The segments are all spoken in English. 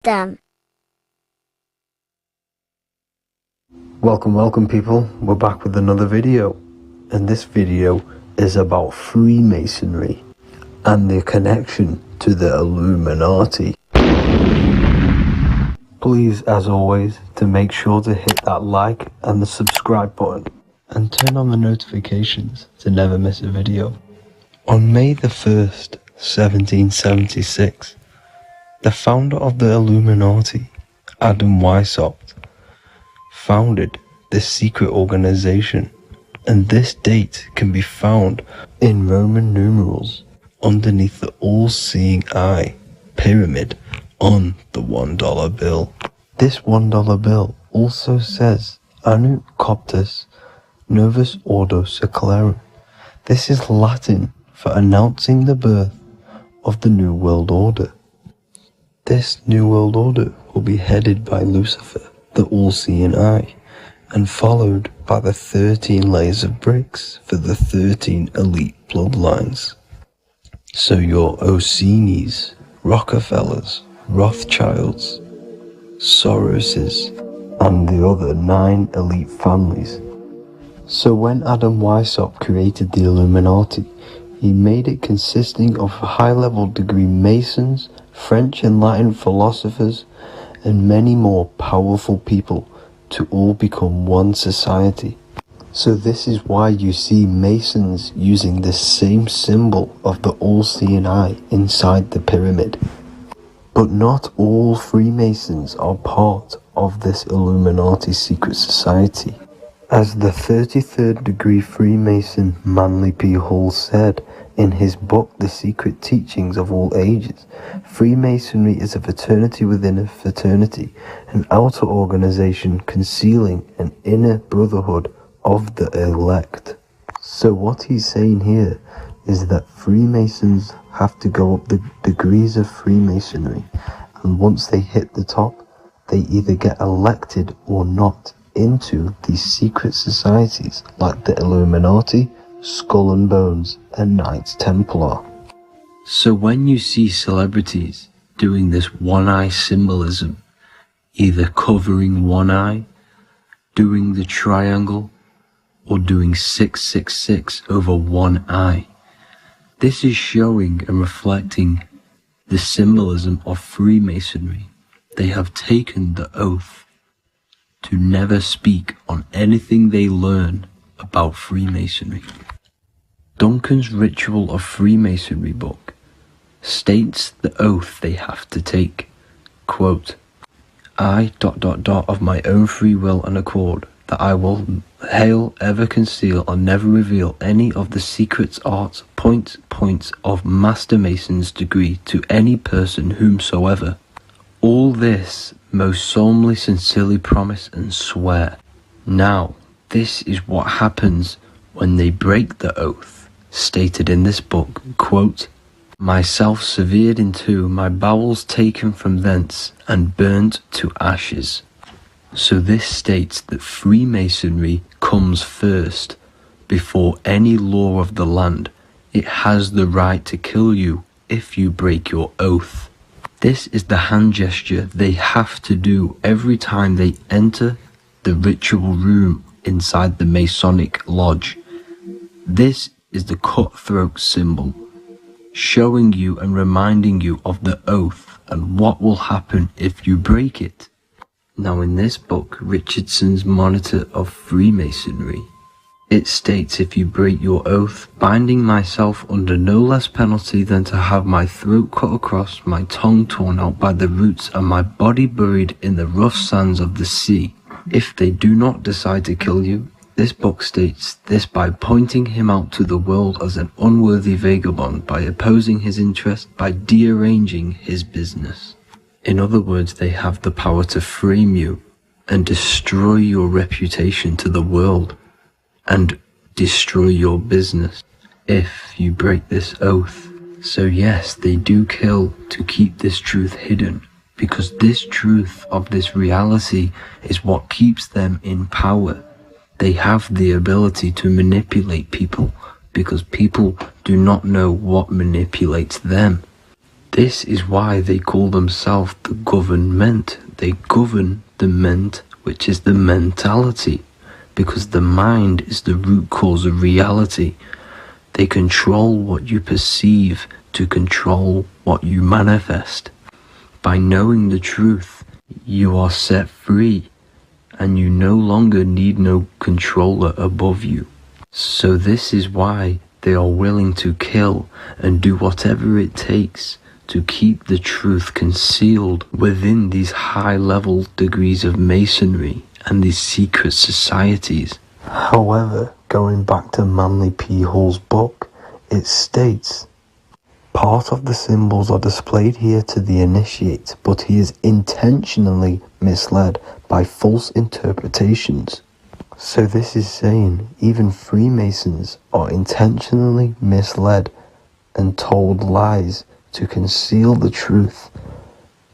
them. Welcome people, we're back with another video, and this video is about Freemasonry and their connection to the Illuminati. Please, as always, to make sure to hit that like and the subscribe button and turn on the notifications to never miss a video. On May the 1st, 1776, the founder of the Illuminati, Adam Weishaupt, founded this secret organization, and this date can be found in Roman numerals underneath the all-seeing eye pyramid on the $1 bill. This $1 bill also says Anu Coptus Novus Ordo Secularum. This is Latin for announcing the birth of the New World Order. This New World Order will be headed by Lucifer, the all-seeing eye, and followed by the 13 layers of bricks for the 13 elite bloodlines. So your Orsini's, Rockefellers, Rothschilds, Soroses, and the other 9 elite families. So when Adam Weishaupt created the Illuminati, he made it consisting of high-level degree Masons, French and Latin philosophers, and many more powerful people to all become one society. So this is why you see Masons using the same symbol of the all-seeing eye inside the pyramid. But not all Freemasons are part of this Illuminati secret society. As the 33rd degree Freemason Manly P. Hall said in his book The Secret Teachings of All Ages, Freemasonry is a fraternity within a fraternity, an outer organization concealing an inner brotherhood of the elect. So what he's saying here is that Freemasons have to go up the degrees of Freemasonry, and once they hit the top, they either get elected or not into these secret societies like the Illuminati, Skull and Bones, and Knights Templar. So when you see celebrities doing this one-eye symbolism, either covering one eye, doing the triangle, or doing 666 over one eye, this is showing and reflecting the symbolism of Freemasonry. They have taken the oath to never speak on anything they learn about Freemasonry. Duncan's Ritual of Freemasonry book states the oath they have to take. Quote, I ... of my own free will and accord, that I will ever conceal and never reveal any of the secrets, arts, points of Master Mason's degree to any person whomsoever. All this most solemnly, sincerely promise and swear. Now, this is what happens when they break the oath, stated in this book, quote, myself severed in two, my bowels taken from thence, and burnt to ashes. So this states that Freemasonry comes first, before any law of the land. It has the right to kill you if you break your oath. This is the hand gesture they have to do every time they enter the ritual room inside the Masonic lodge. This is the cutthroat symbol, showing you and reminding you of the oath and what will happen if you break it. Now in this book, Richardson's Monitor of Freemasonry, it states, if you break your oath, binding myself under no less penalty than to have my throat cut across, my tongue torn out by the roots, and my body buried in the rough sands of the sea. If they do not decide to kill you, this book states this by pointing him out to the world as an unworthy vagabond, by opposing his interest, by dearranging his business. In other words, they have the power to frame you and destroy your reputation to the world, and destroy your business if you break this oath. So yes, they do kill to keep this truth hidden, because this truth of this reality is what keeps them in power. They have the ability to manipulate people, because people do not know what manipulates them. This is why they call themselves the government. They govern the ment, which is the mentality, because the mind is the root cause of reality. They control what you perceive to control what you manifest. By knowing the truth, you are set free, and you no longer need no controller above you. So this is why they are willing to kill and do whatever it takes to keep the truth concealed within these high-level degrees of masonry and these secret societies. However, going back to Manly P. Hall's book, it states, part of the symbols are displayed here to the initiate, but he is intentionally misled by false interpretations. So this is saying even Freemasons are intentionally misled and told lies to conceal the truth,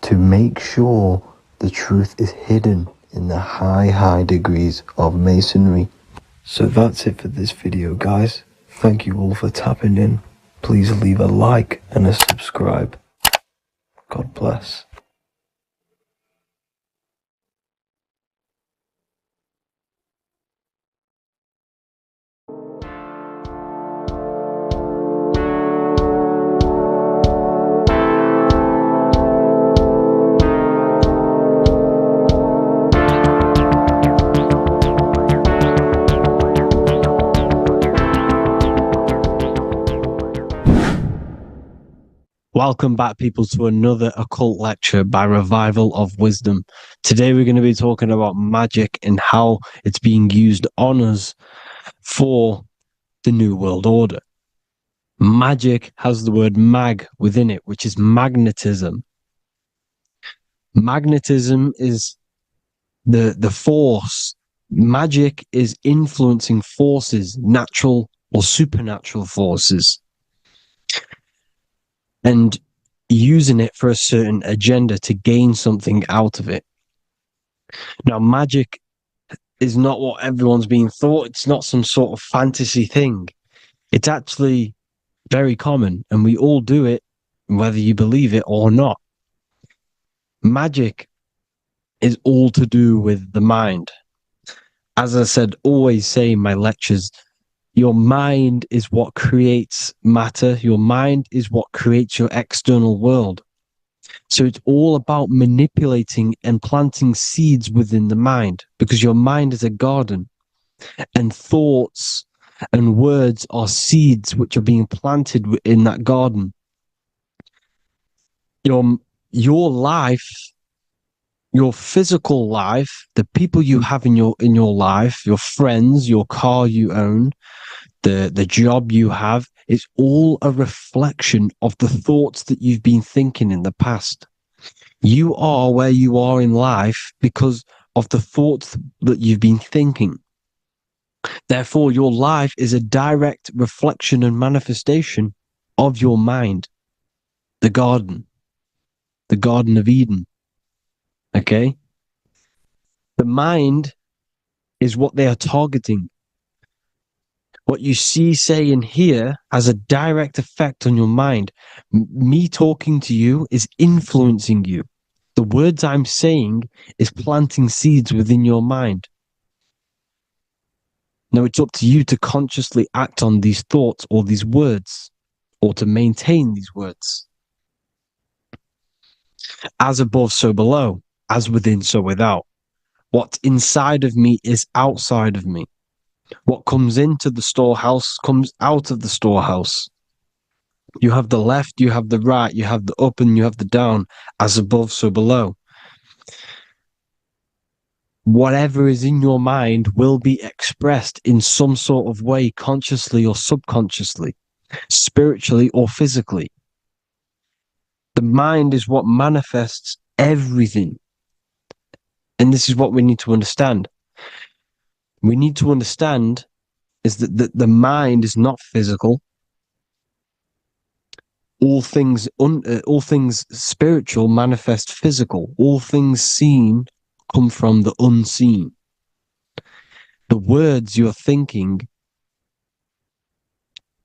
to make sure the truth is hidden in the high degrees of masonry. So that's it for this video, guys. Thank you all for tapping in. Please leave a like and a subscribe. God bless. Welcome back, people, to another occult lecture by Revival of Wisdom. Today we're going to be talking about magic and how it's being used on us for the New World Order. Magic has the word mag within it, which is magnetism. Magnetism is the force. Magic is influencing forces, natural or supernatural forces, and using it for a certain agenda to gain something out of it. Now, magic is not what everyone's being thought. It's not some sort of fantasy thing. It's actually very common, and we all do it, whether you believe it or not. Magic is all to do with the mind. As I said, always say in my lectures, your mind is what creates matter. Your mind is what creates your external world. So it's all about manipulating and planting seeds within the mind, because your mind is a garden, and thoughts and words are seeds which are being planted in that garden. Your life, your physical life, the people you have in your life, your friends, your car you own, the job you have, is all a reflection of the thoughts that you've been thinking in the past. You are where you are in life because of the thoughts that you've been thinking. Therefore, your life is a direct reflection and manifestation of your mind, the Garden of Eden. Okay? The mind is what they are targeting. What you see, say, and hear has a direct effect on your mind. Me talking to you is influencing you. The words I'm saying is planting seeds within your mind. Now it's up to you to consciously act on these thoughts or these words, or to maintain these words. As above, so below. As within, so without. What's inside of me is outside of me. What comes into the storehouse comes out of the storehouse. You have the left, you have the right, you have the up, and you have the down. As above, so below. Whatever is in your mind will be expressed in some sort of way, consciously or subconsciously, spiritually or physically. The mind is what manifests everything. And this is what we need to understand. We need to understand is that the mind is not physical. All things spiritual manifest physical. All things seen come from the unseen. The words you're thinking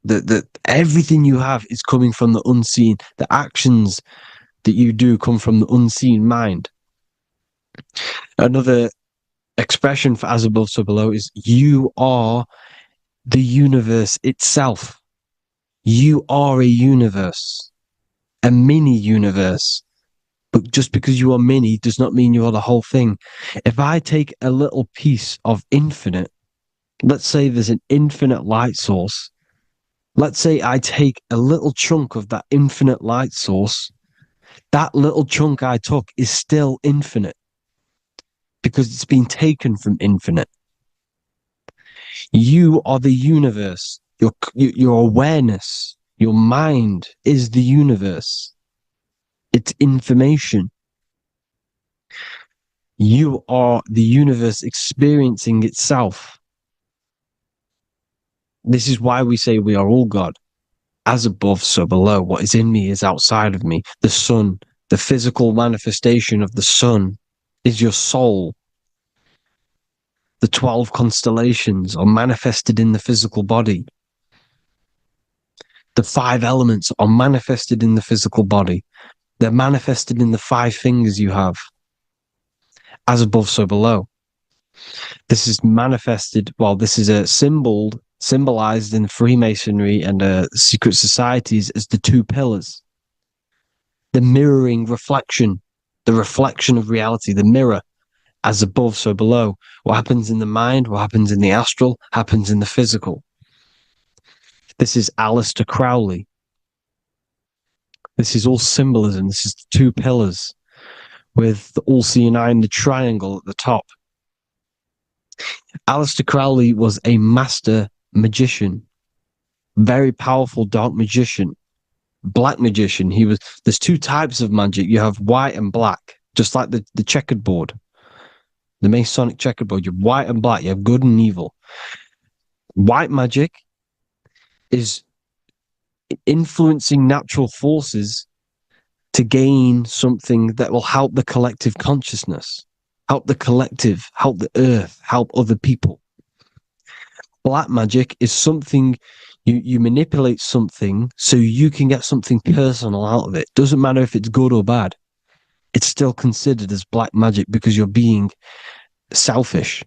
that everything you have is coming from the unseen. The actions that you do come from the unseen mind. Another expression for as above, so below is you are the universe itself. You are a universe, a mini universe. But just because you are mini does not mean you are the whole thing. If I take a little piece of infinite, let's say there's an infinite light source. Let's say I take a little chunk of that infinite light source. That little chunk I took is still infinite because it's been taken from infinite. You are the universe. Your awareness, your mind is the universe. It's information. You are the universe experiencing itself. This is why we say we are all God. As above, so below. What is in me is outside of me. The sun, the physical manifestation of the sun, is your soul. The 12 constellations are manifested in the physical body. The 5 elements are manifested in the physical body. They're manifested in the 5 fingers you have. As above, so below. This is manifested, well, this is a symbolized in Freemasonry and secret societies as the 2 pillars. The mirroring reflection, the reflection of reality, the mirror. As above, so below. What happens in the mind, what happens in the astral, happens in the physical. This is Aleister Crowley. This is all symbolism. This is the 2 pillars with the all-seeing eye and the triangle at the top. Aleister Crowley was a master magician, very powerful dark magician, black magician. There's 2 types of magic. You have white and black, just like the checkered board. The Masonic checkerboard, you have white and black, you have good and evil. White magic is influencing natural forces to gain something that will help the collective consciousness, help the collective, help the earth, help other people. Black magic is something you manipulate something so you can get something personal out of it. Doesn't matter if it's good or bad. It's still considered as black magic because you're being selfish.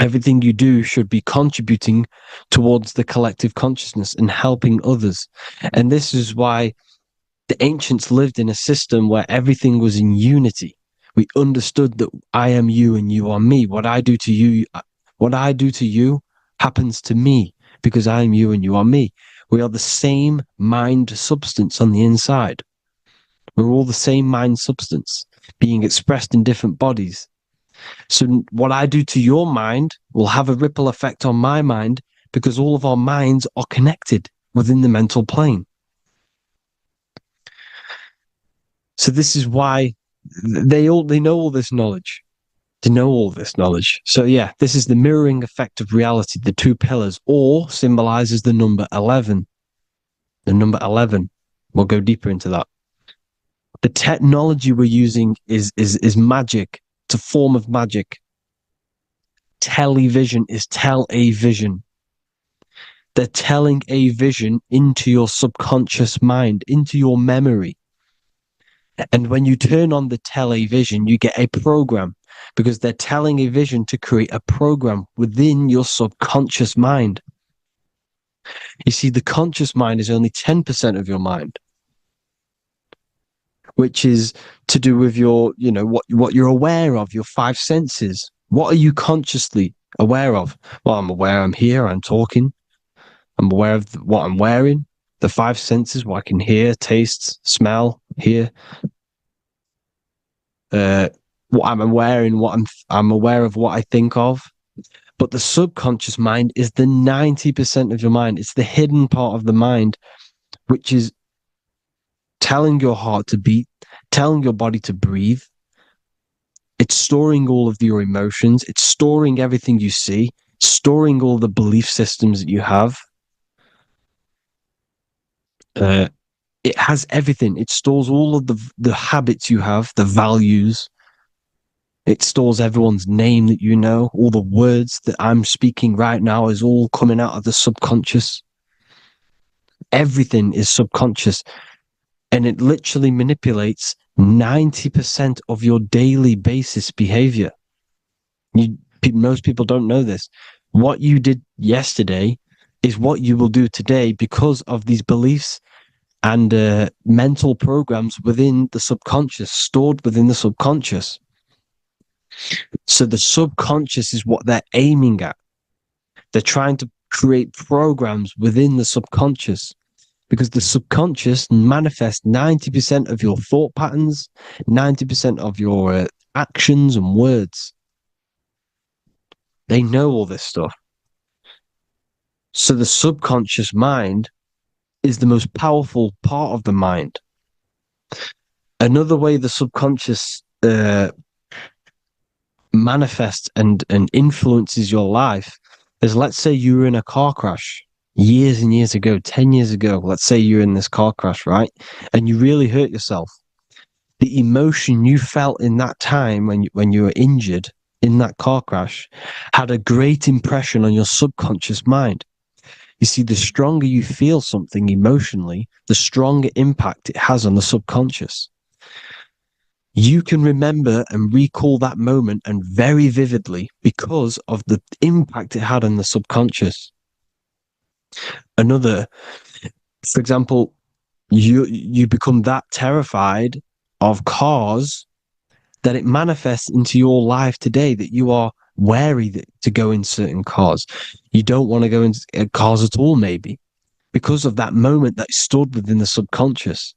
Everything you do should be contributing towards the collective consciousness and helping others. And this is why the ancients lived in a system where everything was in unity. We understood that I am you and you are me. What I do to you happens to me because I am you and you are me. We are the same mind substance on the inside. We're all the same mind substance being expressed in different bodies. So what I do to your mind will have a ripple effect on my mind because all of our minds are connected within the mental plane. So this is why they know all this knowledge. They know all this knowledge. So yeah, this is the mirroring effect of reality, the 2 pillars, or symbolizes the number 11. The number 11. We'll go deeper into that. The technology we're using is magic. It's a form of magic. Television is tell-a-vision. They're telling a vision into your subconscious mind, into your memory. And when you turn on the television, you get a program because they're telling a vision to create a program within your subconscious mind. You see, the conscious mind is only 10% of your mind, which is to do with your, what you're aware of, your 5 senses. What are you consciously aware of? Well, I'm aware I'm here, I'm talking. I'm aware of what I'm wearing, the 5 senses, what I can hear, taste, smell, hear. What I'm wearing, I'm aware of what I think of. But the subconscious mind is the 90% of your mind. It's the hidden part of the mind, which is telling your heart to beat, telling your body to breathe. It's storing all of your emotions. It's storing everything you see, storing all the belief systems that you have. It has everything. It stores all of the habits you have, the values. It stores everyone's name that you know. All the words that I'm speaking right now is all coming out of the subconscious. everything is subconscious, and it literally manipulates 90% of your daily basis behavior. Most people don't know this. What you did yesterday is what you will do today because of these beliefs and mental programs within the subconscious, stored within the subconscious. So the subconscious is what they're aiming at. They're trying to create programs within the subconscious, because the subconscious manifests 90% of your thought patterns, 90% of your actions and words. They know all this stuff. So the subconscious mind is the most powerful part of the mind. Another way the subconscious manifests and influences your life is, let's say you were in a car crash years and years ago, 10 years ago. Let's say you're in this car crash, right? And you really hurt yourself. The emotion you felt in that time when you were injured in that car crash had a great impression on your subconscious mind. You see, the stronger you feel something emotionally, the stronger impact it has on the subconscious. You can remember and recall that moment, and very vividly, because of the impact it had on the subconscious. Another, for example, you become that terrified of cars that it manifests into your life today, that you are wary to go in certain cars. You don't want to go into cars at all, maybe, because of that moment that stored within the subconscious.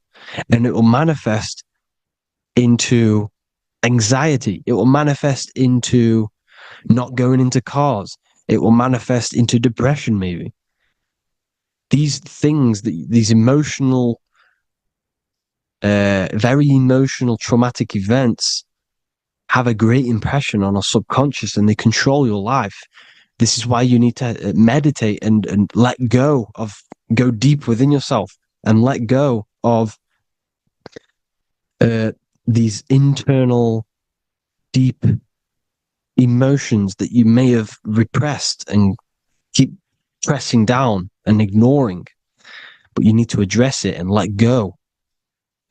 And it will manifest into anxiety. It will manifest into not going into cars. It will manifest into depression, maybe. These things, these emotional, very emotional, traumatic events have a great impression on our subconscious, and they control your life. This is why you need to meditate and let go deep within yourself and let go of these internal, deep emotions that you may have repressed and keep pressing down and ignoring. But you need to address it and let go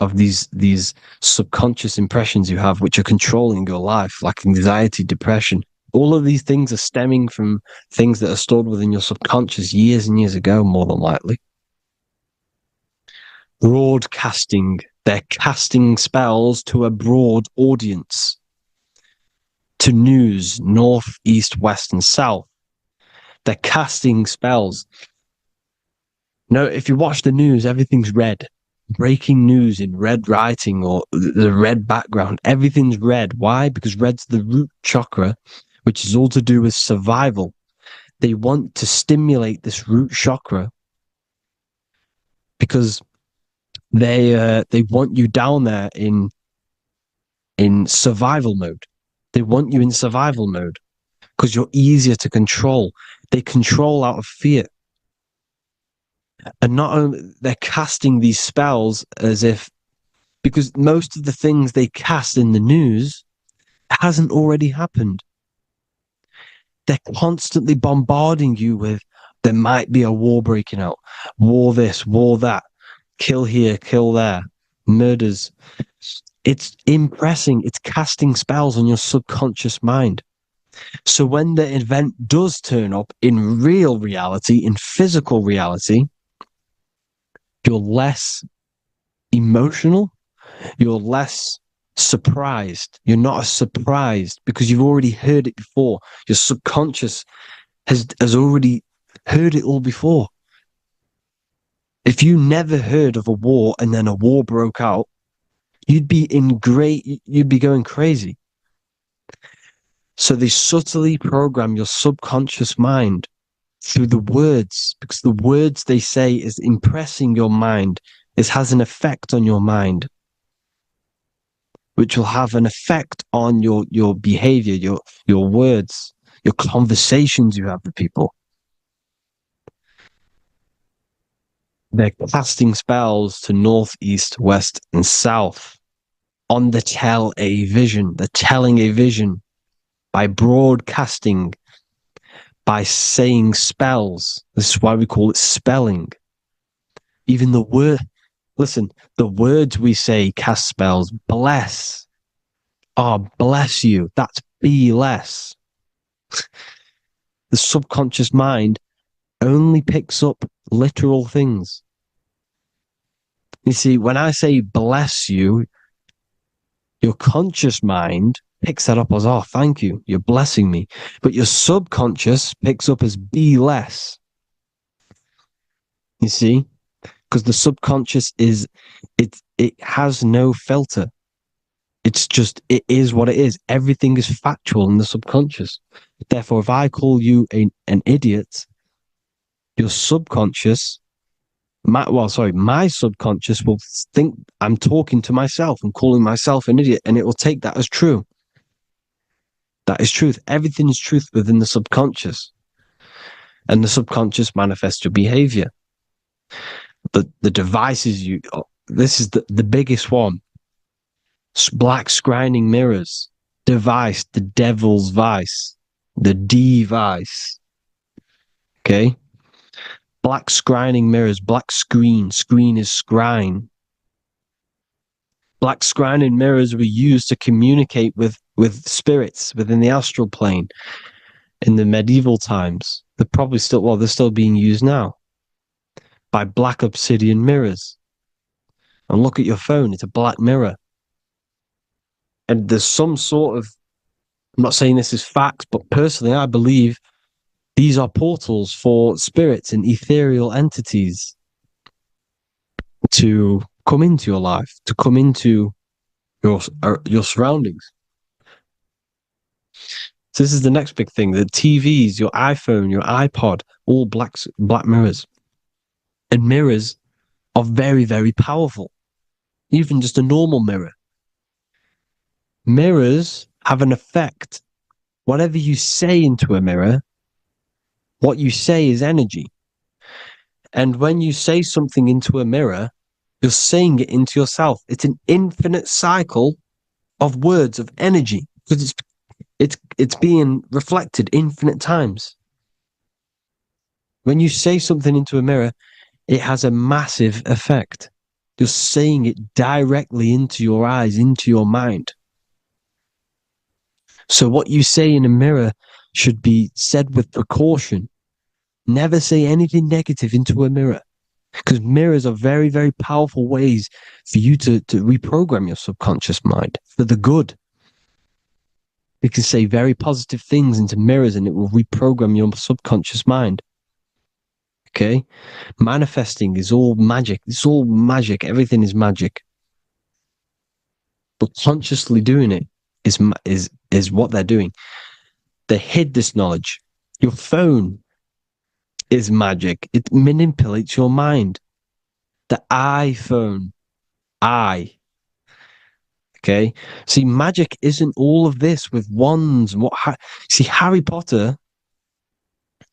of these subconscious impressions you have, which are controlling your life, like anxiety, depression. All of these things are stemming from things that are stored within your subconscious years and years ago, more than likely. Broadcasting. They're casting spells to a broad audience, to news, north, east, west, and south. They're casting spells. No, if you watch the news, everything's red. Breaking news in red writing or the red background. Everything's red. Why? Because red's the root chakra, which is all to do with survival. They want to stimulate this root chakra because they want you down there in survival mode. They want you in survival mode because you're easier to control. They control out of fear. And not only they're casting these spells as if, because most of the things they cast in the news hasn't already happened. They're constantly bombarding you with, there might be a war breaking out, war this, war that, kill here, kill there, murders. It's impressing, it's casting spells on your subconscious mind. So when the event does turn up in real reality, in physical reality, you're less emotional, you're less surprised. You're not as surprised because you've already heard it before. Your subconscious has already heard it all before. If you never heard of a war and then a war broke out, you'd be going crazy. So they subtly program your subconscious mind through the words, because the words they say is impressing your mind. It has an effect on your mind, which will have an effect on your behavior, your words, your conversations you have with people. They're casting spells to north, east, west, and south on the tell a vision. They're telling a vision by broadcasting, by saying spells. This is why we call it spelling. Even the word, listen, the words we say cast spells. Bless. Oh, bless you. That's be less. The subconscious mind only picks up literal things. You see, when I say bless you, your conscious mind picks that up as, oh, thank you, you're blessing me. But your subconscious picks up as be less. You see? Because the subconscious it has no filter. It's just, it is what it is. Everything is factual in the subconscious. Therefore, if I call you an idiot, your subconscious, my subconscious will think I'm talking to myself and calling myself an idiot, and it will take that as true. That is truth. Everything is truth within the subconscious. And the subconscious manifests your behavior. The devices this is the biggest one. Black scrying mirrors. Device, the devil's vice. The device. Okay? Black scrying mirrors, black screen. Screen is scrying. Black scrying mirrors were used to communicate with spirits within the astral plane in the medieval times. They're still being used now by black obsidian mirrors. And look at your phone, it's a black mirror. And there's some sort of, I'm not saying this is fact, but personally I believe these are portals for spirits and ethereal entities to come into your life, to come into your surroundings. So this is the next big thing. The TVs, your iPhone, your iPod, all black mirrors. And mirrors are very, very powerful. Even just a normal mirror. Mirrors have an effect. Whatever you say into a mirror, what you say is energy. And when you say something into a mirror, you're saying it into yourself. It's an infinite cycle of words, of energy, because it's being reflected infinite times. When you say something into a mirror, it has a massive effect. You're saying it directly into your eyes, into your mind. So what you say in a mirror should be said with precaution. Never say anything negative into a mirror, because mirrors are very, very powerful ways for you to reprogram your subconscious mind for the good. You can say very positive things into mirrors and it will reprogram your subconscious mind. Okay? Manifesting is all magic. It's all magic. Everything is magic. But consciously doing it is what they're doing. They hid this knowledge. Your phone is magic. It manipulates your mind. The iPhone. Okay? See, magic isn't all of this with wands and see, Harry Potter,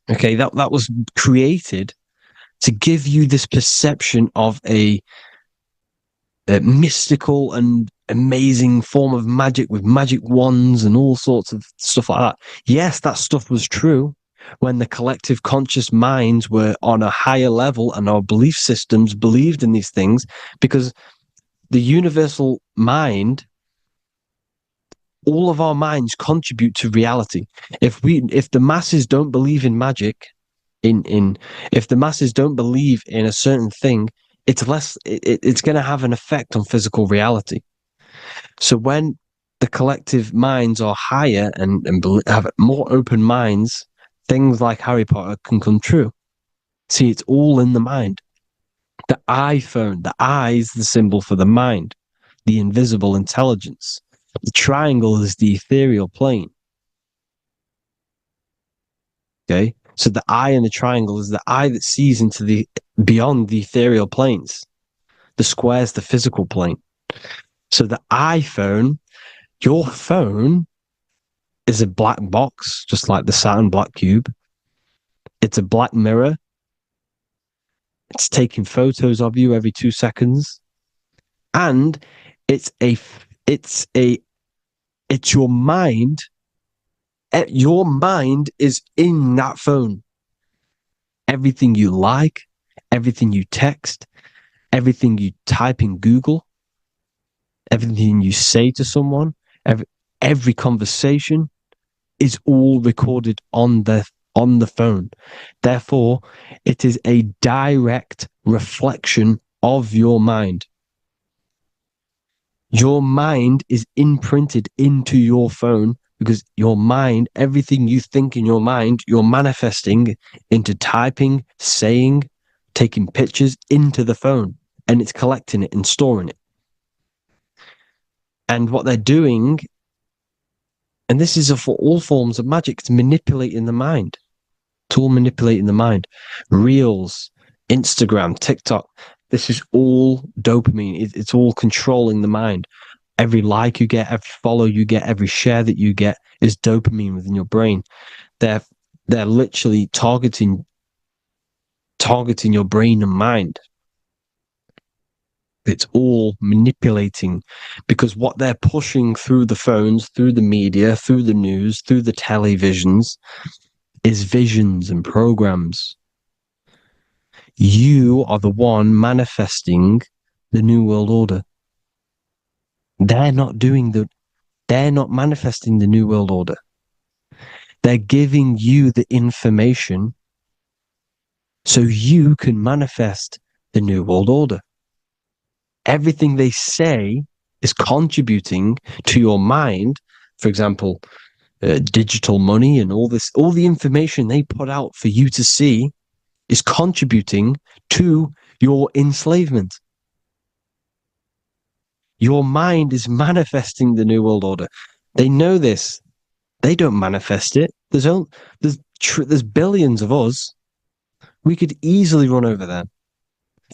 okay, that was created to give you this perception of a mystical and amazing form of magic with magic wands and all sorts of stuff like that. Yes, that stuff was true when the collective conscious minds were on a higher level and our belief systems believed in these things, because the universal mind, all of our minds contribute to reality. If the masses don't believe in magic, if the masses don't believe in a certain thing, it's going to have an effect on physical reality. So when the collective minds are higher and have more open minds, things like Harry Potter can come true. See, it's all in the mind. The iPhone, the eye is the symbol for the mind, the invisible intelligence. The triangle is the ethereal plane. Okay? So the eye in the triangle is the eye that sees into beyond the ethereal planes. The square is the physical plane. So the iPhone, your phone, is a black box, just like the Saturn black cube. It's a black mirror. It's taking photos of you every 2 seconds. And it's your mind. Your mind is in that phone. Everything you like, everything you text, everything you type in Google, everything you say to someone, every conversation is all recorded on the phone. Therefore, it is a direct reflection of your mind. Your mind is imprinted into your phone because your mind, everything you think in your mind, you're manifesting into typing, saying, taking pictures into the phone, and it's collecting it and storing it. And what they're doing, and this is for all forms of magic, it's manipulating the mind. It's all manipulating the mind. Reels, Instagram, TikTok, this is all dopamine. It's all controlling the mind. Every like you get, every follow you get, every share that you get is dopamine within your brain. They're literally targeting your brain and mind. It's all manipulating, because what they're pushing through the phones, through the media, through the news, through the televisions is visions and programs. You are the one manifesting the New World Order. They're not manifesting the New World Order. They're giving you the information so you can manifest the New World Order. Everything they say is contributing to your mind. For example, digital money and all the information they put out for you to see is contributing to your enslavement. Your mind is manifesting the New World Order. They know this. They don't manifest it. There's billions of us. We could easily run over them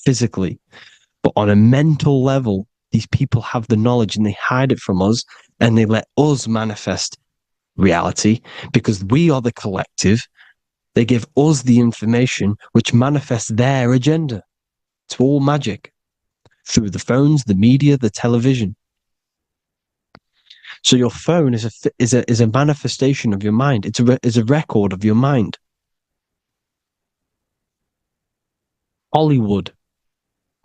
physically. But on a mental level, these people have the knowledge and they hide it from us, and they let us manifest reality because we are the collective. They give us the information which manifests their agenda. It's all magic through the phones, the media, the television. So your phone is a manifestation of your mind. It's a record of your mind. Hollywood,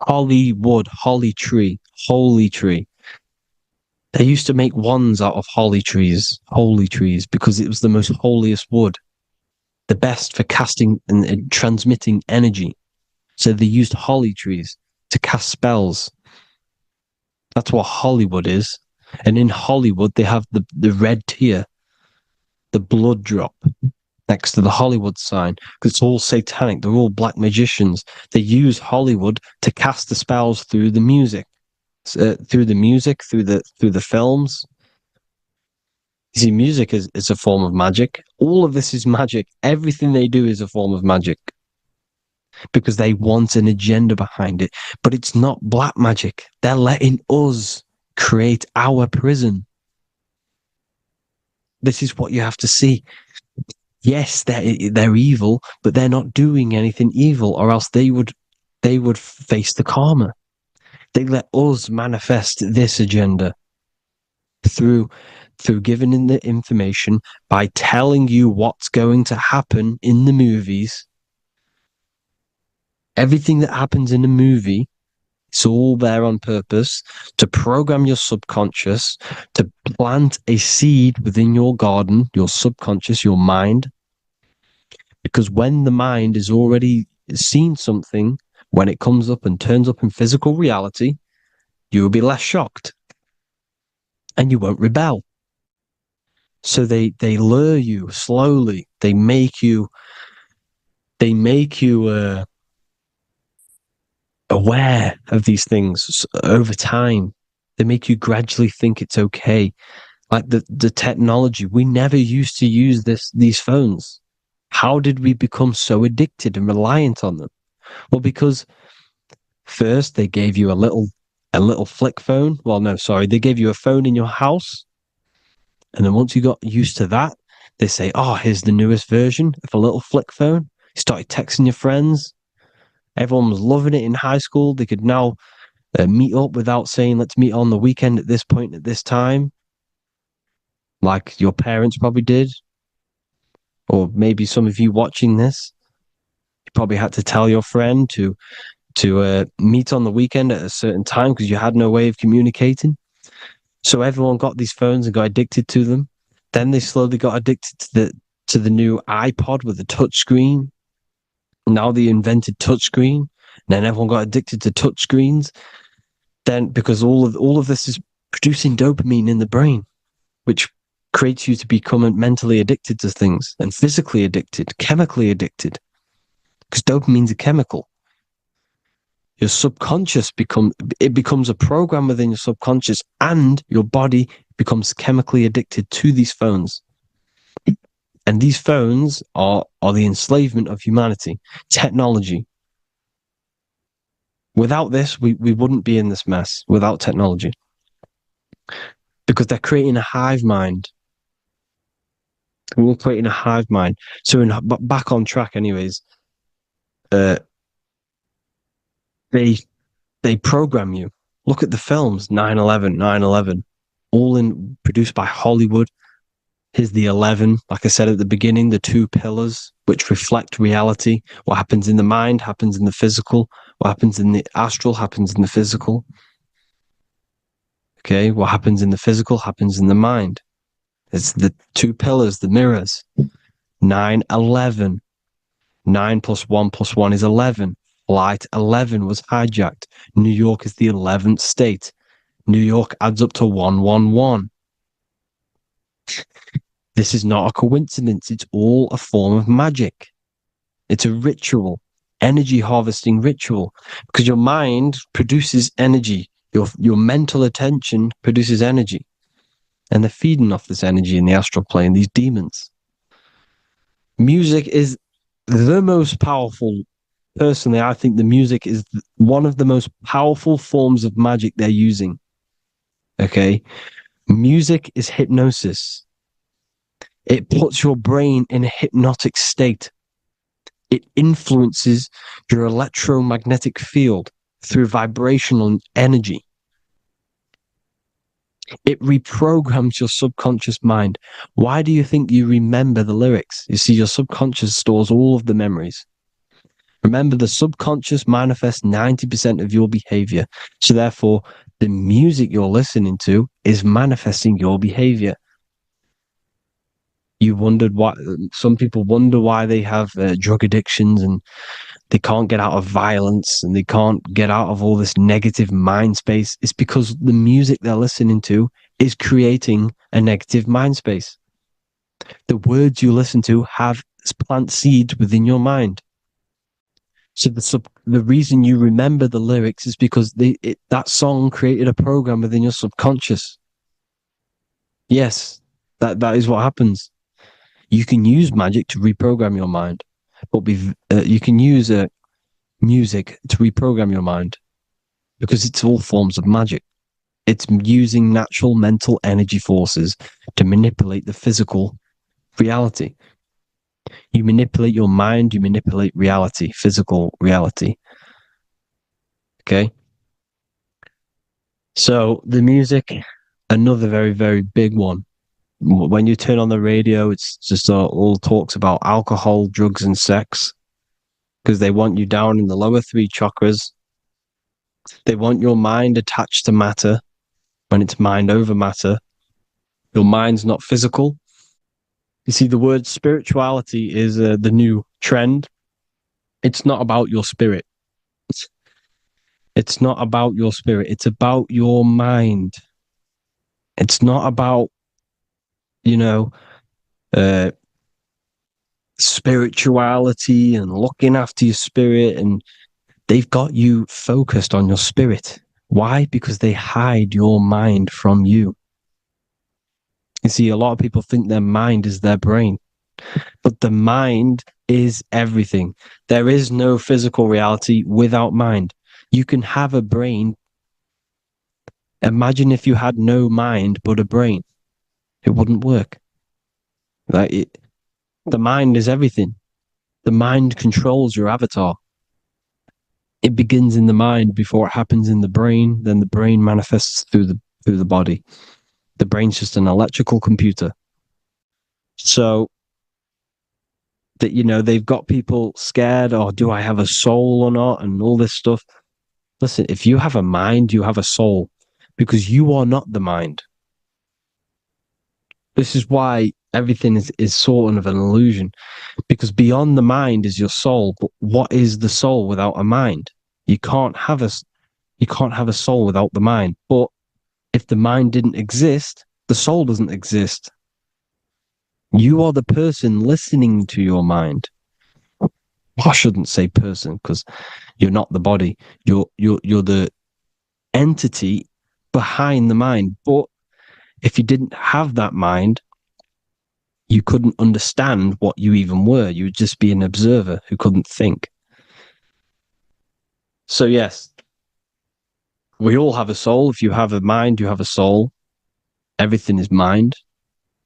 holly tree, holy tree. They used to make wands out of holy trees, because it was the most holiest wood, the best for casting and transmitting energy. So they used holly trees to cast spells. That's what Hollywood is. And in Hollywood, they have the red tear, the blood drop next to the Hollywood sign, because it's all satanic. They're all black magicians. They use Hollywood to cast the spells through the music, through the films. You see, music is a form of magic. All of this is magic. Everything they do is a form of magic, because they want an agenda behind it. But it's not black magic. They're letting us create our prison. This is what you have to see. Yes, they're evil, but they're not doing anything evil, or else they would face the karma. They let us manifest this agenda through giving in the information, by telling you what's going to happen in the movies. Everything that happens in a movie, it's all there on purpose to program your subconscious, to plant a seed within your garden, your subconscious, your mind. Because when the mind is already seen something, when it comes up and turns up in physical reality, you will be less shocked and you won't rebel. So they lure you slowly. They make you aware of these things over time. They make you gradually think it's okay. Like the technology, we never used to use these phones. How did we become so addicted and reliant on them? Well, because first they gave you a little flick phone. Well, no, sorry, they gave you a phone in your house, and then once you got used to that, they say, "Oh, here's the newest version of a little flick phone." You started texting your friends. Everyone was loving it in high school. They could now meet up without saying, "Let's meet on the weekend at this point at this time," like your parents probably did. Or maybe some of you watching this, you probably had to tell your friend to to meet on the weekend at a certain time because you had no way of communicating. So everyone got these phones and got addicted to them. Then they slowly got addicted to the new iPod with the touch screen. Now they invented touchscreen. Then everyone got addicted to touchscreens. Then because all of this is producing dopamine in the brain, which creates you to become mentally addicted to things and physically addicted, chemically addicted. Because dopamine's a chemical. Your subconscious becomes a program within your subconscious, and your body becomes chemically addicted to these phones. And these phones are the enslavement of humanity, technology. Without this, we wouldn't be in this mess, without technology. Because they're creating a hive mind. We're creating a hive mind. So back on track anyways, they program you. Look at the films, 9/11, all produced by Hollywood. Here's the 11, like I said at the beginning, the two pillars which reflect reality. What happens in the mind happens in the physical. What happens in the astral happens in the physical. Okay, what happens in the physical happens in the mind. It's the two pillars, the mirrors. 9/11. 9 + 1 + 1 is 11. Flight 11 was hijacked. New York is the 11th state. New York adds up to 111. This is not a coincidence. It's all a form of magic. It's a ritual, energy harvesting ritual, because your mind produces energy. Your mental attention produces energy, and they're feeding off this energy in the astral plane, these demons. Music is the most powerful. Personally, I think the music is one of the most powerful forms of magic they're using. Okay? Music is hypnosis. It puts your brain in a hypnotic state. It influences your electromagnetic field through vibrational energy. It reprograms your subconscious mind. Why do you think you remember the lyrics? You see, your subconscious stores all of the memories. Remember, the subconscious manifests 90% of your behavior. So therefore, the music you're listening to is manifesting your behavior. You wondered why some people wonder why they have drug addictions and they can't get out of violence and they can't get out of all this negative mind space. It's because the music they're listening to is creating a negative mind space. The words you listen to plant seeds within your mind. So the reason you remember the lyrics is because that song created a program within your subconscious. Yes, that is what happens. You can use magic to reprogram your mind, but you can use music to reprogram your mind because it's all forms of magic. It's using natural mental energy forces to manipulate the physical reality. You manipulate your mind, you manipulate reality, physical reality. Okay? So the music, another very, very big one. When you turn on the radio, it's just all talks about alcohol, drugs, and sex because they want you down in the lower three chakras. They want your mind attached to matter when it's mind over matter. Your mind's not physical. You see, the word spirituality is the new trend. It's not about your spirit. It's not about your spirit. It's about your mind. It's not about, spirituality and looking after your spirit. And they've got you focused on your spirit. Why? Because they hide your mind from you. You see, a lot of people think their mind is their brain, but the mind is everything. There is no physical reality without mind. You can have a brain. Imagine if you had no mind but a brain. It wouldn't work. The mind is everything. The mind controls your avatar. It begins in the mind before it happens in the brain. Then the brain manifests through the body. The brain's just an electrical computer. So that, they've got people scared, or do I have a soul or not, and all this stuff. Listen, if you have a mind, you have a soul, because you are not the mind. This is why everything is sort of an illusion, because beyond the mind is your soul. But what is the soul without a mind? You can't have a soul without the mind. But if the mind didn't exist, the soul doesn't exist. You are the person listening to your mind. I shouldn't say person, because you're not the body. You're the entity behind the mind. But if you didn't have that mind, you couldn't understand what you even were. You would just be an observer who couldn't think. So yes, we all have a soul. If you have a mind, you have a soul. Everything is mind.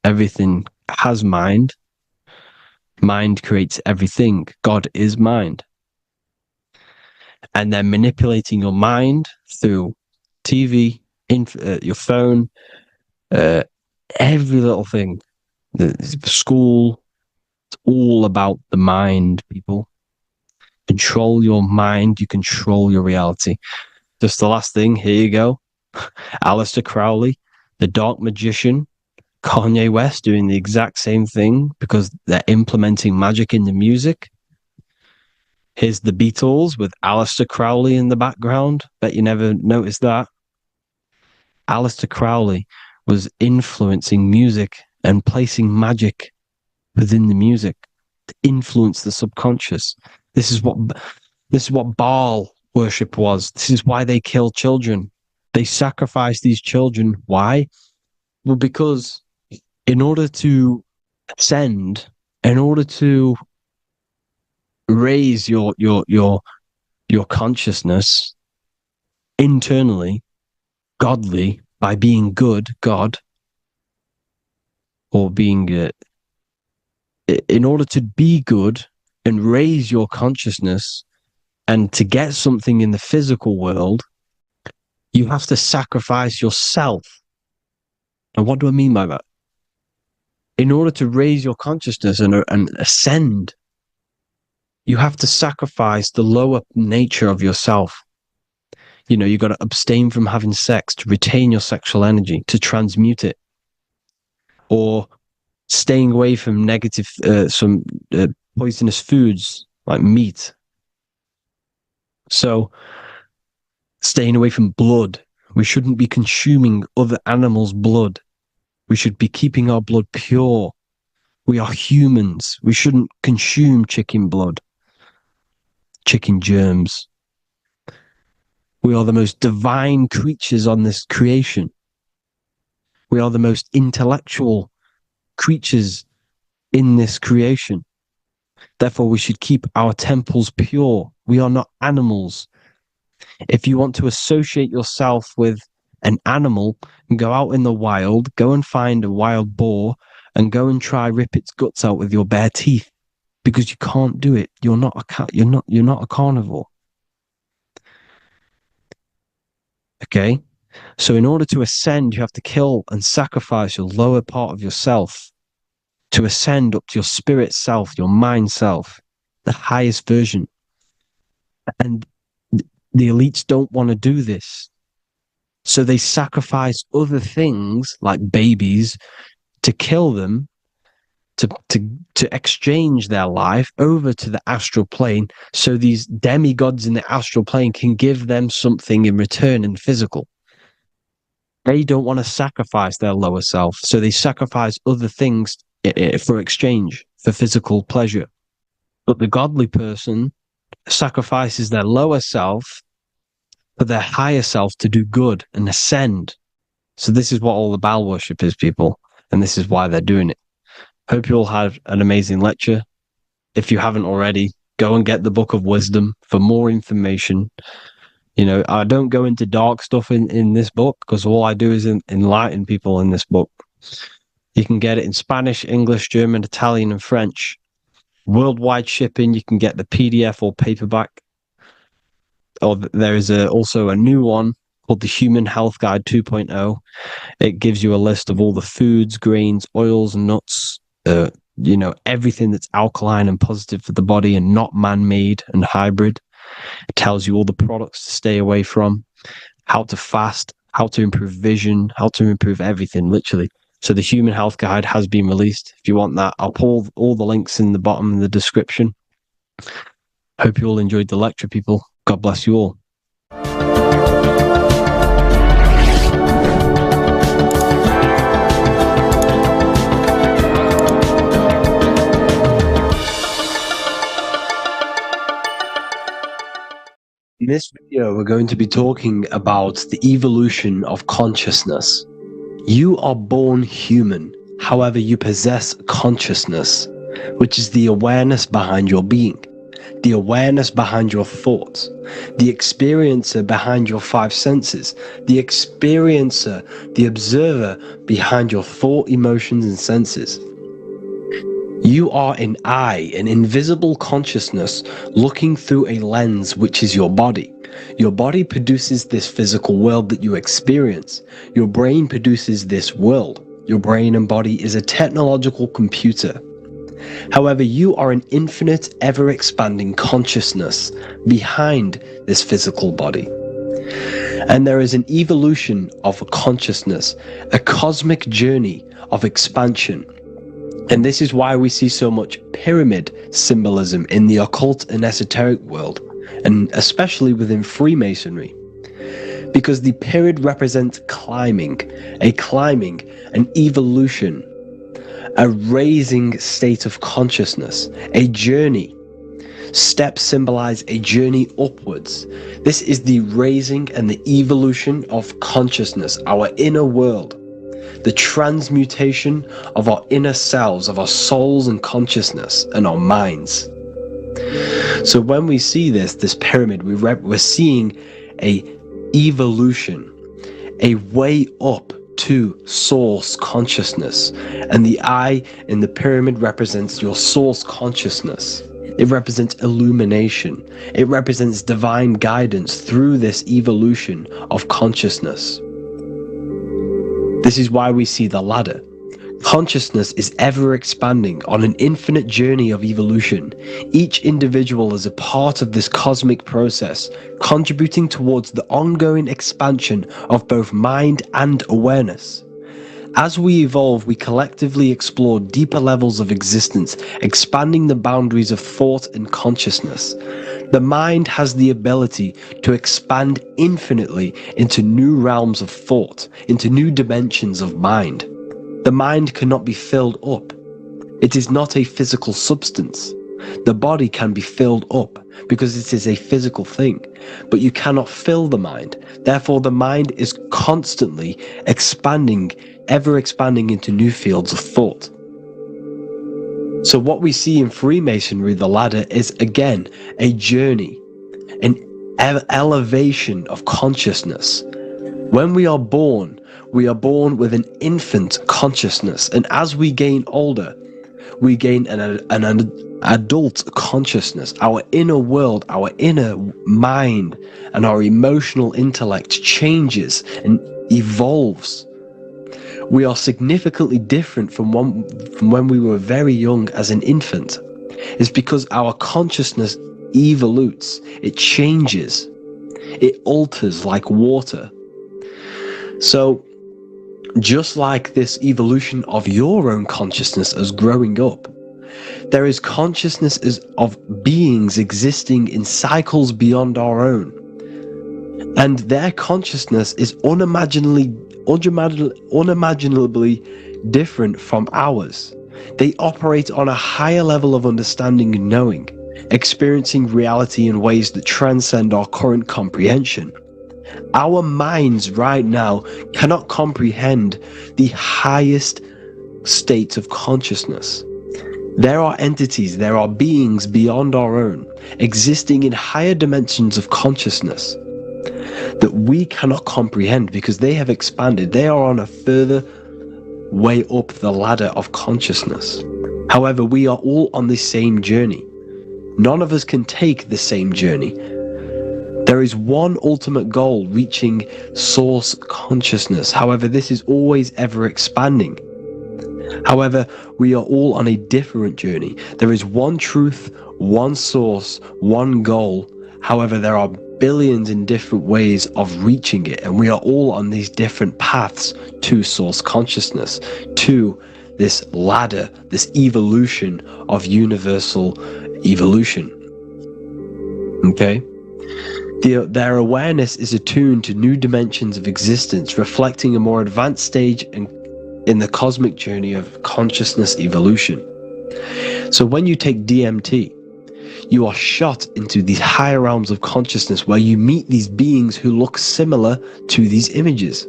Everything has mind. Mind creates everything. God is mind. And then manipulating your mind through TV, your phone, every little thing, the school, it's all about the mind, people. Control your mind, you control your reality. Just the last thing, here you go. Aleister Crowley, the dark magician, Kanye West doing the exact same thing because they're implementing magic in the music. Here's the Beatles with Aleister Crowley in the background. Bet you never noticed that. Aleister Crowley was influencing music and placing magic within the music to influence the subconscious. This is what Baal worship was. This is why they kill children. They sacrifice these children. Why? Well, because in order to ascend, in order to raise your consciousness internally, godly, by being good, God, or being in order to be good and raise your consciousness and to get something in the physical world, you have to sacrifice yourself. And what do I mean by that? In order to raise your consciousness and ascend, you have to sacrifice the lower nature of yourself. You got to abstain from having sex to retain your sexual energy, to transmute it, or staying away from negative, some poisonous foods like meat. So, staying away from blood. We shouldn't be consuming other animals' blood. We should be keeping our blood pure. We are humans. We shouldn't consume chicken blood, chicken germs. We are the most divine creatures on this creation. We are the most intellectual creatures in this creation. Therefore, we should keep our temples pure. We are not animals. If you want to associate yourself with an animal and go out in the wild, go and find a wild boar and go and try rip its guts out with your bare teeth, because you can't do it. You're not a cat. You're not a carnivore. Okay? So in order to ascend, you have to kill and sacrifice your lower part of yourself to ascend up to your spirit self, your mind self, the highest version. And the elites don't want to do this. So they sacrifice other things like babies to kill them, to exchange their life over to the astral plane, so these demigods in the astral plane can give them something in return in physical. They don't want to sacrifice their lower self, so they sacrifice other things for exchange, for physical pleasure. But the godly person sacrifices their lower self for their higher self to do good and ascend. So this is what all the Baal worship is, people, and this is why they're doing it. Hope you all had an amazing lecture. If you haven't already, go and get the Book of Wisdom for more information. I don't go into dark stuff in this book, because all I do is enlighten people in this book. You can get it in Spanish, English, German, Italian, and French. Worldwide shipping. You can get the PDF or paperback. Or there is also a new one called the Human Health Guide 2.0. It gives you a list of all the foods, grains, oils, and nuts, everything that's alkaline and positive for the body and not man-made and hybrid. It tells you all the products to stay away from, how to fast, how to improve vision, how to improve everything, literally. So the Human Health Guide has been released. If you want that, I'll put all the links in the bottom of the description. Hope you all enjoyed the lecture, people. God bless you all. In this video, we're going to be talking about the evolution of consciousness. You are born human, however, you possess consciousness, which is the awareness behind your being, the awareness behind your thoughts, the experiencer behind your five senses, the experiencer, the observer behind your thought, emotions, and senses. You are an eye, an invisible consciousness looking through a lens, which is your body. Your body produces this physical world that you experience. Your brain produces this world. Your brain and body is a technological computer. However, you are an infinite, ever-expanding consciousness behind this physical body. And there is an evolution of a consciousness, a cosmic journey of expansion. And this is why we see so much pyramid symbolism in the occult and esoteric world, and especially within Freemasonry. Because the pyramid represents climbing, an evolution, a raising state of consciousness, a journey. Steps symbolize a journey upwards. This is the raising and the evolution of consciousness, our inner world. The transmutation of our inner selves, of our souls and consciousness and our minds. So when we see this pyramid, we're seeing a evolution, a way up to source consciousness. And the eye in the pyramid represents your source consciousness. It represents illumination. It represents divine guidance through this evolution of consciousness. This is why we see the ladder. Consciousness is ever expanding on an infinite journey of evolution. Each individual is a part of this cosmic process, contributing towards the ongoing expansion of both mind and awareness. As we evolve, we collectively explore deeper levels of existence, expanding the boundaries of thought and consciousness. The mind has the ability to expand infinitely into new realms of thought, into new dimensions of mind. The mind cannot be filled up. It is not a physical substance. The body can be filled up because it is a physical thing, but you cannot fill the mind. Therefore, the mind is constantly expanding, ever expanding into new fields of thought. So what we see in Freemasonry, the ladder, is again a journey, an elevation of consciousness. When we are born with an infant consciousness, and as we gain older, we gain an adult consciousness. Our inner world, our inner mind, and our emotional intellect changes and evolves. We are significantly different from when we were very young as an infant. It's because our consciousness evolutes, it changes, it alters like water. So, just like this evolution of your own consciousness as growing up, there is consciousness of beings existing in cycles beyond our own. And their consciousness is unimaginably different from ours. They operate on a higher level of understanding and knowing, experiencing reality in ways that transcend our current comprehension. Our minds right now cannot comprehend the highest states of consciousness. There are entities, there are beings beyond our own, existing in higher dimensions of consciousness that we cannot comprehend because they have expanded. They are on a further way up the ladder of consciousness. However, we are all on the same journey. None of us can take the same journey. There is one ultimate goal, reaching source consciousness. However, this is always ever expanding. However, we are all on a different journey. There is one truth, one source, one goal. However, there are billions in different ways of reaching it, and we are all on these different paths to source consciousness, to this ladder, this evolution of universal evolution. Okay? Their awareness is attuned to new dimensions of existence, reflecting a more advanced stage in the cosmic journey of consciousness evolution. So when you take DMT, you are shot into these higher realms of consciousness where you meet these beings who look similar to these images.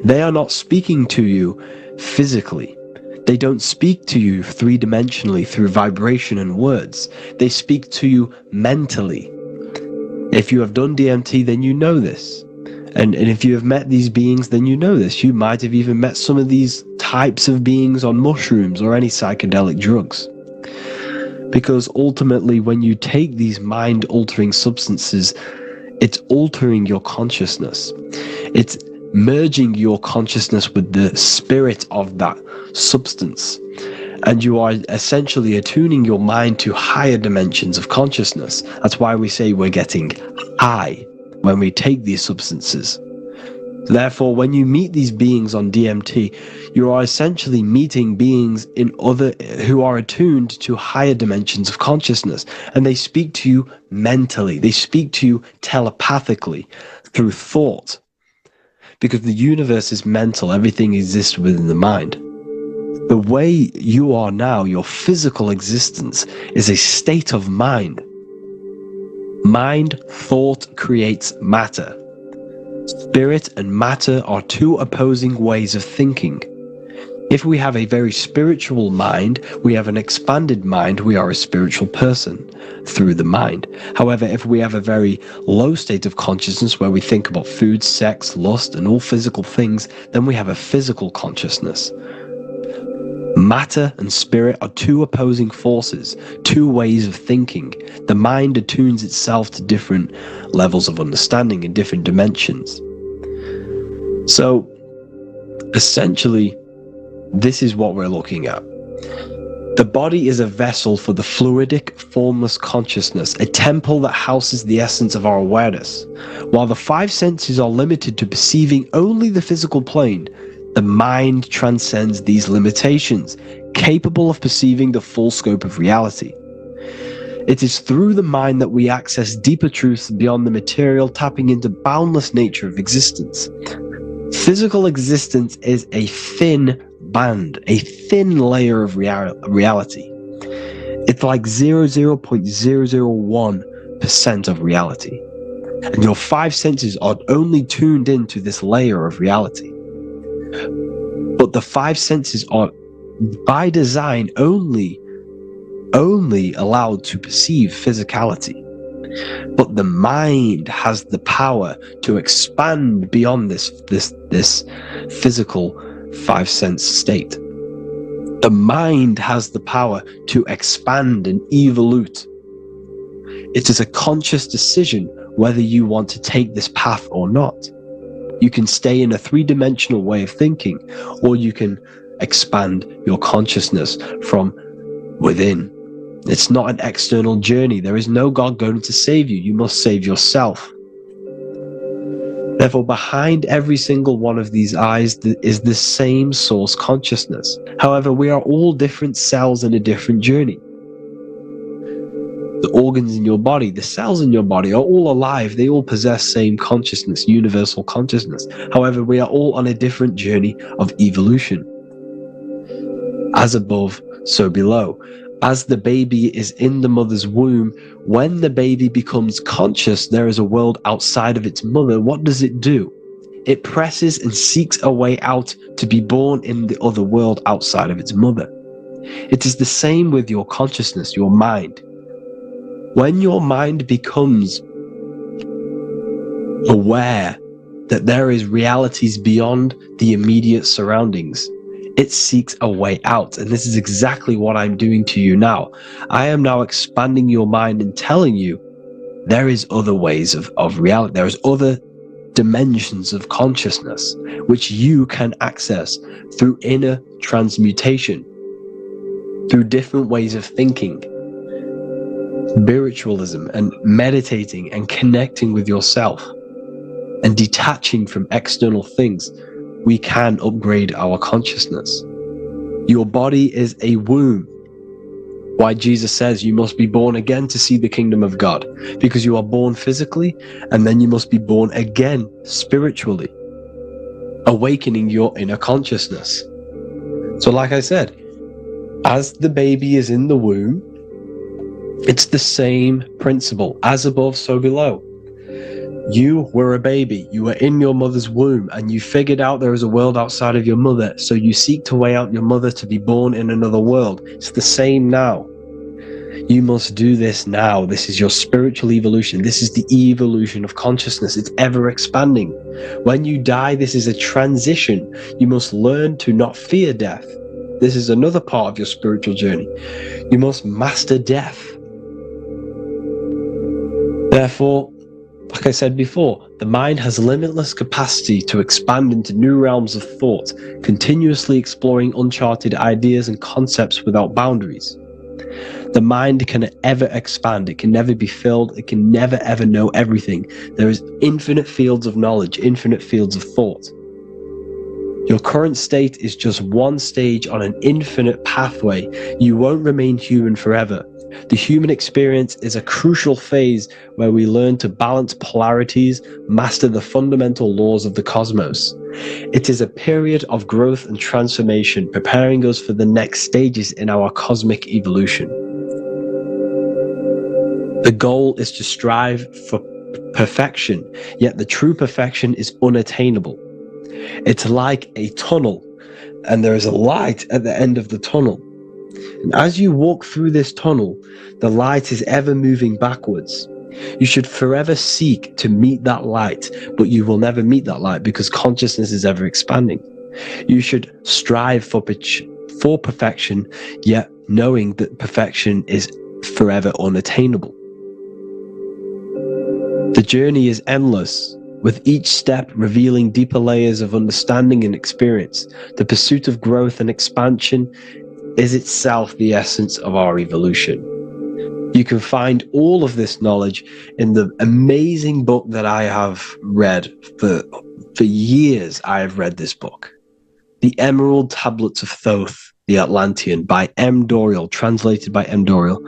They are not speaking to you physically. They don't speak to you three-dimensionally through vibration and words. They speak to you mentally. If you have done DMT, then you know this. And if you have met these beings, then you know this. You might have even met some of these types of beings on mushrooms or any psychedelic drugs. Because ultimately, when you take these mind-altering substances, it's altering your consciousness. It's merging your consciousness with the spirit of that substance. And you are essentially attuning your mind to higher dimensions of consciousness. That's why we say we're getting high when we take these substances. Therefore, when you meet these beings on DMT, you are essentially meeting beings who are attuned to higher dimensions of consciousness, and they speak to you mentally. They speak to you telepathically through thought, because the universe is mental. Everything exists within the mind. The way you are now, your physical existence, is a state of mind. Mind, thought creates matter. Spirit and matter are two opposing ways of thinking. If we have a very spiritual mind, we have an expanded mind, we are a spiritual person through the mind. However, if we have a very low state of consciousness where we think about food, sex, lust, and all physical things, then we have a physical consciousness. Matter and spirit are two opposing forces, two ways of thinking. The mind attunes itself to different levels of understanding in different dimensions. So, essentially, this is what we're looking at. The body is a vessel for the fluidic, formless consciousness, a temple that houses the essence of our awareness. While the five senses are limited to perceiving only the physical plane, the mind transcends these limitations, capable of perceiving the full scope of reality. It is through the mind that we access deeper truths beyond the material, tapping into boundless nature of existence. Physical existence is a thin band, a thin layer of reality. It's like 0.001% of reality. And your five senses are only tuned into this layer of reality. But the five senses are, by design, only allowed to perceive physicality. But the mind has the power to expand beyond this physical five-sense state. The mind has the power to expand and evolute. It is a conscious decision whether you want to take this path or not. You can stay in a three-dimensional way of thinking, or you can expand your consciousness from within. It's not an external journey. There is no God going to save you. You must save yourself. Therefore, behind every single one of these eyes is the same source consciousness. However, we are all different cells in a different journey. The organs in your body, the cells in your body are all alive. They all possess same consciousness, universal consciousness. However, we are all on a different journey of evolution. As above, so below. As the baby is in the mother's womb, when the baby becomes conscious there is a world outside of its mother, what does it do? It presses and seeks a way out to be born in the other world outside of its mother. It is the same with your consciousness, your mind. When your mind becomes aware that there is realities beyond the immediate surroundings, it seeks a way out. And this is exactly what I'm doing to you now. I am now expanding your mind and telling you there is other ways of reality. There is other dimensions of consciousness, which you can access through inner transmutation, through different ways of thinking, spiritualism, and meditating and connecting with yourself and detaching from external things. We can upgrade our consciousness. Your body is a womb. Why Jesus says you must be born again to see the kingdom of God, because you are born physically and then you must be born again spiritually, awakening your inner consciousness. So like I said, as the baby is in the womb, it's the same principle, as above, so below. You were a baby, you were in your mother's womb, and you figured out there is a world outside of your mother, so you seek to way out your mother to be born in another world. It's the same now. You must do this now. This is your spiritual evolution. This is the evolution of consciousness. It's ever expanding. When you die, this is a transition. You must learn to not fear death. This is another part of your spiritual journey. You must master death. Therefore, like I said before, the mind has limitless capacity to expand into new realms of thought, continuously exploring uncharted ideas and concepts without boundaries. The mind can ever expand. It can never be filled. It can never ever know everything. There is infinite fields of knowledge, infinite fields of thought. Your current state is just one stage on an infinite pathway. You won't remain human forever. The human experience is a crucial phase where we learn to balance polarities, master the fundamental laws of the cosmos. It is a period of growth and transformation, preparing us for the next stages in our cosmic evolution. The goal is to strive for perfection, yet the true perfection is unattainable. It's like a tunnel, and there is a light at the end of the tunnel. And as you walk through this tunnel, the light is ever moving backwards. You should forever seek to meet that light, but you will never meet that light because consciousness is ever expanding. You should strive for perfection, yet knowing that perfection is forever unattainable. The journey is endless, with each step revealing deeper layers of understanding and experience. The pursuit of growth and expansion is itself the essence of our evolution. You can find all of this knowledge in the amazing book that I have read for years. I have read this book, The Emerald Tablets of Thoth, the Atlantean, by M. Dorial, translated by M. Dorial.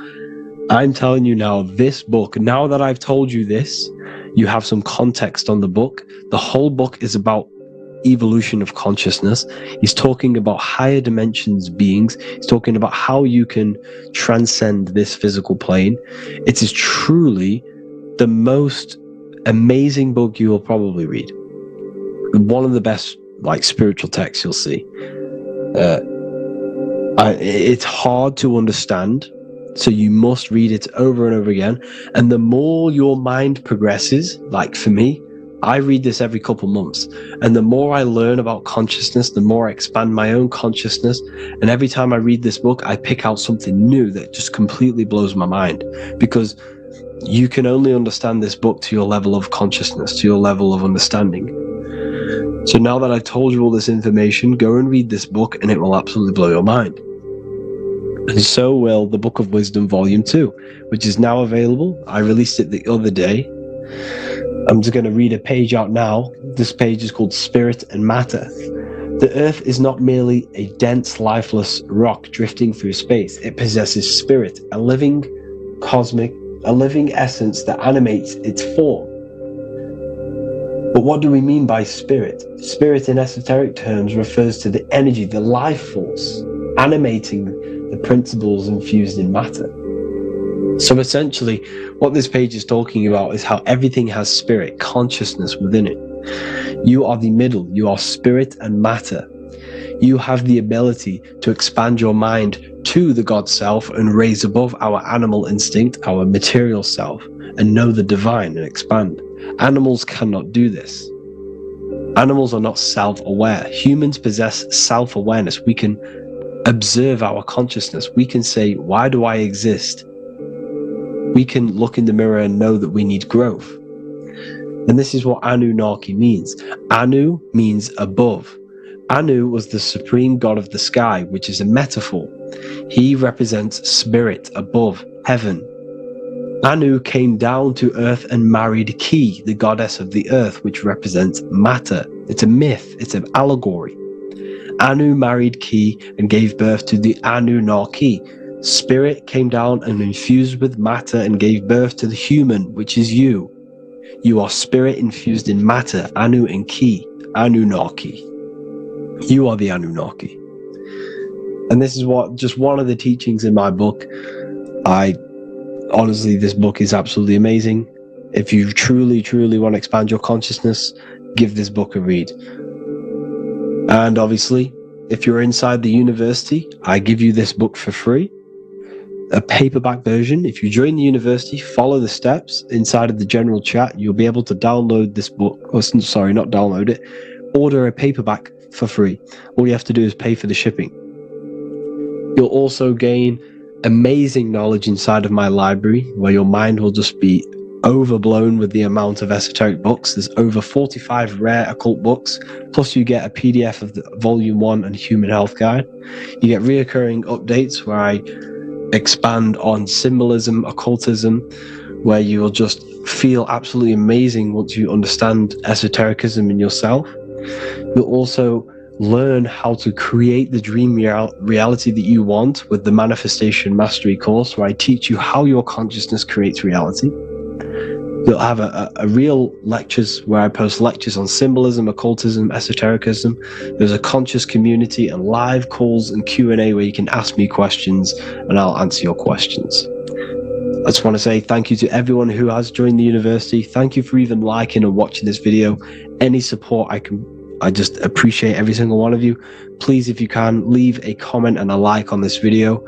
I'm telling you now, this book, now that I've told you this, you have some context on the book. The whole book is about evolution of consciousness. He's talking about higher dimensions beings. He's talking about how you can transcend this physical plane. It is truly the most amazing book you will probably read. One of the best spiritual texts you'll see. It's hard to understand, so you must read it over and over again. And the more your mind progresses, like for me, I read this every couple months, and the more I learn about consciousness, the more I expand my own consciousness. And every time I read this book, I pick out something new that just completely blows my mind, because you can only understand this book to your level of consciousness, to your level of understanding. So now that I've told you all this information, go and read this book and it will absolutely blow your mind. And so will the Book of Wisdom Volume 2, which is now available. I released it the other day. I'm just going to read a page out now. This page is called Spirit and Matter. The Earth is not merely a dense, lifeless rock drifting through space. It possesses spirit, a living essence that animates its form. But what do we mean by spirit? Spirit in esoteric terms refers to the energy, the life force, animating the principles infused in matter. So essentially, what this page is talking about is how everything has spirit, consciousness within it. You are the middle, you are spirit and matter. You have the ability to expand your mind to the God self and raise above our animal instinct, our material self, and know the divine and expand. Animals cannot do this. Animals are not self-aware. Humans possess self-awareness. We can observe our consciousness. We can say, why do I exist? We can look in the mirror and know that we need growth. And this is what Anunnaki means. Anu means above. Anu was the supreme god of the sky, which is a metaphor. He represents spirit above, heaven. Anu came down to earth and married Ki, the goddess of the earth, which represents matter. It's a myth, it's an allegory. Anu married Ki and gave birth to the Anunnaki. Spirit came down and infused with matter and gave birth to the human, which is you. You are spirit infused in matter, Anu and Ki, Anunnaki. You are the Anunnaki. And this is just one of the teachings in my book. Honestly, this book is absolutely amazing. If you truly, truly want to expand your consciousness, give this book a read. And obviously, if you're inside the university, I give you this book for free. A paperback version. If you join the university, follow the steps inside of the general chat, you'll be able to download this book. Or, sorry, not download it. Order a paperback for free. All you have to do is pay for the shipping. You'll also gain amazing knowledge inside of my library, where your mind will just be overblown with the amount of esoteric books. There's over 45 rare occult books, plus you get a PDF of the Volume 1 and Human Health Guide. You get reoccurring updates where I expand on symbolism, occultism, where you will just feel absolutely amazing once you understand esotericism in yourself. You'll also learn how to create the dream reality that you want with the Manifestation Mastery course, where I teach you how your consciousness creates reality. You'll have a real lectures where I post lectures on symbolism, occultism, esotericism. There's a conscious community and live calls and Q&A where you can ask me questions and I'll answer your questions. I just want to say thank you to everyone who has joined the university. Thank you for even liking and watching this video. Any support I just appreciate every single one of you. Please, if you can, leave a comment and a like on this video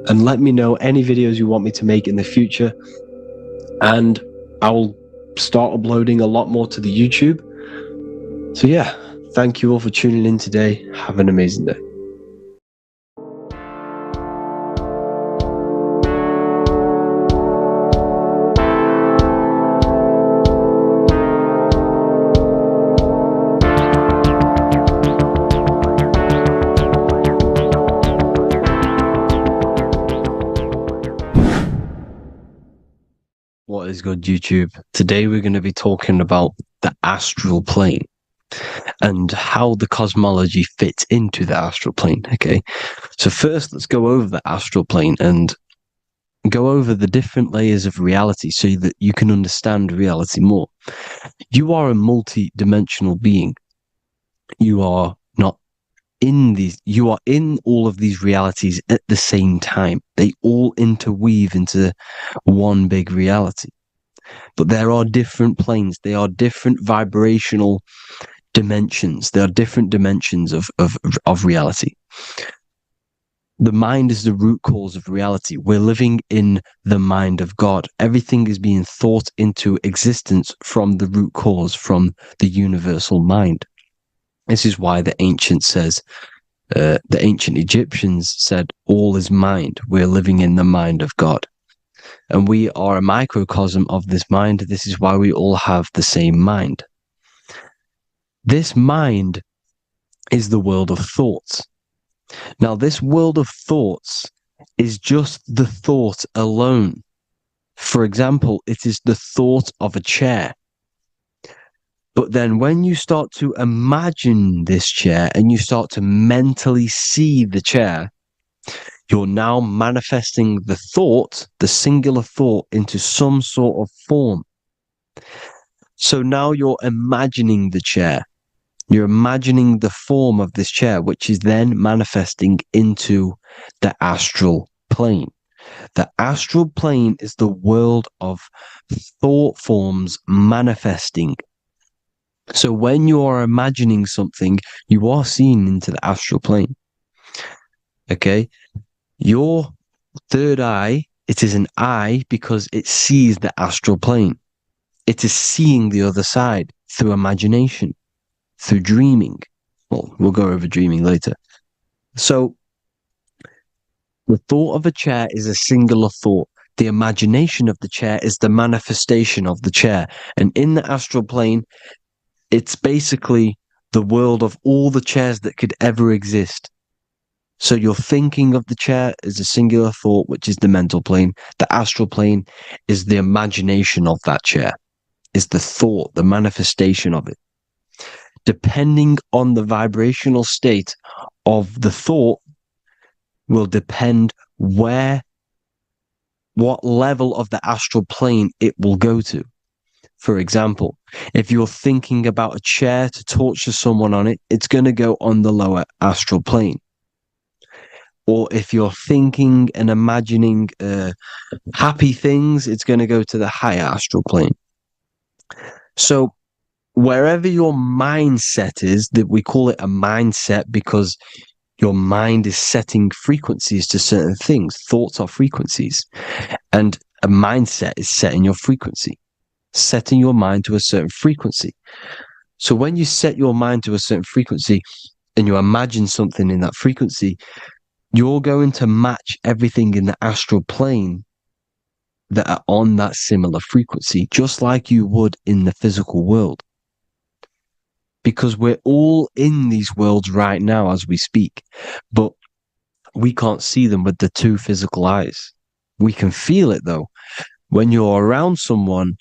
and let me know any videos you want me to make in the future. And I will start uploading a lot more to the YouTube. So yeah, thank you all for tuning in today. Have an amazing day. What is good, YouTube? Today we're going to be talking about the astral plane and how the cosmology fits into the astral plane. Okay, so first let's go over the astral plane and go over the different layers of reality so that you can understand reality more. You are a multi-dimensional being. You are not in these, you are in all of these realities at the same time. They all interweave into one big reality. But there are different planes. They are different vibrational dimensions. There are different dimensions of reality. The mind is the root cause of reality. We're living in the mind of God. Everything is being thought into existence from the root cause, from the universal mind. This is why the ancient Egyptians said, all is mind. We're living in the mind of God. And we are a microcosm of this mind. This is why we all have the same mind. This mind is the world of thoughts. Now, this world of thoughts is just the thought alone. For example, it is the thought of a chair. But then when you start to imagine this chair and you start to mentally see the chair, you're now manifesting the thought, the singular thought, into some sort of form. So now you're imagining the chair. You're imagining the form of this chair, which is then manifesting into the astral plane. The astral plane is the world of thought forms manifesting. So when you are imagining something, you are seeing into the astral plane. Okay? Your third eye, it is an eye because it sees the astral plane. It is seeing the other side through imagination, through dreaming. Well, we'll go over dreaming later. So the thought of a chair is a singular thought. The imagination of the chair is the manifestation of the chair. And in the astral plane, it's basically the world of all the chairs that could ever exist. So you're thinking of the chair as a singular thought, which is the mental plane. The astral plane is the imagination of that chair, is the thought, the manifestation of it. Depending on the vibrational state of the thought will depend what level of the astral plane it will go to. For example, if you're thinking about a chair to torture someone on it, it's going to go on the lower astral plane. Or if you're thinking and imagining happy things, it's going to go to the higher astral plane. So wherever your mindset is, that we call it a mindset because your mind is setting frequencies to certain things. Thoughts are frequencies. And a mindset is setting your frequency, setting your mind to a certain frequency. So when you set your mind to a certain frequency and you imagine something in that frequency, you're going to match everything in the astral plane that are on that similar frequency, just like you would in the physical world. Because we're all in these worlds right now as we speak, but we can't see them with the two physical eyes. We can feel it though. When you're around someone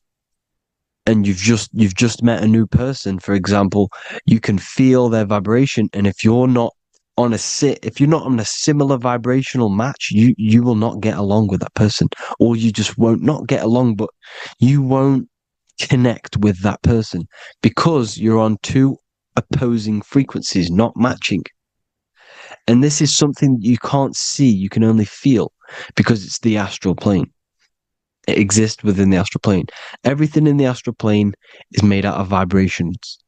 and you've just met a new person, for example, you can feel their vibration, and if you're not on a similar vibrational match, you will not get along with that person, or you just won't not get along, but you won't connect with that person because you're on two opposing frequencies, not matching. And this is something you can't see, you can only feel, because it's the astral plane. It exists within the astral plane. Everything in the astral plane is made out of vibrations.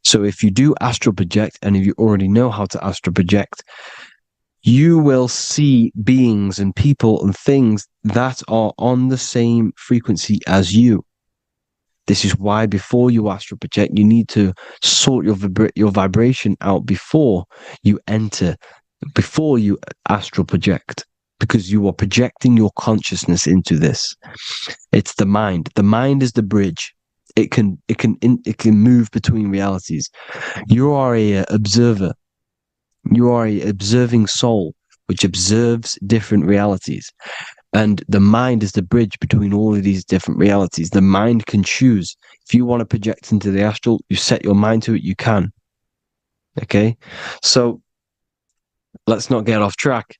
So if you do astral project, and if you already know how to astral project, you will see beings and people and things that are on the same frequency as you. This is why before you astral project, you need to sort your vibration out before you astral project, because you are projecting your consciousness into this. It's the mind. The mind is the bridge. It can move between realities. You are a observer. You are a observing soul which observes different realities. And the mind is the bridge between all of these different realities. The mind can choose. If you want to project into the astral, you set your mind to it, you can. Okay? So let's not get off track.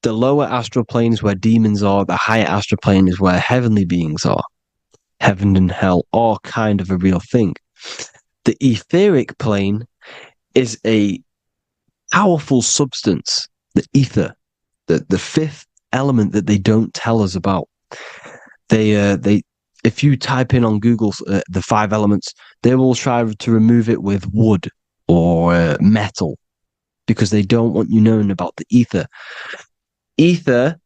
The lower astral plane is where demons are. The higher astral plane is where heavenly beings are. Heaven and hell are kind of a real thing. The etheric plane is a powerful substance, the ether, the fifth element that they don't tell us about. If you type in on Google the 5 elements, they will try to remove it with wood or metal, because they don't want you knowing about the ether. Ether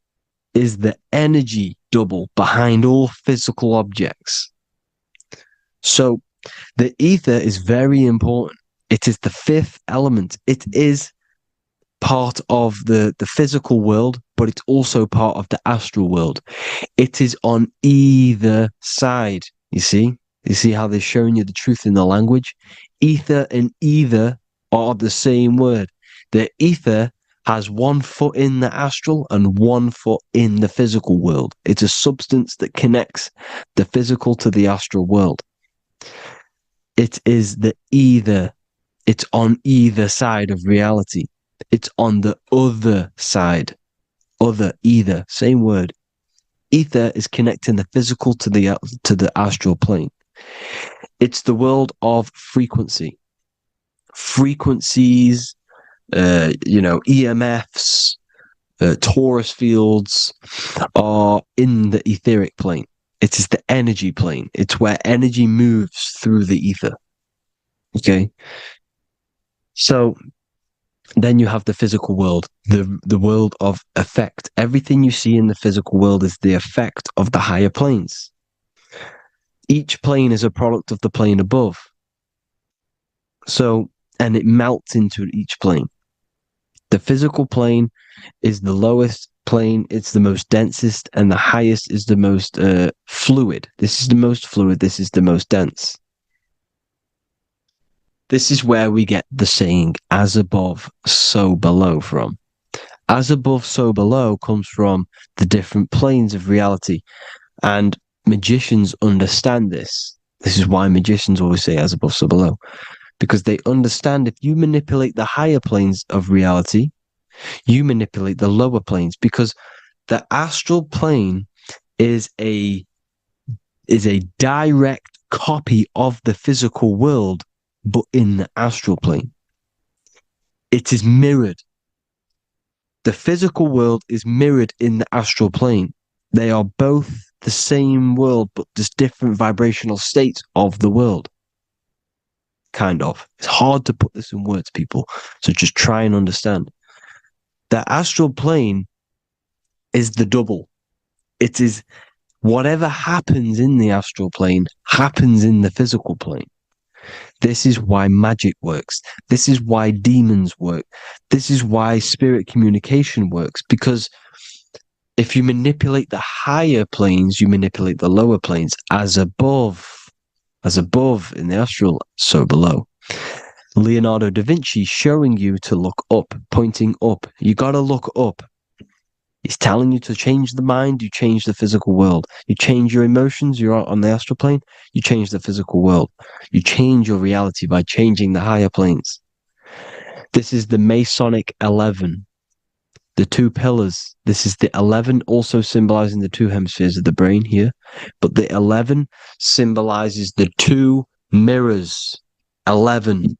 is the energy double behind all physical objects. So the ether is very important. It is the 5th element. It is part of the physical world, but it's also part of the astral world. It is on either side. You see how they're showing you the truth in the language? Ether and either are the same word. The ether has 1 foot in the astral and 1 foot in the physical world. It's a substance that connects the physical to the astral world. It is the either. It's on either side of reality. It's on the other side. Other, either, same word. Ether is connecting the physical to the astral plane. It's the world of frequency. Frequencies, EMFs, torus fields are in the etheric plane. It is the energy plane. It's where energy moves through the ether. Okay? So then you have the physical world, the world of effect. Everything you see in the physical world is the effect of the higher planes. Each plane is a product of the plane above. So, and it melts into each plane. The physical plane is the lowest plane, it's the most densest, and the highest is the most fluid. This is the most fluid, this is the most dense. This is where we get the saying, as above, so below from. As above, so below comes from the different planes of reality. And magicians understand this. This is why magicians always say as above, so below. Because they understand if you manipulate the higher planes of reality, you manipulate the lower planes. Because the astral plane is a direct copy of the physical world, but in the astral plane. It is mirrored. The physical world is mirrored in the astral plane. They are both the same world, but just different vibrational states of the world. Kind of. It's hard to put this in words, people. So just try and understand. The astral plane is the double. It is whatever happens in the astral plane happens in the physical plane. This is why magic works. This is why demons work. This is why spirit communication works. Because if you manipulate the higher planes, you manipulate the lower planes. As above in the astral, so below. Leonardo da Vinci showing you to look up, pointing up. You got to look up. He's telling you to change the mind, you change the physical world. You change your emotions, you're on the astral plane, you change the physical world. You change your reality by changing the higher planes. This is the Masonic 11. The two pillars. This is the 11, also symbolizing the two hemispheres of the brain here. But the 11 symbolizes the two mirrors. 11.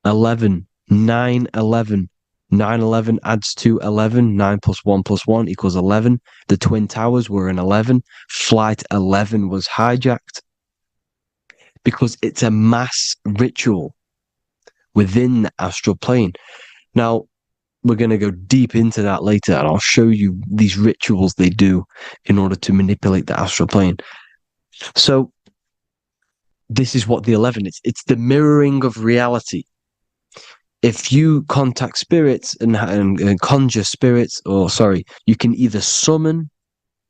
11. 9, 11. 9, 11 adds to 11. 9 plus 1 plus 1 equals 11. The Twin Towers were an 11. Flight 11 was hijacked. Because it's a mass ritual within the astral plane. Now, we're going to go deep into that later, and I'll show you these rituals they do in order to manipulate the astral plane. So, this is what the 11 is. It's the mirroring of reality. If you contact spirits and conjure spirits, you can either summon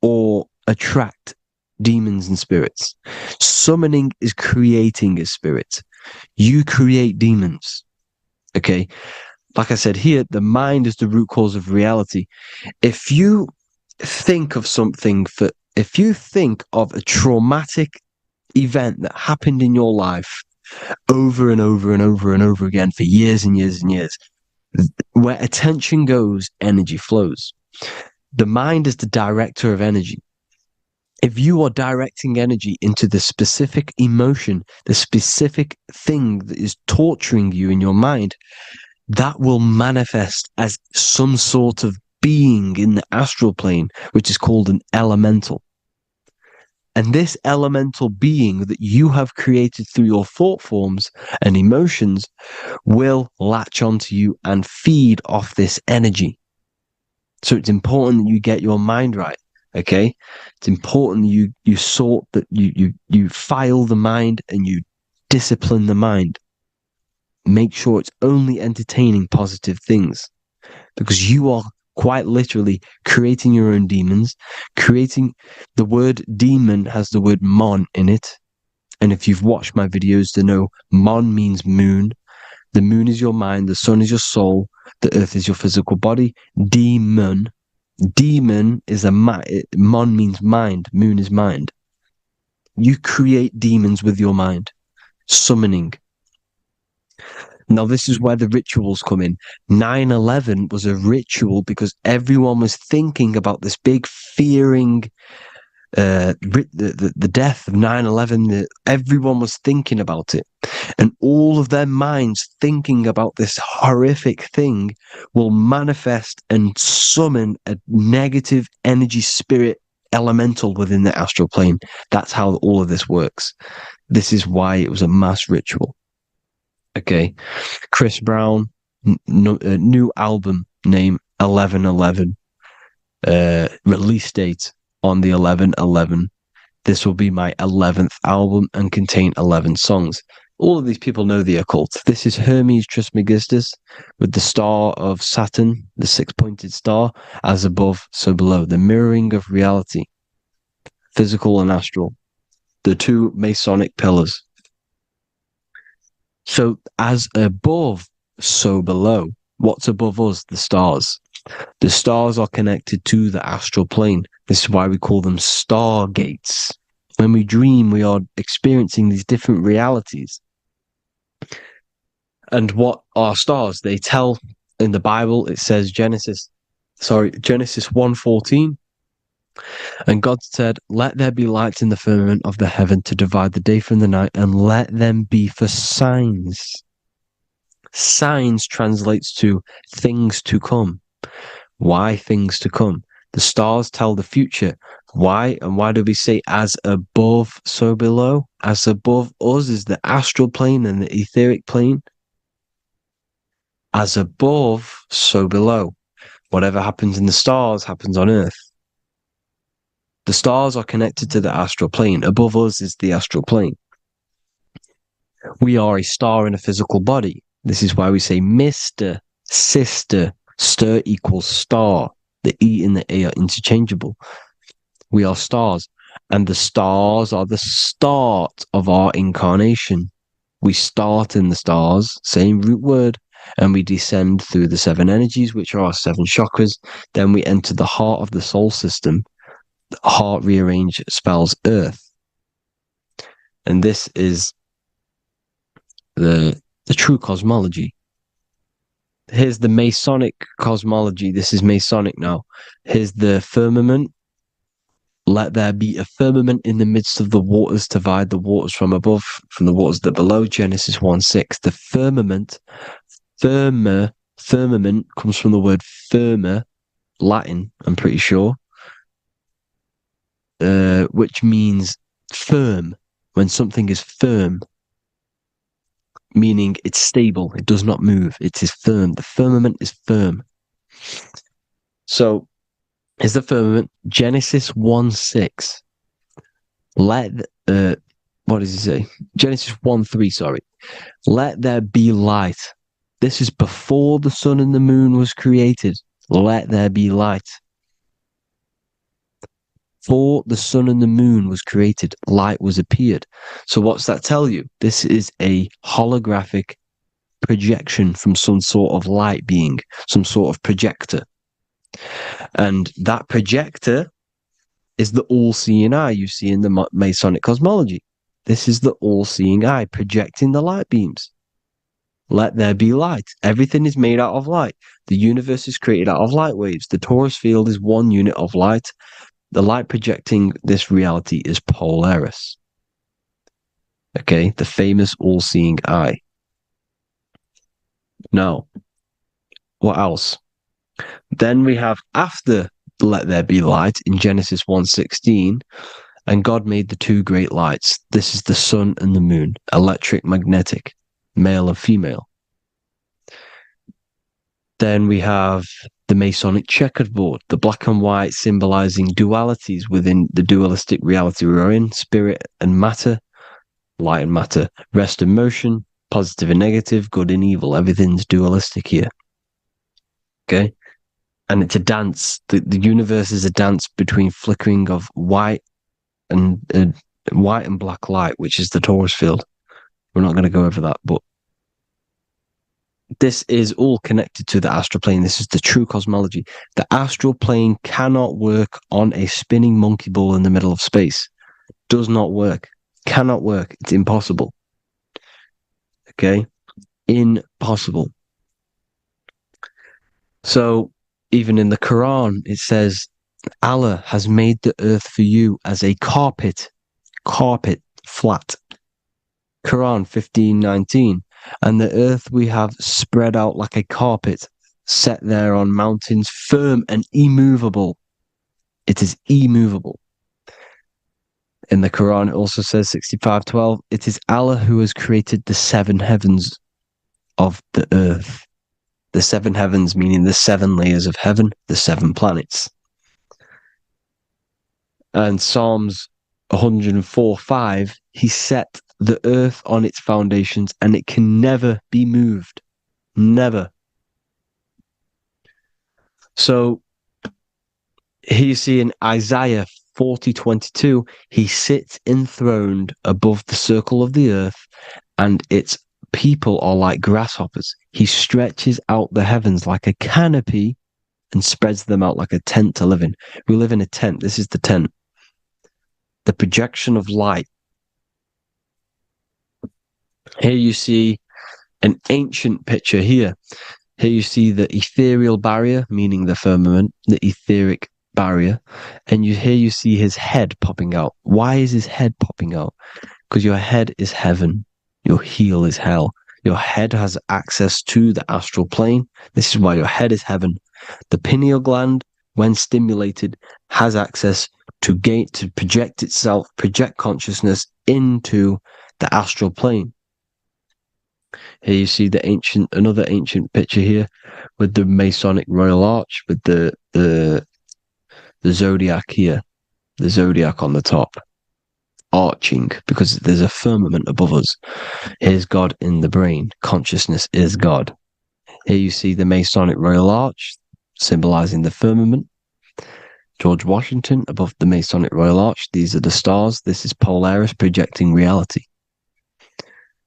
or attract demons and spirits. Summoning is creating a spirit. You create demons. Okay? Like I said here, the mind is the root cause of reality. If you think of if you think of a traumatic event that happened in your life over and over and over and over again for years and years and years, where attention goes, energy flows. The mind is the director of energy. If you are directing energy into the specific emotion, the specific thing that is torturing you in your mind, that will manifest as some sort of being in the astral plane, which is called an elemental. And this elemental being that you have created through your thought forms and emotions will latch onto you and feed off this energy. So it's important that you get your mind right. Okay, it's important that you sort that you file the mind and you discipline the mind. Make sure it's only entertaining positive things, because you are quite literally creating your own demons. Creating the word demon has the word mon in it, and if you've watched my videos to know mon means moon. The moon is your mind, the sun is your soul, the earth is your physical body. Demon is mon means mind, moon is mind. You create demons with your mind. Summoning. Now, this is where the rituals come in. 9/11 was a ritual because everyone was thinking about this big fearing, the death of 9/11. Everyone was thinking about it. And all of their minds thinking about this horrific thing will manifest and summon a negative energy spirit elemental within the astral plane. That's how all of this works. This is why it was a mass ritual. Okay, Chris Brown, new album name 11/11, release date on the 11/11. This will be my 11th album and contain 11 songs. all of these people know the occult. This is Hermes Trismegistus with the star of Saturn, the six-pointed star, as above, so below. The mirroring of reality, physical and astral. The two Masonic pillars. So as above, so below. What's above us? The stars. The stars are connected to the astral plane. This is why we call them stargates. When we dream, we are experiencing these different realities. And what are stars? They tell in the Bible, it says Genesis 1:14. And God said, "Let there be lights in the firmament of the heaven to divide the day from the night, and let them be for signs." Signs translates to things to come. Why things to come? The stars tell the future. Why? And why do we say as above, so below? As above us is the astral plane and the etheric plane. As above, so below. Whatever happens in the stars happens on Earth. The stars are connected to the astral plane. Above us is the astral plane. We are a star in a physical body. This is why we say Mr., Sister, stir equals star. The E and the A are interchangeable. We are stars, and the stars are the start of our incarnation. We start in the stars, same root word, and we descend through the seven energies, which are our seven chakras. Then we enter the heart of the soul system. The heart rearranged spells Earth. And this is the true cosmology. Here's the Masonic cosmology. This is Masonic now. Here's the firmament. Let there be a firmament in the midst of the waters to divide the waters from above, from the waters that below. Genesis 1:6. The firmament, firmament comes from the word firma, Latin, I'm pretty sure, which means firm. When something is firm, meaning it's stable, it does not move, it is firm. The firmament is firm. So, is the firmament Genesis 1:6? What does he say? Genesis 1:3, sorry. Let there be light. This is before the sun and the moon was created. Let there be light. Before the sun and the moon was created, light was appeared. So what's that tell you? This is a holographic projection from some sort of light being, some sort of projector. And that projector is the all-seeing eye you see in the Masonic cosmology. This is the all-seeing eye projecting the light beams. Let there be light. Everything is made out of light. The universe is created out of light waves. The torus field is one unit of light. The light projecting this reality is Polaris. Okay, the famous all-seeing eye. Now, what else? Then we have after let there be light in Genesis 1:16, and God made the two great lights. This is the sun and the moon, electric, magnetic, male and female. Then we have the Masonic checkerboard, the black and white symbolizing dualities within the dualistic reality we're in, spirit and matter, light and matter, rest and motion, positive and negative, good and evil. Everything's dualistic here. Okay? And it's a dance. The universe is a dance between flickering of white and black light, which is the torus field. We're not going to go over that, but this is all connected to the astral plane. This is the true cosmology. The astral plane cannot work on a spinning monkey ball in the middle of space. Does not work. Cannot work. It's impossible. Okay? Impossible. So, even in the Quran, it says, Allah has made the earth for you as a carpet, flat. Quran 15:19. And the earth we have spread out like a carpet, set there on mountains, firm and immovable. It is immovable. In the Quran, it also says 65:12, it is Allah who has created the seven heavens of the earth. The seven heavens, meaning the seven layers of heaven, the seven planets. And Psalms 104:5, he set the earth on its foundations, and it can never be moved. Never. So here you see in Isaiah 40:22, he sits enthroned above the circle of the earth, and its people are like grasshoppers. He stretches out the heavens like a canopy and spreads them out like a tent to live in. We live in a tent. This is the tent. The projection of light. Here you see an ancient picture here. Here you see the ethereal barrier, meaning the firmament, the etheric barrier. And here you see his head popping out. Why is his head popping out? Because your head is heaven. Your heel is hell. Your head has access to the astral plane. This is why your head is heaven. The pineal gland, when stimulated, has access to project itself, project consciousness into the astral plane. Here you see another ancient picture here with the Masonic Royal Arch, with the zodiac here, the zodiac on the top, arching, because there's a firmament above us. Here's God in the brain. Consciousness is God. Here you see the Masonic Royal Arch, symbolizing the firmament. George Washington above the Masonic Royal Arch. These are the stars. This is Polaris projecting reality.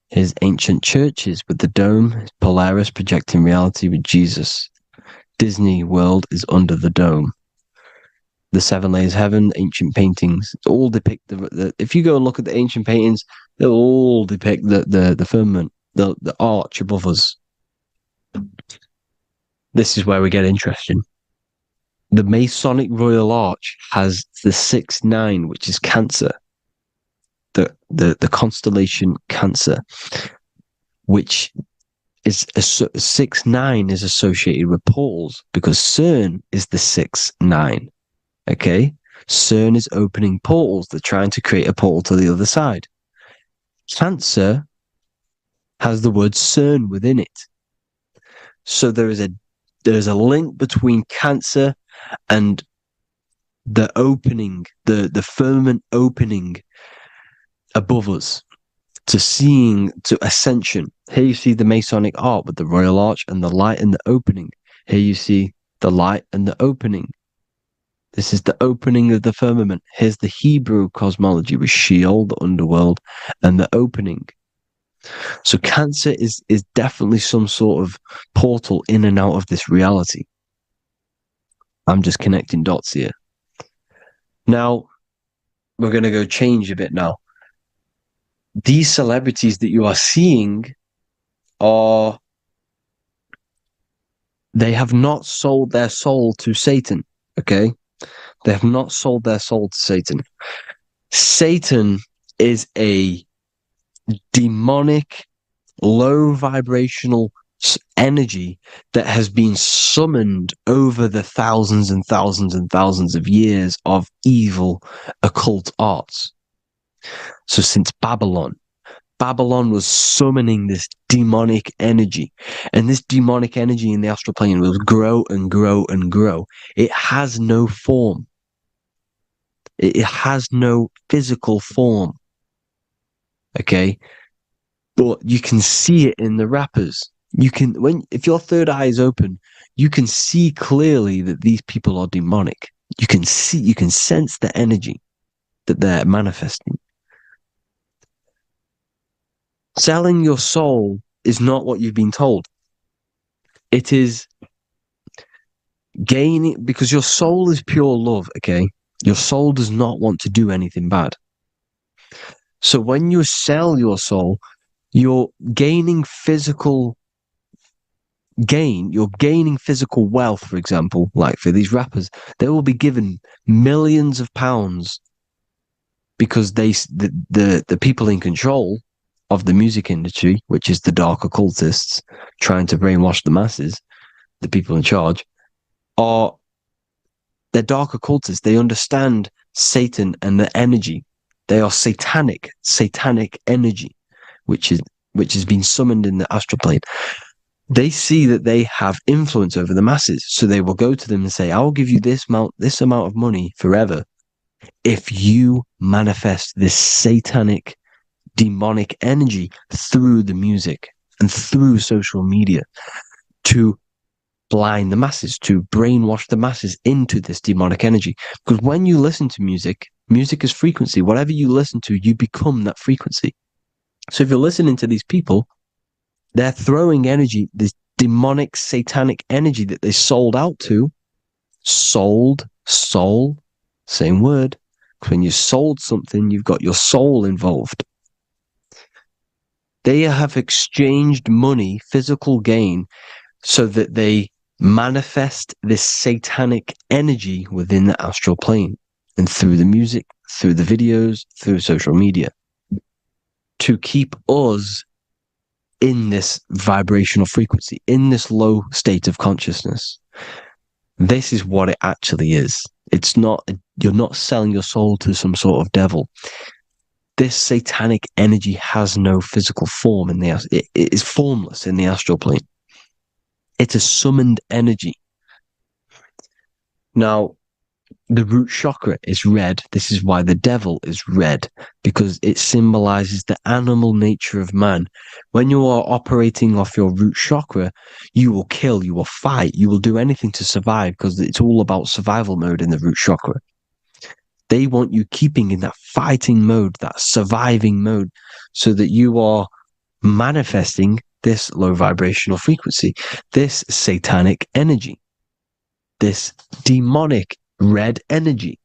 Here's ancient churches with the dome. Polaris projecting reality with Jesus. Disney World is under the dome. The seven layers of heaven, ancient paintings, all depict if you go and look at the ancient paintings, they'll all depict the firmament, the arch above us. This is where we get interesting. The Masonic Royal Arch has the 6-9, which is Cancer. The constellation Cancer, which is 6-9 is associated with portals, because CERN is the 6-9. Okay, CERN is opening portals. They're trying to create a portal to the other side. Cancer has the word CERN within it, so there is a link between Cancer and the opening, the firmament opening above us, to ascension. Here you see the Masonic art with the Royal Arch and the light and the opening. Here you see the light and the opening. This is the opening of the firmament. Here's the Hebrew cosmology with Sheol, the underworld, and the opening. So Cancer is definitely some sort of portal in and out of this reality. I'm just connecting dots here. Now, we're going to go change a bit now. These celebrities that you are seeing they have not sold their soul to Satan, okay? They have not sold their soul to Satan. Satan is a demonic, low vibrational energy that has been summoned over the thousands and thousands and thousands of years of evil occult arts. So since Babylon was summoning this demonic energy, and this demonic energy in the astral plane will grow and grow and grow. It has no form. It has no physical form. Okay? But you can see it in the rappers. If your third eye is open, you can see clearly that these people are demonic. You can sense the energy that they're manifesting. Selling your soul is not what you've been told. It is gaining, because your soul is pure love, okay? Your soul does not want to do anything bad. So when you sell your soul, you're gaining physical gain. You're gaining physical wealth, for example. Like for these rappers, they will be given millions of pounds because the people in control of the music industry, which is the dark occultists trying to brainwash the masses, the people in charge, they're dark occultists. They understand Satan and the energy. They are satanic energy, which has been summoned in the astral plane. They see that they have influence over the masses, so they will go to them and say, "I will give you this amount of money forever if you manifest this satanic demonic energy through the music and through social media to blind the masses, to brainwash the masses into this demonic energy. Because when you listen to music, music is frequency. Whatever you listen to, you become that frequency. So if you're listening to these people, they're throwing energy, this demonic, satanic energy that they sold out to. Soul, same word. When you sold something, you've got your soul involved. They have exchanged money, physical gain, so that they manifest this satanic energy within the astral plane and through the music, through the videos, through social media, to keep us in this vibrational frequency, in this low state of consciousness. This is what it actually is. It's not, you're not selling your soul to some sort of devil. This satanic energy has no physical form it is formless in the astral plane. It's a summoned energy. Now, the root chakra is red. This is why the devil is red, because it symbolizes the animal nature of man. When you are operating off your root chakra, you will kill, you will fight, you will do anything to survive, because it's all about survival mode in the root chakra. They want you keeping in that fighting mode, that surviving mode, so that you are manifesting this low vibrational frequency, this satanic energy, this demonic red energy.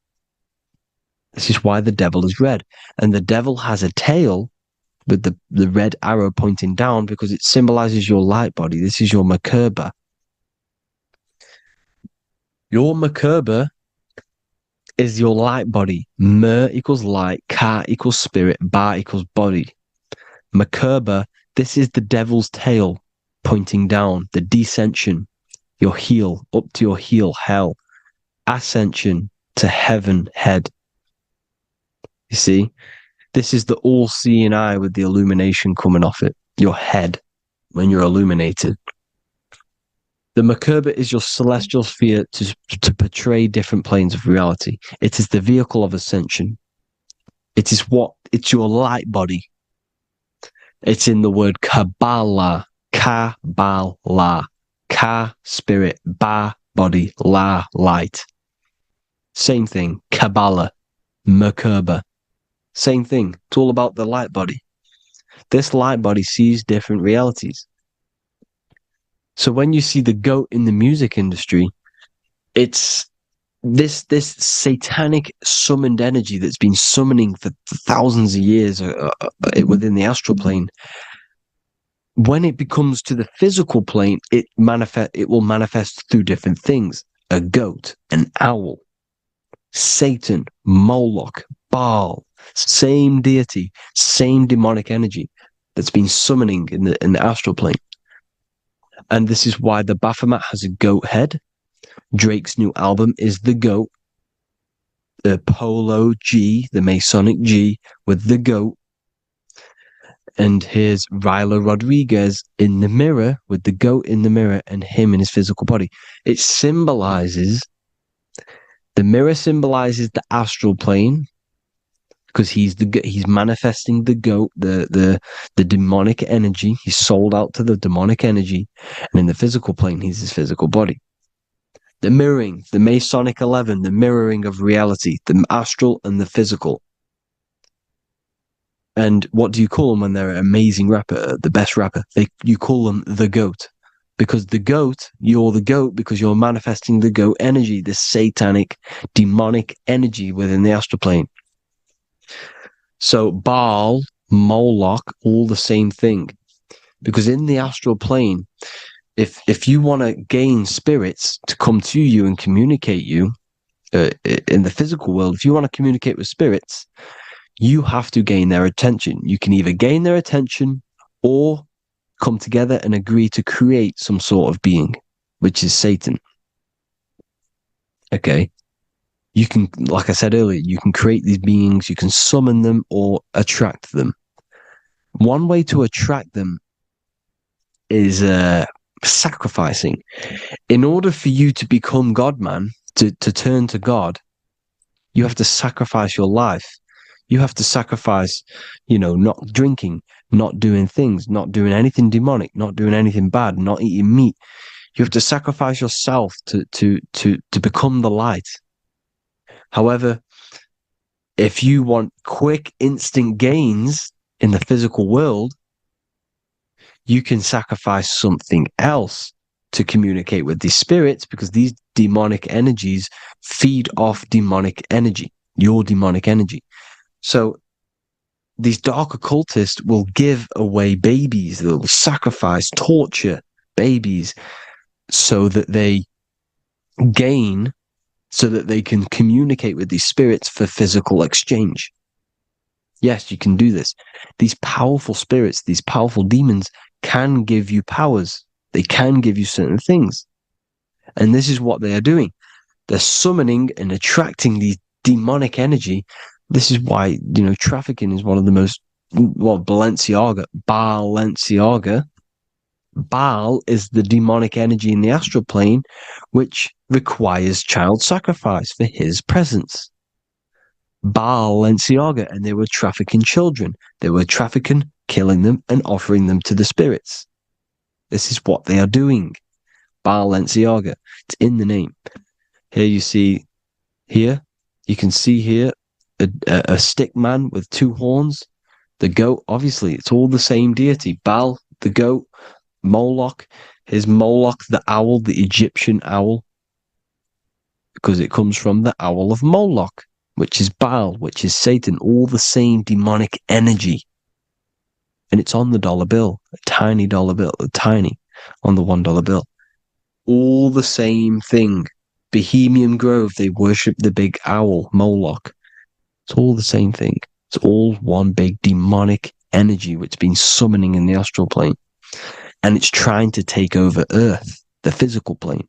This is why the devil is red. And the devil has a tail with the red arrow pointing down, because it symbolizes your light body. This is your Merkaba. Your Merkaba is your light body. Mer equals light, Ka equals spirit, Ba equals body. Merkaba, this is the devil's tail pointing down, the descension, your heel, up to your heel, hell. Ascension to heaven, head. You see, this is the all-seeing eye with the illumination coming off it, your head, when you're illuminated. The Merkaba is your celestial sphere to portray different planes of reality. It is the vehicle of ascension. It's your light body. It's in the word Kabbalah, Kabbalah, Ka, spirit, Ba, body, La, light. Same thing, Kabbalah, Merkaba. Same thing, it's all about the light body. This light body sees different realities. So when you see the goat in the music industry, it's this satanic summoned energy that's been summoning for thousands of years within the astral plane. When it becomes to the physical plane, it will manifest through different things. A goat, an owl, Satan, Moloch, Baal, same deity, same demonic energy that's been summoning in the astral plane. And this is why the Baphomet has a goat head. Drake's new album is the goat. The Polo G, the Masonic G, with the goat. And here's Ryla Rodriguez in the mirror, with the goat in the mirror and him in his physical body. It symbolizes, the mirror symbolizes the astral plane, because he's manifesting the goat, the demonic energy. He's sold out to the demonic energy. And in the physical plane, he's his physical body. The mirroring, the Masonic 11, the mirroring of reality, the astral and the physical. And what do you call them when they're an amazing rapper, the best rapper? You call them the goat. Because the goat, you're the goat because you're manifesting the goat energy, the satanic, demonic energy within the astral plane. So Baal, Moloch, all the same thing. Because in the astral plane, if you want to gain spirits to come to you and communicate you in the physical world, if you want to communicate with spirits, you have to gain their attention. You can either gain their attention or come together and agree to create some sort of being, which is Satan. Okay. You can, like I said earlier, you can create these beings, you can summon them or attract them. One way to attract them is sacrificing. In order for you to become God, man, to turn to God, you have to sacrifice your life. You have to sacrifice, not drinking, not doing things, not doing anything demonic, not doing anything bad, not eating meat. You have to sacrifice yourself to become the light. However, if you want quick, instant gains in the physical world, you can sacrifice something else to communicate with these spirits, because these demonic energies feed off demonic energy, your demonic energy. So these dark occultists will give away babies, they'll sacrifice, torture babies so that they gain, so that they can communicate with these spirits for physical exchange. Yes, you can do this. These powerful spirits, these powerful demons can give you powers. They can give you certain things. And this is what they are doing. They're summoning and attracting these demonic energy. This is why, trafficking is one of the most, Balenciaga. Baal is the demonic energy in the astral plane, which requires child sacrifice for his presence. Balenciaga, and they were trafficking children. They were trafficking, killing them, and offering them to the spirits. This is what they are doing. Balenciaga. It's in the name. Here you see, you can see here a stick man with two horns. The goat, obviously, it's all the same deity. Baal, the goat. Moloch, is Moloch the owl, the Egyptian owl? Because it comes from the owl of Moloch, which is Baal, which is Satan, all the same demonic energy. And it's on the dollar bill, a tiny dollar bill, tiny, on the $1 bill. All the same thing. Bohemian Grove, they worship the big owl, Moloch. It's all the same thing. It's all one big demonic energy which has been summoning in the astral plane. And it's trying to take over Earth, the physical plane.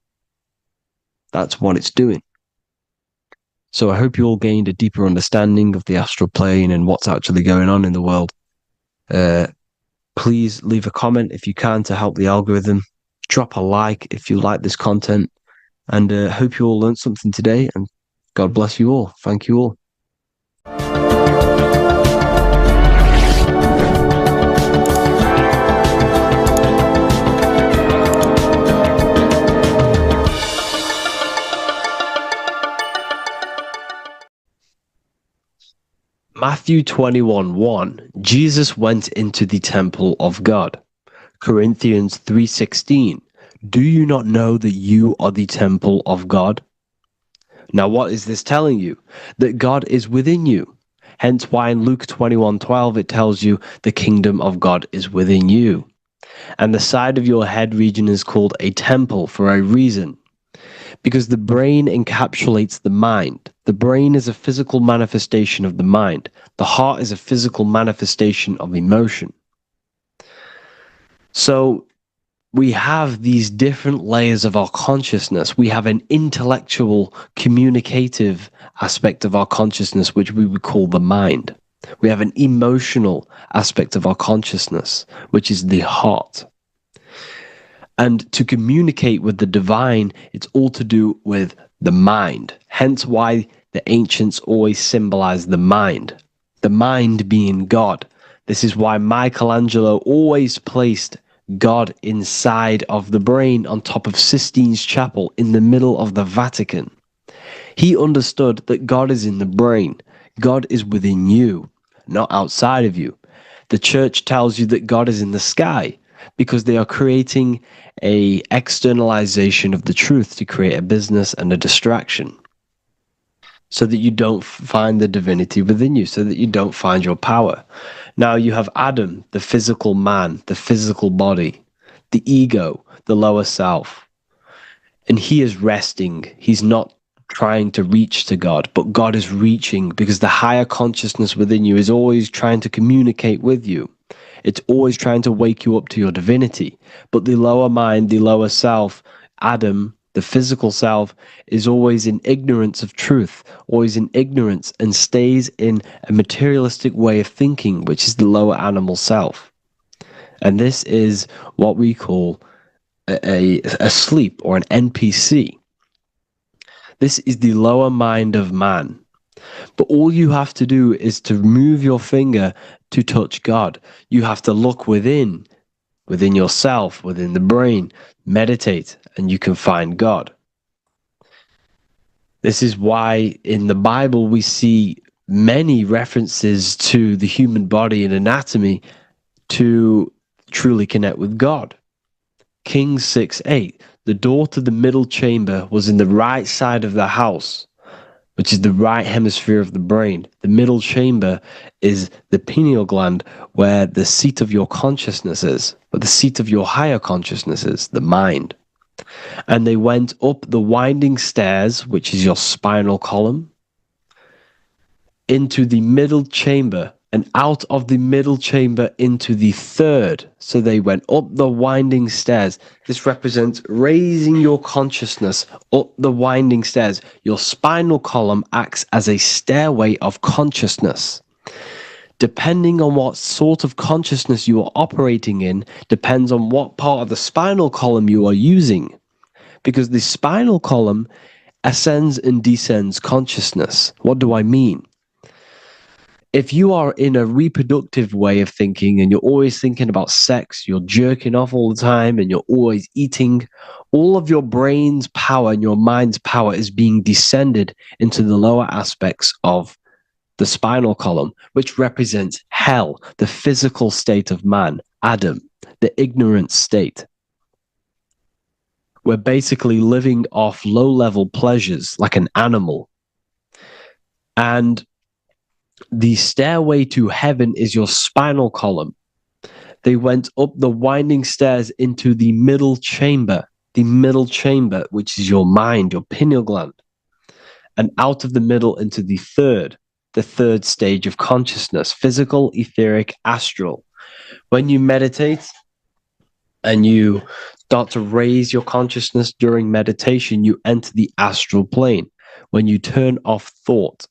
That's what it's doing. So I hope you all gained a deeper understanding of the astral plane and what's actually going on in the world. Please leave a comment if you can to help the algorithm. Drop a like if you like this content. And hope you all learned something today. And God bless you all. Thank you all. Matthew 21:1, Jesus went into the temple of God. Corinthians 3:16, do you not know that you are the temple of God? Now what is this telling you? That God is within you. Hence why in Luke 21:12 it tells you the kingdom of God is within you. And the side of your head region is called a temple for a reason. Because the brain encapsulates the mind. The brain is a physical manifestation of the mind. The heart is a physical manifestation of emotion. So we have these different layers of our consciousness. We have an intellectual, communicative aspect of our consciousness, which we would call the mind. We have an emotional aspect of our consciousness, which is the heart. And to communicate with the divine, it's all to do with the mind. Hence why the ancients always symbolize the mind being God. This is why Michelangelo always placed God inside of the brain on top of Sistine Chapel in the middle of the Vatican. He understood that God is in the brain. God is within you, not outside of you. The church tells you that God is in the sky because they are creating a externalization of the truth to create a business and a distraction so that you don't find the divinity within you, so that you don't find your power. Now you have Adam, the physical man, the physical body, the ego, the lower self. And he is resting. He's not trying to reach to God, but God is reaching because the higher consciousness within you is always trying to communicate with you. It's always trying to wake you up to your divinity. But the lower mind, the lower self, Adam, the physical self, is always in ignorance of truth, always in ignorance, and stays in a materialistic way of thinking, which is the lower animal self. And this is what we call a sleep or an NPC. This is the lower mind of man. But all you have to do is to move your finger to touch God. You have to look within yourself, within the brain, meditate, and you can find God. This is why in the Bible we see many references to the human body and anatomy to truly connect with God. Kings 6:8, the door to the middle chamber was in the right side of the house, which is the right hemisphere of the brain. The middle chamber is the pineal gland, where the seat of your consciousness is, where the seat of your higher consciousness is, the mind. And they went up the winding stairs, which is your spinal column, into the middle chamber, and out of the middle chamber into the third. So they went up the winding stairs. This represents raising your consciousness up the winding stairs. Your spinal column acts as a stairway of consciousness. Depending on what sort of consciousness you are operating in, depends on what part of the spinal column you are using. Because the spinal column ascends and descends consciousness. What do I mean? If you are in a reproductive way of thinking and you're always thinking about sex, you're jerking off all the time and you're always eating, all of your brain's power and your mind's power is being descended into the lower aspects of the spinal column, which represents hell, the physical state of man, Adam, the ignorant state. We're basically living off low-level pleasures like an animal. And the stairway to heaven is your spinal column. They went up the winding stairs into the middle chamber, which is your mind, your pineal gland, and out of the middle into the third stage of consciousness, physical, etheric, astral. When you meditate and you start to raise your consciousness during meditation, you enter the astral plane when you turn off thought.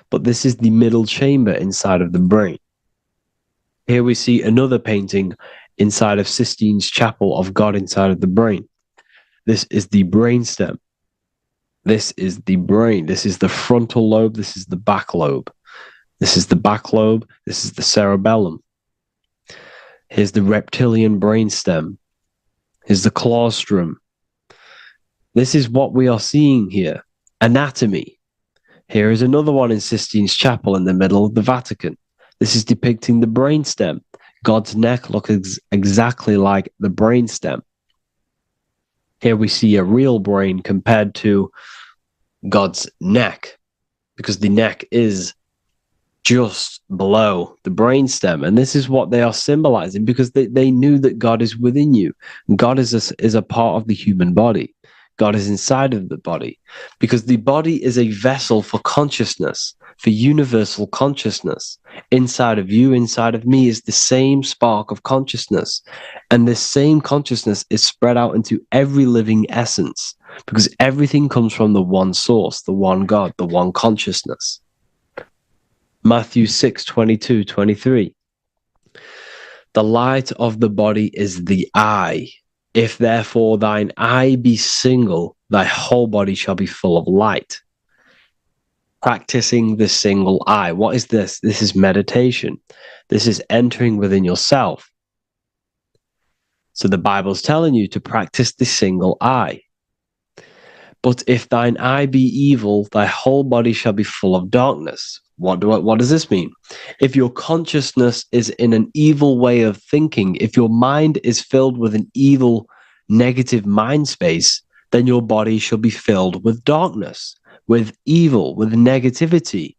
But this is the middle chamber inside of the brain. Here we see another painting inside of Sistine's chapel of God inside of the brain. This is the brainstem. This is the brain. This is the frontal lobe. This is the back lobe. This is the back lobe. This is the cerebellum. Here's the reptilian brainstem. Here's the claustrum. This is what we are seeing here. Anatomy. Here is another one in Sistine's chapel in the middle of the Vatican. This is depicting the brainstem. God's neck looks exactly like the brainstem. Here we see a real brain compared to God's neck, because the neck is just below the brainstem. And this is what they are symbolizing, because they knew that God is within you. God is a part of the human body. God is inside of the body, because the body is a vessel for consciousness, for universal consciousness. Inside of you, inside of me, is the same spark of consciousness. And this same consciousness is spread out into every living essence, because everything comes from the one source, the one God, the one consciousness. Matthew 6:22-23. The light of the body is the eye. If therefore thine eye be single, thy whole body shall be full of light. Practicing the single eye. What is this? This is meditation. This is entering within yourself. So the Bible's telling you to practice the single eye. But if thine eye be evil, thy whole body shall be full of darkness. What does this mean? If your consciousness is in an evil way of thinking, if your mind is filled with an evil, negative mind space, then your body shall be filled with darkness, with evil, with negativity.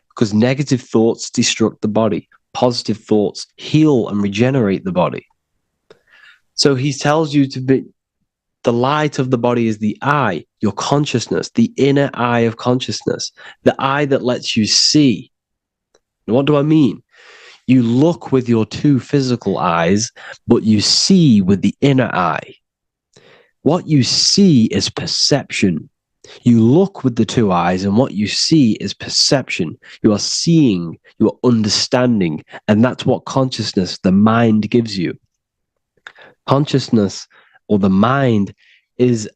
Because negative thoughts destruct the body. Positive thoughts heal and regenerate the body. So he tells you to be, the light of the body is the eye, your consciousness, the inner eye of consciousness, the eye that lets you see. And what do I mean? You look with your two physical eyes, but you see with the inner eye. What you see is perception. You look with the two eyes, and what you see is perception. You are seeing, you are understanding, and that's what consciousness, the mind, gives you. Consciousness, or the mind, is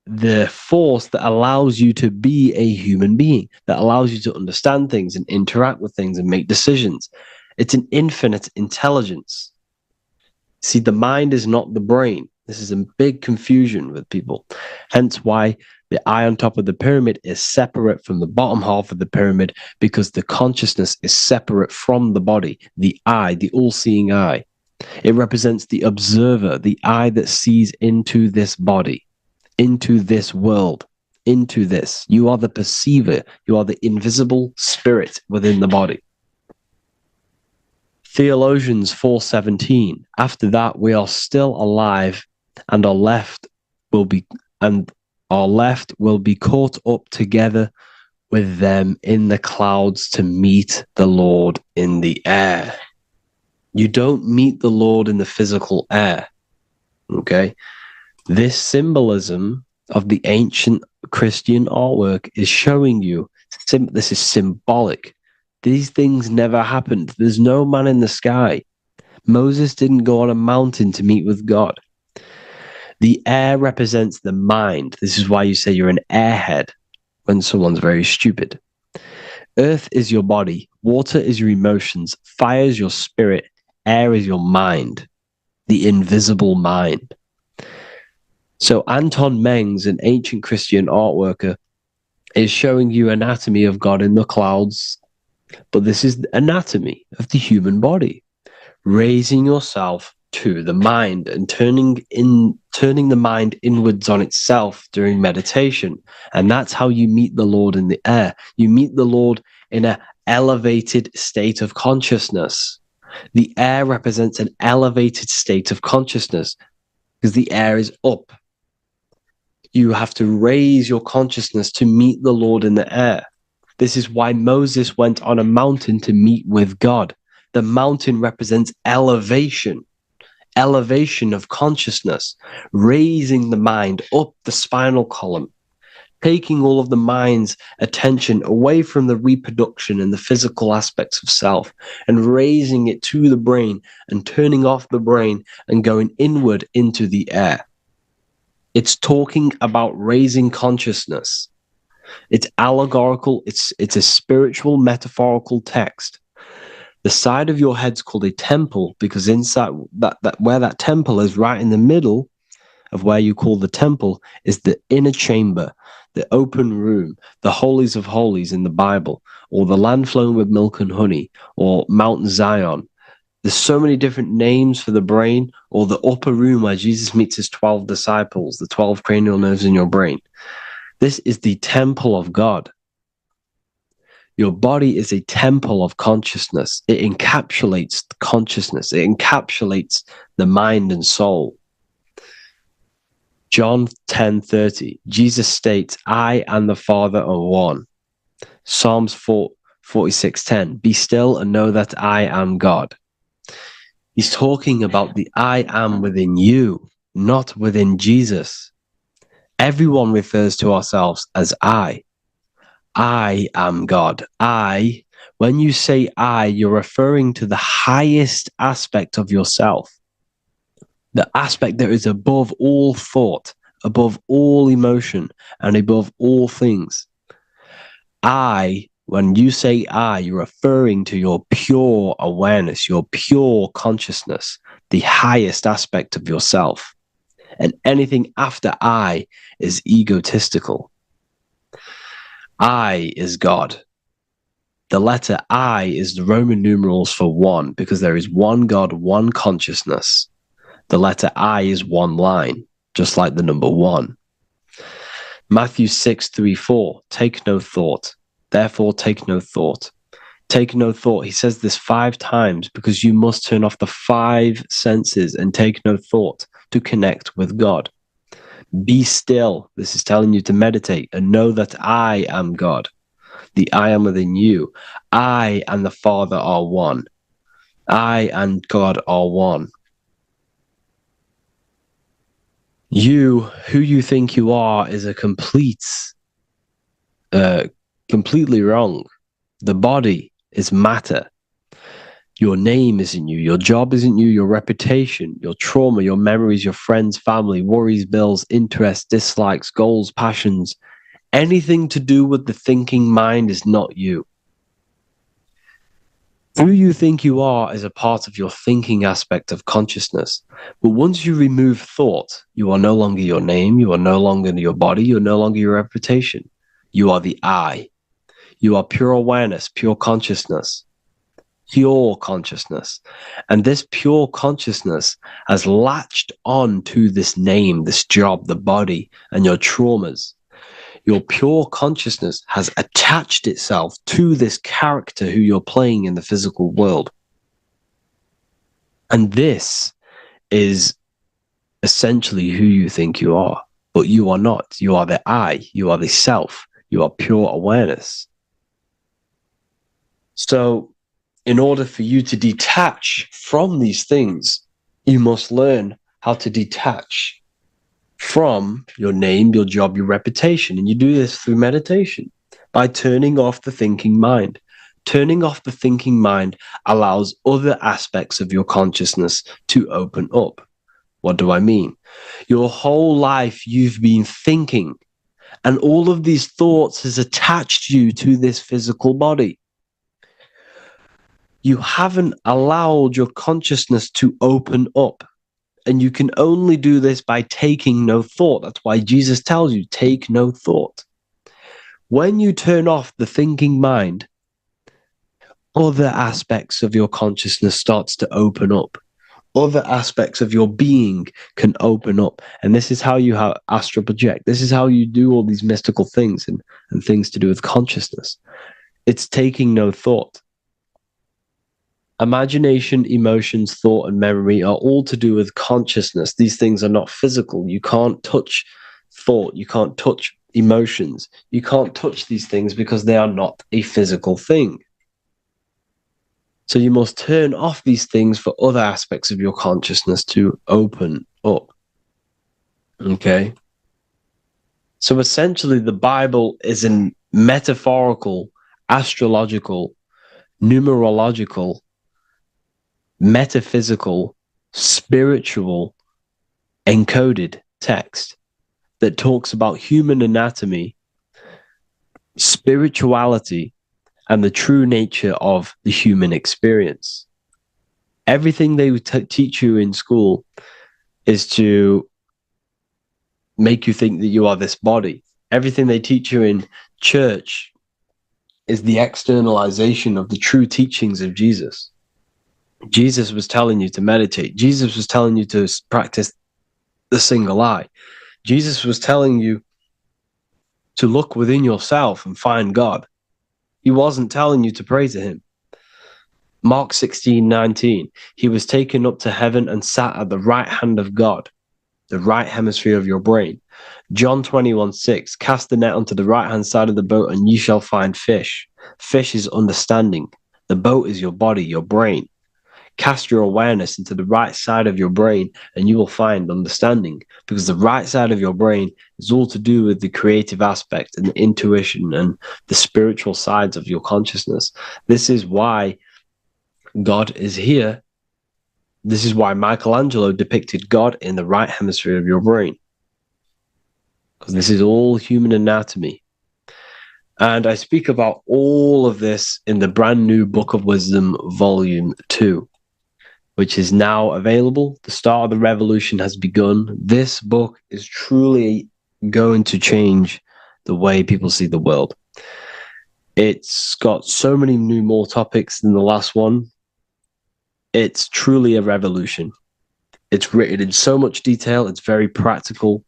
the force that allows you to be a human being, that allows you to understand things and interact with things and make decisions. It's an infinite intelligence. See, the mind is not the brain. This is a big confusion with people. Hence why the eye on top of the pyramid is separate from the bottom half of the pyramid, because the consciousness is separate from the body, the eye, the all-seeing eye. It represents the observer, the eye that sees into this body, into this world, into this. You are the perceiver. You are the invisible spirit within the body. Theologians 4:17. After that, we are still alive, and our left will be caught up together with them in the clouds to meet the Lord in the air. You don't meet the Lord in the physical air. Okay? This symbolism of the ancient Christian artwork is showing you this is symbolic. These things never happened. There's no man in the sky. Moses didn't go on a mountain to meet with God. The air represents the mind. This is why you say you're an airhead when someone's very stupid. Earth is your body. Water is your emotions. Fire is your spirit. Air is your mind. The invisible mind. So Anton Mengs, an ancient Christian art worker, is showing you anatomy of God in the clouds. But this is the anatomy of the human body. Raising yourself to the mind and turning the mind inwards on itself during meditation. And that's how you meet the Lord in the air. You meet the Lord in an elevated state of consciousness. The air represents an elevated state of consciousness because the air is up. You have to raise your consciousness to meet the Lord in the air. This is why Moses went on a mountain to meet with God. The mountain represents elevation of consciousness, raising the mind up the spinal column, taking all of the mind's attention away from the reproduction and the physical aspects of self and raising it to the brain and turning off the brain and going inward into the air. It's talking about raising consciousness. It's allegorical. It's a spiritual, metaphorical text. The side of your head's called a temple because inside that where that temple is, right in the middle of where you call the temple, is the inner chamber, the open room, the holies of holies in the Bible, or the land flowing with milk and honey, or Mount Zion. There's so many different names for the brain, or the upper room where Jesus meets his 12 disciples, the 12 cranial nerves in your brain. This is the temple of God. Your body is a temple of consciousness. It encapsulates the consciousness. It encapsulates the mind and soul. John 10:30, Jesus states, I and the Father are one. Psalms 46:10, be still and know that I am God. He's talking about the I am within you, not within Jesus. Everyone refers to ourselves as I. I am God. When you say I, you're referring to the highest aspect of yourself. The aspect that is above all thought, above all emotion, and above all things. When you say I, you're referring to your pure awareness, your pure consciousness, the highest aspect of yourself. And anything after I is egotistical. I is God. The letter I is the Roman numerals for one, because there is one God, one consciousness. The letter I is one line, just like the number one. Matthew 6:3-4, take no thought. Therefore, take no thought. Take no thought. He says this 5 times because you must turn off the 5 senses and take no thought to connect with God. Be still. This is telling you to meditate and know that I am God. The I am within you. I and the Father are one. I and God are one. You, who you think you are, is a completely wrong. The body is matter. Your name isn't you. Your job isn't you. Your reputation, your trauma, your memories, your friends, family, worries, bills, interests, dislikes, goals, passions. Anything to do with the thinking mind is not you. Who you think you are is a part of your thinking aspect of consciousness. But once you remove thought, you are no longer your name. You are no longer your body. You're no longer your reputation. You are the I. You are pure awareness, pure consciousness. Pure consciousness. And this pure consciousness has latched on to this name, this job, the body, and your traumas. Your pure consciousness has attached itself to this character who you're playing in the physical world. And this is essentially who you think you are. But you are not. You are the I. You are the self. You are pure awareness. So, in order for you to detach from these things, you must learn how to detach from your name, your job, your reputation. And you do this through meditation by turning off the thinking mind. Turning off the thinking mind allows other aspects of your consciousness to open up. What do I mean? Your whole life you've been thinking, and all of these thoughts has attached you to this physical body. You haven't allowed your consciousness to open up. And you can only do this by taking no thought. That's why Jesus tells you, take no thought. When you turn off the thinking mind, other aspects of your consciousness starts to open up. Other aspects of your being can open up. And this is how you astral project. This is how you do all these mystical things and things to do with consciousness. It's taking no thought. Imagination, emotions, thought, and memory are all to do with consciousness. These things are not physical. You can't touch thought. You can't touch emotions. You can't touch these things because they are not a physical thing. So you must turn off these things for other aspects of your consciousness to open up. Okay? So essentially, the Bible is a metaphorical, astrological, numerological, metaphysical, spiritual, encoded text that talks about human anatomy, spirituality, and the true nature of the human experience. Everything they teach you in school is to make you think that you are this body. Everything they teach you in church is the externalization of the true teachings of Jesus. Jesus was telling you to meditate. Jesus was telling you to practice the single eye. Jesus was telling you to look within yourself and find God. He wasn't telling you to pray to him. Mark 16:19, he was taken up to heaven and sat at the right hand of God, the right hemisphere of your brain. John 21:6, cast the net onto the right hand side of the boat and ye shall find fish. Fish is understanding. The boat is your body, your brain. Cast your awareness into the right side of your brain and you will find understanding, because the right side of your brain is all to do with the creative aspect and the intuition and the spiritual sides of your consciousness. This is why God is here. This is why Michelangelo depicted God in the right hemisphere of your brain, because this is all human anatomy. And I speak about all of this in the brand new Book of Wisdom, Volume 2. Which is now available. The start of the revolution has begun. This book is truly going to change the way people see the world. It's got so many more topics than the last one. It's truly a revolution. It's written in so much detail. It's very practical.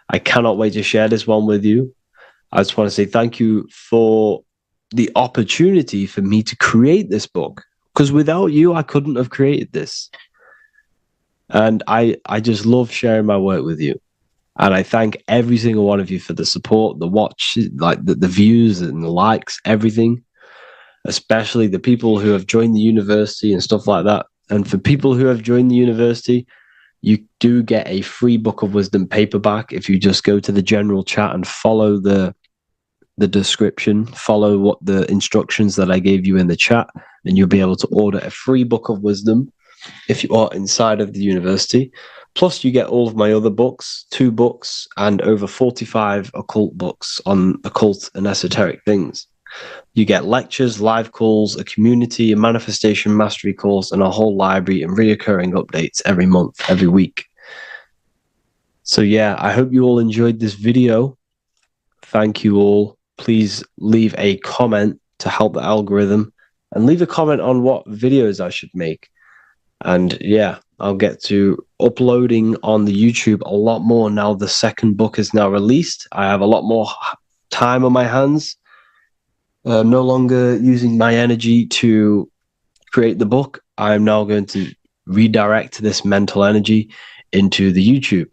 I cannot wait to share this one with you. I just want to say thank you for the opportunity for me to create this book. Because without you, I couldn't have created this. And I just love sharing my work with you. And I thank every single one of you for the support, the watch, like the views and the likes, everything. Especially the people who have joined the university and stuff like that. And for people who have joined the university, you do get a free Book of Wisdom paperback if you just go to the general chat and follow the the description. Follow what the instructions that I gave you in the chat, and you'll be able to order a free book of wisdom if you are inside of the university. Plus, you get all of my other books, 2 books, and over 45 occult books on occult and esoteric things. You get lectures, live calls, a community, a manifestation mastery course, and a whole library and reoccurring updates every month, every week. So yeah, I hope you all enjoyed this video. Thank you all. Please leave a comment to help the algorithm, and leave a comment on what videos I should make. And yeah, I'll get to uploading on the YouTube a lot more now the second book is now released. I have a lot more time on my hands. No longer using my energy to create the book. I'm now going to redirect this mental energy into the YouTube.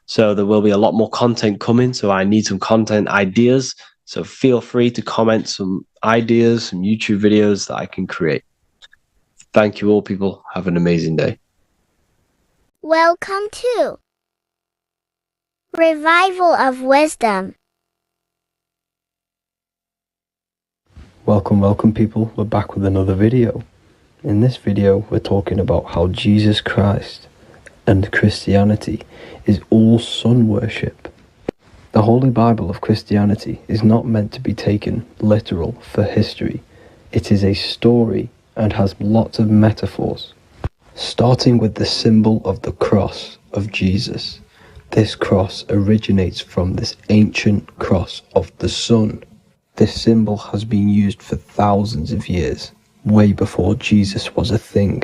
So there will be a lot more content coming. So I need some content ideas. So feel free to comment some ideas, some YouTube videos that I can create. Thank you all, people. Have an amazing day. Welcome to Revival of Wisdom. Welcome people, we're back with another video. In this video we're talking about how Jesus Christ and Christianity is all sun worship. The Holy Bible of Christianity is not meant to be taken literal for history. It is a story and has lots of metaphors. Starting with the symbol of the cross of Jesus. This cross originates from this ancient cross of the sun. This symbol has been used for thousands of years, way before Jesus was a thing,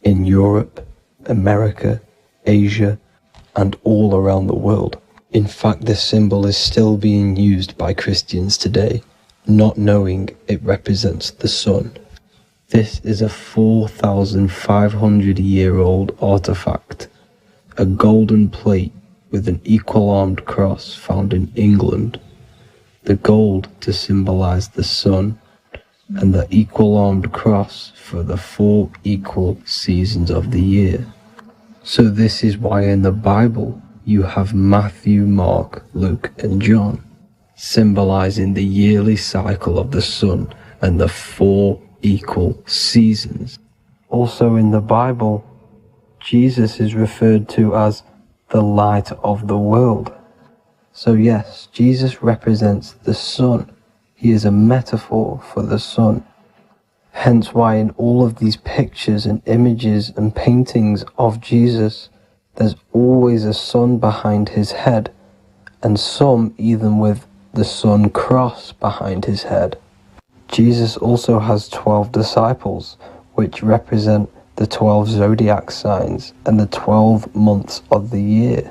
in Europe, America, Asia, and all around the world. In fact, this symbol is still being used by Christians today, not knowing it represents the sun. This is a 4,500-year-old artifact, a golden plate with an equal-armed cross found in England. The gold to symbolize the sun, and the equal-armed cross for the 4 equal seasons of the year. So this is why in the Bible you have Matthew, Mark, Luke, and John, symbolizing the yearly cycle of the sun and the 4 equal seasons. Also in the Bible, Jesus is referred to as the light of the world. So yes, Jesus represents the sun. He is a metaphor for the sun. Hence why in all of these pictures and images and paintings of Jesus, there's always a sun behind his head, and some even with the sun cross behind his head. Jesus also has 12 disciples, which represent the 12 zodiac signs and the 12 months of the year.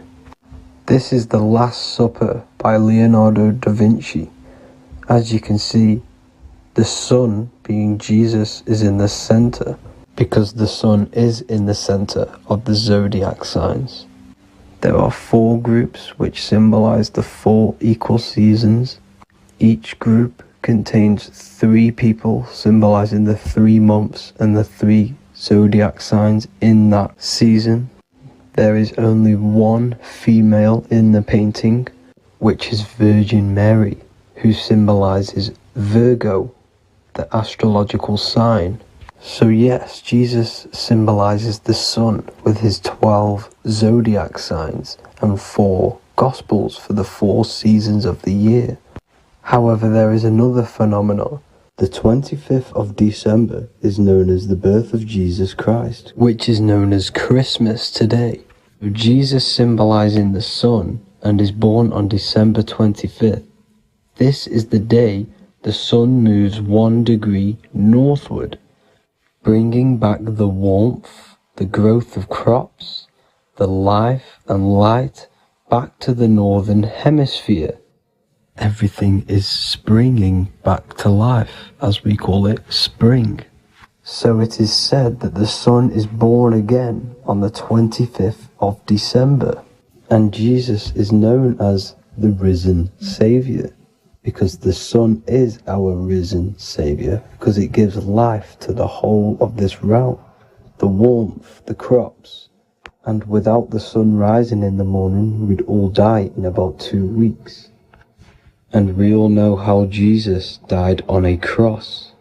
This is the Last Supper by Leonardo da Vinci. As you can see, the sun, being Jesus, is in the center, because the sun is in the center of the zodiac signs. There are 4 groups which symbolize the 4 equal seasons. Each group contains 3 people symbolizing the 3 months and the 3 zodiac signs in that season. There is only 1 female in the painting, which is Virgin Mary, who symbolizes Virgo, the astrological sign. So yes, Jesus symbolizes the sun with his 12 zodiac signs and 4 gospels for the 4 seasons of the year. However, there is another phenomenon. The 25th of December is known as the birth of Jesus Christ, which is known as Christmas today. Jesus symbolizing the sun and is born on December 25th. This is the day the sun moves 1 degree northward, bringing back the warmth, the growth of crops, the life and light back to the northern hemisphere. Everything is springing back to life, as we call it, spring. So it is said that the sun is born again on the 25th of December, and Jesus is known as the risen Saviour, because the sun is our risen Saviour, because it gives life to the whole of this realm, the warmth, the crops, and without the sun rising in the morning, we'd all die in about 2 weeks. And we all know how Jesus died on a cross.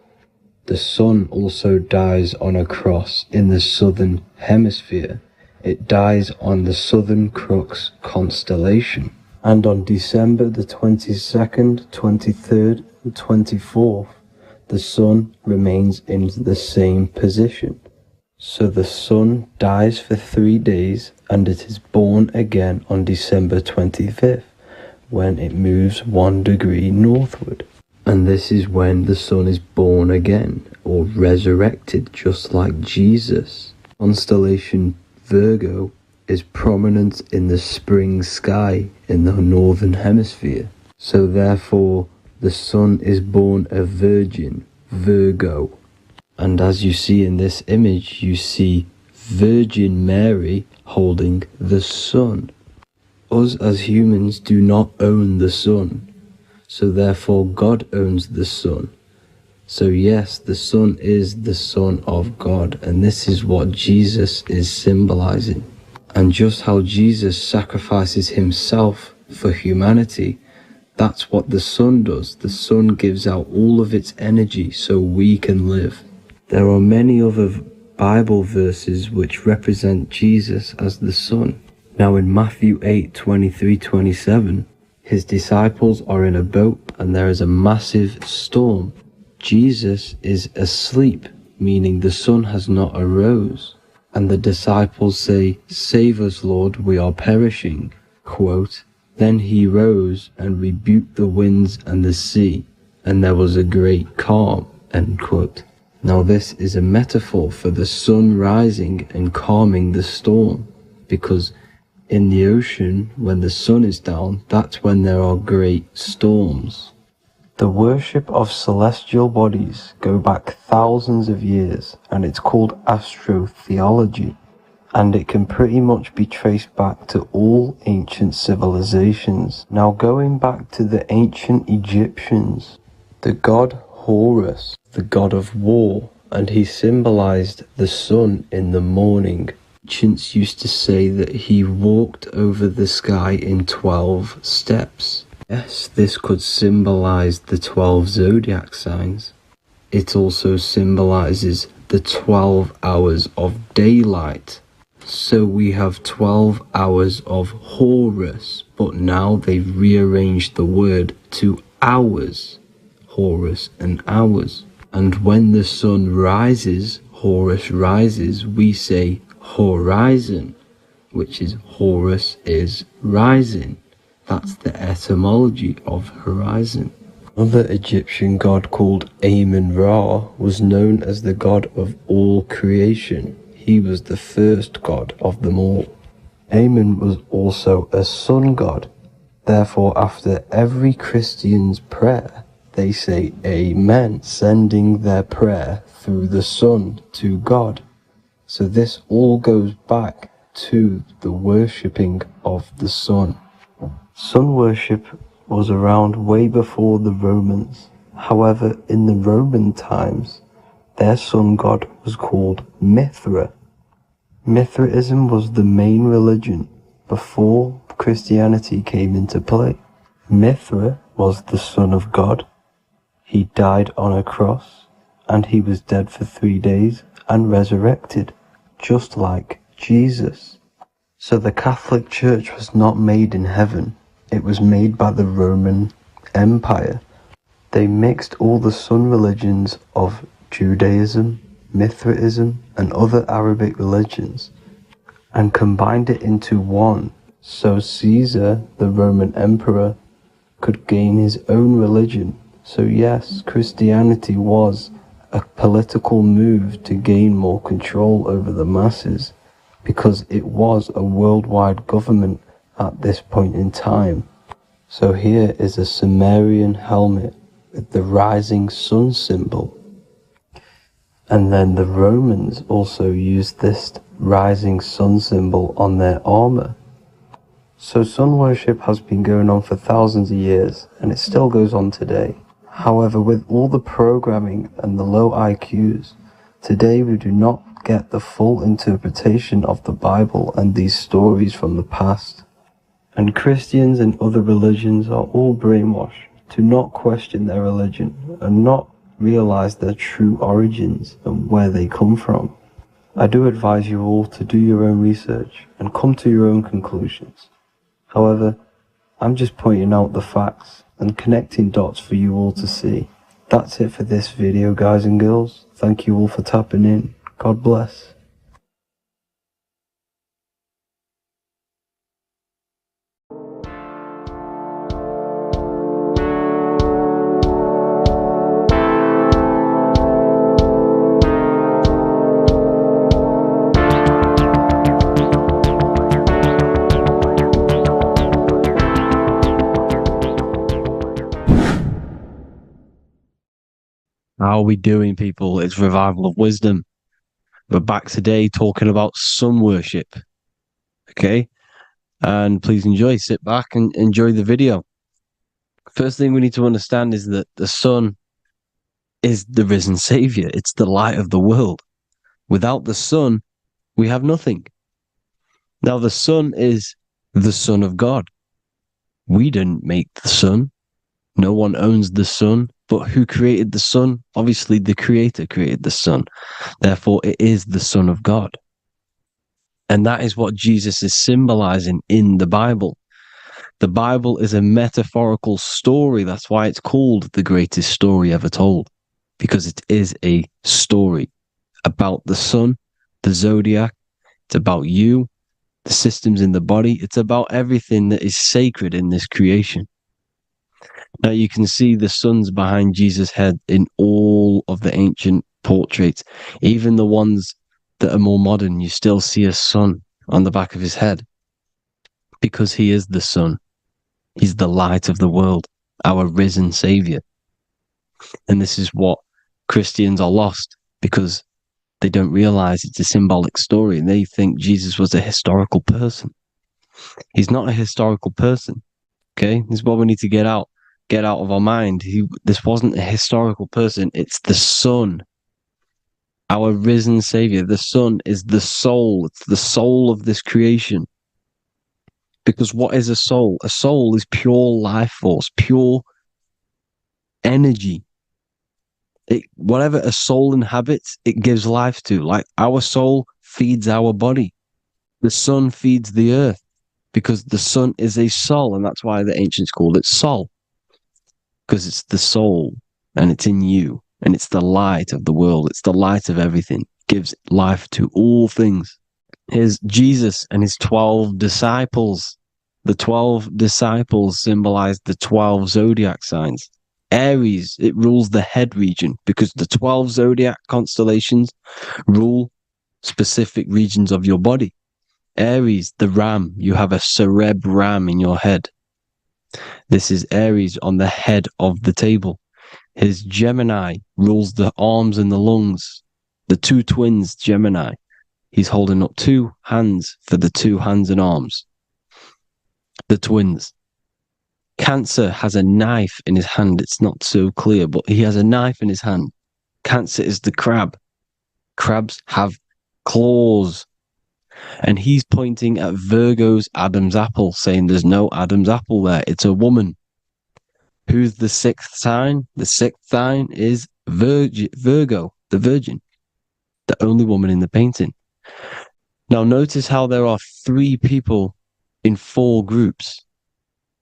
The sun also dies on a cross in the southern hemisphere. It dies on the Southern Crux constellation. And on December the 22nd, 23rd, and 24th, the sun remains in the same position. So the sun dies for 3 days and it is born again on December 25th, when it moves 1 degree northward. And this is when the sun is born again, or resurrected, just like Jesus. Constellation Virgo is prominent in the spring sky in the northern hemisphere. So therefore, the sun is born a virgin, Virgo. And as you see in this image, you see Virgin Mary holding the sun. Us as humans do not own the sun, so therefore God owns the sun. So yes, the sun is the Son of God, and this is what Jesus is symbolizing. And just how Jesus sacrifices himself for humanity, that's what the sun does. The sun gives out all of its energy so we can live. There are many other Bible verses which represent Jesus as the sun. Now in Matthew 8:23-27, his disciples are in a boat and there is a massive storm. Jesus is asleep, meaning the sun has not arose. And the disciples say, "Save us, Lord, we are perishing." Quote, "Then he rose and rebuked the winds and the sea, and there was a great calm." End quote. Now this is a metaphor for the sun rising and calming the storm, because in the ocean, when the sun is down, that's when there are great storms. The worship of celestial bodies go back thousands of years, and it's called astrotheology, and it can pretty much be traced back to all ancient civilizations. Now going back to the ancient Egyptians, the god Horus, the god of war, and he symbolized the sun in the morning. Ancients used to say that he walked over the sky in 12 steps. Yes, this could symbolize the 12 zodiac signs. It also symbolizes the 12 hours of daylight. So we have 12 hours of Horus, but now they've rearranged the word to hours. Horus and hours. And when the sun rises, Horus rises, we say horizon, which is Horus is rising. That's the etymology of horizon. Another Egyptian god called Amun-Ra was known as the god of all creation. He was the first god of them all. Amun was also a sun god. Therefore, after every Christian's prayer, they say Amen, sending their prayer through the sun to God. So this all goes back to the worshipping of the sun. Sun worship was around way before the Romans. However, in the Roman times, their sun god was called Mithra. Mithraism was the main religion before Christianity came into play. Mithra was the son of God. He died on a cross, and he was dead for 3 days and resurrected, just like Jesus. So the Catholic Church was not made in heaven. It was made by the Roman Empire. They mixed all the sun religions of Judaism, Mithraism, and other Arabic religions, and combined it into one, so Caesar, the Roman emperor, could gain his own religion. So yes, Christianity was a political move to gain more control over the masses, because it was a worldwide government at this point in time. So here is a Sumerian helmet with the rising sun symbol. And then the Romans also used this rising sun symbol on their armor. So sun worship has been going on for thousands of years, and it still goes on today. However, with all the programming and the low IQs, today we do not get the full interpretation of the Bible and these stories from the past. And Christians and other religions are all brainwashed to not question their religion and not realize their true origins and where they come from. I do advise you all to do your own research and come to your own conclusions. However, I'm just pointing out the facts and connecting dots for you all to see. That's it for this video, guys and girls. Thank you all for tapping in. God bless. How are we doing, people? It's Revival of Wisdom. We're back today talking about sun worship. Okay? And please enjoy. Sit back and enjoy the video. First thing we need to understand is that the sun is the risen savior. It's the light of the world. Without the sun, we have nothing. Now, the sun is the Son of God. We didn't make the sun. No one owns the sun. But who created the sun? Obviously, the Creator created the sun. Therefore, it is the Son of God. And that is what Jesus is symbolizing in the Bible. The Bible is a metaphorical story. That's why it's called the greatest story ever told. Because it is a story about the sun, the zodiac. It's about you, the systems in the body. It's about everything that is sacred in this creation. Now you can see the suns behind Jesus' head in all of the ancient portraits. Even the ones that are more modern, you still see a sun on the back of his head. Because he is the sun. He's the light of the world, our risen savior. And this is what Christians are lost, because they don't realize it's a symbolic story and they think Jesus was a historical person. He's not a historical person. Okay? This is what we need to get out of our mind. This wasn't a historical person. It's the sun, our risen savior. The sun is the soul. It's the soul of this creation. Because what is a soul? A soul is pure life force, pure energy. Whatever a soul inhabits, it gives life to. Like our soul feeds our body. The sun feeds the earth because the sun is a soul, and that's why the ancients called it Sol. Because it's the soul and it's in you and it's the light of the world. It's the light of everything. It gives life to all things. Here's Jesus and his 12 disciples. The 12 disciples symbolize the 12 zodiac signs. Aries, it rules the head region because the 12 zodiac constellations rule specific regions of your body. Aries, the ram, you have a cerebrum in your head. This is Aries on the head of the table. His Gemini rules the arms and the lungs. The two twins, Gemini. He's holding up two hands for the two hands and arms. The twins. Cancer has a knife in his hand. It's not so clear, but he has a knife in his hand. Cancer is the crab. Crabs have claws. And he's pointing at Virgo's Adam's apple, saying there's no Adam's apple there. It's a woman. Who's the sixth sign? The sixth sign is Virgo, the Virgin, the only woman in the painting. Now notice how there are 3 people in 4 groups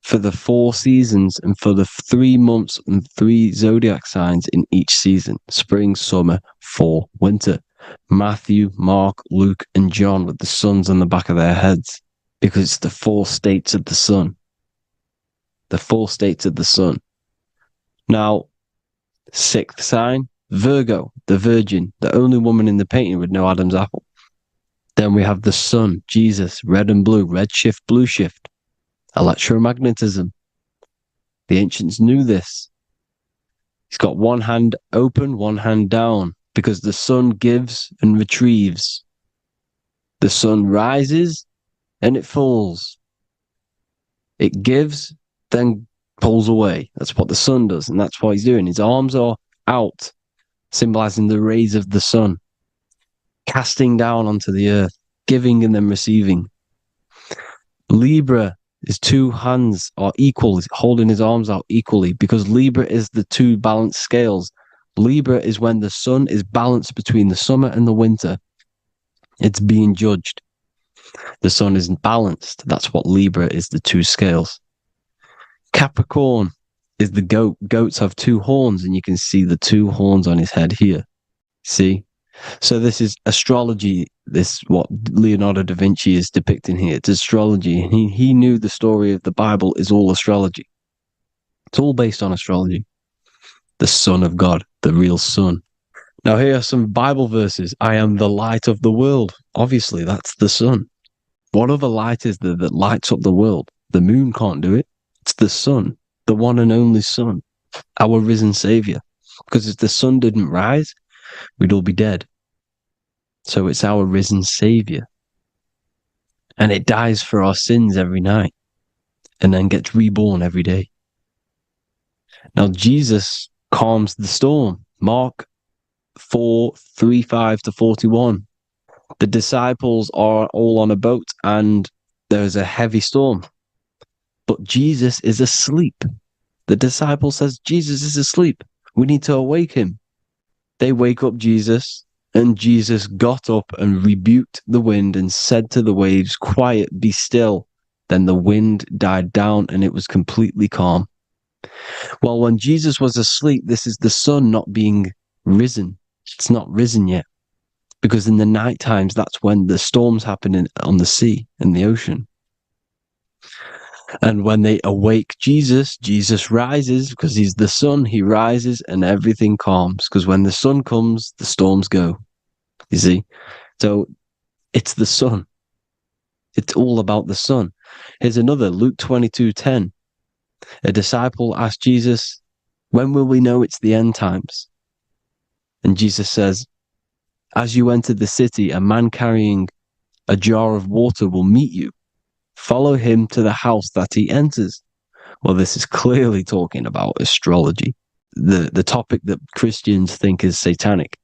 for the 4 seasons and for the 3 months and 3 zodiac signs in each season: spring, summer, fall, winter. Matthew, Mark, Luke, and John with the suns on the back of their heads, because it's the 4 states of the sun. The 4 states of the sun. Now, 6th sign, Virgo, the Virgin, the only woman in the painting with no Adam's apple. Then we have the sun, Jesus, red and blue, red shift, blue shift, electromagnetism. The ancients knew this. He's got one hand open, one hand down, because the sun gives and retrieves. The sun rises and it falls. It gives, then pulls away. That's what the sun does, and that's what he's doing. His arms are out, symbolizing the rays of the sun, casting down onto the earth, giving and then receiving. Libra His two hands are equal, holding his arms out equally, because Libra is the two balanced scales. Libra is when the sun is balanced between the summer and the winter. It's being judged. The sun isn't balanced. That's what Libra is, the two scales. Capricorn is the goat. Goats have two horns, and you can see the two horns on his head here. See? So this is astrology. This what Leonardo da Vinci is depicting here. It's astrology. He knew the story of the Bible is all astrology. It's all based on astrology. The Son of God, the real sun. Now here are some Bible verses. I am the light of the world. Obviously, that's the sun. What other light is there that lights up the world? The moon can't do it. It's the sun, the one and only sun, our risen savior. Because if the sun didn't rise, we'd all be dead. So it's our risen savior. And it dies for our sins every night and then gets reborn every day. Now, Jesus calms the storm. Mark 4:35-41. The disciples are all on a boat and there's a heavy storm. But Jesus is asleep. The disciple says, Jesus is asleep. We need to awake him. They wake up Jesus, and Jesus got up and rebuked the wind and said to the waves, quiet, be still. Then the wind died down and it was completely calm. Well, when Jesus was asleep, this is the sun not being risen. It's not risen yet. Because in the night times, that's when the storms happen on the sea, in the ocean. And when they awake Jesus, Jesus rises because he's the sun. He rises and everything calms. Because when the sun comes, the storms go. You see? So it's the sun. It's all about the sun. Here's another, Luke 22:10. A disciple asked Jesus, when will we know it's the end times? And Jesus says, as you enter the city, a man carrying a jar of water will meet you. Follow him to the house that he enters. Well, this is clearly talking about astrology, the topic that Christians think is satanic,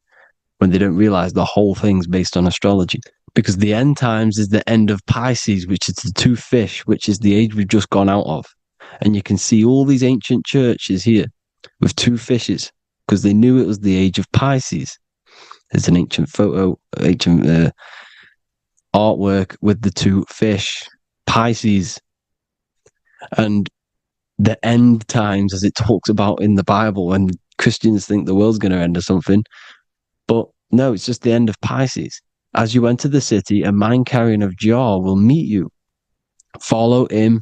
when they don't realize the whole thing's based on astrology. Because the end times is the end of Pisces, which is the two fish, which is the age we've just gone out of. And you can see all these ancient churches here with two fishes, because they knew it was the age of Pisces. There's an ancient photo, ancient artwork with the two fish, Pisces. And the end times, as it talks about in the Bible, when Christians think the world's going to end or something. But no, it's just the end of Pisces. As you enter the city, a man carrying a jar will meet you. Follow him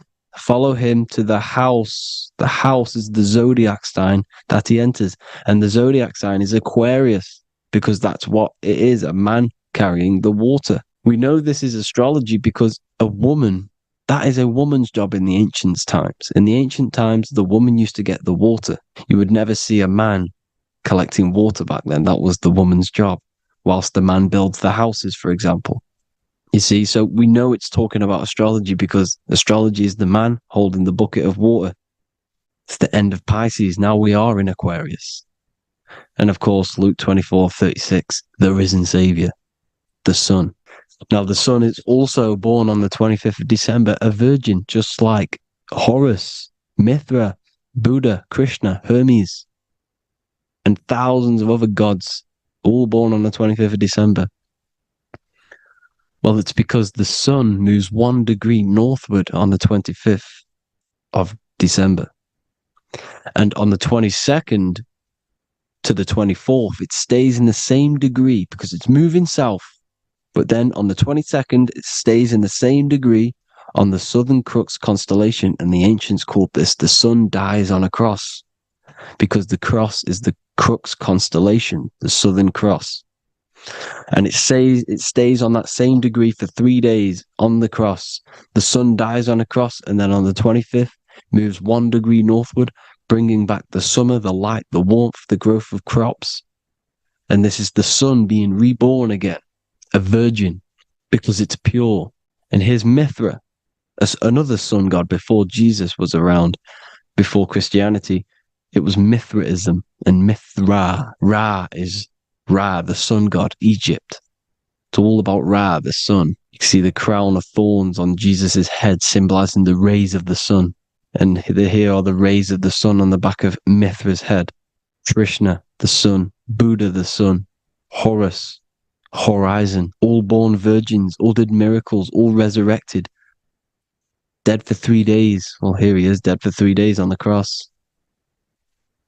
to the house. The house is the zodiac sign that he enters. And the zodiac sign is Aquarius, because that's what it is, a man carrying the water. We know this is astrology because a woman, that is a woman's job in the ancient times. In the ancient times, the woman used to get the water. You would never see a man collecting water back then. That was the woman's job, whilst the man builds the houses, for example. You see, so we know it's talking about astrology because astrology is the man holding the bucket of water. It's the end of Pisces. Now we are in Aquarius. And of course, Luke 24:36, the risen Savior, the Son. Now, the Sun is also born on the 25th of December, a virgin, just like Horus, Mithra, Buddha, Krishna, Hermes, and thousands of other gods, all born on the 25th of December. Well, it's because the sun moves 1 degree northward on the 25th of December. And on the 22nd to the 24th, it stays in the same degree because it's moving south. But then on the 22nd, it stays in the same degree on the Southern Crux constellation. And the ancients called this the sun dies on a cross, because the cross is the Crux constellation, the Southern Cross. And it stays on that same degree for 3 days on the cross. The sun dies on a cross, and then on the 25th, moves 1 degree northward, bringing back the summer, the light, the warmth, the growth of crops. And this is the sun being reborn again, a virgin, because it's pure. And here's Mithra, another sun god before Jesus was around, before Christianity. It was Mithraism, and Mithra, Ra is Ra, the sun god, Egypt. It's all about Ra, the sun. You can see the crown of thorns on Jesus' head, symbolizing the rays of the sun. And here are the rays of the sun on the back of Mithra's head. Krishna, the sun. Buddha, the sun. Horus, horizon. All born virgins, all did miracles, all resurrected. Dead for 3 days. Well, here he is, dead for 3 days on the cross.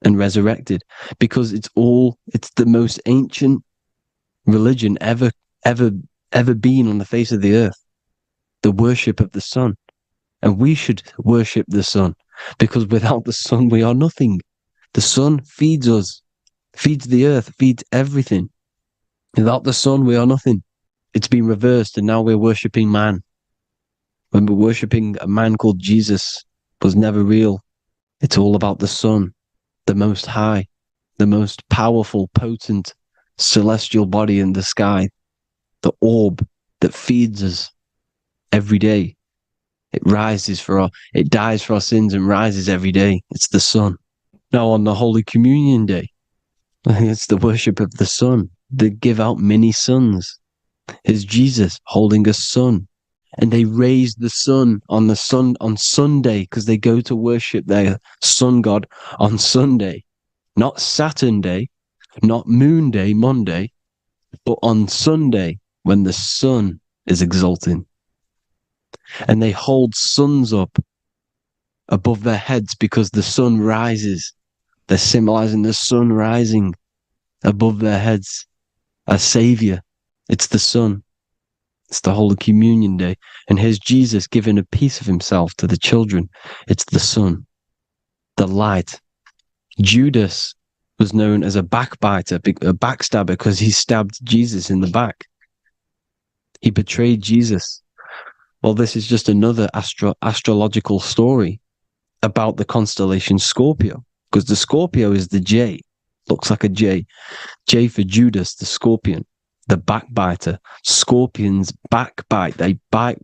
And resurrected. Because it's the most ancient religion ever been on the face of the earth. The worship of the sun. And we should worship the sun, because without the sun we are nothing. The sun feeds us, feeds the earth, feeds everything. Without the sun we are nothing. It's been reversed, and now we're worshipping man. When we're worshipping a man called Jesus, was never real. It's all about the sun, the most high, the most powerful, potent, celestial body in the sky, the orb that feeds us every day. It dies for our sins and rises every day. It's the sun. Now on the Holy Communion Day, it's the worship of the sun. They give out mini suns. It's Jesus holding a sun. And they raise the sun on Sunday, because they go to worship their sun god on Sunday. Not Saturn Day, not Moon Day, Monday, but on Sunday when the sun is exalting. And they hold suns up above their heads because the sun rises. They're symbolizing the sun rising above their heads as savior. It's the sun. It's the Holy Communion Day. And here's Jesus giving a piece of himself to the children. It's the sun, the light. Judas was known as a backbiter, a backstabber, because he stabbed Jesus in the back. He betrayed Jesus. Well, this is just another astrological story about the constellation Scorpio, because the Scorpio is the J, looks like a J. J for Judas, the scorpion, the backbiter. Scorpions backbite. They bite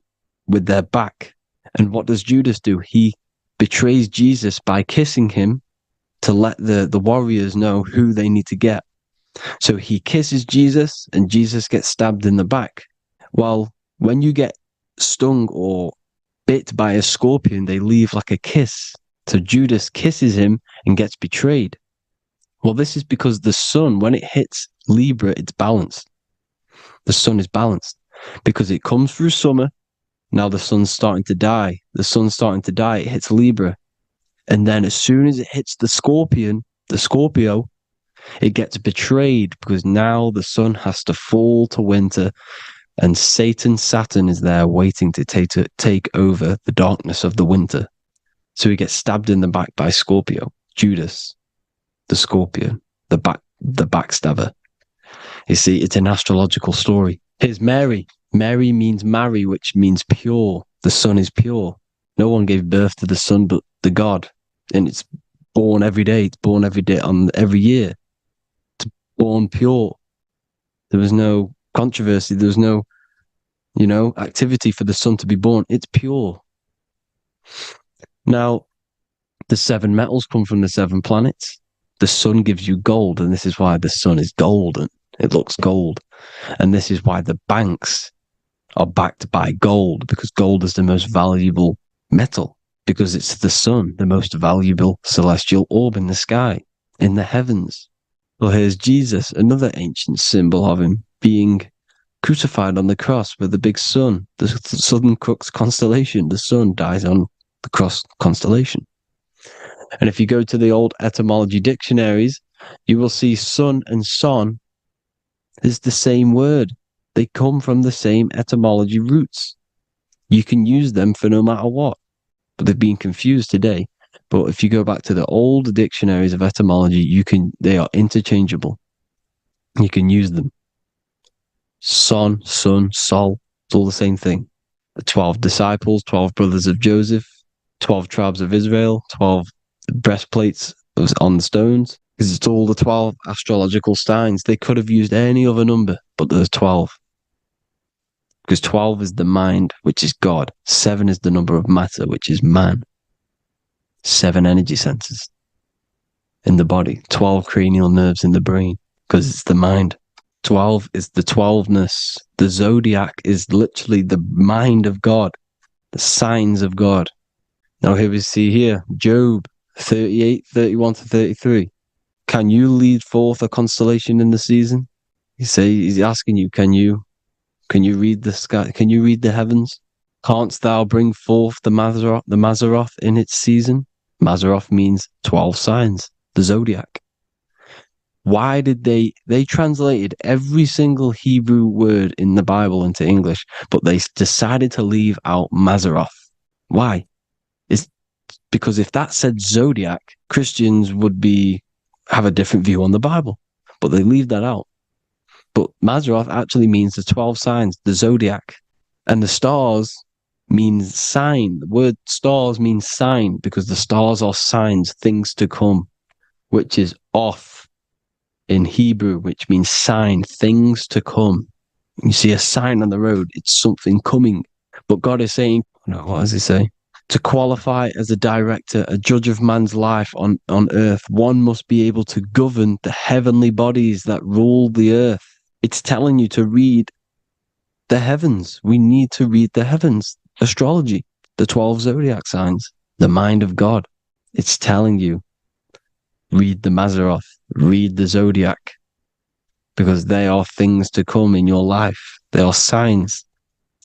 with their back. And what does Judas do? He betrays Jesus by kissing him to let the warriors know who they need to get. So he kisses Jesus, and Jesus gets stabbed in the back. Well, when you get stung or bit by a scorpion, they leave like a kiss. So Judas kisses him and gets betrayed. Well, this is because the sun, when it hits Libra, it's balanced. The sun is balanced because it comes through summer. Now the sun's starting to die. The sun's starting to die. It hits Libra. And then as soon as it hits the Scorpio, it gets betrayed, because now the sun has to fall to winter. And Saturn is there waiting to take over the darkness of the winter. So he gets stabbed in the back by Scorpio. Judas, the scorpion, the backstabber. You see, it's an astrological story. Here's Mary. Mary means marry, which means pure. The sun is pure. No one gave birth to the sun but the God. And it's born every day. It's born every day on every year. It's born pure. There was no controversy. There was no, activity for the sun to be born. It's pure. Now, the 7 metals come from the 7 planets. The sun gives you gold, and this is why the sun is golden. It looks gold. And this is why the banks are backed by gold, because gold is the most valuable metal, because it's the sun, the most valuable celestial orb in the sky, in the heavens. Well, here's Jesus, another ancient symbol of him being crucified on the cross with the big sun, the Southern Cross constellation. The sun dies on the cross constellation. And if you go to the old etymology dictionaries, you will see sun and son is the same word. They come from the same etymology roots. You can use them for no matter what, but they've been confused today. But if you go back to the old dictionaries of etymology, they are interchangeable. You can use them. Son, sun, sol, it's all the same thing. The 12 disciples, 12 brothers of Joseph, 12 tribes of Israel, 12 breastplates on the stones, because it's all the 12 astrological signs. They could have used any other number, but there's 12. Because 12 is the mind, which is God. 7 is the number of matter, which is man. 7 energy centers in the body. 12 cranial nerves in the brain, because it's the mind. 12 is the 12ness. The zodiac is literally the mind of God, the signs of God. Now here we see here, Job 38, 31 to 33. Can you lead forth a constellation in the season? He's asking you, can you read the sky? Can you read the heavens? Canst thou bring forth the Mazzaroth in its season? Mazzaroth means 12 signs, the zodiac. Why did they translated every single Hebrew word in the Bible into English, but they decided to leave out Mazzaroth? Why? It's because if that said zodiac, Christians would have a different view on the Bible, but they leave that out. But Mazzaroth actually means the 12 signs, the zodiac, and the stars means sign. The word stars means sign because the stars are signs, things to come, which is off in Hebrew, which means sign, things to come. You see a sign on the road, it's something coming. But God is saying, no, what does he say? To qualify as a director, a judge of man's life on earth, one must be able to govern the heavenly bodies that rule the earth. It's telling you to read the heavens. We need to read the heavens. Astrology, the 12 zodiac signs, the mind of God. It's telling you, read the Mazzaroth, read the zodiac, because they are things to come in your life. They are signs.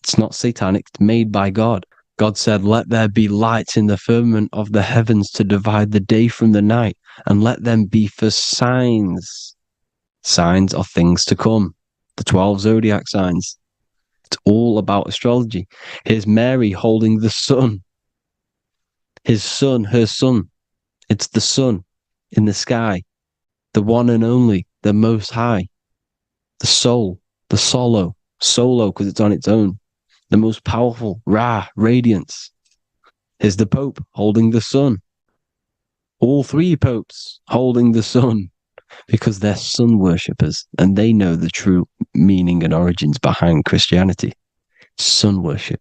It's not satanic, it's made by God. God said, let there be lights in the firmament of the heavens to divide the day from the night, and let them be for signs. Signs are things to come. The 12 zodiac signs. It's all about astrology. Here's Mary holding the sun. His son, her son. It's the sun in the sky. The one and only, the most high. The soul, the solo because it's on its own. The most powerful, Ra, radiance. Here's the Pope holding the sun. All three popes holding the sun because they're sun worshippers and they know the true meaning and origins behind Christianity. Sun worship.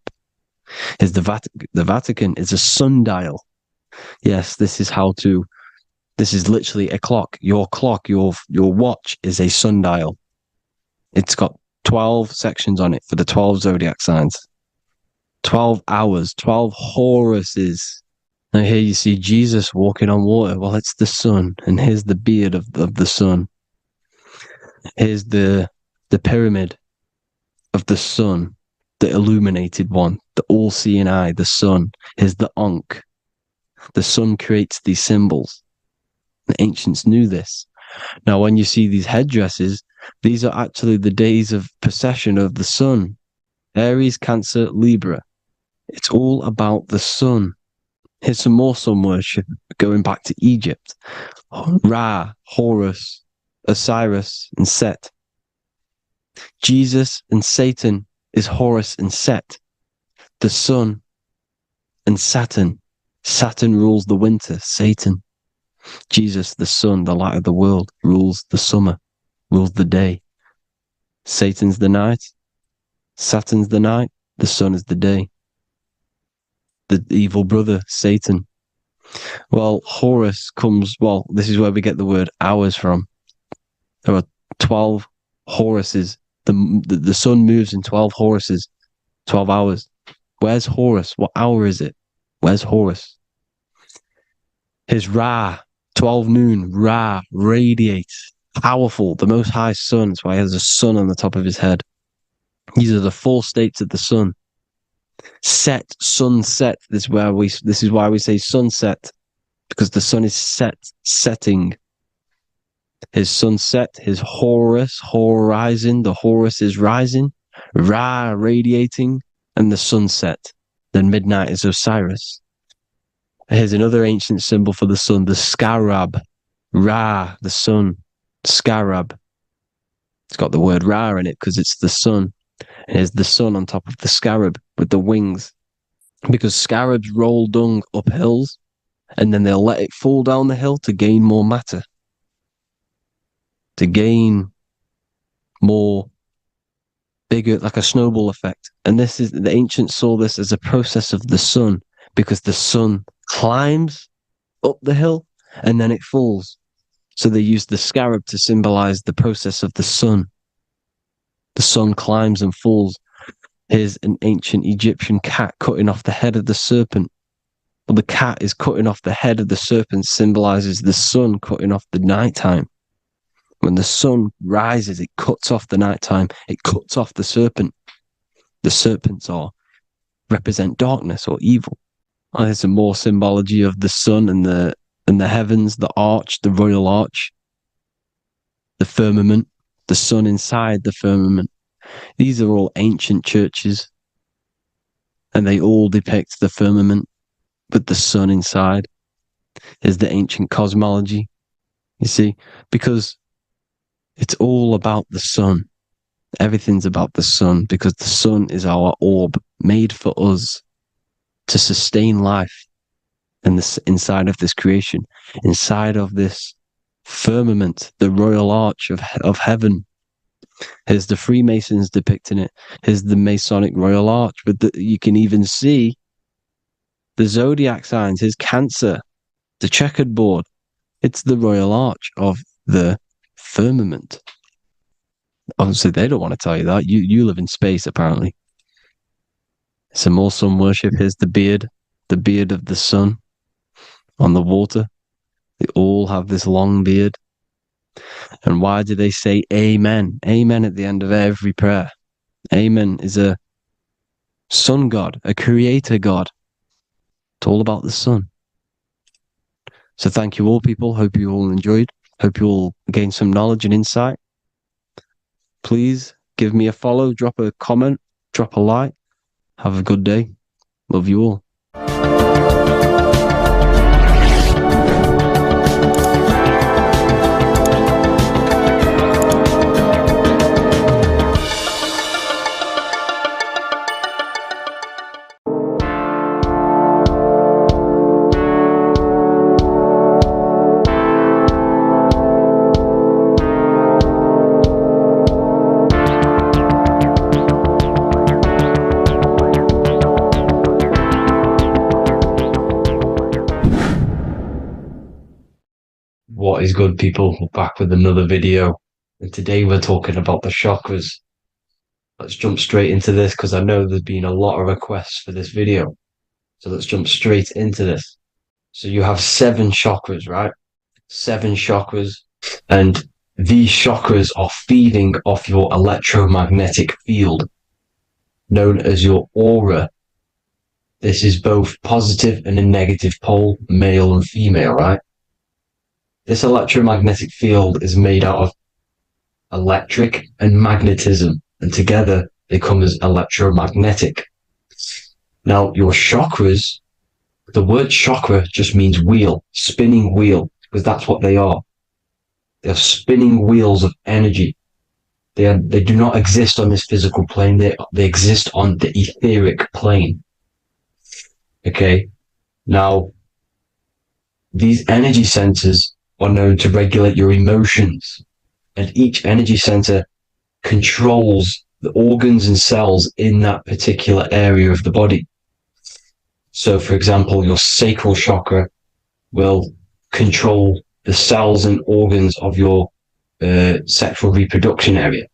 Here's the Vatican is a sundial. Yes, this is literally a clock. Your watch is a sundial. It's got 12 sections on it for the 12 zodiac signs. 12 hours, 12 Horuses. Now here you see Jesus walking on water. Well, it's the sun. And here's the beard of the sun. Here's the pyramid of the sun, the illuminated one, the all-seeing eye, the sun. Here's the Ankh. The sun creates these symbols. The ancients knew this. Now, when you see these headdresses, these are actually the days of precession of the sun. Aries, Cancer, Libra. It's all about the sun. Here's some more sun worship going back to Egypt. Ra, Horus, Osiris, and Set. Jesus and Satan is Horus and Set. The sun and Saturn. Saturn rules the winter, Satan. Jesus, the sun, the light of the world, rules the summer, rules the day. Satan's the night. Saturn's the night. The sun is the day. The evil brother, Satan. Well, Horus this is where we get the word hours from. There are 12 Horuses. The sun moves in 12 Horuses, 12 hours. Where's Horus? What hour is it? Where's Horus? His Ra, 12 noon, Ra, radiates, powerful, the most high sun. That's why he has a sun on the top of his head. These are the four states of the sun. Set, sunset. This is why we say sunset, because the sun is setting. His sunset, his Horus, horizon. The Horus is rising, Ra radiating, and the sunset. Then midnight is Osiris. Here's another ancient symbol for the sun, the scarab. Ra, the sun, scarab. It's got the word Ra in it because it's the sun. And here's the sun on top of the scarab with the wings. Because scarabs roll dung up hills and then they'll let it fall down the hill to gain more matter. To gain more bigger, like a snowball effect. And the ancients saw this as a process of the sun because the sun climbs up the hill and then it falls. So they used the scarab to symbolize the process of the sun. The sun climbs and falls. Here's an ancient Egyptian cat cutting off the head of the serpent. Well, the cat is cutting off the head of the serpent, symbolizes the sun cutting off the nighttime. When the sun rises, it cuts off the nighttime. It cuts off the serpent. The serpents represent darkness or evil. And there's some more symbology of the sun and the heavens, the arch, the royal arch, the firmament, the sun inside the firmament. These are all ancient churches, and they all depict the firmament with the sun inside. Is the ancient cosmology, you see, because it's all about the sun. Everything's about the sun, because the sun is our orb made for us to sustain life in this, inside of this creation, inside of this firmament, the royal arch of heaven. Here's the Freemasons depicting it. Here's the Masonic royal arch, but you can even see the zodiac signs. Here's Cancer, the checkered board. It's the royal arch of the firmament. Obviously, they don't want to tell you that. You live in space, apparently. Some more sun worship. Here's the beard of the sun on the water. They all have this long beard. And why do they say amen? Amen at the end of every prayer. Amen is a sun god, a creator god. It's all about the sun. So thank you all, people. Hope you all enjoyed. Hope you all gained some knowledge and insight. Please give me a follow, drop a comment, drop a like. Have a good day. Love you all. What is good, people? We're back with another video, and today we're talking about the chakras. Let's jump straight into this, because I know there's been a lot of requests for this video. So let's jump straight into this. So you have 7 chakras, right? 7 chakras, and these chakras are feeding off your electromagnetic field, known as your aura. This is both positive and a negative pole, male and female, right? This electromagnetic field is made out of electric and magnetism, and together they come as electromagnetic. Now, your chakras, the word chakra just means wheel, spinning wheel, because that's what they are. They're spinning wheels of energy. They do not exist on this physical plane. They exist on the etheric plane. Okay? Now, these energy centers are known to regulate your emotions, and each energy center controls the organs and cells in that particular area of the body. So, for example, your sacral chakra will control the cells and organs of your sexual reproduction area.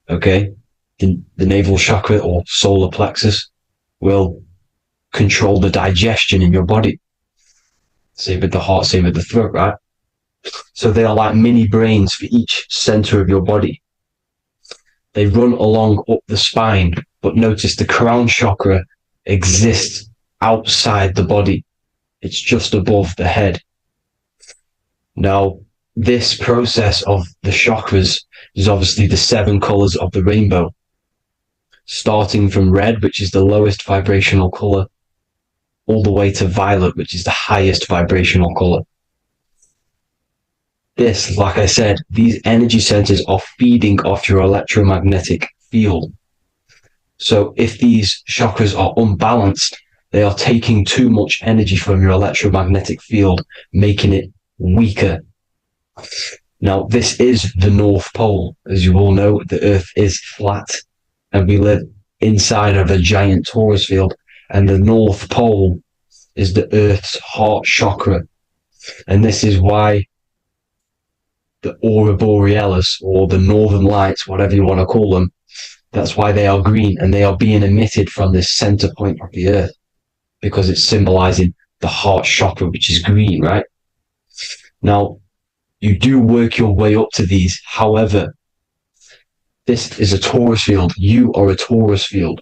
Okay? The navel chakra or solar plexus will control the digestion in your body. Same with the heart, same with the throat, right? So they are like mini brains for each center of your body. They run along up the spine, but notice the crown chakra exists outside the body. It's just above the head. Now, this process of the chakras is obviously the 7 colors of the rainbow, starting from red, which is the lowest vibrational color, all the way to violet, which is the highest vibrational color. This, like I said, these energy centers are feeding off your electromagnetic field. So if these chakras are unbalanced, they are taking too much energy from your electromagnetic field, making it weaker. Now, this is the North Pole. As you all know, the Earth is flat, and we live inside of a giant torus field. And the North Pole is the Earth's heart chakra. And this is why the aurora borealis or the northern lights, whatever you want to call them. That's why they are green, and they are being emitted from this center point of the earth because it's symbolizing the heart chakra, which is green, right? Now, you do work your way up to these. However, this is a Taurus field. You are a Taurus field.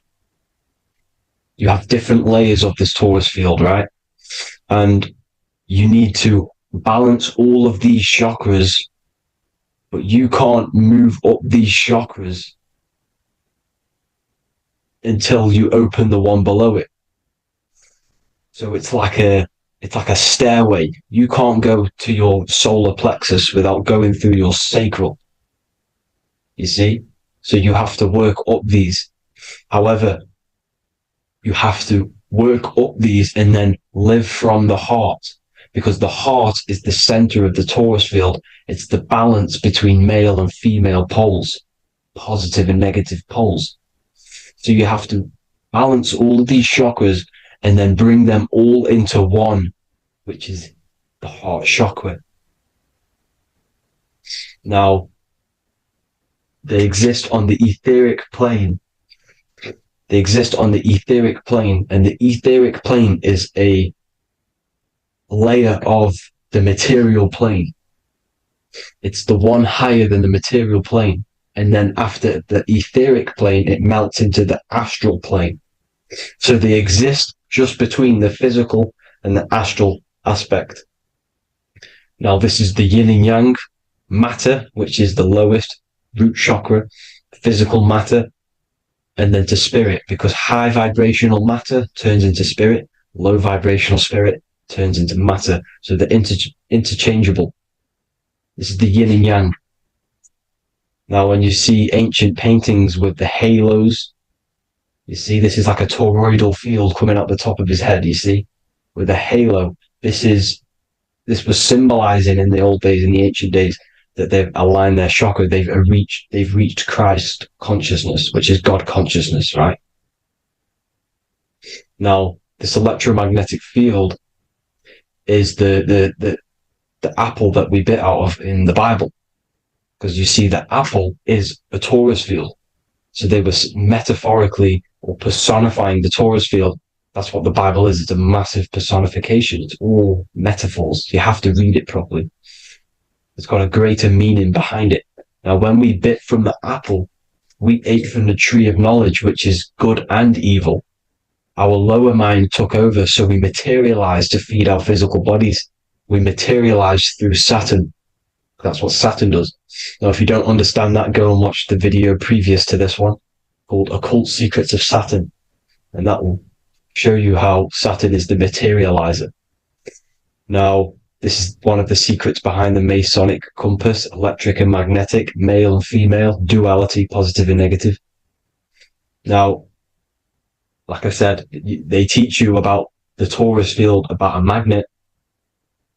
You have different layers of this Taurus field, right? And you need to balance all of these chakras, but you can't move up these chakras until you open the one below it. So it's like a stairway. You can't go to your solar plexus without going through your sacral. You see? So you have to work up these. However, you have to work up these and then live from the heart, because the heart is the center of the Taurus field. It's the balance between male and female poles, positive and negative poles. So you have to balance all of these chakras and then bring them all into one, which is the heart chakra. Now, they exist on the etheric plane. They exist on the etheric plane, and the etheric plane is a layer of the material plane. It's the one higher than the material plane. And then after the etheric plane, it melts into the astral plane. So they exist just between the physical and the astral aspect. Now, this is the yin and yang matter, which is the lowest root chakra, physical matter, and then to spirit, because high vibrational matter turns into spirit, low vibrational spirit turns into matter. So they're interchangeable. This is the yin and yang. Now, when you see ancient paintings with the halos, you see this is like a toroidal field coming out the top of his head, you see, with a halo. This was symbolizing in the old days, in the ancient days, that they've aligned their chakra, they've reached Christ consciousness, which is God consciousness, right? Now, this electromagnetic field is the apple that we bit out of in the Bible, because you see that apple is a Taurus field. So they were metaphorically or personifying the Taurus field. That's what the Bible is. It's a massive personification. It's all metaphors. You have to read it properly. It's got a greater meaning behind it. Now, when we bit from the apple, we ate from the tree of knowledge, which is good and evil. Our lower mind took over, so we materialized to feed our physical bodies. We materialized through Saturn. That's what Saturn does. Now, if you don't understand that, go and watch the video previous to this one called Occult Secrets of Saturn. And that will show you how Saturn is the materializer. Now, this is one of the secrets behind the Masonic compass, electric and magnetic, male and female, duality, positive and negative. Now, like I said, they teach you about the Taurus field, about a magnet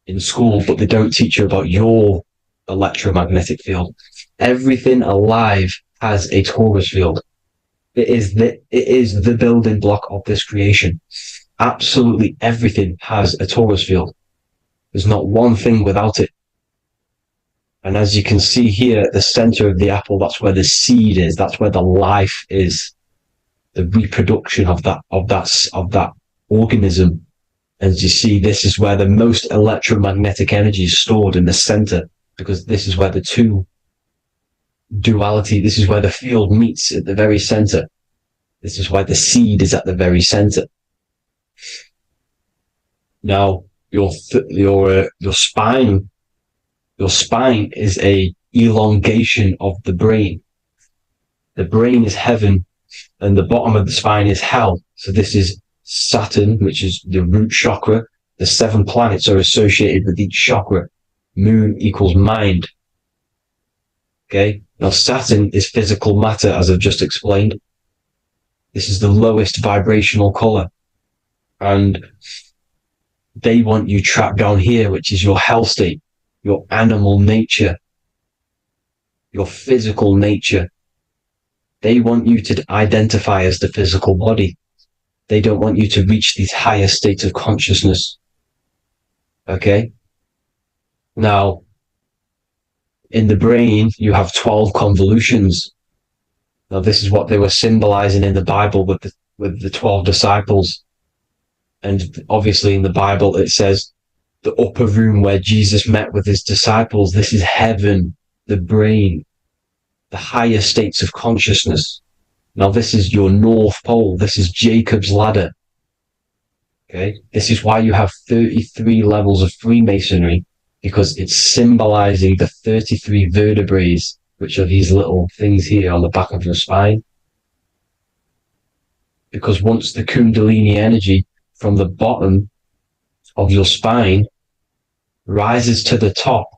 in school, but they don't teach you about your electromagnetic field. Everything alive has a Taurus field. It is the building block of this creation. Absolutely everything has a Taurus field. There's not one thing without it. And as you can see here at the center of the apple, that's where the seed is. That's where the life is. The reproduction of that organism. As you see, this is where the most electromagnetic energy is stored, in the center, because this is where the two duality, this is where the field meets at the very center. This is why the seed is at the very center. Now, your spine is a elongation of the brain. The brain is heaven, and the bottom of the spine is hell. So this is Saturn, which is the root chakra. The 7 planets are associated with each chakra. Moon equals mind. Okay. Now Saturn is physical matter, as I've just explained. This is the lowest vibrational color. And they want you trapped down here, which is your hell state, your animal nature, your physical nature. They want you to identify as the physical body. They don't want you to reach these higher states of consciousness. Okay? Now, in the brain, you have 12 convolutions. Now, this is what they were symbolizing in the Bible with the 12 disciples. And obviously in the Bible, it says the upper room where Jesus met with his disciples. This is heaven, the brain, the higher states of consciousness. Now, this is your North Pole. This is Jacob's ladder. Okay. This is why you have 33 levels of Freemasonry, because it's symbolizing the 33 vertebrae, which are these little things here on the back of your spine. Because once the Kundalini energy from the bottom of your spine rises to the top,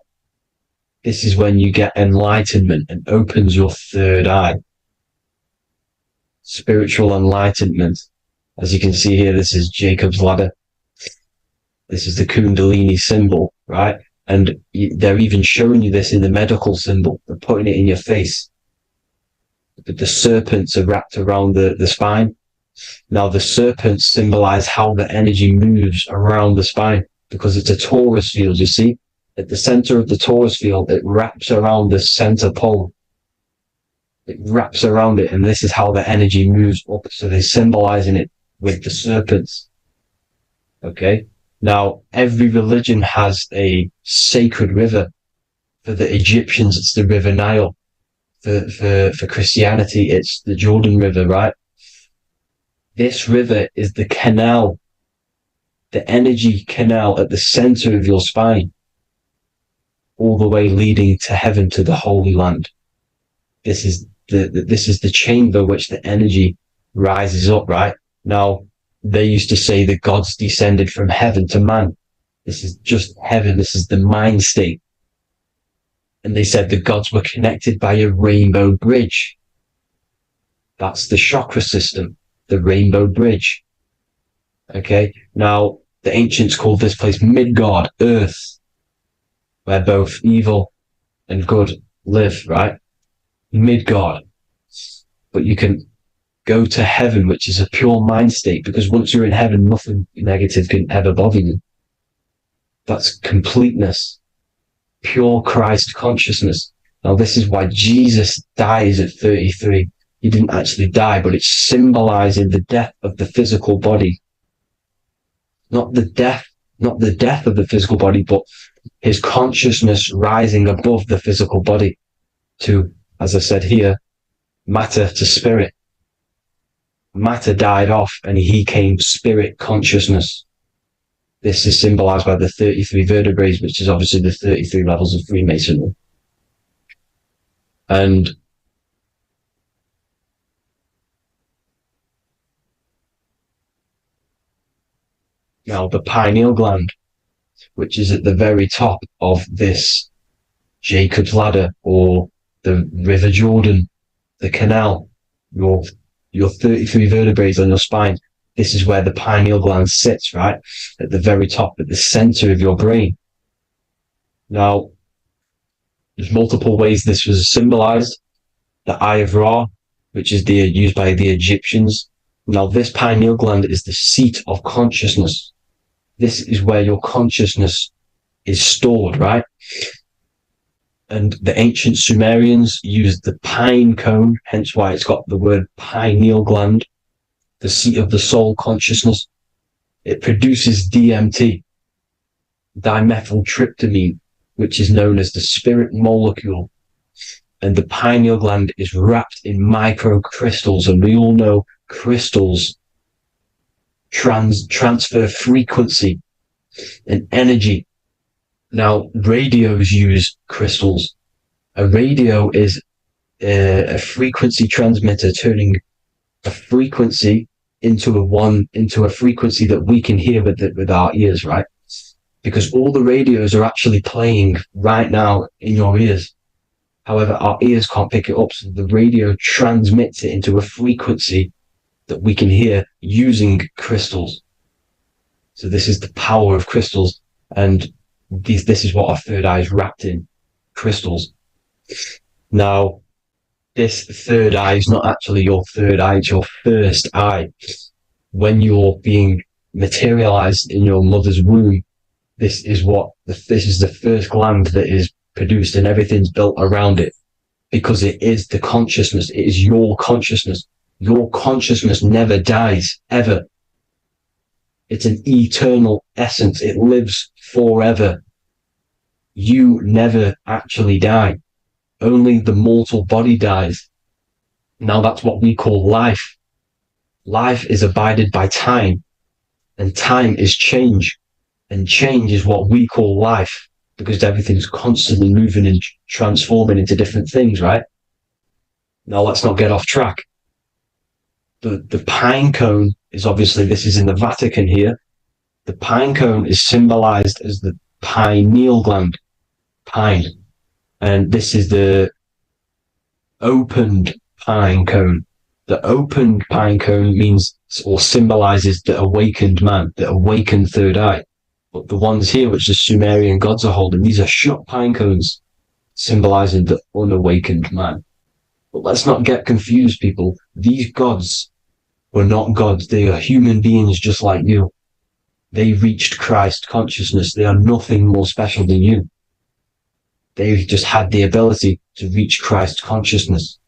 this is when you get enlightenment and opens your third eye. Spiritual enlightenment. As you can see here, this is Jacob's ladder. This is the Kundalini symbol, right? And they're even showing you this in the medical symbol. They're putting it in your face. The serpents are wrapped around the spine. Now, the serpents symbolize how the energy moves around the spine, because it's a torus field, you see? At the center of the torus field, it wraps around the center pole. It wraps around it, and this is how the energy moves up. So they're symbolizing it with the serpents. Okay? Now, every religion has a sacred river. For the Egyptians, it's the River Nile. For Christianity, it's the Jordan River, right? This river is the canal, the energy canal at the center of your spine, all the way leading to heaven, to the Holy Land. This is the chamber which the energy rises up, right? Now, they used to say the gods descended from heaven to man. This is just heaven. This is the mind state. And they said the gods were connected by a rainbow bridge. That's the chakra system, the rainbow bridge. Okay. Now, the ancients called this place Midgard, Earth, where both evil and good live, right? Midgard. But you can go to heaven, which is a pure mind state, because once you're in heaven, nothing negative can ever bother you. That's completeness, pure Christ consciousness. Now, this is why Jesus dies at 33. He didn't actually die, but it's symbolizing the death of the physical body. Not the death of the physical body, but his consciousness rising above the physical body to, as I said here, matter to spirit. Matter died off and he came spirit consciousness. This is symbolized by the 33 vertebrae, which is obviously the 33 levels of Freemasonry. And now the pineal gland, which is at the very top of this Jacob's ladder, or the River Jordan, the canal, your 33 vertebrae on your spine. This is where the pineal gland sits, right? At the very top, at the center of your brain. Now, there's multiple ways this was symbolized. The Eye of Ra, which is used by the Egyptians. Now, this pineal gland is the seat of consciousness. This is where your consciousness is stored, right? And the ancient Sumerians used the pine cone, hence why it's got the word pineal gland, the seat of the soul consciousness. It produces DMT, dimethyltryptamine, which is known as the spirit molecule. And the pineal gland is wrapped in microcrystals, and we all know crystals transfer frequency and energy. Now, radios use crystals. A radio is a frequency transmitter, turning a frequency into a frequency that we can hear with our ears, right? Because all the radios are actually playing right now in your ears. However, our ears can't pick it up, so the radio transmits it into a frequency that we can hear using crystals. So this is the power of crystals, and this is what our third eye is wrapped in, crystals. Now, this third eye is not actually your third eye, it's your first eye. When you're being materialized in your mother's womb, this is the first gland that is produced and everything's built around it, because it is the consciousness. It is your consciousness. Your consciousness never dies, ever. It's an eternal essence. It lives forever. You never actually die. Only the mortal body dies. Now that's what we call life. Life is abided by time, and time is change. And change is what we call life, because everything's constantly moving and transforming into different things, right? Now let's not get off track. The pine cone is obviously, this is in the Vatican here. The pine cone is symbolized as the pineal gland, pine. And this is the opened pine cone. The opened pine cone means, or symbolizes, the awakened man, the awakened third eye. But the ones here, which the Sumerian gods are holding, these are shut pine cones, symbolizing the unawakened man. But let's not get confused, people. These gods were not gods. They are human beings just like you. They reached Christ consciousness. They are nothing more special than you. They just had the ability to reach Christ consciousness.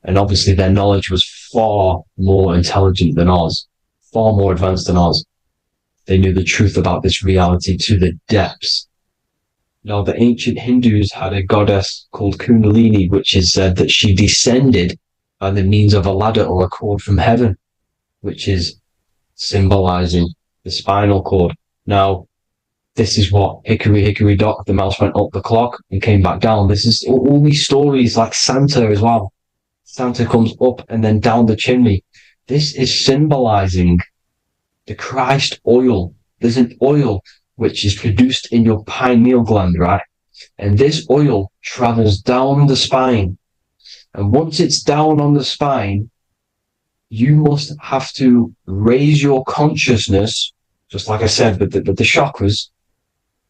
And obviously their knowledge was far more intelligent than ours, far more advanced than ours. They knew the truth about this reality to the depths. Now, the ancient Hindus had a goddess called Kundalini, which is said that she descended by the means of a ladder or a cord from heaven, which is symbolizing the spinal cord. Now, this is what Hickory Hickory Dock, the mouse went up the clock and came back down. This is all these stories, like Santa as well. Santa comes up and then down the chimney. This is symbolizing the Christ oil. There's an oil which is produced in your pineal gland, right? And this oil travels down the spine. And once it's down on the spine, you must have to raise your consciousness, just like I said with the chakras.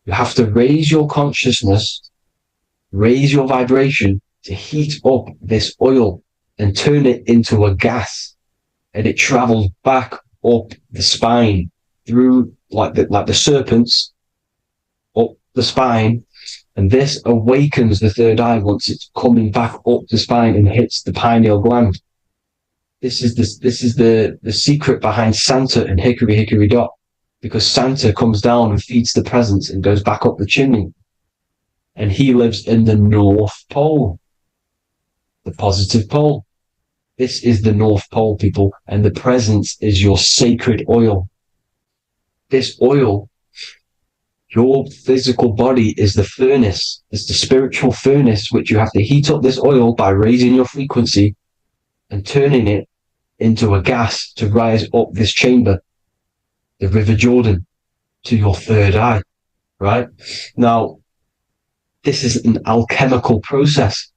You have to raise your consciousness, raise your vibration to heat up this oil and turn it into a gas. And it travels back up the spine through like the serpents up the spine, and this awakens the third eye once it's coming back up the spine and hits the pineal gland. This is the secret behind Santa and Hickory Hickory Dock, because Santa comes down and feeds the presents and goes back up the chimney, and he lives in the North Pole, the positive pole. This is the North Pole, people, and the presence is your sacred oil. This oil, your physical body, is the furnace. It's the spiritual furnace, which you have to heat up this oil by raising your frequency and turning it into a gas to rise up this chamber, the River Jordan, to your third eye, right? Now, this is an alchemical process.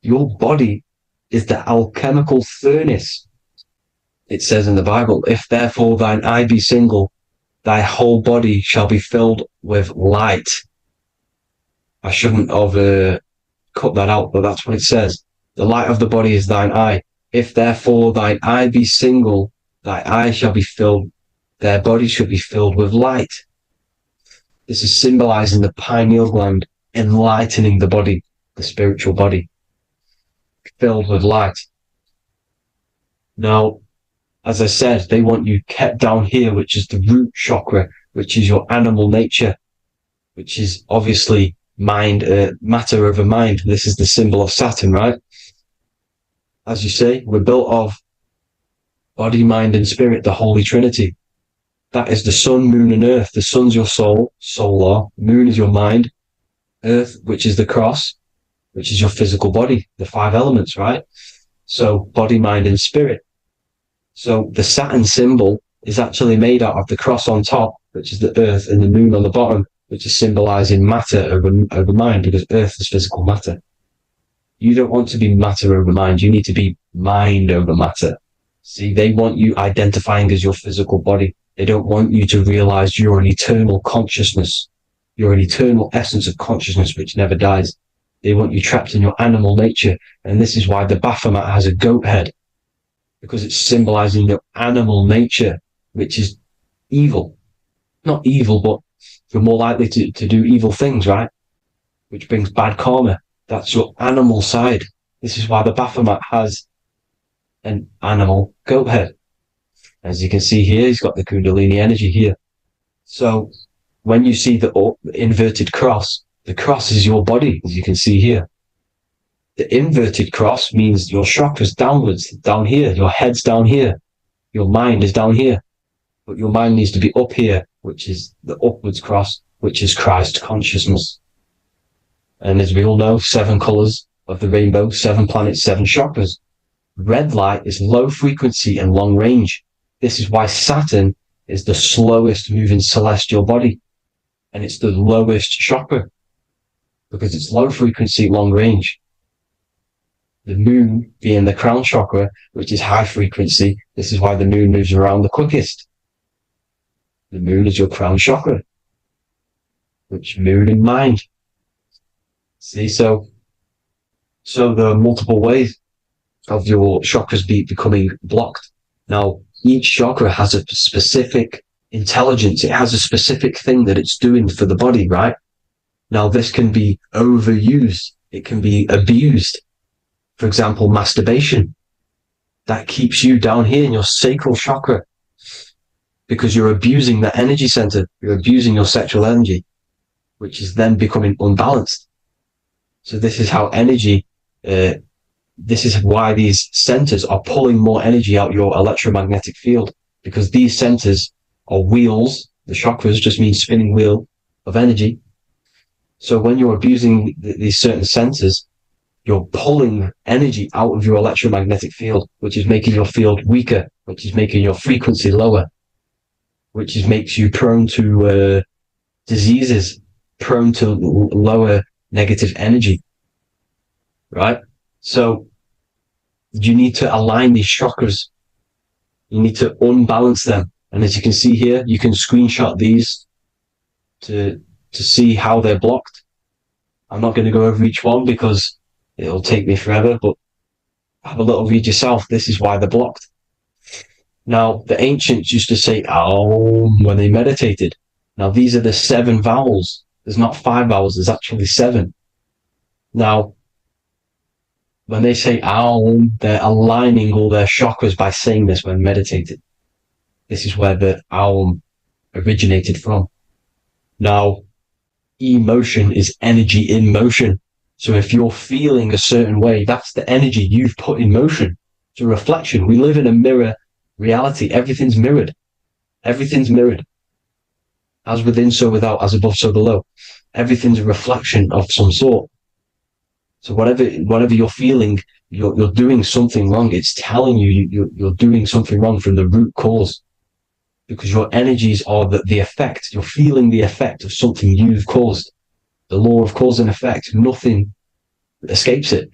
Your body is the alchemical furnace. It says in the Bible, if therefore thine eye be single, thy whole body shall be filled with light. I shouldn't have cut that out, but that's what it says. The light of the body is thine eye. If therefore thine eye be single, thy eye shall be filled, their body shall be filled with light. This is symbolizing the pineal gland, enlightening the body, the spiritual body, filled with light. Now, as I said, they want you kept down here, which is the root chakra, which is your animal nature, which is obviously mind, matter over mind. This is the symbol of Saturn, right? As you say, we're built of body, mind, and spirit, the Holy Trinity. That is the sun, moon, and earth. The sun's your soul, solar. Moon is your mind. Earth, which is the cross, which is your physical body, the 5 elements, right? So body, mind, and spirit. So the Saturn symbol is actually made out of the cross on top, which is the earth, and the moon on the bottom, which is symbolizing matter over mind, because earth is physical matter. You don't want to be matter over mind. You need to be mind over matter. See, they want you identifying as your physical body. They don't want you to realize you're an eternal consciousness. You're an eternal essence of consciousness which never dies. They want you trapped in your animal nature. And this is why the Baphomet has a goat head, because it's symbolizing your animal nature, which is evil. Not evil, but you're more likely to do evil things, right? which brings bad karma. That's your animal side. This is why the Baphomet has an animal goat head. As you can see here, he's got the Kundalini energy here. So when you see the inverted cross, the cross is your body, as you can see here. The inverted cross means your chakras downwards, down here. Your head's down here. Your mind is down here. But your mind needs to be up here, which is the upwards cross, which is Christ consciousness. And as we all know, 7 colors of the rainbow, 7 planets, 7 chakras. Red light is low frequency and long range. This is why Saturn is the slowest moving celestial body. And it's the lowest chakra. Because it's low frequency, long range. The moon being the crown chakra, which is high frequency. This is why the moon moves around the quickest. The moon is your crown chakra. Which moon in mind. See, so there are multiple ways of your chakras becoming blocked. Now, each chakra has a specific intelligence. It has a specific thing that it's doing for the body, right? Now, this can be overused. It can be abused. For example, masturbation. That keeps you down here in your sacral chakra because you're abusing that energy center. You're abusing your sexual energy, which is then becoming unbalanced. So this is how energy, this is why these centers are pulling more energy out your electromagnetic field, because these centers are wheels. The chakras just mean spinning wheel of energy. So when you're abusing these certain centers, you're pulling energy out of your electromagnetic field, which is making your field weaker, which is making your frequency lower, which makes you prone to diseases, prone to lower negative energy, right? So you need to align these chakras. You need to unbalance them. And as you can see here, you can screenshot these to see how they're blocked. I'm not going to go over each one because it'll take me forever, but have a little read yourself. This is why they're blocked. Now, the ancients used to say Aum when they meditated. Now, these are the 7 vowels. There's not 5 vowels, there's actually 7. Now, when they say Aum, they're aligning all their chakras by saying this when meditated. This is where the Aum originated from. Now, emotion is energy in motion. So if you're feeling a certain way, that's the energy you've put in motion. It's a reflection. We live in a mirror reality. Everything's mirrored. Everything's mirrored. As within, so without, as above, so below. Everything's a reflection of some sort. So whatever you're feeling, you're doing something wrong. It's telling you you're doing something wrong from the root cause. Because your energies are the effect. You're feeling the effect of something you've caused. The law of cause and effect. Nothing escapes it.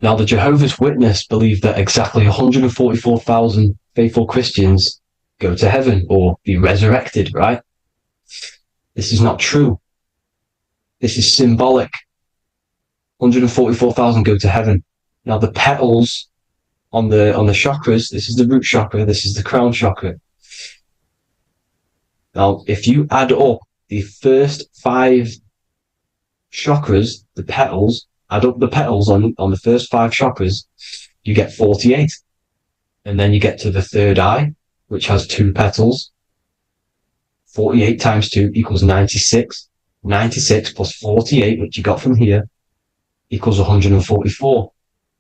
Now, the Jehovah's Witness believe that exactly 144,000 faithful Christians go to heaven or be resurrected, right? This is not true. This is symbolic. 144,000 go to heaven. Now, the petals on the chakras, this is the root chakra, this is the crown chakra. Now, if you add up the first 5 chakras, the petals, add up the petals on the first 5 chakras, you get 48. And then you get to the third eye, which has 2 petals. 48 times 2 equals 96. 96 plus 48, which you got from here, equals 144.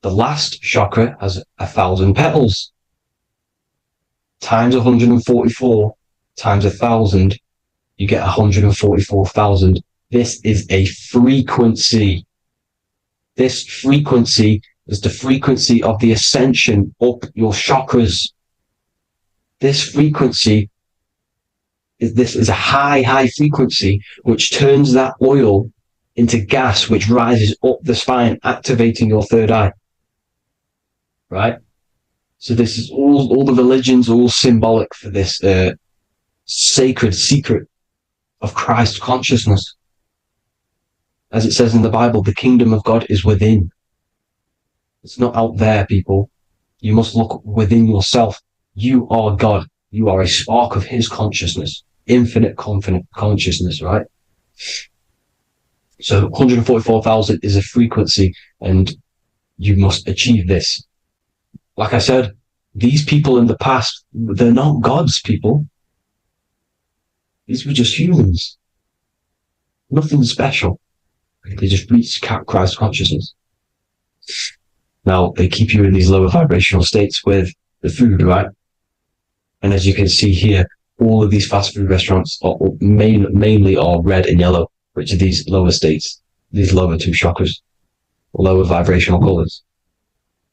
The last chakra has 1,000 petals. Times 144 times 1,000, you get 144,000. This is a frequency. This frequency is the frequency of the ascension up your chakras. This frequency is a high frequency, which turns that oil into gas, which rises up the spine, activating your third eye. Right? So this is all the religions are all symbolic for this sacred secret of Christ consciousness. As it says in the Bible, the kingdom of God is within. It's not out there, people. You must look within yourself. You are God. You are a spark of his consciousness. Infinite consciousness, right? So 144,000 is a frequency, and you must achieve this. Like I said, these people in the past, they're not gods, people. These were just humans. Nothing special. They just reached Christ consciousness. Now, they keep you in these lower vibrational states with the food, right? And as you can see here, all of these fast food restaurants are mainly are red and yellow, which are these lower states, these lower two chakras, lower vibrational colors,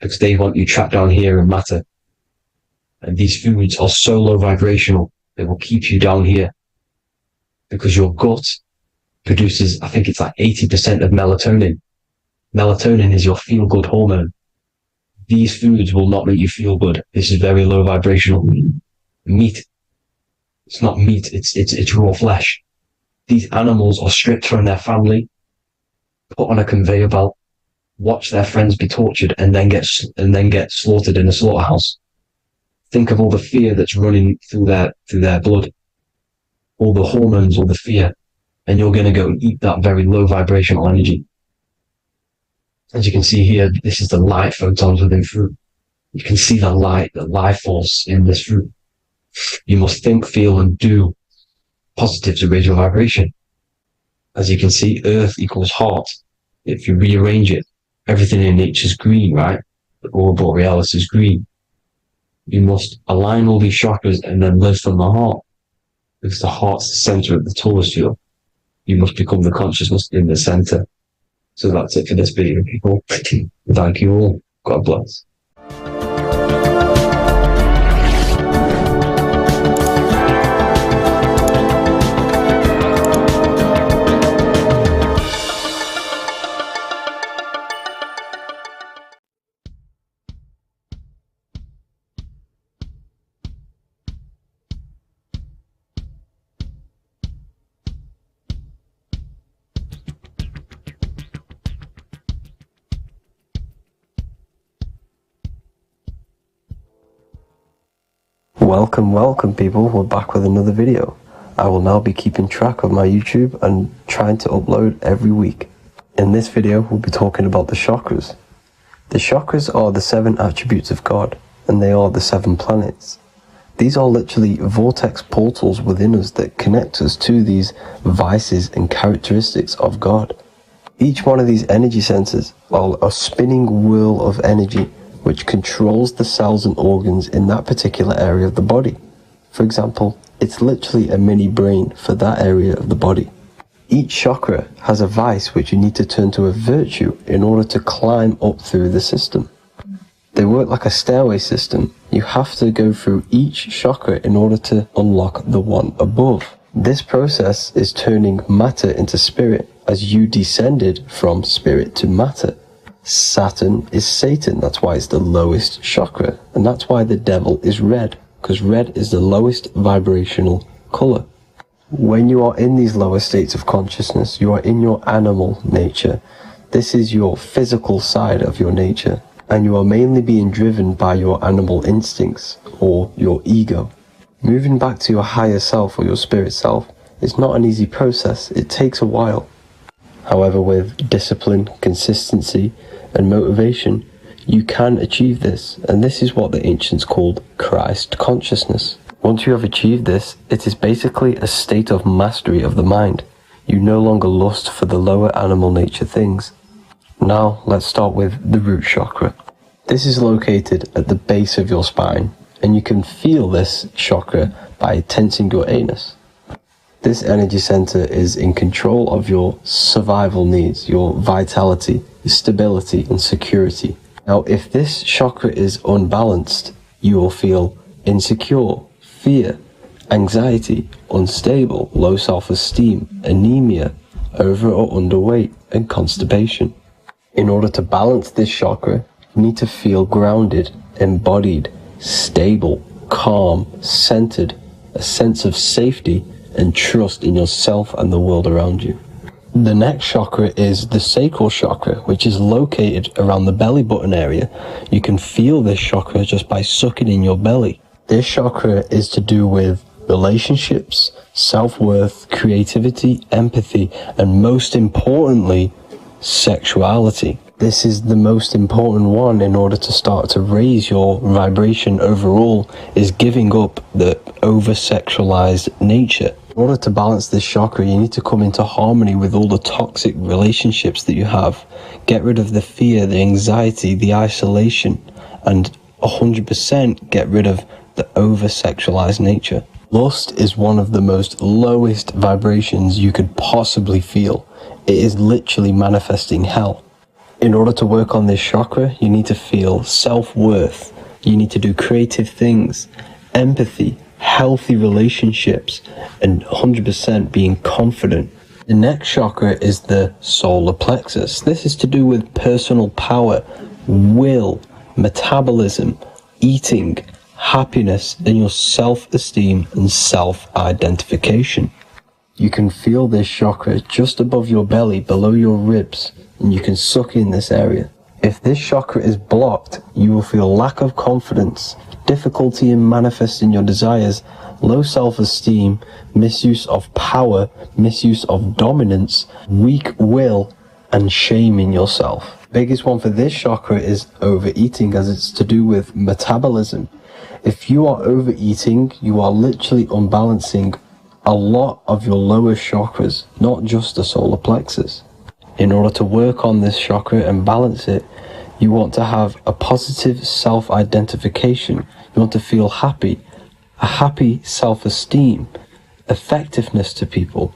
because they want you trapped down here in matter. And these foods are so low vibrational, they will keep you down here, because your gut produces, I think it's like 80% of melatonin. Melatonin is your feel-good hormone. These foods will not make you feel good. This is very low vibrational. Meat. It's not meat, it's raw flesh. These animals are stripped from their family, put on a conveyor belt, watch their friends be tortured, and then get slaughtered in a slaughterhouse. Think of all the fear that's running through their blood, all the hormones, all the fear, and you're going to go and eat that very low vibrational energy. As you can see here, this is the light photons within fruit. You can see the life force in this fruit. You must think, feel, and do positive to raise your vibration. As you can see, earth equals heart. If you rearrange it, everything in nature is green, right? The aurora borealis is green. You must align all these chakras and then live from the heart, because the heart's the center of the Taurus field. You must become the consciousness in the center. So that's it for this video, people. Thank you all. God bless. Welcome people, we're back with another video. I will now be keeping track of my YouTube and trying to upload every week. In this video, we'll be talking about the chakras. The chakras are the 7 attributes of God, and they are the 7 planets. These are literally vortex portals within us that connect us to these vices and characteristics of God. Each one of these energy centers are a spinning whirl of energy which controls the cells and organs in that particular area of the body. For example, it's literally a mini brain for that area of the body. Each chakra has a vice which you need to turn to a virtue in order to climb up through the system. They work like a stairway system. You have to go through each chakra in order to unlock the one above. This process is turning matter into spirit, as you descended from spirit to matter. Saturn is Satan, that's why it's the lowest chakra, and that's why the devil is red, because red is the lowest vibrational color. When you are in these lower states of consciousness, you are in your animal nature. This is your physical side of your nature, and you are mainly being driven by your animal instincts, or your ego. Moving back to your higher self or your spirit self is not an easy process, it takes a while. However, with discipline, consistency, and motivation, you can achieve this, and this is what the ancients called Christ consciousness. Once you have achieved this, it is basically a state of mastery of the mind. You no longer lust for the lower animal nature things. Now, let's start with the root chakra. This is located at the base of your spine, and you can feel this chakra by tensing your anus. This energy center is in control of your survival needs, your vitality, stability, and security. Now, if this chakra is unbalanced, you will feel insecure, fear, anxiety, unstable, low self-esteem, anemia, over or underweight, and constipation. In order to balance this chakra, you need to feel grounded, embodied, stable, calm, centered, a sense of safety, and trust in yourself and the world around you. The next chakra is the sacral chakra, which is located around the belly button area. You can feel this chakra just by sucking in your belly. This chakra is to do with relationships, self-worth, creativity, empathy, and most importantly, sexuality. This is the most important one in order to start to raise your vibration overall, is giving up the over-sexualized nature. In order to balance this chakra, you need to come into harmony with all the toxic relationships that you have. Get rid of the fear, the anxiety, the isolation, and 100% get rid of the over-sexualized nature. Lust is one of the most lowest vibrations you could possibly feel. It is literally manifesting hell. In order to work on this chakra, you need to feel self-worth. You need to do creative things, empathy, healthy relationships, and 100% being confident. The next chakra is the solar plexus. This is to do with personal power, will, metabolism, eating, happiness, and your self-esteem and self-identification. You can feel this chakra just above your belly, below your ribs, and you can suck in this area. If this chakra is blocked, you will feel lack of confidence, difficulty in manifesting your desires, low self-esteem, misuse of power, misuse of dominance, weak will, and shame in yourself. The biggest one for this chakra is overeating, as it's to do with metabolism. If you are overeating, you are literally unbalancing a lot of your lower chakras, not just the solar plexus. In order to work on this chakra and balance it, you want to have a positive self-identification. You want to feel happy, a happy self-esteem, effectiveness to people,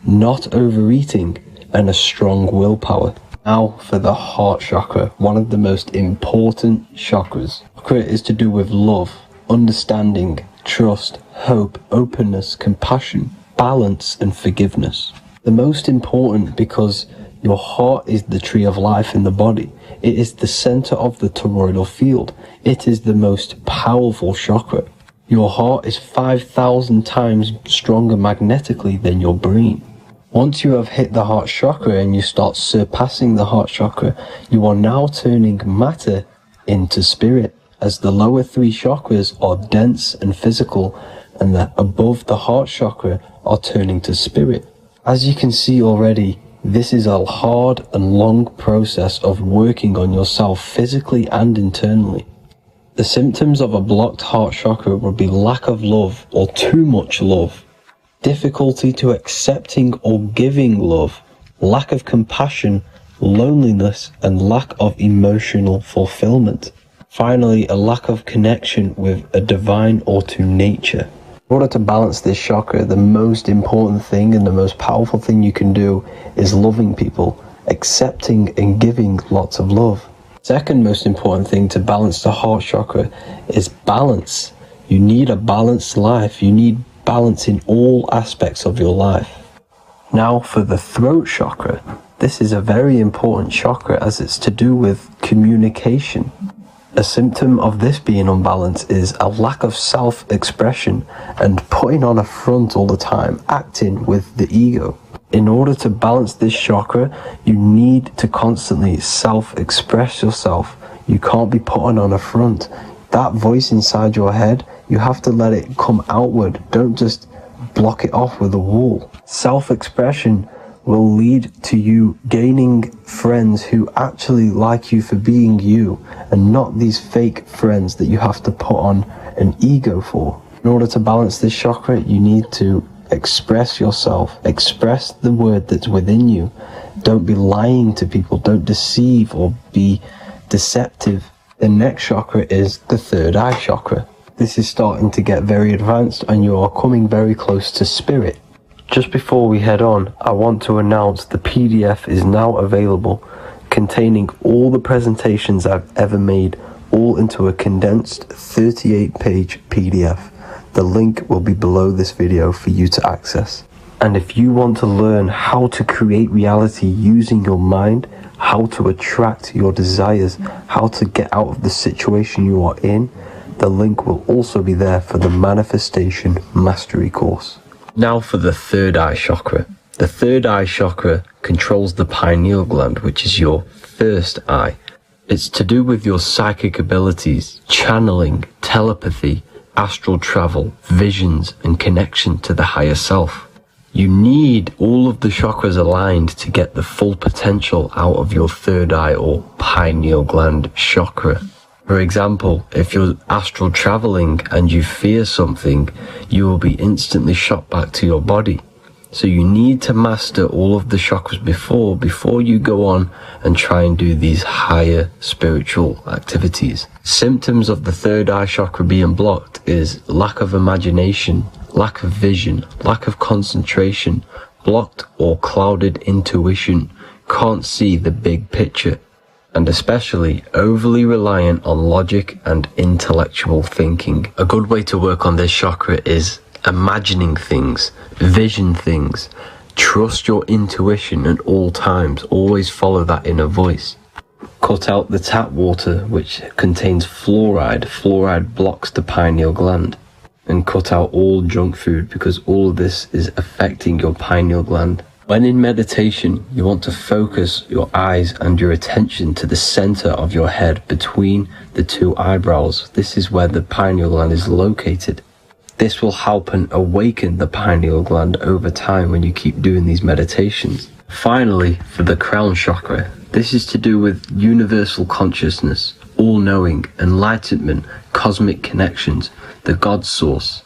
not overeating, and a strong willpower. Now for the heart chakra, one of the most important chakras. Chakra is to do with love, understanding, trust, hope, openness, compassion, balance, and forgiveness. The most important because your heart is the tree of life in the body. It is the center of the toroidal field. It is the most powerful chakra. Your heart is 5,000 times stronger magnetically than your brain. Once you have hit the heart chakra and you start surpassing the heart chakra, you are now turning matter into spirit, as the lower three chakras are dense and physical, and the above the heart chakra are turning to spirit. As you can see already, this is a hard and long process of working on yourself physically and internally. The symptoms of a blocked heart chakra would be lack of love or too much love, difficulty to accepting or giving love, lack of compassion, loneliness, and lack of emotional fulfillment. Finally, a lack of connection with a divine or to nature. In order to balance this chakra, the most important thing and the most powerful thing you can do is loving people, accepting and giving lots of love. Second most important thing to balance the heart chakra is balance. You need a balanced life. You need balance in all aspects of your life. Now for the throat chakra. This is a very important chakra as it's to do with communication. A symptom of this being unbalanced is a lack of self-expression and putting on a front all the time, acting with the ego. In order to balance this chakra, you need to constantly self-express yourself. You can't be putting on a front. That voice inside your head, you have to let it come outward. Don't just block it off with a wall. Self-expression will lead to you gaining friends who actually like you for being you, and not these fake friends that you have to put on an ego for. In order to balance this chakra, you need to express yourself, express the word that's within you. Don't be lying to people, don't deceive or be deceptive. The next chakra is the third eye chakra. This is starting to get very advanced and you are coming very close to spirit. Just before we head on, I want to announce the PDF is now available, containing all the presentations I've ever made, all into a condensed 38-page PDF. The link will be below this video for you to access. And if you want to learn how to create reality using your mind, how to attract your desires, how to get out of the situation you are in, the link will also be there for the Manifestation Mastery course. Now for the third eye chakra. The third eye chakra controls the pineal gland, which is your first eye. It's to do with your psychic abilities, channeling, telepathy, astral travel, visions, and connection to the higher self. You need all of the chakras aligned to get the full potential out of your third eye or pineal gland chakra. For example, if you're astral traveling and you fear something, you will be instantly shot back to your body. So you need to master all of the chakras before you go on and try and do these higher spiritual activities. Symptoms of the third eye chakra being blocked is lack of imagination, lack of vision, lack of concentration, blocked or clouded intuition, can't see the big picture, and especially overly reliant on logic and intellectual thinking. A good way to work on this chakra is imagining things, vision things, trust your intuition at all times, always follow that inner voice. Cut out the tap water which contains fluoride. Fluoride blocks the pineal gland. And cut out all junk food because all of this is affecting your pineal gland. When in meditation, you want to focus your eyes and your attention to the center of your head between the two eyebrows. This is where the pineal gland is located. This will help and awaken the pineal gland over time when you keep doing these meditations. Finally, for the crown chakra, this is to do with universal consciousness, all-knowing, enlightenment, cosmic connections, the God source.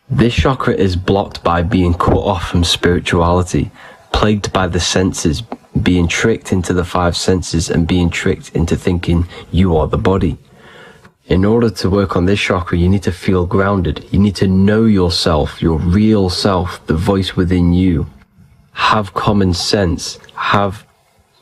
This chakra is blocked by being cut off from spirituality, plagued by the senses, being tricked into the five senses and being tricked into thinking you are the body. In order to work on this chakra, you need to feel grounded. You need to know yourself, your real self, the voice within you. Have common sense. Have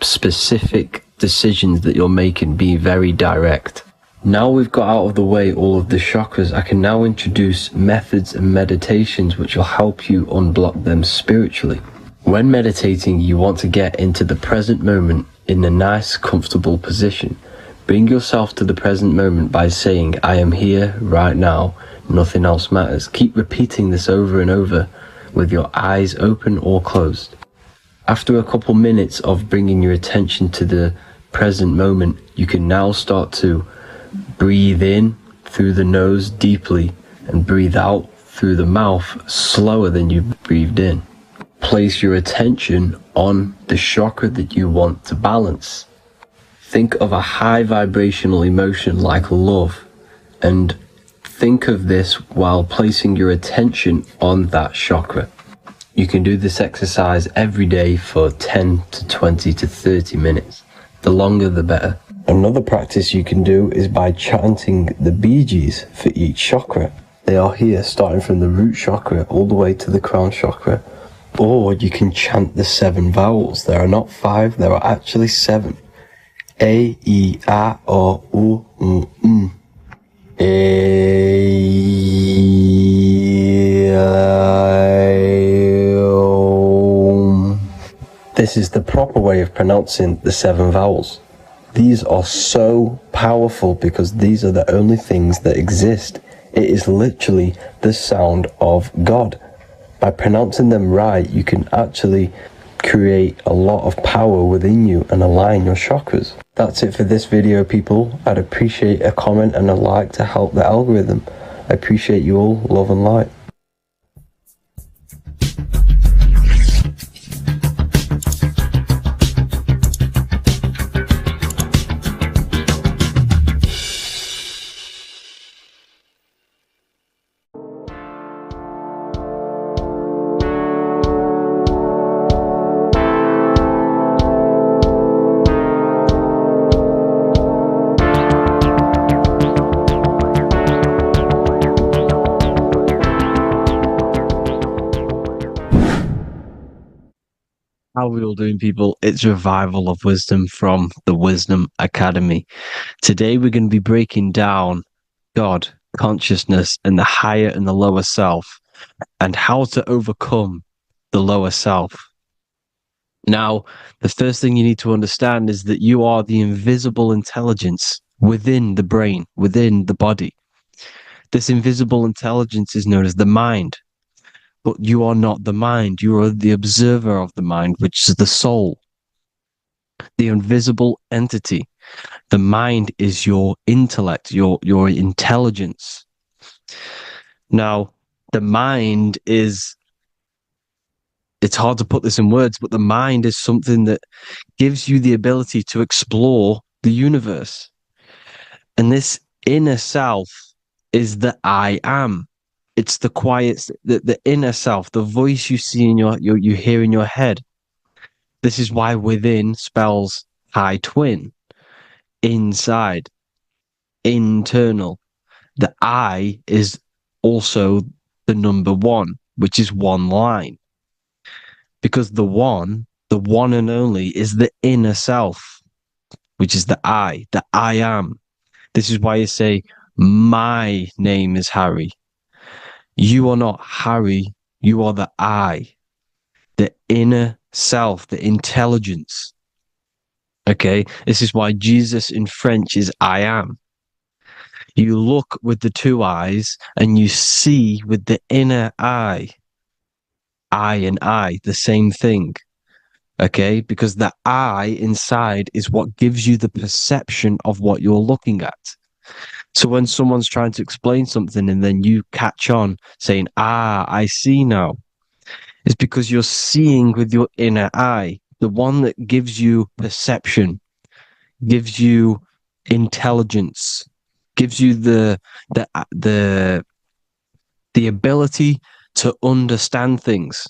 specific decisions that you're making. Be very direct. Now we've got out of the way all of the chakras, I can now introduce methods and meditations which will help you unblock them spiritually. When meditating, you want to get into the present moment in a nice, comfortable position. Bring yourself to the present moment by saying, I am here right now, nothing else matters. Keep repeating this over and over with your eyes open or closed. After a couple minutes of bringing your attention to the present moment, you can now start to breathe in through the nose deeply and breathe out through the mouth slower than you breathed in. Place your attention on the chakra that you want to balance. Think of a high vibrational emotion like love, and think of this while placing your attention on that chakra. You can do this exercise every day for 10 to 20 to 30 minutes. The longer the better. Another practice you can do is by chanting the Bijis for each chakra. They are here starting from the root chakra all the way to the crown chakra. Or you can chant the 7 vowels. There are not 5, there are actually 7. A, I, A, O, U, M. A, I, O. This is the proper way of pronouncing the 7 vowels. These are so powerful because these are the only things that exist. It is literally the sound of God. By pronouncing them right, you can actually create a lot of power within you and align your chakras. That's it for this video, people. I'd appreciate a comment and a like to help the algorithm. I appreciate you all. Love and light. How are we all doing, people? It's Revival of Wisdom from the Wisdom Academy. Today we're going to be breaking down God, consciousness, and the higher and the lower self, and how to overcome the lower self. Now, the first thing you need to understand is that you are the invisible intelligence within the brain, within the body. This invisible intelligence is known as the mind. But you are not the mind. You are the observer of the mind, which is the soul, the invisible entity. The mind is your intellect, your intelligence. Now, the mind is, it's hard to put this in words, but the mind is something that gives you the ability to explore the universe. And this inner self is the I am. It's the quiet, the inner self, the voice you see in you hear in your head. This is why within spells high twin, inside, internal. The I is also the number one, which is one line. Because the one and only, is the inner self, which is the I am. This is why you say, my name is Harry. You are not Harry, you are the I, the inner self, the intelligence. Okay, this is why Jesus in French is I am. You look with the two eyes and you see with the inner eye. I and I, the same thing. Okay, because the I inside is what gives you the perception of what you're looking at. So when someone's trying to explain something and then you catch on saying, I see now, it's because you're seeing with your inner eye, the one that gives you perception, gives you intelligence, gives you the ability to understand things.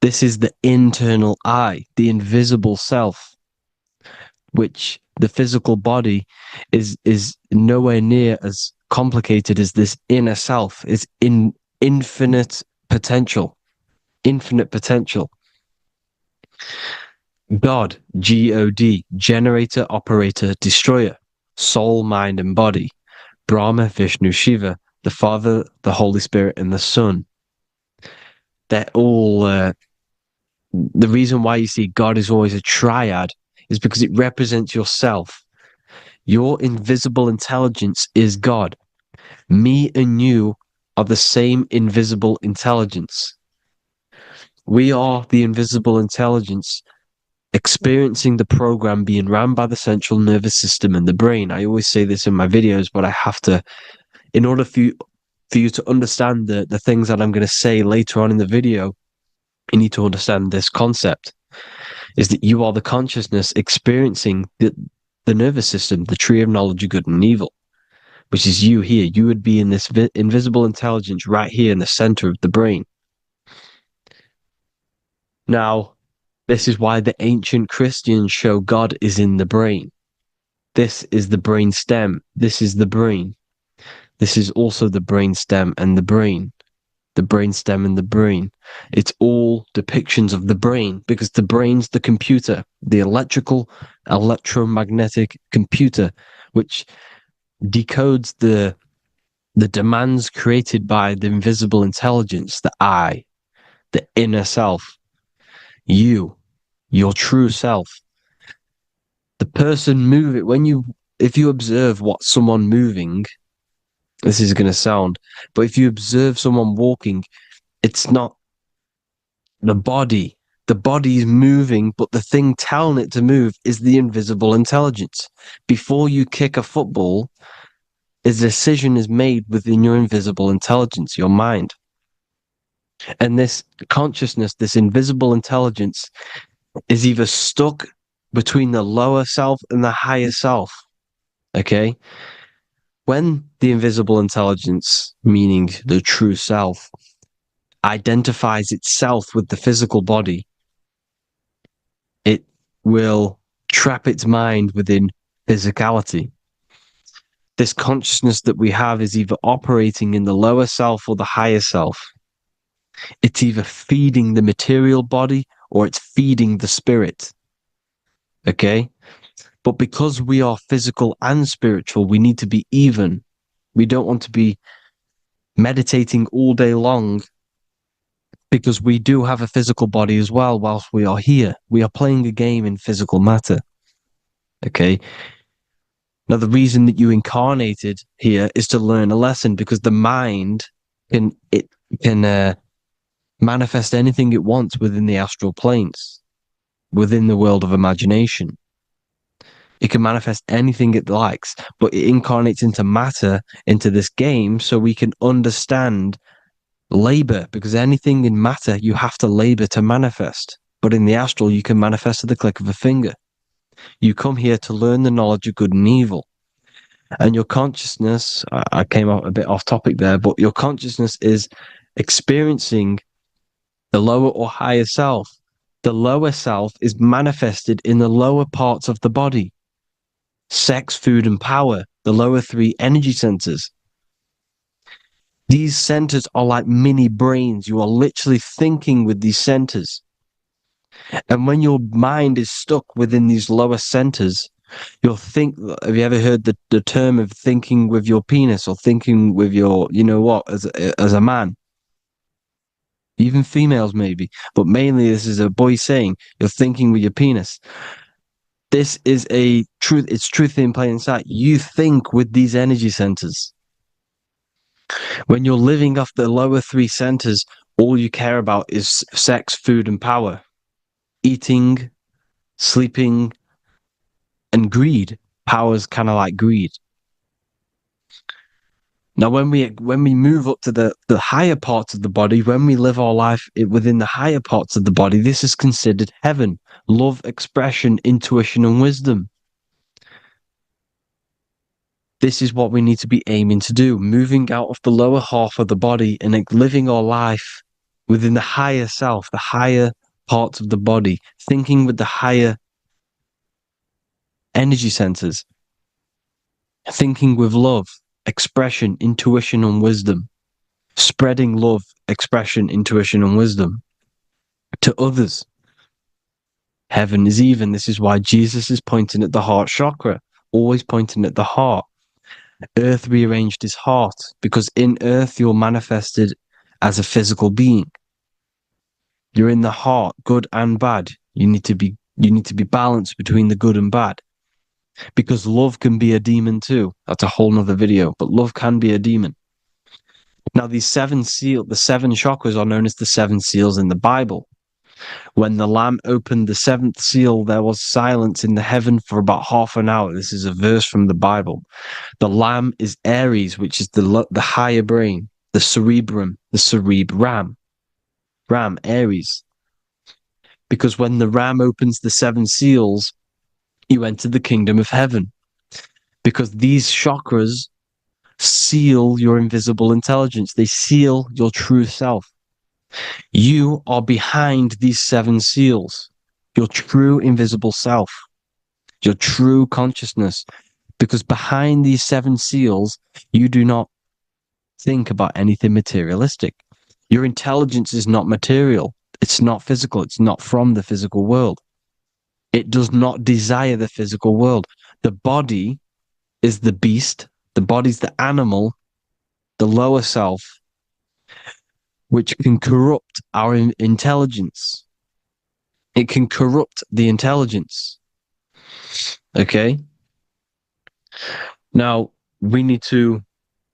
This is the internal I, the invisible self, which the physical body is nowhere near as complicated as this inner self. It's in infinite potential. God, G-O-D, generator, operator, destroyer, soul, mind, and body. Brahma, Vishnu, Shiva, the Father, the Holy Spirit, and the Son. They're all, the reason why you see God is always a triad is because it represents yourself. Your invisible intelligence is God. Me and you are the same invisible intelligence. We are the invisible intelligence experiencing the program being run by the central nervous system and the brain. I always say this in my videos, but I have to, in order for you to understand the things that I'm going to say later on in the video, you need to understand this concept, is that you are the consciousness experiencing the nervous system, the tree of knowledge of good and evil, which is you here. You would be in this invisible intelligence right here in the center of the brain. Now, this is why the ancient Christians show God is in the brain. This is the brain stem. This is the brain. This is also the brain stem and the brain. The brain stem and the brain. It's all depictions of the brain because the brain's the computer, the electromagnetic computer, which decodes the demands created by the invisible intelligence, the I, the inner self, you, your true self. The person moving, if you observe what someone moving, this is going to sound, but if you observe someone walking, it's not the body. The body is moving, but the thing telling it to move is the invisible intelligence. Before you kick a football, a decision is made within your invisible intelligence, your mind. And this consciousness, this invisible intelligence, is either stuck between the lower self and the higher self. Okay? When the invisible intelligence, meaning the true self, identifies itself with the physical body, it will trap its mind within physicality. This consciousness that we have is either operating in the lower self or the higher self. It's either feeding the material body or it's feeding the spirit. Okay? But because we are physical and spiritual, we need to be even. We don't want to be meditating all day long because we do have a physical body as well whilst we are here. We are playing a game in physical matter. Okay? Now, the reason that you incarnated here is to learn a lesson because the mind can manifest anything it wants within the astral planes, within the world of imagination. It can manifest anything it likes, but it incarnates into matter, into this game, so we can understand labor, because anything in matter, you have to labor to manifest. But in the astral, you can manifest at the click of a finger. You come here to learn the knowledge of good and evil. And your consciousness, I came out a bit off topic there, but your consciousness is experiencing the lower or higher self. The lower self is manifested in the lower parts of the body. Sex, food, and power, the lower three energy centers. These centers are like mini brains. You are literally thinking with these centers. And when your mind is stuck within these lower centers, you'll think, have you ever heard the term of thinking with your penis or thinking with your, you know what, as a man? Even females maybe, but mainly this is a boy saying, you're thinking with your penis. This is a truth, it's truth in plain sight. You think with these energy centers. When you're living off the lower three centers, all you care about is sex, food, and power. Eating, sleeping, and greed. Power's kind of like greed. Now, when we move up to the higher parts of the body, when we live our life within the higher parts of the body, this is considered heaven. Love, expression, intuition, and wisdom. This is what we need to be aiming to do, moving out of the lower half of the body and living our life within the higher self, the higher parts of the body, thinking with the higher energy centers, thinking with love, expression, intuition, and wisdom, spreading love, expression, intuition, and wisdom to others. Heaven is even. This is why Jesus is pointing at the heart chakra, always pointing at the heart. Earth rearranged his heart, because in Earth you're manifested as a physical being. You're in the heart, good and bad. You need to be balanced between the good and bad. Because love can be a demon too. That's a whole nother video, but love can be a demon. Now, the seven chakras are known as the seven seals in the Bible. When the Lamb opened the seventh seal, there was silence in the heaven for about half an hour. This is a verse from the Bible. The Lamb is Aries, which is the higher brain, the cerebrum, Ram, Aries. Because when the Ram opens the seven seals, you enter the kingdom of heaven. Because these chakras seal your invisible intelligence. They seal your true self. You are behind these seven seals, your true invisible self, your true consciousness. Because behind these seven seals, you do not think about anything materialistic. Your intelligence is not material. It's not physical. It's not from the physical world. It does not desire the physical world. The body is the beast. The body's the animal, the lower self, which can corrupt our intelligence. It can corrupt the intelligence. Okay? Now, we need to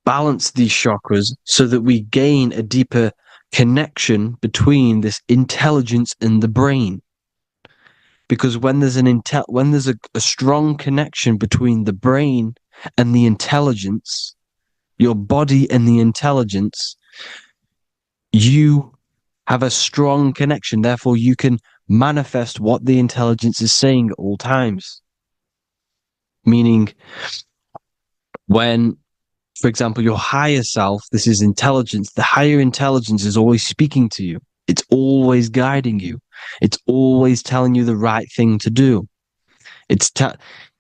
balance these chakras so that we gain a deeper connection between this intelligence and the brain. Because when there's a strong connection between the brain and the intelligence, your body and the intelligence, you have a strong connection. Therefore, you can manifest what the intelligence is saying at all times. Meaning, when, for example, your higher self, this is intelligence, the higher intelligence is always speaking to you. It's always guiding you. It's always telling you the right thing to do.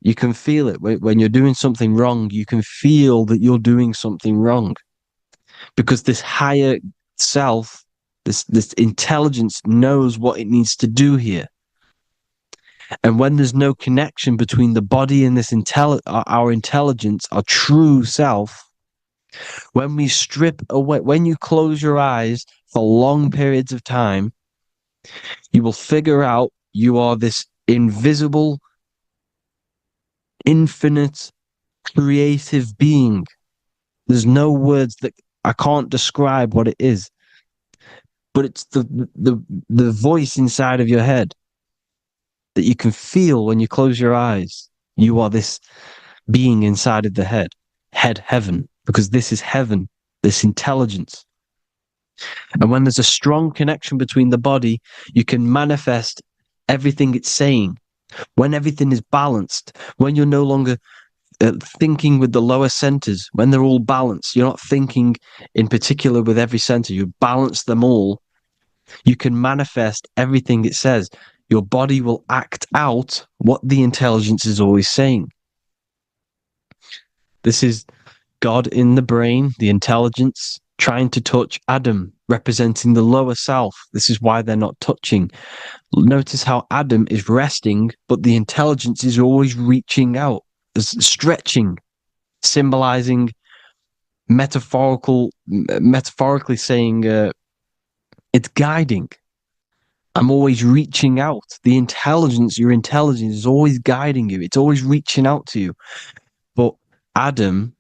You can feel it. When you're doing something wrong, you can feel that you're doing something wrong. Because this higher self, this intelligence knows what it needs to do here. And when there's no connection between the body and this our intelligence, our true self, when we strip away, when you close your eyes for long periods of time, you will figure out you are this invisible, infinite, creative being. There's no words that I can't describe what it is. But it's the voice inside of your head that you can feel when you close your eyes. You are this being inside of the heaven, because this is heaven, this intelligence. And when there's a strong connection between the body, you can manifest everything it's saying. When everything is balanced, when you're no longer thinking with the lower centers, when they're all balanced, you're not thinking in particular with every center, you balance them all, you can manifest everything it says. Your body will act out what the intelligence is always saying. This is God in the brain, the intelligence, trying to touch Adam, representing the lower self. This is why they're not touching. Notice how Adam is resting, but the intelligence is always reaching out, stretching, symbolizing metaphorically saying it's guiding. I'm always reaching out. The intelligence, your intelligence is always guiding you. It's always reaching out to you. But Adam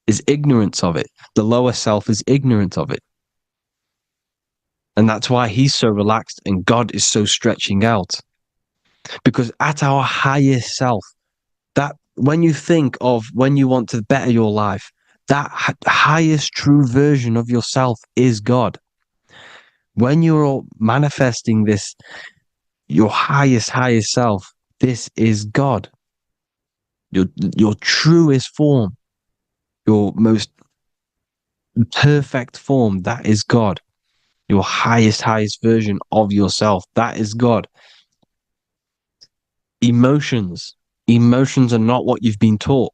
is ignorant of it. The lower self is ignorant of it. And that's why he's so relaxed and God is so stretching out. Because at our highest self, that when you think of when you want to better your life, that highest true version of yourself is God. When you're manifesting this, your highest self, this is God. Your truest form, your most perfect form, that is God. Your highest version of yourself, that is God. Emotions are not what you've been taught.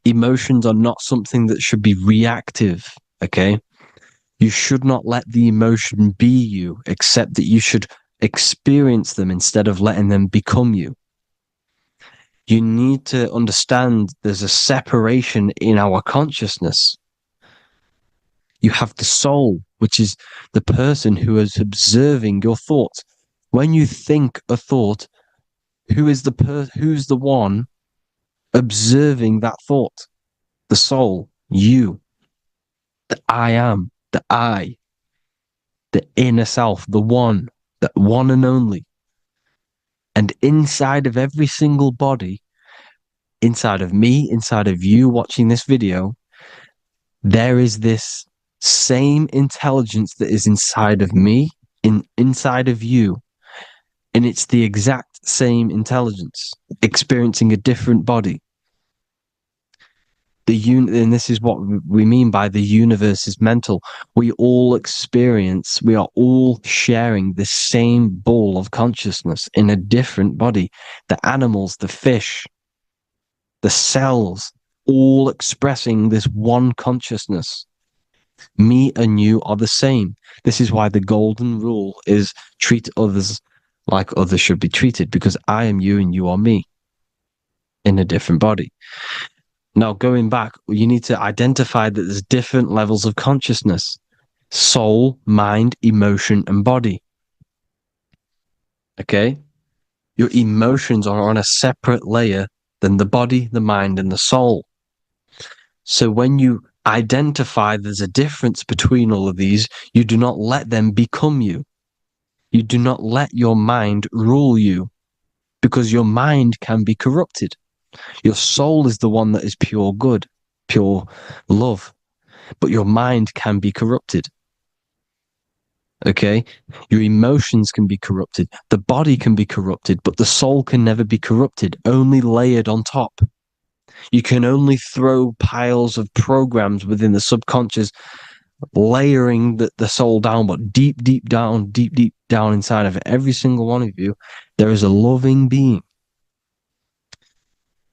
Emotions are not something that should be reactive, okay? You should not let the emotion be you, except that you should experience them instead of letting them become you. You need to understand there's a separation in our consciousness. You have the soul, which is the person who is observing your thoughts. When you think a thought, who's the one observing that thought? The soul, you, the I am, the I, the inner self, the one and only. And inside of every single body, inside of me, inside of you watching this video, there is this same intelligence that is inside of me, inside of you. And it's the exact same intelligence, experiencing a different body. And this is what we mean by the universe is mental. We are all sharing the same ball of consciousness in a different body. The animals, the fish, the cells, all expressing this one consciousness. Me and you are the same. This is why the golden rule is treat others like others should be treated, because I am you and you are me in a different body. Now, going back, you need to identify that there's different levels of consciousness: soul, mind, emotion, and body. Okay? Your emotions are on a separate layer than the body, the mind, and the soul. So when you identify there's a difference between all of these, you do not let them become you. You do not let your mind rule you, because your mind can be corrupted. Your soul is the one that is pure good, pure love, but your mind can be corrupted. Okay? Your emotions can be corrupted. The body can be corrupted, but the soul can never be corrupted, only layered on top. You can only throw piles of programs within the subconscious, layering the soul down, but deep down inside of every single one of you, there is a loving being.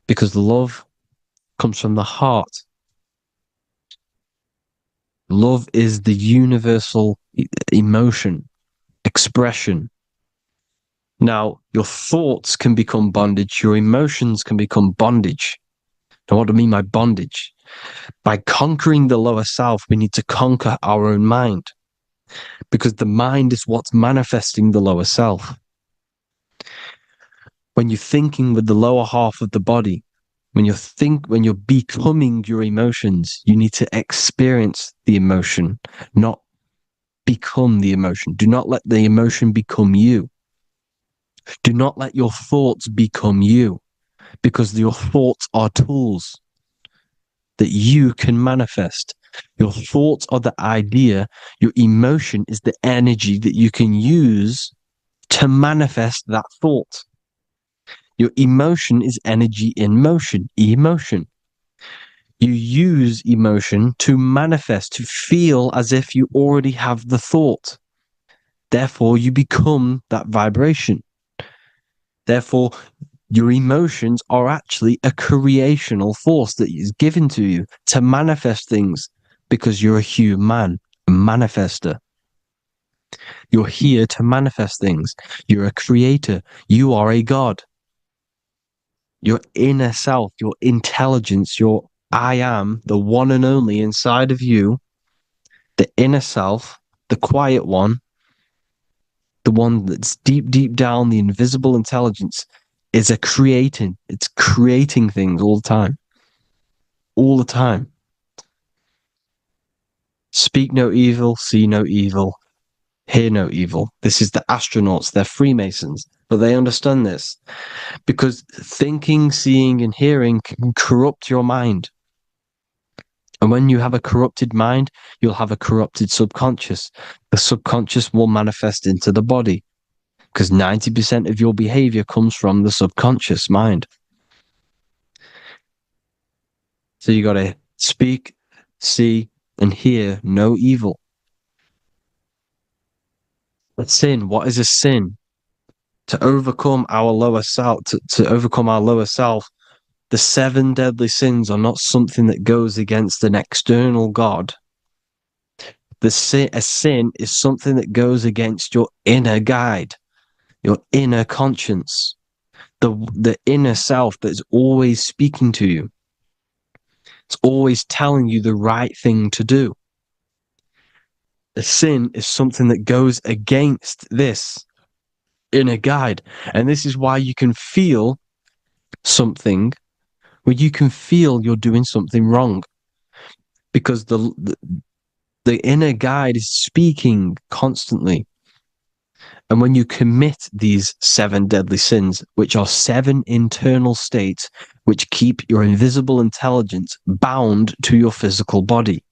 Because love comes from the heart. Love is the universal emotion, expression. Now, your thoughts can become bondage, your emotions can become bondage. Now, what do I mean by bondage? By conquering the lower self, we need to conquer our own mind, because the mind is what's manifesting the lower self. When you're thinking with the lower half of the body, when you're becoming your emotions, you need to experience the emotion, not become the emotion. Do not let the emotion become you. Do not let your thoughts become you. because your thoughts are tools that you can manifest. Your thoughts are the idea. Your emotion is the energy that you can use to manifest that thought. Your emotion is energy in motion, emotion. You use emotion to manifest, to feel as if you already have the thought. Therefore, you become that vibration. Therefore, your emotions are actually a creational force that is given to you to manifest things because you're a human, a manifester. You're here to manifest things. You're a creator. You are a god. Your inner self, your intelligence, your I am, the one and only inside of you, the inner self, the quiet one, the one that's deep, deep down, the invisible intelligence is it's creating things all the time. All the time. Speak no evil, see no evil, hear no evil. This is the astronauts, they're Freemasons, but they understand this because thinking, seeing, and hearing can corrupt your mind. And when you have a corrupted mind, you'll have a corrupted subconscious. The subconscious will manifest into the body because 90% of your behavior comes from the subconscious mind. So you got to speak, see, and hear no evil. A sin, what is a sin? To overcome our lower self, to overcome our lower self, the 7 deadly sins are not something that goes against an external God. A sin is something that goes against your inner guide, your inner conscience, the inner self that is always speaking to you. It's always telling you the right thing to do. A sin is something that goes against this inner guide. And this is why you can feel something where you can feel you're doing something wrong. Because the inner guide is speaking constantly. And when you commit these 7 deadly sins, which are 7 internal states which keep your invisible intelligence bound to your physical body.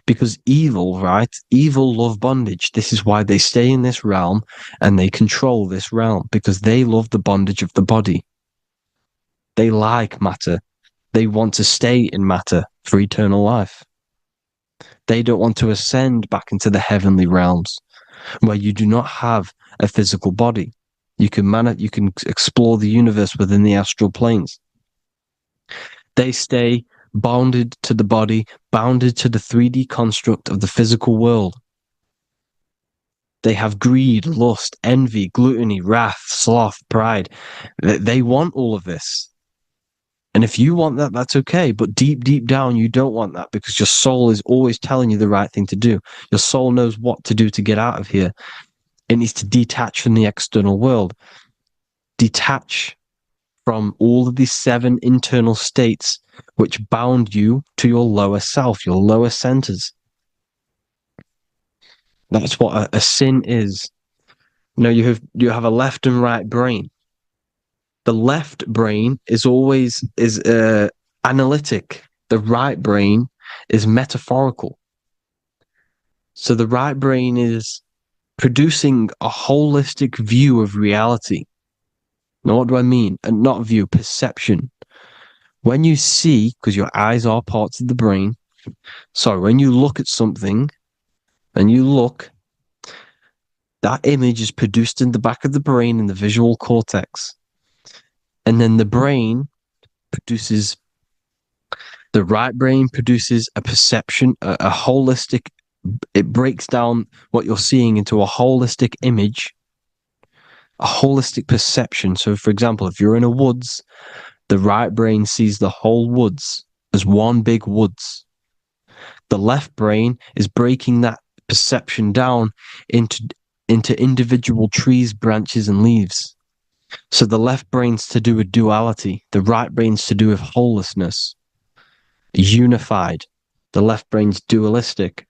Because evil, right? Evil love bondage. This is why they stay in this realm and they control this realm, because they love the bondage of the body. They like matter. They want to stay in matter for eternal life. They don't want to ascend back into the heavenly realms where you do not have a physical body. You can explore the universe within the astral planes. They stay bounded to the body, bounded to the 3D construct of the physical world. They have greed, lust, envy, gluttony, wrath, sloth, pride. They want all of this. And if you want that, that's okay. But deep, deep down, you don't want that because your soul is always telling you the right thing to do. Your soul knows what to do to get out of here. It needs to detach from the external world. Detach from all of these 7 internal states which bound you to your lower self, your lower centers. That's what a sin is. You know, you have a left and right brain. The left brain is always analytic. The right brain is metaphorical. So the right brain is producing a holistic view of reality. Now, what do I mean? And not view, perception. When you see, because your eyes are parts of the brain, so when you look at something and you look, that image is produced in the back of the brain in the visual cortex. And then the right brain produces a perception, a holistic, it breaks down what you're seeing into a holistic image, a holistic perception. So, for example, if you're in a woods, the right brain sees the whole woods as one big woods. The left brain is breaking that perception down into individual trees, branches, and leaves. So the left brain's to do with duality. The right brain's to do with wholeness, unified. The left brain's dualistic,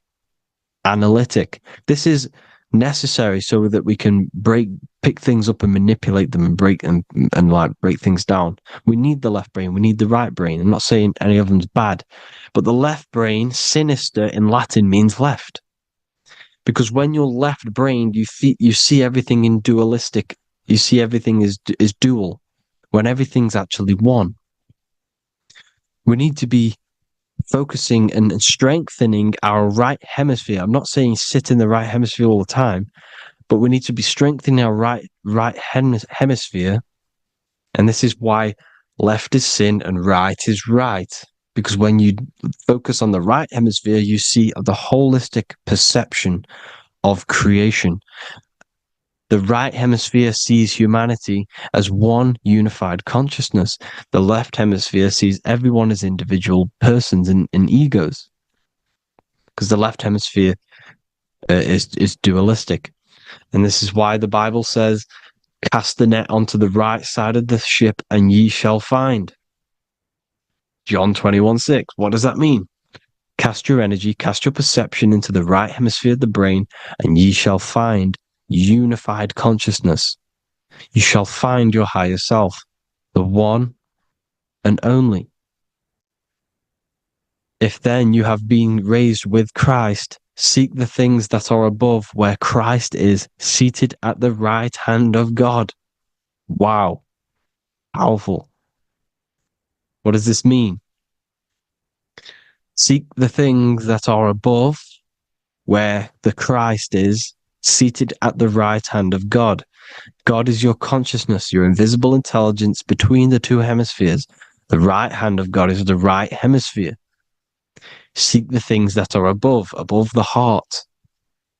analytic. This is necessary so that we can break pick things up and manipulate them and break things down. We need the left brain. We need the right brain. I'm not saying any of them's bad, but the left brain, sinister in Latin, means left. Because when you're left-brained, you see everything in dualistic. You see everything is dual, when everything's actually one. We need to be focusing and strengthening our right hemisphere. I'm not saying sit in the right hemisphere all the time, but we need to be strengthening our right hemisphere. And this is why left is sin and right is right. Because when you focus on the right hemisphere, you see the holistic perception of creation. The right hemisphere sees humanity as one unified consciousness. The left hemisphere sees everyone as individual persons and egos. Because the left hemisphere is dualistic. And this is why the Bible says, cast the net onto the right side of the ship and ye shall find. John 21:6. What does that mean? Cast your energy, cast your perception into the right hemisphere of the brain, and ye shall find unified consciousness. You shall find your higher self, the one and only. If then you have been raised with Christ, seek the things that are above, where Christ is seated at the right hand of God. Wow. Powerful. What does this mean? Seek the things that are above, where the Christ is seated at the right hand of God. God is your consciousness, your invisible intelligence between the two hemispheres. The right hand of God is the right hemisphere. Seek the things that are above the heart.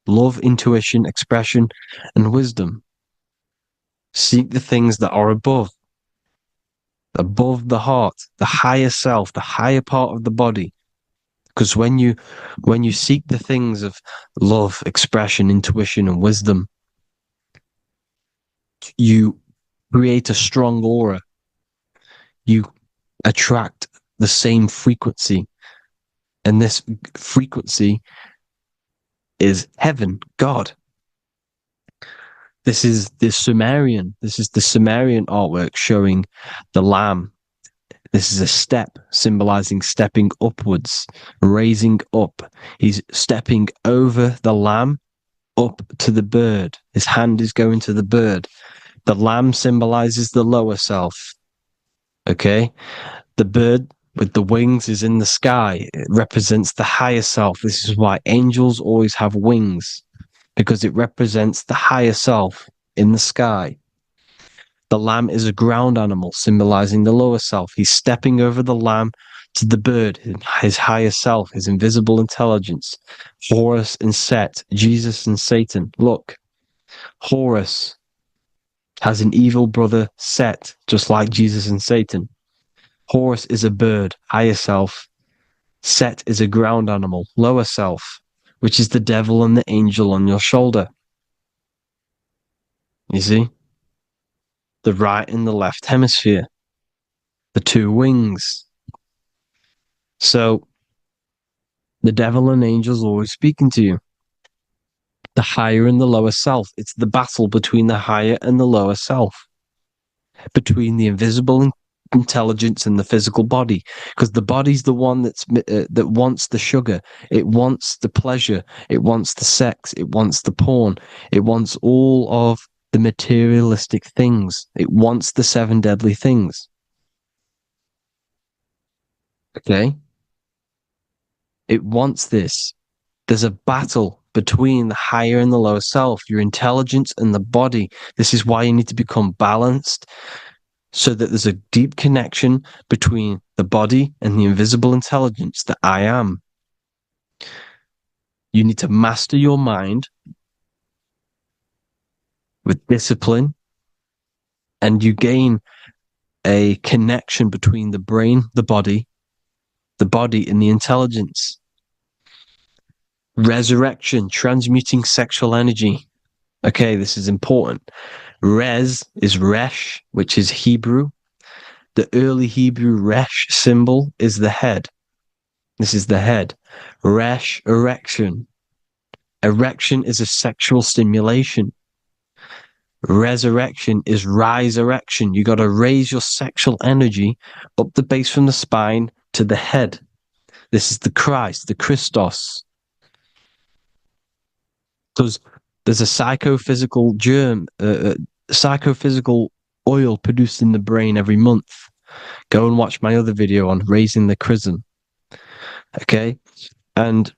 Love, intuition, expression, and wisdom. Seek the things that are above the heart, the higher self, the higher part of the body. Because when you seek the things of love, expression, intuition, and wisdom, you create a strong aura. You attract the same frequency. And this frequency is heaven, God. This is the Sumerian artwork showing the Lamb. This is a step symbolizing stepping upwards, raising up. He's stepping over the Lamb up to the bird. His hand is going to the bird. The Lamb symbolizes the lower self. Okay? The bird with the wings is in the sky. It represents the higher self. This is why angels always have wings, because it represents the higher self in the sky. The lamb is a ground animal, symbolizing the lower self. He's stepping over the lamb to the bird, his higher self, his invisible intelligence. Horus and Set, Jesus and Satan. Look, Horus has an evil brother, Set, just like Jesus and Satan. Horus is a bird, higher self. Set is a ground animal, lower self, which is the devil and the angel on your shoulder. You see? The right and the left hemisphere. The two wings. So, the devil and angels always speaking to you. The higher and the lower self. It's the battle between the higher and the lower self. Between the invisible intelligence and the physical body, because the body's the one that wants the sugar, it wants the pleasure, it wants the sex, it wants the porn, it wants all of the materialistic things, it wants the 7 deadly things. Okay, it wants this. There's a battle between the higher and the lower self, your intelligence and the body. This is why you need to become balanced, so that there's a deep connection between the body and the invisible intelligence, the I am. You need to master your mind with discipline, and you gain a connection between the brain, the body and the intelligence. Resurrection, transmuting sexual energy. Okay, this is important. Res is Resh, which is Hebrew. The early Hebrew Resh symbol is the head. This is the head. Resh, erection. Erection is a sexual stimulation. Resurrection is rise-erection. You got to raise your sexual energy up the base from the spine to the head. This is the Christ, the Christos. Because there's a psychophysical germ, psychophysical oil produced in the brain every month. Go and watch my other video on raising the chrism. Okay? And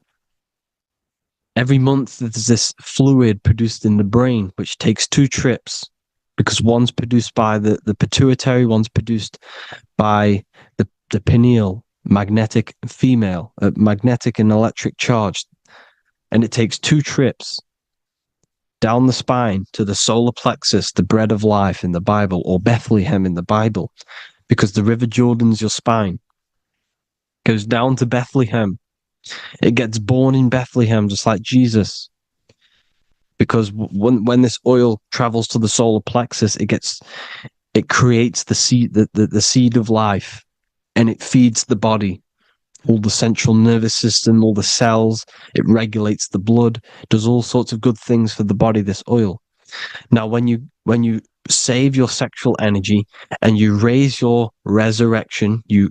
every month there's this fluid produced in the brain, which takes 2 trips, because one's produced by the pituitary, one's produced by the pineal, magnetic female, magnetic and electric charge. And it takes 2 trips down the spine to the solar plexus, the bread of life in the Bible, or Bethlehem in the Bible, because the River Jordan's your spine. Goes down to Bethlehem. It gets born in Bethlehem, just like Jesus. Because when this oil travels to the solar plexus, it creates the seed, the seed of life, and it feeds the body, all the central nervous system, all the cells. It regulates the blood, does all sorts of good things for the body. This oil. Now, when you save your sexual energy and you raise your resurrection, you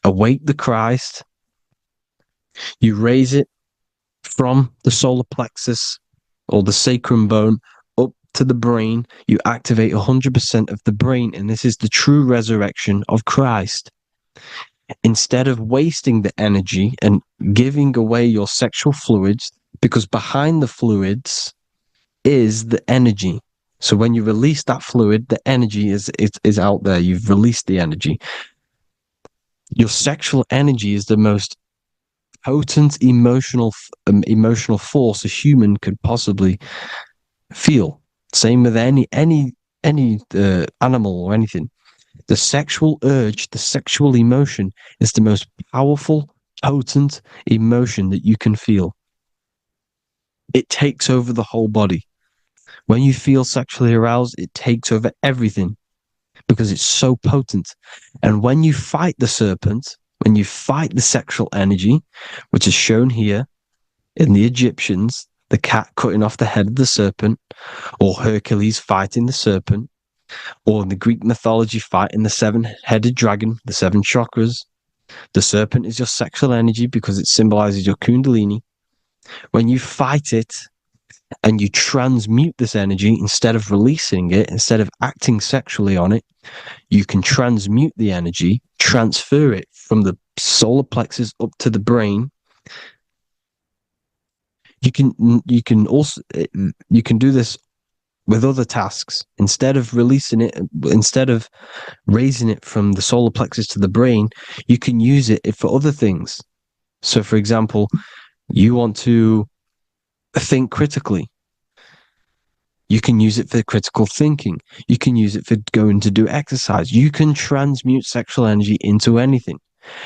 awake the Christ. You raise it from the solar plexus or the sacrum bone up to the brain. You activate 100% of the brain, and this is the true resurrection of Christ. Instead of wasting the energy and giving away your sexual fluids, because behind the fluids is the energy. So when you release that fluid, the energy is out there. You've released the energy. Your sexual energy is the most potent emotional force a human could possibly feel. Same with any animal or anything. The sexual urge, the sexual emotion is the most powerful, potent emotion that you can feel. It takes over the whole body. When you feel sexually aroused, it takes over everything because it's so potent. And when you fight the serpent, when you fight the sexual energy, which is shown here in the Egyptians, the cat cutting off the head of the serpent, or Hercules fighting the serpent, or in the Greek mythology fighting the 7-headed dragon, the 7 chakras. The serpent is your sexual energy because it symbolizes your kundalini. When you fight it and you transmute this energy, instead of releasing it, instead of acting sexually on it, you can transmute the energy, transfer it from the solar plexus up to the brain. You can also do this with other tasks. Instead of releasing it, instead of raising it from the solar plexus to the brain, you can use it for other things. So, for example, you want to think critically. You can use it for critical thinking. You can use it for going to do exercise. You can transmute sexual energy into anything.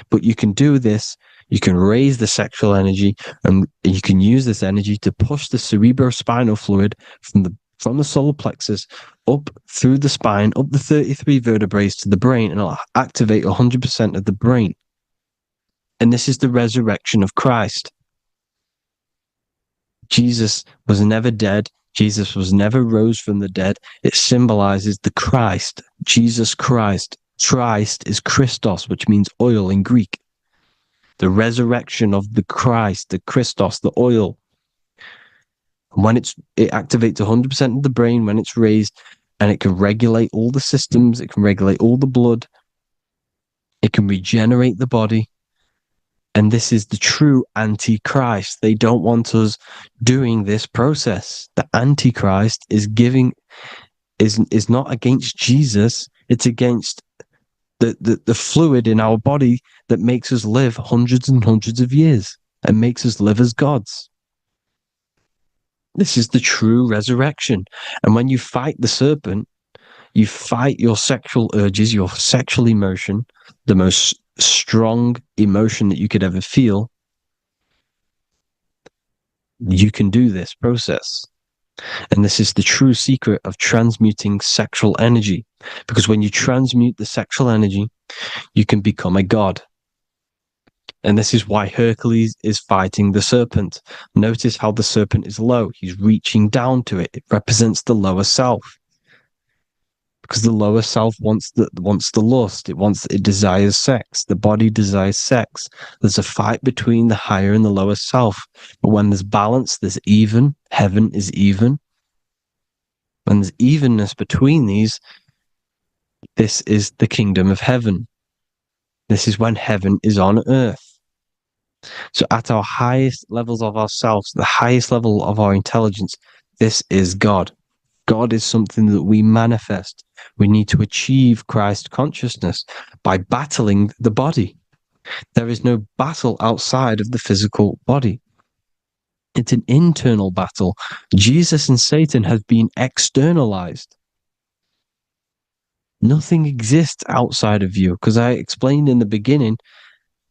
But you can do this. You can raise the sexual energy, and you can use this energy to push the cerebrospinal fluid from the solar plexus up through the spine, up the 33 vertebrae to the brain, and it'll activate 100% of the brain. And this is the resurrection of Christ. Jesus was never dead. Jesus was never rose from the dead. It symbolizes the Christ, Jesus Christ. Christ is Christos, which means oil in Greek. The resurrection of the Christ, the Christos, the oil. When it activates 100% of the brain when it's raised, and it can regulate all the systems, it can regulate all the blood, it can regenerate the body. And this is the true Antichrist. They don't want us doing this process. The Antichrist is not against Jesus, it's against the fluid in our body that makes us live hundreds and hundreds of years and makes us live as gods. This is the true resurrection. And when you fight the serpent, you fight your sexual urges, your sexual emotion, the most strong emotion that you could ever feel. You can do this process. And this is the true secret of transmuting sexual energy. Because when you transmute the sexual energy, you can become a god. And this is why Hercules is fighting the serpent. Notice how the serpent is low. He's reaching down to it. It represents the lower self. Because the lower self wants the lust. It desires sex. The body desires sex. There's a fight between the higher and the lower self. But when there's balance, there's even. Heaven is even. When there's evenness between these, this is the kingdom of heaven. This is when heaven is on earth. So at our highest levels of ourselves, the highest level of our intelligence, this is God. God is something that we manifest. We need to achieve Christ consciousness by battling the body. There is no battle outside of the physical body. It's an internal battle. Jesus and Satan have been externalized. Nothing exists outside of you, because I explained in the beginning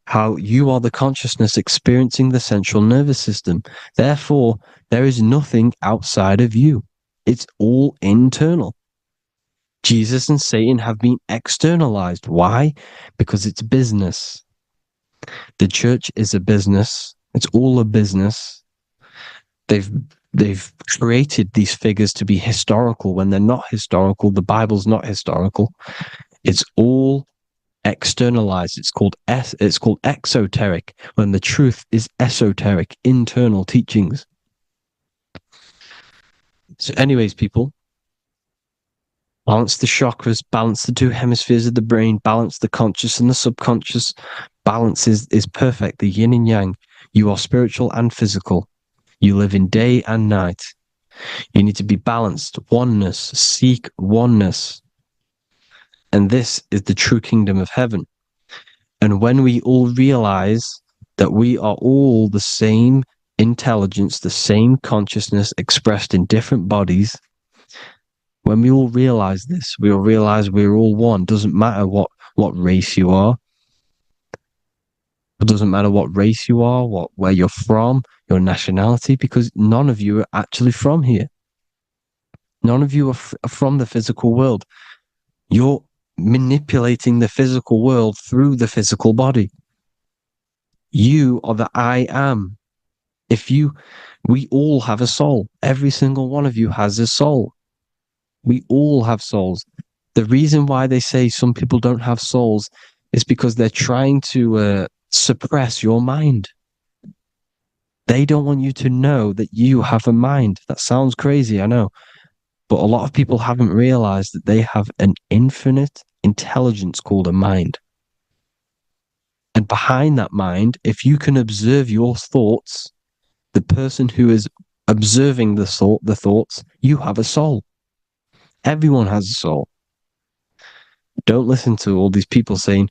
how you are the consciousness experiencing the central nervous system. Therefore, there is nothing outside of you. It's all internal. Jesus and Satan have been externalized. Why? Because it's business. The church is a business. It's all a business. They've created these figures to be historical when they're not historical. The Bible's not historical. It's all externalized. It's called exoteric, when the truth is esoteric, internal teachings. So anyways, people, balance the chakras, balance the two hemispheres of the brain, balance the conscious and the subconscious. Balance is perfect, the yin and yang. You are spiritual and physical. You live in day and night. You need to be balanced. Oneness. Seek oneness. And this is the true kingdom of heaven. And when we all realize that we are all the same intelligence, the same consciousness expressed in different bodies, when we all realize this, we all realize we're all one. Doesn't matter what race you are. It doesn't matter what race you are, where you're from, your nationality, because none of you are actually from here. None of you are from the physical world. You're manipulating the physical world through the physical body. You are the I am. We all have a soul. Every single one of you has a soul. We all have souls. The reason why they say some people don't have souls is because they're trying to suppress your mind. They don't want you to know that you have a mind. That sounds crazy, I know. But a lot of people haven't realized that they have an infinite intelligence called a mind. And behind that mind, if you can observe your thoughts, the person who is observing the thoughts, you have a soul. Everyone has a soul. Don't listen to all these people saying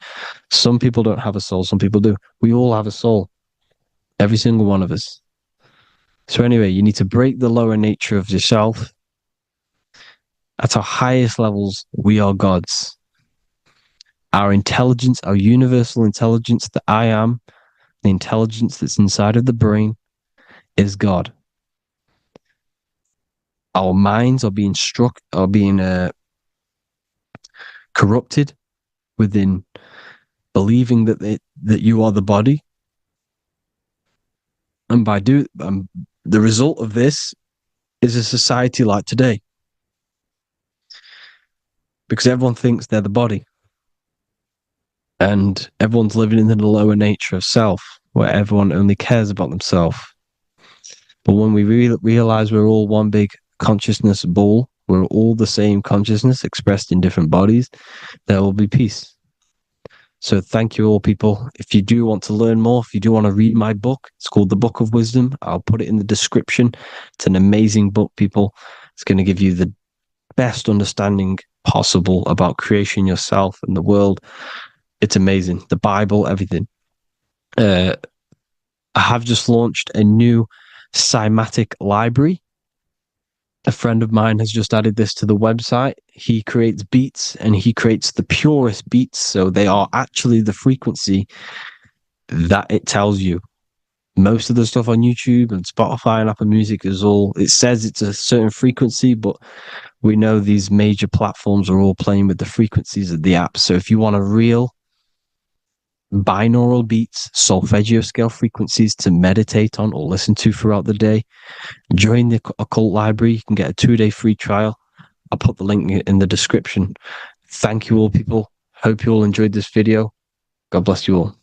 some people don't have a soul, some people do. We all have a soul. Every single one of us. So anyway, you need to break the lower nature of yourself. At our highest levels, we are gods. Our intelligence, our universal intelligence, the I am, the intelligence that's inside of the brain, is God. Our minds are being corrupted within believing that you are the body, and the result of this is a society like today, because everyone thinks they're the body, and everyone's living in the lower nature of self, where everyone only cares about themselves. But when we realize we're all one big consciousness ball, we're all the same consciousness expressed in different bodies, there will be peace. So thank you all, people. If you do want to learn more, if you do want to read my book, it's called The Book of Wisdom. I'll put it in the description. It's an amazing book, people. It's going to give you the best understanding possible about creation, yourself, and the world. It's amazing. The Bible, everything. I have just launched a new cymatic library. A friend of mine has just added this to the website. He creates beats, and he creates the purest beats. So they are actually the frequency that it tells you. Most of the stuff on YouTube and Spotify and Apple Music it says it's a certain frequency, but we know these major platforms are all playing with the frequencies of the app. So if you want a real binaural beats, solfeggio scale frequencies to meditate on or listen to throughout the day. Join the Occult Library. You can get a 2-day free trial. I'll put the link in the description. Thank you all, people. Hope you all enjoyed this video. God bless you all.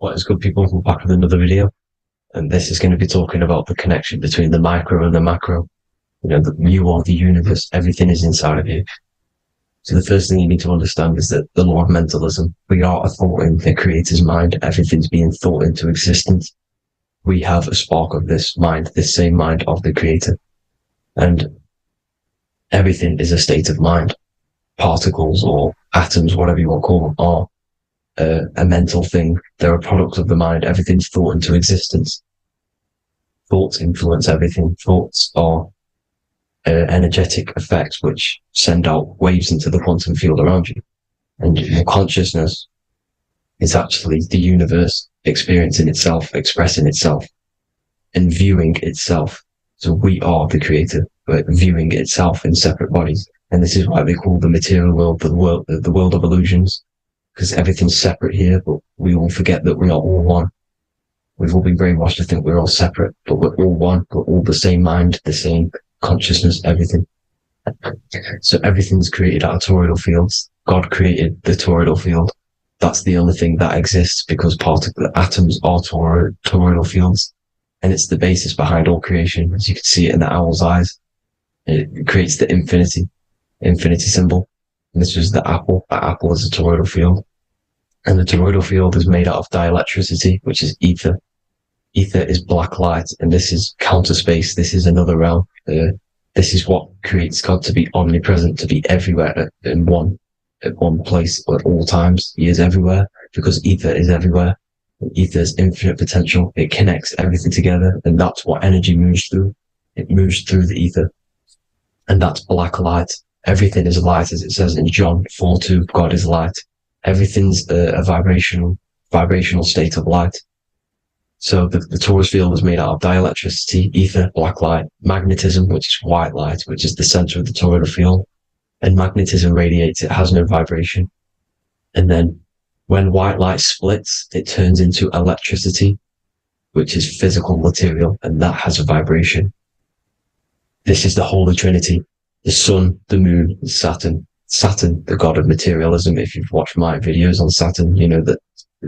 What is good, people? We're back with another video, and this is going to be talking about the connection between the micro and the macro. You know, you are the universe, everything is inside of you. So the first thing you need to understand is that the law of mentalism, we are a thought in the creator's mind, everything's being thought into existence. We have a spark of this mind, this same mind of the creator, and everything is a state of mind. Particles or atoms, whatever you want to call them, are a mental thing. They're a product of the mind. Everything's thought into existence. Thoughts influence everything. Thoughts are energetic effects which send out waves into the quantum field around you. And your consciousness is actually the universe experiencing itself, expressing itself, and viewing itself. So we are the creator, but viewing itself in separate bodies. And this is why they call the material world the world of illusions. Because everything's separate here, but we all forget that we're not all one. We've all been brainwashed to think we're all separate, but we're all one. We're all the same mind, the same consciousness, everything. So everything's created out of toroidal fields. God created the toroidal field. That's the only thing that exists because the atoms are toroidal fields. And it's the basis behind all creation. As you can see it in the owl's eyes. It creates the infinity symbol. And this is the apple. That apple is a toroidal field. And the toroidal field is made out of dielectricity, which is ether. Ether is black light, and this is counter space. This is another realm. This is what creates God to be omnipresent, to be everywhere at one place at all times. He is everywhere because ether is everywhere. Ether is infinite potential. It connects everything together, and that's what energy moves through. It moves through the ether, and that's black light. Everything is light, as it says in John 4:2. God is light. Everything's a vibrational state of light. So the torus field is made out of dielectricity, ether, black light, magnetism, which is white light, which is the center of the toroidal field. And magnetism radiates, it has no vibration. And then when white light splits, it turns into electricity, which is physical material, and that has a vibration. This is the Holy Trinity. The sun, the moon, Saturn. Saturn, the god of materialism. If you've watched my videos on Saturn, you know that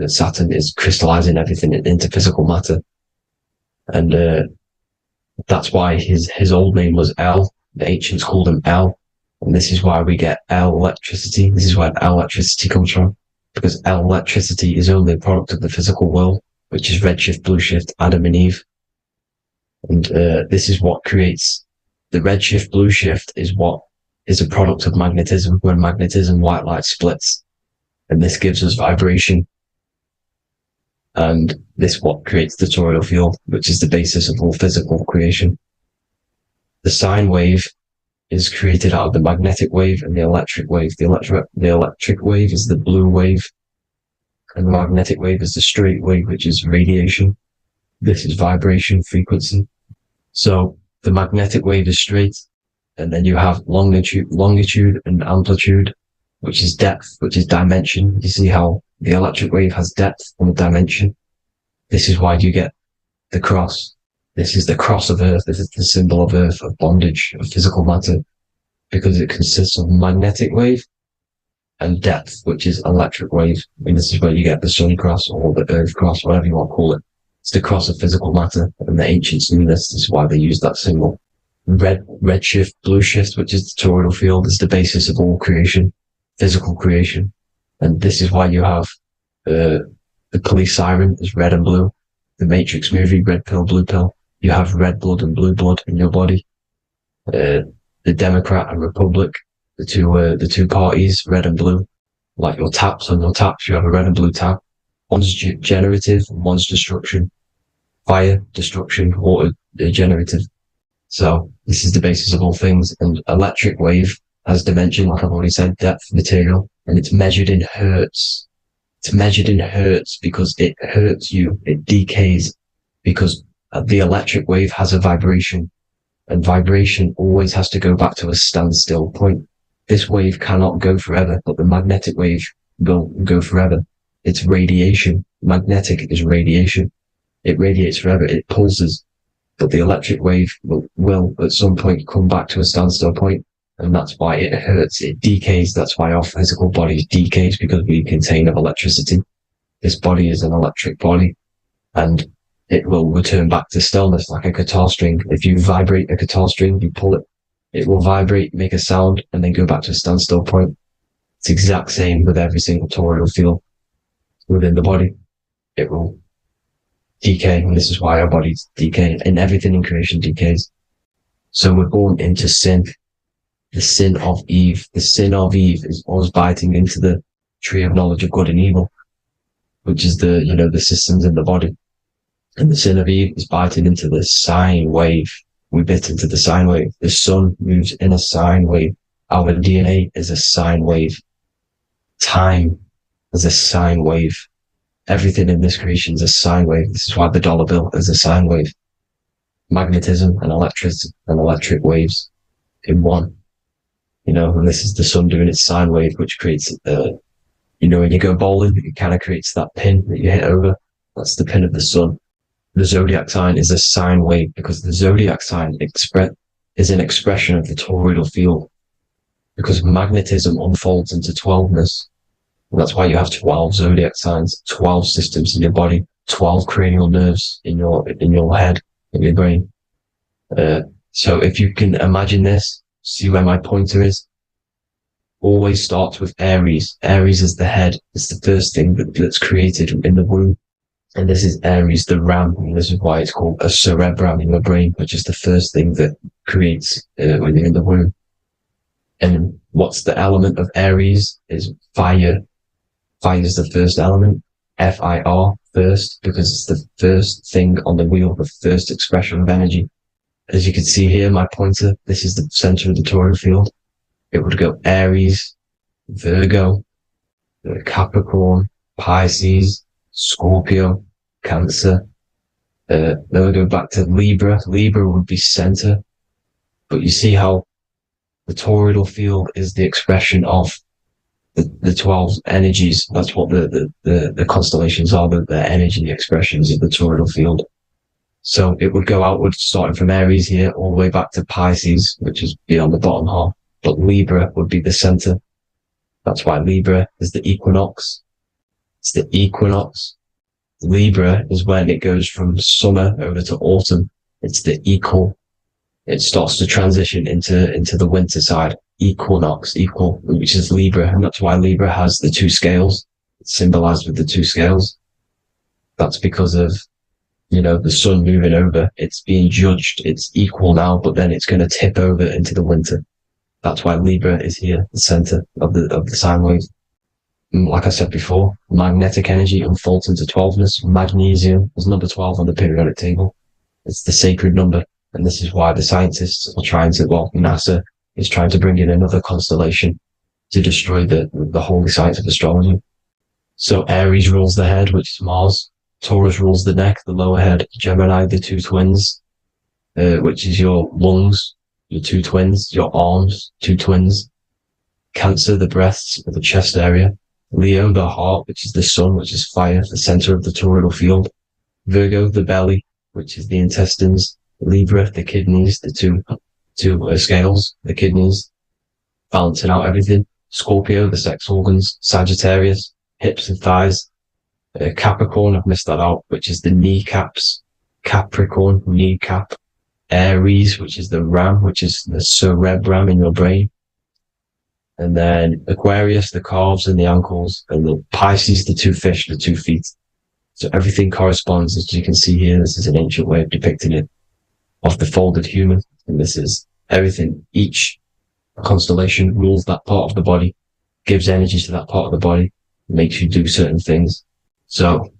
Saturn is crystallizing everything into physical matter. And that's why his old name was El. The ancients called him El. And this is why we get El electricity. This is where El electricity comes from. Because El electricity is only a product of the physical world, which is redshift, blueshift, Adam and Eve. And this is what creates the redshift, blueshift is what is a product of magnetism. When magnetism, white light splits, and this gives us vibration. And this what creates the toroidal field, which is the basis of all physical creation. The sine wave is created out of the magnetic wave and the electric wave. The electric wave is the blue wave, and the magnetic wave is the straight wave, which is radiation. This is vibration frequency. So the magnetic wave is straight, and then you have longitude and amplitude, which is depth, which is dimension. You see how the electric wave has depth and dimension. This is why you get the cross. This is the cross of Earth. This is the symbol of Earth, of bondage, of physical matter, because it consists of magnetic wave and depth, which is electric wave. I mean, this is where you get the sun cross or the earth cross, whatever you want to call it. It's the cross of physical matter, and the ancients knew this. This is why they used that symbol. Redshift, blueshift, which is the toroidal field, is the basis of all creation, physical creation. And this is why you have the police siren is red and blue. The Matrix movie, red pill, blue pill. You have red blood and blue blood in your body. The Democrat and Republic the two parties, red and blue. Like your taps, on your taps, you have a red and blue tap. One's generative, one's destruction. Fire, destruction, water, generative. So this is the basis of all things. And electric wave has dimension, like I've already said, depth, material, and it's measured in hertz. It's measured in hertz because it hurts you. It decays because the electric wave has a vibration, and vibration always has to go back to a standstill point. This wave cannot go forever, but the magnetic wave will go forever. It's radiation. Magnetic is radiation. It radiates forever. It pulses. But the electric wave will at some point come back to a standstill point, and that's why it hurts. It decays. That's why our physical body decays, because we contain of electricity. This body is an electric body, and it will return back to stillness like a guitar string. If you vibrate a guitar string, you pull it, it will vibrate, make a sound, and then go back to a standstill point. It's the exact same with every single toroidal field within the body. It will decay, and this is why our bodies decay, and everything in creation decays. So we're born into sin. The sin of Eve. The sin of Eve is us biting into the tree of knowledge of good and evil, which is the systems in the body. And the sin of Eve is biting into the sine wave. We bit into the sine wave. The sun moves in a sine wave. Our DNA is a sine wave. Time is a sine wave. Everything in this creation is a sine wave. This is why the dollar bill is a sine wave. Magnetism and electricity and electric waves in one. And this is the sun doing its sine wave, which creates, when you go bowling, it kind of creates that pin that you hit over. That's the pin of the sun. The zodiac sign is a sine wave because the zodiac sign is an expression of the toroidal field, because magnetism unfolds into 12ness. And that's why you have 12 zodiac signs, 12 systems in your body, 12 cranial nerves in your head, in your brain. So if you can imagine this, see where my pointer is. Always starts with Aries. Aries is the head. It's the first thing that's created in the womb. And this is Aries, the ram. And this is why it's called a cerebrum in your brain, which is the first thing that creates when you're in the womb. And what's the element of Aries is fire. Fire is the first element. F-I-R, first, because it's the first thing on the wheel, the first expression of energy. As you can see here, my pointer, this is the center of the toroidal field. It would go Aries, Virgo, Capricorn, Pisces, Scorpio, Cancer. Then we go back to Libra. Libra would be center. But you see how the toroidal field is the expression of the 12 energies. That's what the constellations are, the energy expressions of the toroidal field. So it would go outward, starting from Aries here, all the way back to Pisces, which is beyond the bottom half. But Libra would be the center. That's why Libra is the equinox. It's the equinox. Libra is when it goes from summer over to autumn. It's the equal. It starts to transition into the winter side. Equinox, equal, which is Libra. And that's why Libra has the two scales. It's symbolized with the two scales. That's because of, the sun moving over. It's being judged. It's equal now, but then it's going to tip over into the winter. That's why Libra is here, the center of the sine wave. And like I said before, magnetic energy unfolds into 12ness. Magnesium is number 12 on the periodic table. It's the sacred number. And this is why the scientists are trying to, NASA is trying to bring in another constellation to destroy the holy science of astrology. So Aries rules the head, which is Mars. Taurus rules the neck, the lower head. Gemini, the two twins, which is your lungs, your two twins, your arms, two twins. Cancer, the breasts, or the chest area. Leo, the heart, which is the sun, which is fire, the center of the toroidal field. Virgo, the belly, which is the intestines. Libra, the kidneys, the two scales, the kidneys, balancing out everything. Scorpio, the sex organs. Sagittarius, hips and thighs. Capricorn, I've missed that out, which is the kneecaps. Capricorn, kneecap. Aries, which is the ram, which is the cerebrum in your brain. And then Aquarius, the calves and the ankles. And the Pisces, the two fish, the 2 feet. So everything corresponds, as you can see here. This is an ancient way of depicting it, of the folded human. And this is everything. Each constellation rules that part of the body, gives energy to that part of the body, makes you do certain things. So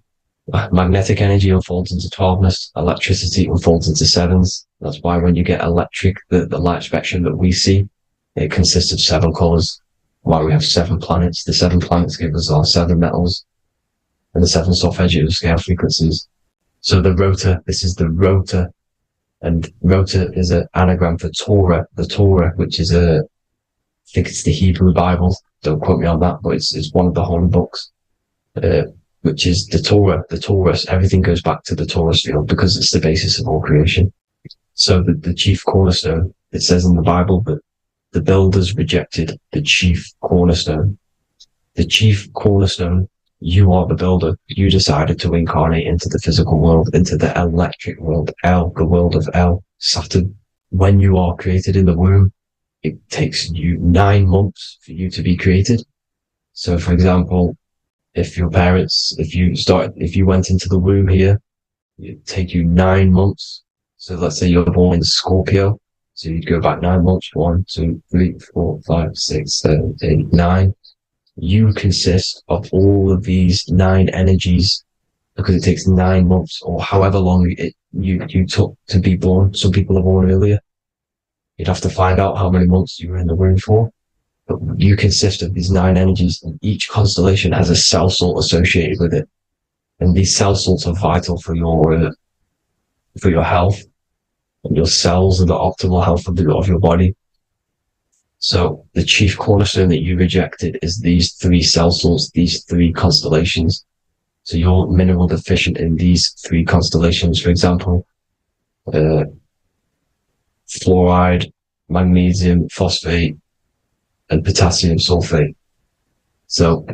magnetic energy unfolds into 12ness, electricity unfolds into 7s. That's why when you get electric, the light spectrum that we see, it consists of 7 colors. Why we have 7 planets. The 7 planets give us our 7 metals and the 7 solfeggio scale frequencies. So the rotor, this is the rotor, and rotor is an anagram for Torah. The Torah, which is I think it's the Hebrew Bible. Don't quote me on that, but it's one of the holy books, which is the Torah. The Taurus, everything goes back to the Taurus field because it's the basis of all creation. So the chief cornerstone, it says in the Bible that the builders rejected the chief cornerstone. The chief cornerstone, you are the builder. You decided to incarnate into the physical world, into the electric world, the world of Saturn. When you are created in the womb, it takes you 9 months for you to be created. So, for example, if your parents, if you went into the womb here, it'd take you 9 months. So let's say you're born in Scorpio. So you'd go back 9 months, 1, 2, 3, 4, 5, 6, 7, 8, 9. You consist of all of these 9 energies because it takes 9 months or however long you took to be born. Some people are born earlier. You'd have to find out how many months you were in the womb for. But you consist of these 9 energies, and each constellation has a cell salt associated with it. And these cell salts are vital for your health. And your cells and the optimal health of your body. So the chief cornerstone that you rejected is these 3 cell salts, these 3 constellations. So you're mineral deficient in these 3 constellations. For example, fluoride, magnesium, phosphate, and potassium sulfate. So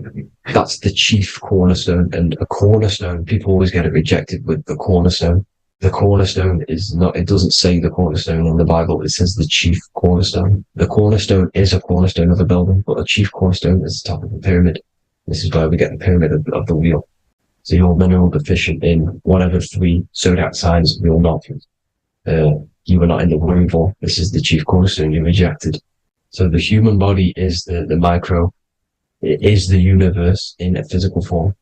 that's the chief cornerstone. And a cornerstone, people always get it rejected with the cornerstone. The cornerstone is not, it doesn't say the cornerstone in the Bible, it says the chief cornerstone. The cornerstone is a cornerstone of a building, but a chief cornerstone is the top of the pyramid. This is where we get the pyramid of the wheel. So you're mineral deficient in whatever 3 zodiac signs you're not. You were not in the womb for. This is the chief cornerstone you rejected. So the human body is the micro. It is the universe in a physical form.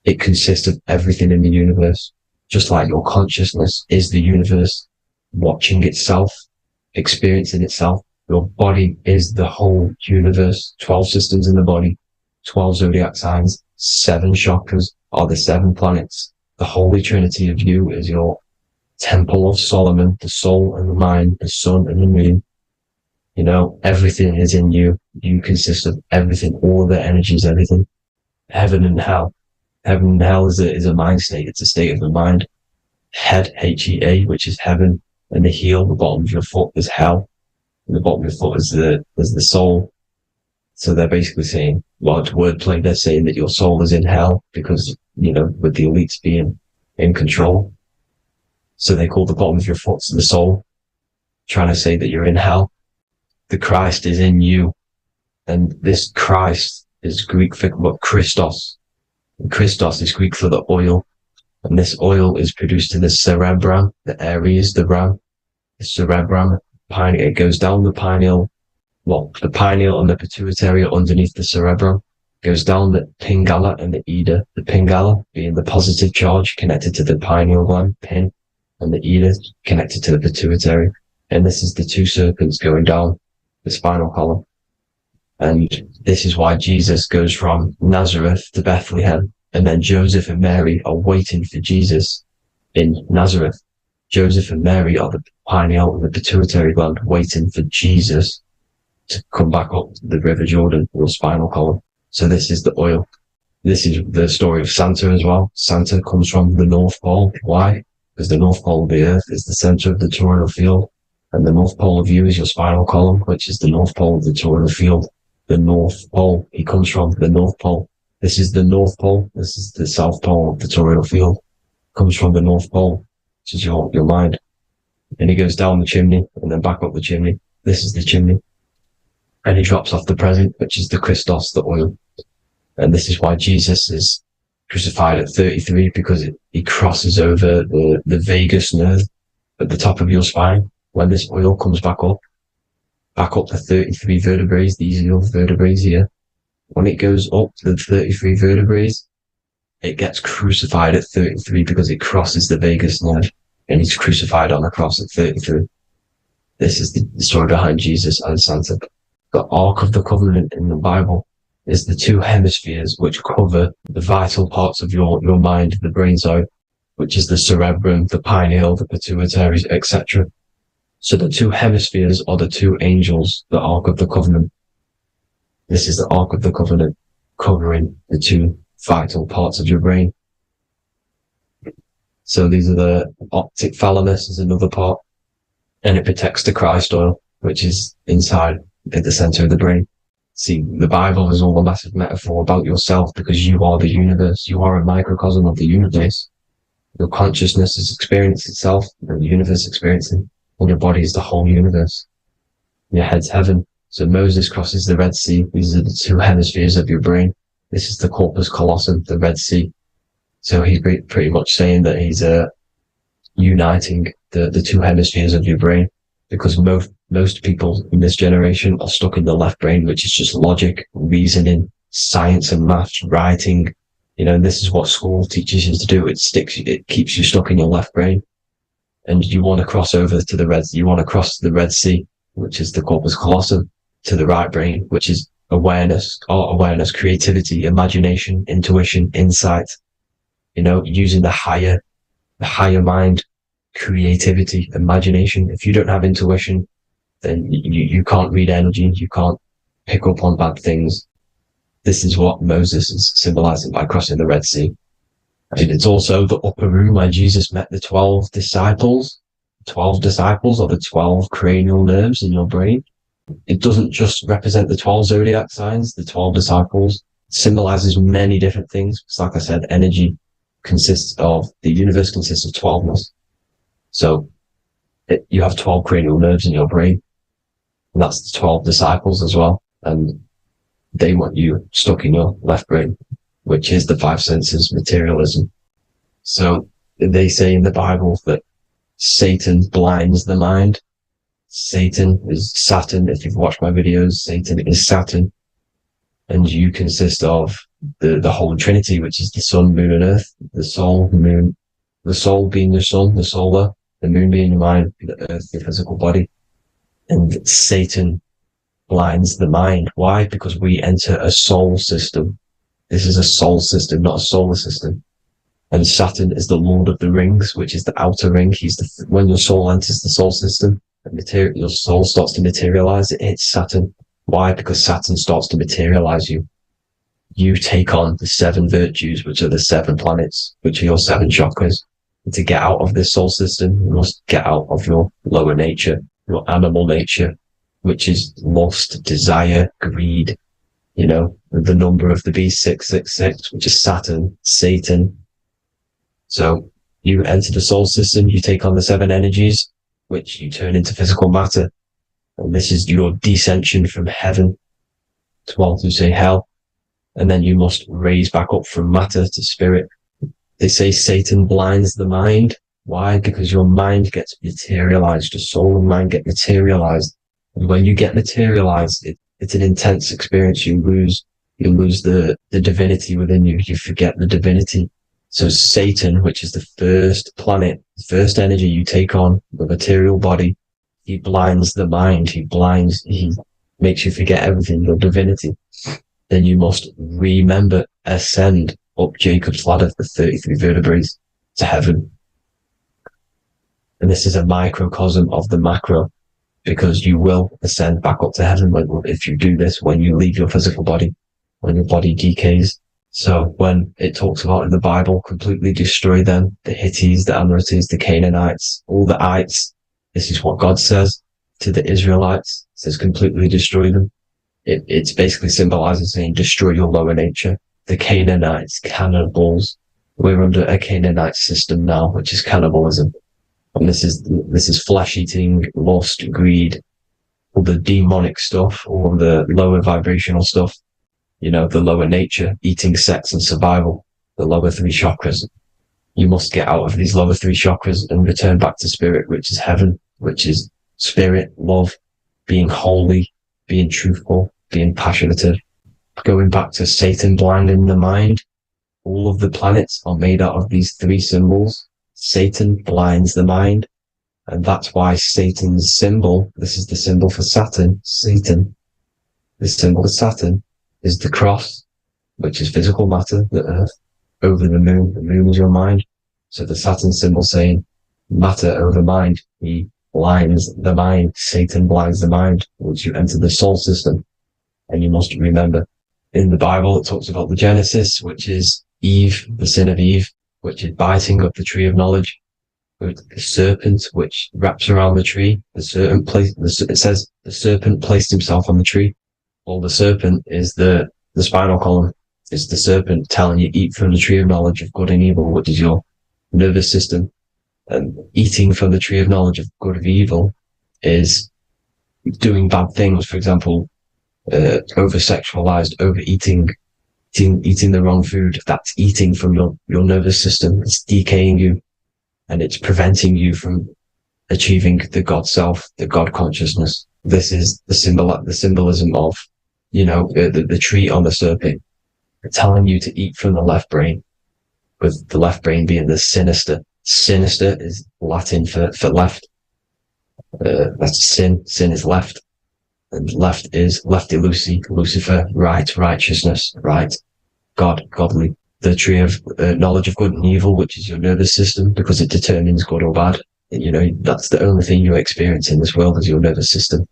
It consists of everything in the universe. Just like your consciousness is the universe watching itself, experiencing itself. Your body is the whole universe. 12 systems in the body, 12 zodiac signs, 7 chakras are the 7 planets. The Holy Trinity of you is your Temple of Solomon, the soul and the mind, the sun and the moon. You know, everything is in you. You consist of everything, all the energies, everything. Heaven and hell. Heaven and hell is a mind state. It's a state of the mind. Head, H-E-A, which is heaven, and the heel, the bottom of your foot, is hell. And the bottom of your foot is the soul. So they're basically saying, well, it's wordplay. They're saying that your soul is in hell because, you know, with the elites being in control. So they call the bottom of your foot the soul, trying to say that you're in hell. The Christ is in you. And this Christ is Greek for Christos. Christos is Greek for the oil, and this oil is produced in the cerebrum, the Aries, the ram, the cerebrum, pineal. It goes down the pineal, the pineal and the pituitary are underneath the cerebrum, goes down the pingala and the ida, the pingala being the positive charge connected to the pineal gland, pin, and the ida connected to the pituitary. And this is the 2 serpents going down the spinal column. And this is why Jesus goes from Nazareth to Bethlehem, and then Joseph and Mary are waiting for Jesus in Nazareth. Joseph and Mary are the pineal and the pituitary gland waiting for Jesus to come back up the River Jordan, or spinal column. So this is the oil. This is the story of Santa as well. Santa comes from the North Pole. Why? Because the North Pole of the Earth is the center of the toroidal field, and the North Pole of you is your spinal column, which is the North Pole of the toroidal field. The North Pole, he comes from the North Pole. This is the North Pole. This is the South Pole of the toroidal field. Comes from the North Pole, which is your mind. And he goes down the chimney and then back up the chimney. This is the chimney. And he drops off the present, which is the Christos, the oil. And this is why Jesus is crucified at 33, because he crosses over the vagus nerve at the top of your spine. When this oil comes back up, back up to 33 vertebrae. These are your vertebrae here. When it goes up to the 33 vertebrae, it gets crucified at 33 because it crosses the vagus nerve, and he's crucified on a cross at 33. This is the story behind Jesus and Santa. The Ark of the Covenant in the Bible is the two hemispheres which cover the vital parts of your mind, the brain side, which is the cerebrum, the pineal, the pituitary, etc. So the two hemispheres are the two angels, the Ark of the Covenant. This is the Ark of the Covenant covering the two vital parts of your brain. So these are the optic thalamus is another part, and it protects the Christ oil, which is inside at the center of the brain. See, the Bible is all a massive metaphor about yourself because you are the universe. You are a microcosm of the universe. Your consciousness has experienced itself, and the universe experiencing, and your body is the whole universe. Your head's heaven. So Moses crosses the Red Sea. These are the two hemispheres of your brain. This is the corpus callosum, the Red Sea. So he's pretty much saying that he's uniting the two hemispheres of your brain, because most people in this generation are stuck in the left brain, which is just logic, reasoning, science and maths, writing. You know, this is what school teaches you to do. It keeps you stuck in your left brain. And you want to cross over to you want to cross the Red Sea, which is the corpus callosum, to the right brain, which is awareness, creativity, imagination, intuition, insight, you know, using the higher mind, creativity, imagination. If you don't have intuition, then you can't read energy, you can't pick up on bad things. This is what Moses is symbolizing by crossing the Red Sea. And it's also the upper room where Jesus met the 12 disciples. 12 disciples are the 12 cranial nerves in your brain. It doesn't just represent the 12 zodiac signs. The 12 disciples symbolizes many different things. It's like I said, energy the universe consists of 12ness. So you have 12 cranial nerves in your brain, and that's the 12 disciples as well. And they want you stuck in your left brain, which is the five senses, materialism. So they say in the Bible that Satan blinds the mind. Satan is Saturn. If you've watched my videos, Satan is Saturn. And you consist of the whole Trinity, which is the sun, moon, and earth, the soul, the moon, the soul being your sun, the solar, the moon being your mind, the earth, your physical body. And Satan blinds the mind. Why? Because we enter a soul system. This is a soul system, not a solar system. And Saturn is the Lord of the Rings, which is the outer ring. When your soul enters the soul system, your soul starts to materialize. It hits Saturn. Why? Because Saturn starts to materialize you. You take on the 7 virtues, which are the 7 planets, which are your 7 chakras. And to get out of this soul system, you must get out of your lower nature, your animal nature, which is lust, desire, greed. You know, the number of the beast, 666, which is Saturn, Satan. So you enter the soul system, you take on the 7 energies, which you turn into physical matter. And this is your descension from heaven to say hell. And then you must raise back up from matter to spirit. They say Satan blinds the mind. Why? Because your mind gets materialized. Your soul and mind get materialized. And when you get materialized, it's an intense experience. You lose the divinity within you. You forget the divinity. So Satan, which is the first planet, the first energy you take on, the material body, he blinds the mind. He makes you forget everything, your divinity. Then you must remember, ascend up Jacob's ladder, the 33 vertebrae, to heaven. And this is a microcosm of the macro, because you will ascend back up to heaven if you do this, when you leave your physical body, when your body decays. So when it talks about in the Bible, completely destroy them, the Hittites, the Amorites, the Canaanites, all the ites, this is what God says to the Israelites. It says completely destroy them. It's basically symbolizing saying destroy your lower nature. The Canaanites, cannibals. We're under a Canaanite system now, which is cannibalism. And this is flesh eating, lust, greed, all the demonic stuff, all the lower vibrational stuff. You know, the lower nature, eating, sex, and survival, the lower 3 chakras. You must get out of these lower 3 chakras and return back to spirit, which is heaven, which is spirit, love, being holy, being truthful, being passionate. Going back to Satan blinding the mind, all of the planets are made out of these three symbols. Satan blinds the mind, and that's why Satan's symbol, this is the symbol for Saturn, Satan, the symbol of Saturn is the cross, which is physical matter, the earth, over the moon is your mind. So the Saturn symbol saying matter over mind, he blinds the mind, Satan blinds the mind once you enter the soul system. And you must remember, in the Bible it talks about the Genesis, which is Eve, the sin of Eve, which is biting of the tree of knowledge, with the serpent which wraps around the tree. It says the serpent placed himself on the tree. Well, the serpent is the spinal column. It's the serpent telling you eat from the tree of knowledge of good and evil, which is your nervous system. And eating from the tree of knowledge of good and evil is doing bad things. For example, over-sexualized, overeating, eating the wrong food. That's eating from your nervous system. It's decaying you, and it's preventing you from achieving the God self, the God consciousness. This is the symbolism of, the tree on the serpent, telling you to eat from the left brain, with the left brain being the sinister. Sinister is Latin for left. That's sin. Sin is left. And left is lefty Lucy, Lucifer, right, righteousness, right, God, godly. The tree of knowledge of good and evil, which is your nervous system, because it determines good or bad. That's the only thing you experience in this world is your nervous system.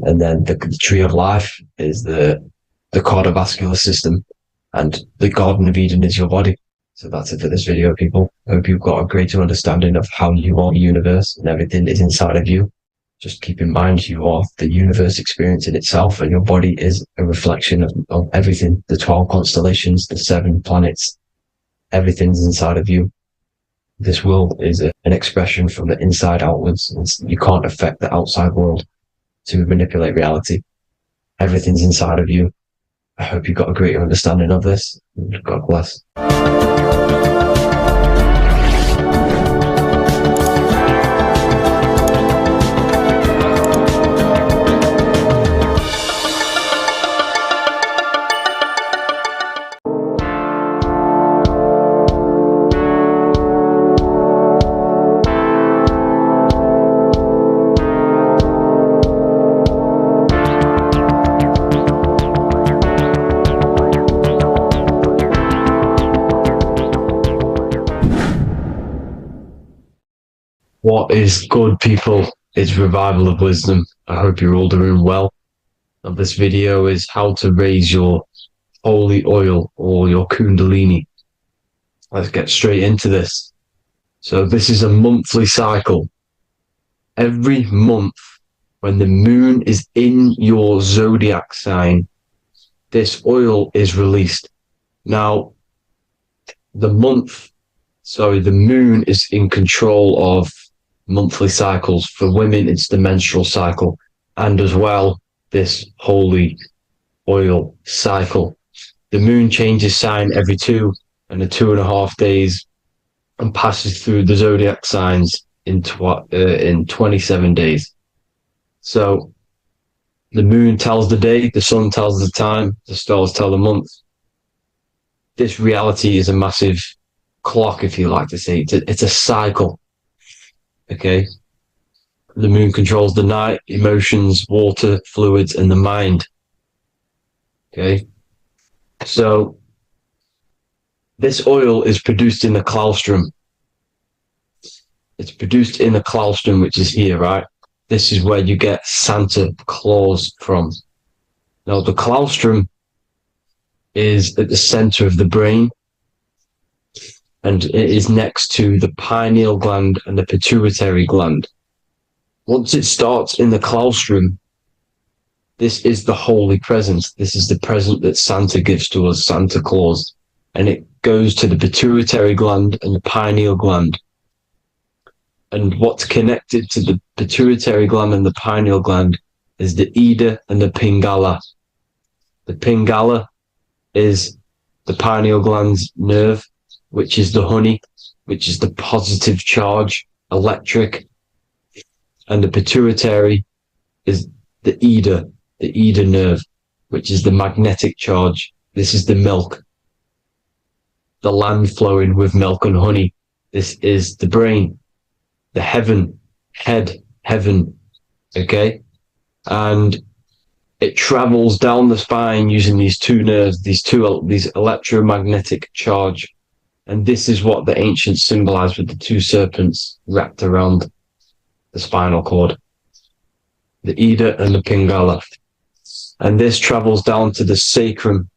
And then the tree of life is the cardiovascular system, and the Garden of Eden is your body. So that's it for this video, people. I hope you've got a greater understanding of how you are the universe and everything is inside of you. Just keep in mind you are the universe experience in itself, and your body is a reflection of everything. The 12 constellations, the 7 planets, everything's inside of you. This world is an expression from the inside outwards. You can't affect the outside world to manipulate reality. Everything's inside of you. I hope you got a greater understanding of this. God bless. What is good, people? It's Revival of Wisdom. I hope you're all doing well. And this video is how to raise your holy oil or your kundalini. Let's get straight into this. So this is a monthly cycle. Every month, when the moon is in your zodiac sign, this oil is released. Now, the moon is in control of monthly cycles. For women, it's the menstrual cycle, and as well, this holy oil cycle. The moon changes sign every 2.5 days and passes through the zodiac signs in 27 days. So the moon tells the day, the sun tells the time, the stars tell the month. This reality is a massive clock, if you like to say. It's a cycle. Okay. The moon controls the night, emotions, water, fluids, and the mind. Okay. So this oil is produced in the claustrum. It's produced in the claustrum, which is here, right? This is where you get Santa Claus from. Now, the claustrum is at the center of the brain, and it is next to the pineal gland and the pituitary gland. Once it starts in the claustrum, this is the holy presence. This is the present that Santa gives to us, Santa Claus. And it goes to the pituitary gland and the pineal gland. And what's connected to the pituitary gland and the pineal gland is the Ida and the Pingala. The Pingala is the pineal gland's nerve, which is the honey, which is the positive charge, electric. And the pituitary is the Ida nerve, which is the magnetic charge. This is the milk, the land flowing with milk and honey. This is the brain, the heaven, heaven, okay? And it travels down the spine using these two nerves, these electromagnetic charge. And this is what the ancients symbolized with the two serpents wrapped around the spinal cord, the Ida and the Pingala. And this travels down to the sacrum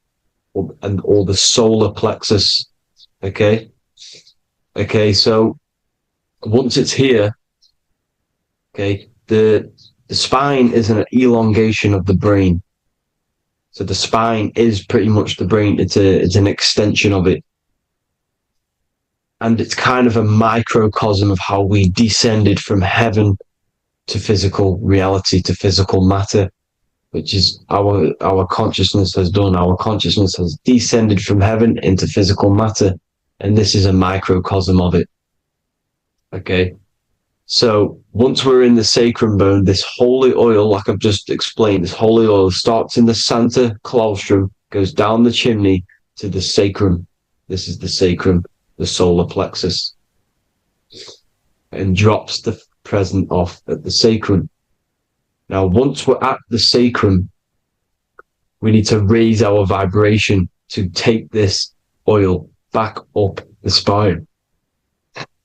or the solar plexus. Okay. So once it's here, okay, the spine is an elongation of the brain. So the spine is pretty much the brain. It's an extension of it. And it's kind of a microcosm of how we descended from heaven to physical reality, to physical matter, which is our consciousness has done. Our consciousness has descended from heaven into physical matter. And this is a microcosm of it. Okay. So once we're in the sacrum bone, this holy oil, like I've just explained, this holy oil starts in the center claustrum, goes down the chimney to the sacrum. This is the sacrum, the solar plexus, and drops the present off at the sacrum. Now, once we're at the sacrum, we need to raise our vibration to take this oil back up the spine.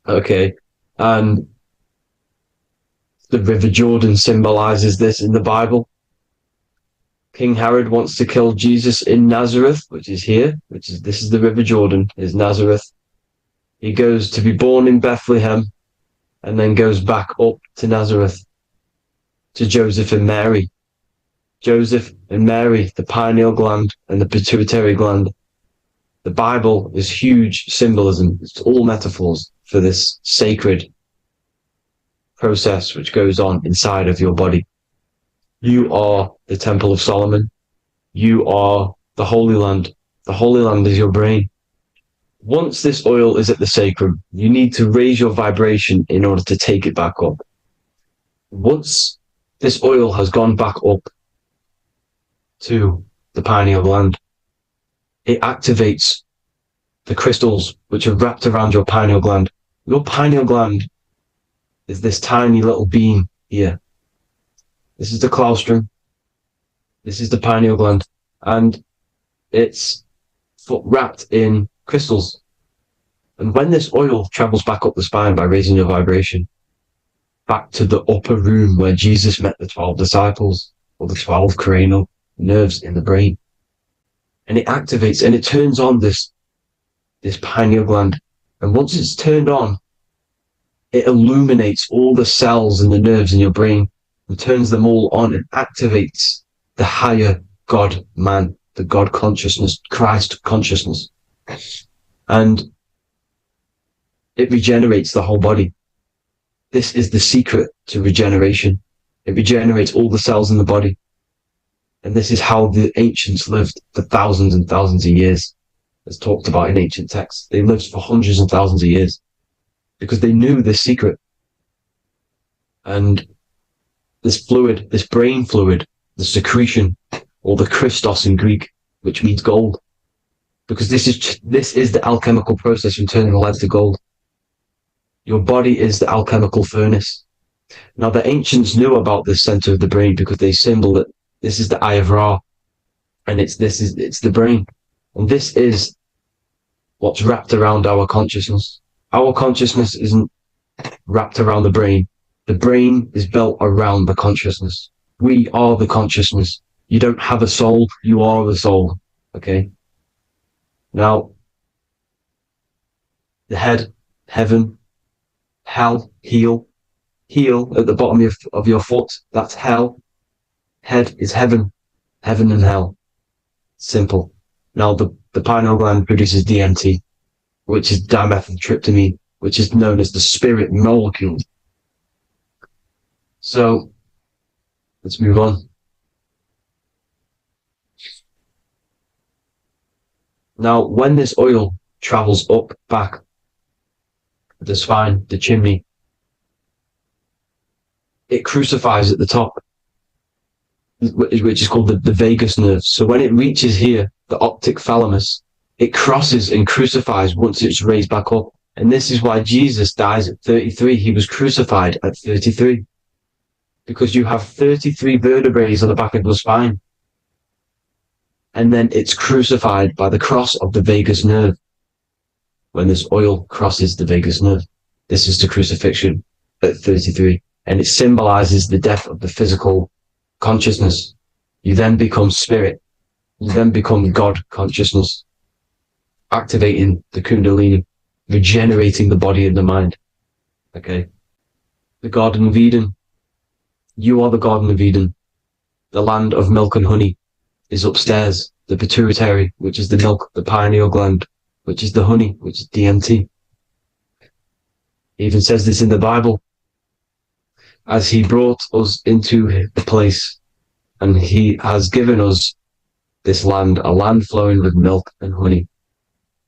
Okay. And the River Jordan symbolizes this in the Bible. King Herod wants to kill Jesus in Nazareth, which is here, this is the River Jordan, is Nazareth. He goes to be born in Bethlehem and then goes back up to Nazareth, to Joseph and Mary. Joseph and Mary, the pineal gland and the pituitary gland. The Bible is huge symbolism. It's all metaphors for this sacred process which goes on inside of your body. You are the Temple of Solomon. You are the Holy Land. The Holy Land is your brain. Once this oil is at the sacrum, you need to raise your vibration in order to take it back up. Once this oil has gone back up to the pineal gland, it activates the crystals which are wrapped around your pineal gland. Your pineal gland is this tiny little beam here. This is the claustrum. This is the pineal gland. And it's wrapped in crystals. And when this oil travels back up the spine by raising your vibration, back to the upper room where Jesus met the 12 disciples, or the 12 cranial nerves in the brain, and it activates and it turns on this pineal gland. And once it's turned on, it illuminates all the cells and the nerves in your brain and turns them all on and activates the higher God man, the God consciousness, Christ consciousness. And it regenerates the whole body. This is the secret to regeneration. It regenerates all the cells in the body. And this is how the ancients lived for thousands and thousands of years, as talked about in ancient texts. They lived for hundreds of thousands of years because they knew this secret. And this fluid, this brain fluid, the secretion, or the Christos in Greek, which means gold, because this is the alchemical process from turning lead to gold. Your body is the alchemical furnace. Now, the ancients knew about this center of the brain because they symboled it. This is the Eye of Ra, and it's the brain. And this is what's wrapped around our consciousness. Our consciousness isn't wrapped around the brain. The brain is built around the consciousness. We are the consciousness. You don't have a soul, you are the soul. Okay? Now, the head, heaven, hell, heel at the bottom of your foot, that's hell. Head is heaven and hell. Simple. Now, the pineal gland produces DMT, which is dimethyltryptamine, which is known as the spirit molecule. So, let's move on. Now, when this oil travels up, back, the spine, the chimney, it crucifies at the top. which is called the vagus nerve. So when it reaches here, the optic thalamus, it crosses and crucifies once it's raised back up. And this is why Jesus dies at 33. He was crucified at 33. Because you have 33 vertebrae on the back of your spine. And then it's crucified by the cross of the vagus nerve. When this oil crosses the vagus nerve. This is the crucifixion at 33. And it symbolizes the death of the physical consciousness. You then become spirit. You then become God consciousness. Activating the Kundalini. Regenerating the body and the mind. Okay. The Garden of Eden. You are the Garden of Eden. The land of milk and honey is upstairs. The pituitary, which is the milk, the pineal gland, which is the honey, which is DMT. He even says this in the Bible. As he brought us into the place, and he has given us this land, a land flowing with milk and honey,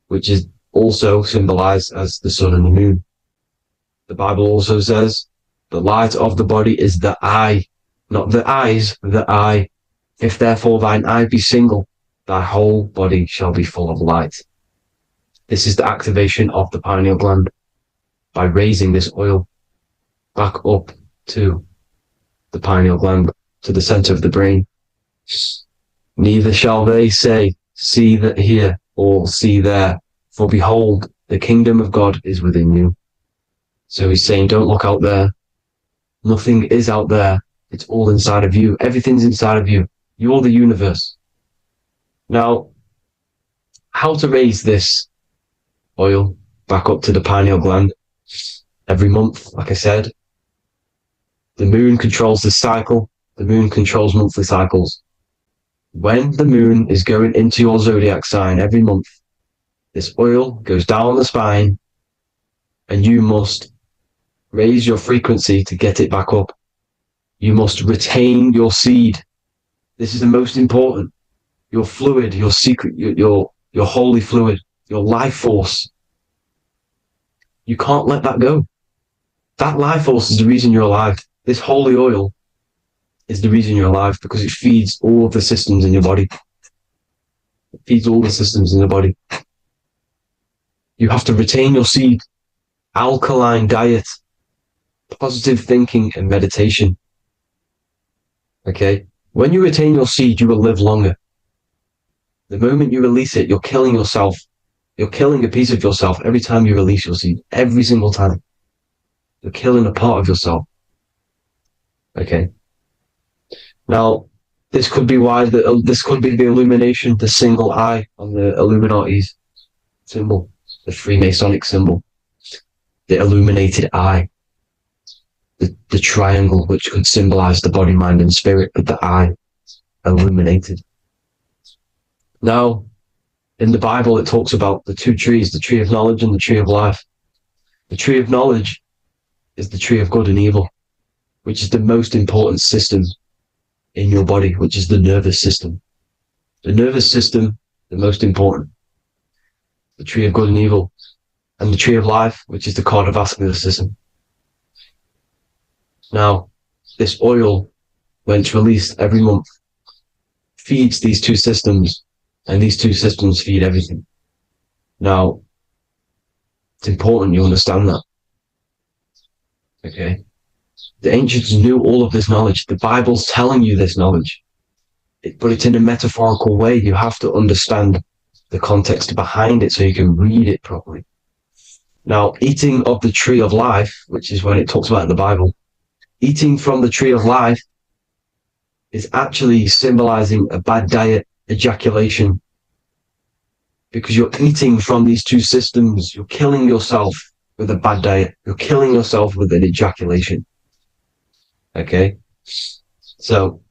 which is also symbolized as the sun and the moon. The Bible also says, the light of the body is the eye, not the eyes, the eye. If therefore thine eye be single, thy whole body shall be full of light. This is the activation of the pineal gland by raising this oil back up to the pineal gland, to the center of the brain. Neither shall they say, see that here, or see there, for behold, the kingdom of God is within you. So he's saying, don't look out there. Nothing is out there. It's all inside of you. Everything's inside of you. You're the universe. Now, how to raise this oil back up to the pineal gland? Every month, like I said. The moon controls the cycle. The moon controls monthly cycles. When the moon is going into your zodiac sign every month, this oil goes down the spine, and you must raise your frequency to get it back up. You must retain your seed. This is the most important. Your fluid, your secret, your holy fluid, your life force. You can't let that go. That life force is the reason you're alive. This holy oil is the reason you're alive, because it feeds all of the systems in your body. It feeds all the systems in the body. You have to retain your seed. Alkaline diet, positive thinking, and meditation. Okay? When you retain your seed, you will live longer. The moment you release it, you're killing yourself. You're killing a piece of yourself every time you release your seed. Every single time. You're killing a part of yourself. Okay? Now, this could be why this could be the illumination, the single eye on the Illuminati's symbol, the Freemasonic symbol, the illuminated eye, the triangle, which could symbolize the body, mind, and spirit, but the eye illuminated. Now, in the Bible, it talks about the two trees, the tree of knowledge and the tree of life. The tree of knowledge is the tree of good and evil, which is the most important system in your body, which is the nervous system. The nervous system, the most important. The tree of good and evil. And the tree of life, which is the cardiovascular system. Now, this oil, when it's released every month, feeds these two systems, and these two systems feed everything. Now, it's important you understand that. Okay? The ancients knew all of this knowledge. The Bible's telling you this knowledge. But it's in a metaphorical way. You have to understand the context behind it so you can read it properly. Now, eating of the tree of life, which is when it talks about in the Bible, eating from the tree of life is actually symbolizing a bad diet, ejaculation. Because you're eating from these two systems. You're killing yourself with a bad diet. You're killing yourself with an ejaculation. Okay? So,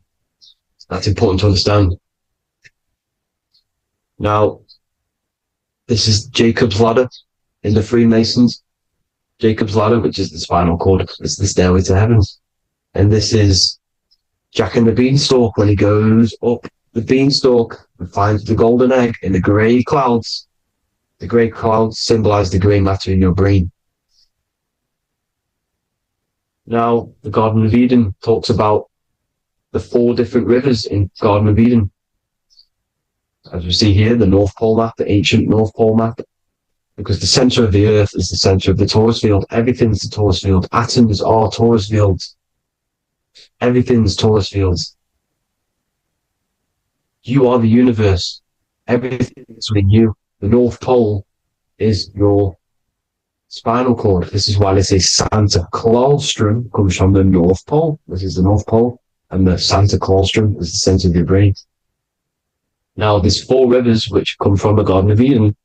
that's important to understand. Now, this is Jacob's ladder in the Freemasons. Jacob's ladder, which is the spinal cord. It's the stairway to heaven. And this is Jack and the Beanstalk when he goes up the beanstalk and finds the golden egg in the grey clouds. The grey clouds symbolize the grey matter in your brain. Now, the Garden of Eden talks about the 4 different rivers in Garden of Eden. As we see here, the North Pole map, the ancient North Pole map, because the center of the earth is the center of the torus field. Everything's the torus field. Atoms are torus fields. Everything's torus fields. You are the universe. Everything is within you. The North Pole is your spinal cord. This is why they say Santa Claustrum comes from the North Pole. This is the North Pole. And the Santa Claustrum is the center of your brain. Now, there's 4 rivers which come from the Garden of Eden.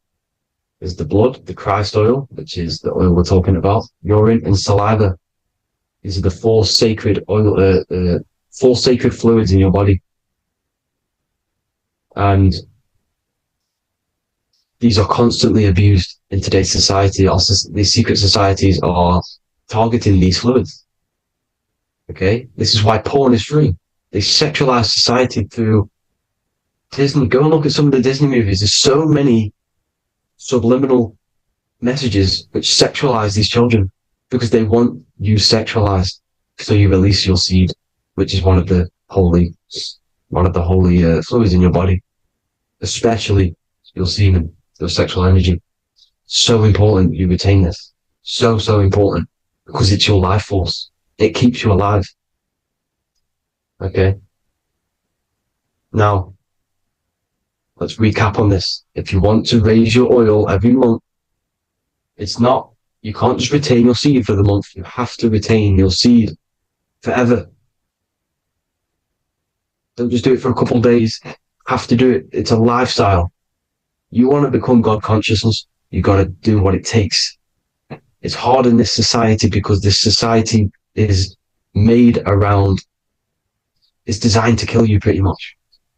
There's the blood, the Christ oil, which is the oil we're talking about, urine, and saliva. These are the 4 sacred oil, 4 sacred fluids in your body. And these are constantly abused in today's society. Also, these secret societies are targeting these fluids. Okay? This is why porn is free. They sexualize society through Disney. Go and look at some of the Disney movies. There's so many subliminal messages which sexualize these children because they want you sexualized, so you release your seed, which is one of the holy fluids in your body, especially your semen, your sexual energy. So important you retain this. So important, because it's your life force. It keeps you alive. Okay. Now, let's recap on this. If you want to raise your oil every month, you can't just retain your seed for the month. You have to retain your seed forever. Don't just do it for a couple of days. You have to do it. It's a lifestyle. You want to become God consciousness, you got to do what it takes. It's hard in this society because this society is made around, it's designed to kill you pretty much.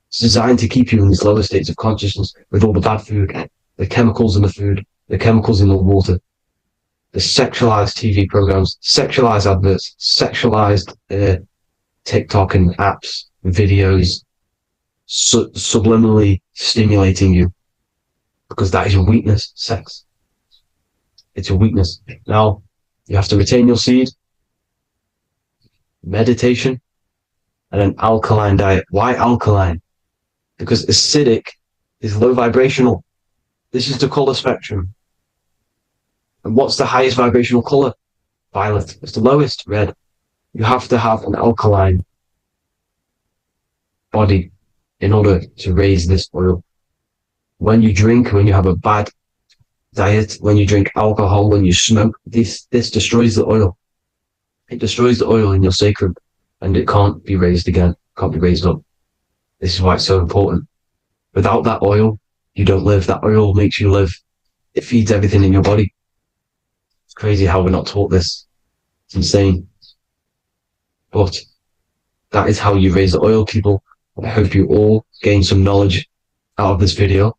It's designed to keep you in these lower states of consciousness with all the bad food, the chemicals in the food, the chemicals in the water, the sexualized TV programs, sexualized adverts, sexualized TikTok and apps, videos, subliminally stimulating you. Because that is your weakness, sex. It's your weakness. Now, you have to retain your seed, meditation, and an alkaline diet. Why alkaline? Because acidic is low vibrational. This is the color spectrum. And what's the highest vibrational color? Violet. It's the lowest, red. You have to have an alkaline body in order to raise this oil. When you drink, when you have a bad diet, when you drink alcohol, when you smoke, this destroys the oil. It destroys the oil in your sacrum, and it can't be raised again, can't be raised up. This is why it's so important. Without that oil, you don't live. That oil makes you live. It feeds everything in your body. It's crazy how we're not taught this. It's insane. But that is how you raise the oil, people. I hope you all gain some knowledge out of this video.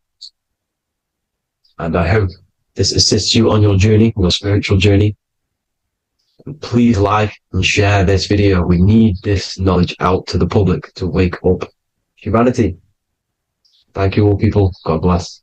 And I hope this assists you on your journey, your spiritual journey. And please like and share this video. We need this knowledge out to the public to wake up humanity. Thank you all, people. God bless.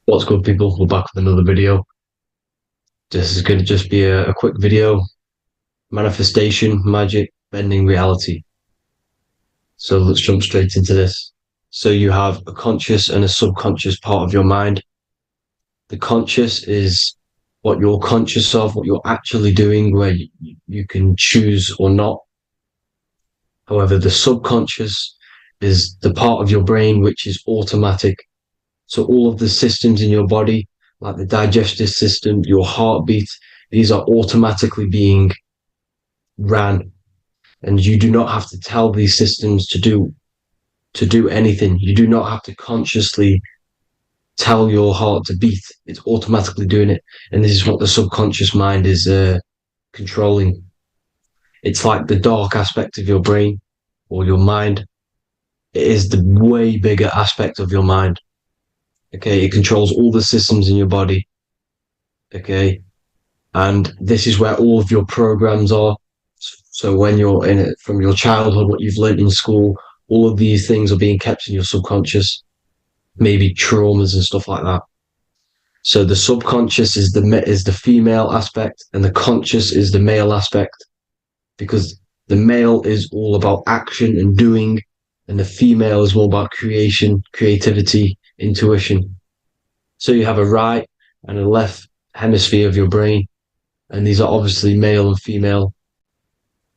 What's good, people? We're back with another video. This is going to just be a quick video. Manifestation, magic, bending reality. So let's jump straight into this. So you have a conscious and a subconscious part of your mind. The conscious is what you're conscious of, what you're actually doing, where you can choose or not. However, the subconscious is the part of your brain which is automatic. So all of the systems in your body, like the digestive system, your heartbeat, these are automatically being ran. And you do not have to tell these systems to do anything. You do not have to consciously tell your heart to beat. It's automatically doing it. And this is what the subconscious mind is controlling. It's like the dark aspect of your brain or your mind. It is the way bigger aspect of your mind. Okay, it controls all the systems in your body. Okay, and this is where all of your programs are. So when you're in it from your childhood, what you've learned in school, all of these things are being kept in your subconscious, maybe traumas and stuff like that. So the subconscious is the female aspect, and the conscious is the male aspect, because the male is all about action and doing, and the female is all about creation, creativity, intuition. So you have a right and a left hemisphere of your brain, and these are obviously male and female.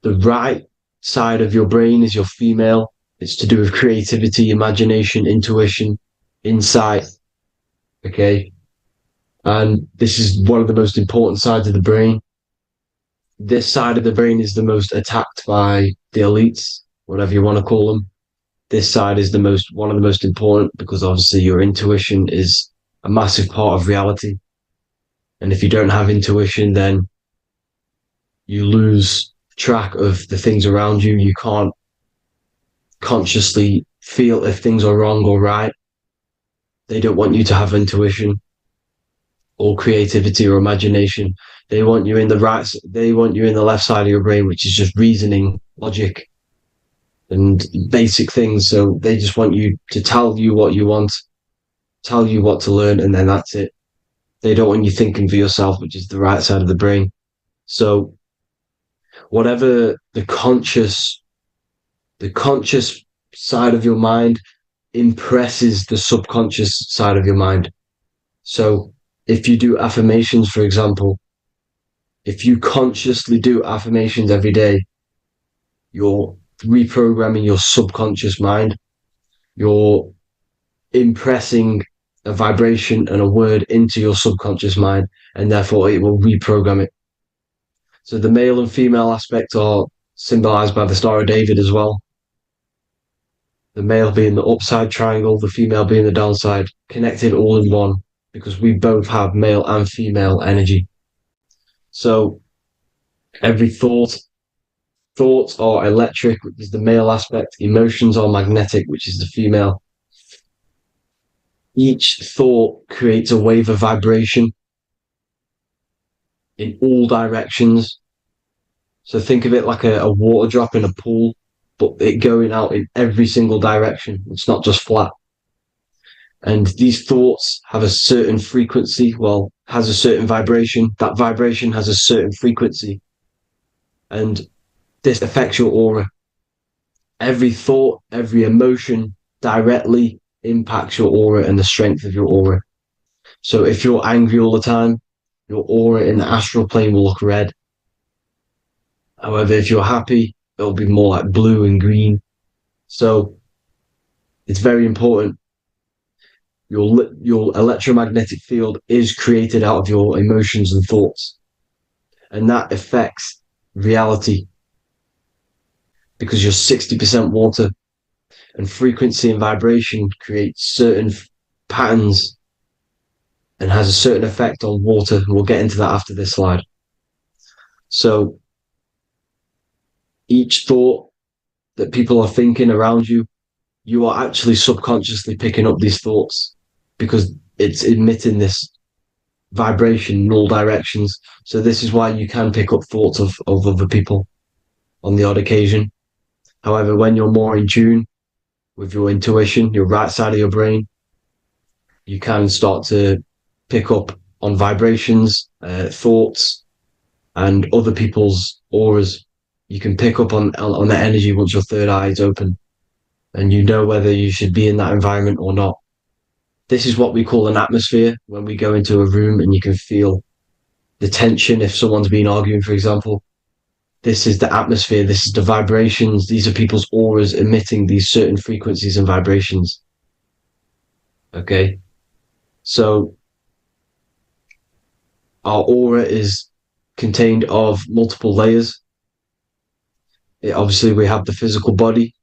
The right side of your brain is your female. It's to do with creativity, imagination, intuition, insight. Okay. And this is one of the most important sides of the brain. This side of the brain is the most attacked by the elites, whatever you want to call them. This side is one of the most important, because obviously your intuition is a massive part of reality. And if you don't have intuition, then you lose track of the things around you. You can't consciously feel if things are wrong or right. They don't want you to have intuition or creativity or imagination. They want you in the left side of your brain, which is just reasoning, logic, and basic things. So they just want you to tell you what you want, tell you what to learn, and then that's it. They don't want you thinking for yourself, which is the right side of the brain. So whatever the conscious side of your mind impresses the subconscious side of your mind. So if you do affirmations, for example, if you consciously do affirmations every day, you're reprogramming your subconscious mind. You're impressing a vibration and a word into your subconscious mind, and therefore it will reprogram it. So the male and female aspect are symbolized by the Star of David as well. The male being the upside triangle, the female being the downside, connected all in one, because we both have male and female energy. So every thoughts are electric, which is the male aspect. Emotions are magnetic, which is the female. Each thought creates a wave of vibration in all directions. So think of it like a water drop in a pool, but it going out in every single direction. It's not just flat. And these thoughts have a certain frequency, has a certain vibration. That vibration has a certain frequency. And this affects your aura. Every thought, every emotion directly impacts your aura and the strength of your aura. So if you're angry all the time, your aura in the astral plane will look red. However, if you're happy, it'll be more like blue and green. So it's very important. Your electromagnetic field is created out of your emotions and thoughts, and that affects reality, because you're 60% water, and frequency and vibration create certain patterns and has a certain effect on water. We'll get into that after this slide. So each thought that people are thinking around you, you are actually subconsciously picking up these thoughts, because it's emitting this vibration in all directions. So this is why you can pick up thoughts of other people on the odd occasion. However, when you're more in tune with your intuition, your right side of your brain, you can start to pick up on vibrations, thoughts, and other people's auras. You can pick up on the energy once your third eye is open, and you know whether you should be in that environment or not. This is what we call an atmosphere. When we go into a room and you can feel the tension if someone's been arguing, for example, this is the atmosphere, this is the vibrations, these are people's auras emitting these certain frequencies and vibrations. Okay, so our aura is contained of multiple layers. Obviously, we have the physical body.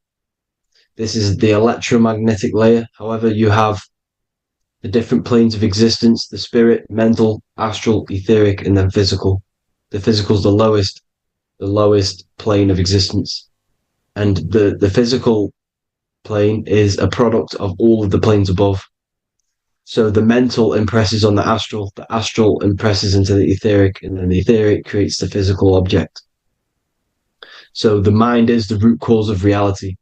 This is the electromagnetic layer. However, you have the different planes of existence, the spirit, mental, astral, etheric, and then physical. The physical is the lowest plane of existence. And the physical plane is a product of all of the planes above. So the mental impresses on the astral impresses into the etheric, and then the etheric creates the physical object. So the mind is the root cause of reality.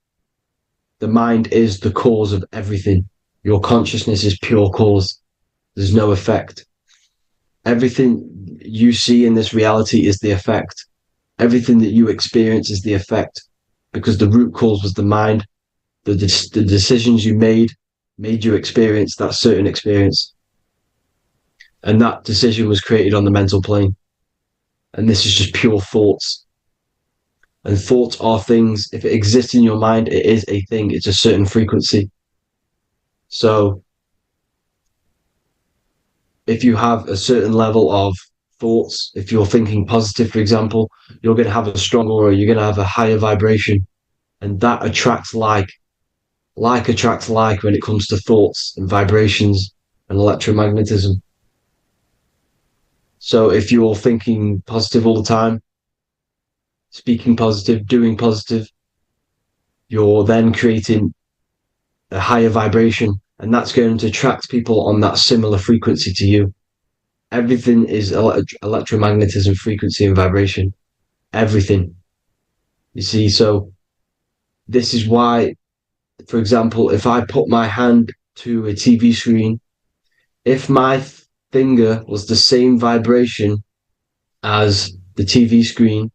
The mind is the cause of everything. Your consciousness is pure cause. There's no effect. Everything you see in this reality is the effect. Everything that you experience is the effect, because the root cause was the mind. The decisions you made you experience that certain experience. And that decision was created on the mental plane. And this is just pure thoughts. And thoughts are things. If it exists in your mind, it is a thing. It's a certain frequency. So if you have a certain level of thoughts, if you're thinking positive, for example, you're going to have a strong aura, you're going to have a higher vibration. And that attracts like. Like attracts like when it comes to thoughts and vibrations and electromagnetism. So if you're thinking positive all the time, speaking positive, doing positive, you're then creating a higher vibration, and that's going to attract people on that similar frequency to you. Everything is electromagnetism, frequency and vibration. Everything. You see, so this is why, for example, if I put my hand to a TV screen, if my finger was the same vibration as the TV screen,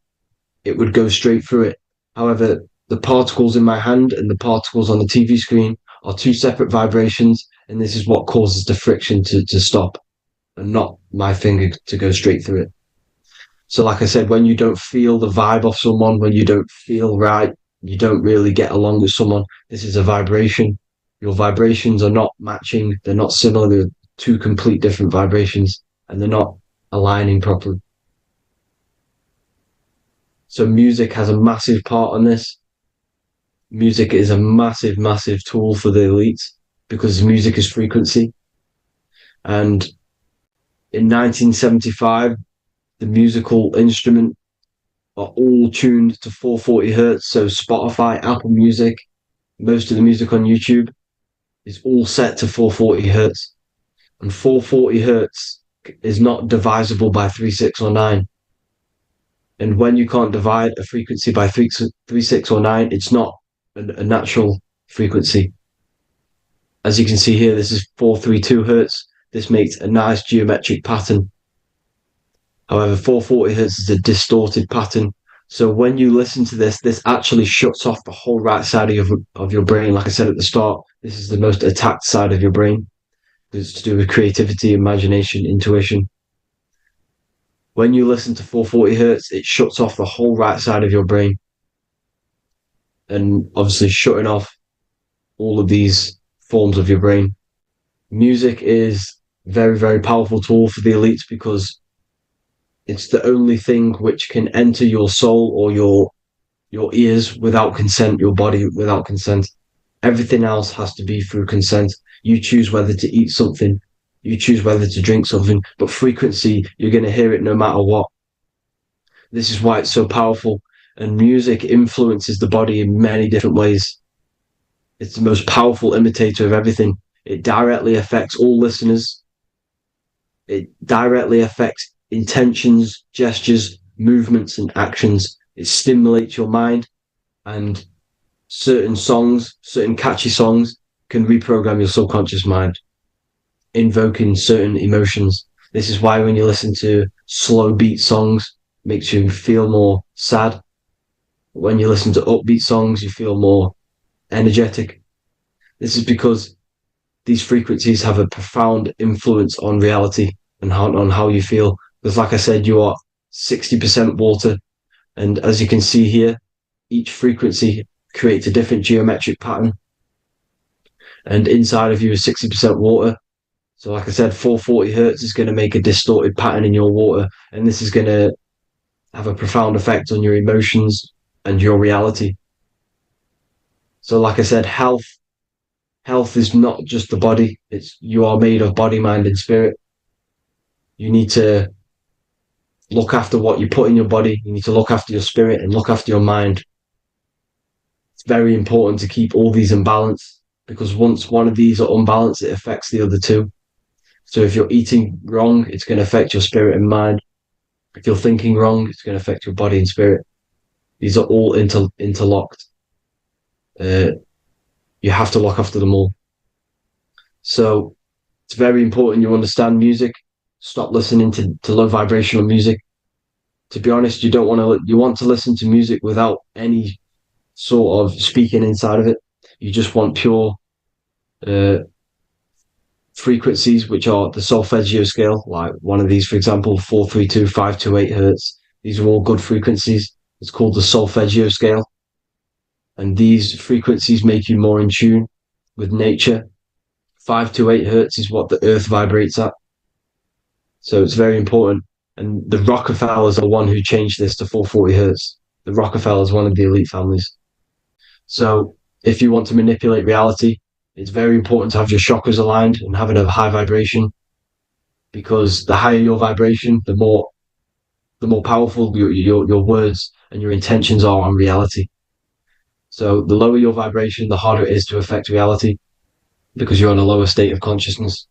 it would go straight through it. However, the particles in my hand and the particles on the TV screen are two separate vibrations, and this is what causes the friction to stop, and not my finger to go straight through it. So like I said, when you don't feel the vibe of someone, when you don't feel right, you don't really get along with someone, this is a vibration. Your vibrations are not matching, they're not similar, they're two complete different vibrations, and they're not aligning properly. So music has a massive part on this. Music is a massive, massive tool for the elites, because music is frequency. And in 1975, the musical instrument are all tuned to 440 hertz. So Spotify, Apple Music, most of the music on YouTube is all set to 440 hertz. And 440 hertz is not divisible by 3, 6, or 9. And when you can't divide a frequency by 3, 6, or 9, it's not a natural frequency. As you can see here, this is 432 hertz. This makes a nice geometric pattern. However, 440 hertz is a distorted pattern. So when you listen to this, this actually shuts off the whole right side of your brain. Like I said at the start, this is the most attacked side of your brain. It's to do with creativity, imagination, intuition. When you listen to 440 hertz, it shuts off the whole right side of your brain. And obviously shutting off all of these forms of your brain. Music is a very, very powerful tool for the elites, because it's the only thing which can enter your soul or your ears without consent, your body without consent. Everything else has to be through consent. You choose whether to eat something, you choose whether to drink something, but frequency, you're going to hear it no matter what. This is why it's so powerful. And music influences the body in many different ways. It's the most powerful imitator of everything. It directly affects all listeners. It directly affects intentions, gestures, movements, and actions. It stimulates your mind, and certain songs, certain catchy songs, can reprogram your subconscious mind, invoking certain emotions. This is why when you listen to slow beat songs, it makes you feel more sad. When you listen to upbeat songs, you feel more energetic. This is because these frequencies have a profound influence on reality and on how you feel. Because like I said, you are 60% water. And as you can see here, each frequency creates a different geometric pattern. And inside of you is 60% water. So like I said, 440 hertz is going to make a distorted pattern in your water. And this is going to have a profound effect on your emotions and your reality. So like I said, health health is not just the body. You are made of body, mind, and spirit. You need to look after what you put in your body. You need to look after your spirit and look after your mind. It's very important to keep all these in balance, because once one of these are unbalanced, it affects the other two. So if you're eating wrong, it's going to affect your spirit and mind. If you're thinking wrong, it's going to affect your body and spirit. These are all interlocked. You have to look after them all. So it's very important you understand music. Stop listening to low vibrational music. To be honest, you want to listen to music without any sort of speaking inside of it. You just want pure frequencies, which are the solfeggio scale, like one of these, for example, 432, 528 hertz. These are all good frequencies. It's called the solfeggio scale. And these frequencies make you more in tune with nature. 528 hertz is what the earth vibrates at. So it's very important. And the Rockefellers are the one who changed this to 440 hertz. The Rockefellers, one of the elite families. So if you want to manipulate reality, it's very important to have your chakras aligned and having a high vibration, because the higher your vibration, the more powerful your words and your intentions are on reality. So the lower your vibration, the harder it is to affect reality, because you're on a lower state of consciousness.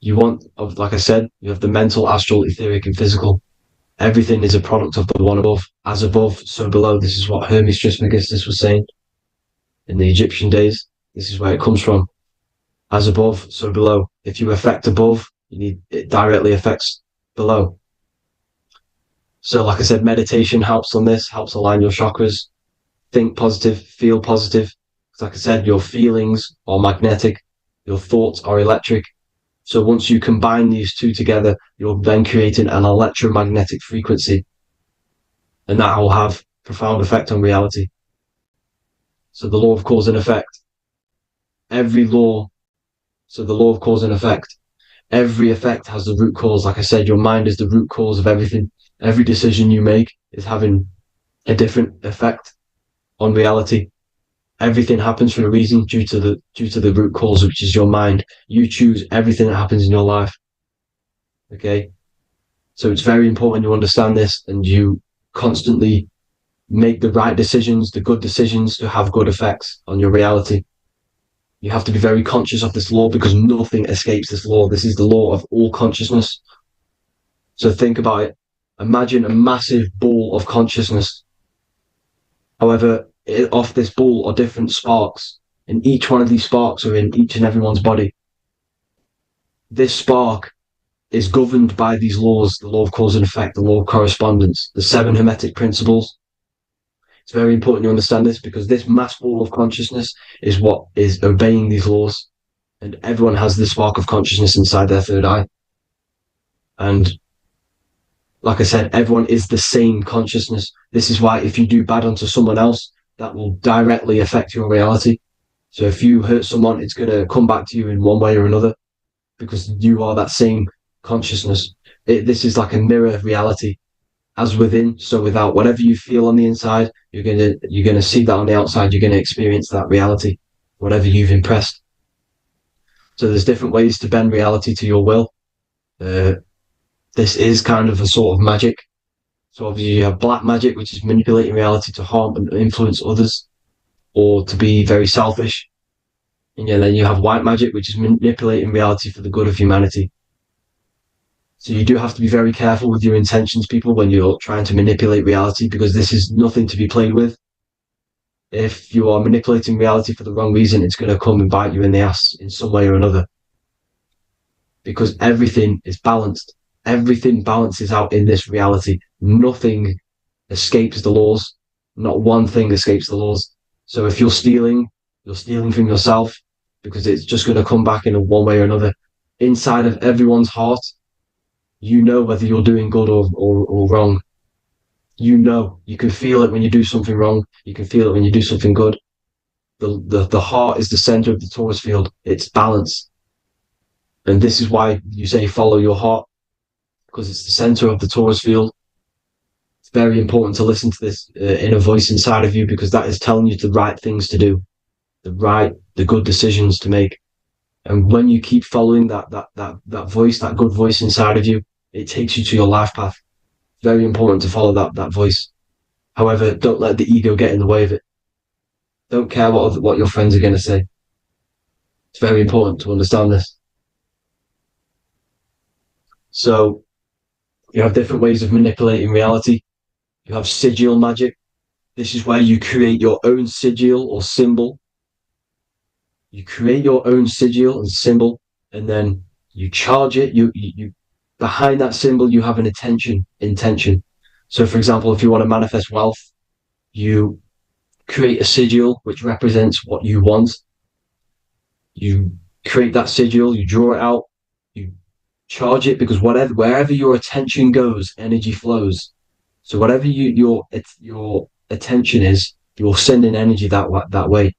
Like I said, you have the mental, astral, etheric, and physical. Everything is a product of the one above. As above, so below. This is what Hermes Trismegistus was saying in the Egyptian days. This is where it comes from. As above, so below. If you affect above, it directly affects below. So like I said, meditation helps on this, helps align your chakras. Think positive, feel positive. Like I said, your feelings are magnetic, your thoughts are electric. So once you combine these two together, you're then creating an electromagnetic frequency, and that will have profound effect on reality. So the law of cause and effect. The law of cause and effect. Every effect has the root cause. Like I said, your mind is the root cause of everything. Every decision you make is having a different effect on reality. Everything happens for a reason due to the root cause, which is your mind. You choose everything that happens in your life. Okay? So it's very important you understand this and you constantly make the right decisions, the good decisions, to have good effects on your reality. You have to be very conscious of this law, because nothing escapes this law. This is the law of all consciousness. So think about it. Imagine a massive ball of consciousness. However, off this ball are different sparks, and each one of these sparks are in each and everyone's body. This spark is governed by these laws, the law of cause and effect, the law of correspondence, the 7 hermetic principles. It's very important you understand this, because this mass ball of consciousness is what is obeying these laws, and everyone has this spark of consciousness inside their third eye. And like I said, everyone is the same consciousness. This is why if you do bad unto someone else, that will directly affect your reality. So if you hurt someone, it's going to come back to you in one way or another, because you are that same consciousness. This is like a mirror reality. As within, so without. Whatever you feel on the inside, you're gonna see that on the outside. You're going to experience that reality, whatever you've impressed. So there's different ways to bend reality to your will. This is kind of a sort of magic. So obviously you have black magic, which is manipulating reality to harm and influence others, or to be very selfish. And then you have white magic, which is manipulating reality for the good of humanity. So you do have to be very careful with your intentions, people, when you're trying to manipulate reality, because this is nothing to be played with. If you are manipulating reality for the wrong reason, it's going to come and bite you in the ass in some way or another. Because everything is balanced. Everything balances out in this reality. Nothing escapes the laws. Not one thing escapes the laws. So if you're stealing from yourself, because it's just going to come back in one way or another. Inside of everyone's heart, you know whether you're doing good or wrong. You know, you can feel it when you do something wrong. You can feel it when you do something good. The heart is the center of the torus field. It's balance. And this is why you say follow your heart, because it's the center of the torus field. It's very important to listen to this inner voice inside of you, because that is telling you the right things to do, the right the good decisions to make. And when you keep following that voice, that good voice inside of you, it takes you to your life path. Very important to follow that voice. However, don't let the ego get in the way of it. Don't care what your friends are going to say. It's very important to understand this. So you have different ways of manipulating reality. You have sigil magic. This is where you create your own sigil or symbol. You create your own sigil and symbol, and then you charge it. You behind that symbol, you have an intention. So, for example, if you want to manifest wealth, you create a sigil which represents what you want. You create that sigil, you draw it out, you charge it, because wherever your attention goes, energy flows. So whatever your attention is, you're sending energy that way.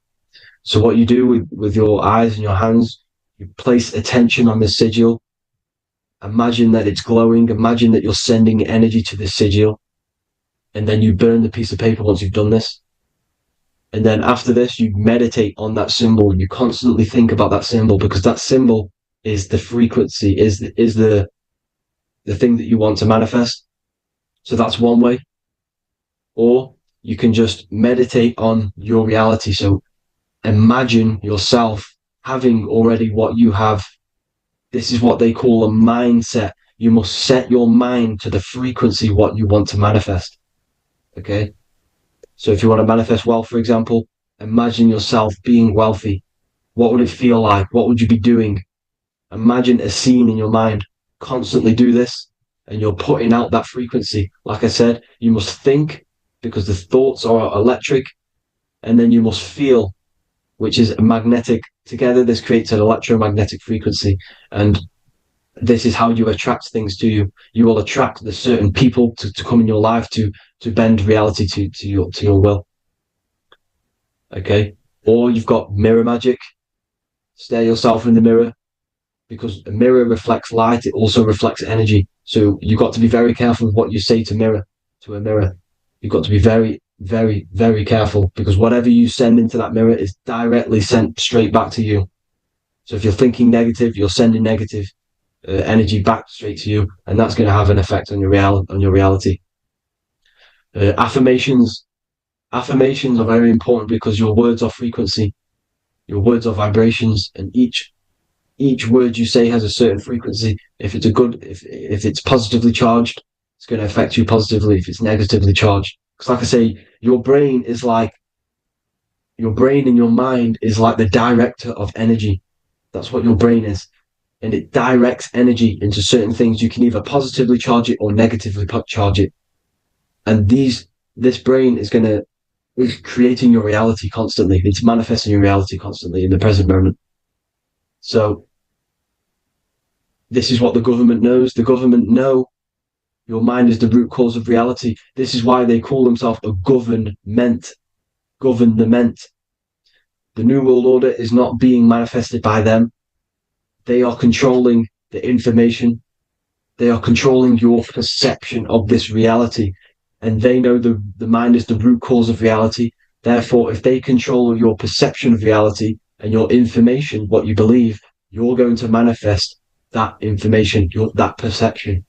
So what you do with your eyes and your hands, you place attention on the sigil. Imagine that it's glowing. Imagine that you're sending energy to the sigil. And then you burn the piece of paper once you've done this. And then after this, you meditate on that symbol. You constantly think about that symbol, because that symbol is the frequency, is the thing that you want to manifest. So that's one way. Or you can just meditate on your reality. So imagine yourself having already what you have. This is what they call a mindset. You must set your mind to the frequency what you want to manifest. Okay? So if you want to manifest wealth, for example, imagine yourself being wealthy. What would it feel like? What would you be doing? Imagine a scene in your mind. Constantly do this, and you're putting out that frequency. Like I said, you must think, because the thoughts are electric, and then you must feel, which is magnetic. Together, this creates an electromagnetic frequency, and this is how you attract things to you. You will attract the certain people to come in your life to bend reality to your will. Okay? Or you've got mirror magic. Stare yourself in the mirror, because a mirror reflects light. It also reflects energy. So you've got to be very careful with what you say to a mirror. You've got to be very, very, very careful, because whatever you send into that mirror is directly sent straight back to you. So if you're thinking negative, you're sending negative energy back straight to you, and that's going to have an effect on your reality. Affirmations are very important, because your words are frequency, your words are vibrations, and each word you say has a certain frequency. If it's positively charged, it's going to affect you positively. If it's negatively charged, because like I say, your brain and your mind is like the director of energy. That's what your brain is. And it directs energy into certain things. You can either positively charge it or negatively charge it. And this brain is creating your reality constantly. It's manifesting your reality constantly in the present moment. So this is what the government knows. The government know your mind is the root cause of reality. This is why they call themselves a government. Government. The New World Order is not being manifested by them. They are controlling the information. They are controlling your perception of this reality. And they know the mind is the root cause of reality. Therefore, if they control your perception of reality and your information, what you believe, you're going to manifest that information, that perception.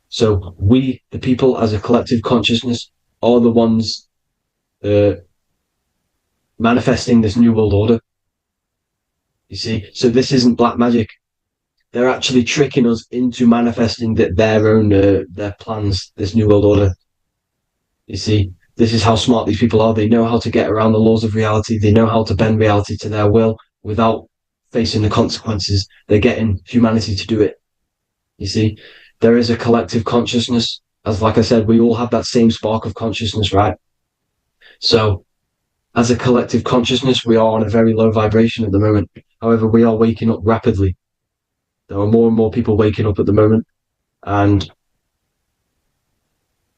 So we, the people as a collective consciousness, are the ones manifesting this New World Order. You see, so this isn't black magic. They're actually tricking us into manifesting their own their plans, this New World Order. You see, this is how smart these people are. They know how to get around the laws of reality. They know how to bend reality to their will without facing the consequences. They're getting humanity to do it. You see, there is a collective consciousness. As like I said, we all have that same spark of consciousness, right? So as a collective consciousness, we are on a very low vibration at the moment. However, we are waking up rapidly. There are more and more people waking up at the moment, and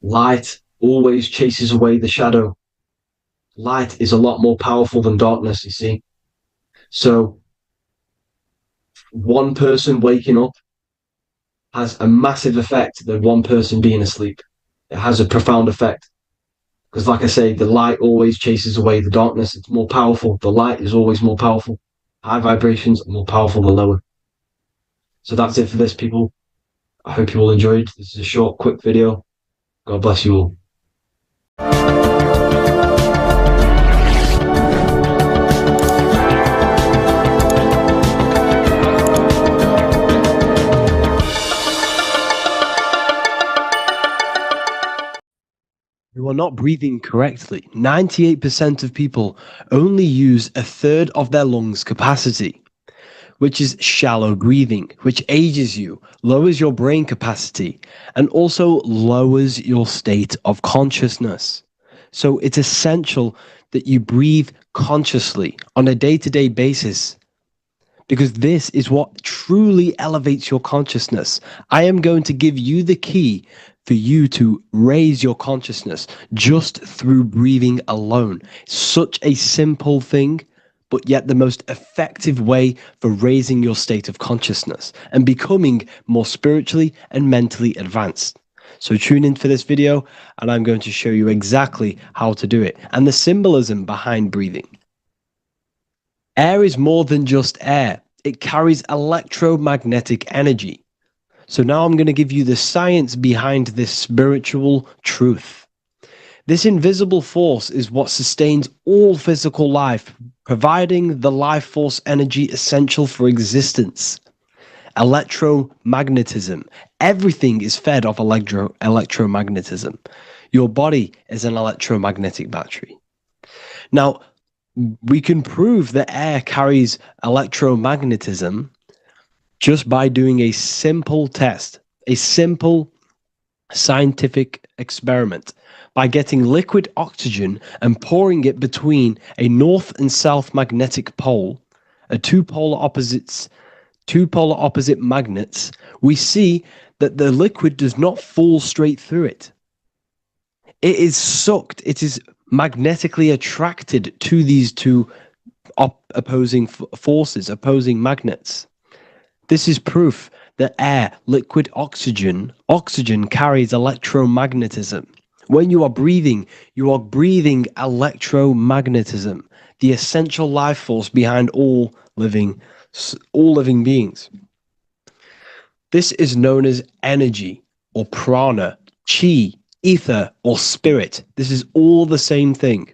light always chases away the shadow. Light is a lot more powerful than darkness, you see. So one person waking up has a massive effect than one person being asleep. It has a profound effect. Because like I say, the light always chases away the darkness. It's more powerful. The light is always more powerful. High vibrations are more powerful than lower. So that's it for this, people. I hope you all enjoyed. This is a short, quick video. God bless you all. You are not breathing correctly. 98% of people only use a third of their lungs capacity, which is shallow breathing, which ages you, lowers your brain capacity, and also lowers your state of consciousness. So it's essential that you breathe consciously on a day-to-day basis, because this is what truly elevates your consciousness. I am going to give you the key for you to raise your consciousness just through breathing alone. Such a simple thing, but yet the most effective way for raising your state of consciousness and becoming more spiritually and mentally advanced. So tune in for this video, and I'm going to show you exactly how to do it and the symbolism behind breathing. Air is more than just air. It carries electromagnetic energy. So now I'm going to give you the science behind this spiritual truth. This invisible force is what sustains all physical life, providing the life force energy essential for existence. Electromagnetism. Everything is fed off electromagnetism. Your body is an electromagnetic battery. Now, we can prove that air carries electromagnetism just by doing a simple test, a simple scientific experiment, by getting liquid oxygen and pouring it between a north and south magnetic pole, two polar opposite magnets. We see that the liquid does not fall straight through it. It is sucked, it is magnetically attracted to these two opposing forces, opposing magnets. This is proof that air, liquid oxygen carries electromagnetism. When you are breathing electromagnetism, the essential life force behind all living beings. This is known as energy or prana, chi, ether, or spirit. This is all the same thing.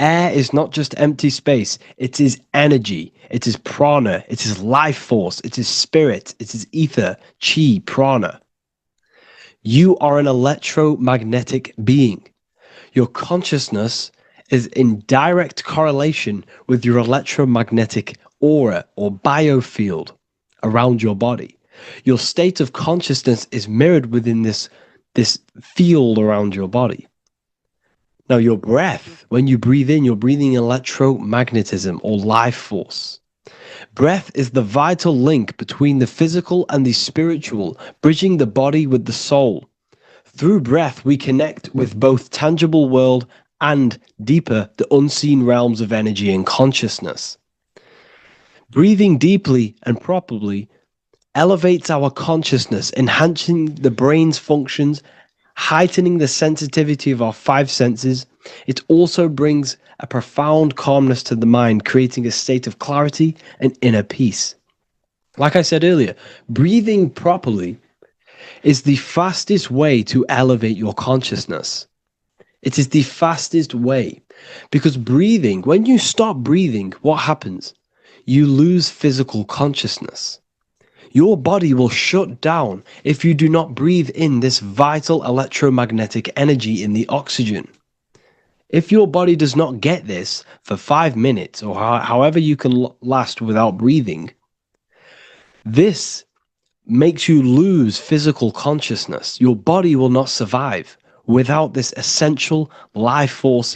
Air is not just empty space. It is energy. It is prana. It is life force. It is spirit. It is ether, chi, prana. You are an electromagnetic being. Your consciousness is in direct correlation with your electromagnetic aura or biofield around your body. Your state of consciousness is mirrored within this field around your body. Now, your breath, when you breathe in, you're breathing electromagnetism or life force. Breath is the vital link between the physical and the spiritual, bridging the body with the soul. Through breath, we connect with both tangible world and deeper, the unseen realms of energy and consciousness. Breathing deeply and properly elevates our consciousness, enhancing the brain's functions, heightening the sensitivity of our five senses. It also brings a profound calmness to the mind, creating a state of clarity and inner peace. Like I said earlier, breathing properly is the fastest way to elevate your consciousness. It is the fastest way, because breathing, when you stop breathing, what happens? You lose physical consciousness. Your body will shut down if you do not breathe in this vital electromagnetic energy in the oxygen. If your body does not get this for 5 minutes or however you can last without breathing, this makes you lose physical consciousness. Your body will not survive without this essential life force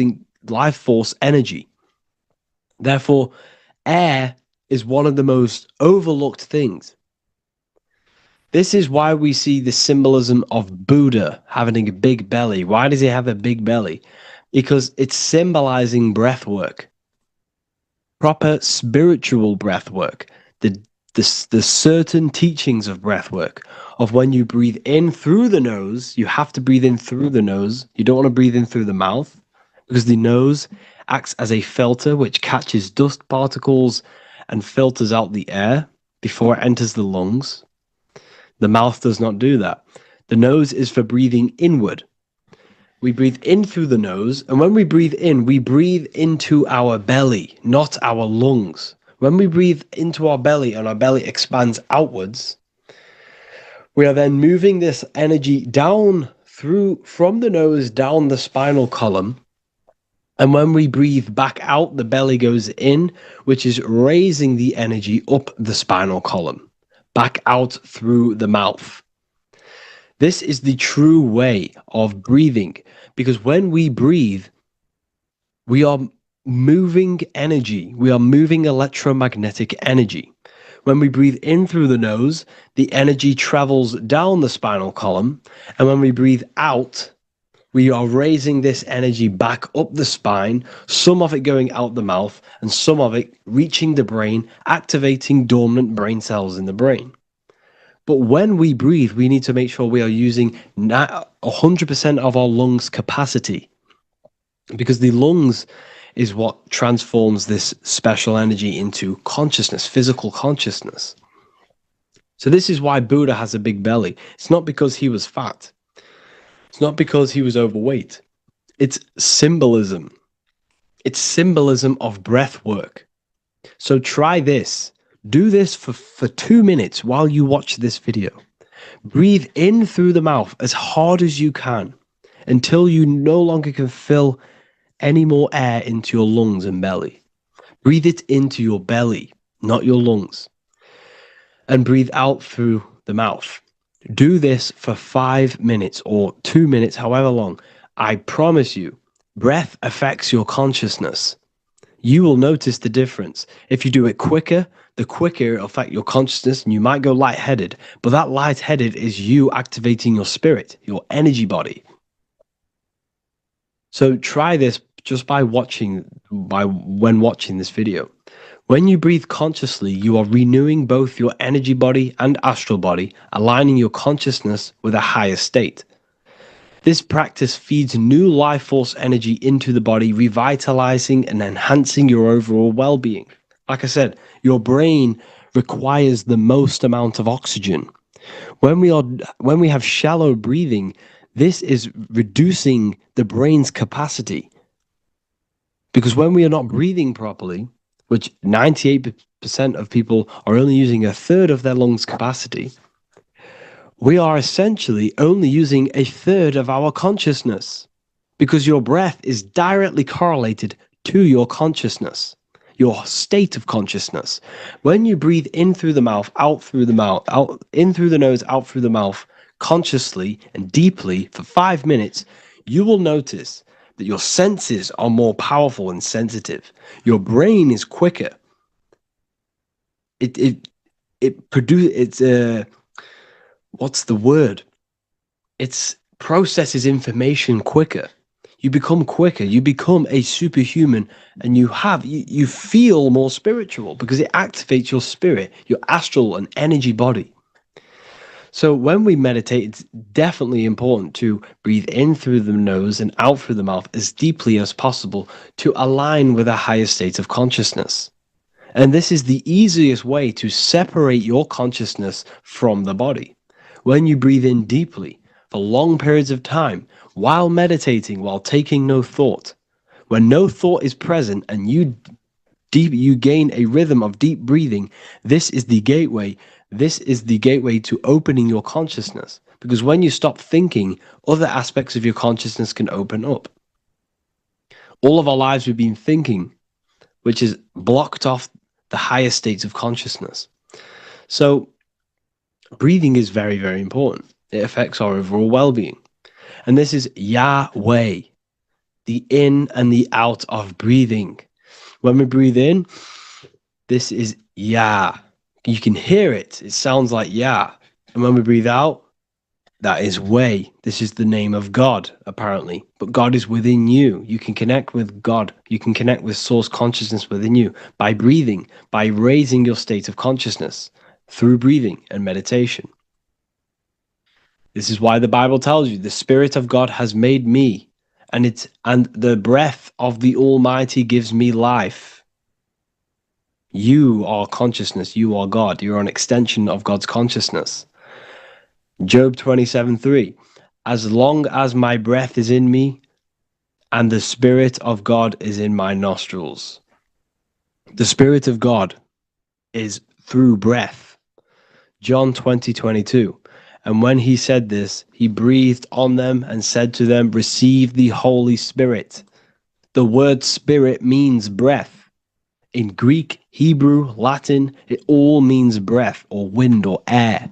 energy. Therefore, air is one of the most overlooked things. This is why we see the symbolism of Buddha having a big belly. Why does he have a big belly? Because it's symbolizing breath work, proper spiritual breath work, the certain teachings of breath work, of when you breathe in through the nose, you have to breathe in through the nose. You don't want to breathe in through the mouth. because the nose acts as a filter which catches dust particles and filters out the air before it enters the lungs. The mouth does not do that. The nose is for breathing inward. We breathe in through the nose, and when we breathe in, we breathe into our belly, not our lungs. When we breathe into our belly and our belly expands outwards, we are then moving this energy down from the nose down the spinal column. And when we breathe back out, the belly goes in, which is raising the energy up the spinal column, back out through the mouth. This is the true way of breathing, because when we breathe, we are moving energy. We are moving electromagnetic energy. When we breathe in through the nose, the energy travels down the spinal column. And when we breathe out, we are raising this energy back up the spine, some of it going out the mouth, and some of it reaching the brain, activating dormant brain cells in the brain. But when we breathe, we need to make sure we are using 100% of our lungs' capacity, because the lungs is what transforms this special energy into consciousness, physical consciousness. So this is why Buddha has a big belly. It's not because he was fat. It's not because he was overweight. It's symbolism. It's symbolism of breath work. So try this. Do this for 2 minutes while you watch this video. Breathe in through the mouth as hard as you can until you no longer can fill any more air into your lungs and belly. Breathe it into your belly, not your lungs. And breathe out through the mouth. Do this for 5 minutes or 2 minutes, however long. I promise you, breath affects your consciousness. You will notice the difference. If you do it quicker, the quicker it'll affect your consciousness, and you might go lightheaded. But that lightheaded is you activating your spirit, your energy body. So try this just when watching this video. When you breathe consciously, you are renewing both your energy body and astral body, aligning your consciousness with a higher state. This practice feeds new life force energy into the body, revitalizing and enhancing your overall well-being. Like I said, your brain requires the most amount of oxygen. When we have shallow breathing, this is reducing the brain's capacity. Because when we are not breathing properly, which 98% of people are only using a third of their lungs' capacity, we are essentially only using a third of our consciousness, because your breath is directly correlated to your consciousness, your state of consciousness. When you breathe in through the mouth, out through the mouth, out in through the nose, out through the mouth, consciously and deeply for 5 minutes, you will notice that your senses are more powerful and sensitive. Your brain is quicker. What's the word? It processes information quicker. You become quicker. You become a superhuman, and you feel more spiritual because it activates your spirit, your astral and energy body. So when we meditate, it's definitely important to breathe in through the nose and out through the mouth as deeply as possible to align with a higher state of consciousness. And this is the easiest way to separate your consciousness from the body. When you breathe in deeply for long periods of time, while meditating, while taking no thought, when no thought is present and you gain a rhythm of deep breathing, this is the gateway. This is the gateway to opening your consciousness. Because when you stop thinking, other aspects of your consciousness can open up. All of our lives we've been thinking, which has blocked off the higher states of consciousness. So breathing is very, very important. It affects our overall well-being. And this is Yahweh, the in and the out of breathing. When we breathe in, this is Yah. You can hear it. It sounds like Yah. And when we breathe out, that is Way. This is the name of God, apparently. But God is within you. You can connect with God. You can connect with source consciousness within you by breathing, by raising your state of consciousness through breathing and meditation. This is why the Bible tells you the Spirit of God has made me, and the breath of the Almighty gives me life. You are consciousness. You are God. You are an extension of God's consciousness. Job 27:3. As long as my breath is in me, and the Spirit of God is in my nostrils. The Spirit of God is through breath. John 20:22. And when he said this, he breathed on them and said to them, receive the Holy Spirit. The word spirit means breath. In Greek, Hebrew, Latin, it all means breath or wind or air.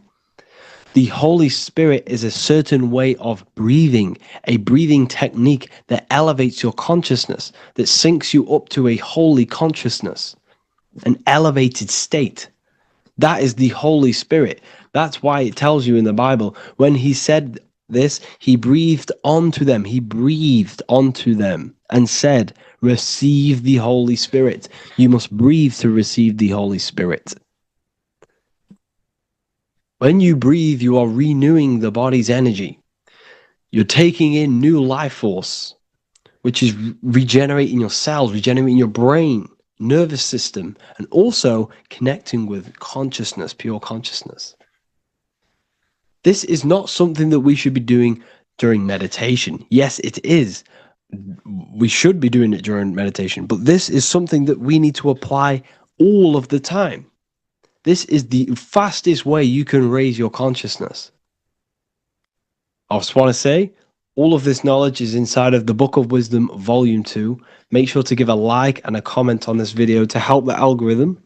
The Holy Spirit is a certain way of breathing, a breathing technique that elevates your consciousness, that syncs you up to a holy consciousness, an elevated state. That is the Holy Spirit. That's why it tells you in the Bible, when he said this, he breathed onto them. He breathed onto them and said, receive the Holy Spirit. You must breathe to receive the Holy Spirit. When you breathe, you are renewing the body's energy. You're taking in new life force, which is regenerating your cells, regenerating your brain, nervous system, and also connecting with consciousness, pure consciousness. This is not something that we should be doing during meditation. Yes, it is. We should be doing it during meditation, but this is something that we need to apply all of the time. This is the fastest way you can raise your consciousness. I just want to say, all of this knowledge is inside of the Book of Wisdom, Volume 2. Make sure to give a like and a comment on this video to help the algorithm.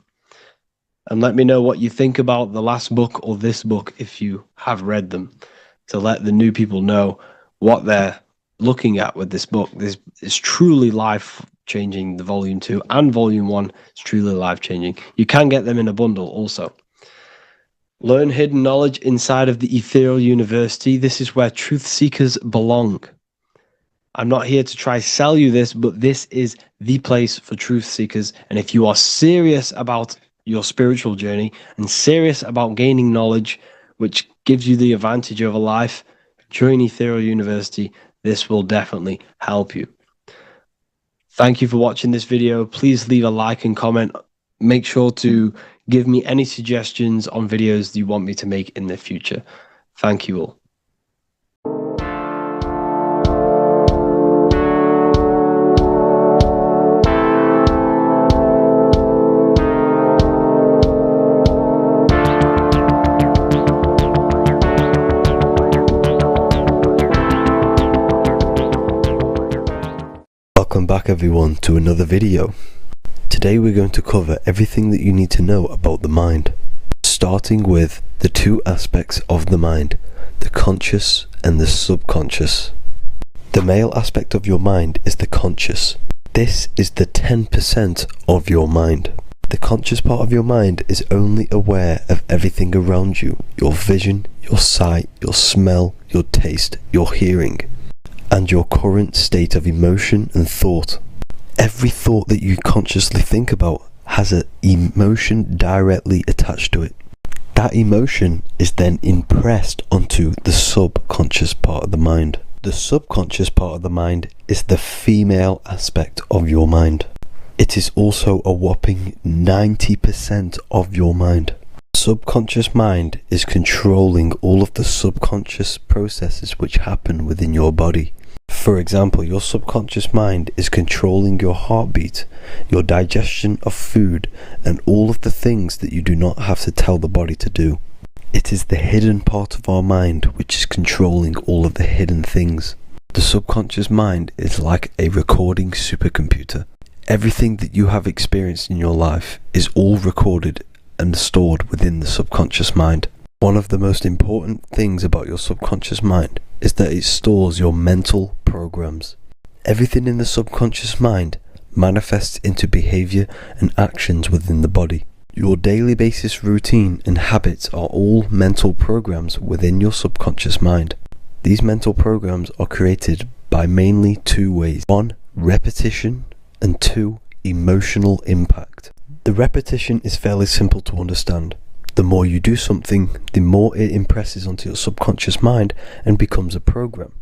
And let me know what you think about the last book or this book if you have read them, to let the new people know what they're looking at with this book. This is truly life-changing, the Volume 2 and Volume 1 is truly life-changing. You can get them in a bundle also. Learn hidden knowledge inside of the Ethereal University. This is where truth seekers belong. I'm not here to try sell you this, but this is the place for truth seekers. And if you are serious about your spiritual journey and serious about gaining knowledge, which gives you the advantage of a life, join Ethereal University. This will definitely help you. Thank you for watching this video. Please leave a like and comment. Make sure to give me any suggestions on videos you want me to make in the future. Thank you all. Welcome back everyone to another video. Today we're going to cover everything that you need to know about the mind, starting with the two aspects of the mind, the conscious and the subconscious. The male aspect of your mind is the conscious. This is the 10% of your mind. The conscious part of your mind is only aware of everything around you, your vision, your sight, your smell, your taste, your hearing, and your current state of emotion and thought. Every thought that you consciously think about has an emotion directly attached to it. That emotion is then impressed onto the subconscious part of the mind. The subconscious part of the mind is the female aspect of your mind. It is also a whopping 90% of your mind. Subconscious mind is controlling all of the subconscious processes which happen within your body. For example, your subconscious mind is controlling your heartbeat, your digestion of food, and all of the things that you do not have to tell the body to do. It is the hidden part of our mind which is controlling all of the hidden things. The subconscious mind is like a recording supercomputer. Everything that you have experienced in your life is all recorded and stored within the subconscious mind. One of the most important things about your subconscious mind is that it stores your mental programs. Everything in the subconscious mind manifests into behavior and actions within the body. Your daily basis routine and habits are all mental programs within your subconscious mind. These mental programs are created by mainly two ways. 1, repetition, and 2, emotional impact. The repetition is fairly simple to understand. The more you do something, the more it impresses onto your subconscious mind and becomes a program.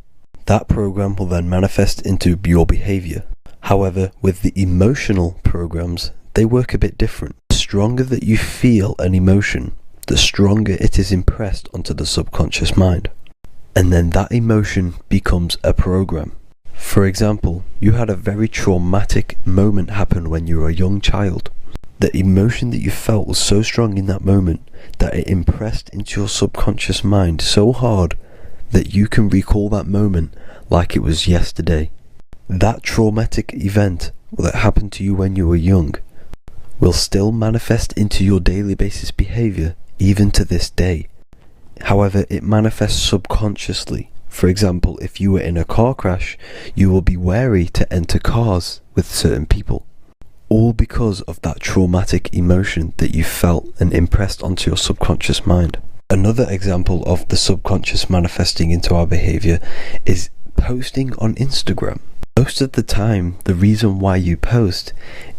that program will then manifest into your behavior. However, with the emotional programs, they work a bit different. The stronger that you feel an emotion, the stronger it is impressed onto the subconscious mind. And then that emotion becomes a program. For example, you had a very traumatic moment happen when you were a young child. The emotion that you felt was so strong in that moment that it impressed into your subconscious mind so hard that you can recall that moment like it was yesterday. That traumatic event that happened to you when you were young will still manifest into your daily basis behavior even to this day. However, it manifests subconsciously. For example, if you were in a car crash, you will be wary to enter cars with certain people. All because of that traumatic emotion that you felt and impressed onto your subconscious mind. Another example of the subconscious manifesting into our behavior is posting on Instagram. Most of the time, the reason why you post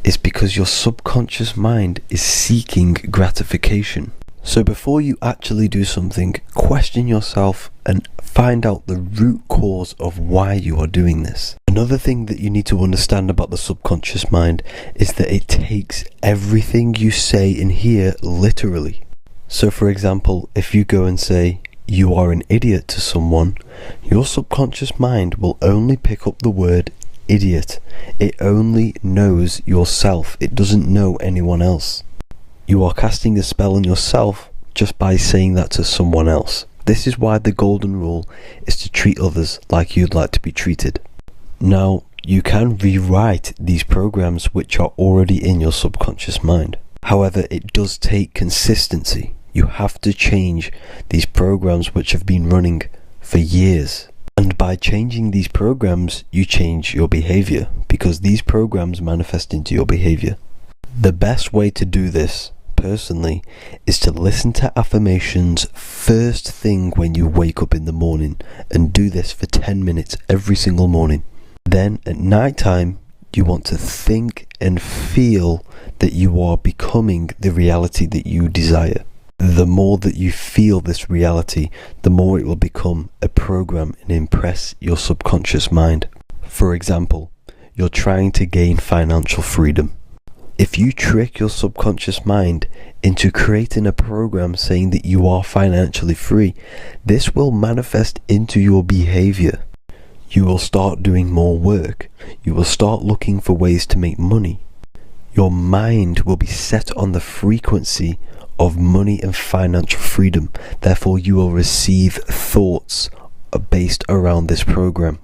is because your subconscious mind is seeking gratification. So before you actually do something, question yourself and find out the root cause of why you are doing this. Another thing that you need to understand about the subconscious mind is that it takes everything you say and hear literally. So for example, if you go and say, "You are an idiot" to someone, your subconscious mind will only pick up the word idiot. It only knows yourself. It doesn't know anyone else. You are casting a spell on yourself just by saying that to someone else. This is why the golden rule is to treat others like you'd like to be treated. Now, you can rewrite these programs which are already in your subconscious mind. However, it does take consistency. You have to change these programs which have been running for years. And by changing these programs, you change your behavior, because these programs manifest into your behavior. The best way to do this, personally, is to listen to affirmations first thing when you wake up in the morning, and do this for 10 minutes every single morning. Then at night time, you want to think and feel that you are becoming the reality that you desire. The more that you feel this reality, the more it will become a program and impress your subconscious mind. For example, you're trying to gain financial freedom. If you trick your subconscious mind into creating a program saying that you are financially free, this will manifest into your behavior. You will start doing more work. You will start looking for ways to make money. Your mind will be set on the frequency of money and financial freedom. Therefore, you will receive thoughts based around this program.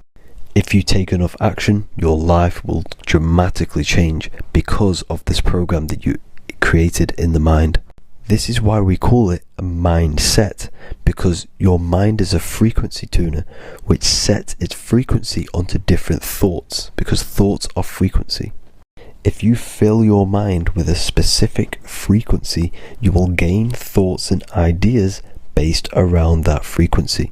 If you take enough action, your life will dramatically change because of this program that you created in the mind. This is why we call it a mindset, because your mind is a frequency tuner which sets its frequency onto different thoughts, because thoughts are frequency. If you fill your mind with a specific frequency, you will gain thoughts and ideas based around that frequency.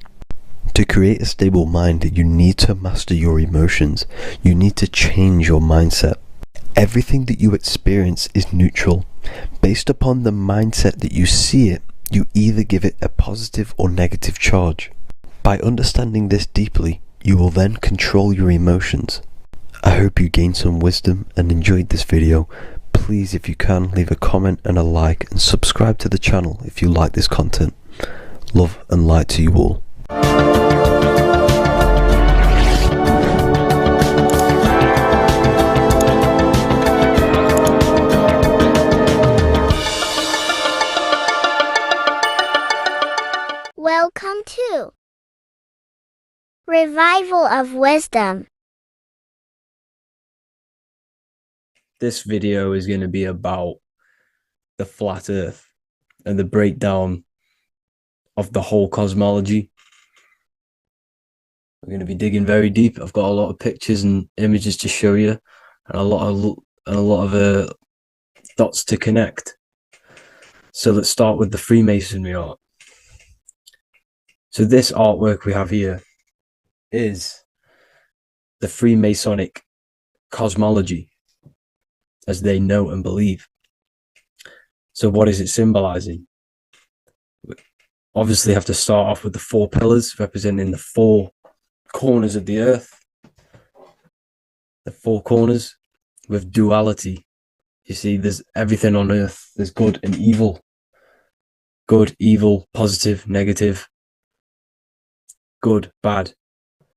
To create a stable mind, you need to master your emotions. You need to change your mindset. Everything that you experience is neutral. Based upon the mindset that you see it, you either give it a positive or negative charge. By understanding this deeply, you will then control your emotions. I hope you gained some wisdom and enjoyed this video. Please, if you can, leave a comment and a like, and subscribe to the channel if you like this content. Love and light to you all. Welcome to Revival of Wisdom. This video is going to be about the flat earth and the breakdown of the whole cosmology. We're going to be digging very deep. I've got a lot of pictures and images to show you, and a lot of dots to connect. So let's start with the Freemasonry art. So this artwork we have here is the Freemasonic cosmology, as they know and believe. So what is it symbolizing? We obviously have to start off with the 4 pillars, representing the 4 corners of the earth, the four corners with duality. You see, there's everything on earth. There's good and evil. Good, evil, positive, negative. Good, bad.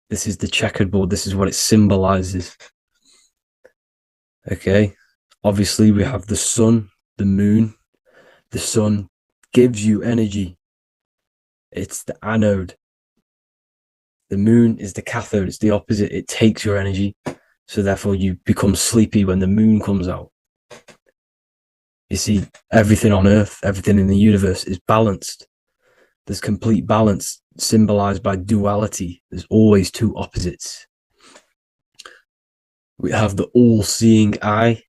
This is the checkerboard. This is what it symbolizes. Okay. Obviously, we have the sun, the moon. The sun gives you energy. It's the anode. The moon is the cathode. It's the opposite. It takes your energy. So therefore, you become sleepy when the moon comes out. You see, everything on earth, everything in the universe is balanced. There's complete balance symbolized by duality. There's always two opposites. We have the all-seeing eye,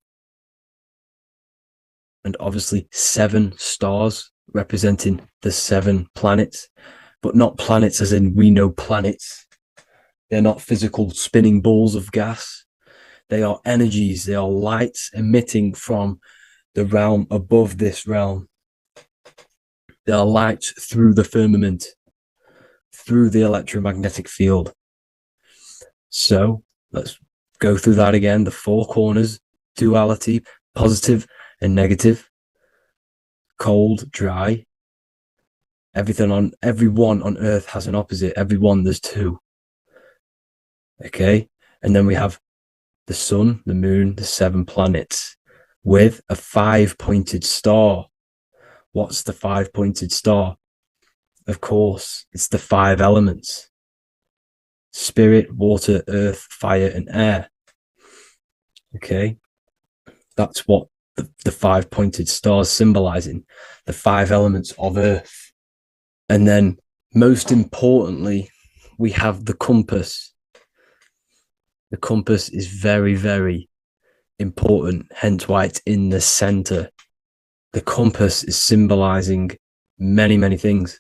and obviously 7 stars representing the 7 planets, but not planets as in we know planets. They're not physical spinning balls of gas. They are energies. They are lights emitting from the realm above this realm. There are lights through the firmament, through the electromagnetic field. So let's go through that again. The 4 corners, duality, positive and negative, cold, dry. Everyone on earth has an opposite. Everyone, there's 2. Okay. And then we have the sun, the moon, the 7 planets with a 5-pointed star. What's the 5-pointed star? Of course, it's the 5 elements: spirit, water, earth, fire, and air. Okay. That's what the 5-pointed star is symbolizing, the 5 elements of earth. And then most importantly, we have the compass. The compass is very, very important, hence why it's in the center. The compass is symbolizing many, many things.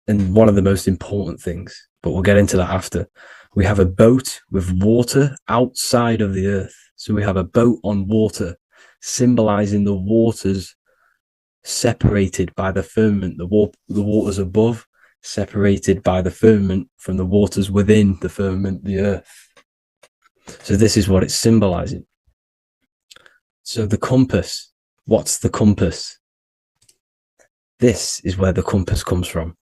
And one of the most important things, but we'll get into that after. We have a boat with water outside of the earth. So we have a boat on water, symbolizing the waters separated by the firmament, the waters above, separated by the firmament from the waters within the firmament, the earth. So this is what it's symbolizing. So the compass, what's the compass? This is where the compass comes from.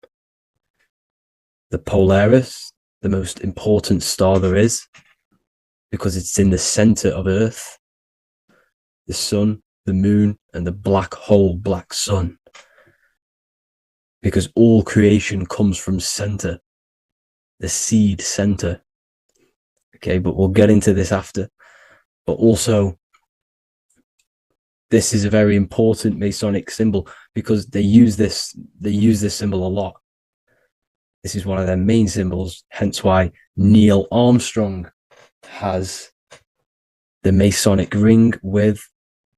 The Polaris, the most important star there is, because it's in the center of Earth. The sun, the moon, and the black hole, black sun. Because all creation comes from center, the seed center. Okay, but we'll get into this after. But also, this is a very important Masonic symbol because they use this symbol a lot. This is one of their main symbols, hence why Neil Armstrong has the Masonic ring with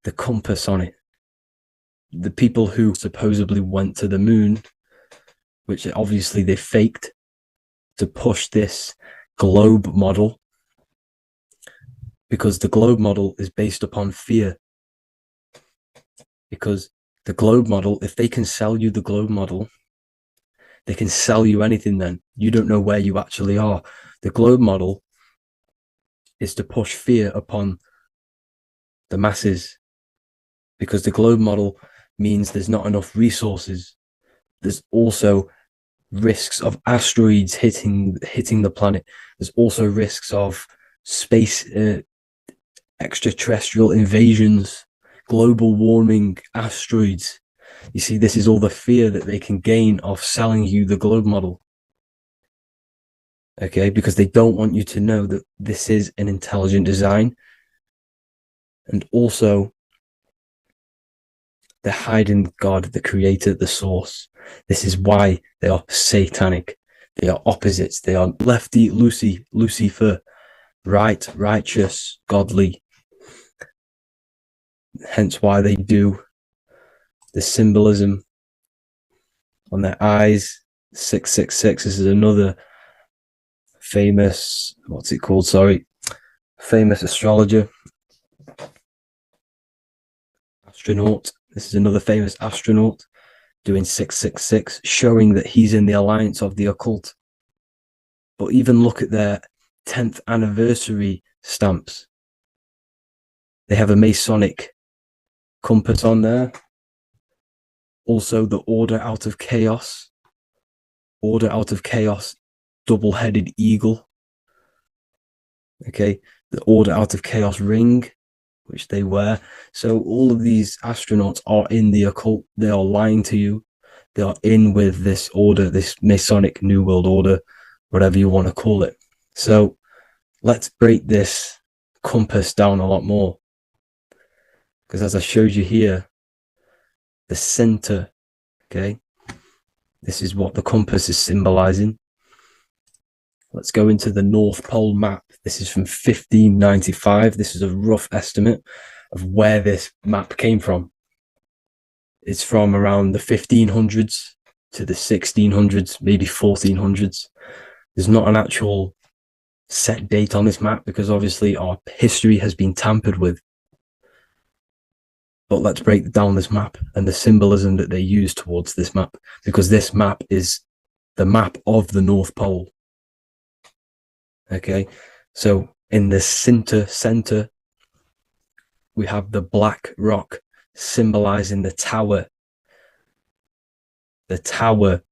the compass on it. The people who supposedly went to the moon, which obviously they faked to push this globe model, because the globe model is based upon fear. Because the globe model, if they can sell you the globe model, they can sell you anything then. You don't know where you actually are. The globe model is to push fear upon the masses, because the globe model means there's not enough resources. There's also risks of asteroids hitting the planet. There's also risks of space, extraterrestrial invasions, global warming, asteroids. You see, this is all the fear that they can gain of selling you the globe model. Okay, because they don't want you to know that this is an intelligent design. And also, they're hiding God, the creator, the source. This is why they are satanic. They are opposites. They are lefty, Lucifer, right, righteous, godly. Hence why they do the symbolism on their eyes. 666. This is another famous, famous astrologer. Astronaut. This is another famous astronaut doing 666, showing that he's in the alliance of the occult. But even look at their 10th anniversary stamps. They have a Masonic compass on there. Also the Order Out of Chaos. Order Out of Chaos, double-headed eagle. Okay, the Order Out of Chaos ring, which they wear. So all of these astronauts are in the occult. They are lying to you. They are in with this order, this Masonic New World Order, whatever you want to call it. So let's break this compass down a lot more. Because as I showed you here, the center, okay, this is what the compass is symbolizing. Let's go into the North Pole map. This is from 1595. This is a rough estimate of where this map came from. It's from around the 1500s to the 1600s, maybe 1400s. There's not an actual set date on this map because obviously our history has been tampered with. But let's break down this map and the symbolism that they use towards this map, because this map is the map of the North Pole. Okay, so in the center, we have the black rock symbolizing the tower. The tower,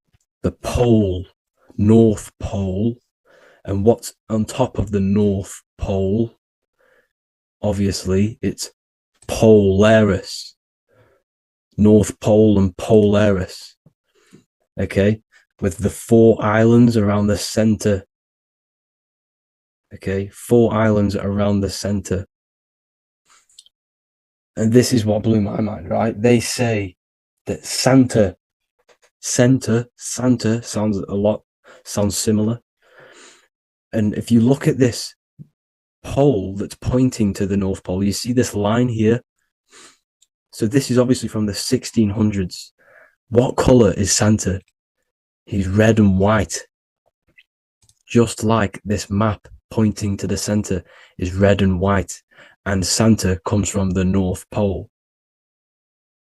the pole, North Pole. And what's on top of the North Pole? Obviously, it's Polaris. North Pole and Polaris. Okay, with the 4 islands around the center. Okay, 4 islands around the center. And this is what blew my mind, right? They say that Santa sounds similar. And if you look at this pole that's pointing to the North Pole, you see this line here. So this is obviously from the 1600s. What color is Santa? He's red and white. Just like this map pointing to the center is red and white. And Santa comes from the North Pole.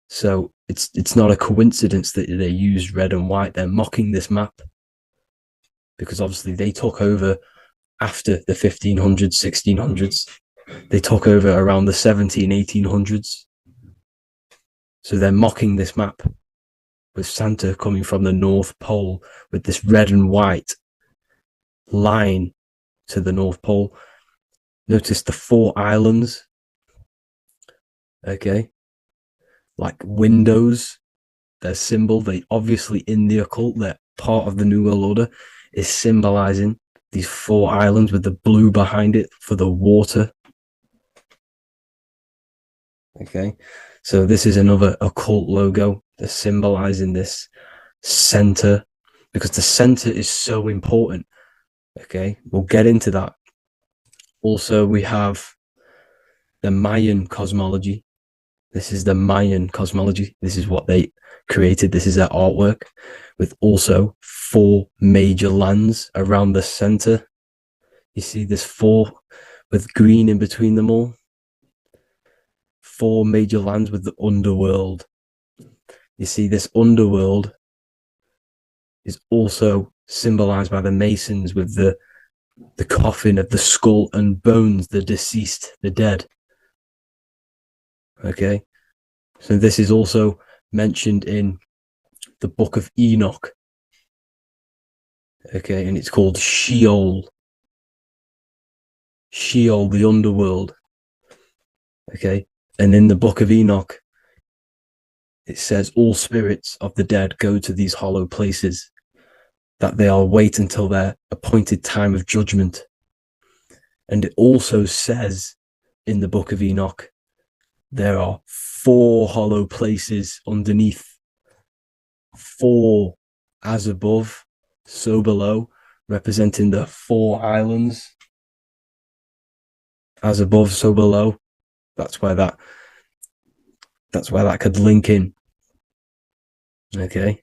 So it's not a coincidence that they use red and white. They're mocking this map because obviously they took over after the 1500s, 1600s. They took over around the 1800s. So they're mocking this map with Santa coming from the North Pole with this red and white line to the North Pole. Notice the 4 islands. Okay. Like windows, their symbol, they obviously in the occult, they're part of the New World Order, is symbolizing these 4 islands with the blue behind it for the water. Okay, so this is another occult logo. They're symbolizing this center because the center is so important. Okay, we'll get into that. Also, we have the Mayan cosmology. This is the Mayan cosmology. This is what they created. This is their artwork with also 4 major lands around the center. You see this 4 with green in between them all. 4 major lands with the underworld. You see this underworld is also symbolized by the Masons with the coffin of the skull and bones, the deceased, the dead. Okay, so this is also mentioned in the Book of Enoch. Okay, and it's called Sheol. Sheol, the underworld. Okay, and in the Book of Enoch, it says all spirits of the dead go to these hollow places, that they are wait until their appointed time of judgment. And it also says in the Book of Enoch, there are 4 hollow places underneath. 4 as above, so below, representing the 4 islands. As above, so below. That's where that could link in. Okay.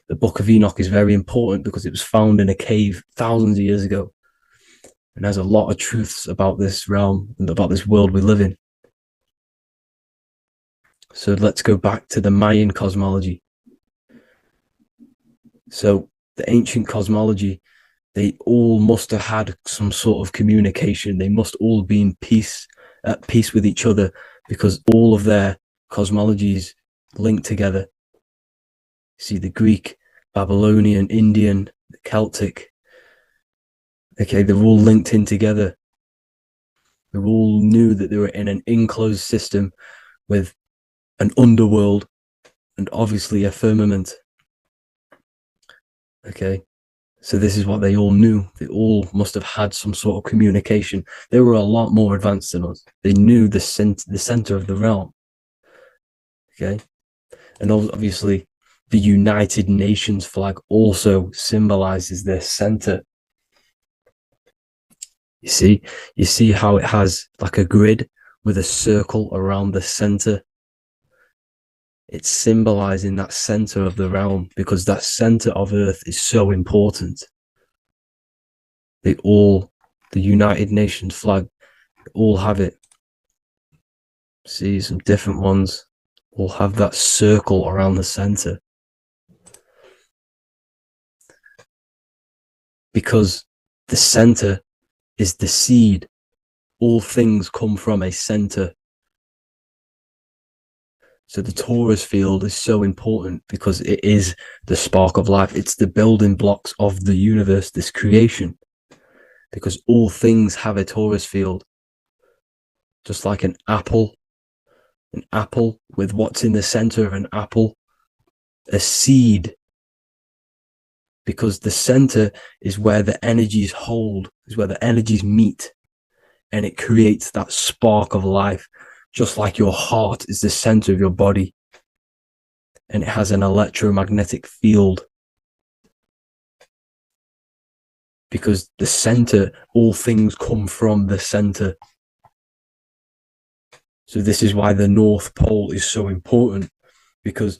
The Book of Enoch is very important because it was found in a cave thousands of years ago. And there's a lot of truths about this realm and about this world we live in. So let's go back to the Mayan cosmology. So the ancient cosmology, They all must have had some sort of communication. They must all be at peace with each other, because all of their cosmologies link together. See, the Greek, Babylonian, Indian, the Celtic. Okay, they're all linked in together. They all knew that they were in an enclosed system with an underworld and obviously a firmament. Okay, so this is what they all knew. They all must have had some sort of communication. They were a lot more advanced than us. They knew the center of the realm. Okay, and obviously the United Nations flag also symbolizes their center. You see how it has like a grid with a circle around the center. It's symbolizing that center of the realm, because that center of Earth is so important. The United Nations flag, all have it. See, some different ones all have that circle around the center. Because the center is the seed. All things come from a center. So the Taurus field is so important because it is the spark of life. It's the building blocks of the universe, this creation. Because all things have a Taurus field. Just like an apple with what's in the center of an apple, a seed. Because the center is where the energies hold, is where the energies meet. And it creates that spark of life. Just like your heart is the center of your body, and it has an electromagnetic field. Because the center, all things come from the center. So this is why the North Pole is so important, because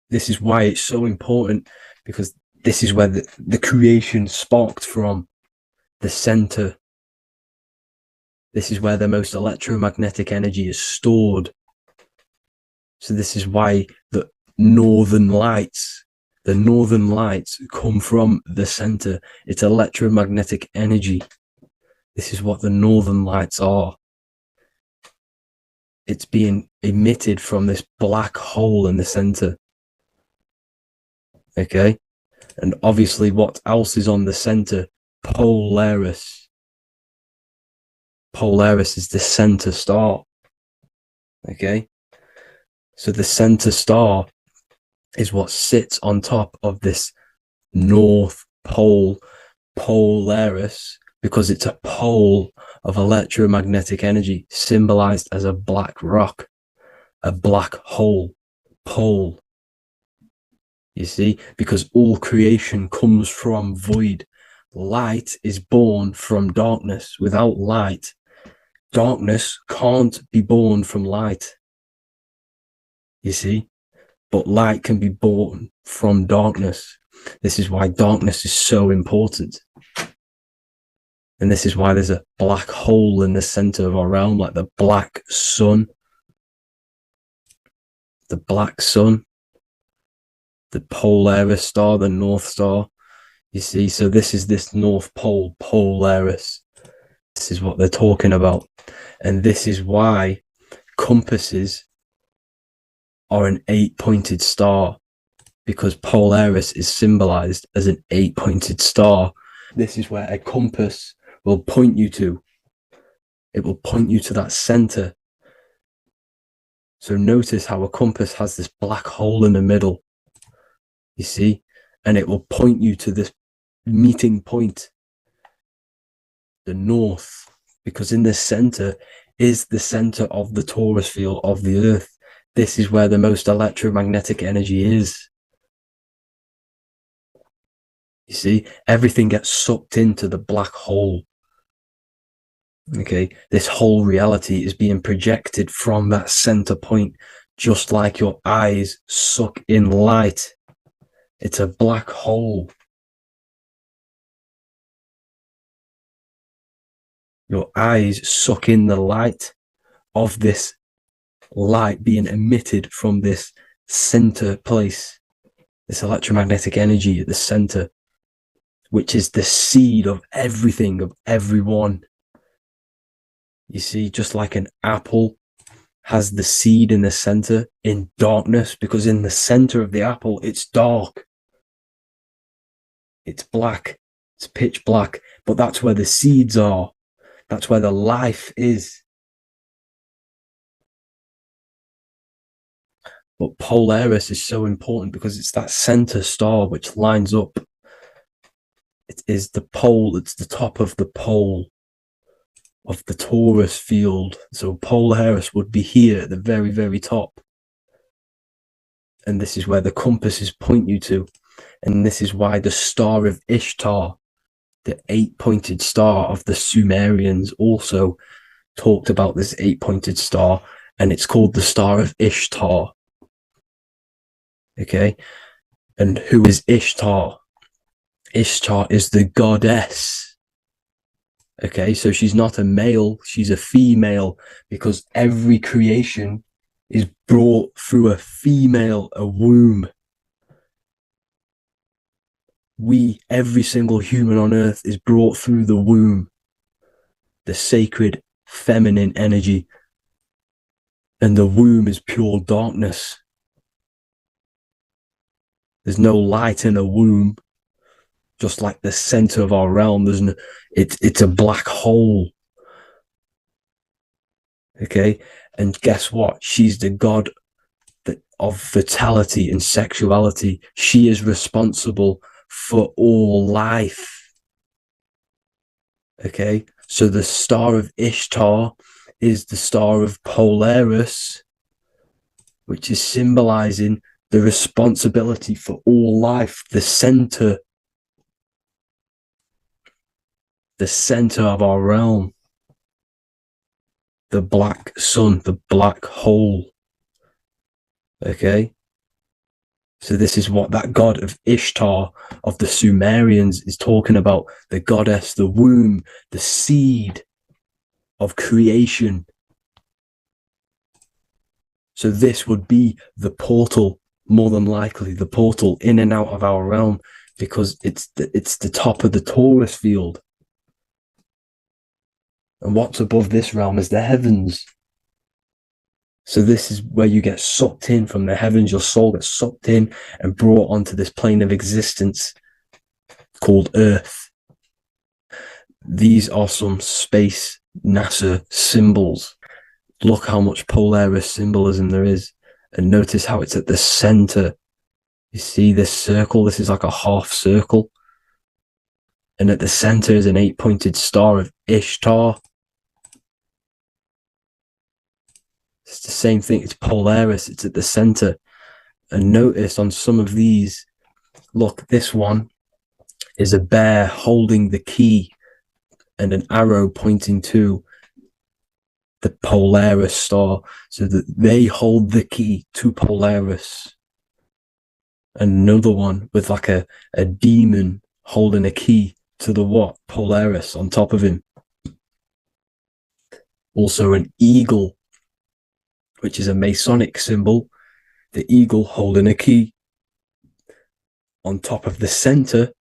this is why it's so important, because this is where the creation sparked from, the center. This is where the most electromagnetic energy is stored. So this is why the northern lights come from the center. It's electromagnetic energy. This is what the northern lights are. It's being emitted from this black hole in the center. Okay? And obviously what else is on the center? Polaris. Polaris is the center star. Okay? So the center star is what sits on top of this North Pole, Polaris, because it's a pole of electromagnetic energy, symbolized as a black rock, a black hole, pole. You see? Because all creation comes from void. Light is born from darkness. Without light, darkness can't be born from light. You see? But light can be born from darkness. This is why darkness is so important. And this is why there's a black hole in the center of our realm, like the black sun. The black sun. The Polaris star, the North Star. You see? So this is this North Pole, Polaris. This is what they're talking about. And this is why compasses are an 8-pointed star, because Polaris is symbolized as an 8-pointed star. This is where a compass will point you to. It will point you to that center. So notice how a compass has this black hole in the middle. You see? And it will point you to this meeting point, the north, because in the center is the center of the Taurus field of the Earth. This is where the most electromagnetic energy is. You see, everything gets sucked into the black hole. Okay, this whole reality is being projected from that center point, just like your eyes suck in light. It's a black hole. Your eyes suck in the light of this light being emitted from this center place, this electromagnetic energy at the center. which is the seed of everything, of everyone. You see, just like an apple has the seed in the center in darkness, because in the center of the apple, it's dark. It's black. It's pitch black. But that's where the seeds are. That's where the life is. But Polaris is so important because it's that center star which lines up. It is the pole. It's the top of the pole of the Taurus field. So Polaris would be here at the very, very top. And this is where the compasses point you to. And this is why the Star of Ishtar, the 8-pointed star of the Sumerians, also talked about this 8-pointed star. And it's called the Star of Ishtar. Okay. And who is Ishtar? Ishtar is the goddess. Okay. So she's not a male, she's a female, because every creation is brought through a female, a womb. Every single human on earth is brought through the womb, the sacred feminine energy. And the womb is pure darkness. There's no light in a womb, just like the center of our realm. It's a black hole. Okay. And guess what? She's the god of fertility and sexuality. She is responsible for all life. Okay. So the Star of Ishtar is the star of Polaris, which is symbolizing the responsibility for all life, the center of our realm, the black sun, the black hole. Okay. So this is what that god of Ishtar of the Sumerians is talking about. The goddess, the womb, the seed of creation. So this would be the portal, more than likely, the portal in and out of our realm, because it's the top of the Taurus field. And what's above this realm is the heavens. So this is where you get sucked in from the heavens. Your soul gets sucked in and brought onto this plane of existence called Earth. These are some space NASA symbols. Look how much Polaris symbolism there is. And notice how it's at the center. You see this circle? This is like a half circle. And at the center is an 8-pointed star of Ishtar. It's the same thing. It's Polaris. It's at the center. And notice on some of these, look, this one is a bear holding the key and an arrow pointing to the Polaris star, so that they hold the key to Polaris. And another one with like a demon holding a key to the what? Polaris on top of him. Also an eagle, which is a Masonic symbol. The eagle holding a key on top of the center.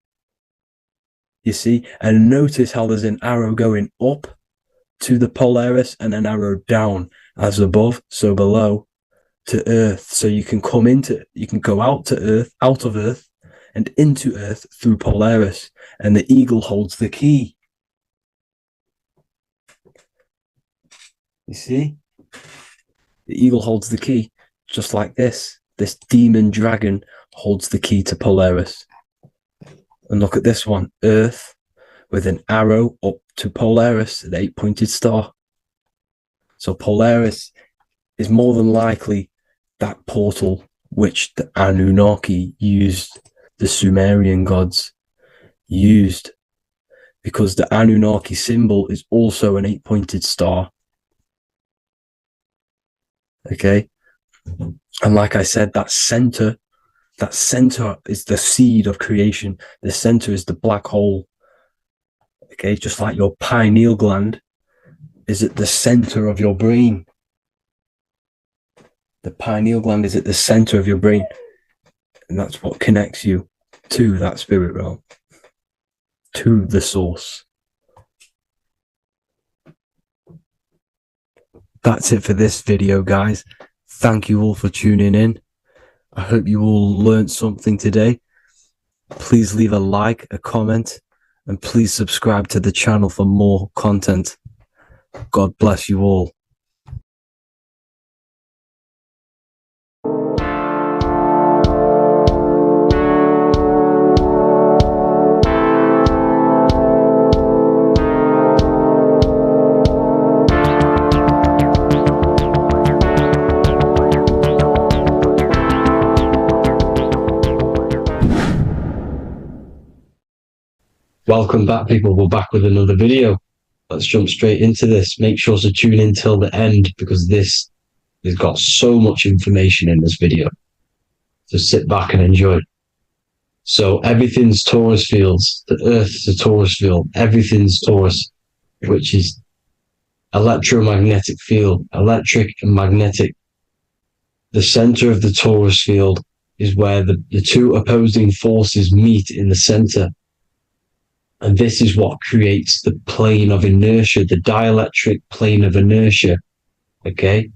You see? And notice how there's an arrow going up to the Polaris and an arrow down, as above, so below, to Earth. So you can go out of Earth and into Earth through Polaris. And the eagle holds the key. You see? The eagle holds the key, just like this. This demon dragon holds the key to Polaris. And look at this one, Earth, with an arrow up to Polaris, an 8-pointed star. So Polaris is more than likely that portal which the Anunnaki used, the Sumerian gods used, because the Anunnaki symbol is also an 8-pointed star. Okay. And like I said, that center is the seed of creation. The center is the black hole. Okay. Just like your pineal gland is at the center of your brain. The pineal gland is at the center of your brain. And that's what connects you to that spirit realm. to the source. That's it for this video, guys. Thank you all for tuning in. I hope you all learned something today. Please leave a like, a comment, and please subscribe to the channel for more content. God bless you all. Welcome back, people. We're back with another video. Let's jump straight into this. Make sure to tune in till the end, because this has got so much information in this video. So sit back and enjoy. So everything's Taurus fields. The Earth's a Taurus field. Everything's Taurus, which is electromagnetic field, electric and magnetic. The center of the Taurus field is where the two opposing forces meet in the center. And this is what creates the plane of inertia, the dielectric plane of inertia. Okay?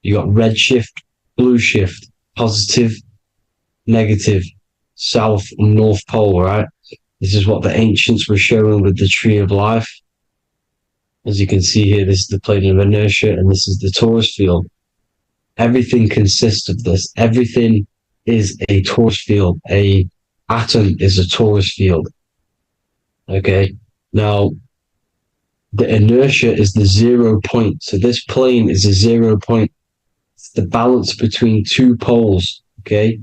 You got red shift, blue shift, positive, negative, south and north pole, right? This is what the ancients were showing with the tree of life. As you can see here, this is the plane of inertia, and this is the Taurus field. Everything consists of this. Everything is a Taurus field. A atom is a Taurus field. Okay, now the inertia is the 0 point. So this plane is a 0 point. It's the balance between two poles. Okay,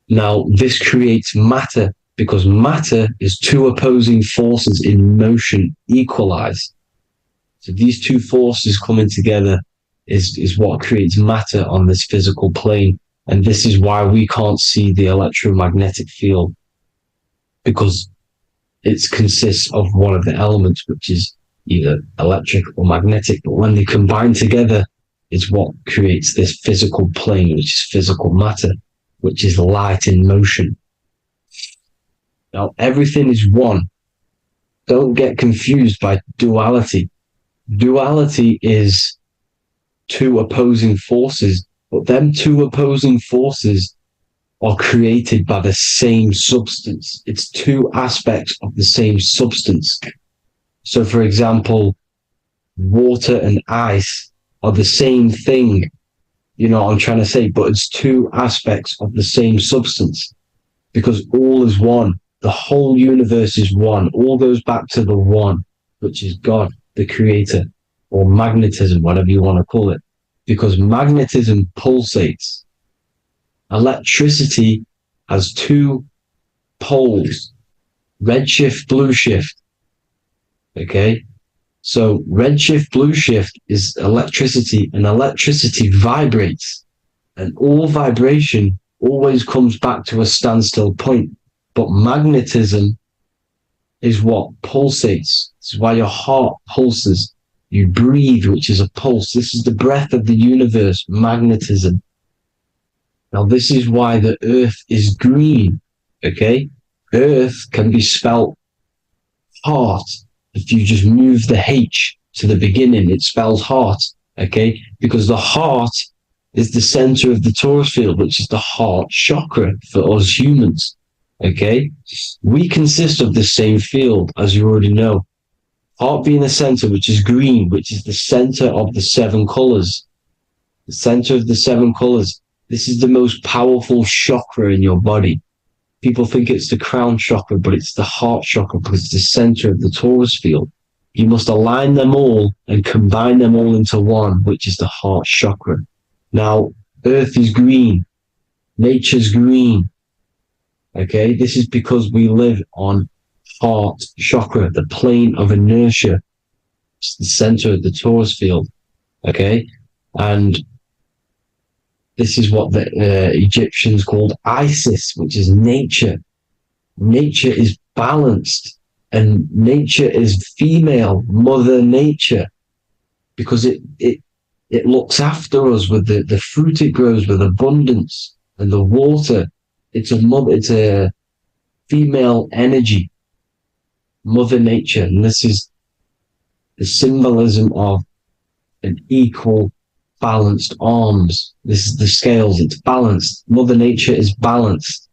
now this creates matter, because matter is two opposing forces in motion equalized. So these two forces coming together is what creates matter on this physical plane. And this is why we can't see the electromagnetic field, because it consists of one of the elements, which is either electric or magnetic. But when they combine together, is what creates this physical plane, which is physical matter, which is light in motion. Now, everything is one. Don't get confused by duality. Duality is two opposing forces, but them two opposing forces are created by the same substance. It's two aspects of the same substance. So, for example, water and ice are the same thing. You know what I'm trying to say? But it's two aspects of the same substance, because all is one. The whole universe is one. All goes back to the one, which is God, the creator, or magnetism, whatever you want to call it, because magnetism pulsates. Electricity has two poles, red shift, blue shift. Okay, so red shift, blue shift is electricity, and electricity vibrates, and all vibration always comes back to a standstill point. But magnetism is what pulsates. This is why your heart pulses. You breathe, which is a pulse. This is the breath of the universe, magnetism. Now, this is why the Earth is green, okay? Earth can be spelt heart. If you just move the H to the beginning, it spells heart, okay? Because the heart is the center of the Taurus field, which is the heart chakra for us humans, okay? We consist of the same field, as you already know. Heart being the center, which is green, which is the center of the seven colors. The center of the seven colors. This is the most powerful chakra in your body. People think it's the crown chakra, but it's the heart chakra, because it's the center of the Taurus field. You must align them all and combine them all into one, which is the heart chakra. Now, Earth is green. Nature's green. Okay, this is because we live on heart chakra, the plane of inertia. It's the center of the Taurus field. Okay, and this is what the Egyptians called Isis, which is nature. Nature is balanced, and nature is female, Mother Nature, because it looks after us with the fruit it grows with abundance, and the water. It's a female energy. Mother Nature, and this is the symbolism of an equal, balanced arms. This is the scales, it's balanced. Mother Nature is balanced.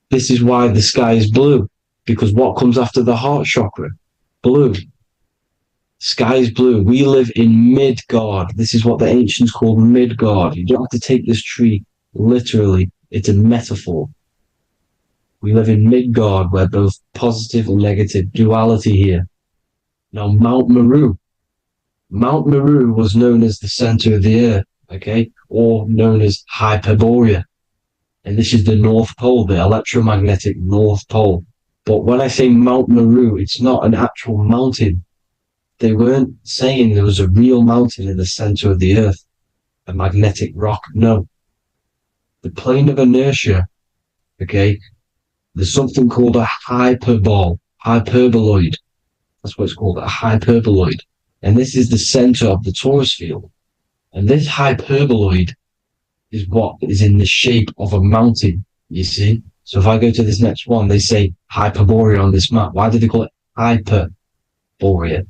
This is why the sky is blue, because what comes after the heart chakra? Blue. Sky is blue. We live in Midgard. This is what the ancients called Midgard. You don't have to take this tree literally. It's a metaphor. We live in Midgard, where both positive and negative duality here. Now, Mount Meru. Mount Meru was known as the center of the earth, okay, or known as Hyperborea. And this is the North Pole, the electromagnetic North Pole. But when I say Mount Meru, it's not an actual mountain. They weren't saying there was a real mountain in the center of the earth, a magnetic rock. No. The plane of inertia, okay, there's something called a hyperboloid. That's what it's called, a hyperboloid. And this is the center of the torus field. And this hyperboloid is what is in the shape of a mountain, you see? So if I go to this next one, they say Hyperborea on this map. Why do they call it Hyperborea?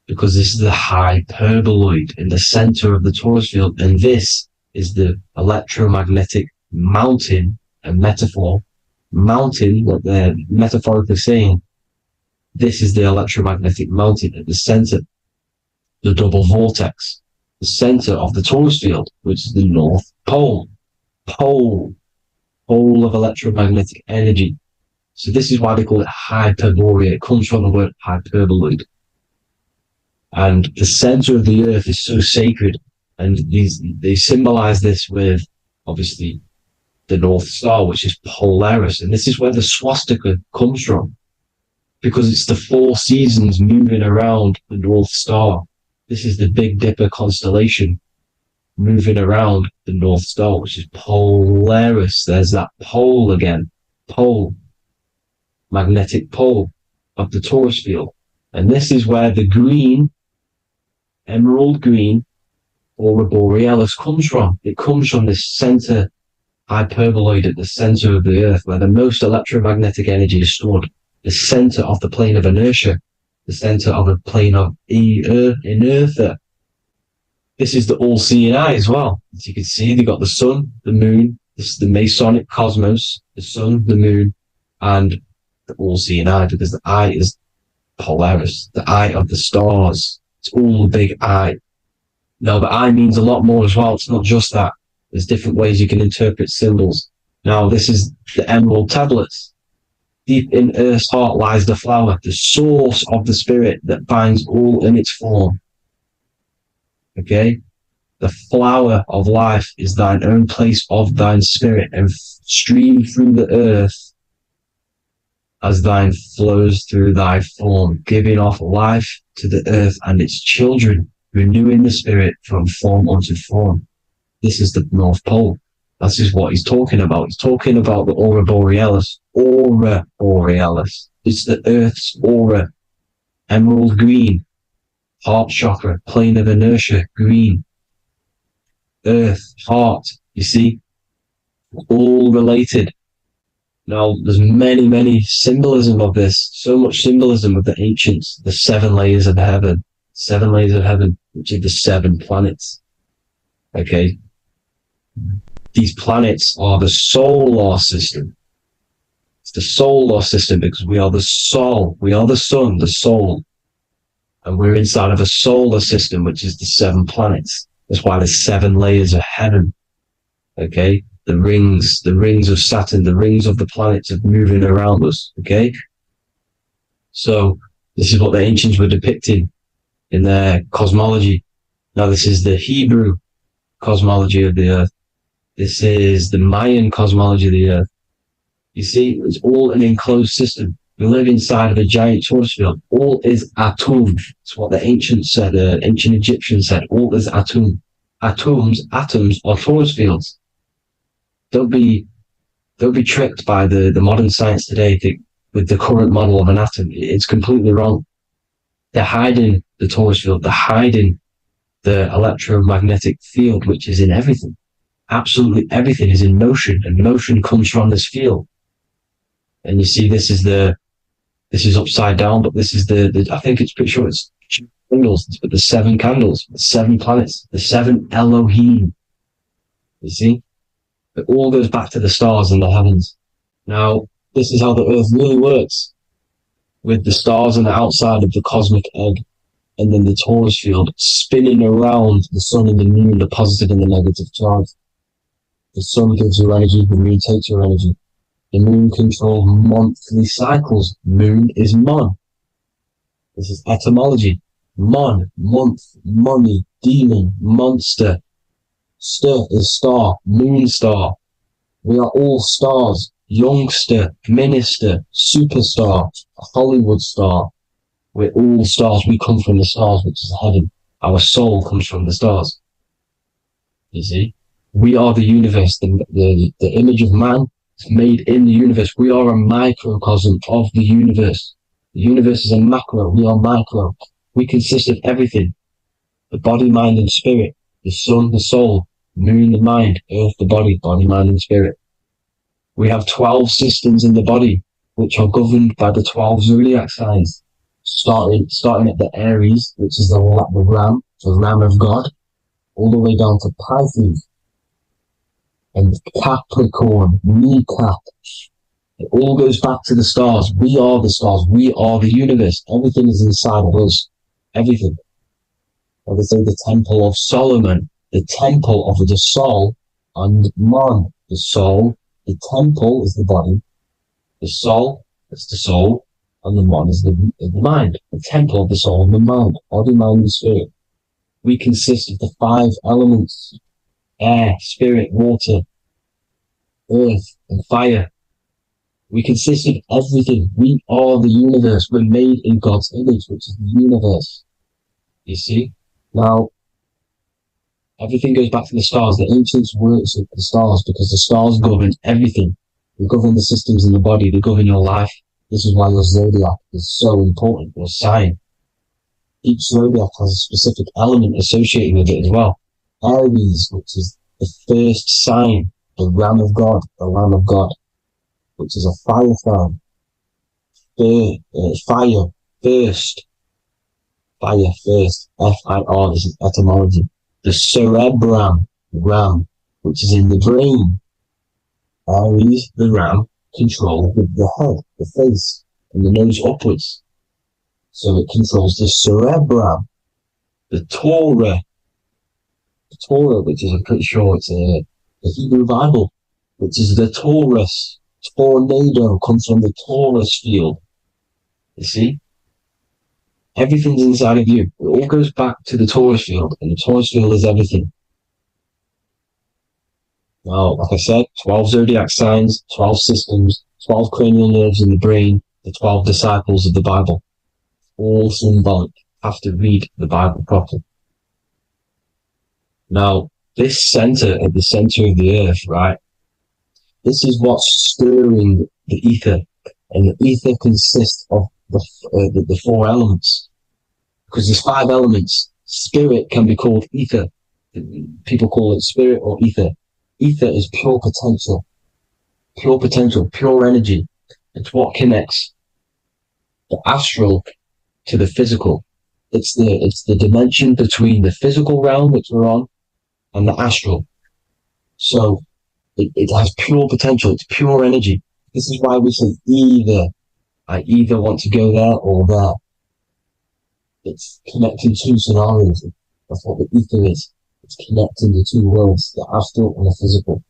Because this is the hyperboloid in the center of the torus field. And this is the electromagnetic mountain, a metaphor. Mountain, what they're metaphorically saying, this is the electromagnetic mountain at the center, the double vortex, the center of the torus field, which is the North Pole. Pole of electromagnetic energy. So this is why they call it Hyperborea. It comes from the word hyperboloid. And the center of the earth is so sacred. And they symbolize this with, obviously, the North Star, which is Polaris. And this is where the swastika comes from, because it's the 4 seasons moving around the North Star. This is the Big Dipper constellation moving around the North Star, which is Polaris. There's that pole again. Pole. Magnetic pole of the torus field. And this is where the green, emerald green, aurora borealis comes from. It comes from this center hyperboloid at the center of the earth, where the most electromagnetic energy is stored. The center of the plane of inertia. The center of the plane of inertia. This is the all-seeing eye as well. As you can see, they've got the sun, the moon. This is the Masonic cosmos, the sun, the moon, and the all-seeing eye, because the eye is Polaris, the eye of the stars. It's all a big eye. Now, the eye means a lot more as well. It's not just that. There's different ways you can interpret symbols. Now, this is the emerald tablets. Deep in Earth's heart lies the flower, the source of the spirit that binds all in its form. Okay? The flower of life is thine own place of thine spirit, and stream through the earth as thine flows through thy form, giving off life to the earth and its children, renewing the spirit from form unto form. This is the North Pole. This is what he's talking about. He's talking about the aurora borealis. Aurora borealis. It's the earth's aura. Emerald green. Heart chakra. Plane of inertia. Green. Earth. Heart. You see? All related. Now, there's many symbolism of this. So much symbolism of the ancients. The 7 layers of heaven. 7 layers of heaven, which are the 7 planets. Okay? These planets are the solar system. It's the solar system because we are the soul. We are the sun, the soul. And we're inside of a solar system, which is the 7 planets. That's why there's 7 layers of heaven. Okay? The rings of Saturn, the rings of the planets are moving around us. Okay? So, this is what the ancients were depicting in their cosmology. Now, this is the Hebrew cosmology of the earth. This is the Mayan cosmology of the earth. You see, it's all an enclosed system. We live inside of a giant torus field. All is atum. It's what the ancients said, the ancient Egyptians said. All is atum. Atoms are torus fields. Don't be tricked by the modern science today with the current model of an atom. It's completely wrong. They're hiding the torus field. They're hiding the electromagnetic field, which is in everything. Absolutely everything is in motion, and motion comes from this field. And you see, this is the This is upside down, but this is the I think it's pretty sure it's candles, but the 7 candles, the 7 planets, the 7 Elohim. You see? It all goes back to the stars and the heavens. Now, this is how the Earth really works, with the stars on the outside of the cosmic egg, and then the torus field spinning around the sun and the moon, the positive and the negative charge. The sun gives your energy, the moon takes your energy. The moon controls monthly cycles. Moon is mon. This is etymology. Mon, month, money, demon, monster. Stir is star, moon star. We are all stars. Youngster, minister, superstar, Hollywood star. We're all stars. We come from the stars, which is heaven. Our soul comes from the stars. You see? We are the universe. The image of man is made in the universe. We are a microcosm of the universe. The universe is a macro. We are micro. We consist of everything. The body, mind, and spirit. The sun, the soul. Moon, the mind. Earth, the body. Body, mind, and spirit. We have 12 systems in the body, which are governed by the 12 zodiac signs. Starting at the Aries, which is the ram of God, all the way down to Pisces and Capricorn, kneecap. It all goes back to the stars. We are the stars. We are the universe. Everything is inside of us. Everything. Like they say, the Temple of Solomon, the Temple of the Soul, and man, the soul. The temple is the body. The soul is the soul. And the one is the mind, the temple of the soul and the mind, body, mind, and spirit. We consist of the 5 elements: air, spirit, water, earth, and fire. We consist of everything. We are the universe. We're made in God's image, which is the universe. You see? Now, everything goes back to the stars. The ancients worship the stars because the stars govern everything. They govern the systems in the body. They govern your life. This is why your zodiac is so important, your sign. Each zodiac has a specific element associated with it as well. Aries, which is the first sign, the Ram of God, the Lamb of God, which is a fire sign. Fire, first. Fire, first. F-I-R, this is etymology. The cerebrum, ram, which is in the brain. Aries, the ram, control the head, the face, and the nose upwards. So it controls the cerebrum. The Torah, which is, I'm pretty sure it's a Hebrew Bible, which is the Taurus. Tornado comes from the Taurus field. You see? Everything's inside of you. It all goes back to the Taurus field, and the Taurus field is everything. Now, like I said, 12 zodiac signs, 12 systems, 12 cranial nerves in the brain, the 12 disciples of the Bible. All symbolic. Have to read the Bible properly. Now, this center, at the center of the earth, right? This is what's stirring the ether. And the ether consists of the 4 elements. Because there's 5 elements. Spirit can be called ether. People call it spirit or ether. Ether is pure potential, pure energy. It's what connects the astral to the physical. It's the dimension between the physical realm, which we're on, and the astral. So it has pure potential. It's pure energy. This is why we say either. I either want to go there or there. It's connecting 2 scenarios. That's what the ether is. It's connecting the 2 worlds, the astral and the physical.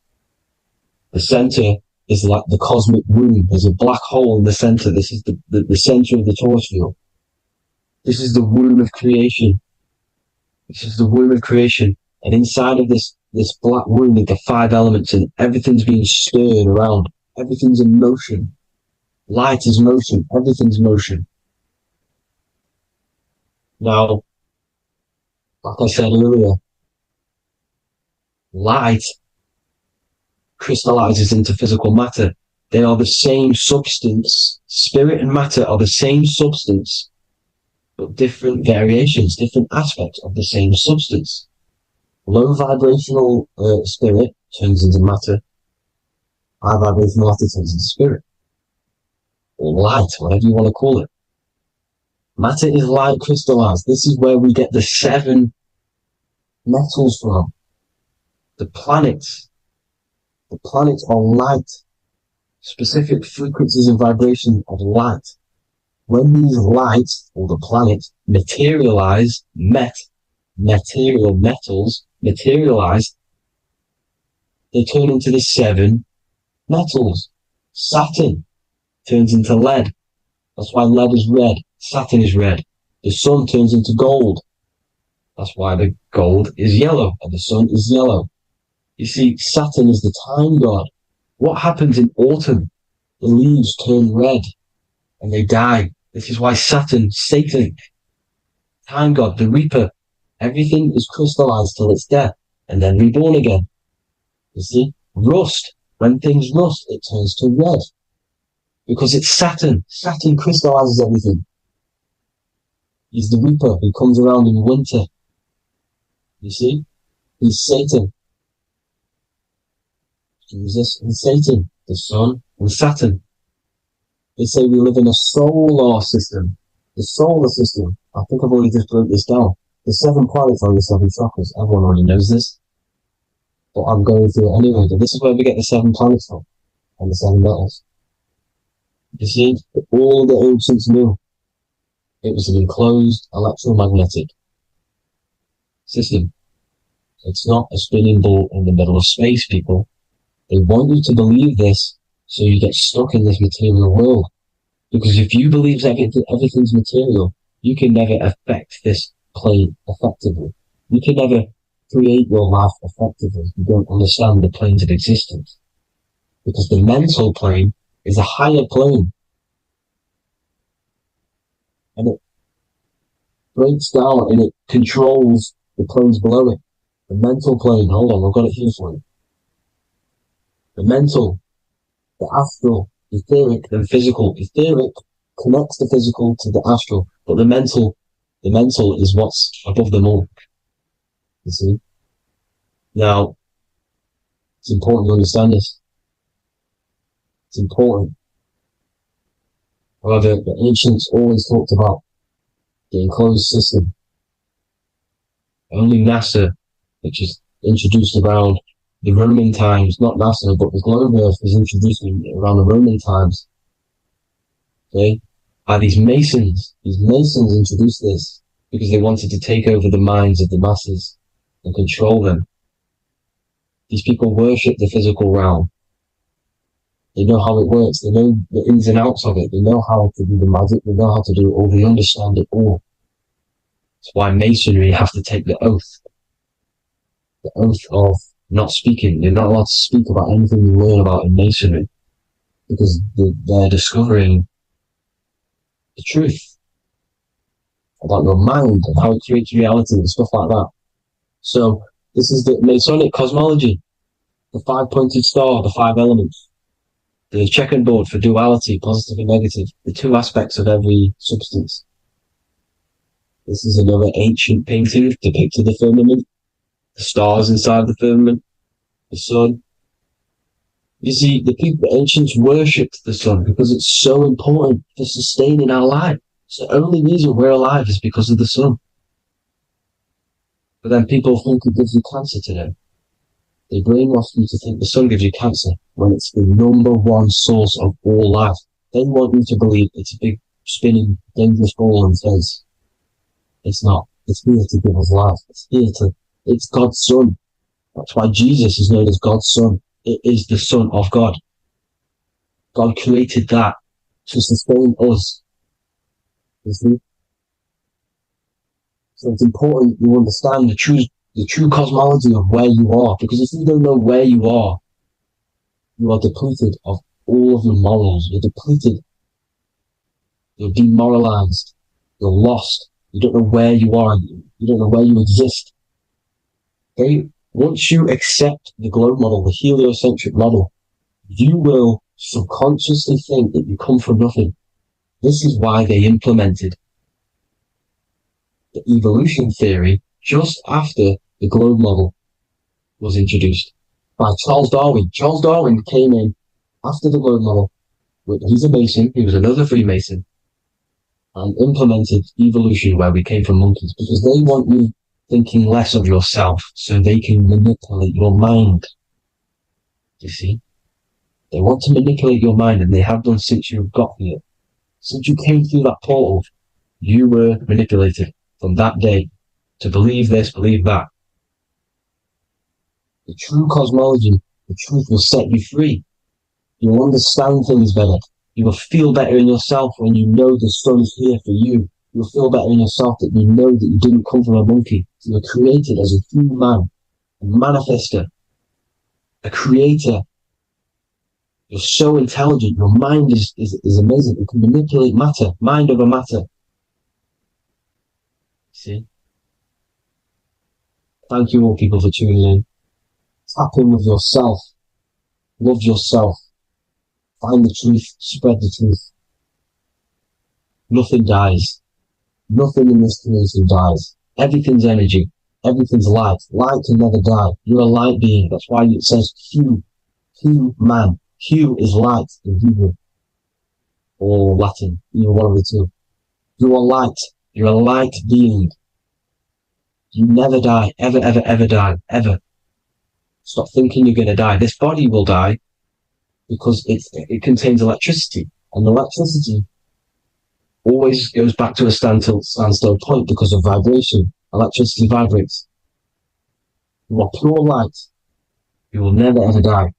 The center is like the cosmic womb. There's a black hole in the center. This is the center of the Taurus field. This is the womb of creation. This is the womb of creation. And inside of this black womb are the 5 elements, and everything's being stirred around. Everything's in motion. Light is motion. Everything's motion. Now, like I said earlier, light crystallizes into physical matter. They are the same substance. Spirit and matter are the same substance, but different variations, different aspects of the same substance. Low vibrational spirit turns into matter. High vibrational matter turns into spirit. or light, whatever you want to call it. Matter is light crystallized. This is where we get the 7 metals from. The planets are light, specific frequencies and vibrations of light. When these lights, or the planets, materialize, material metals materialize, they turn into the 7 metals. Saturn turns into lead. That's why lead is red. Saturn is red. The sun turns into gold. That's why the gold is yellow and the sun is yellow. You see, Saturn is the time god. What happens in autumn? The leaves turn red and they die. This is why Satan, time god, the reaper, everything is crystallized till it's death and then reborn again. You see, rust, when things rust, it turns to red because it's Saturn. Saturn crystallizes everything. He's the reaper who comes around in winter. You see, he's Satan. Jesus and Satan, the sun and Saturn. They say we live in a solar system. The solar system, I think I've already just broke this down. The 7 planets are the 7 chakras. Everyone already knows this. But I'm going through it anyway. But this is where we get the 7 planets from. And the 7 metals. You see, all the ancients knew it was an enclosed electromagnetic system. It's not a spinning ball in the middle of space, people. They want you to believe this so you get stuck in this material world. Because if you believe everything's material, you can never affect this plane effectively. You can never create your life effectively if you don't understand the planes of existence. Because the mental plane is a higher plane. And it breaks down and it controls the planes below it. The mental plane, hold on, I've got it here for you. The mental, the astral, etheric, and physical. Etheric connects the physical to the astral, but the mental is what's above them all. You see? Now, it's important to understand this. It's important. However, the ancients always talked about the enclosed system. Only NASA, which is introduced around the Roman times, not NASA, but the globe Earth was introduced around the Roman times. Okay? By these Masons. These Masons introduced this because they wanted to take over the minds of the masses and control them. These people worship the physical realm. They know how it works. They know the ins and outs of it. They know how to do the magic. They know how to do it all. They understand it all. That's why Masonry have to take the oath. The oath of not speaking. You're not allowed to speak about anything you learn about in Masonry because they're discovering the truth about your mind and how it creates reality and stuff like that. So this is the Masonic cosmology, the 5-pointed star, the 5 elements, the checkerboard for duality, positive and negative, the 2 aspects of every substance. This is another ancient painting depicting the firmament, the stars inside the firmament, the sun. You see, the ancients worshipped the sun because it's so important for sustaining our life. It's the only reason we're alive is because of the sun. But then people think it gives you cancer today. They brainwash you to think the sun gives you cancer when it's the #1 source of all life. They want you to believe it's a big, spinning, dangerous ball in space. It's not. It's here to give us life. It's God's son. That's why Jesus is known as God's son. It is the son of God. God created that to sustain us. You see? So it's important you understand the true cosmology of where you are, because if you don't know where you are depleted of all of your morals. You're depleted. You're demoralized. You're lost. You don't know where you are. You don't know where you exist. Okay? Once you accept the globe model, the heliocentric model, you will subconsciously think that you come from nothing. This is why they implemented the evolution theory just after the globe model was introduced by Charles Darwin. Charles Darwin came in after the globe model He's a Mason, he was another Freemason, and implemented evolution where we came from monkeys, because they want you thinking less of yourself so they can manipulate your mind. You see? They want to manipulate your mind, and they have done since you got here. Since you came through that portal, you were manipulated from that day to believe this, believe that. The true cosmology, the truth will set you free. You'll understand things better. You will feel better in yourself when you know the sun's here for you. You'll feel better in yourself that you know that you didn't come from a monkey. You were created as a human, a manifester, a creator. You're so intelligent. Your mind is amazing. You can manipulate matter, mind over matter. See? Thank you all people for tuning in. Tap in with yourself. Love yourself. Find the truth. Spread the truth. Nothing dies. Nothing in this creation dies. Everything's energy. Everything's light. Light can never die. You're a light being. That's why it says Q. Q man. Q is light in Hebrew. Or Latin. Either one of the two. You are light. You're a light being. You never die. Ever, ever, ever die. Ever. Stop thinking you're going to die. This body will die because it contains electricity. And electricity always goes back to a standstill point because of vibration. Electricity vibrates. You are pure light. You will never ever die.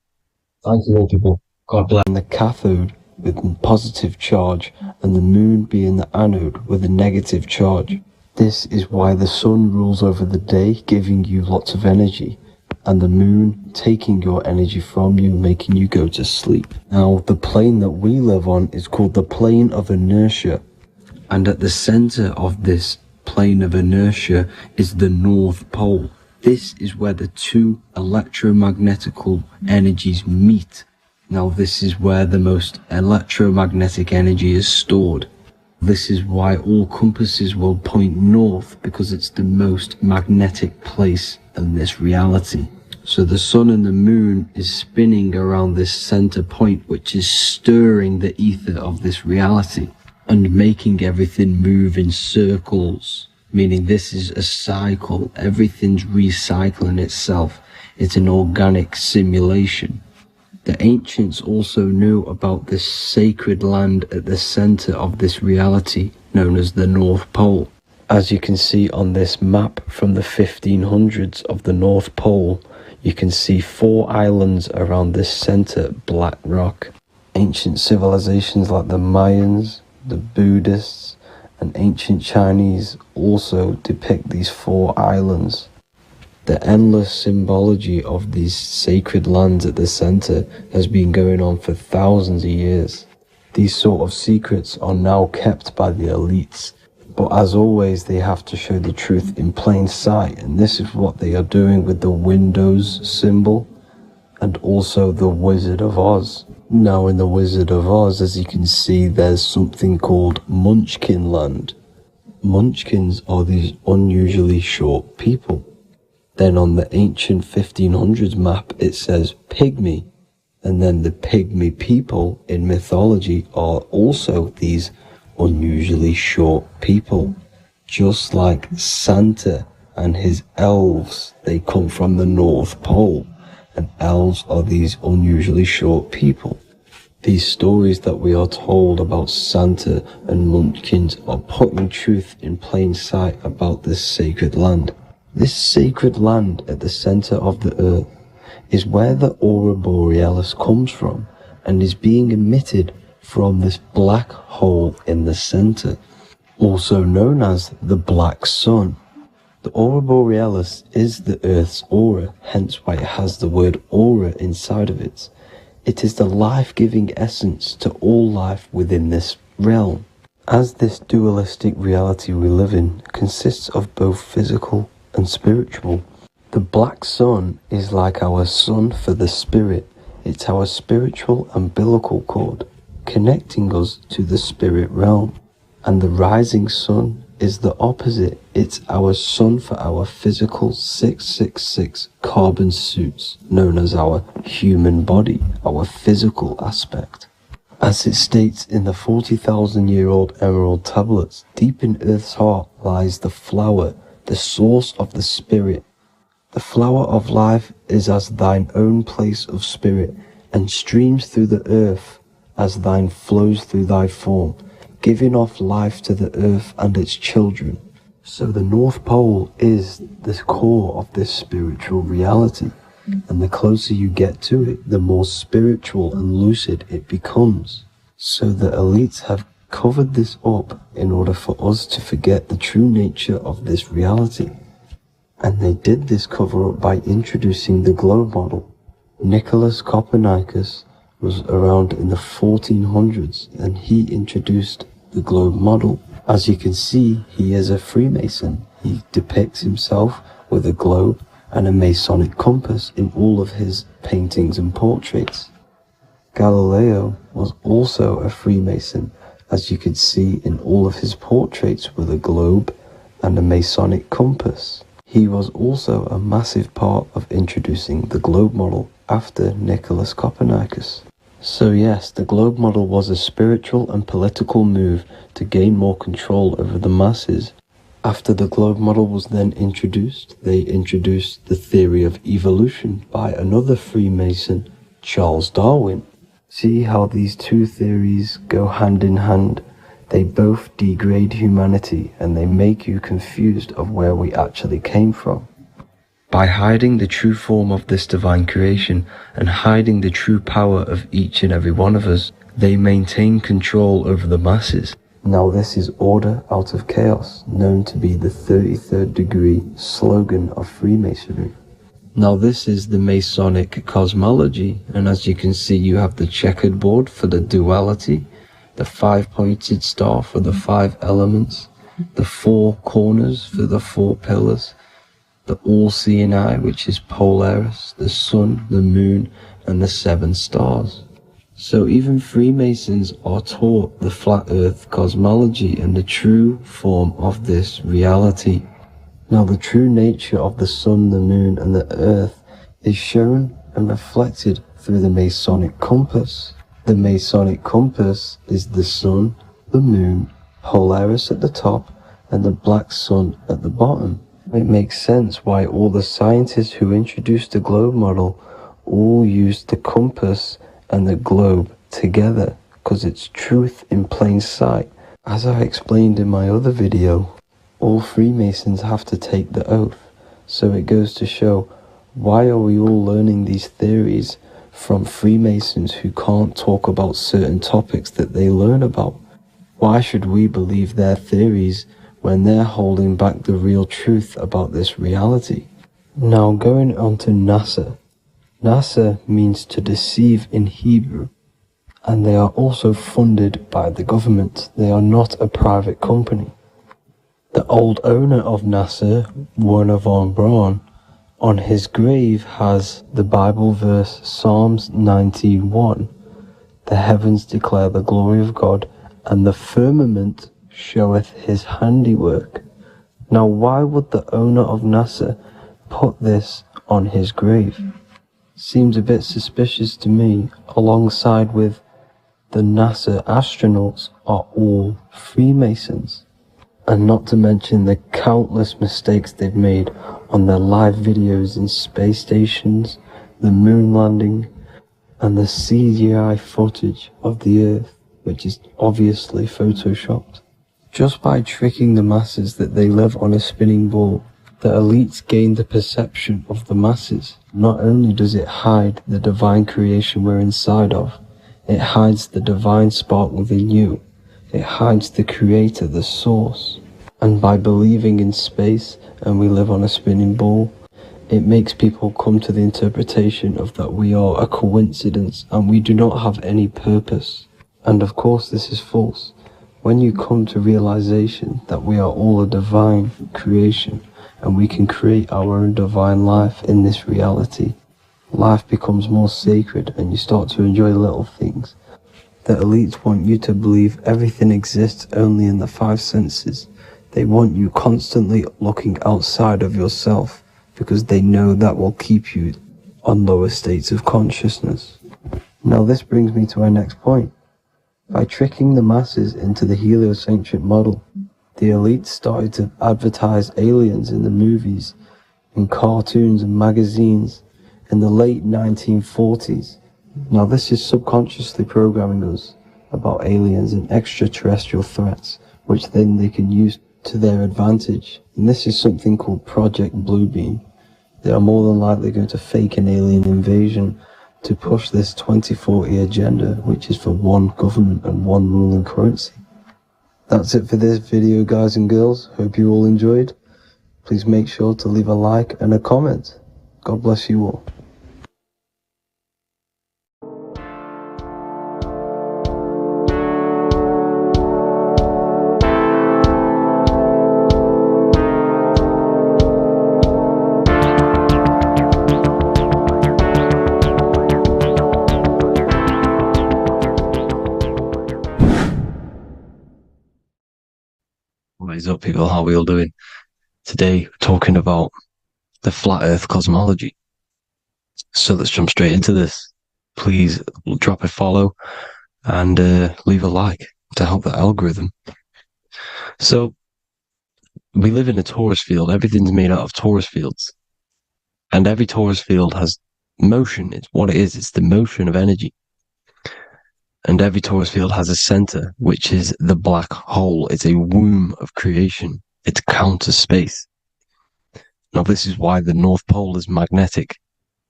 Thank you all people. God bless. And the cathode with positive charge, and the moon being the anode with a negative charge. This is why the sun rules over the day, giving you lots of energy, and the moon taking your energy from you, making you go to sleep. Now, the plane that we live on is called the plane of inertia, and at the center of this plane of inertia is the North Pole. This is where the two electromagnetical energies meet. Now, this is where the most electromagnetic energy is stored. This is why all compasses will point north, because it's the most magnetic place in this reality. So the sun and the moon is spinning around this center point, which is stirring the ether of this reality and making everything move in circles, meaning this is a cycle. Everything's recycling itself. It's an organic simulation. The ancients also knew about this sacred land at the center of this reality, known as the North Pole. As you can see on this map from the 1500s of the North Pole, you can see 4 islands around this center black rock. Ancient civilizations like the Mayans, the Buddhists, and ancient Chinese also depict these 4 islands. The endless symbology of these sacred lands at the center has been going on for thousands of years. These sort of secrets are now kept by the elites, but as always they have to show the truth in plain sight, and this is what they are doing with the Windows symbol and also the Wizard of Oz. Now in the Wizard of Oz, as you can see, there's something called Munchkin Land. Munchkins are these unusually short people. Then on the ancient 1500s map it says Pygmy, and then the Pygmy people in mythology are also these unusually short people. Just like Santa and his elves, they come from the North Pole, and elves are these unusually short people. These stories that we are told about Santa and Munchkins are putting truth in plain sight about this sacred land. This sacred land at the center of the earth is where the aurora borealis comes from and is being emitted from this black hole in the center, also known as the black sun. The aurora borealis is the earth's aura, hence why it has the word aura inside of it. It is the life-giving essence to all life within this realm. As this dualistic reality we live in consists of both physical and spiritual, the black sun is like our sun for the spirit. It's our spiritual umbilical cord, connecting us to the spirit realm. And the rising sun is the opposite. It's our sun for our physical 666 carbon suits, known as our human body, our physical aspect. As it states in the 40,000-year-old emerald tablets, deep in Earth's heart lies the flower, the source of the spirit. The flower of life is as thine own place of spirit, and streams through the earth as thine flows through thy form, giving off life to the earth and its children. So the North Pole is the core of this spiritual reality, and the closer you get to it, the more spiritual and lucid it becomes. So the elites have covered this up in order for us to forget the true nature of this reality. And they did this cover-up by introducing the globe model. Nicholas Copernicus was around in the 1400s, and he introduced the globe model. As you can see, he is a Freemason. He depicts himself with a globe and a Masonic compass in all of his paintings and portraits. Galileo was also a Freemason, as you could see in all of his portraits with a globe and a Masonic compass. He was also a massive part of introducing the globe model after Nicholas Copernicus. So yes, the globe model was a spiritual and political move to gain more control over the masses. After the globe model was then introduced, they introduced the theory of evolution by another Freemason, Charles Darwin. See how these two theories go hand in hand? They both degrade humanity, and they make you confused of where we actually came from. By hiding the true form of this divine creation and hiding the true power of each and every one of us, they maintain control over the masses. Now this is order out of chaos, known to be the 33rd degree slogan of Freemasonry. Now this is the Masonic cosmology, and as you can see, you have the checkered board for the duality, the 5-pointed star for the 5 elements, the 4 corners for the 4 pillars, the all-seeing eye, which is Polaris, the sun, the moon, and the 7 stars. So even Freemasons are taught the flat earth cosmology and the true form of this reality. Now the true nature of the sun, the moon, and the earth is shown and reflected through the Masonic compass. The Masonic compass is the sun, the moon, Polaris at the top, and the black sun at the bottom. It makes sense why all the scientists who introduced the globe model all used the compass and the globe together, because it's truth in plain sight. As I explained in my other video, all Freemasons have to take the oath, so it goes to show, why are we all learning these theories from Freemasons who can't talk about certain topics that they learn about? Why should we believe their theories when they're holding back the real truth about this reality? Now going on to NASA. NASA means to deceive in Hebrew, and they are also funded by the government. They are not a private company. The old owner of NASA, Werner von Braun, on his grave has the Bible verse Psalms 91. The heavens declare the glory of God, and the firmament showeth his handiwork. Now why would the owner of NASA put this on his grave? Seems a bit suspicious to me, alongside with the NASA astronauts are all Freemasons. And not to mention the countless mistakes they've made on their live videos in space stations, the moon landing, and the CGI footage of the Earth, which is obviously photoshopped. Just by tricking the masses that they live on a spinning ball, the elites gain the perception of the masses. Not only does it hide the divine creation we're inside of, it hides the divine spark within you. It hides the creator, the source. And by believing in space and we live on a spinning ball, it makes people come to the interpretation of that we are a coincidence and we do not have any purpose. And of course this is false. When you come to realization that we are all a divine creation and we can create our own divine life in this reality, life becomes more sacred and you start to enjoy little things. The elites want you to believe everything exists only in the 5 senses. They want you constantly looking outside of yourself because they know that will keep you on lower states of consciousness. Now this brings me to our next point. By tricking the masses into the heliocentric model, the elites started to advertise aliens in the movies, in cartoons and magazines in the late 1940s. Now this is subconsciously programming us about aliens and extraterrestrial threats, which then they can use to their advantage. And this is something called Project Bluebeam. They are more than likely going to fake an alien invasion to push this 2040 agenda, which is for one government and one ruling currency. That's it for this video, guys and girls. Hope you all enjoyed. Please make sure to leave a like and a comment. God bless you all. What is up, people? How are we all doing? Today, we're talking about the flat earth cosmology. So let's jump straight into this. Please drop a follow and leave a like to help the algorithm. So we live in a torus field. Everything's made out of torus fields. And every torus field has motion. It's what it is. It's the motion of energy. And every torus field has a center, which is the black hole. It's a womb of creation. It's counter space. Now, this is why the North Pole is magnetic,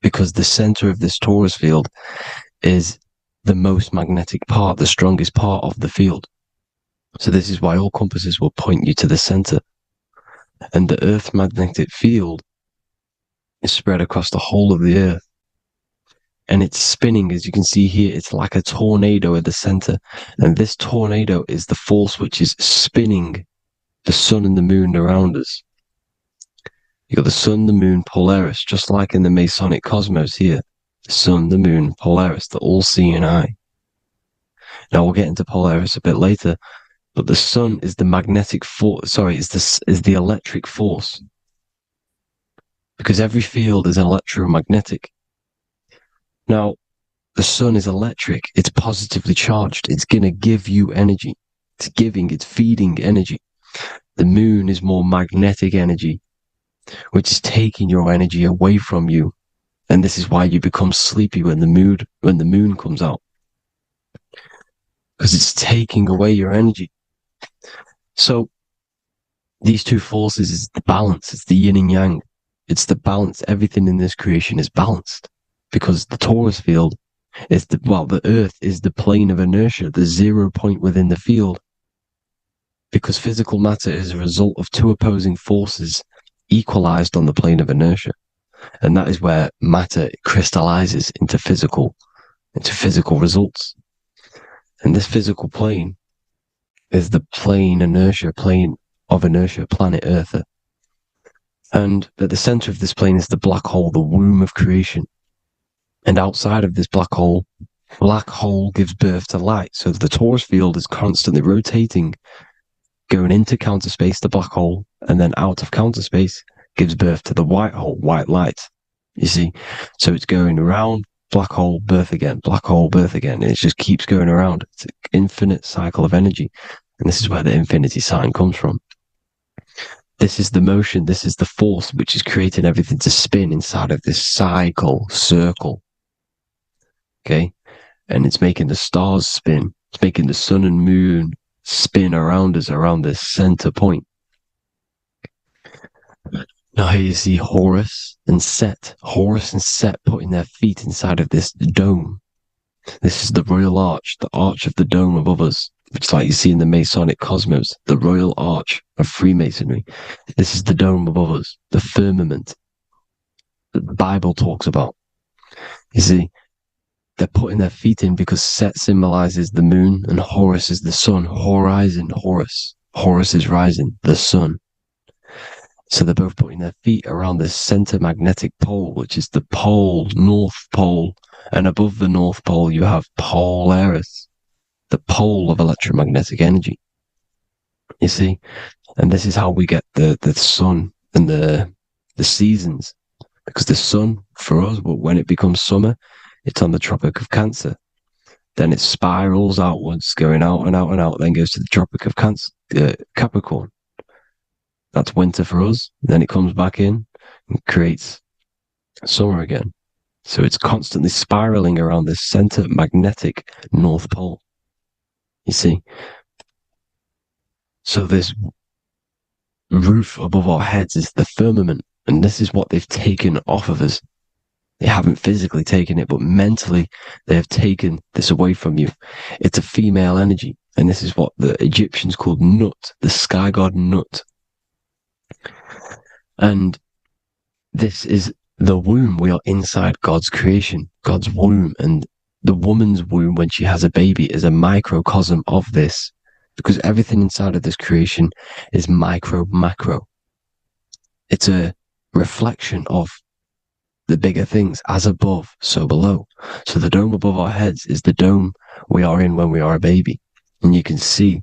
because the center of this torus field is the most magnetic part, the strongest part of the field. So this is why all compasses will point you to the center. And the Earth's magnetic field is spread across the whole of the Earth. And it's spinning, as you can see here. It's like a tornado at the center. And this tornado is the force which is spinning the sun and the moon around us. You got the sun, the moon, Polaris, just like in the Masonic cosmos here. The sun, the moon, Polaris, the all-seeing eye. Now we'll get into Polaris a bit later, but the sun is the magnetic force. Is the electric force, because every field is electromagnetic. Now, the sun is electric. It's positively charged. It's going to give you energy. It's feeding energy. The moon is more magnetic energy, which is taking your energy away from you. And this is why you become sleepy when the moon comes out, because it's taking away your energy. So these two forces is the balance. It's the yin and yang. It's the balance. Everything in this creation is balanced. Because the torus field is the Earth is the plane of inertia, the 0 point within the field. Because physical matter is a result of two opposing forces equalized on the plane of inertia. And that is where matter crystallizes into physical results. And this physical plane is the plane of inertia, planet Earth. And at the center of this plane is the black hole, the womb of creation. And outside of this black hole gives birth to light. So the torus field is constantly rotating, going into counter space, the black hole, and then out of counter space gives birth to the white hole, white light. You see? So it's going around, black hole, birth again, black hole, birth again. And it just keeps going around. It's an infinite cycle of energy. And this is where the infinity sign comes from. This is the motion, this is the force which is creating everything to spin inside of this circle. Okay, and it's making the stars spin. It's making the sun and moon spin around us, around this center point. Now here you see Horus and Set putting their feet inside of this dome. This is the royal arch, the arch of the dome above us, which is like you see in the Masonic cosmos, the royal arch of Freemasonry. This is the dome above us, the firmament that the Bible talks about. You see, they're putting their feet in because Set symbolizes the moon and Horus is the sun. Horizon, Horus. Horus is rising, the sun. So they're both putting their feet around this center magnetic pole, which is the pole, North Pole. And above the North Pole, you have Polaris, the pole of electromagnetic energy. You see? And this is how we get the sun and the seasons. Because the sun, for us, when it becomes summer, it's on the Tropic of Cancer. Then it spirals outwards, going out and out and out, then goes to the Tropic of Capricorn. That's winter for us. Then it comes back in and creates summer again. So it's constantly spiraling around this center magnetic North Pole. You see? So this roof above our heads is the firmament, and this is what they've taken off of us. They haven't physically taken it, but mentally they have taken this away from you. It's a female energy, and this is what the Egyptians called Nut, the sky god Nut. And this is the womb. We are inside God's creation, God's womb, and the woman's womb, when she has a baby, is a microcosm of this, because everything inside of this creation is macro. It's a reflection of the bigger things, as above, so below. So the dome above our heads is the dome we are in when we are a baby. And you can see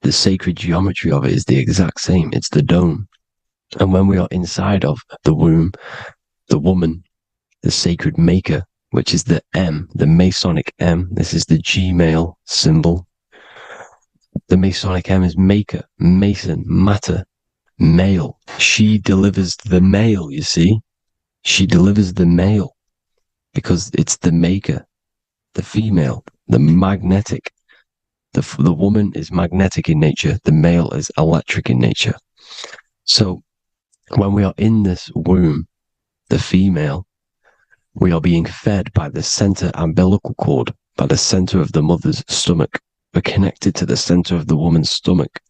the sacred geometry of it is the exact same. It's the dome. And when we are inside of the womb, the woman, the sacred maker, which is the M, the Masonic M, this is the G male symbol. The Masonic M is maker, mason, matter, male. She delivers the male, you see. She delivers the male because it's the maker, the female, the magnetic. The woman is magnetic in nature. The male is electric in nature. So when we are in this womb, the female, we are being fed by the center umbilical cord, by the center of the mother's stomach. We're connected to the center of the woman's stomach,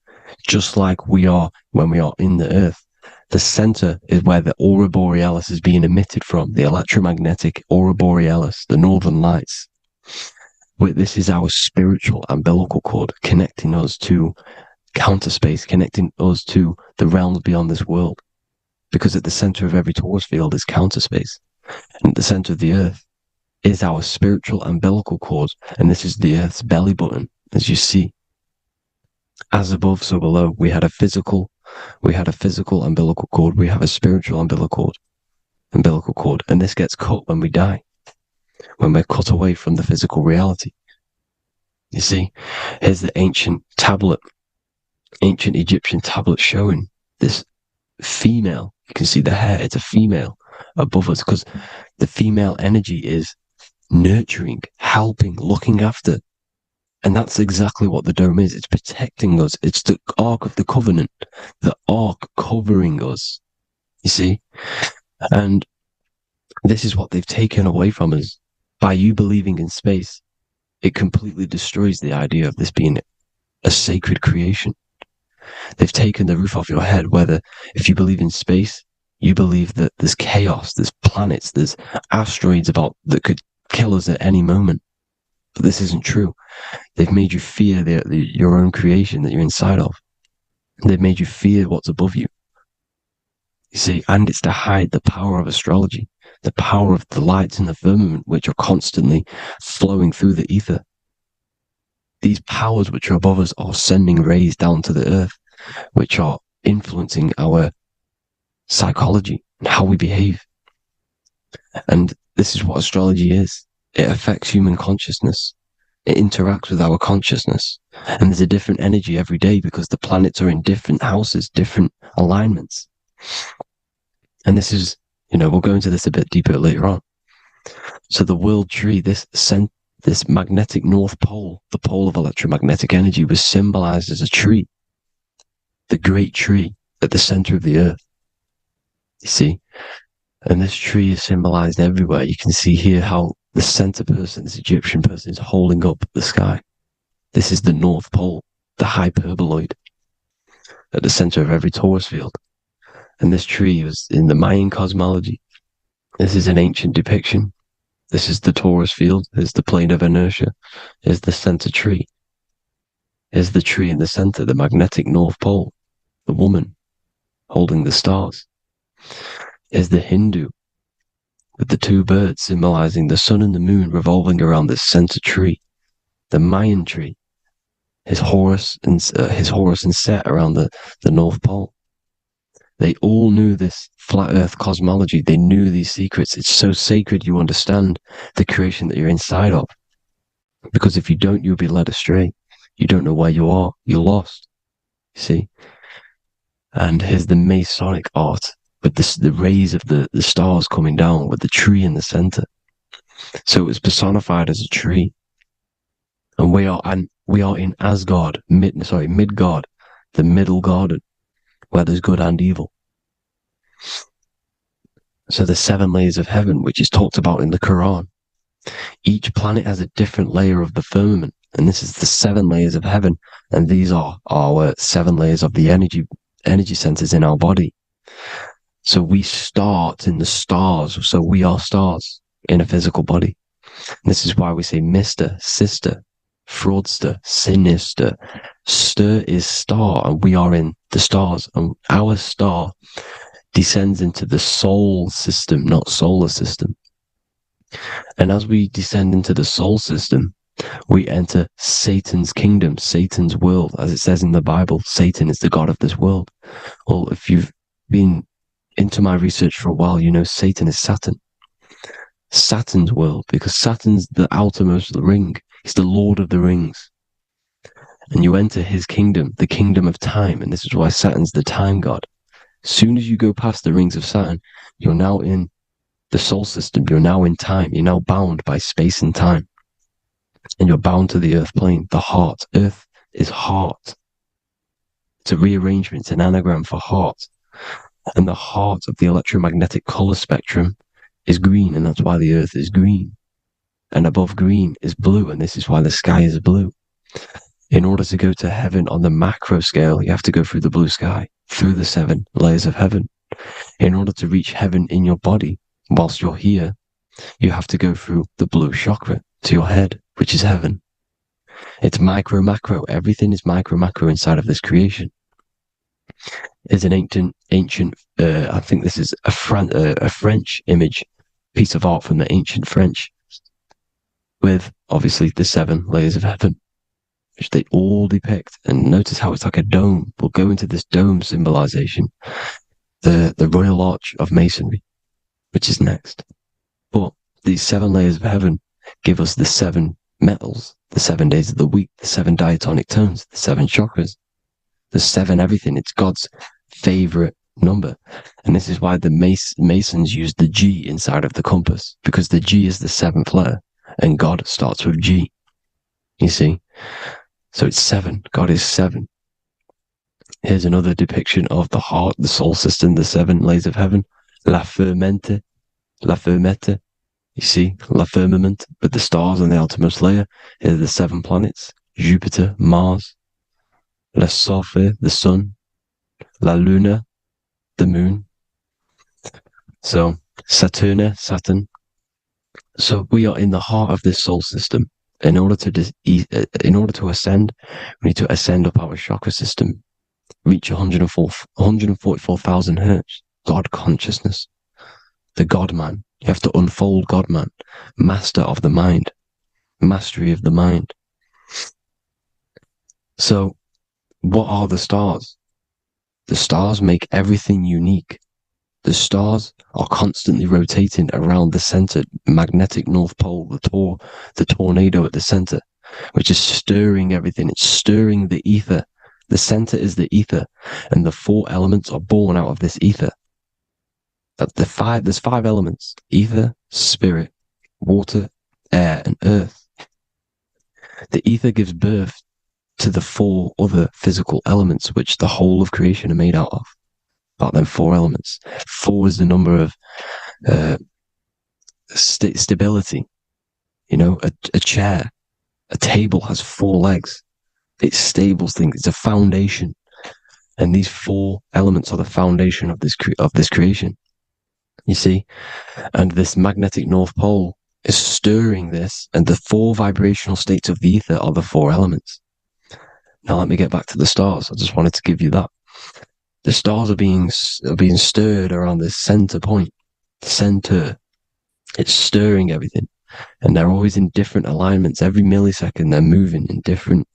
just like we are when we are in the earth. The center is where the aurora borealis is being emitted from, the electromagnetic aurora borealis, the northern lights. This is our spiritual umbilical cord, connecting us to counter space, connecting us to the realms beyond this world. Because at the center of every torus field is counter space. And at the center of the earth is our spiritual umbilical cord, and this is the earth's belly button, as you see. As above, so below. We had a physical umbilical cord. We have a spiritual umbilical cord, and this gets cut when we die, when we're cut away from the physical reality. You see, here's the ancient Egyptian tablet showing this female. You can see the hair. It's a female above us, because the female energy is nurturing, helping, looking after. And that's exactly what the dome is. It's protecting us. It's the Ark of the Covenant, the Ark covering us, you see? And this is what they've taken away from us. By you believing in space, it completely destroys the idea of this being a sacred creation. They've taken the roof off your head, whether if you believe in space, you believe that there's chaos, there's planets, there's asteroids that could kill us at any moment. But this isn't true. They've made you fear your own creation that you're inside of. They've made you fear what's above you. You see, and it's to hide the power of astrology, the power of the lights in the firmament, which are constantly flowing through the ether. These powers which are above us are sending rays down to the earth, which are influencing our psychology and how we behave. And this is what astrology is. It affects human consciousness. It interacts with our consciousness. And there's a different energy every day because the planets are in different houses, different alignments. And this is, we'll go into this a bit deeper later on. So the world tree, this magnetic North Pole, the pole of electromagnetic energy, was symbolized as a tree. The great tree at the center of the earth. You see? And this tree is symbolized everywhere. You can see here how the center person, this Egyptian person, is holding up the sky. This is the North Pole, the hyperboloid, at the center of every torus field. And this tree was in the Mayan cosmology. This is an ancient depiction. This is the torus field. There's the plane of inertia. Here's the center tree. Here's the tree in the center, the magnetic North Pole, the woman holding the stars. Here's the Hindu with the two birds symbolizing the sun and the moon revolving around this center tree. The Mayan tree, his Horus and Set around the North Pole. They all knew this flat earth cosmology. They knew these secrets. It's so sacred you understand the creation that you're inside of. Because if you don't, you'll be led astray. You don't know where you are. You're lost. You see? And here's the Masonic art with the rays of the stars coming down with the tree in the center. So it was personified as a tree. And we are in Asgard, Midgard, the middle garden, where there's good and evil. So the 7 layers of heaven, which is talked about in the Quran. Each planet has a different layer of the firmament, and this is the 7 layers of heaven, and these are our 7 layers of the energy centers in our body. So we start in the stars, so we are stars in a physical body. And this is why we say Mr., Sister, Fraudster, Sinister. Stir is star, and we are in the stars, and our star descends into the soul system, not solar system. And as we descend into the soul system, we enter Satan's kingdom, Satan's world. As it says in the Bible, Satan is the god of this world. Well, if you've been into my research for a while, you know Satan is Saturn. Saturn's world, because Saturn's the outermost ring. He's the Lord of the Rings. And you enter his kingdom, the kingdom of time. And this is why Saturn's the time god. As soon as you go past the rings of Saturn, you're now in the soul system. You're now in time. You're now bound by space and time. And you're bound to the earth plane, the heart. Earth is heart. It's a rearrangement, it's an anagram for heart. And the heart of the electromagnetic color spectrum is green, and that's why the earth is green. And above green is blue, and this is why the sky is blue. In order to go to heaven on the macro scale, you have to go through the blue sky, through the 7 layers of heaven. In order to reach heaven in your body, whilst you're here, you have to go through the blue chakra to your head, which is heaven. It's micro, macro. Everything is micro, macro inside of this creation. It's an ancient, I think this is a French image, piece of art from the ancient French, with obviously the 7 layers of heaven, which they all depict. And notice how it's like a dome. We'll go into this dome symbolization, the Royal Arch of Masonry, which is next. But these 7 layers of heaven give us the 7 metals, the 7 days of the week, the 7 diatonic tones, the 7 chakras, the 7 everything. It's God's favorite number. And this is why the Masons use the G inside of the compass, because the G is the 7th letter, and God starts with G. You see? So it's 7. God is 7. Here's another depiction of the heart, the soul system, the 7 layers of heaven. La Fermenta. You see, La Firmament, with the stars on the outermost layer. Here are the 7 planets. Jupiter, Mars. La Sophie, the sun. La Luna, the moon. So, Saturn. So we are in the heart of this soul system. In order to ascend, we need to ascend up our chakra system, reach 144,000 hertz, God consciousness, the God man. You have to unfold God man, master of the mind, mastery of the mind. So, what are the stars? The stars make everything unique. The stars are constantly rotating around the center, magnetic North Pole, the tornado at the center, which is stirring everything. It's stirring the ether. The center is the ether, and the 4 elements are born out of this ether. There's 5 elements: ether, spirit, water, air, and earth. The ether gives birth to the 4 other physical elements, which the whole of creation are made out of. About them 4 elements. 4 is the number of stability. You know, a chair, a table has 4 legs. It stables things. It's a foundation, and these 4 elements are the foundation of this creation. You see, and this magnetic North Pole is stirring this, and the 4 vibrational states of the ether are the 4 elements. Now let me get back to the stars. I just wanted to give you that. The stars are being stirred around this center point. Center. It's stirring everything. And they're always in different alignments. Every millisecond they're moving in different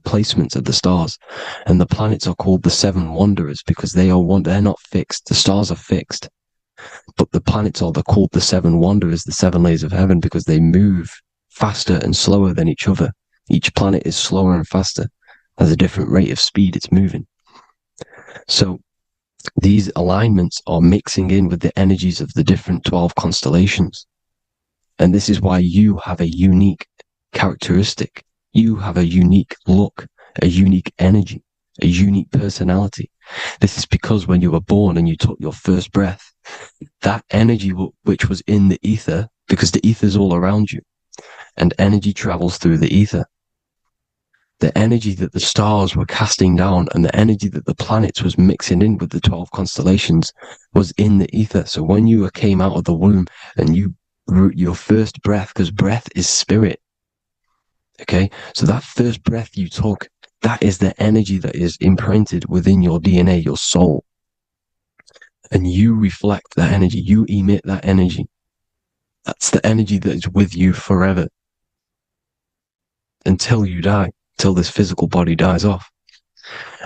placements of the stars. And the planets are called the 7 wanderers because they're not fixed. The stars are fixed. But the planets are called the 7 wanderers, the 7 layers of heaven, because they move faster and slower than each other. Each planet is slower and faster, has a different rate of speed it's moving. So these alignments are mixing in with the energies of the different 12 constellations. And this is why you have a unique characteristic. You have a unique look, a unique energy, a unique personality. This is because when you were born and you took your first breath, that energy which was in the ether, because the ether is all around you, and energy travels through the ether. The energy that the stars were casting down and the energy that the planets was mixing in with the 12 constellations was in the ether. So when you came out of the womb and you your first breath, because breath is spirit, okay, so that first breath you took, that is the energy that is imprinted within your DNA, your soul, and you reflect that energy, you emit that energy. That's the energy that is with you forever until you die, till this physical body dies off.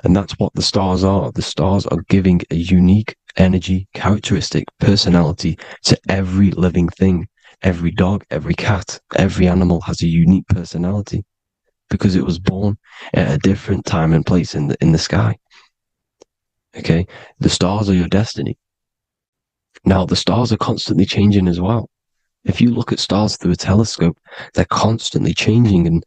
And that's what the stars are. The stars are giving a unique energy, characteristic, personality to every living thing. Every dog, every cat, every animal has a unique personality because it was born at a different time and place in the sky. Okay, the stars are your destiny. Now, the stars are constantly changing as well. If you look at stars through a telescope, they're constantly changing and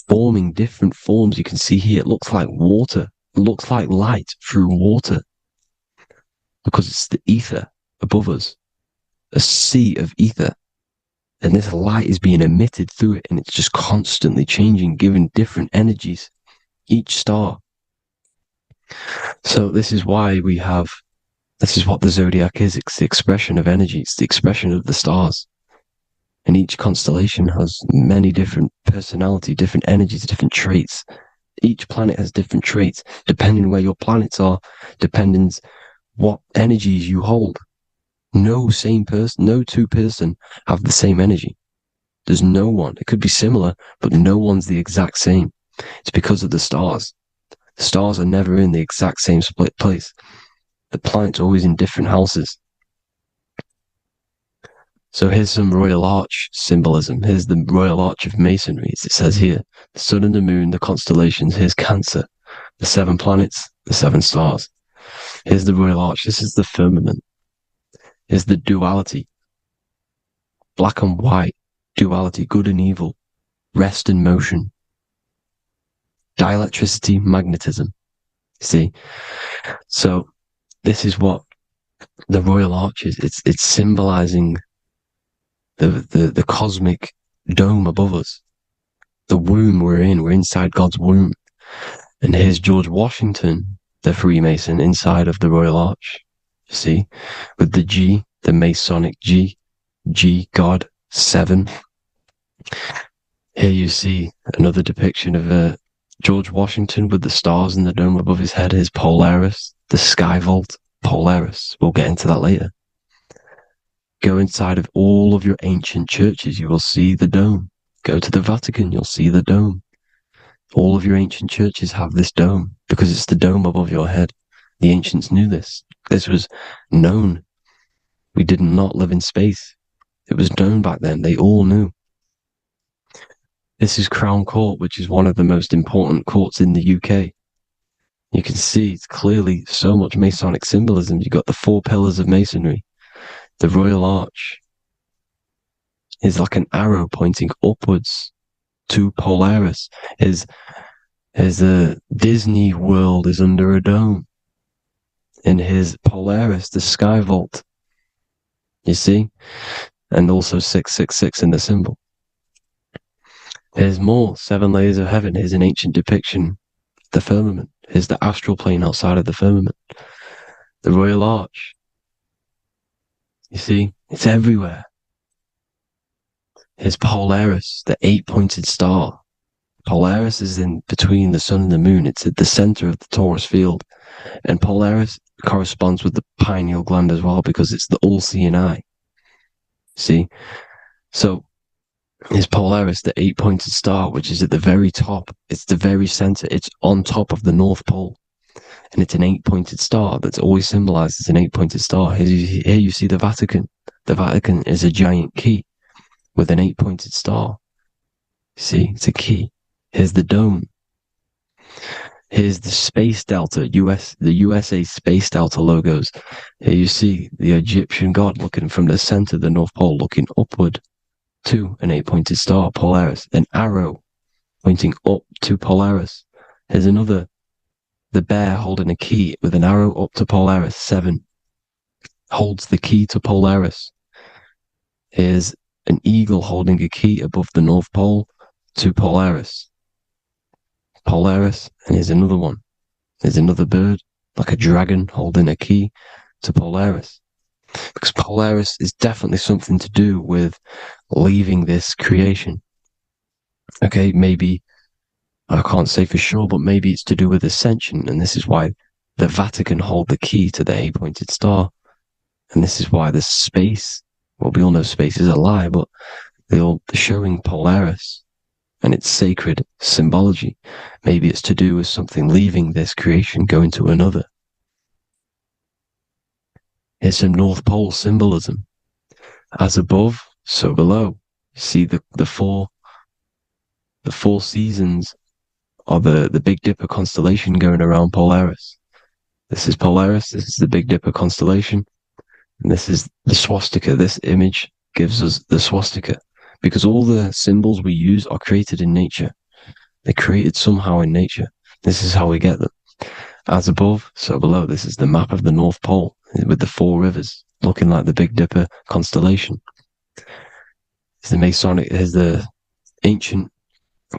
forming different forms. You can see here, it looks like water. It looks like light through water because it's the ether above us, a sea of ether. And this light is being emitted through it, and it's just constantly changing, giving different energies, each star. So this is why this is what the zodiac is. It's the expression of energy. It's the expression of the stars. And each constellation has many different personality, different energies, different traits. Each planet has different traits, depending where your planets are, depending what energies you hold. No same person, no two person have the same energy. There's no one. It could be similar, but no one's the exact same. It's because of the stars. The stars are never in the exact same split place. The planets are always in different houses. So here's some Royal Arch symbolism. Here's the Royal Arch of Masonry, as it says here. The sun and the moon, the constellations. Here's Cancer, the 7 planets, the 7 stars. Here's the Royal Arch. This is the firmament. Here's the duality. Black and white, duality, good and evil, rest and motion, dielectricity, magnetism. See? So this is what the Royal Arch is. It's symbolizing the cosmic dome above us. The womb we're in. We're inside God's womb. And here's George Washington, the Freemason, inside of the Royal Arch. You see? With the G, the Masonic G, God, 7. Here you see another depiction of George Washington with the stars in the dome above his head. His Polaris, the sky vault, Polaris. We'll get into that later. Go inside of all of your ancient churches, you will see the dome. Go to the Vatican, you'll see the dome. All of your ancient churches have this dome because it's the dome above your head. The ancients knew this. This was known. We did not live in space. It was known back then. They all knew. This is Crown Court, which is one of the most important courts in the UK. You can see it's clearly so much Masonic symbolism. You've got the 4 pillars of Masonry. The Royal Arch is like an arrow pointing upwards to Polaris. His Disney World is under a dome. In his Polaris, the sky vault. You see? And also 666 in the symbol. There's more 7 layers of heaven. Here's an ancient depiction. The firmament. Here's the astral plane outside of the firmament. The Royal Arch. You see? It's everywhere. Here's Polaris, the 8-pointed star. Polaris is in between the sun and the moon. It's at the center of the Taurus field. And Polaris corresponds with the pineal gland as well because it's the all-seeing eye. See? So, is Polaris, the 8-pointed star, which is at the very top. It's the very center. It's on top of the North Pole. And it's an 8-pointed star that's always symbolized as an 8-pointed star. Here you see the Vatican. The Vatican is a giant key with an 8-pointed star. See, it's a key. Here's the dome. Here's the space delta, the USA space delta logos. Here you see the Egyptian god looking from the center of the North Pole, looking upward to an 8-pointed star, Polaris, an arrow pointing up to Polaris. Here's another, the bear holding a key with an arrow up to Polaris, 7, holds the key to Polaris. Here's an eagle holding a key above the North Pole to Polaris. Polaris, and here's another one. There's another bird, like a dragon, holding a key to Polaris. Because Polaris is definitely something to do with leaving this creation. Okay, maybe, I can't say for sure, but maybe it's to do with ascension, and this is why the Vatican hold the key to the 8-pointed star. And this is why the space, well, we all know space is a lie, but they're showing Polaris and its sacred symbology. Maybe it's to do with something leaving this creation, going to another. Here's some North Pole symbolism. As above, so below. You see the four seasons of the Big Dipper constellation going around Polaris. This is Polaris, this is the Big Dipper constellation, and this is the swastika. This image gives us the swastika, because all the symbols we use are created in nature. They're created somehow in nature. This is how we get them. As above, so below. This is the map of the North Pole with the 4 rivers, looking like the Big Dipper constellation. It's the Masonic, here's the ancient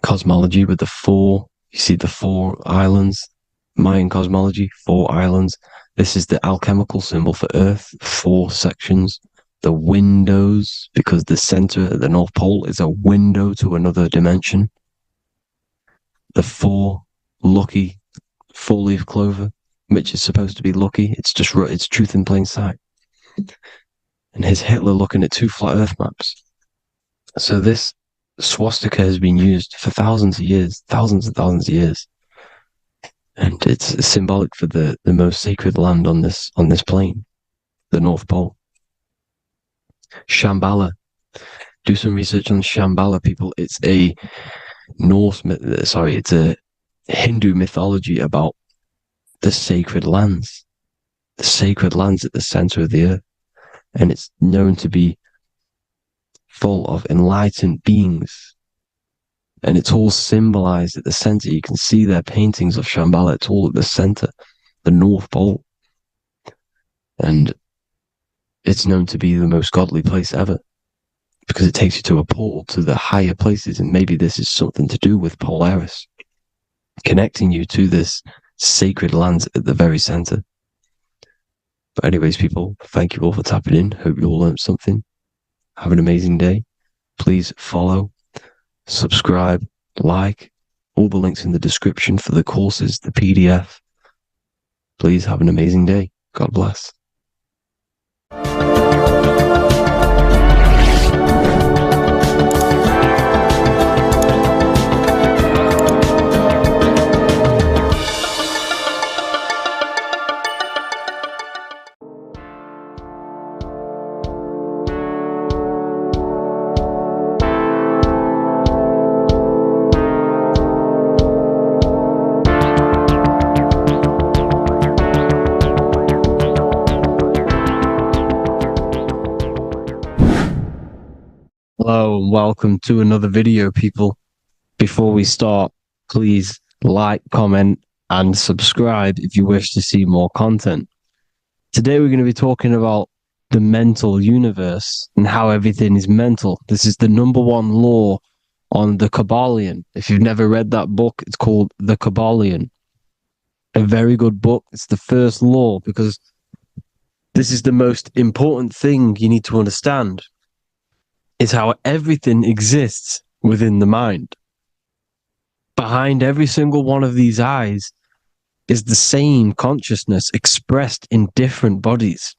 cosmology with the 4, you see the 4 islands, Mayan cosmology, 4 islands. This is the alchemical symbol for Earth, 4 sections. The windows, because the center of the North Pole is a window to another dimension. The 4 lucky 4-leaf clover, which is supposed to be lucky. It's just, it's truth in plain sight. And here's Hitler looking at 2 flat Earth maps. So this swastika has been used for thousands of years, thousands and thousands of years. And it's symbolic for the most sacred land on this plane, the North Pole. Shambhala. Do some research on Shambhala, people. It's a it's a Hindu mythology about the sacred lands at the center of the earth. And it's known to be full of enlightened beings. And it's all symbolized at the center. You can see their paintings of Shambhala. It's all at the center, the North Pole. And it's known to be the most godly place ever, because it takes you to a portal to the higher places. And maybe this is something to do with Polaris, connecting you to this sacred land at the very center. But anyways, people, thank you all for tapping in. Hope you all learned something. Have an amazing day. Please follow, subscribe, like, all the links in the description for the courses, the PDF. Please have an amazing day. God bless. Hello and welcome to another video, people. Before we start, please like, comment, and subscribe if you wish to see more content. Today we're going to be talking about the mental universe and how everything is mental. This is the #1 law on the Kabbalion. If you've never read that book, it's called The Kabbalion. A very good book. It's the first law, because this is the most important thing you need to understand, is how everything exists within the mind. Behind every single one of these eyes is the same consciousness expressed in different bodies.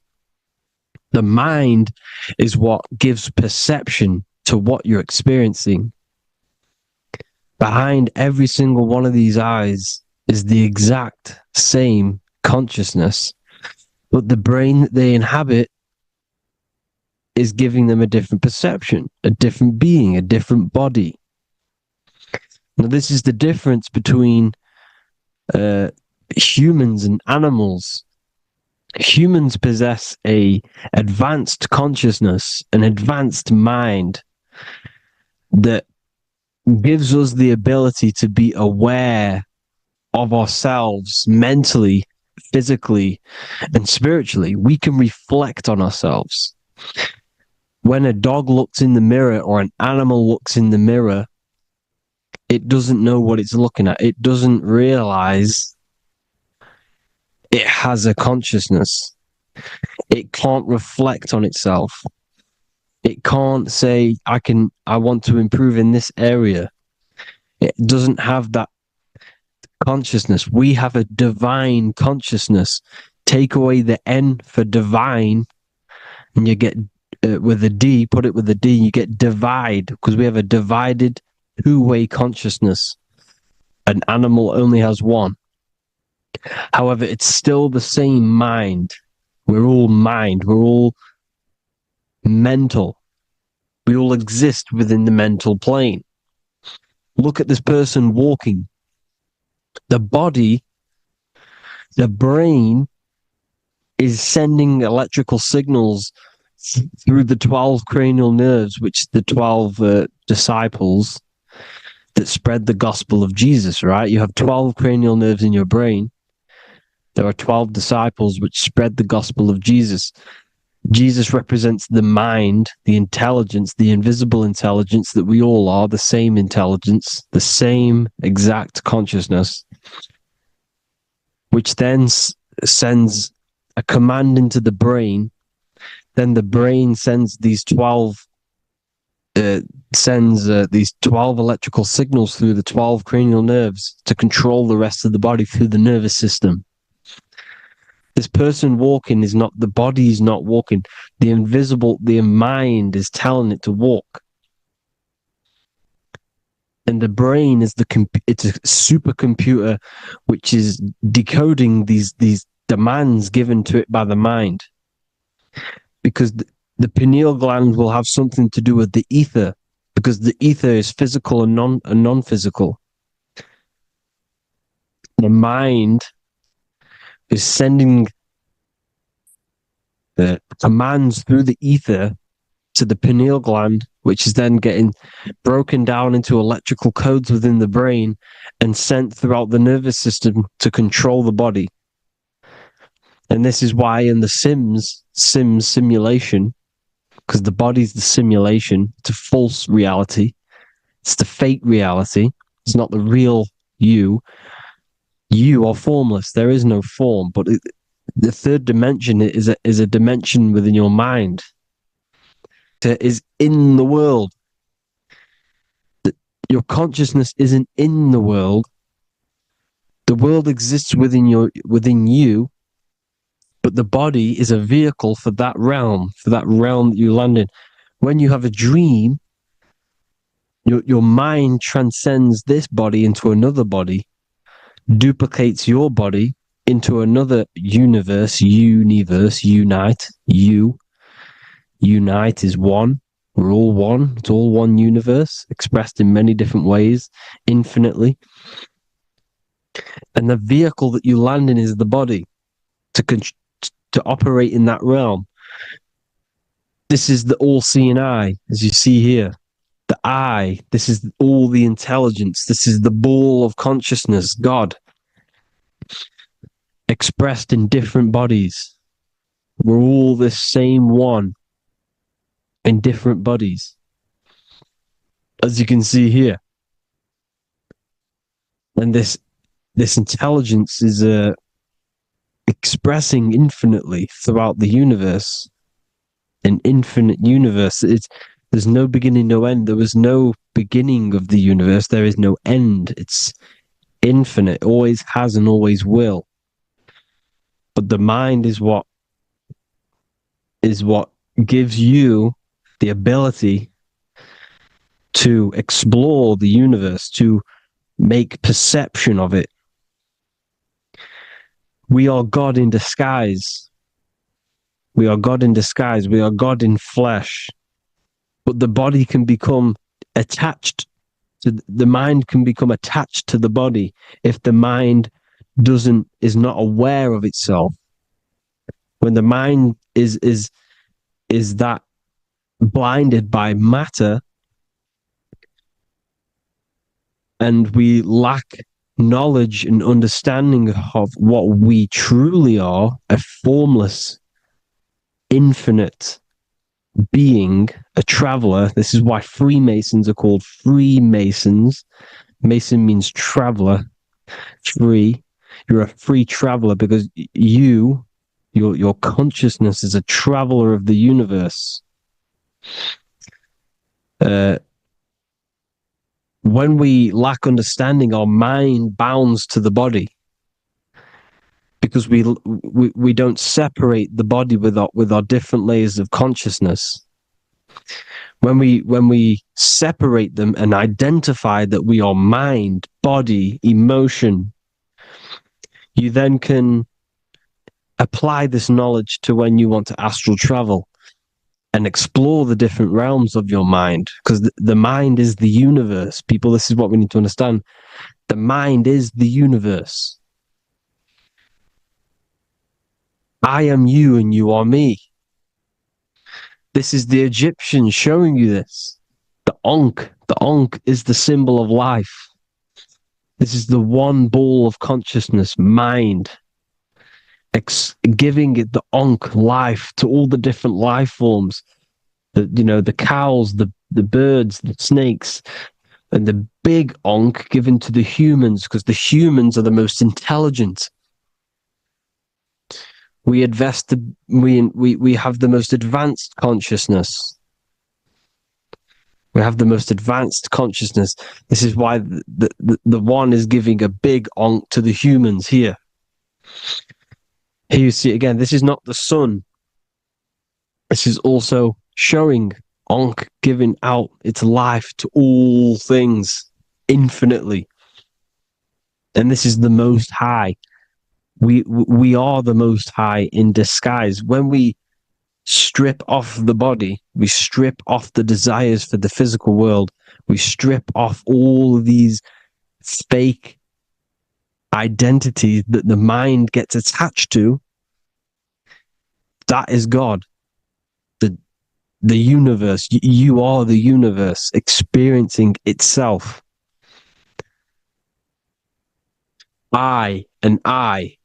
The mind is what gives perception to what you're experiencing. Behind every single one of these eyes is the exact same consciousness, but the brain that they inhabit is giving them a different perception, a different being, a different body. Now, this is the difference between humans and animals. Humans possess a advanced consciousness, an advanced mind that gives us the ability to be aware of ourselves mentally, physically, and spiritually. We can reflect on ourselves. When a dog looks in the mirror or an animal looks in the mirror, it doesn't know what it's looking at. It doesn't realize it has a consciousness. It can't reflect on itself. It can't say, I want to improve in this area. It doesn't have that consciousness. We have a divine consciousness. Take away the N for divine, and you get with a D, put it with a D, you get divide, because we have a divided two-way consciousness. An animal only has one. However, it's still the same mind. We're all mind. We're all mental. We all exist within the mental plane. Look at this person walking. The body, the brain, is sending electrical signals through the 12 cranial nerves, which the 12 disciples that spread the gospel of Jesus, right? You have 12 cranial nerves in your brain. There are 12 disciples which spread the gospel of Jesus. Jesus represents the mind, the intelligence, the invisible intelligence that we all are, the same intelligence, the same exact consciousness, which then sends a command into the brain. Then the brain sends these 12 electrical signals through the 12 cranial nerves to control the rest of the body through the nervous system. This person walking is not, the body is not walking. The mind is telling it to walk. And the brain is it's a supercomputer which is decoding these demands given to it by the mind. Because the pineal gland will have something to do with the ether, because the ether is physical and non-physical. The mind is sending the commands through the ether to the pineal gland, which is then getting broken down into electrical codes within the brain and sent throughout the nervous system to control the body. And this is why in the Sims simulation, because the body's the simulation, it's a false reality. It's the fake reality. It's not the real you. You are formless. There is no form. But the third dimension is a dimension within your mind that is in the world. Your consciousness isn't in the world. The world exists within you, but the body is a vehicle for that realm that you land in. When you have a dream, your mind transcends this body into another body, duplicates your body into another universe, unite. Unite is one. We're all one. It's all one universe, expressed in many different ways, infinitely. And the vehicle that you land in is the body to operate in that realm. This is the all-seeing eye, as you see here. The eye, this is all the intelligence. This is the ball of consciousness, God, expressed in different bodies. We're all this same one in different bodies, as you can see here. And this intelligence is expressing infinitely throughout the universe. An infinite universe. There's no beginning, no end. There was no beginning of the universe. There is no end. It's infinite, always has and always will. But the mind is what gives you the ability to explore the universe, to make perception of it. We are God in disguise. We are God in disguise. We are God in flesh. But the body can become attached the mind can become attached to the body if the mind is not aware of itself. When the mind is that blinded by matter, and we lack knowledge and understanding of what we truly are, a formless, infinite being, a traveler. This is why Freemasons are called Freemasons. Mason means traveler, free. You're a free traveler because your consciousness is a traveler of the universe. When we lack understanding, our mind bounds to the body because we don't separate the body with our different layers of consciousness. When we separate them and identify that we are mind, body, emotion, you then can apply this knowledge to when you want to astral travel and explore the different realms of your mind, because the mind is the universe. People, this is what we need to understand. The mind is the universe. I am you and you are me. This is the Egyptians showing you this. The Ankh is the symbol of life. This is the one ball of consciousness, mind, giving it the Ankh life to all the different life forms. The cows, the birds, the snakes, and the big Ankh given to the humans, because the humans are the most intelligent. We have the most advanced consciousness. We have the most advanced consciousness. This is why the one is giving a big Ankh to the humans here. Here you see again, this is not the sun. This is also showing Ankh giving out its life to all things infinitely. And this is the Most High. We are the Most High in disguise. When we strip off the body, we strip off the desires for the physical world, we strip off all of these fake identities that the mind gets attached to. That is God. The universe. You are the universe experiencing itself. I and I.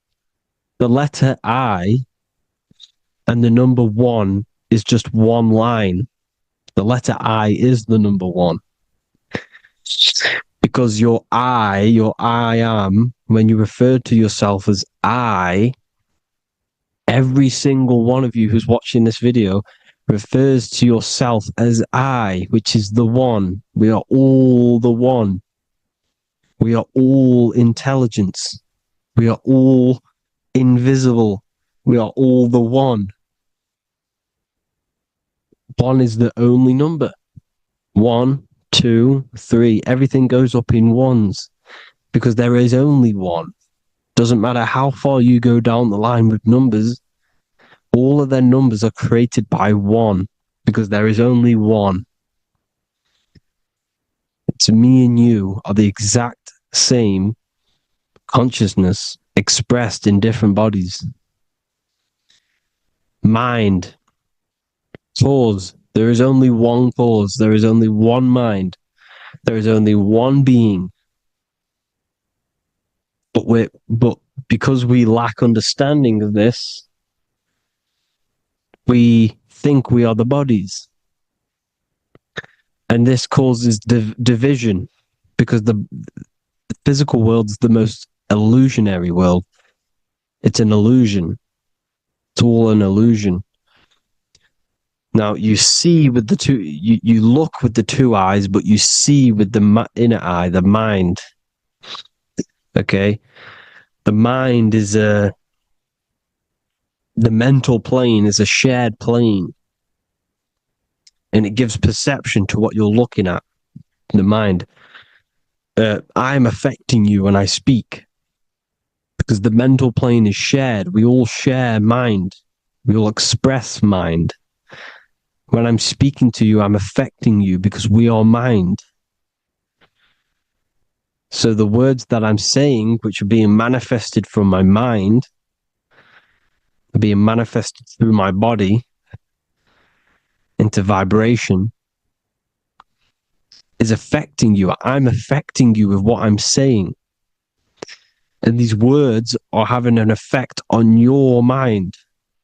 The letter I and the number 1 is just one line. The letter I is the number 1. Because your I am, when you refer to yourself as I, every single one of you who's watching this video refers to yourself as I, which is the one. We are all the one. We are all intelligence. We are all invisible. We are all the one. 1 is the only number. 1, 2, 3. Everything goes up in ones because there is only one. Doesn't matter how far you go down the line with numbers, all of their numbers are created by 1 because there is only one. It's me and you are the exact same consciousness expressed in different bodies. Mind. Cause. There is only one cause. There is only one mind. There is only one being. But because we lack understanding of this, we think we are the bodies. And this causes division because the physical world is the most illusionary world. It's an illusion. It's all an illusion. Now you see with the two, you look with the two eyes, but you see with the inner eye, the mind. Okay, the mind is the mental plane is a shared plane, and it gives perception to what you're looking at. The mind. I'm affecting you when I speak because the mental plane is shared. We all share mind. We all express mind. When I'm speaking to you, I'm affecting you because we are mind. So the words that I'm saying, which are being manifested from my mind, are being manifested through my body into vibration, is affecting you. I'm affecting you with what I'm saying. And these words are having an effect on your mind,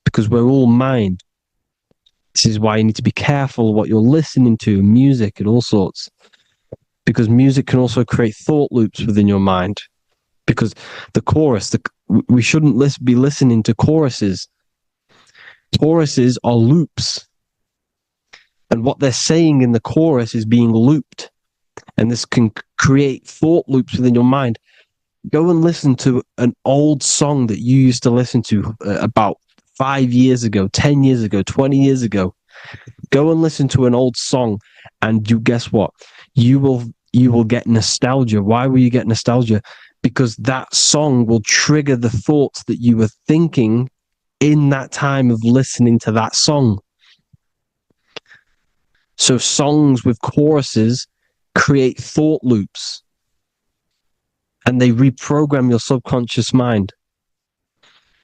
because we're all mind. This is why you need to be careful what you're listening to, music and all sorts. Because music can also create thought loops within your mind. Because the chorus, we shouldn't be listening to choruses. Choruses are loops. And what they're saying in the chorus is being looped. And this can create thought loops within your mind. Go and listen to an old song that you used to listen to about 5 years ago, 10 years ago, 20 years ago. Go and listen to an old song, and you guess what? You will get nostalgia. Why will you get nostalgia? Because that song will trigger the thoughts that you were thinking in that time of listening to that song. So songs with choruses create thought loops. And they reprogram your subconscious mind.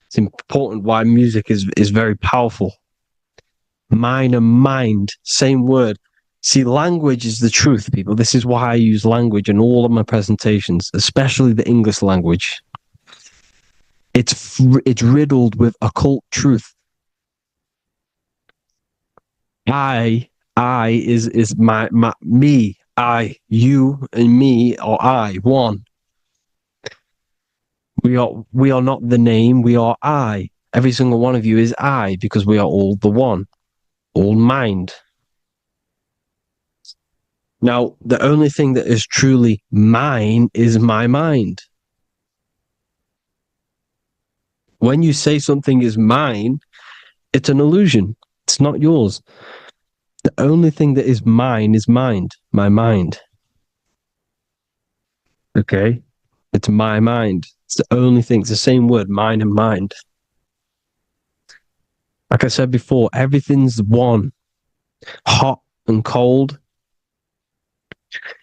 It's important why music is very powerful. Mind and mind, same word. See, language is the truth, people. This is why I use language in all of my presentations, especially the English language. It's riddled with occult truth. I is my me, I, you, and me, or I, one. We are not the name, we are I. Every single one of you is I, because we are all the one, all mind. Now, the only thing that is truly mine is my mind. When you say something is mine, it's an illusion. It's not yours. The only thing that is mine is mind, my mind. Okay? It's my mind. It's the only thing. It's the same word, mind and mind. Like I said before, everything's one. Hot and cold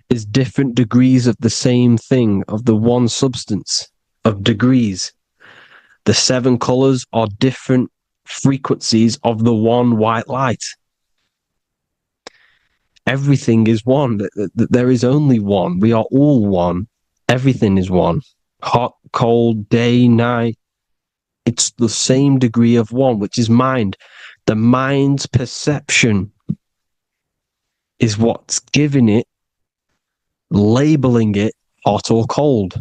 is different degrees of the same thing, of the one substance, of degrees. The 7 colors are different frequencies of the one white light. Everything is one. There is only one. We are all one. Everything is one. Hot, cold, day, night. It's the same degree of one, which is mind. The mind's perception is what's giving it, labeling it hot or cold.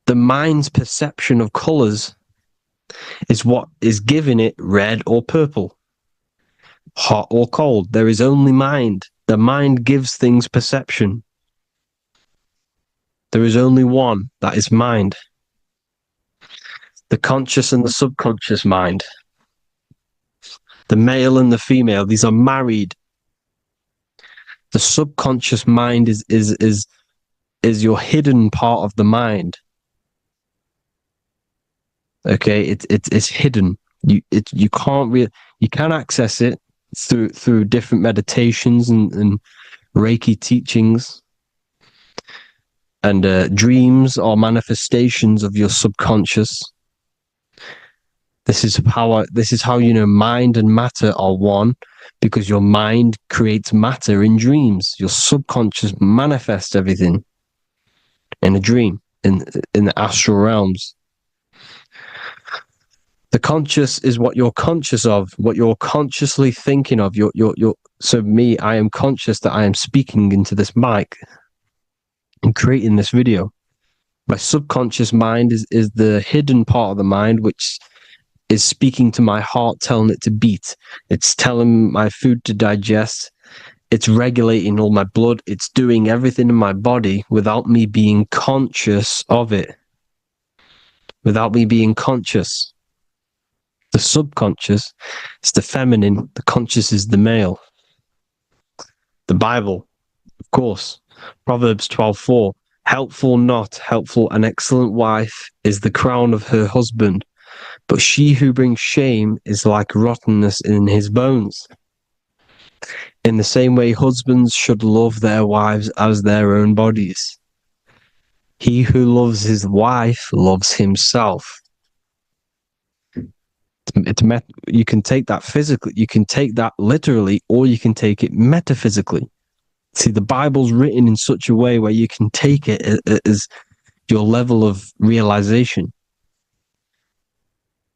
The mind's perception of colors is what is giving it red or purple, hot or cold. There is only mind. The mind gives things perception. There is only one, that is mind. The conscious and the subconscious mind. The male and the female, these are married. The subconscious mind is your hidden part of the mind. Okay, it's hidden. You can access it through different meditations and Reiki teachings. And dreams are manifestations of your subconscious. This is how you know mind and matter are one, because your mind creates matter in dreams. Your subconscious manifests everything in a dream, in the astral realms. The conscious is what you're conscious of, what you're consciously thinking of. So me, I am conscious that I am speaking into this mic and creating this video. My subconscious mind is the hidden part of the mind, which is speaking to my heart, telling it to beat. It's telling my food to digest. It's regulating all my blood. It's doing everything in my body without me being conscious of it. Without me being conscious. The subconscious is the feminine. The conscious is the male. The Bible, of course. Proverbs 12:4. Helpful, not helpful, an excellent wife is the crown of her husband, but she who brings shame is like rottenness in his bones. In the same way, husbands should love their wives as their own bodies. He who loves his wife loves himself. You can take that physically, you can take that literally, or you can take it metaphysically. See, the Bible's written in such a way where you can take it as your level of realization.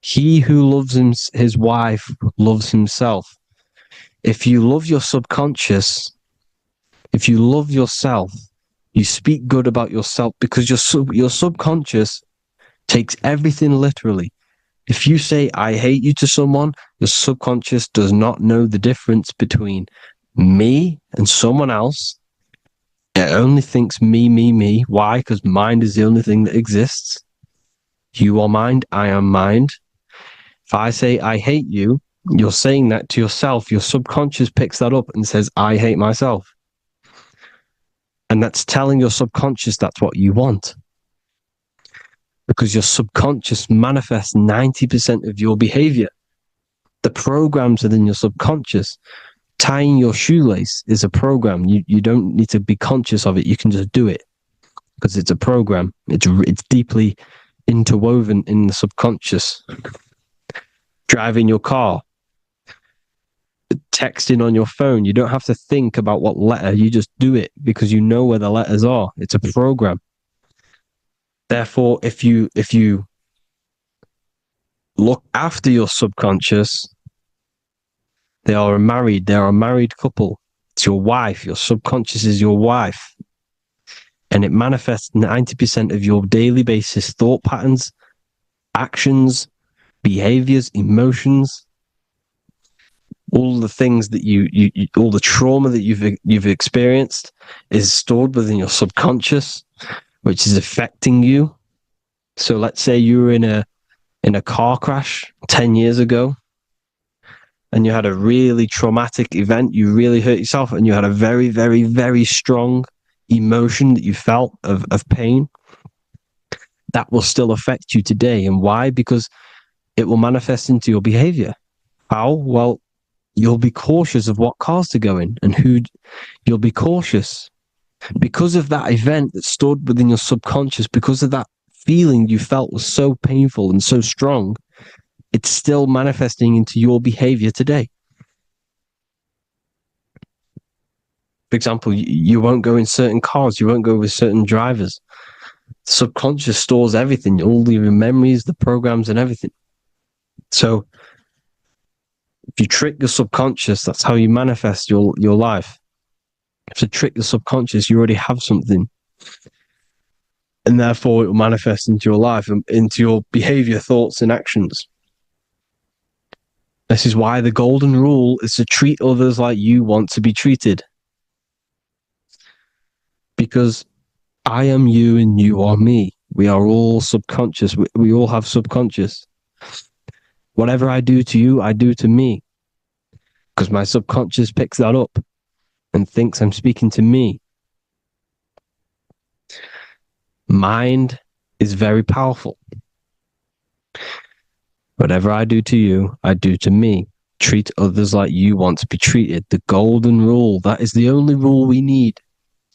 He who loves his wife loves himself. If you love your subconscious, if you love yourself, you speak good about yourself, because your subconscious takes everything literally. If you say, I hate you to someone, your subconscious does not know the difference between me and someone else. It only thinks me, me, me. Why? Because mind is the only thing that exists. You are mind, I am mind. If I say, I hate you, you're saying that to yourself. Your subconscious picks that up and says, I hate myself. And that's telling your subconscious that's what you want. Because your subconscious manifests 90% of your behavior. The programs within your subconscious. Tying your shoelace is a program. You don't need to be conscious of it. You can just do it because it's a program. It's deeply interwoven in the subconscious. Driving your car, texting on your phone. You don't have to think about what letter. You just do it because you know where the letters are. It's a program. Therefore, if you look after your subconscious, they are a married couple. It's your wife. Your subconscious is your wife. And it manifests 90% of your daily basis thought patterns, actions, behaviors, emotions, all the things that you all the trauma that you've experienced is stored within your subconscious, which is affecting you. So let's say you were in a car crash 10 years ago and you had a really traumatic event, you really hurt yourself, and you had a very, very, very strong emotion that you felt of pain. That will still affect you today. And why? Because it will manifest into your behavior. How? Well, you'll be cautious of what cars to go in and who. You'll be cautious because of that event that stored within your subconscious, because of that feeling you felt was so painful and so strong. It's still manifesting into your behavior today. For example, you won't go in certain cars, you won't go with certain drivers. The subconscious stores everything, all your memories, the programs, and everything. So if you trick your subconscious, that's how you manifest your life. If you trick the subconscious, you already have something. And therefore it will manifest into your life and into your behavior, thoughts, and actions. This is why the golden rule is to treat others like you want to be treated. Because I am you and you are me. We are all subconscious. We all have subconscious. Whatever I do to you, I do to me. Because my subconscious picks that up and thinks I'm speaking to me. Mind is very powerful. Whatever I do to you, I do to me. Treat others like you want to be treated. The golden rule. That is the only rule we need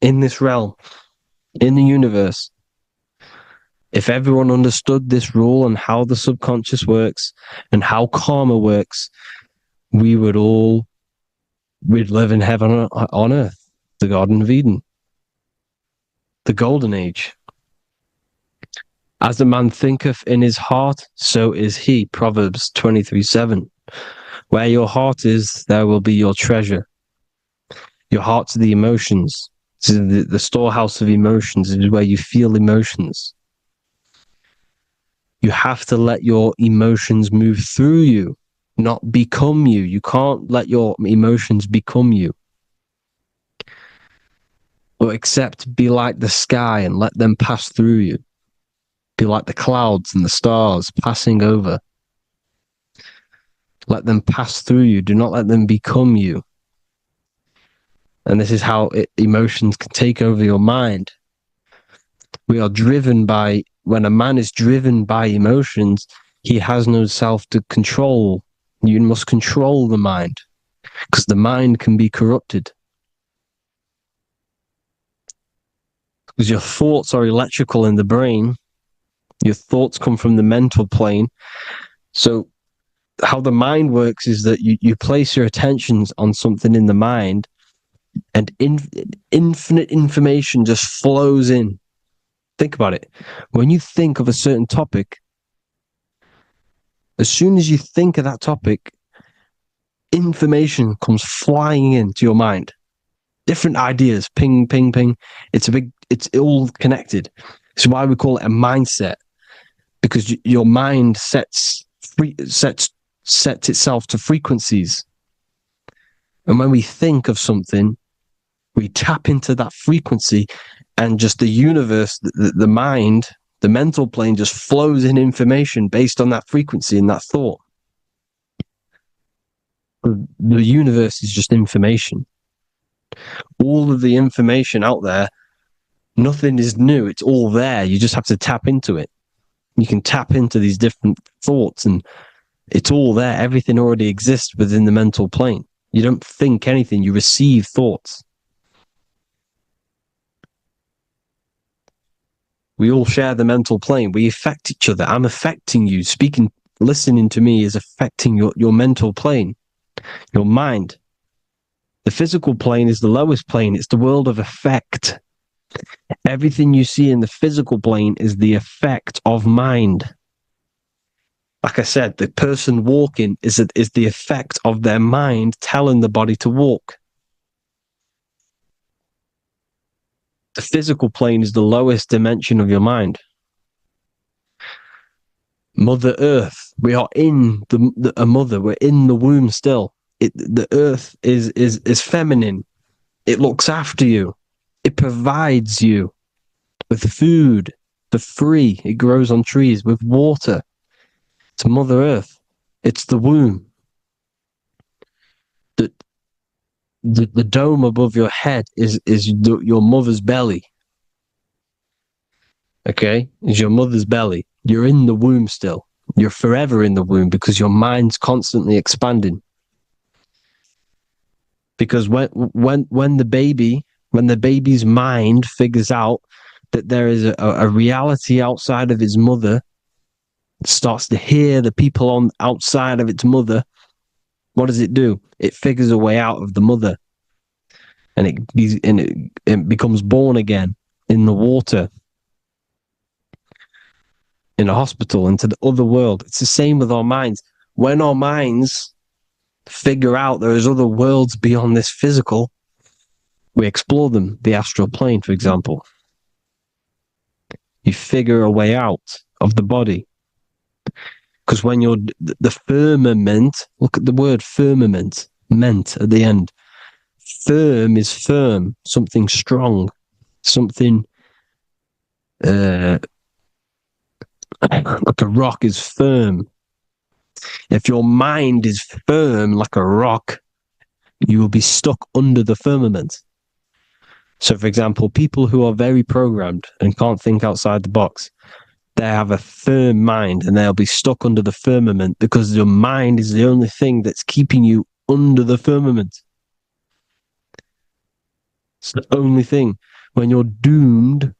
in this realm, in the universe. If everyone understood this rule and how the subconscious works and how karma works, we'd live in heaven on earth, the Garden of Eden, the golden age. As a man thinketh in his heart, so is he. Proverbs 23:7. Where your heart is, there will be your treasure. Your heart's the emotions. This is the storehouse of emotions. It is where you feel emotions. You have to let your emotions move through you, not become you. You can't let your emotions become you. Or except be like the sky and let them pass through you. Be like the clouds and the stars passing over. Let them pass through you. Do not let them become you. And this is how emotions can take over your mind. We are driven by, when a man is driven by emotions, he has no self to control. You must control the mind. because the mind can be corrupted. Because your thoughts are electrical in the brain. Your thoughts come from the mental plane. So how the mind works is that you place your attentions on something in the mind, and infinite information just flows in. Think about it. When you think of a certain topic, as soon as you think of that topic, information comes flying into your mind. Different ideas, ping, ping, ping. It's all connected. It's why we call it a mindset, because your mind sets itself to frequencies. And when we think of something, we tap into that frequency, and just the universe, the mind, the mental plane just flows in information based on that frequency and that thought. The universe is just information. All of the information out there, nothing is new. It's all there. You just have to tap into it. You can tap into these different thoughts, and it's all there. Everything already exists within the mental plane. You don't think anything. You receive thoughts. We all share the mental plane. We affect each other. I'm affecting you. Listening to me is affecting your mental plane, your mind. The physical plane is the lowest plane. It's the world of effect. Everything you see in the physical plane is the effect of mind. Like I said, the person walking is the effect of their mind telling the body to walk. The physical plane is the lowest dimension of your mind. Mother Earth, we are in a mother. We're in the womb still. The Earth is feminine. It looks after you. It provides you with food for free. It grows on trees with water. It's Mother Earth. It's the womb. The dome above your head is your mother's belly. Okay? Is your mother's belly. You're in the womb still. You're forever in the womb because your mind's constantly expanding. Because when the baby's mind figures out that there is a reality outside of his mother, starts to hear the people on outside of its mother, what does it do? It figures a way out of the mother, and it becomes born again in the water, in a hospital, into the other world. It's the same with our minds. When our minds figure out there is other worlds beyond this physical, we explore them. The astral plane, for example. You figure a way out of the body. Because when you're the firmament, look at the word firmament, meant at the end. Firm is firm, something strong, something like a rock is firm. If your mind is firm like a rock, you will be stuck under the firmament. So, for example, people who are very programmed and can't think outside the box, they have a firm mind and they'll be stuck under the firmament because your mind is the only thing that's keeping you under the firmament. It's the only thing. When you're doomed,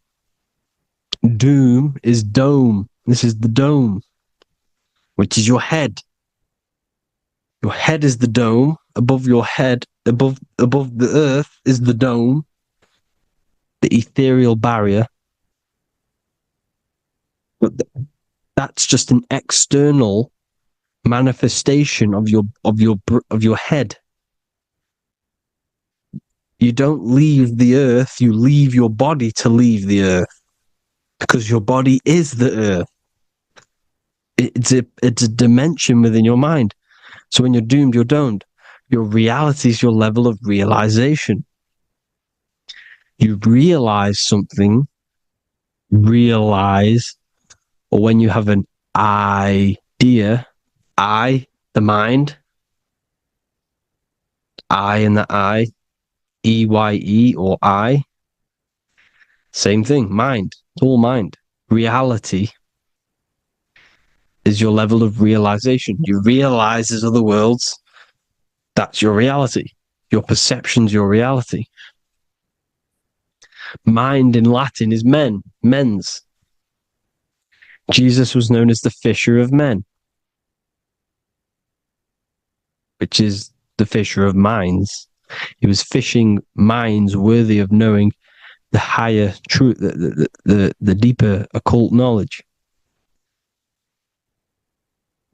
doom is dome. This is the dome, which is your head. Your head is the dome. Above your head, above the earth is the dome, the ethereal barrier. But that's just an external manifestation of your head. You don't leave the earth, you leave your body to leave the earth, because your body is the earth. It's a dimension within your mind. So when you're doomed, you're domed. Your reality is your level of realization. You realize something, or when you have an idea, the mind, and the EYE or I, same thing, mind, it's all mind. Reality is your level of realization. You realize there's other worlds, That's your reality. Your perception's your reality. Mind in Latin is mens. Jesus was known as the fisher of men, which is the fisher of minds. He was fishing minds worthy of knowing the higher truth, the deeper occult knowledge.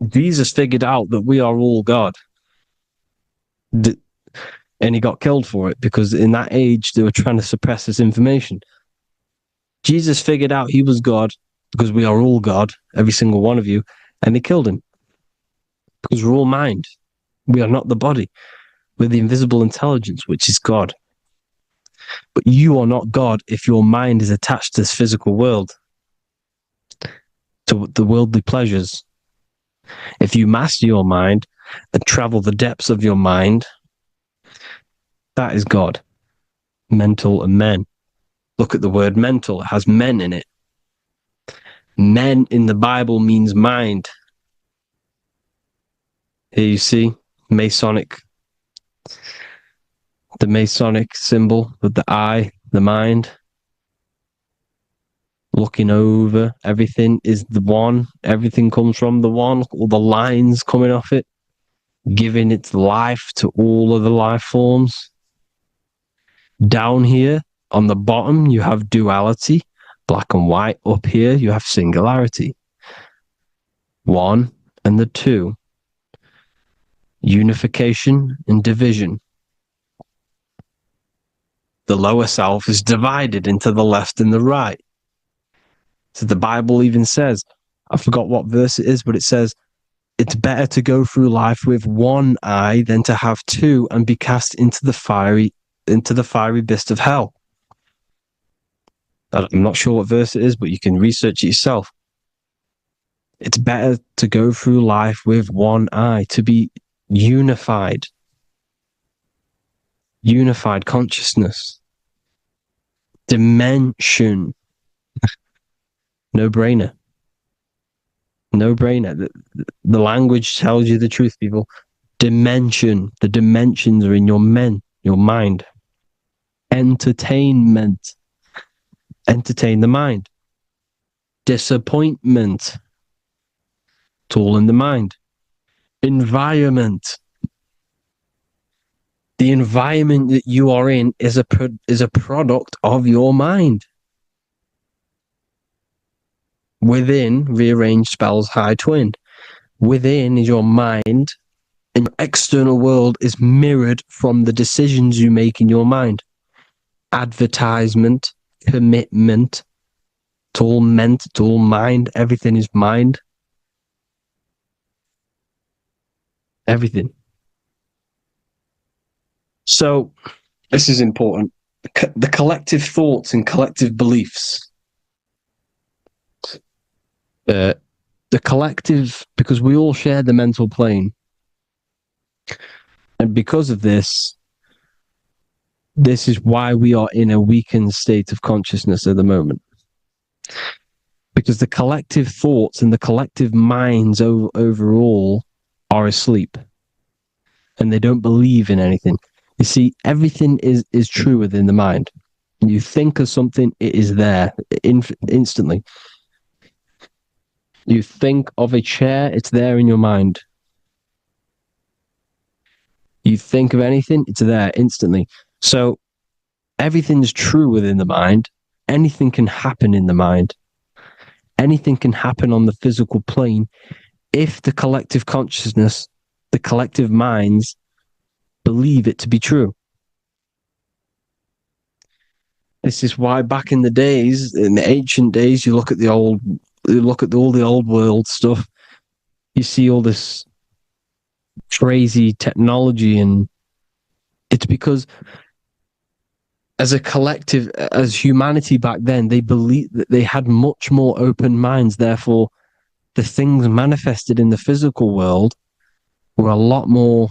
Jesus figured out that we are all God. And he got killed for it, because in that age they were trying to suppress this information. Jesus figured out he was God because we are all God, every single one of you, and they killed him because we're all mind. We are not the body. We're the invisible intelligence, which is God. But you are not God if your mind is attached to this physical world, to the worldly pleasures. If you master your mind and travel the depths of your mind, that is God. Mental and men. Look at the word mental. It has men in it. Men in the Bible means mind. Here you see Masonic. The Masonic symbol with the eye, the mind. Looking over, everything is the one. Everything comes from the one. All the lines coming off it, giving its life to all of the life forms. Down here on the bottom, you have duality, black and white. Up here, you have singularity. One and the two. Unification and division. The lower self is divided into the left and the right. So the Bible even says, I forgot what verse it is, but it says, it's better to go through life with one eye than to have two and be cast into the fiery abyss of hell. I'm not sure what verse it is, but you can research it yourself. It's better to go through life with one eye, to be unified. Unified consciousness. Dimension. No-brainer. No-brainer. The language tells you the truth, people. Dimension. The dimensions are in your mind. Entertainment. Entertain the mind. Disappointment. It's all in the mind. Environment. The environment that you are in is a product of your mind. Within, rearrange spells high twin. Within is your mind, and your external world is mirrored from the decisions you make in your mind. Advertisement, commitment, it's all meant, it's all mind. Everything is mind. Everything. So, this is important. The collective thoughts and collective beliefs. The collective, because we all share the mental plane. And because of this is why we are in a weakened state of consciousness at the moment. Because the collective thoughts and the collective minds overall are asleep. And they don't believe in anything. You see, everything is true within the mind. You think of something, it is there instantly. You think of a chair, it's there in your mind. You think of anything, it's there instantly. So everything's true within the mind. Anything can happen in the mind. Anything can happen on the physical plane if the collective consciousness, the collective minds, believe it to be true. This is why back in the days, in the ancient days, you look at all the old world stuff, you see all this crazy technology, and it's because as a collective, as humanity back then, they believed that they had much more open minds. Therefore, the things manifested in the physical world were a lot more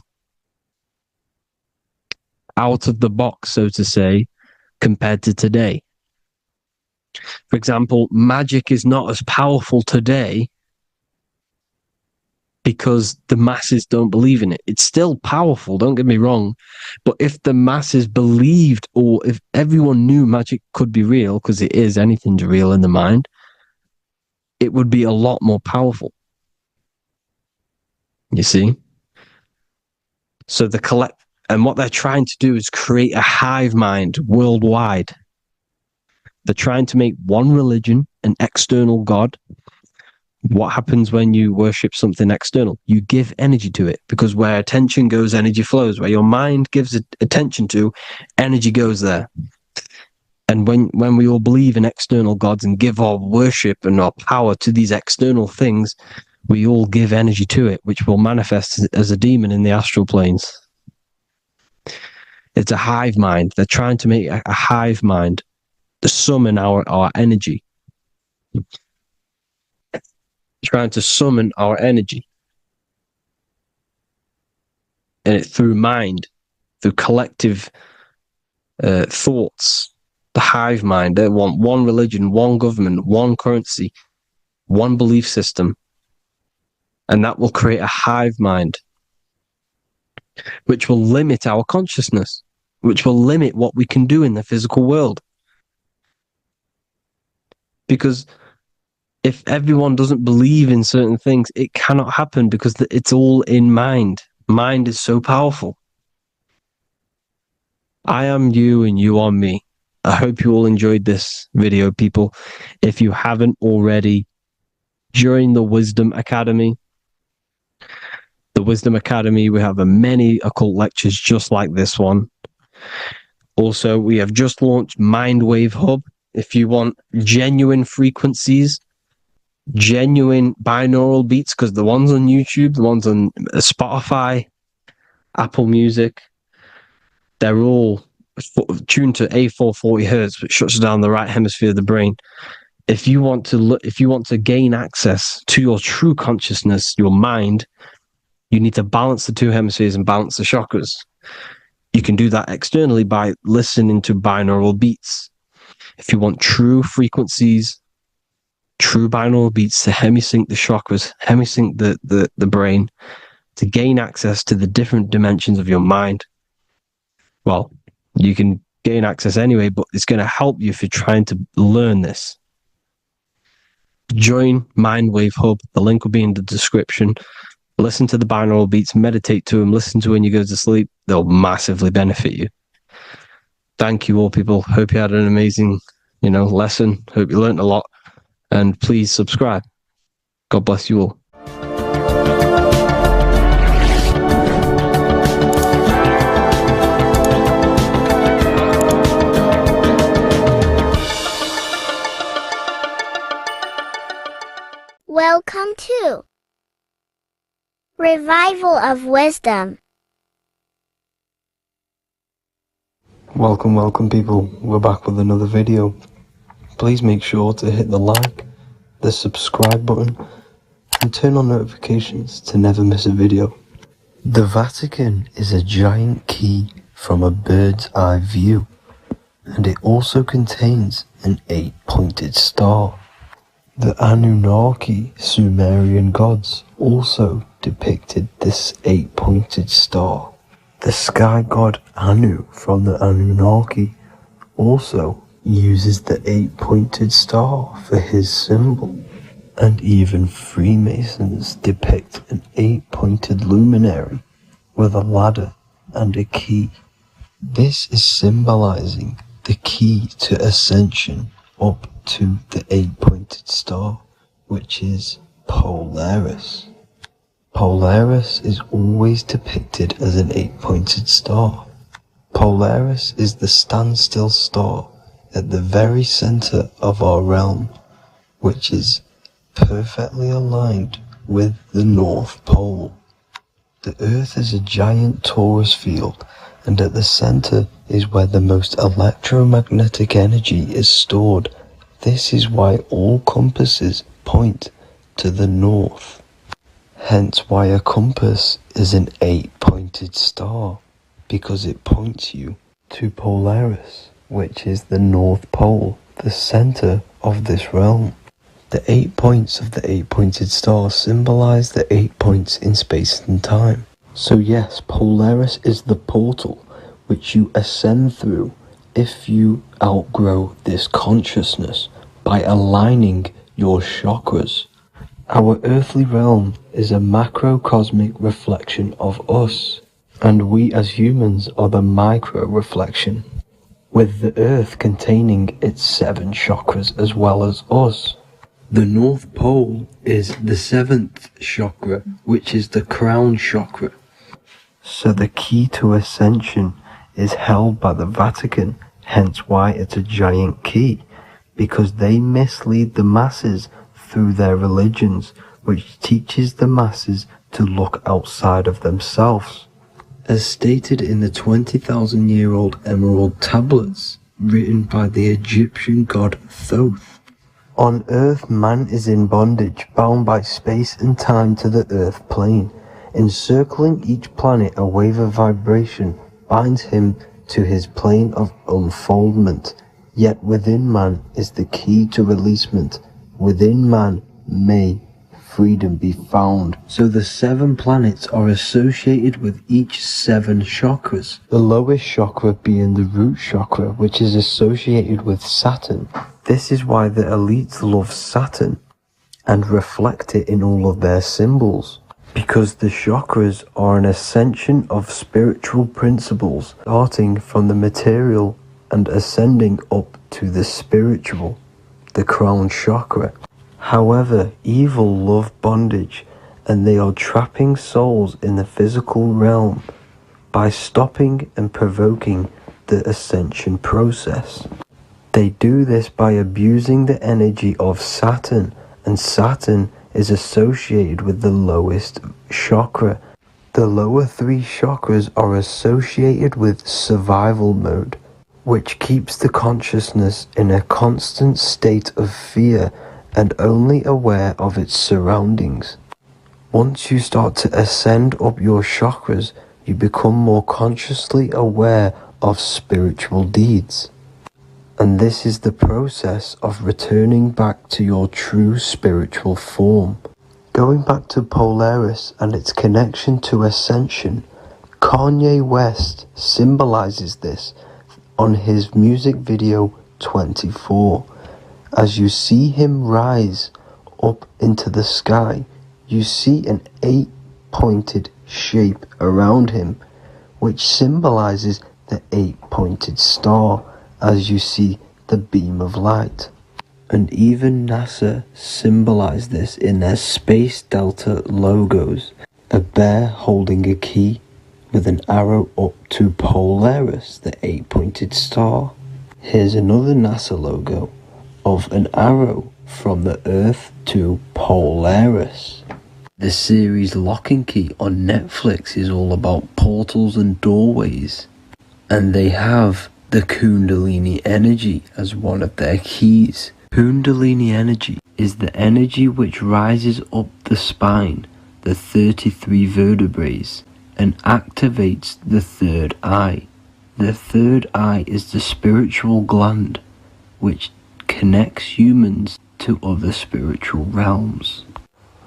out of the box, so to say, compared to today. For example, magic is not as powerful today because the masses don't believe in it. It's still powerful, don't get me wrong. But if the masses believed, or if everyone knew magic could be real, because it is, anything's real in the mind, it would be a lot more powerful. You see? So and what they're trying to do is create a hive mind worldwide. They're trying to make one religion, an external god. What happens when you worship something external? You give energy to it, because where attention goes, energy flows. Where your mind gives attention to, energy goes there. And when we all believe in external gods and give our worship and our power to these external things, we all give energy to it, which will manifest as a demon in the astral planes. It's a hive mind. They're trying to make a hive mind to summon our energy. Trying to summon our energy. And it through mind, through collective thoughts. The hive mind. They want one religion, one government, one currency, one belief system. And that will create a hive mind, which will limit our consciousness, which will limit what we can do in the physical world. Because if everyone doesn't believe in certain things, it cannot happen, because it's all in mind. Mind is so powerful. I am you and you are me. I hope you all enjoyed this video, people. If you haven't already, join the Wisdom Academy. The Wisdom Academy, we have many occult lectures just like this one. Also, we have just launched Mindwave Hub. If you want genuine frequencies, genuine binaural beats, because the ones on YouTube, the ones on Spotify, Apple Music, they're all tuned to A440 hertz, which shuts down the right hemisphere of the brain. If you want to gain access to your true consciousness, your mind, you need to balance the two hemispheres and balance the chakras. You can do that externally by listening to binaural beats. If you want true frequencies, true binaural beats to hemisync the chakras, hemisync the brain, to gain access to the different dimensions of your mind, well, you can gain access anyway, but it's going to help you if you're trying to learn this. Join Mindwave Hub. The link will be in the description. Listen to the binaural beats, meditate to them, listen to when you go to sleep. They'll massively benefit you. Thank you all, people. Hope you had an amazing, lesson. Hope you learned a lot. And please subscribe. God bless you all. Welcome to Revival of Wisdom. Welcome people, we're back with another video. Please make sure to hit the like, the subscribe button, and turn on notifications to never miss a video. The Vatican is a giant key from a bird's eye view, and it also contains an 8-pointed star. The Anunnaki Sumerian gods also depicted this 8-pointed star. The sky god Anu from the Anunnaki also uses the 8-pointed star for his symbol. And even Freemasons depict an 8-pointed luminary with a ladder and a key. This is symbolizing the key to ascension up to the 8-pointed star, which is Polaris. Polaris is always depicted as an 8-pointed star. Polaris is the standstill star at the very center of our realm, which is perfectly aligned with the North Pole. The Earth is a giant torus field, and at the center is where the most electromagnetic energy is stored. This is why all compasses point to the north. Hence why a compass is an 8-pointed star, because it points you to Polaris, which is the North Pole, the center of this realm. The 8 points of the 8-pointed star symbolize the 8 points in space and time. So yes, Polaris is the portal which you ascend through if you outgrow this consciousness by aligning your chakras. Our earthly realm is a macrocosmic reflection of us, and we as humans are the micro reflection, with the earth containing its 7 chakras as well as us. The North Pole is the 7th chakra, which is the crown chakra. So the key to ascension is held by the Vatican, hence why it's a giant key, because they mislead the masses through their religions, which teaches the masses to look outside of themselves. As stated in the 20,000-year-old emerald tablets, written by the Egyptian god Thoth. On Earth, man is in bondage, bound by space and time to the Earth plane. Encircling each planet, a wave of vibration binds him to his plane of unfoldment. Yet within man is the key to releasement. Within man may freedom be found. So the 7 planets are associated with each 7 chakras. The lowest chakra being the root chakra, which is associated with Saturn. This is why the elites love Saturn and reflect it in all of their symbols. Because the chakras are an ascension of spiritual principles, starting from the material and ascending up to the spiritual, the crown chakra. However, evil love bondage, and they are trapping souls in the physical realm by stopping and provoking the ascension process. They do this by abusing the energy of Saturn, and Saturn is associated with the lowest chakra. The lower 3 chakras are associated with survival mode, which keeps the consciousness in a constant state of fear and only aware of its surroundings. Once you start to ascend up your chakras, you become more consciously aware of spiritual deeds. And this is the process of returning back to your true spiritual form. Going back to Polaris and its connection to Ascension, Kanye West symbolizes this on his music video 24. As you see him rise up into the sky, you see an 8-pointed shape around him, which symbolizes the 8-pointed star, as you see the beam of light. And even NASA symbolize this in their Space Delta logos, a bear holding a key with an arrow up to Polaris, the 8-pointed star. Here's another NASA logo of an arrow from the Earth to Polaris. The series Lock and Key on Netflix is all about portals and doorways, and they have the Kundalini energy as one of their keys. Kundalini energy is the energy which rises up the spine, the 33 vertebrae, and activates the third eye. The third eye is the spiritual gland which connects humans to other spiritual realms.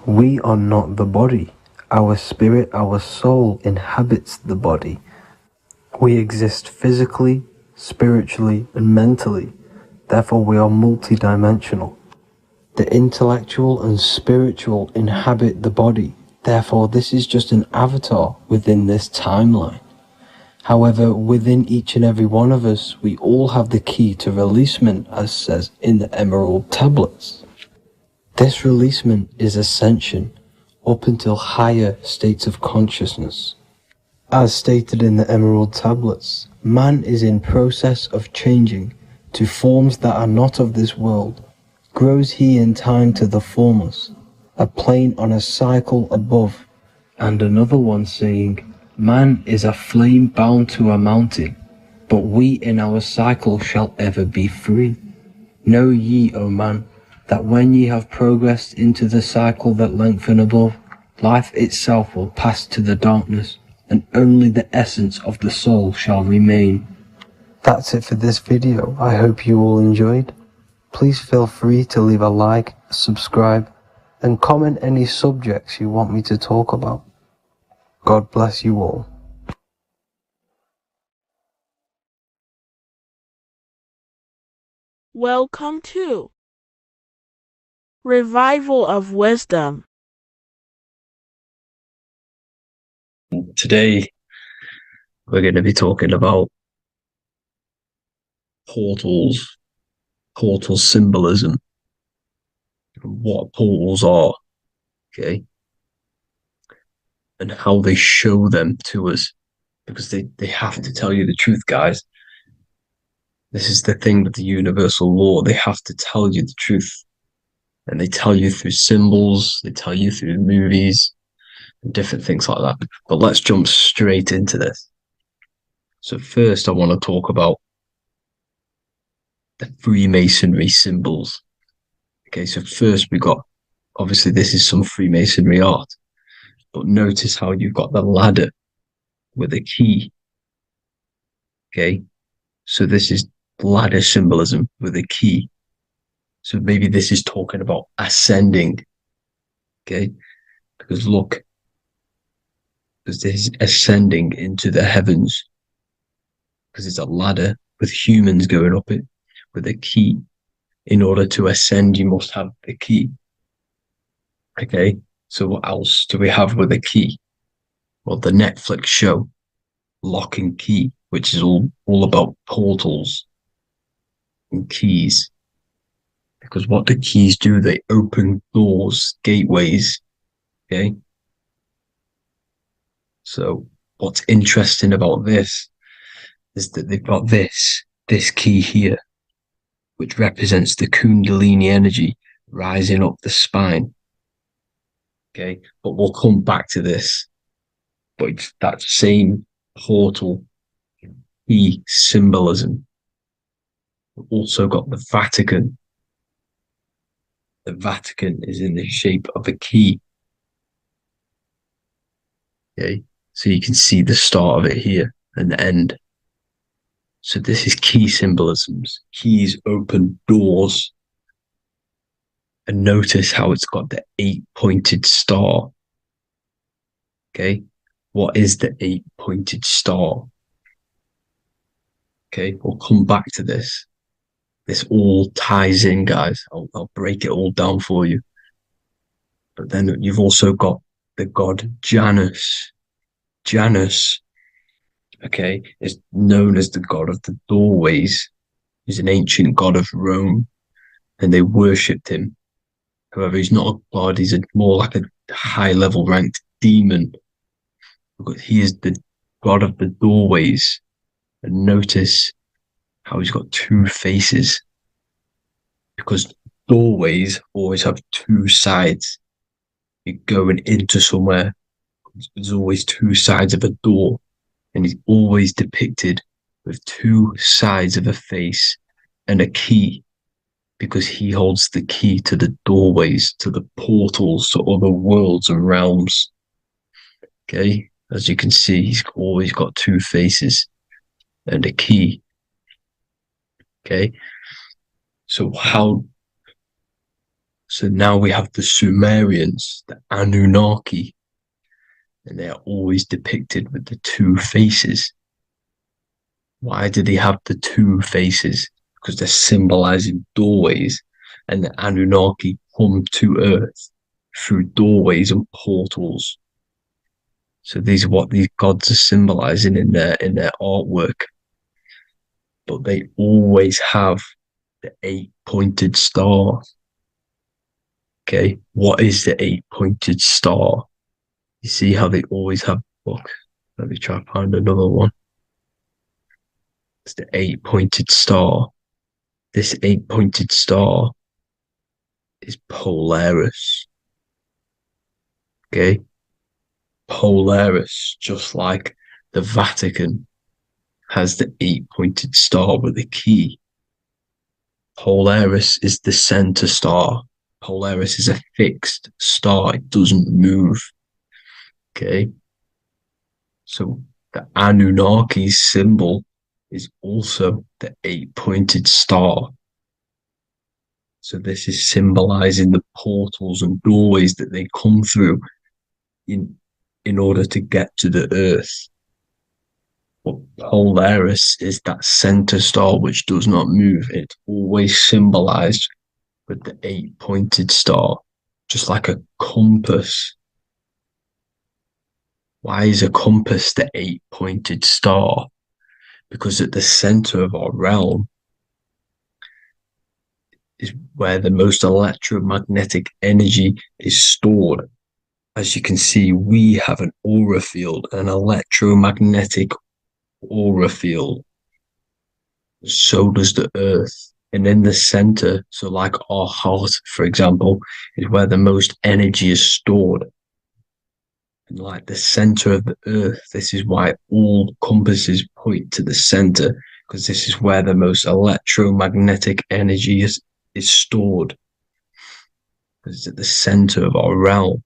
We are not the body. Our spirit, our soul inhabits the body. We exist physically, spiritually, and mentally. Therefore, we are multidimensional. The intellectual and spiritual inhabit the body. Therefore, this is just an avatar within this timeline. However, within each and every one of us, we all have the key to releasement, as says in the Emerald Tablets. This releasement is ascension, up until higher states of consciousness. As stated in the Emerald Tablets, man is in process of changing to forms that are not of this world. Grows he in time to the formless, a plane on a cycle above. And another one saying, man is a flame bound to a mountain, but we in our cycle shall ever be free. Know ye, O man, that when ye have progressed into the cycle that lengthen above, life itself will pass to the darkness, and only the essence of the soul shall remain. That's it for this video. I hope you all enjoyed. Please feel free to leave a like, subscribe, and comment any subjects you want me to talk about. God bless you all. Welcome to Revival of Wisdom. Today, we're going to be talking about portals, portal symbolism, what portals are, okay, and how they show them to us, because they have to tell you the truth, guys. This is the thing with the universal law. They have to tell you the truth. And they tell you through symbols, they tell you through movies, and different things like that. But let's jump straight into this. So first, I want to talk about the Freemasonry symbols. Okay, so first we got, obviously this is some Freemasonry art, but notice how you've got the ladder with a key. Okay, so this is ladder symbolism with a key. So maybe this is talking about ascending. Okay, because look, because this is ascending into the heavens, because it's a ladder with humans going up it with a key. In order to ascend, you must have the key. Okay, so what else do we have with a key? Well, the Netflix show Lock and Key, which is all about portals and keys. Because what the keys do, they open doors, gateways. Okay, so what's interesting about this is that they've got this key here, which represents the Kundalini energy rising up the spine. Okay, but we'll come back to this. But it's that same portal key symbolism. We've also got the Vatican. The Vatican is in the shape of a key. Okay, so you can see the start of it here and the end. So this is key symbolisms. Keys open doors. And notice how it's got the 8-pointed star. Okay, what is the 8-pointed star? Okay, we'll come back to this. This all ties in, guys. I'll break it all down for you. But then you've also got the god Janus. Janus, okay, is known as the god of the doorways. He's an ancient god of Rome, and they worshipped him. However, he's not a god, he's more like a high-level ranked demon. Because he is the god of the doorways. And notice how he's got two faces. Because doorways always have two sides. You're going into somewhere, there's always two sides of a door. And he's always depicted with two sides of a face and a key. Because he holds the key to the doorways, to the portals, to other worlds and realms. Okay, as you can see, he's always got two faces and a key. Okay, so now we have the Sumerians, the Anunnaki, and they are always depicted with the two faces. Why do they have the two faces? Because they're symbolizing doorways, and the Anunnaki come to Earth through doorways and portals. So these are what these gods are symbolizing in their artwork. But they always have the 8-pointed star. Okay, what is the 8-pointed star? You see how they always have, look, let me try to find another one. It's the 8-pointed star. This 8-pointed star is Polaris. Okay? Polaris, just like the Vatican, has the 8-pointed star with a key. Polaris is the center star. Polaris is a fixed star. It doesn't move. Okay? So the Anunnaki symbol is also the 8-pointed star. So this is symbolizing the portals and doorways that they come through in order to get to the Earth. But Polaris is that center star which does not move. It's always symbolized with the 8-pointed star, just like a compass. Why is a compass the 8-pointed star? Because at the center of our realm is where the most electromagnetic energy is stored. As you can see, we have an aura field, an electromagnetic aura field. So does the Earth. And in the center, so like our heart, for example, is where the most energy is stored. And like the center of the Earth, this is why all compasses point to the center, because this is where the most electromagnetic energy is stored. It's at the center of our realm.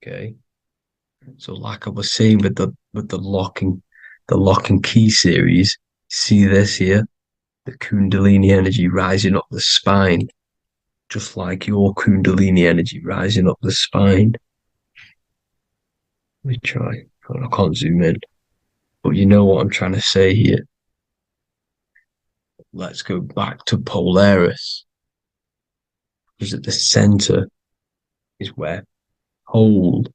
Okay. So like I was saying with the lock and key series, see this here? The Kundalini energy rising up the spine, just like your Kundalini energy rising up the spine. Let me try. I can't zoom in, but you know what I'm trying to say here. Let's go back to Polaris, because at the center is where pole.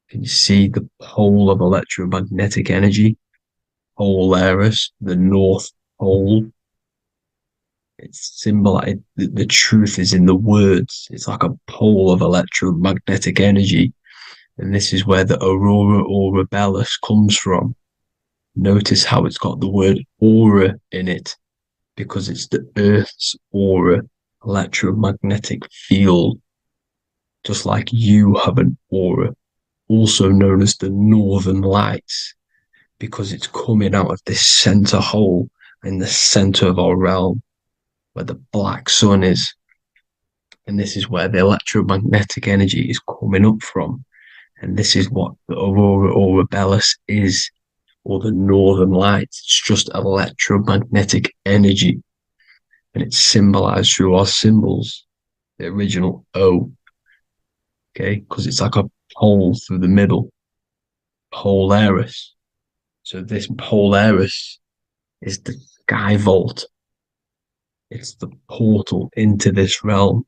Can you see the pole of electromagnetic energy? Polaris, the North Pole. It's symbolized. The truth is in the words. It's like a pole of electromagnetic energy. And this is where the aurora borealis comes from. Notice how it's got the word aura in it, because it's the Earth's aura, electromagnetic field. Just like you have an aura, also known as the Northern Lights, because it's coming out of this center hole in the center of our realm, where the black sun is. And this is where the electromagnetic energy is coming up from. And this is what the aurora borealis is, or the Northern Lights. It's just electromagnetic energy. And it's symbolized through our symbols, the original O. Okay, because it's like a hole through the middle. Polaris. So this Polaris is the sky vault. It's the portal into this realm,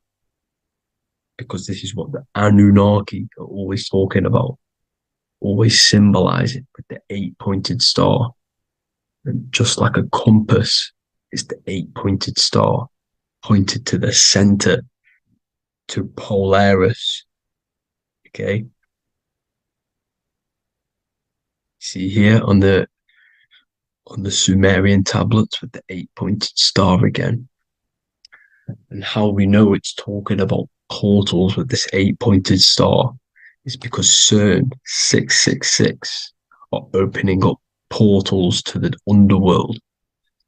because this is what the Anunnaki are always talking about, always symbolizing with the 8-pointed star. And just like a compass, it's the 8-pointed star pointed to the center, to Polaris. Okay. See here on the Sumerian tablets with the 8-pointed star again. And how we know it's talking about portals with this 8-pointed star is because CERN 666 are opening up portals to the underworld,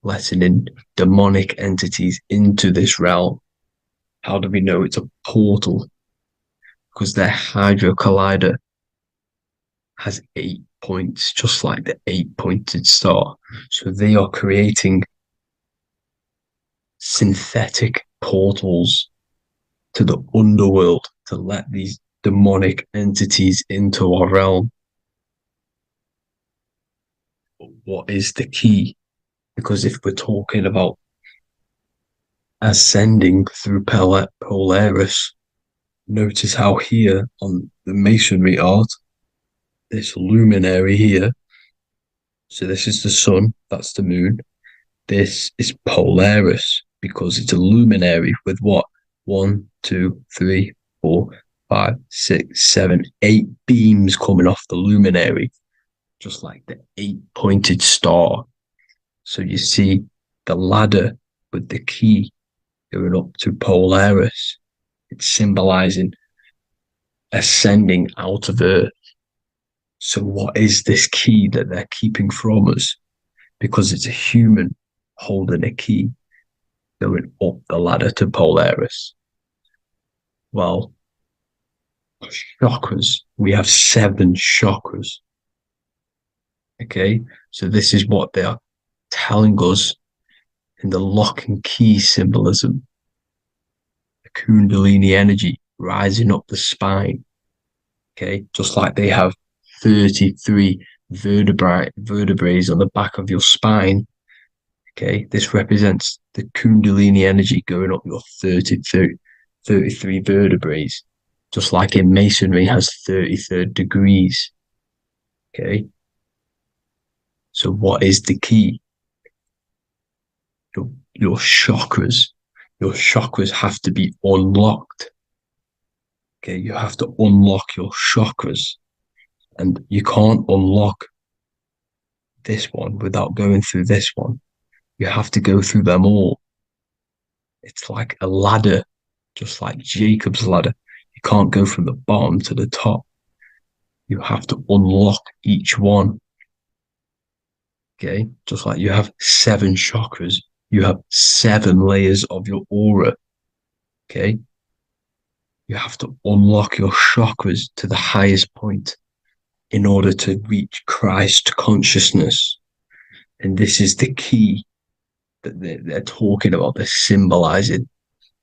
letting in demonic entities into this realm. How do we know it's a portal? Because their Hydro Collider has 8 points, just like the 8-pointed star. So they are creating synthetic portals to the underworld to let these demonic entities into our realm. But what is the key? Because if we're talking about ascending through Polaris, notice how here on the masonry art, this luminary here, so this is the sun, that's the moon, this is Polaris, because it's a luminary with what? 1, 2, 3, 4, 5, 6, 7, 8 beams coming off the luminary, just like the 8-pointed star. So you see the ladder with the key going up to Polaris. It's symbolizing ascending out of Earth. So what is this key that they're keeping from us? Because it's a human holding a key going up the ladder to Polaris. Well, chakras. We have 7 chakras. Okay, so this is what they are telling us in the lock and key symbolism, the Kundalini energy rising up the spine. Okay, just like they have 33 vertebrae on the back of your spine. Okay, this represents the Kundalini energy going up your 33 vertebrae, just like in Masonry has 33rd degrees. Okay, so what is the key? Your chakras. Your chakras have to be unlocked. Okay, you have to unlock your chakras, and you can't unlock this one without going through this one. You have to go through them all. It's like a ladder, just like Jacob's ladder. You can't go from the bottom to the top. You have to unlock each one. Okay, just like you have 7 chakras, you have 7 layers of your aura. Okay, you have to unlock your chakras to the highest point in order to reach Christ consciousness. And this is the key that they're talking about. They're symbolizing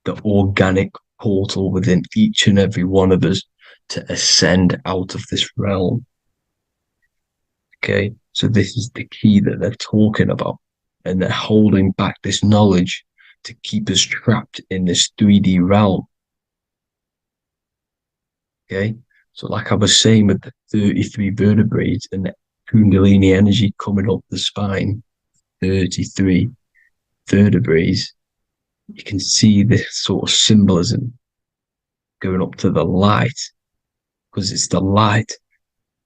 the organic portal within each and every one of us to ascend out of this realm. Okay, so this is the key that they're talking about, and they're holding back this knowledge to keep us trapped in this 3D realm. Okay, so like I was saying with the 33 vertebrae and the Kundalini energy coming up the spine, 33 vertebrae, you can see this sort of symbolism going up to the light, because it's the light.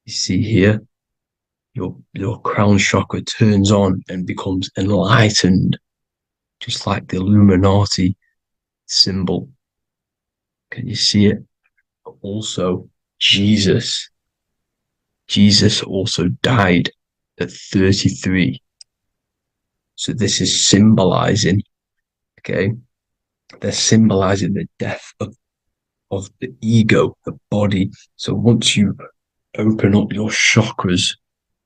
You see here, your crown chakra turns on and becomes enlightened, just like the Illuminati symbol. Can you see it? But also, Jesus also died at 33. So this is symbolizing, okay, they're symbolizing the death of the ego, the body. So once you open up your chakras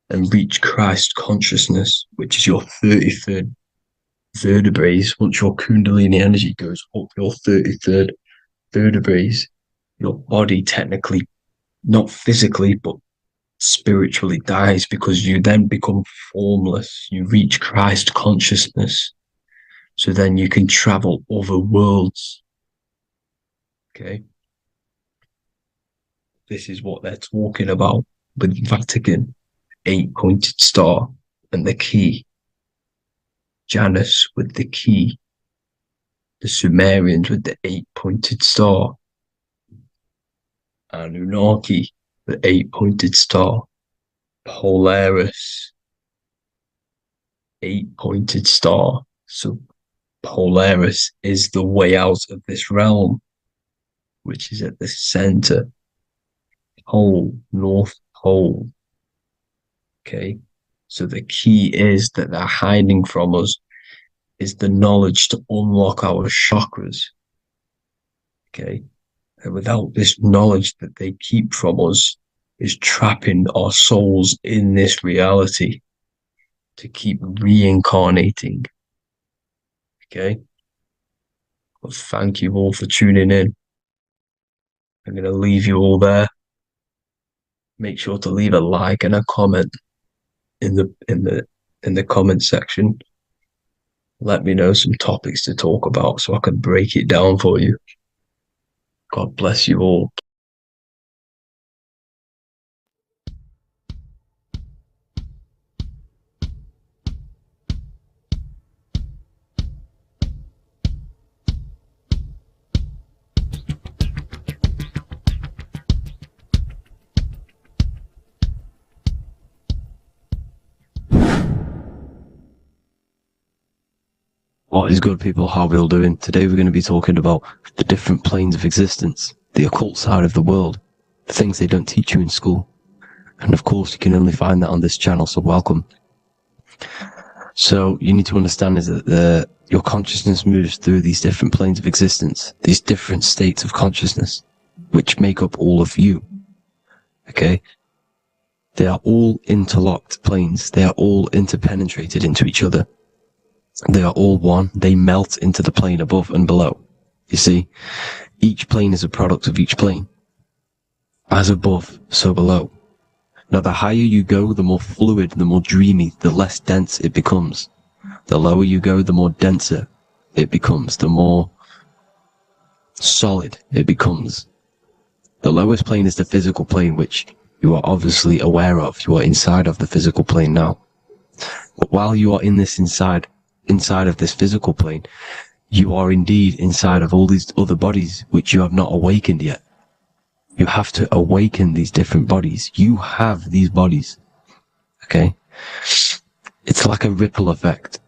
and reach Christ consciousness, which is your 33rd vertebrae, once your Kundalini energy goes up your 33rd vertebrae, your body technically, not physically, but spiritually dies, because you then become formless. You reach Christ consciousness. So then you can travel other worlds. Okay. This is what they're talking about with Vatican, 8-pointed star, and the key. Janus with the key. The Sumerians with the 8-pointed star. Anunnaki, the 8-pointed star. Polaris, 8-pointed star. So Polaris is the way out of this realm, which is at the center. Pole, North Pole. Okay, so the key is that they're hiding from us is the knowledge to unlock our chakras. Okay, and without this knowledge that they keep from us is trapping our souls in this reality to keep reincarnating. Okay, well, thank you all for tuning in. I'm going to leave you all there. Make sure to leave a like and a comment in the comment section. Let me know some topics to talk about so I can break it down for you. God bless you all. What is good, people? How are we all doing? Today we're going to be talking about the different planes of existence, the occult side of the world, the things they don't teach you in school. And of course, you can only find that on this channel, so welcome. So you need to understand is that your consciousness moves through these different planes of existence, these different states of consciousness, which make up all of you. Okay? They are all interlocked planes. They are all interpenetrated into each other. They are all one. They melt into the plane above and below. You see, each plane is a product of each plane. As above, so below. Now, the higher you go, the more fluid, the more dreamy, the less dense it becomes. The lower you go, the more denser it becomes, the more solid it becomes. The lowest plane is the physical plane, which you are obviously aware of. You are inside of the physical plane now. But while you are in this inside of this physical plane, you are indeed inside of all these other bodies which you have not awakened yet. You have to awaken these different bodies. You have these bodies. Okay? It's like a ripple effect.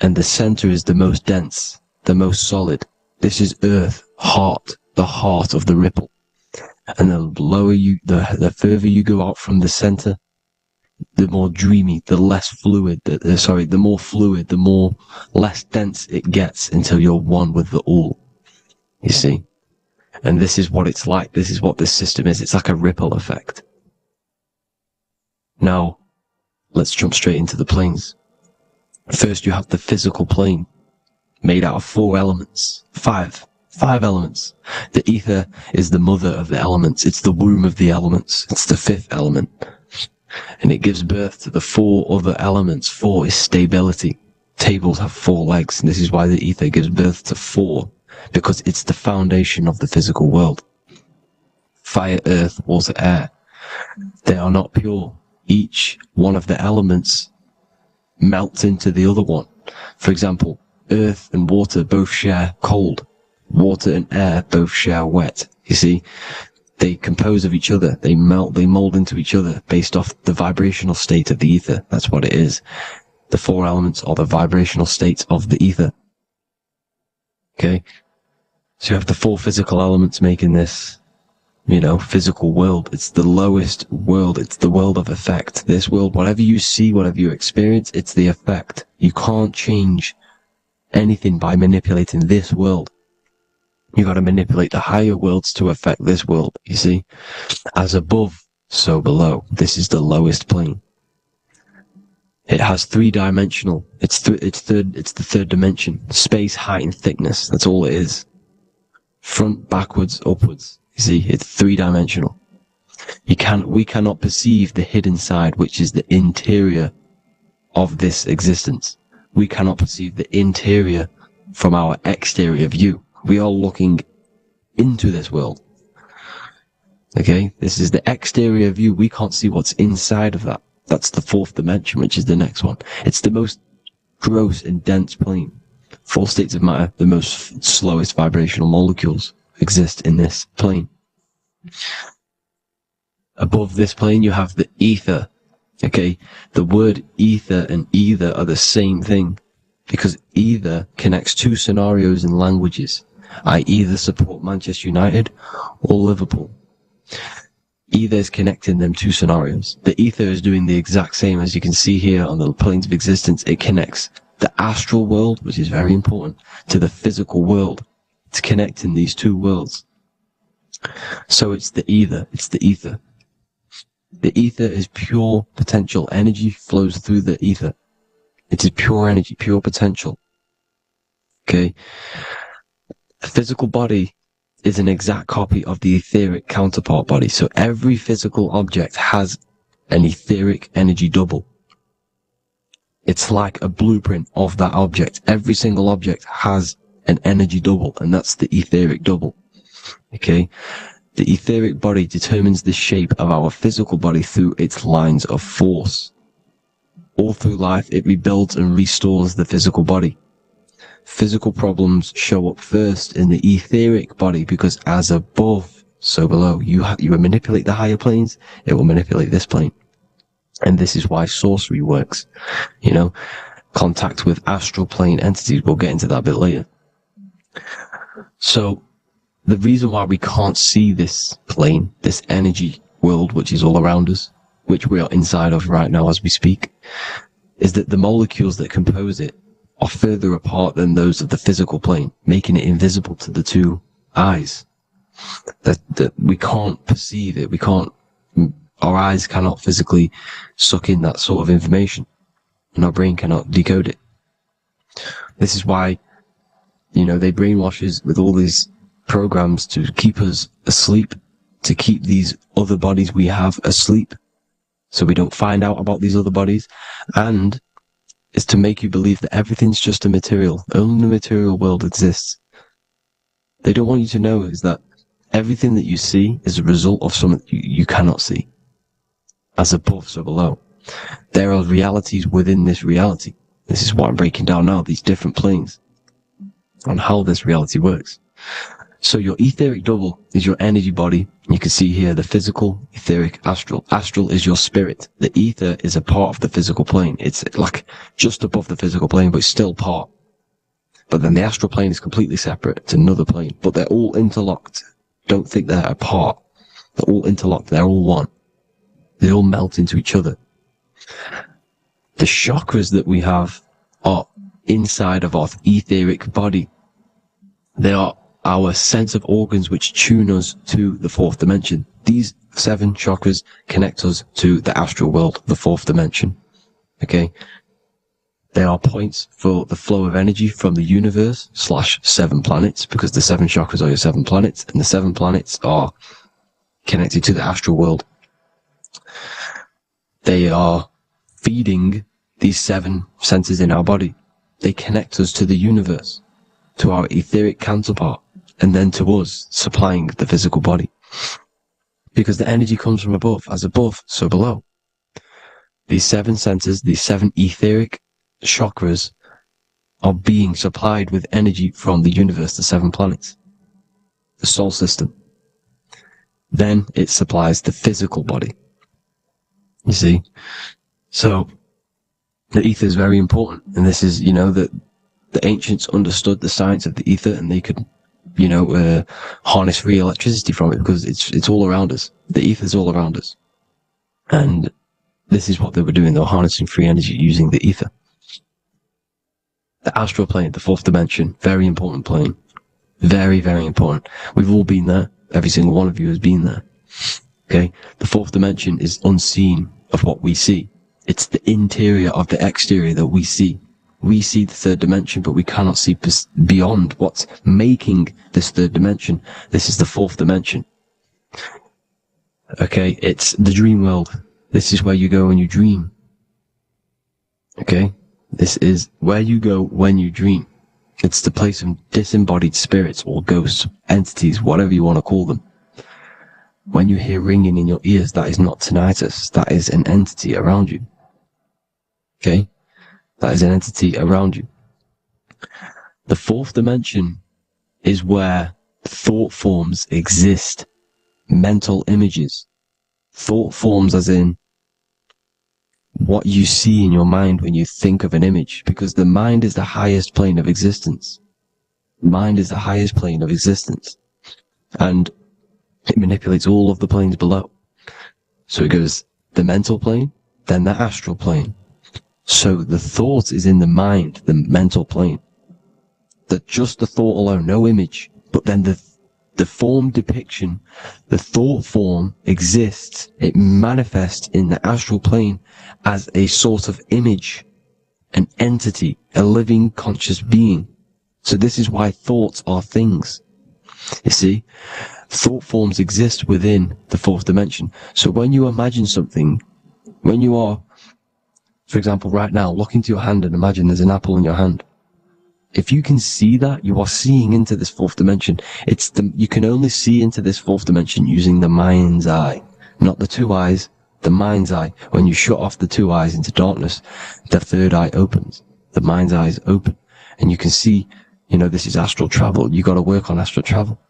And the center is the most dense, the most solid. This is Earth, heart, the heart of the ripple. And the lower you, the further you go out from the center, the more dreamy, the less fluid, the more fluid, the more less dense it gets until you're one with the all. You see? And this is what it's like. This is what this system is. It's like a ripple effect. Now, let's jump straight into the planes. First, you have the physical plane, made out of 4 elements. 5 elements. The ether is the mother of the elements. It's the womb of the elements. It's the 5th element. And it gives birth to the 4 other elements. 4 is stability. Tables have 4 legs, and this is why the ether gives birth to 4, because it's the foundation of the physical world. Fire, earth, water, air. They are not pure. Each one of the elements melts into the other one. For example, earth and water both share cold. Water and air both share wet. You see, they compose of each other. They melt, they mold into each other based off the vibrational state of the ether. That's what it is. The 4 elements are the vibrational states of the ether. Okay? So you have the 4 physical elements making this, physical world. It's the lowest world. It's the world of effect. This world, whatever you see, whatever you experience, it's the effect. You can't change anything by manipulating this world. You got to manipulate the higher worlds to affect this world, you see? As above, so below. This is the lowest plane. It has 3-dimensional. It's the 3rd dimension. Space, height, and thickness. That's all it is. Front, backwards, upwards. You see, it's 3-dimensional. We cannot perceive the hidden side, which is the interior of this existence. We cannot perceive the interior from our exterior view. We are looking into this world. Okay? This is the exterior view. We can't see what's inside of that. That's the 4th dimension, which is the next one. It's the most gross and dense plane. 4 states of matter, the most slowest vibrational molecules exist in this plane. Above this plane, you have the ether. Okay? The word ether and either are the same thing, because either connects 2 scenarios in languages. I either support Manchester United or Liverpool. Either is connecting them 2 scenarios. The ether is doing the exact same, as you can see here on the planes of existence. It connects the astral world, which is very important, to the physical world. It's connecting these 2 worlds. So it's the ether. It's the ether. The ether is pure potential. Energy flows through the ether. It is pure energy, pure potential. Okay? The physical body is an exact copy of the etheric counterpart body. So every physical object has an etheric energy double. It's like a blueprint of that object. Every single object has an energy double, and that's the etheric double. Okay? The etheric body determines the shape of our physical body through its lines of force. All through life, it rebuilds and restores the physical body. Physical problems show up first in the etheric body, because as above, so below. You manipulate the higher planes, it will manipulate this plane. And this is why sorcery works. Contact with astral plane entities. We'll get into that a bit later. So, the reason why we can't see this plane, this energy world, which is all around us, which we are inside of right now as we speak, is that the molecules that compose it are further apart than those of the physical plane, making it invisible to the 2 eyes. That we can't perceive it. Our eyes cannot physically suck in that sort of information, and our brain cannot decode it. This is why, they brainwash us with all these programs to keep us asleep, to keep these other bodies we have asleep, so we don't find out about these other bodies, and it's to make you believe that everything's just a material. Only the material world exists. They don't want you to know is that everything that you see is a result of something you cannot see. As above, so below. There are realities within this reality. This is what I'm breaking down now, these different planes, on how this reality works. So your etheric double is your energy body. You can see here the physical, etheric, astral. Astral is your spirit. The ether is a part of the physical plane. It's like just above the physical plane, but it's still part. But then the astral plane is completely separate. It's another plane, but they're all interlocked. Don't think they're apart. They're all interlocked. They're all one. They all melt into each other. The chakras that we have are inside of our etheric body. They are our sense of organs which tune us to the fourth dimension. These 7 chakras connect us to the astral world, the fourth dimension. Okay? They are points for the flow of energy from the universe / 7 planets, because the 7 chakras are your 7 planets, and the 7 planets are connected to the astral world. They are feeding these 7 senses in our body. They connect us to the universe, to our etheric counterpart, and then to us, supplying the physical body. Because the energy comes from above. As above, so below. These 7 senses, these 7 etheric chakras, are being supplied with energy from the universe, the 7 planets, the solar system. Then it supplies the physical body. You see? So, the ether is very important. And this is, that the ancients understood the science of the ether, and they could, harness free electricity from it, because it's all around us. The ether is all around us. And this is what they were doing. They were harnessing free energy using the ether. The astral plane, the fourth dimension, very important plane. Very, very important. We've all been there. Every single one of you has been there. Okay? The fourth dimension is unseen of what we see. It's the interior of the exterior that we see. We see the third dimension, but we cannot see beyond what's making this third dimension. This is the fourth dimension. Okay? It's the dream world. This is where you go when you dream. Okay? This is where you go when you dream. It's the place of disembodied spirits or ghosts, entities, whatever you want to call them. When you hear ringing in your ears, that is not tinnitus. That is an entity around you. Okay? That is an entity around you. The fourth dimension is where thought forms exist. Mental images. Thought forms as in what you see in your mind when you think of an image, because the mind is the highest plane of existence. Mind is the highest plane of existence. And it manipulates all of the planes below. So it goes the mental plane, then the astral plane. So the thought is in the mind, the mental plane. That just the thought alone, no image, but then the form depiction, the thought form exists. It manifests in the astral plane as a sort of image, an entity, a living conscious being. So this is why thoughts are things. You see, thought forms exist within the fourth dimension. So when you imagine something, when you are, for example, right now, look into your hand and imagine there's an apple in your hand. If you can see that, you are seeing into this fourth dimension. You can only see into this fourth dimension using the mind's eye, not the 2 eyes, the mind's eye. When you shut off the 2 eyes into darkness, the third eye opens. The mind's eye is open. And you can see, this is astral travel. You got to work on astral travel.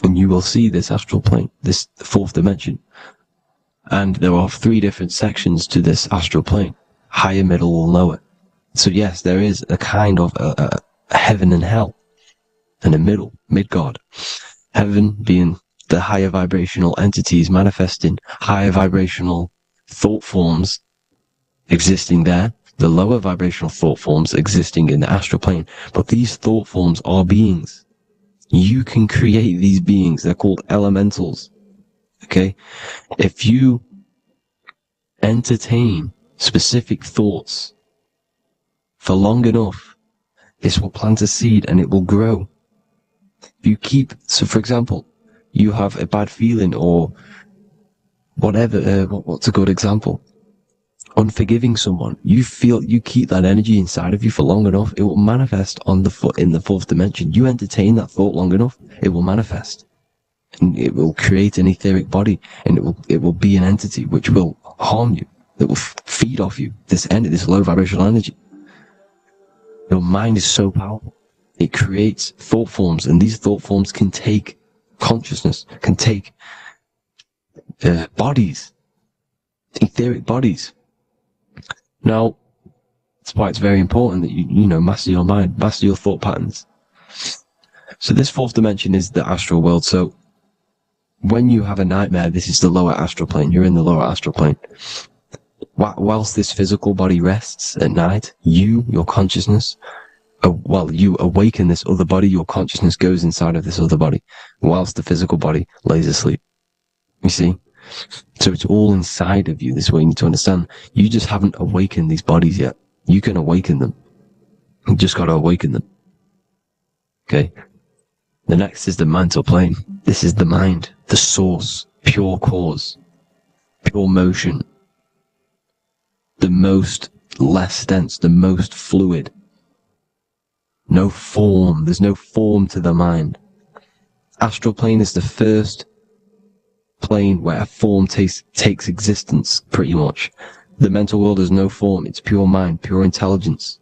And you will see this astral plane, this fourth dimension. And there are 3 different sections to this astral plane. Higher, middle, or lower. So yes, there is a kind of a heaven and hell, and a mid-God. Heaven being the higher vibrational entities manifesting higher vibrational thought forms existing there, the lower vibrational thought forms existing in the astral plane. But these thought forms are beings. You can create these beings. They're called elementals. Okay? If you entertain specific thoughts for long enough, This will plant a seed and it will grow. So for example, you have a bad feeling or whatever, what's a good example? Unforgiving someone. You keep that energy inside of you for long enough, it will manifest in the fourth dimension. You entertain that thought long enough, it will manifest. And it will create an etheric body, and it will be an entity which will harm you. It will feed off you. This low vibrational energy. Your mind is so powerful. It creates thought forms, and these thought forms can take consciousness, can take bodies, etheric bodies. Now, that's why it's very important that you master your mind, master your thought patterns. So this fourth dimension is the astral world. So when you have a nightmare, this is the lower astral plane. You're in the lower astral plane. Whilst this physical body rests at night, your consciousness, you awaken this other body, your consciousness goes inside of this other body, whilst the physical body lays asleep. You see? So it's all inside of you. This is what you need to understand. You just haven't awakened these bodies yet. You can awaken them. You just got to awaken them. Okay? The next is the mental plane. This is the mind, the source, pure cause, pure motion, the most less dense, the most fluid. No form. There's no form to the mind. Astral plane is the first plane where a form takes existence, pretty much. The mental world has no form. It's pure mind, pure intelligence.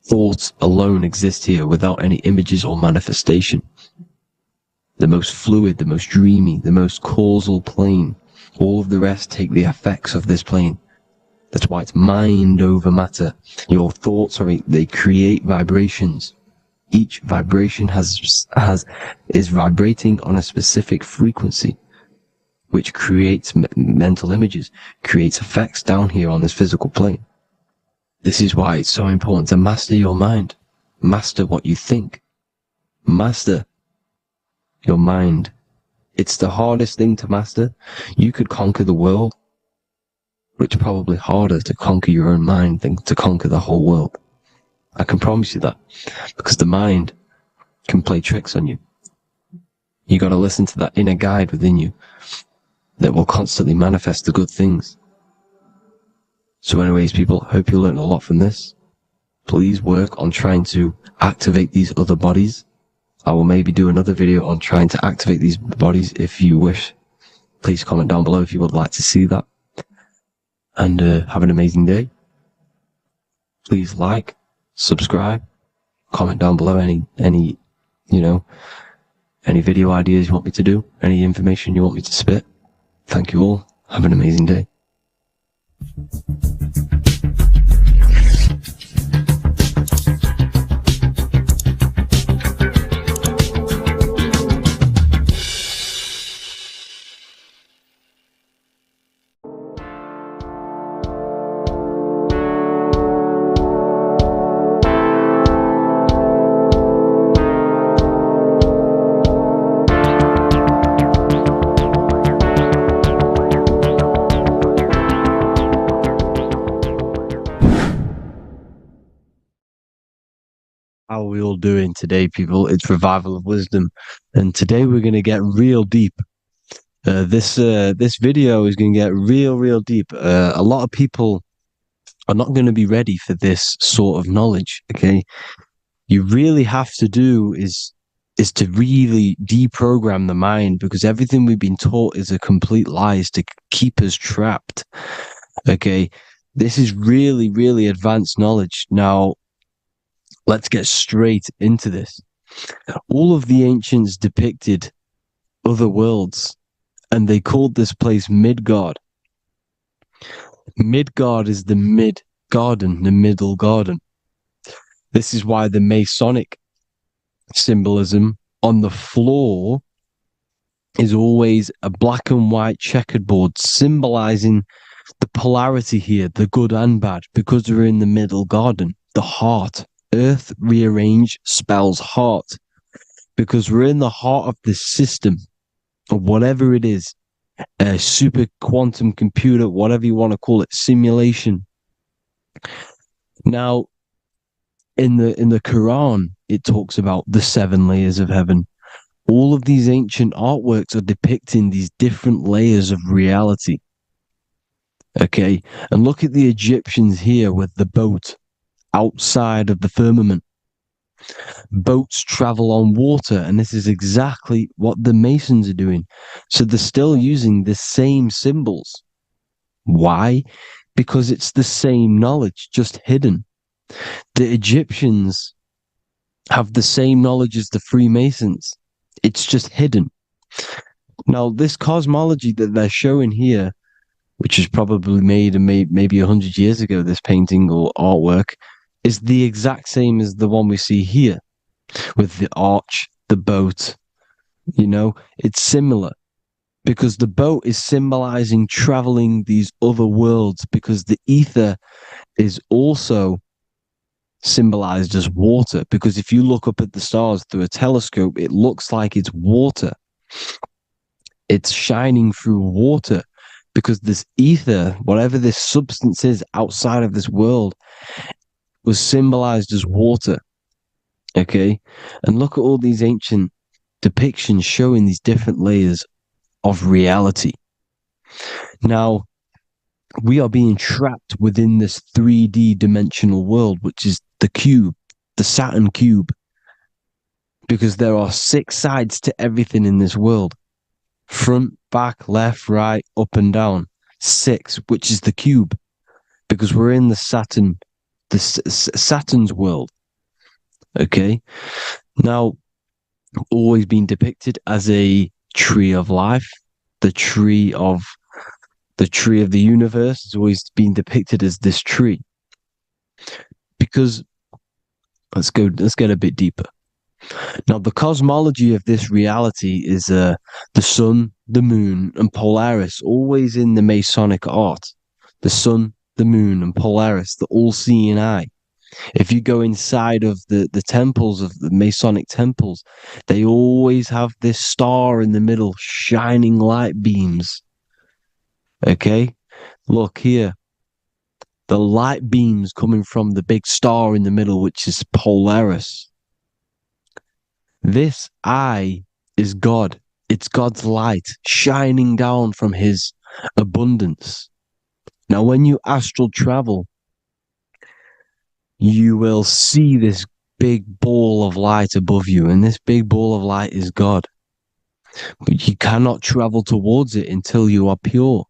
Thoughts alone exist here without any images or manifestation. The most fluid, the most dreamy, the most causal plane. All of the rest take the effects of this plane. That's why it's mind over matter. Your thoughts they create vibrations. Each vibration is vibrating on a specific frequency, which creates mental images, creates effects down here on this physical plane. This is why it's so important to master your mind. Master what you think. Master your mind. It's the hardest thing to master. You could conquer the world, but it's probably harder to conquer your own mind than to conquer the whole world. I can promise you that, because the mind can play tricks on you. You got to listen to that inner guide within you that will constantly manifest the good things. So anyways, people, hope you learned a lot from this. Please work on trying to activate these other bodies. I will maybe do another video on trying to activate these bodies if you wish. Please comment down below if you would like to see that. And have an amazing day. Please like, subscribe, comment down below any video ideas you want me to do, any information you want me to spit. Thank you all. Have an amazing day. How are we all doing today, people? It's Revival of Wisdom, and today we're going to get real deep. This video is going to get real deep. A lot of people are not going to be ready for this sort of knowledge. Okay, you really have to do is to really deprogram the mind, because everything we've been taught is a complete lie, is to keep us trapped. Okay, this is really advanced knowledge. Now, let's get straight into this. All of the ancients depicted other worlds, and they called this place Midgard. Midgard is the mid-garden, the middle garden. This is why the Masonic symbolism on the floor is always a black and white checkered board, symbolizing the polarity here, the good and bad, because we're in the middle garden, the heart. Earth rearranged spells heart, because we're in the heart of this system, or whatever it is, a super quantum computer, whatever you want to call it, simulation. Now, In the Quran, it talks about the 7 layers of heaven. All of these ancient artworks are depicting these different layers of reality. Okay, and look at the Egyptians here with the boat outside of the firmament. Boats travel on water, and this is exactly what the Masons are doing. So they're still using the same symbols. Why? Because it's the same knowledge, just hidden. The Egyptians have the same knowledge as the Freemasons. It's just hidden. Now, this cosmology that they're showing here, which is probably made maybe 100 years ago, this painting or artwork, is the exact same as the one we see here, with the arch, the boat. You know, it's similar, because the boat is symbolizing traveling these other worlds, because the ether is also symbolized as water, because if you look up at the stars through a telescope, it looks like it's water. It's shining through water, because this ether, whatever this substance is outside of this world, was symbolized as water. Okay? And look at all these ancient depictions showing these different layers of reality. Now, we are being trapped within this 3D dimensional world, which is the cube, the Saturn cube, because there are 6 sides to everything in this world. Front, back, left, right, up and down. 6, which is the cube, because we're in the Saturn's world. Okay? Now, always been depicted as a tree of life, the tree of the universe has always been depicted as this tree. Because let's get a bit deeper. Now, the cosmology of this reality is the sun, the moon, and Polaris, always in the Masonic art. The sun, the moon, and Polaris, the all-seeing eye. If you go inside of the temples, of the Masonic temples, they always have this star in the middle, shining light beams. Okay? Look here. The light beams coming from the big star in the middle, which is Polaris. This eye is God. It's God's light shining down from his abundance. Now, when you astral travel, you will see this big ball of light above you, and this big ball of light is God. But you cannot travel towards it until you are pure.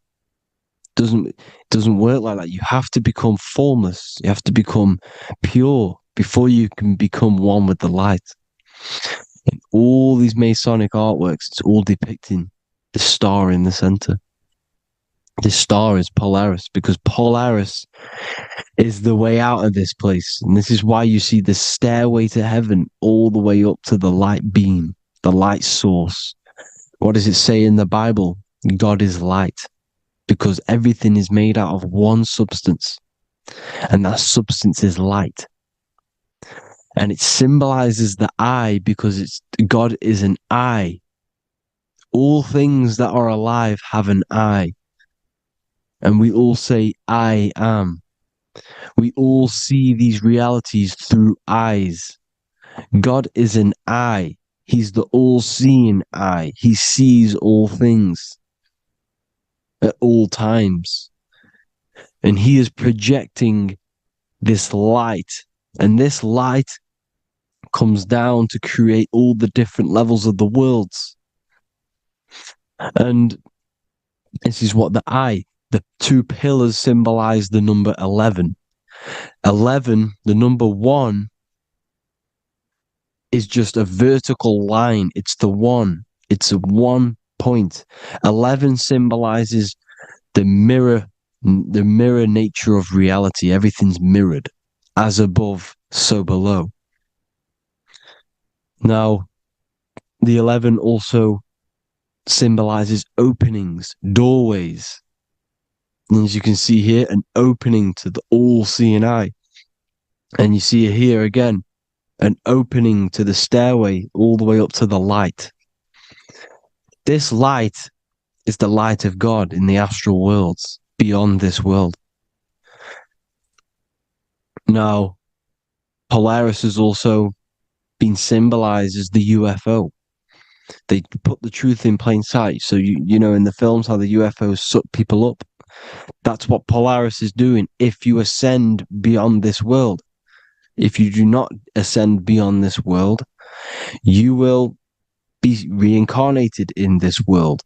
It doesn't work like that. You have to become formless. You have to become pure before you can become one with the light. In all these Masonic artworks, it's all depicting the star in the center. This star is Polaris, because Polaris is the way out of this place. And this is why you see the stairway to heaven all the way up to the light beam, the light source. What does it say in the Bible? God is light, because everything is made out of one substance, and that substance is light. And it symbolizes the eye, because God is an eye. All things that are alive have an eye. And we all say, I am. We all see these realities through eyes. God is an eye. He's the all-seeing eye. He sees all things at all times. And he is projecting this light. And this light comes down to create all the different levels of the worlds. And this is what the 2 pillars symbolize the number 11. 11, the number 1, is just a vertical line. It's the 1. It's a 1 point. 11 symbolizes the mirror nature of reality. Everything's mirrored. As above, so below. Now, the 11 also symbolizes openings, doorways. And as you can see here, an opening to the all-seeing eye. And you see here again, an opening to the stairway all the way up to the light. This light is the light of God in the astral worlds, beyond this world. Now, Polaris has also been symbolized as the UFO. They put the truth in plain sight. So you know in the films how the UFOs suck people up. That's what Polaris is doing. If you ascend beyond this world, if you do not ascend beyond this world, you will be reincarnated in this world.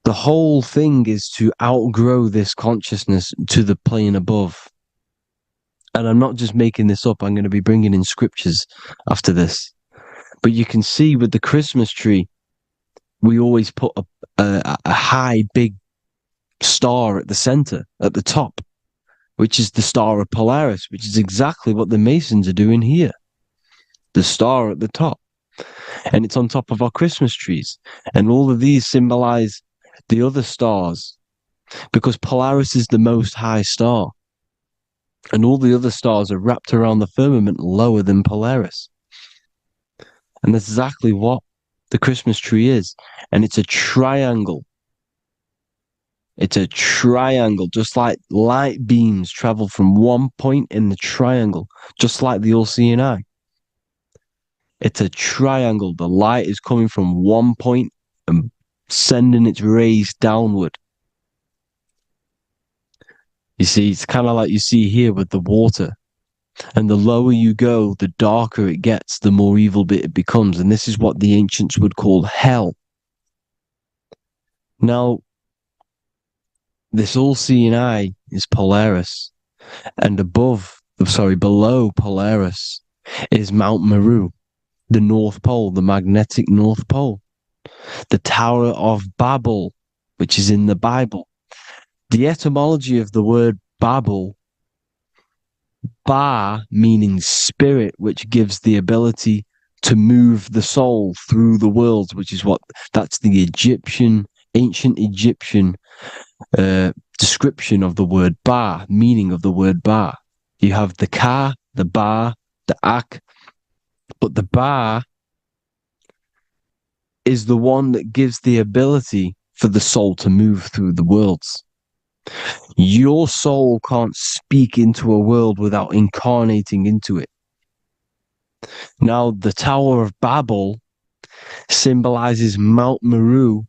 The whole thing is to outgrow this consciousness to the plane above. And I'm not just making this up. I'm going to be bringing in scriptures after this. But you can see with the Christmas tree, we always put a high, big star at the center, at the top, which is the star of Polaris, which is exactly what the Masons are doing here. The star at the top. And it's on top of our Christmas trees. And all of these symbolize the other stars, because Polaris is the most high star. And all the other stars are wrapped around the firmament lower than Polaris. And that's exactly what the Christmas tree is. And it's a triangle. It's a triangle, just like light beams travel from one point in the triangle, just like the all-seeing eye. It's a triangle. The light is coming from one point and sending its rays downward. You see, it's kind of like you see here with the water. And the lower you go, the darker it gets, the more evil it becomes. And this is what the ancients would call hell. Now, this all-seeing eye is Polaris. And below Polaris is Mount Meru, the North Pole, the magnetic North Pole. The Tower of Babel, which is in the Bible. The etymology of the word Babel, Ba meaning spirit, which gives the ability to move the soul through the worlds, which is that's the ancient Egyptian description of the word Ba, meaning of the word Ba. You have the Ka, the Ba, the Ak, but the Ba is the one that gives the ability for the soul to move through the worlds. Your soul can't speak into a world without incarnating into it. Now, the Tower of Babel symbolizes Mount Meru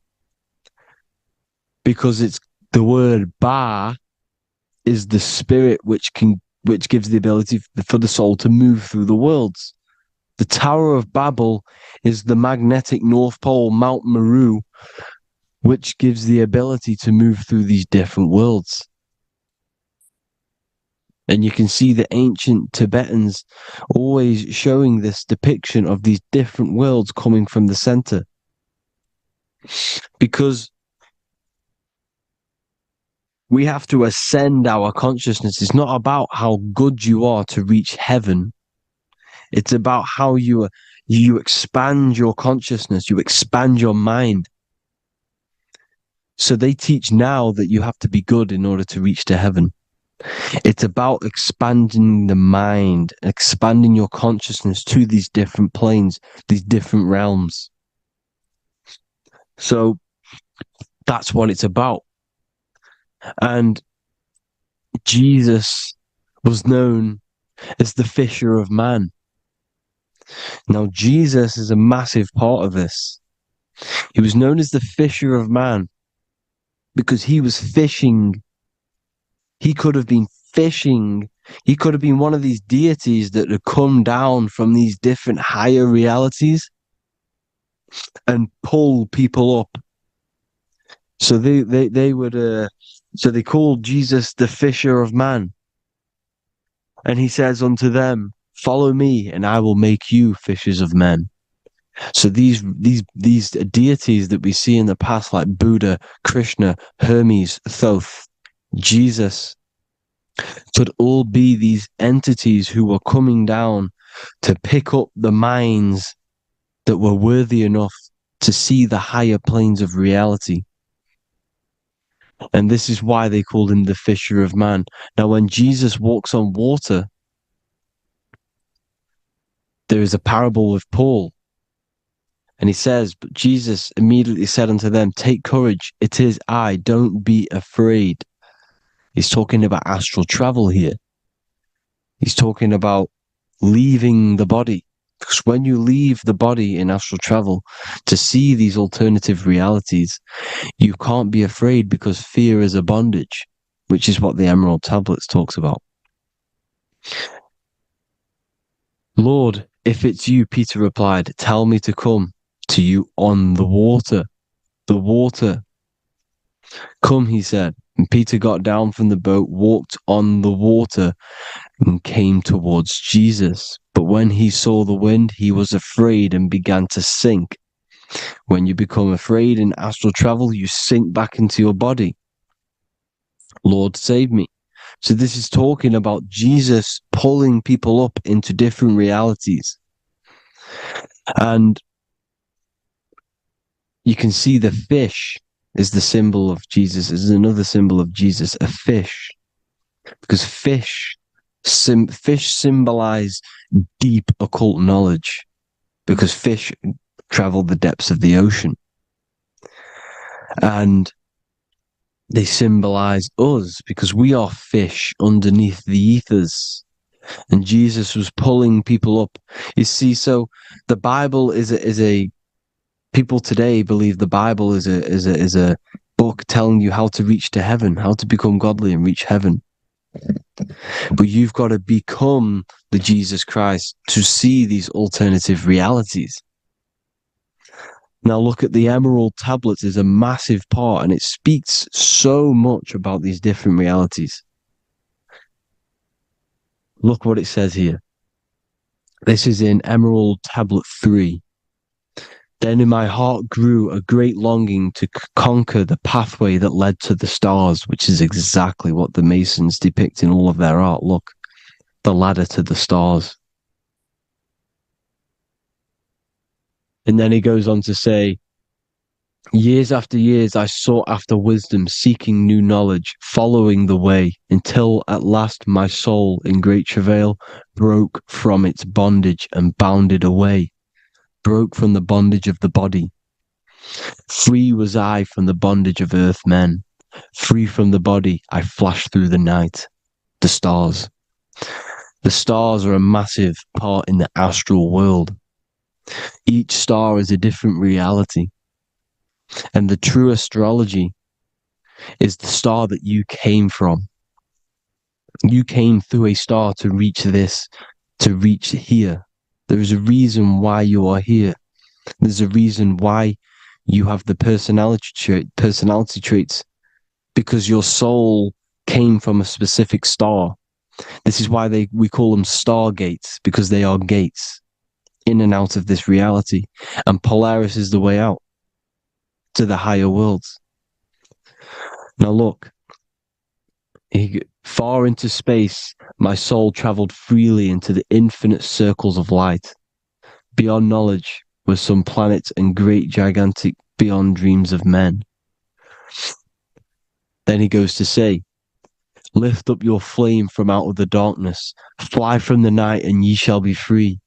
because it's the word Ba is the spirit which gives the ability for the soul to move through the worlds. The Tower of Babel is the magnetic North Pole, Mount Meru, which gives the ability to move through these different worlds. And you can see the ancient Tibetans always showing this depiction of these different worlds coming from the center. Because we have to ascend our consciousness. It's not about how good you are to reach heaven. It's about how you expand your consciousness, you expand your mind. So they teach now that you have to be good in order to reach to heaven. It's about expanding the mind, expanding your consciousness to these different planes, these different realms. So that's what it's about. And Jesus was known as the fisher of man. Now, Jesus is a massive part of this. He was known as the fisher of man because he was fishing. He could have been fishing. He could have been one of these deities that had come down from these different higher realities and pull people up. So they would so they called Jesus the fisher of man. And he says unto them, follow me and I will make you fishers of men. So these deities that we see in the past, like Buddha, Krishna, Hermes, Thoth, Jesus, could all be these entities who were coming down to pick up the minds that were worthy enough to see the higher planes of reality. And this is why they called him the fisher of man. Now, when Jesus walks on water, there is a parable with Paul. And he says, but Jesus immediately said unto them, take courage, it is I, don't be afraid. He's talking about astral travel here. He's talking about leaving the body. Because when you leave the body in astral travel to see these alternative realities, you can't be afraid because fear is a bondage, which is what the Emerald Tablets talks about. Lord, if it's you, Peter replied, tell me to come to you on the water. The water. Come, he said. And Peter got down from the boat, walked on the water, and came towards Jesus. But when he saw the wind, he was afraid and began to sink. When you become afraid in astral travel, you sink back into your body. Lord, save me. So this is talking about Jesus pulling people up into different realities. And you can see the fish is the symbol of Jesus, is another symbol of Jesus, a fish. Because fish symbolize deep occult knowledge, because fish travel the depths of the ocean. And they symbolize us because we are fish underneath the ethers. And Jesus was pulling people up. You see, so the Bible is a people today believe the Bible is a book telling you how to reach to heaven, how to become godly and reach heaven. But you've got to become the Jesus Christ to see these alternative realities. Now look at the Emerald Tablets is a massive part, and it speaks so much about these different realities. Look what it says here. This is in Emerald Tablet 3. Then in my heart grew a great longing to conquer the pathway that led to the stars, which is exactly what the Masons depict in all of their art. Look, the ladder to the stars. And then he goes on to say, years after years, I sought after wisdom, seeking new knowledge, following the way, until at last my soul, in great travail, broke from its bondage and bounded away, broke from the bondage of the body. Free was I from the bondage of earth men. Free from the body, I flashed through the night. The stars. The stars are a massive part in the astral world. Each star is a different reality. And the true astrology is the star that you came from. You came through a star to reach this, to reach here. There is a reason why you are here. There's a reason why you have the personality traits, because your soul came from a specific star. This is why we call them stargates, because they are gates in and out of this reality. And Polaris is the way out to the higher worlds. Now look, far into space, my soul traveled freely into the infinite circles of light. Beyond knowledge were some planets and great gigantic beyond dreams of men. Then he goes to say, lift up your flame from out of the darkness, fly from the night and ye shall be free.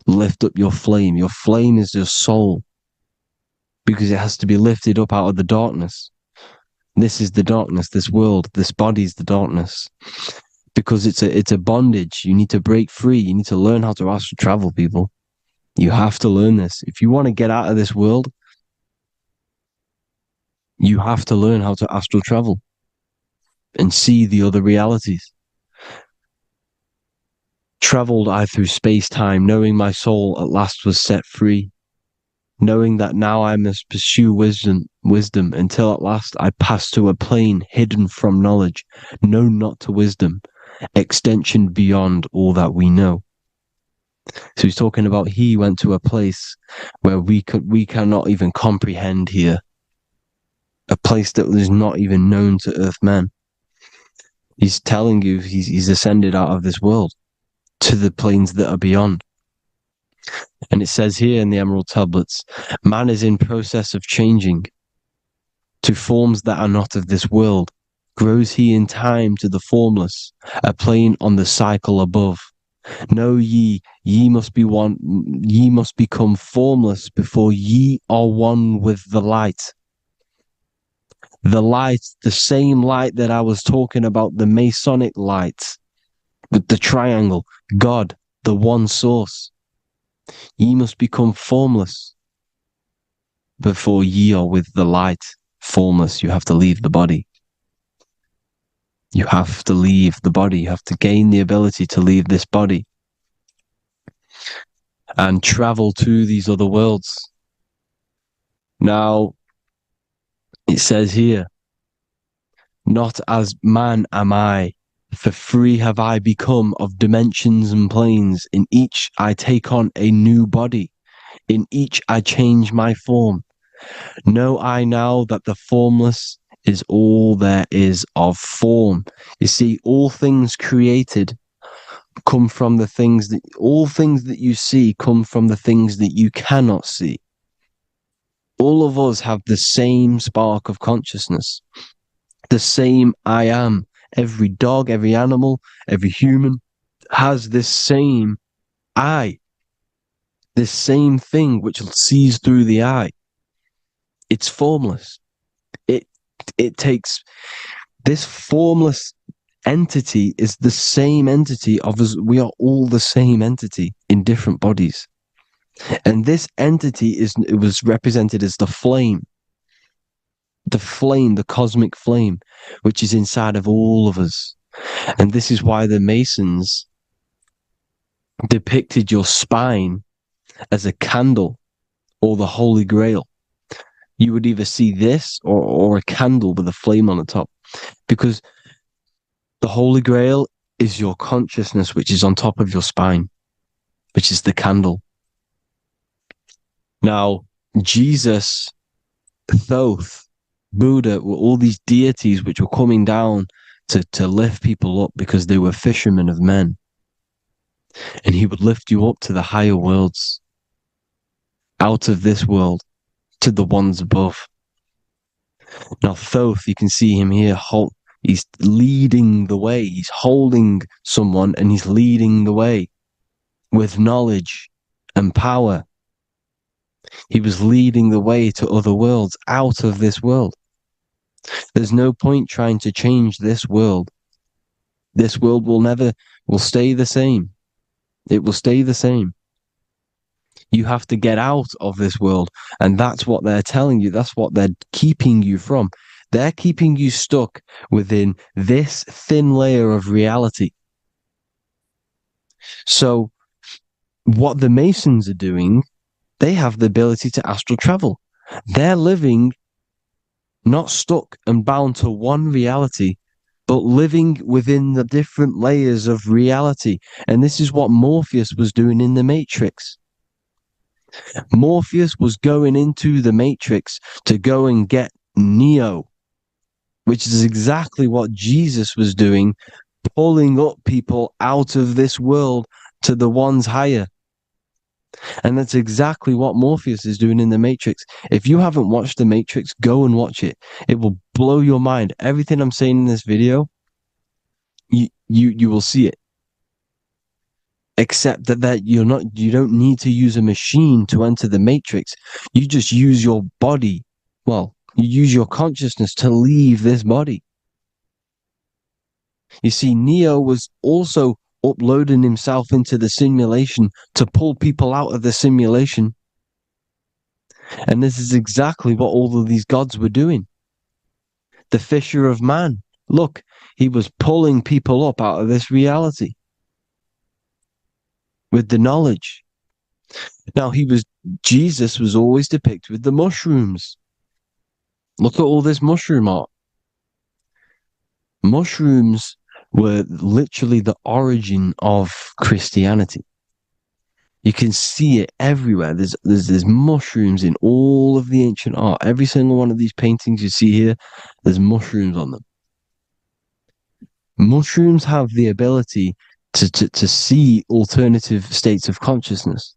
Lift up your flame. Your flame is your soul, because it has to be lifted up out of the darkness. This is the darkness, this world, this body is the darkness. Because it's a bondage. You need to break free. You need to learn how to astral travel, people. You have to learn this. If you want to get out of this world, you have to learn how to astral travel and see the other realities. Traveled I through space-time, knowing my soul at last was set free, knowing that now I must pursue wisdom until at last I pass to a plane hidden from knowledge, known not to wisdom, extension beyond all that we know. So he's talking about he went to a place where we cannot even comprehend here, a place that is not even known to Earthmen. He's telling you he's ascended out of this world to the planes that are beyond. And it says here in the Emerald Tablets, man is in process of changing to forms that are not of this world. Grows he in time to the formless, a plane on the cycle above. Know ye must be one, ye must become formless before ye are one with the light. The light, the same light that I was talking about, the Masonic light, with the triangle, God, the one source. Ye must become formless before ye are with the light. Formless, you have to leave the body. You have to leave the body. You have to gain the ability to leave this body and travel to these other worlds. Now, it says here, not as man am I, for free have I become of dimensions and planes. In each I take on a new body. In each I change my form. Know I now that the formless is all there is of form. You see, all things created come from the things that, all things that you see come from the things that you cannot see. All of us have the same spark of consciousness, the same I am. Every dog, every animal, every human has this same I, this same thing which sees through the eye. It's formless. It takes, this formless entity is the same entity of us. We are all the same entity in different bodies. And this entity it was represented as the flame, the cosmic flame, which is inside of all of us. And this is why the Masons depicted your spine as a candle or the Holy Grail. You would either see this or a candle with a flame on the top, because the Holy Grail is your consciousness, which is on top of your spine, which is the candle. Now, Jesus, Thoth, Buddha were all these deities which were coming down to lift people up because they were fishermen of men. And he would lift you up to the higher worlds, out of this world, to the ones above. Now, Thoth, you can see him here, he's leading the way. He's holding someone and he's leading the way with knowledge and power. He was leading the way to other worlds, out of this world. There's no point trying to change this world. This world will stay the same. It will stay the same. You have to get out of this world. And that's what they're telling you. That's what they're keeping you from. They're keeping you stuck within this thin layer of reality. So what the Masons are doing, they have the ability to astral travel. They're living not stuck and bound to one reality, but living within the different layers of reality. And this is what Morpheus was doing in the Matrix. Morpheus was going into the Matrix to go and get Neo, which is exactly what Jesus was doing, pulling up people out of this world to the ones higher. And that's exactly what Morpheus is doing in the Matrix. If you haven't watched the Matrix, go and watch it. It will blow your mind. Everything I'm saying in this video, you will see it. Except that you don't need to use a machine to enter the Matrix. You just use your body. Well, you use your consciousness to leave this body. You see, Neo was also uploading himself into the simulation to pull people out of the simulation. And this is exactly what all of these gods were doing. The Fisher of Man. Look, he was pulling people up out of this reality with the knowledge. Now, Jesus was always depicted with the mushrooms. Look at all this mushroom art. Mushrooms were literally the origin of Christianity. You can see it everywhere. There's mushrooms in all of the ancient art. Every single one of these paintings you see here, there's mushrooms on them. Mushrooms have the ability to see alternative states of consciousness.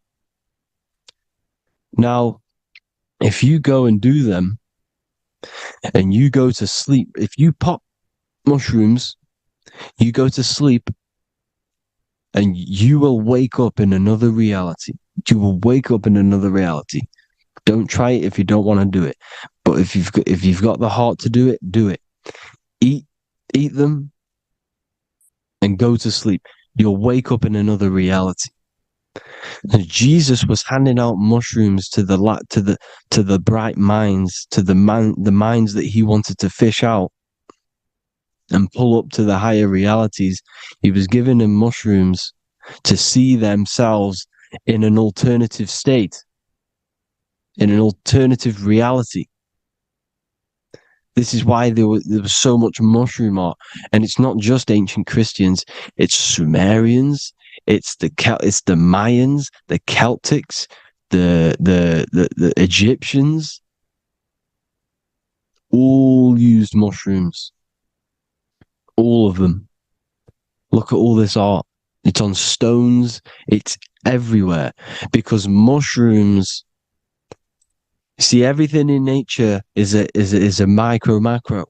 Now, if you go and do them, and you go to sleep, if you pop mushrooms, you go to sleep, and you will wake up in another reality. You will wake up in another reality. Don't try it if you don't want to do it. But if you've got the heart to do it, do it. Eat them, and go to sleep. You'll wake up in another reality. And Jesus was handing out mushrooms to the bright minds, to the minds that he wanted to fish out and pull up to the higher realities. He was giving them mushrooms to see themselves in an alternative state, in an alternative reality. This is why there was so much mushroom art, and it's not just ancient Christians; it's Sumerians, it's the Mayans, the Celtics, the Egyptians. All used mushrooms. All of them. Look at all this art. It's on stones. It's everywhere because mushrooms. See, everything in nature is a micro macro.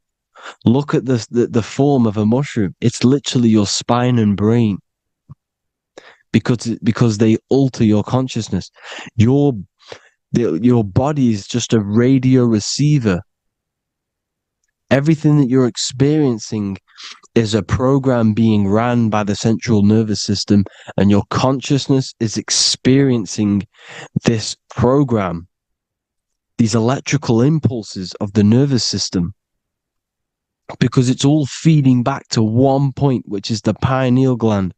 Look at the form of a mushroom. It's literally your spine and brain. Because they alter your consciousness. Your body is just a radio receiver. Everything that you're experiencing is a program being ran by the central nervous system, and your consciousness is experiencing this program. These electrical impulses of the nervous system, because it's all feeding back to one point, which is the pineal gland.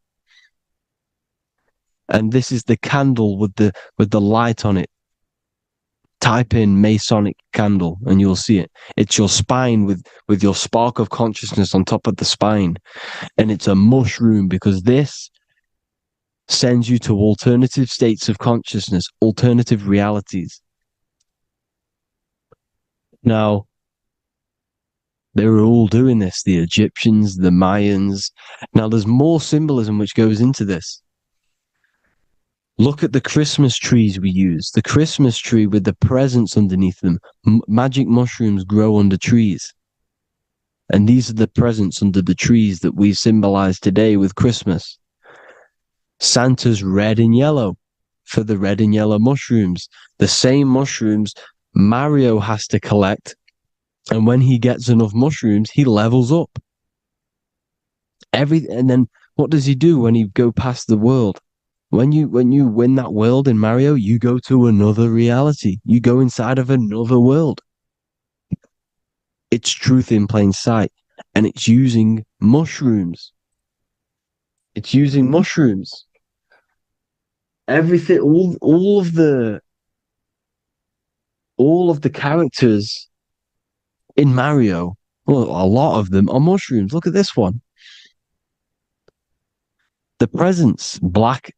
And this is the candle with the light on it. Type in Masonic candle and you'll see it. It's your spine with your spark of consciousness on top of the spine. And it's a mushroom because this sends you to alternative states of consciousness, alternative realities. Now, they were all doing this, the Egyptians, the Mayans. Now, there's more symbolism which goes into this. Look at the Christmas trees we use. The Christmas tree with the presents underneath them. Magic mushrooms grow under trees. And these are the presents under the trees that we symbolize today with Christmas. Santa's red and yellow for the red and yellow mushrooms. The same mushrooms Mario has to collect, and when he gets enough mushrooms, he levels up. And then what does he do when he go past the world? When you win that world in Mario, you go to another reality. You go inside of another world. It's truth in plain sight, and it's using mushrooms. It's using mushrooms. Everything, all of the characters in Mario, well, a lot of them are mushrooms. Look at this one. The presents, black,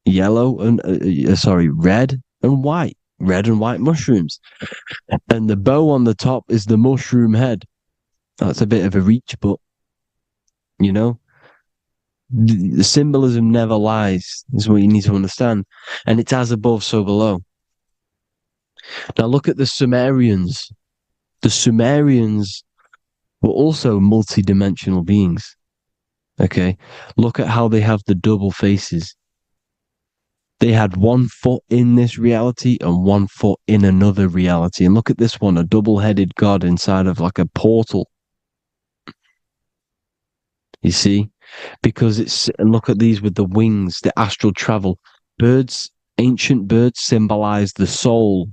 yellow, and red and white. Red and white mushrooms. And the bow on the top is the mushroom head. That's a bit of a reach, but, you know, the symbolism never lies, is what you need to understand. And it's as above, so below. Now look at the Sumerians. The Sumerians were also multi-dimensional beings. Okay? Look at how they have the double faces. They had 1 foot in this reality and 1 foot in another reality. And look at this one, a double-headed god inside of like a portal. You see? Because and look at these with the wings, the astral travel. Birds, ancient birds symbolize the soul.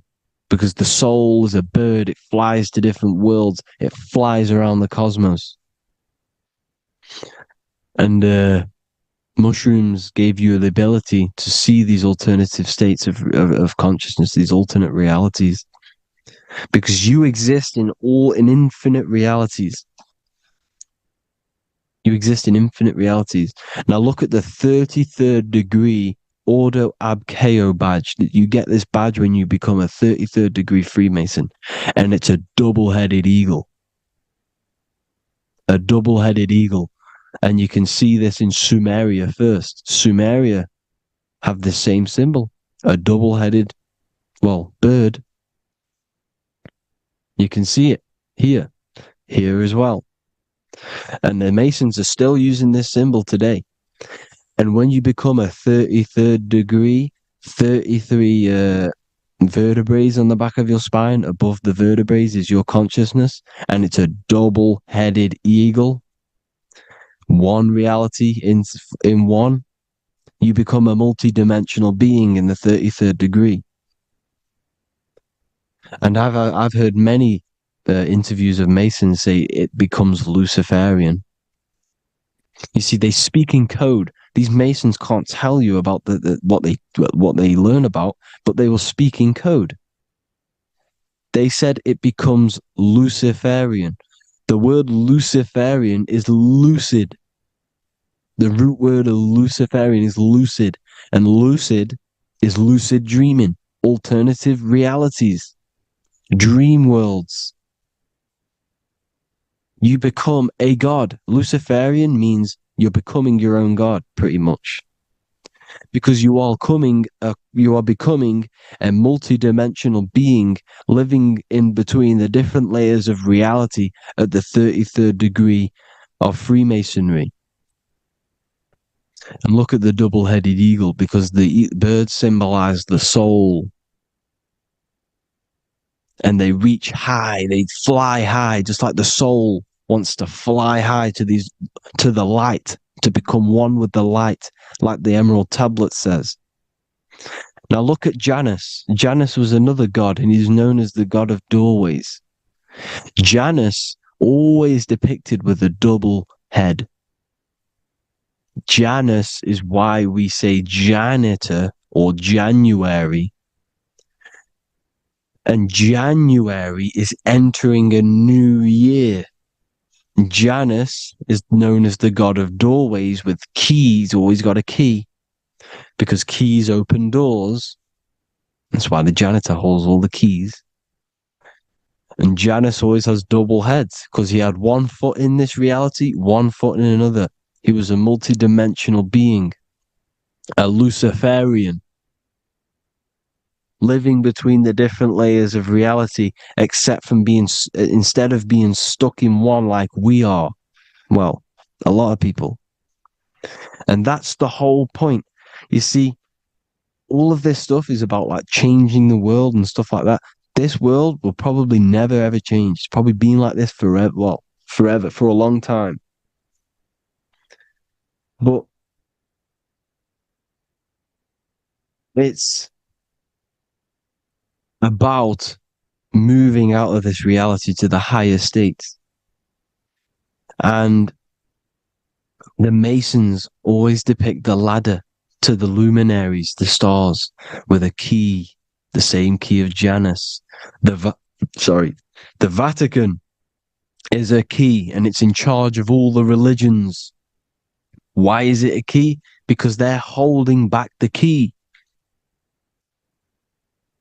Because the soul is a bird, it flies to different worlds. It flies around the cosmos. And mushrooms gave you the ability to see these alternative states of consciousness, these alternate realities. Because you exist in infinite realities. You exist in infinite realities. Now look at the 33rd degree Ordo Ab Chao badge. You get this badge when you become a 33rd degree Freemason. And it's a double-headed eagle. A double-headed eagle. And you can see this in Sumeria first. Sumeria have the same symbol. A double-headed, bird. You can see it here. Here as well. And the Masons are still using this symbol today. And when you become a 33rd degree, 33 vertebrae on the back of your spine, above the vertebrae is your consciousness, and it's a double-headed eagle. one reality in one, you become a multi-dimensional being in the 33rd degree. And I've heard many interviews of Masons say it becomes Luciferian. You see, they speak in code. These Masons can't tell you about what they learn about, but they will speak in code. They said it becomes Luciferian. The word Luciferian is lucid. The root word of Luciferian is lucid, and lucid is lucid dreaming, alternative realities, dream worlds. You become a god. Luciferian means you're becoming your own god, pretty much, because you are becoming a multi-dimensional being living in between the different layers of reality at the 33rd degree of Freemasonry. And look at the double-headed eagle, because the birds symbolize the soul. And they reach high, they fly high, just like the soul wants to fly high to the light, to become one with the light, like the Emerald Tablet says. Now look at Janus. Janus was another god, and he's known as the god of doorways. Janus always depicted with a double head. Janus is why we say janitor or January. And January is entering a new year. Janus is known as the god of doorways with keys, always got a key, because keys open doors. That's why the janitor holds all the keys. And Janus always has double heads, because he had one foot in this reality, one foot in another. He was a multi-dimensional being, a Luciferian, living between the different layers of reality, instead of being stuck in one like we are. Well, a lot of people. And that's the whole point. You see, all of this stuff is about like changing the world and stuff like that. This world will probably never ever change. It's probably been like this forever. Well, forever, for a long time. But it's about moving out of this reality to the higher states. And the Masons always depict the ladder to the luminaries, the stars, with a key, the same key of Janus. The Vatican is a key, and it's in charge of all the religions. Why is it a key? Because they're holding back the key.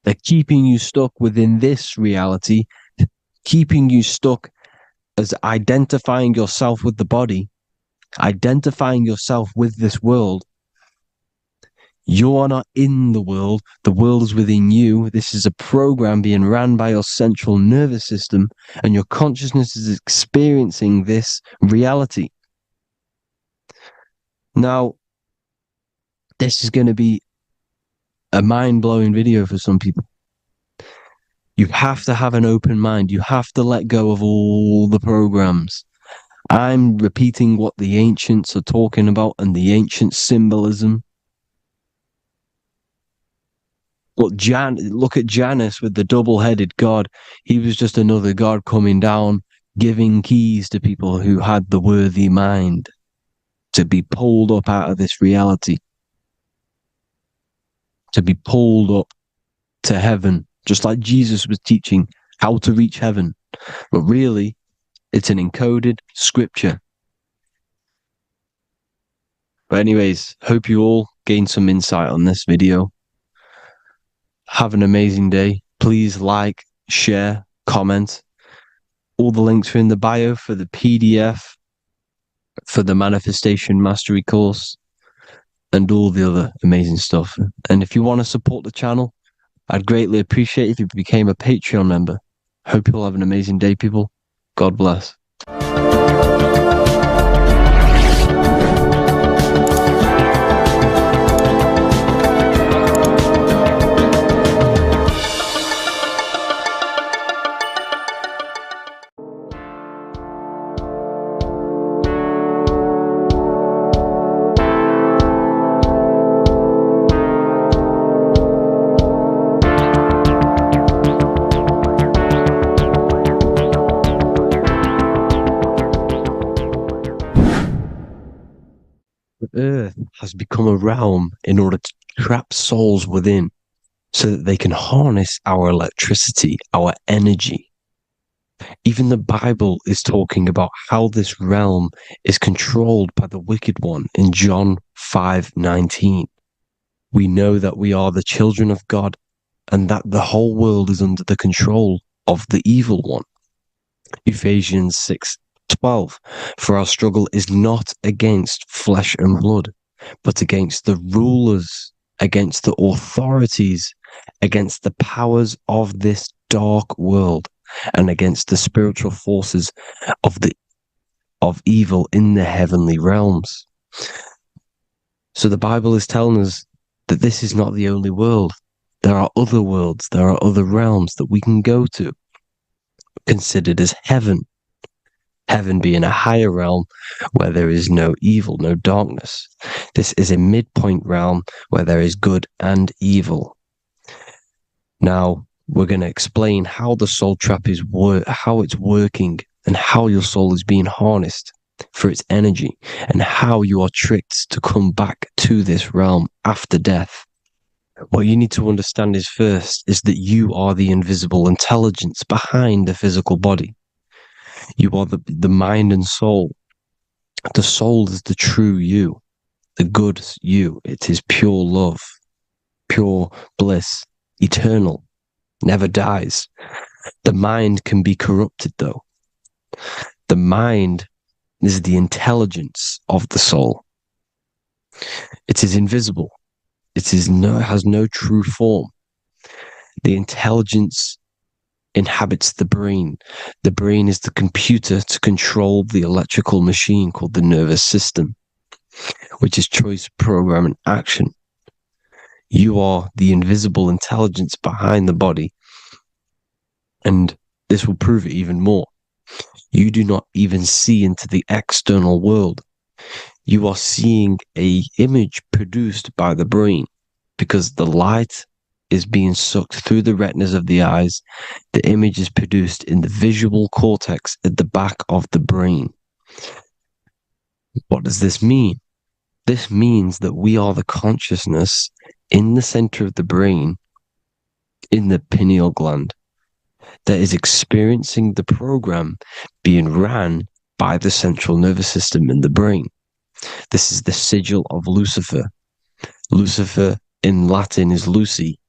They're keeping you stuck within this reality, keeping you stuck as identifying yourself with the body, identifying yourself with this world. You are not in the world is within you. This is a program being ran by your central nervous system, and your consciousness is experiencing this reality. Now, this is going to be a mind-blowing video for some people. You have to have an open mind. You have to let go of all the programs. I'm repeating what the ancients are talking about and the ancient symbolism. Look at Janus with the double-headed god. He was just another god coming down, giving keys to people who had the worthy mind to be pulled up out of this reality, to be pulled up to heaven, just like Jesus was teaching how to reach heaven. But really, it's an encoded scripture. But anyways, hope you all gained some insight on this video. Have an amazing day. Please like, share, comment. All the links are in the bio for the PDF, for the Manifestation Mastery course, and all the other amazing stuff. And if you want to support the channel, I'd greatly appreciate it if you became a Patreon member. Hope you'll have an amazing day, people. God bless. has become a realm in order to trap souls within so that they can harness our electricity, our energy. Even the Bible is talking about how this realm is controlled by the wicked one in John 5:19. We know that we are the children of God and that the whole world is under the control of the evil one. Ephesians 6:12. For our struggle is not against flesh and blood, but against the rulers, against the authorities, against the powers of this dark world, and against the spiritual forces of evil in the heavenly realms. So the Bible is telling us that this is not the only world. There are other worlds, there are other realms that we can go to, considered as heaven. Heaven being a higher realm where there is no evil, no darkness. This is a midpoint realm where there is good and evil. Now, we're going to explain how the soul trap is how it's working and how your soul is being harnessed for its energy and how you are tricked to come back to this realm after death. What you need to understand is first is that you are the invisible intelligence behind the physical body. You are the mind and soul. The soul is the true you, the good you. It is pure love, pure bliss, eternal, never dies. The mind can be corrupted though. The mind is the intelligence of the soul. It is invisible. It has no true form. The intelligence inhabits the brain. The brain is the computer to control the electrical machine called the nervous system, which is choice, program, and action. You are the invisible intelligence behind the body, and this will prove it even more. You do not even see into the external world. You are seeing an image produced by the brain because the light is being sucked through the retinas of the eyes. The image is produced in the visual cortex at the back of the brain. What does this mean? This means that we are the consciousness in the center of the brain, in the pineal gland, that is experiencing the program being ran by the central nervous system in the brain. This is the sigil of Lucifer. Lucifer in Latin is Lucy.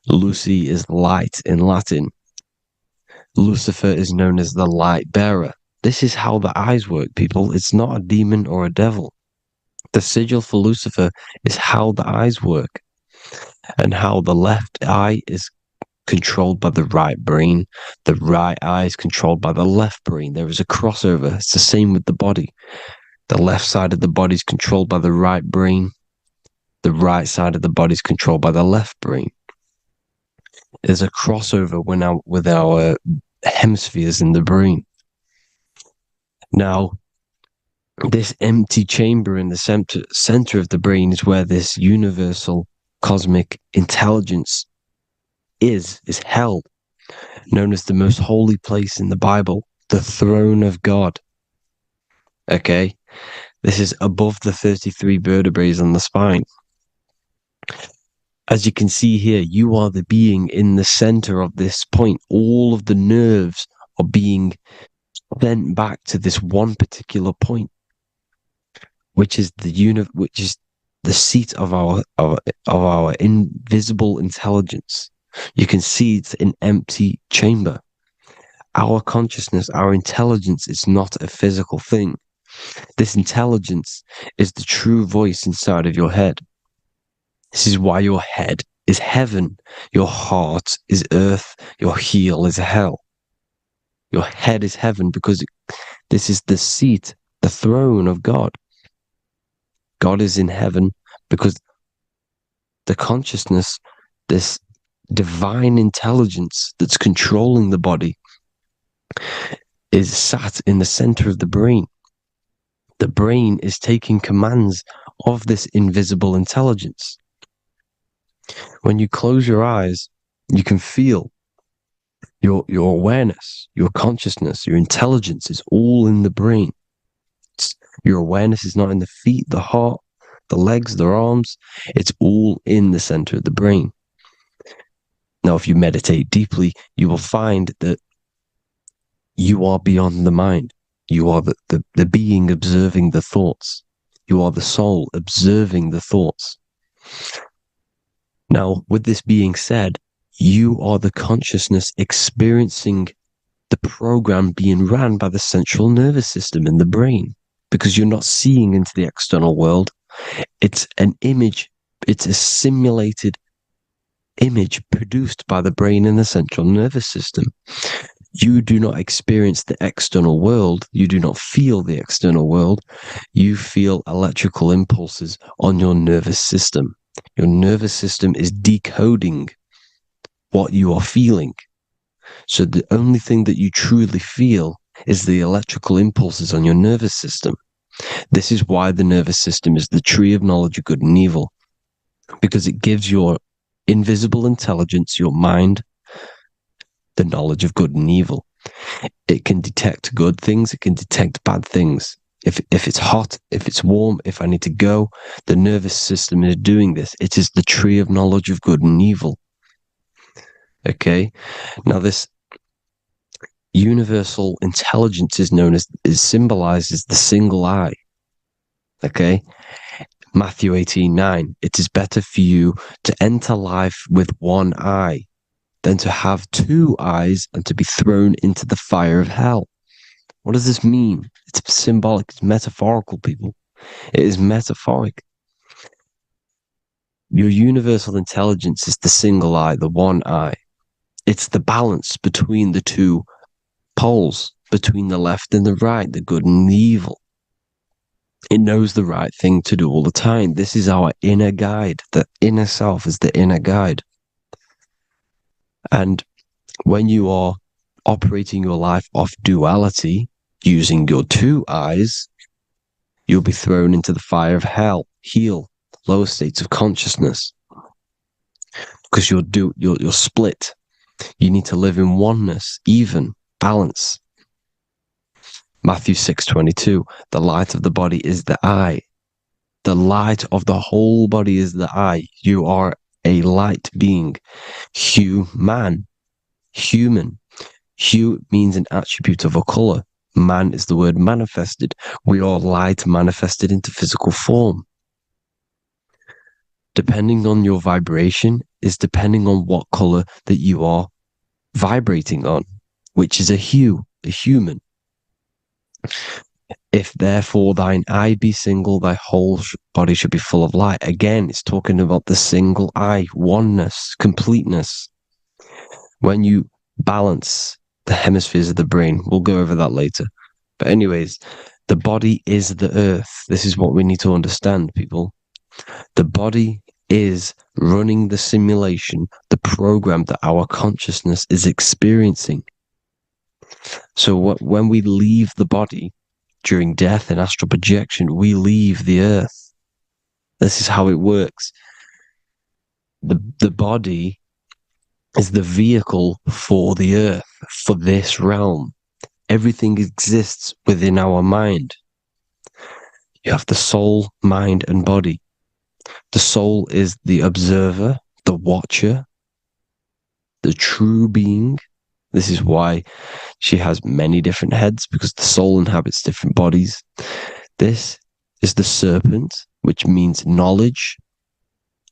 Lucy is light in Latin. Lucifer is known as the light bearer. This is how the eyes work, people. It's not a demon or a devil. The sigil for Lucifer is how the eyes work and how the left eye is controlled by the right brain. The right eye is controlled by the left brain. There is a crossover. It's the same with the body. The left side of the body is controlled by the right brain. The right side of the body is controlled by the left brain. There's a crossover with our hemispheres in the brain. Now, this empty chamber in the center of the brain is where this universal cosmic intelligence is held, known as the most holy place in the Bible, the throne of God. Okay? This is above the 33 vertebrae on the spine. As you can see here, you are the being in the center of this point. All of the nerves are being sent back to this one particular point, which is the seat of our invisible intelligence. You can see it's an empty chamber. Our consciousness, our intelligence is not a physical thing. This intelligence is the true voice inside of your head. This is why your head is heaven, your heart is earth, your heel is hell. Your head is heaven because this is the seat, the throne of God. God is in heaven because the consciousness, this divine intelligence that's controlling the body, is sat in the center of the brain. The brain is taking commands of this invisible intelligence. When you close your eyes, you can feel your awareness, your consciousness, your intelligence is all in the brain. Your awareness is not in the feet, the heart, the legs, the arms. It's all in the center of the brain. Now, if you meditate deeply, you will find that you are beyond the mind. You are the being observing the thoughts. You are the soul observing the thoughts. Now, with this being said, you are the consciousness experiencing the program being ran by the central nervous system in the brain, because you're not seeing into the external world. It's an image. It's a simulated image produced by the brain and the central nervous system. You do not experience the external world. You do not feel the external world. You feel electrical impulses on your nervous system. Your nervous system is decoding what you are feeling. So the only thing that you truly feel is the electrical impulses on your nervous system. This is why the nervous system is the tree of knowledge of good and evil, because it gives your invisible intelligence, your mind, the knowledge of good and evil. It can detect good things. It can detect bad things. If it's hot, if it's warm, if I need to go, the nervous system is doing this. It is the tree of knowledge of good and evil. Okay. Now this universal intelligence is known as, is symbolized as the single eye. Okay. Matthew 18:9. It is better for you to enter life with one eye than to have two eyes and to be thrown into the fire of hell. What does this mean? It's symbolic. It's metaphorical, people. It is metaphoric. Your universal intelligence is the single eye, the one eye. It's the balance between the two poles, between the left and the right, the good and the evil. It knows the right thing to do all the time. This is our inner guide. The inner self is the inner guide. And when you are operating your life off duality, using your two eyes, you'll be thrown into the fire of hell, lower states of consciousness, because you're split. You need to live in oneness, even, balance. Matthew 6:22, the light of the body is the eye. The light of the whole body is the eye. You are a light being. Human. Hue means an attribute of a color. Man is the word manifested. We are light manifested into physical form. Depending on your vibration is depending on what color that you are vibrating on, which is a hue, a human. If therefore thine eye be single, thy whole body should be full of light. Again, it's talking about the single eye, oneness, completeness. When you balance the hemispheres of the brain, we'll go over that later. But anyways, the body is the earth. This is what we need to understand, people. The body is running the simulation, the program that our consciousness is experiencing. So when we leave the body during death and astral projection, we leave the earth. This is how it works. The body is the vehicle for the earth, for this realm. Everything exists within our mind. You have the soul, mind, and body. The soul is the observer, the watcher, the true being. This is why she has many different heads, because the soul inhabits different bodies. This is the serpent, which means knowledge,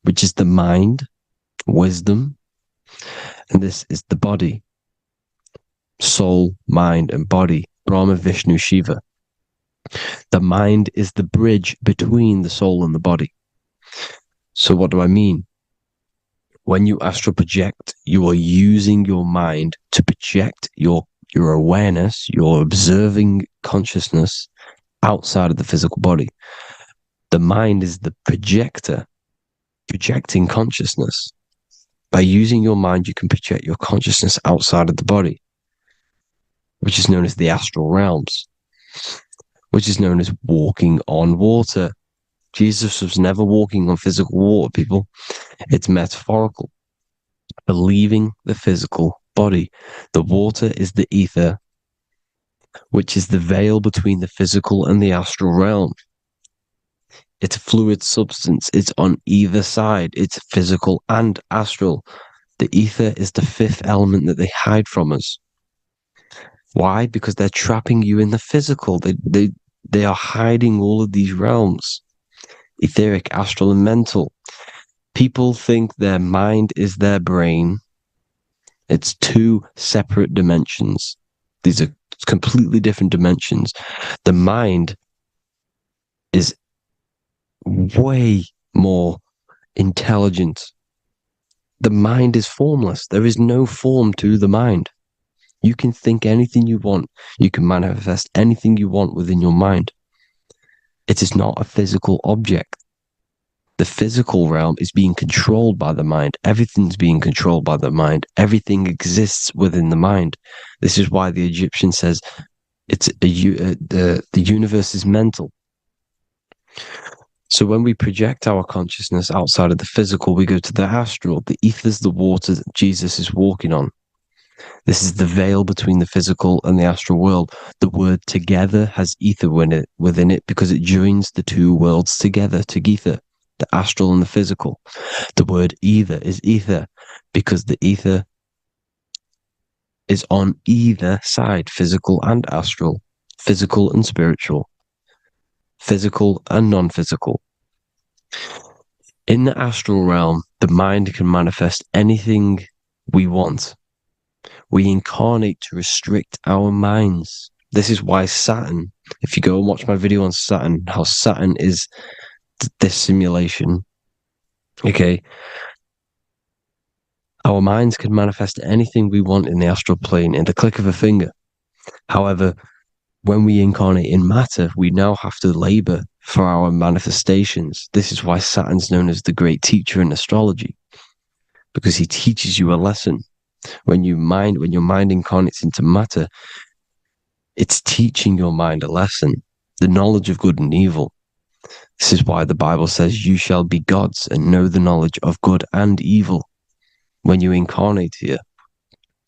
which is the mind, wisdom. And this is the body, soul, mind, and body, Brahma, Vishnu, Shiva. The mind is the bridge between the soul and the body. So what do I mean? When you astral project, you are using your mind to project your awareness, your observing consciousness outside of the physical body. The mind is the projector, projecting consciousness. By using your mind, you can project your consciousness outside of the body, which is known as the astral realms, which is known as walking on water. Jesus was never walking on physical water, people. It's metaphorical. Believing the physical body. The water is the ether, which is the veil between the physical and the astral realm. It's a fluid substance. It's on either side. It's physical and astral. The ether is the fifth element that they hide from us. Why? Because they're trapping you in the physical. They are hiding all of these realms. Etheric, astral, and mental. People think their mind is their brain. It's two separate dimensions. These are completely different dimensions. The mind is way more intelligent. The mind is formless. There is no form to the mind. You can think anything you want. You can manifest anything you want within your mind. It is not a physical object. The physical realm is being controlled by the mind. Everything's being controlled by the mind. Everything exists within the mind. This is why the Egyptian says the universe is mental. So when we project our consciousness outside of the physical, we go to the astral. The ether is the water that Jesus is walking on. This is the veil between the physical and the astral world. The word together has ether within it because it joins the two worlds together, together, the astral and the physical. The word either is ether because the ether is on either side, physical and astral, physical and spiritual, physical and non-physical. In the astral realm, the mind can manifest anything we want. We incarnate to restrict our minds. This is why Saturn, if you go and watch my video on Saturn, how Saturn is this simulation, okay, our minds can manifest anything we want in the astral plane in the click of a finger. However, when we incarnate in matter, we now have to labor for our manifestations. This is why Saturn's known as the great teacher in astrology, because he teaches you a lesson. When your mind incarnates into matter, it's teaching your mind a lesson, the knowledge of good and evil. This is why the Bible says, you shall be gods and know the knowledge of good and evil. When you incarnate here,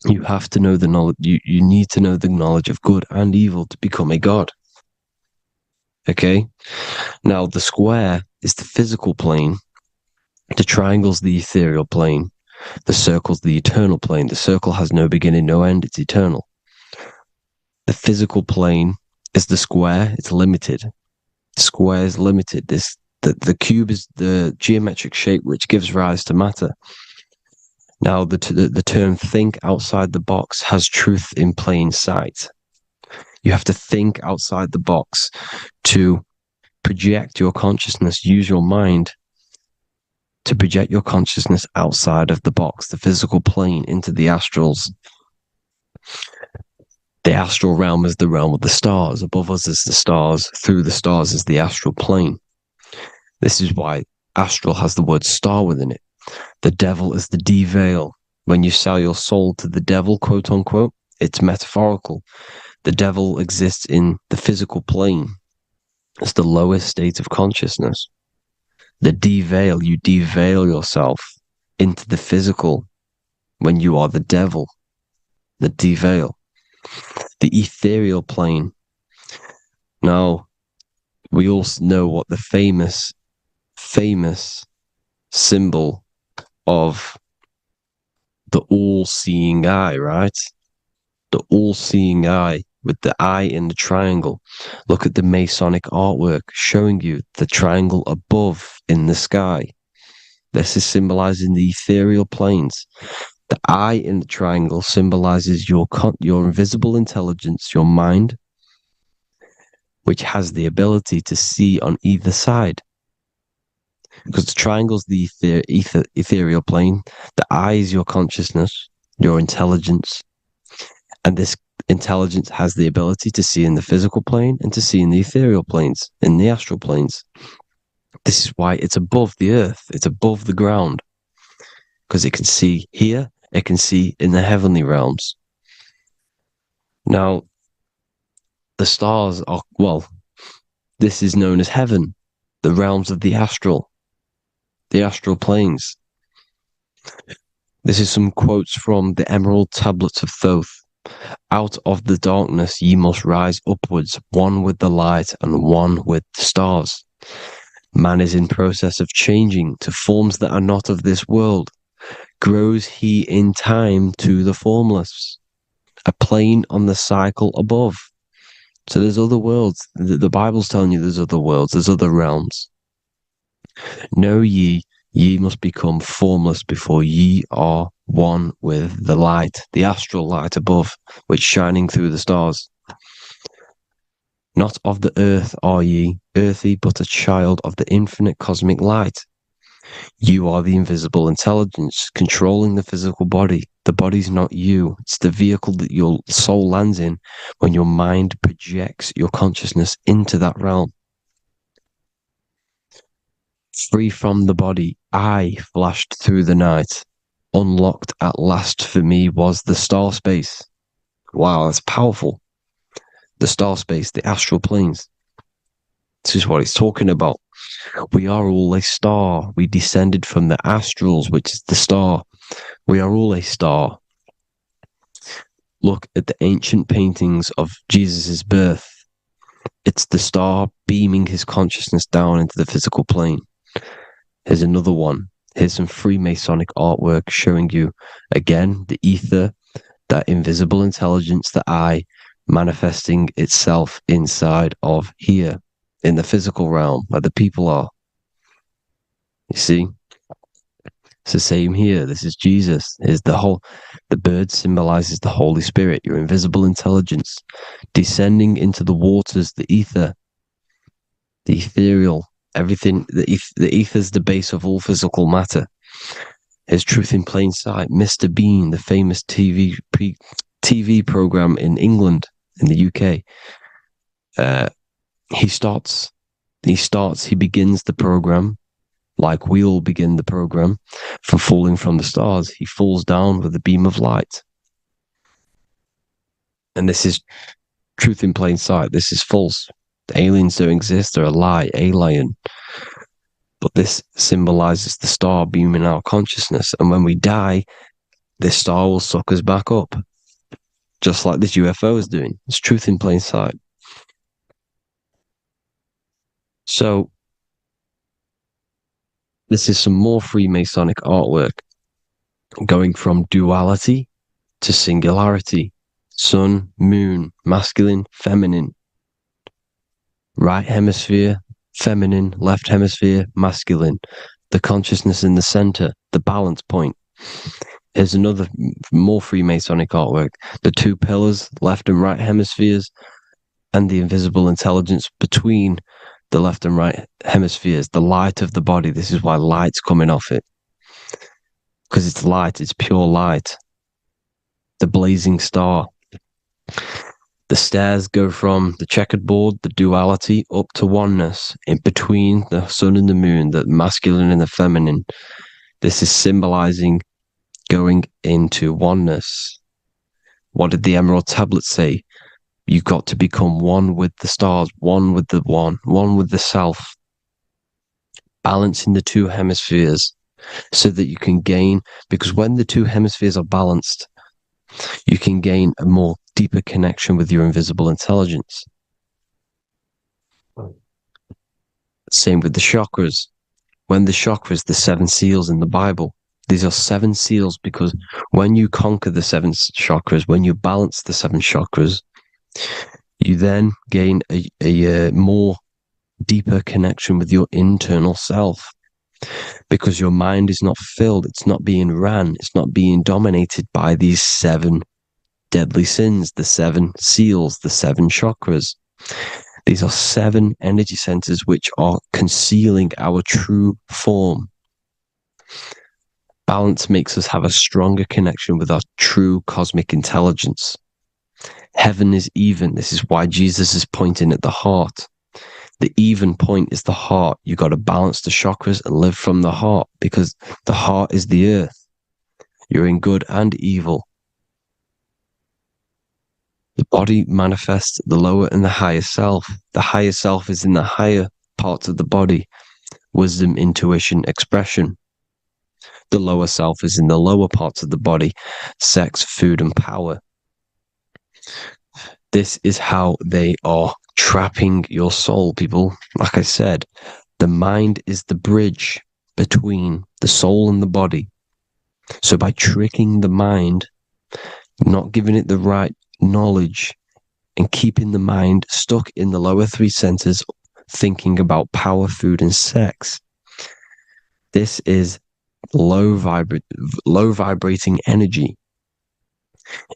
you have to know the knowledge, you need to know the knowledge of good and evil to become a god. Okay? Now, the square is the physical plane. The triangle's the ethereal plane. The circle's the eternal plane. The circle has no beginning, no end. It's eternal. The physical plane is the square. It's limited. The square is limited. The cube is the geometric shape which gives rise to matter. Now, the term think outside the box has truth in plain sight. You have to think outside the box to project your consciousness, use your mind to project your consciousness outside of the box, the physical plane, into the astrals. The astral realm is the realm of the stars. Above us is the stars. Through the stars is the astral plane. This is why astral has the word star within it. The devil is the de-veil. When you sell your soul to the devil, quote unquote, it's metaphorical. The devil exists in the physical plane. It's the lowest state of consciousness. The de-veil, you de-veil yourself into the physical when you are the devil. The de-veil. The ethereal plane. Now, we all know what the famous symbol of the all-seeing eye, right? The all-seeing eye with the eye in the triangle. Look at the Masonic artwork showing you the triangle above in the sky. This is symbolizing the ethereal planes. The eye in the triangle symbolizes your invisible intelligence, your mind, which has the ability to see on either side. Because the triangle's the ethereal plane. The eye is your consciousness, your intelligence. And this intelligence has the ability to see in the physical plane and to see in the ethereal planes, in the astral planes. This is why it's above the earth. It's above the ground. Because it can see here, it can see in the heavenly realms. Now, the stars are, well, this is known as heaven, the realms of the astral planes. This is some quotes from the Emerald Tablets of Thoth. Out of the darkness ye must rise upwards, one with the light and one with the stars. Man is in process of changing to forms that are not of this world. Grows he in time to the formless, a plane on the cycle above. So there's other worlds. The Bible's telling you there's other worlds, there's other realms. Know ye, ye must become formless before ye are one with the light, the astral light above, which shining through the stars. Not of the earth are ye, earthy, but a child of the infinite cosmic light. You are the invisible intelligence controlling the physical body. The body's not you. It's the vehicle that your soul lands in when your mind projects your consciousness into that realm. Free from the body, I flashed through the night. Unlocked at last for me was the star space. Wow, that's powerful. The star space, the astral planes. This is what he's talking about. We are all a star. We descended from the astrals, which is the star. We are all a star. Look at the ancient paintings of Jesus' birth. It's the star beaming his consciousness down into the physical plane. Here's another one. Here's some Freemasonic artwork showing you, again, the ether, that invisible intelligence, the I, manifesting itself inside of here, in the physical realm, where the people are. You see? It's the same here. This is Jesus. Here's the bird symbolizes the Holy Spirit, your invisible intelligence, descending into the waters, the ether, the ethereal, everything. The ether is the base of all physical matter. Here's Truth in Plain Sight. Mr. Bean, the famous TV program in England, in the UK. He begins the program like we all begin the program for falling from the stars. He falls down with a beam of light. And this is Truth in Plain Sight. This is false. The aliens don't exist. They're a lie, alien. But this symbolizes the star beaming our consciousness. And when we die, this star will suck us back up. Just like this UFO is doing. It's Truth in Plain Sight. So, this is some more Freemasonic artwork. Going from duality to singularity. Sun, moon, masculine, feminine. Right hemisphere, feminine, left hemisphere, masculine. The consciousness in the center, the balance point. Here's another more Freemasonic artwork. The two pillars, left and right hemispheres, and the invisible intelligence between the left and right hemispheres, the light of the body. This is why light's coming off it. Because it's light, it's pure light. The blazing star. The stairs go from the checkered board, the duality, up to oneness, in between the sun and the moon, the masculine and the feminine. This is symbolizing going into oneness. What did the Emerald Tablet say? You've got to become one with the stars, one with the one with the self. Balancing the two hemispheres so that you can gain, because when the two hemispheres are balanced, you can gain a more deeper connection with your invisible intelligence. Same with the chakras. When the chakras, the 7 seals in the Bible, these are 7 seals because when you conquer the 7 chakras, when you balance the 7 chakras, you then gain a more deeper connection with your internal self, because your mind is not filled, it's not being ran, it's not being dominated by these 7 deadly sins, the 7 seals, the 7 chakras. These are 7 energy centers which are concealing our true form. Balance makes us have a stronger connection with our true cosmic intelligence. Heaven is even. This is why Jesus is pointing at the heart. The even point is the heart. You got to balance the chakras and live from the heart, because the heart is the earth. You're in good and evil. The body manifests the lower and the higher self. The higher self is in the higher parts of the body. Wisdom, intuition, expression. The lower self is in the lower parts of the body. Sex, food, and power. This is how they are trapping your soul, people. Like I said, The mind is the bridge between the soul and the body. So by tricking the mind, not giving it the right knowledge, and keeping the mind stuck in the lower three centers, thinking about power, food, and sex, this is low vibrating energy.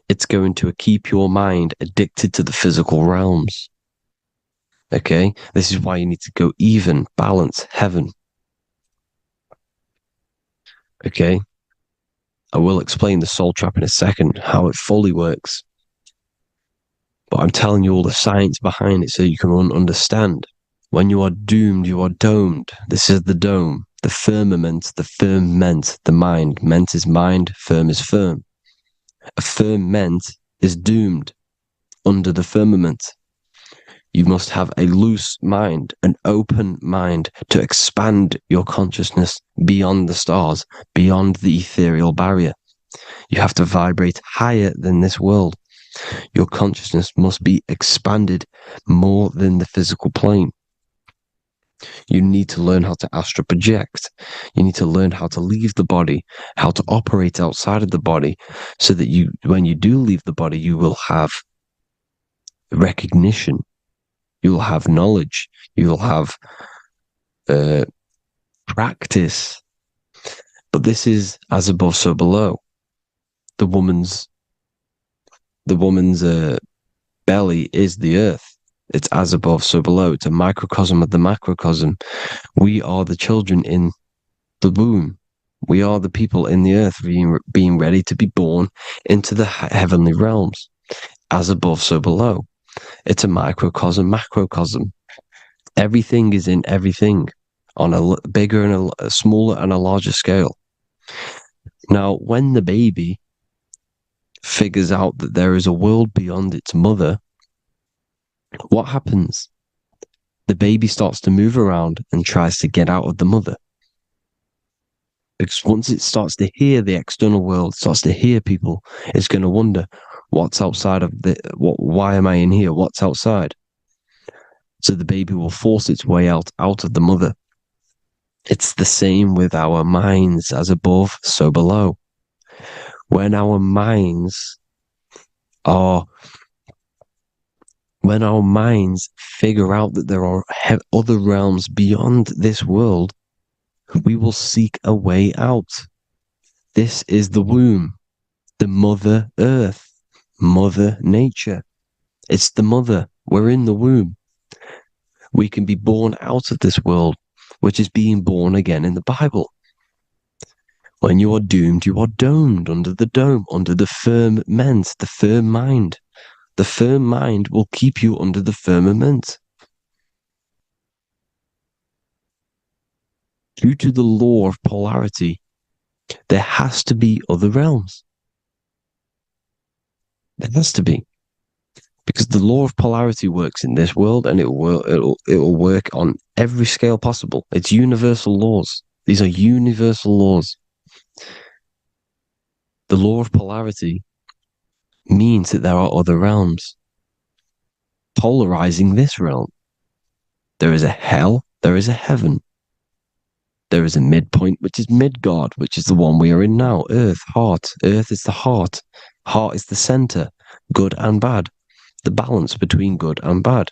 It's going to keep your mind addicted to the physical realms. Okay? This is why you need to go even, balance, heaven. Okay? I will explain the soul trap in a second, how it fully works. But I'm telling you all the science behind it so you can understand. When you are doomed, you are domed. This is the dome, the firmament, the firmament, the mind. Ment is mind, firm is firm. A firmament is doomed under the firmament. You must have a loose mind, an open mind to expand your consciousness beyond the stars, beyond the ethereal barrier. You have to vibrate higher than this world. Your consciousness must be expanded more than the physical plane. You need to learn how to astral project. You need to learn how to leave the body, how to operate outside of the body, so that you, when you do leave the body, you will have recognition. You will have knowledge. You will have practice. But this is as above, so below. The woman's belly is the earth. It's as above, so below. It's a microcosm of the macrocosm. We are the children in the womb. We are the people in the earth being ready to be born into the heavenly realms. As above, so below. It's a microcosm, macrocosm. Everything is in everything on a bigger and a smaller and a larger scale. Now, when the baby figures out that there is a world beyond its mother, what happens? The baby starts to move around and tries to get out of the mother. Because once it starts to hear the external world, starts to hear people, it's going to wonder, what's outside of why am I in here? What's outside? So the baby will force its way out of the mother. It's the same with our minds, as above, so below. When our minds figure out that there are other realms beyond this world, we will seek a way out. This is the womb, the Mother Earth, Mother Nature. It's the mother. We're in the womb. We can be born out of this world, which is being born again in the Bible. When you are doomed, you are domed under the dome, under the firmament, the firm mind. The firm mind will keep you under the firmament. Due to the law of polarity, there has to be other realms. There has to be. Because the law of polarity works in this world, and it will work on every scale possible. It's universal laws. These are universal laws. The law of polarity means that there are other realms polarizing this realm. There is a hell, there is a heaven. There is a midpoint, which is Midgard, which is the one we are in now. Earth, heart. Earth is the heart. Heart is the center, good and bad. The balance between good and bad.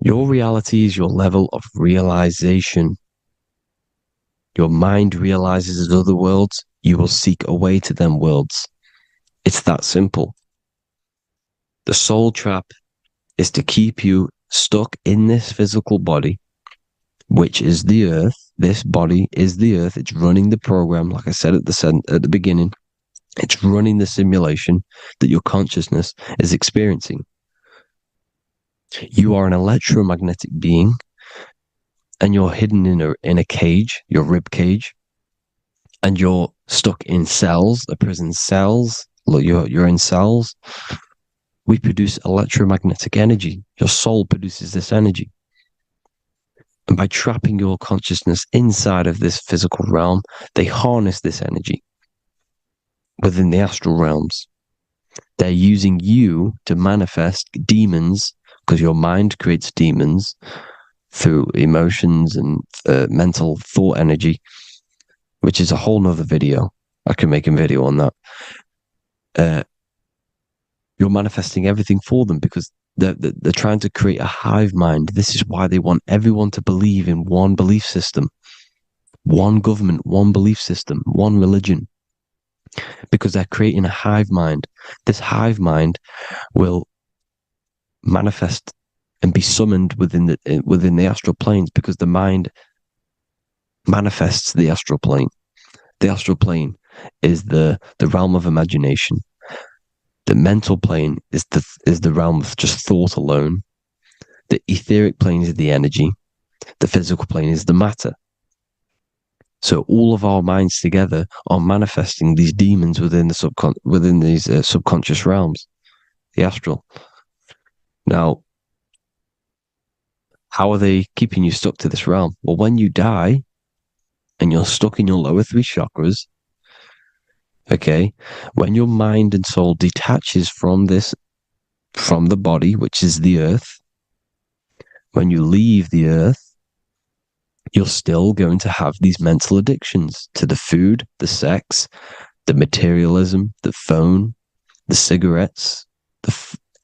Your reality is your level of realization. Your mind realizes other worlds, you will seek a way to them worlds. It's that simple. The soul trap is to keep you stuck in this physical body, which is the earth. This body is the earth. It's running the program, like I said at the beginning. It's running the simulation that your consciousness is experiencing. You are an electromagnetic being, and you're hidden in a cage, your rib cage, and you're stuck in cells, a prison cells. Look, you're in cells. We produce electromagnetic energy. Your soul produces this energy. And by trapping your consciousness inside of this physical realm, they harness this energy within the astral realms. They're using you to manifest demons, because your mind creates demons, through emotions and mental thought energy, which is a whole nother video. I can make a video on that. You're manifesting everything for them because they're trying to create a hive mind. This is why they want everyone to believe in one belief system, one government, one belief system, one religion, because they're creating a hive mind. This hive mind will manifest and be summoned within the astral planes, because the mind manifests the astral plane. The astral plane is the realm of imagination. The mental plane is the realm of just thought alone. The etheric plane is the energy. The physical plane is the matter. So all of our minds together are manifesting these demons within these subconscious realms, the astral. Now, how are they keeping you stuck to this realm? Well, when you die and you're stuck in your lower three chakras, okay, when your mind and soul detaches from the body, which is the earth, when you leave the earth, you're still going to have these mental addictions to the food, the sex, the materialism, the phone, the cigarettes,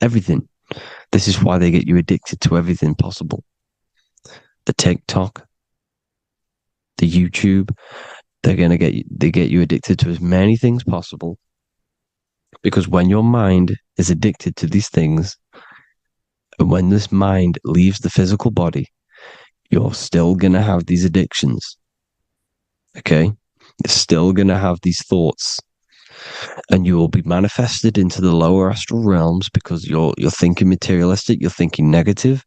everything. This is why they get you addicted to everything possible. The TikTok, the YouTube, they get you addicted to as many things possible, because when your mind is addicted to these things, and when this mind leaves the physical body, you're still going to have these addictions. Okay? You're still going to have these thoughts, and you will be manifested into the lower astral realms because you're thinking materialistic, you're thinking negative,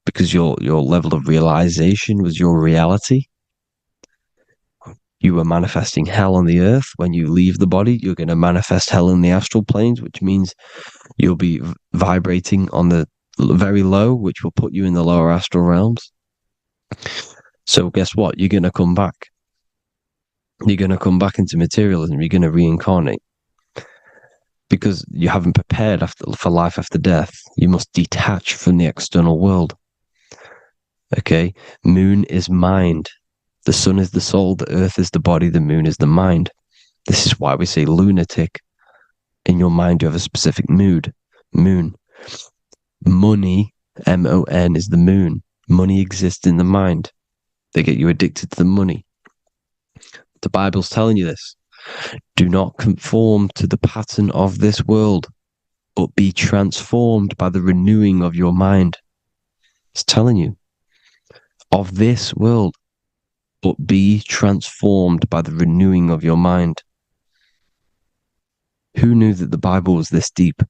because your level of realization was your reality. You were manifesting hell on the earth. When you leave the body, you're going to manifest hell in the astral planes, which means you'll be vibrating on the very low, which will put you in the lower astral realms. So guess what? You're going to come back. You're going to come back into materialism. You're going to reincarnate. Because you haven't prepared for life after death. You must detach from the external world. Okay? Moon is mind. The sun is the soul, the earth is the body, the moon is the mind. This is why we say lunatic. In your mind, you have a specific mood. Moon. Money, M-O-N, is the moon. Money exists in the mind. They get you addicted to the money. The Bible's telling you this. Do not conform to the pattern of this world, but be transformed by the renewing of your mind. It's telling you. Of this world, but be transformed by the renewing of your mind. Who knew that the Bible was this deep?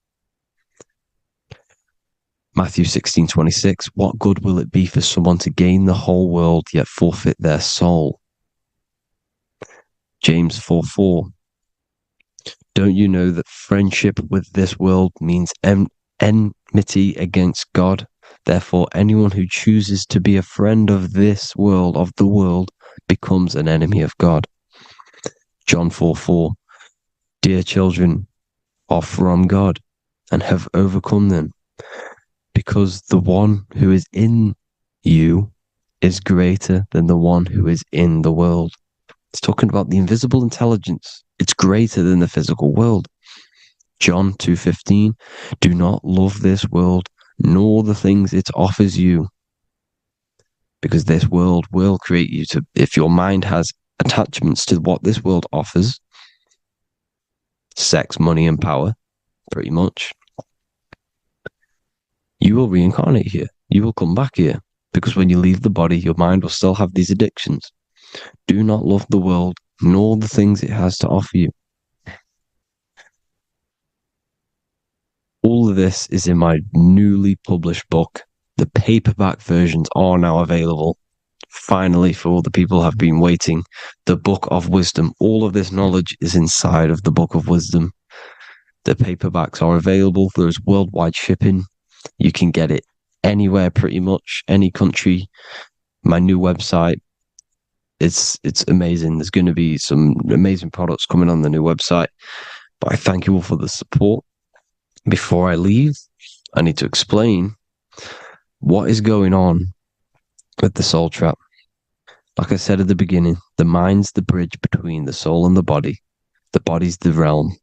Matthew 16:26, what good will it be for someone to gain the whole world yet forfeit their soul? James 4:4, don't you know that friendship with this world means enmity against God? Therefore, anyone who chooses to be a friend of this world, of the world, becomes an enemy of God. John 4:4, dear children are from God and have overcome them, because the one who is in you is greater than the one who is in the world. It's talking about the invisible intelligence. It's greater than the physical world. John 2:15, do not love this world, nor the things it offers you. Because this world will create you to, if your mind has attachments to what this world offers, sex, money, and power, pretty much, you will reincarnate here. You will come back here. Because when you leave the body, your mind will still have these addictions. Do not love the world, nor the things it has to offer you. All of this is in my newly published book. The paperback versions are now available. Finally, for all the people who have been waiting, the Book of Wisdom. All of this knowledge is inside of the Book of Wisdom. The paperbacks are available. There's worldwide shipping. You can get it anywhere, pretty much, any country. My new website, it's amazing. There's going to be some amazing products coming on the new website. But I thank you all for the support. Before I leave, I need to explain what is going on with the soul trap? Like I said at the beginning, the mind's the bridge between the soul and the body. The body's the realm.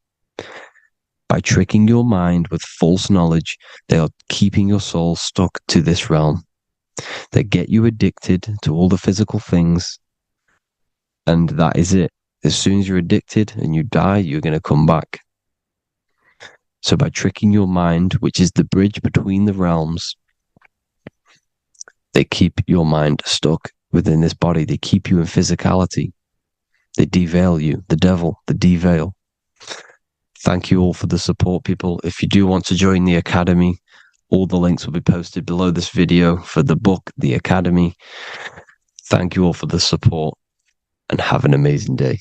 By tricking your mind with false knowledge, they are keeping your soul stuck to this realm. They get you addicted to all the physical things, and that is it. As soon as you're addicted and you die, you're going to come back. So by tricking your mind, which is the bridge between the realms, they keep your mind stuck within this body. They keep you in physicality. They deveil you, the devil, the deveil. Thank you all for the support, people. If you do want to join the Academy, all the links will be posted below this video for the book, The Academy. Thank you all for the support and have an amazing day.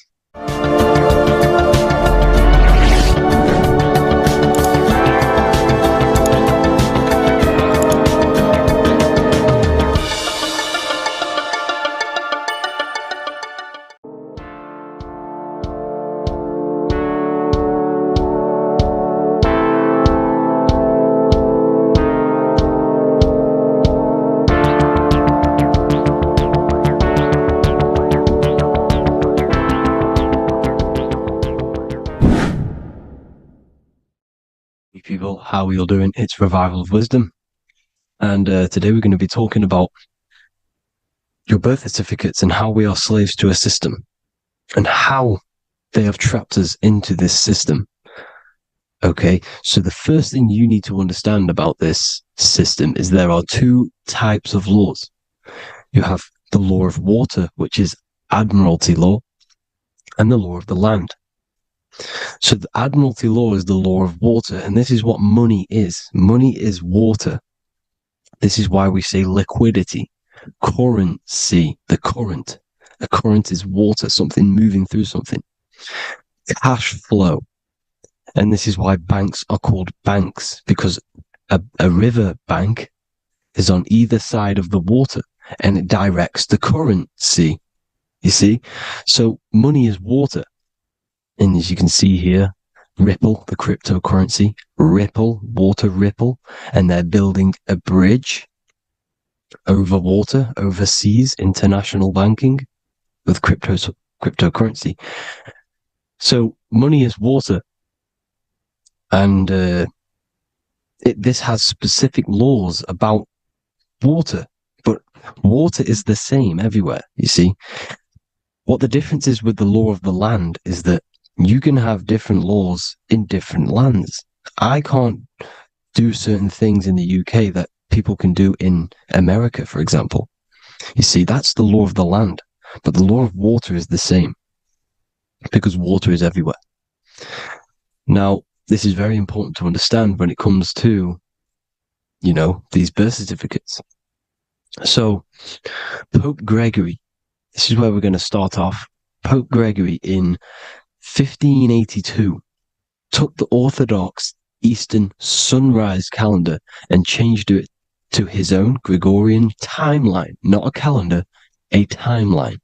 People, how are you all doing? It's Revival of Wisdom, and today we're going to be talking about your birth certificates and how we are slaves to a system and how they have trapped us into this system. Okay, so the first thing you need to understand about this system is there are two types of laws. You have the law of water, which is Admiralty law, and the law of the land. So the Admiralty law is the law of water, and this is what money is. Money is water. This is why we say liquidity, currency, the current. A current is water, something moving through something. Cash flow. And this is why banks are called banks, because a river bank is on either side of the water, and it directs the currency. You see? So money is water. And as you can see here, Ripple, the cryptocurrency, Ripple, water Ripple, and they're building a bridge over water, overseas, international banking with cryptocurrency. So money is water, and this has specific laws about water, but water is the same everywhere, you see. What the difference is with the law of the land is that you can have different laws in different lands. I can't do certain things in the UK that people can do in America, for example. You see, that's the law of the land. But the law of water is the same, because water is everywhere. Now, this is very important to understand when it comes to, you know, these birth certificates. So, Pope Gregory, this is where we're going to start off. Pope Gregory in 1582 took the Orthodox Eastern sunrise calendar and changed it to his own Gregorian timeline, not a calendar, a timeline.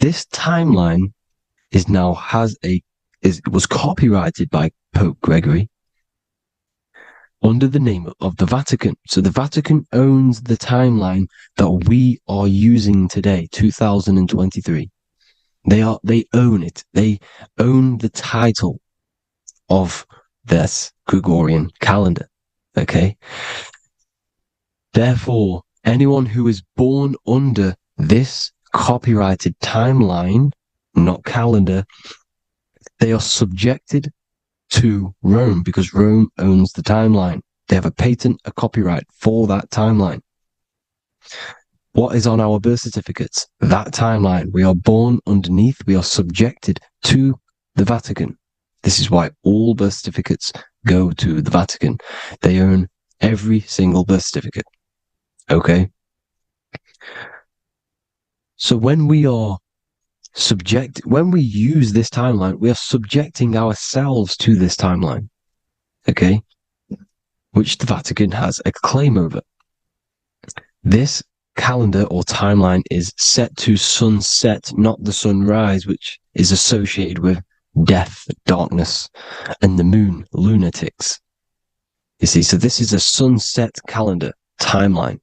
This timeline was copyrighted by Pope Gregory under the name of the Vatican. So the Vatican owns the timeline that we are using today, 2023. They own it. They own the title of this Gregorian calendar. Okay. Therefore, anyone who is born under this copyrighted timeline, not calendar, they are subjected to Rome, because Rome owns the timeline. They have a patent, a copyright for that timeline. What is on our birth certificates? That timeline. We are born underneath. We are subjected to the Vatican. This is why all birth certificates go to the Vatican. They own every single birth certificate. Okay? So when we use this timeline, we are subjecting ourselves to this timeline. Okay? Which the Vatican has a claim over. This calendar or timeline is set to sunset, not the sunrise, which is associated with death, darkness, and the moon, lunatics. You see, so this is a sunset calendar. timeline.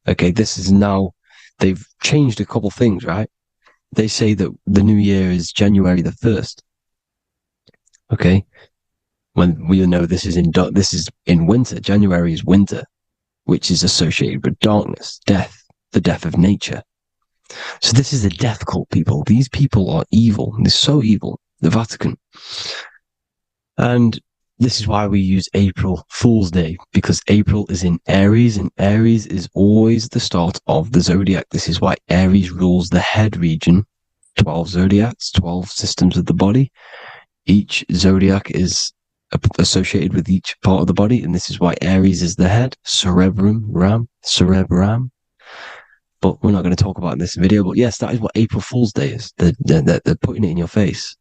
Okay, this is now, they've changed a couple things, right? They say that the new year is January the 1st. Okay, when we know this is in winter. January is winter, which is associated with darkness, death, the death of nature. So this is a death cult, people. These people are evil. They're so evil. The Vatican. And this is why we use April Fool's Day, because April is in Aries, and Aries is always the start of the zodiac. This is why Aries rules the head region. 12 zodiacs, 12 systems of the body. Each zodiac is associated with each part of the body, and this is why Aries is the head. Cerebrum. But we're not going to talk about it in this video. But yes, that is what April Fool's Day is. They're putting it in your face.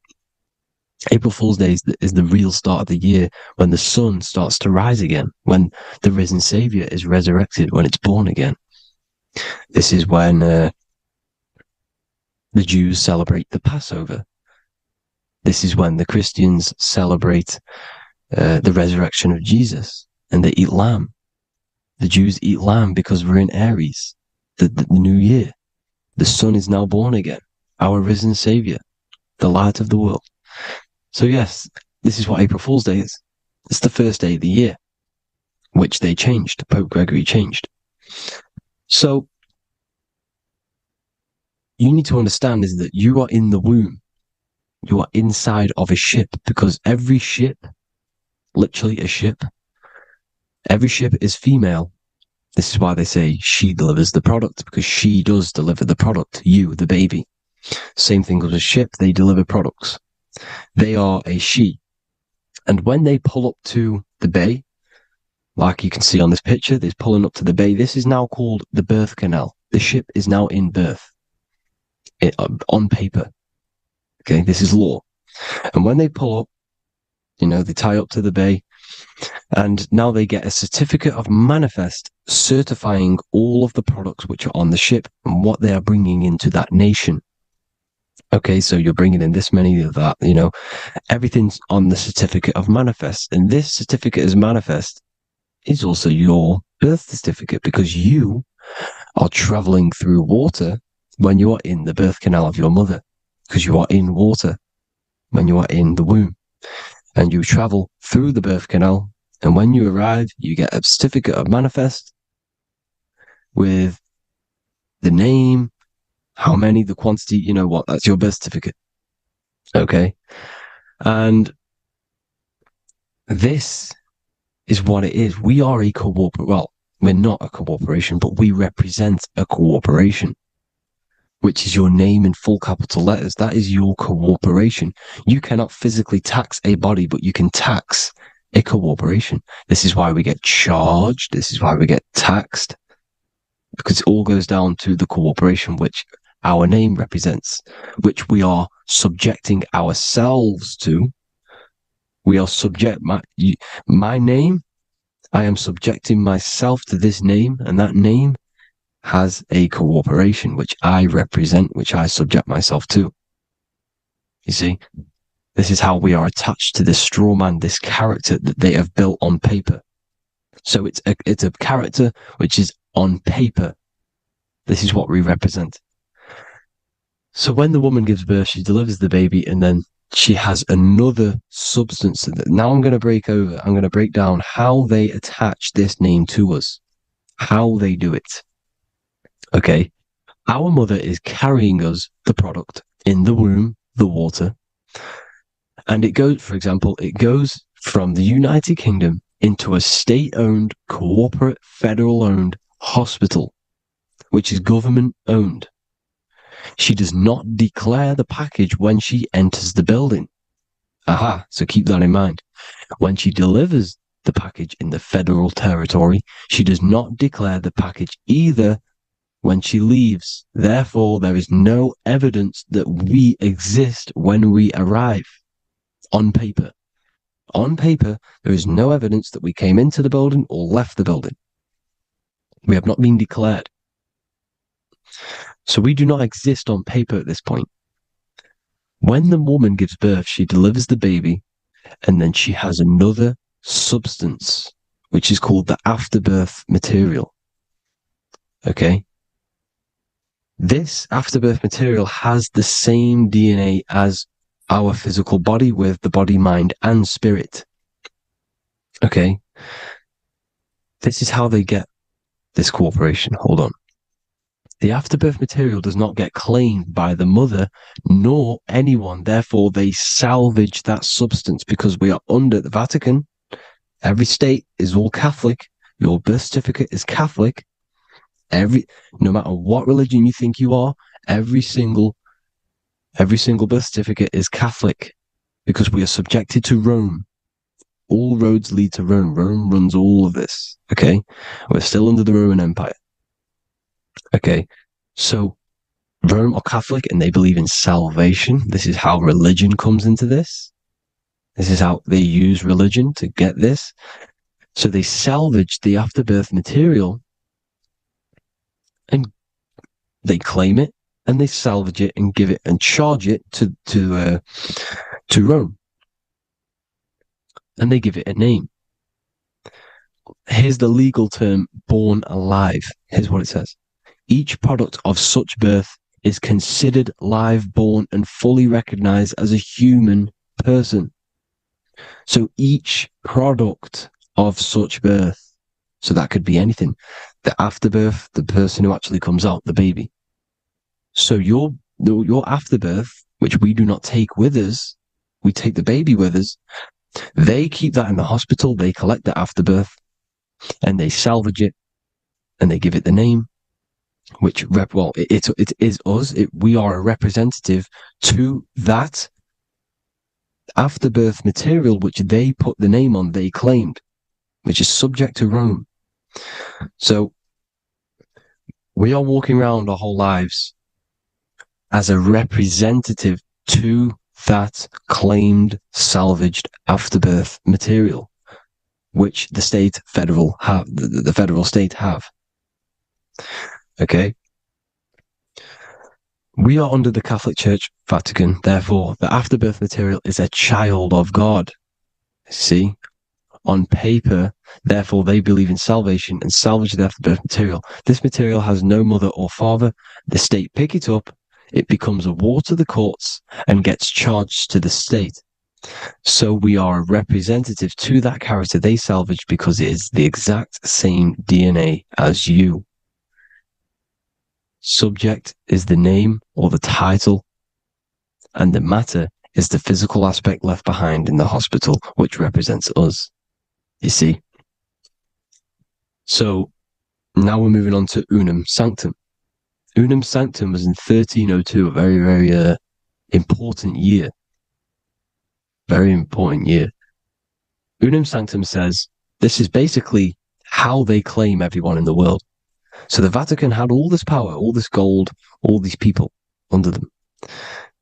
April Fool's Day is the real start of the year, when the sun starts to rise again, when the risen Savior is resurrected, when it's born again. This is when the Jews celebrate the Passover. This is when the Christians celebrate the resurrection of Jesus, and they eat lamb. The Jews eat lamb because we're in Aries, the new year. The sun is now born again, our risen Savior, the light of the world. So yes, this is what April Fool's Day is. It's the first day of the year, which they changed. Pope Gregory changed. So you need to understand is that you are in the womb. You are inside of a ship, because every ship, literally a ship, every ship is female. This is why they say she delivers the product, because she does deliver the product. You, the baby. Same thing with a ship. They deliver products. They are a she. And when they pull up to the bay, like you can see on this picture, they're pulling up to the bay. This is now called the birth canal. The ship is now in birth. On paper. Okay, this is law. And when they pull up, they tie up to the bay, and now they get a certificate of manifest certifying all of the products which are on the ship and what they are bringing into that nation. Okay, so you're bringing in this many of that, everything's on the certificate of manifest. And this certificate as manifest is also your birth certificate, because you are traveling through water when you are in the birth canal of your mother, because you are in water when you are in the womb, and you travel through the birth canal. And when you arrive, you get a certificate of manifest with the name, how many, the quantity, that's your birth certificate. Okay. And this is what it is. We are a we're not a corporation, but we represent a corporation, which is your name in full capital letters. That is your corporation. You cannot physically tax a body, but you can tax a corporation. This is why we get charged. This is why we get taxed, because it all goes down to the corporation, which our name represents, which we are subjecting ourselves to. We are my name, I am subjecting myself to this name, and that name has a corporation which I represent, which I subject myself to. You see, this is how we are attached to this straw man, this character that they have built on paper. So it's a character which is on paper. This is what we represent. So when the woman gives birth, she delivers the baby, and then she has another substance. Now I'm going to break down how they attach this name to us, how they do it. Okay. Our mother is carrying us the product in the womb, the water. And it goes from the United Kingdom into a state-owned, corporate, federal-owned hospital, which is government-owned. She does not declare the package when she enters the building. So keep that in mind. When she delivers the package in the federal territory, she does not declare the package either when she leaves. Therefore, there is no evidence that we exist when we arrive. On paper. On paper, there is no evidence that we came into the building or left the building. We have not been declared. So we do not exist on paper at this point. When the woman gives birth, she delivers the baby, and then she has another substance, which is called the afterbirth material. Okay? This afterbirth material has the same DNA as our physical body, with the body, mind, and spirit. Okay? This is how they get this cooperation. Hold on. The afterbirth material does not get claimed by the mother nor anyone. Therefore, they salvage that substance because we are under the Vatican. Every state is all Catholic. Your birth certificate is Catholic. No matter what religion you think you are, every single birth certificate is Catholic because we are subjected to Rome. All roads lead to Rome. Rome runs all of this. Okay? We're still under the Roman Empire. Okay, so Rome are Catholic and they believe in salvation. This is how religion comes into this. This is how they use religion to get this. So they salvage the afterbirth material and they claim it and they salvage it and give it and charge it to Rome. And they give it a name. Here's the legal term, born alive. Here's what it says. Each product of such birth is considered live born and fully recognized as a human person. So each product of such birth, so that could be anything, the afterbirth, the person who actually comes out, the baby. So your afterbirth, which we do not take with us, we take the baby with us, they keep that in the hospital, they collect the afterbirth, and they salvage it, and they give it the name, which, it is us. We are a representative to that afterbirth material, which they put the name on, they claimed, which is subject to Rome. So we are walking around our whole lives as a representative to that claimed salvaged afterbirth material, which the federal state have. Okay. We are under the Catholic Church, Vatican. Therefore, the afterbirth material is a child of God. See, on paper, therefore, they believe in salvation and salvage the afterbirth material. This material has no mother or father. The state pick it up. It becomes a war to the courts and gets charged to the state. So we are a representative to that character they salvaged because it is the exact same DNA as you. Subject is the name or the title, and the matter is the physical aspect left behind in the hospital, which represents us. You see? So now we're moving on to Unum Sanctum. Unum Sanctum was in 1302, a very, very important year. Very important year. Unum Sanctum says this is basically how they claim everyone in the world. So the Vatican had all this power, all this gold, all these people under them.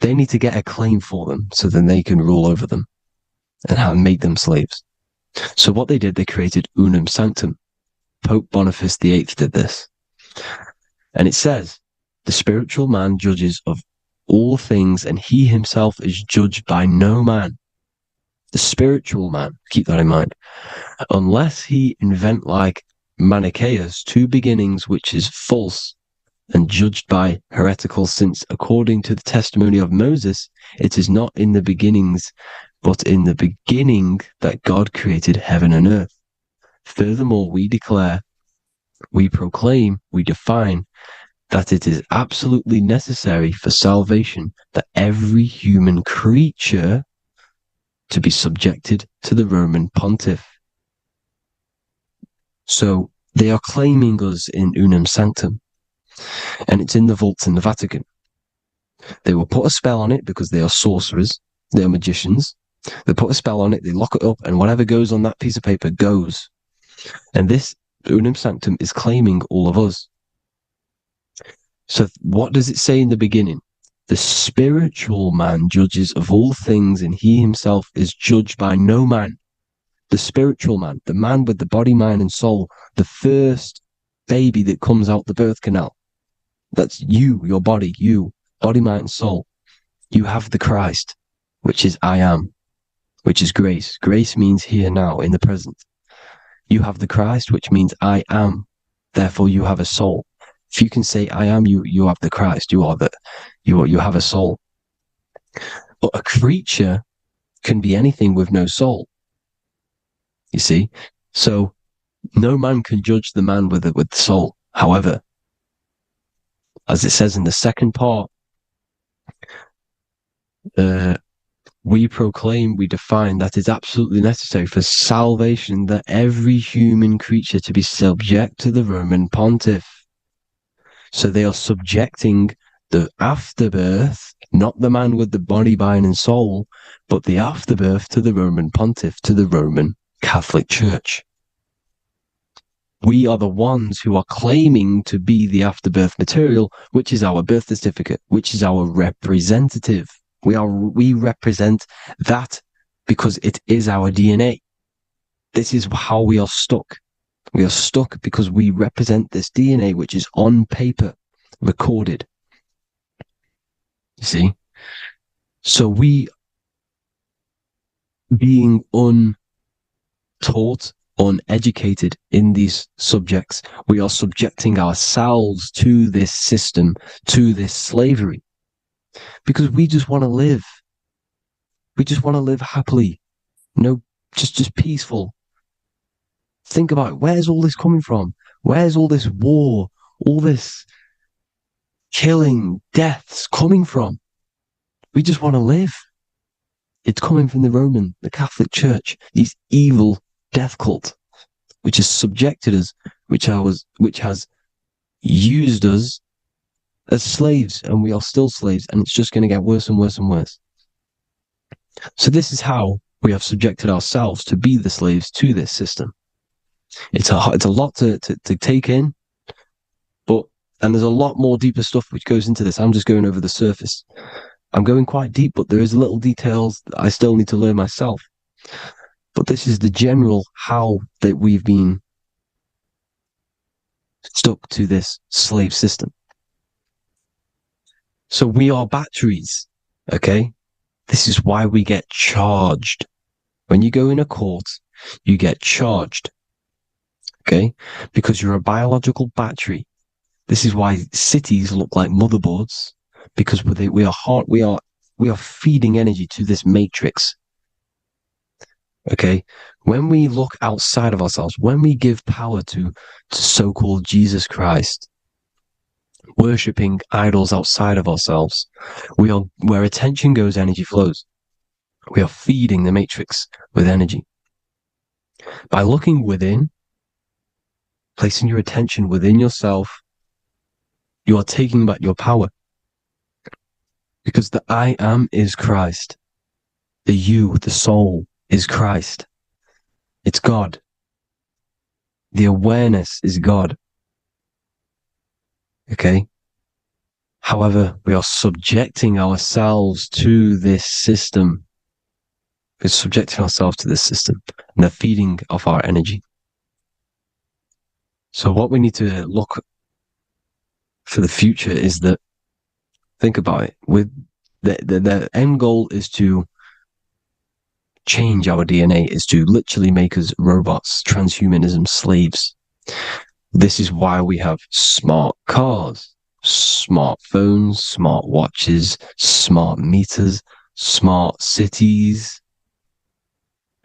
They need to get a claim for them so then they can rule over them and make them slaves. So what they did, they created Unum Sanctum. Pope Boniface VIII did this. And it says, the spiritual man judges of all things and he himself is judged by no man. The spiritual man, keep that in mind, unless he invent like Manichaeus, two beginnings, which is false and judged by heretical, since according to the testimony of Moses, it is not in the beginnings, but in the beginning that God created heaven and earth. Furthermore, we declare, we proclaim, we define that it is absolutely necessary for salvation that every human creature to be subjected to the Roman pontiff. So they are claiming us in Unum Sanctum, and it's in the vaults in the Vatican. They will put a spell on it because they are sorcerers, they are magicians. They put a spell on it, they lock it up, and whatever goes on that piece of paper goes. And this Unum Sanctum is claiming all of us. So what does it say in the beginning? The spiritual man judges of all things, and he himself is judged by no man. The spiritual man, the man with the body, mind, and soul, the first baby that comes out the birth canal. That's you, your body, you, body, mind, and soul. You have the Christ, which is I am, which is grace. Grace means here now, in the present. you have the Christ, which means I am. Therefore, you have a soul. If you can say I am, you have the Christ. You have a soul. But a creature can be anything with no soul. You see, so no man can judge the man with the soul. However, as it says in the second part, we proclaim, we define that it's absolutely necessary for salvation that every human creature to be subject to the Roman pontiff. So they are subjecting the afterbirth, not the man with the body, mind, and soul, but the afterbirth to the Roman pontiff, to the Roman Catholic Church. We are the ones who are claiming to be the afterbirth material, which is our birth certificate, which is our representative. We represent that because it is our DNA. This is how we are stuck. We are stuck because we represent this DNA, which is on paper, recorded. You see? So we, being untaught, uneducated in these subjects, we are subjecting ourselves to this system, to this slavery, because we just want to live. We just want to live happily, just peaceful. Think about it. Where's all this coming from? Where's all this war, all this killing, deaths coming from? We just want to live. It's coming from the Catholic Church, these evil death cult, which has subjected us, which has used us as slaves, and we are still slaves, and it's just going to get worse and worse and worse. So this is how we have subjected ourselves to be the slaves to this system. It's a lot to take in, and there's a lot more deeper stuff which goes into this. I'm just going over the surface. I'm going quite deep, but there is little details that I still need to learn myself. But this is the general how that we've been stuck to this slave system. So we are batteries, okay? This is why we get charged. When you go in a court, you get charged, okay? Because you're a biological battery. This is why cities look like motherboards, because we are feeding energy to this matrix. Okay, when we look outside of ourselves, when we give power to so-called Jesus Christ, worshipping idols outside of ourselves, where attention goes, energy flows. We are feeding the matrix with energy. By looking within, placing your attention within yourself, you are taking back your power. Because the I am is Christ. The you, the soul, is Christ. It's God. The awareness is God. Okay? However, we are subjecting ourselves to this system. We're subjecting ourselves to this system, and the feeding of our energy. So what we need to look for the future is that, think about it, with the end goal is to change our DNA, is to literally make us robots, transhumanism, slaves. This is why we have smart cars, smartphones, smart watches, smart meters, smart cities.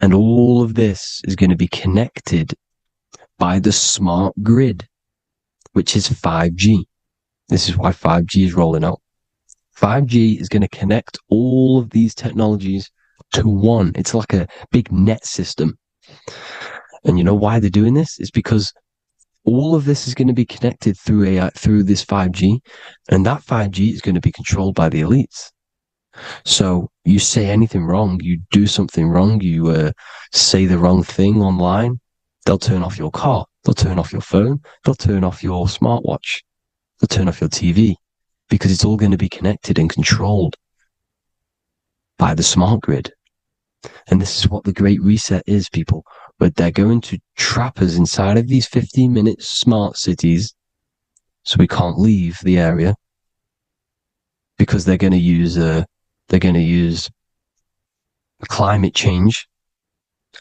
And all of this is going to be connected by the smart grid, which is 5G. This is why 5G is rolling out. 5G is going to connect all of these technologies to one. It's like a big net system. And you know why they're doing this? It's because all of this is going to be connected through AI, through this 5G, and that 5G is going to be controlled by the elites. So you say anything wrong, you do something wrong, you say the wrong thing online, they'll turn off your car, they'll turn off your phone, they'll turn off your smartwatch, they'll turn off your TV, because it's all going to be connected and controlled by the smart grid. And this is what the Great Reset is, people. But they're going to trap us inside of these 15-minute smart cities, so we can't leave the area, because they're going to use climate change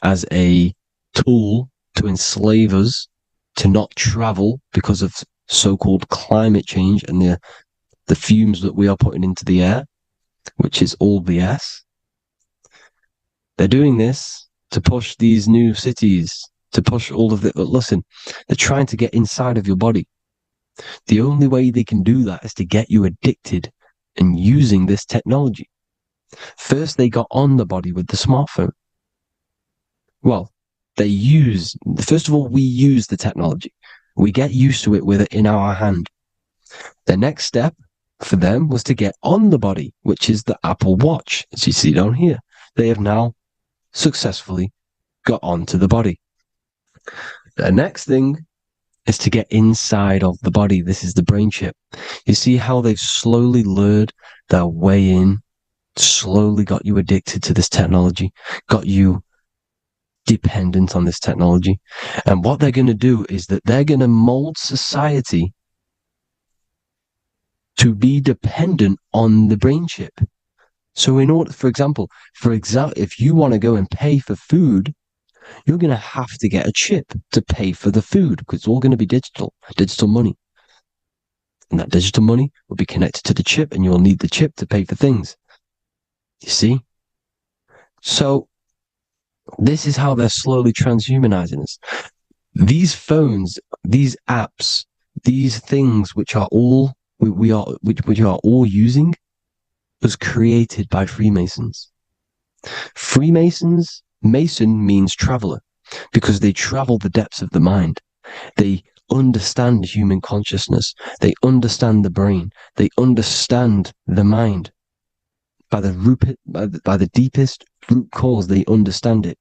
as a tool to enslave us, to not travel because of so-called climate change and the fumes that we are putting into the air, which is all BS. They're doing this to push these new cities, to push all of it. Listen, they're trying to get inside of your body. The only way they can do that is to get you addicted and using this technology. First, they got on the body with the smartphone. Well, first of all, we use the technology. We get used to it with it in our hand. The next step for them was to get on the body, which is the Apple Watch, as you see down here. They have now successfully got onto the body. The next thing is to get inside of the body. This is the brain chip. You see how they've slowly lured their way in, slowly got you addicted to this technology, got you dependent on this technology. And what they're going to do is that they're going to mold society to be dependent on the brain chip. So in order, for example, if you want to go and pay for food, you're going to have to get a chip to pay for the food, because it's all going to be digital money. And that digital money will be connected to the chip, and you'll need the chip to pay for things. You see? So this is how they're slowly transhumanizing us. These phones, these apps, these things which are all we are all using was created by Freemasons. Mason means traveler, because they travel the depths of the mind. They understand human consciousness. They understand the brain. They understand the mind. By the deepest root cause, they understand it.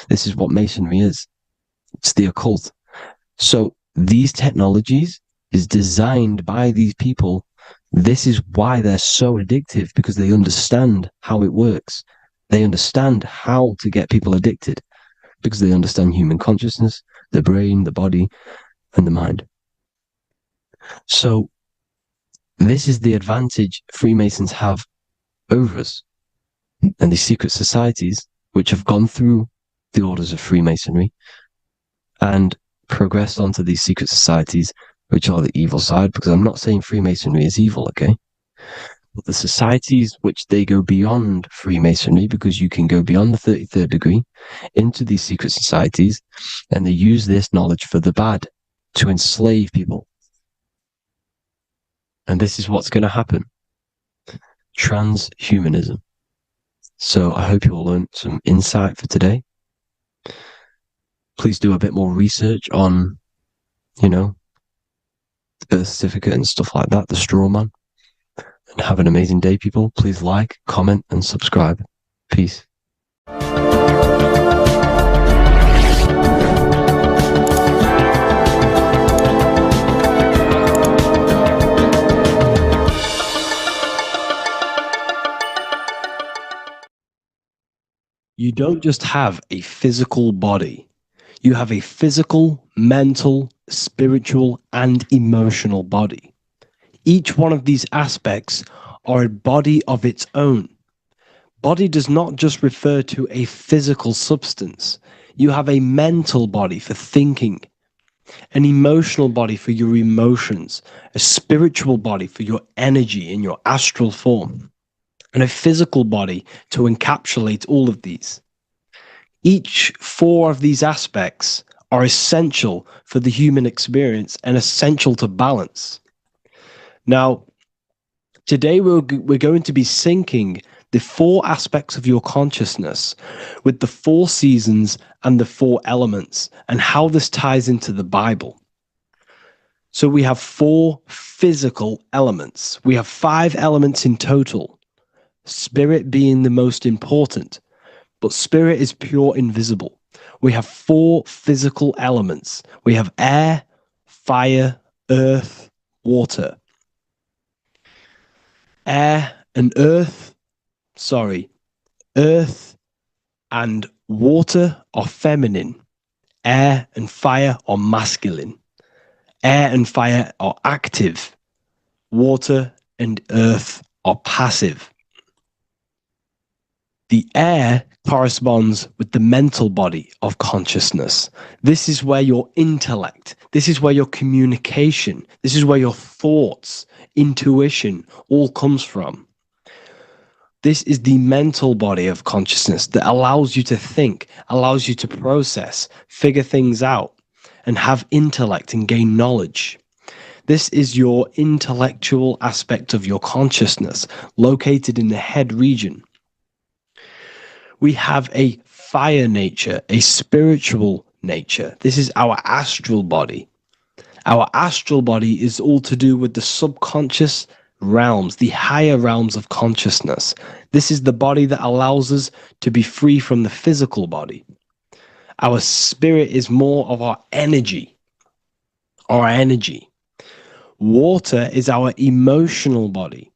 This is what Masonry is. It's the occult. So these technologies is designed by these people. This is why they're so addictive, because they understand how it works. They understand how to get people addicted, because they understand human consciousness, the brain, the body, and the mind. So this is the advantage Freemasons have over us. And these secret societies, which have gone through the orders of Freemasonry and progressed onto these secret societies, which are the evil side, because I'm not saying Freemasonry is evil, okay? But the societies which they go beyond Freemasonry, because you can go beyond the 33rd degree into these secret societies, and they use this knowledge for the bad, to enslave people. And this is what's going to happen. Transhumanism. So I hope you all learned some insight for today. Please do a bit more research on, the birth certificate and stuff like that, the straw man. And have an amazing day, people. Please like, comment, and subscribe. Peace. You don't just have a physical body. You have a physical, mental, spiritual, and emotional body. Each one of these aspects are a body of its own. Body does not just refer to a physical substance. You have a mental body for thinking, an emotional body for your emotions, a spiritual body for your energy in your astral form, and a physical body to encapsulate all of these. Each four of these aspects are essential for the human experience and essential to balance. Now, today we're going to be syncing the four aspects of your consciousness with the four seasons and the four elements, and how this ties into the Bible. So we have four physical elements. We have 5 elements in total, spirit being the most important, but spirit is pure invisible. We have 4 physical elements. We have air, fire, earth, water. Earth and water are feminine. Air and fire are masculine. Air and fire are active. Water and earth are passive. The air corresponds with the mental body of consciousness. This is where your intellect, this is where your communication, this is where your thoughts, intuition all comes from. This is the mental body of consciousness that allows you to think, allows you to process, figure things out, and have intellect and gain knowledge. This is your intellectual aspect of your consciousness, located in the head region. We have a fire nature, a spiritual nature. This is our astral body. Our astral body is all to do with the subconscious realms, the higher realms of consciousness. This is the body that allows us to be free from the physical body. Our spirit is more of our energy. Water is our emotional body.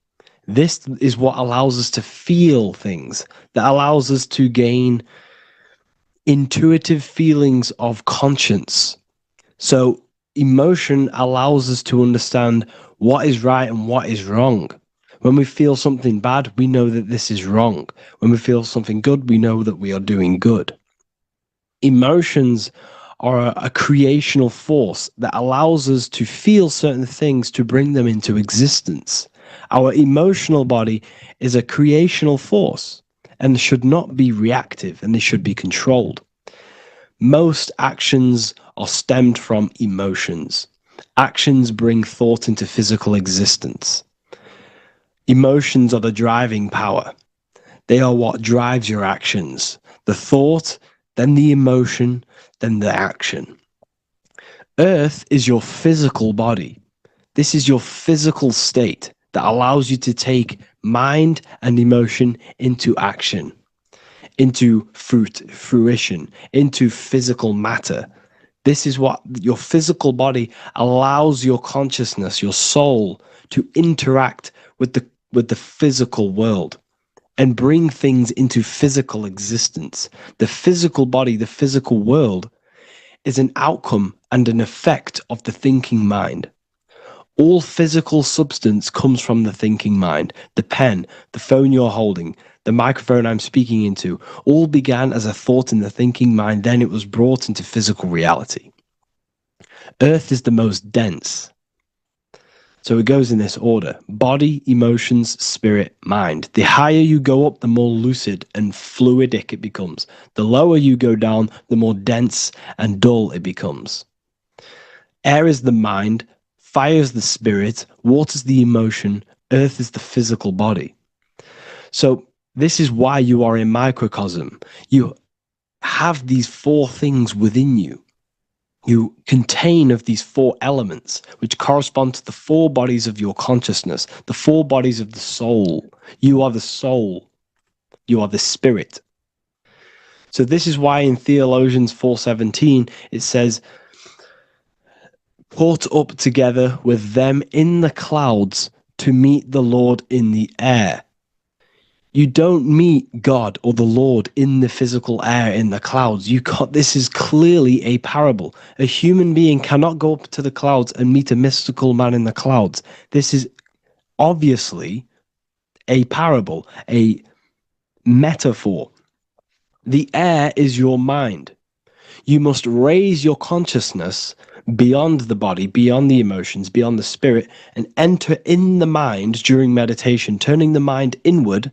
This is what allows us to feel things, that allows us to gain intuitive feelings of conscience. So emotion allows us to understand what is right and what is wrong. When we feel something bad, we know that this is wrong. When we feel something good, we know that we are doing good. Emotions are a creational force that allows us to feel certain things to bring them into existence. Our emotional body is a creational force and should not be reactive, and they should be controlled. Most actions are stemmed from emotions. Actions bring thought into physical existence. Emotions are the driving power. They are what drives your actions. The thought, then the emotion, then the action. Earth is your physical body. This is your physical state that allows you to take mind and emotion into action, into fruition, into physical matter. This is what your physical body allows your consciousness, your soul, to interact with the physical world and bring things into physical existence. The physical body, the physical world, is an outcome and an effect of the thinking mind. All physical substance comes from the thinking mind. The pen, the phone you're holding, the microphone I'm speaking into, all began as a thought in the thinking mind, then it was brought into physical reality. Earth is the most dense. So it goes in this order: body, emotions, spirit, mind. The higher you go up, the more lucid and fluidic it becomes. The lower you go down, the more dense and dull it becomes. Air is the mind, fire is the spirit, water is the emotion, earth is the physical body. So this is why you are a microcosm. You have these four things within you. You contain of these four elements, which correspond to the four bodies of your consciousness, the four bodies of the soul. You are the soul. You are the spirit. So this is why in Theologians 4:17 it says, "Caught up together with them in the clouds to meet the Lord in the air." You don't meet God or the Lord in the physical air, in the clouds. This is clearly a parable. A human being cannot go up to the clouds and meet a mystical man in the clouds. This is obviously a parable, a metaphor. The air is your mind. You must raise your consciousness beyond the body, beyond the emotions, beyond the spirit, and enter in the mind during meditation, turning the mind inward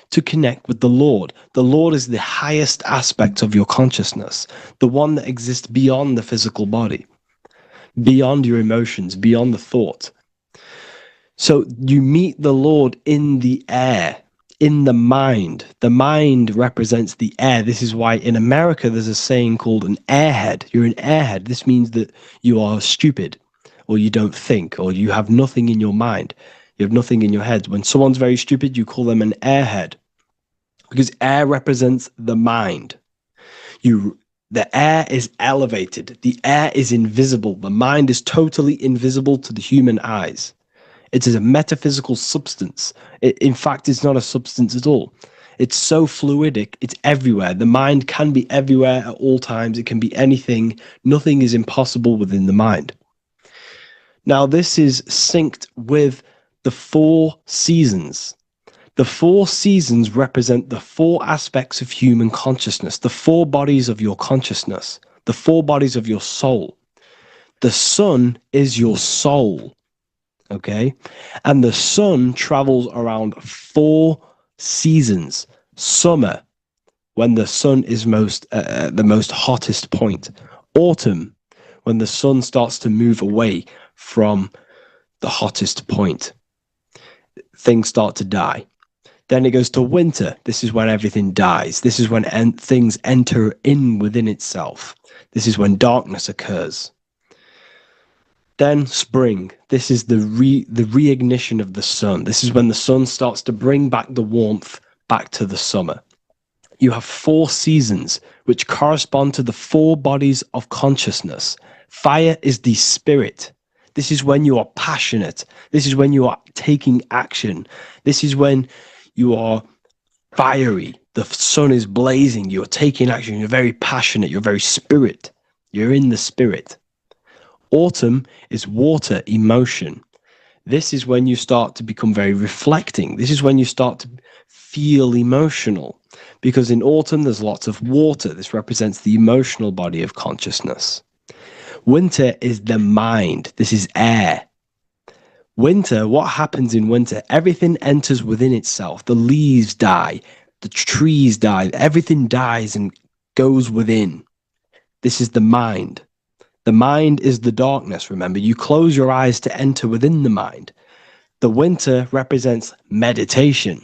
to connect with the Lord. The Lord is the highest aspect of your consciousness, the one that exists beyond the physical body, beyond your emotions, beyond the thought. So you meet the Lord in the air, in the mind. The mind represents the air. This is why in America there's a saying called an airhead. You're an airhead. This means that you are stupid, or you don't think, or you have nothing in your mind. You have nothing in your head. When someone's very stupid, you call them an airhead, because air represents the mind. The air is elevated. The air is invisible. The mind is totally invisible to the human eyes. It is a metaphysical substance. In fact, it's not a substance at all. It's so fluidic. It's everywhere. The mind can be everywhere at all times. It can be anything. Nothing is impossible within the mind. Now, this is synced with the 4 seasons. The 4 seasons represent the 4 aspects of human consciousness, the 4 bodies of your consciousness, the 4 bodies of your soul. The sun is your soul, okay? And the sun travels around 4 seasons. Summer, when the sun is the most hottest point. Autumn, when the sun starts to move away from the hottest point. Things start to die. Then it goes to winter. This is when everything dies. This is when things enter in within itself. This is when darkness occurs. Then spring. This is the reignition of the sun. This is when the sun starts to bring back the warmth back to the summer. You have 4 seasons which correspond to the 4 bodies of consciousness. Fire is the spirit. This is when you are passionate. This is when you are taking action. This is when you are fiery. The sun is blazing. You're taking action. You're very passionate. You're very spirit. You're in the spirit. Autumn is water, emotion. This is when you start to become very reflecting. This is when you start to feel emotional. Because in autumn, there's lots of water. This represents the emotional body of consciousness. Winter is the mind. This is air. Winter, what happens in winter? Everything enters within itself. The leaves die. The trees die. Everything dies and goes within. This is the mind. The mind is the darkness, remember. You close your eyes to enter within the mind. The winter represents meditation.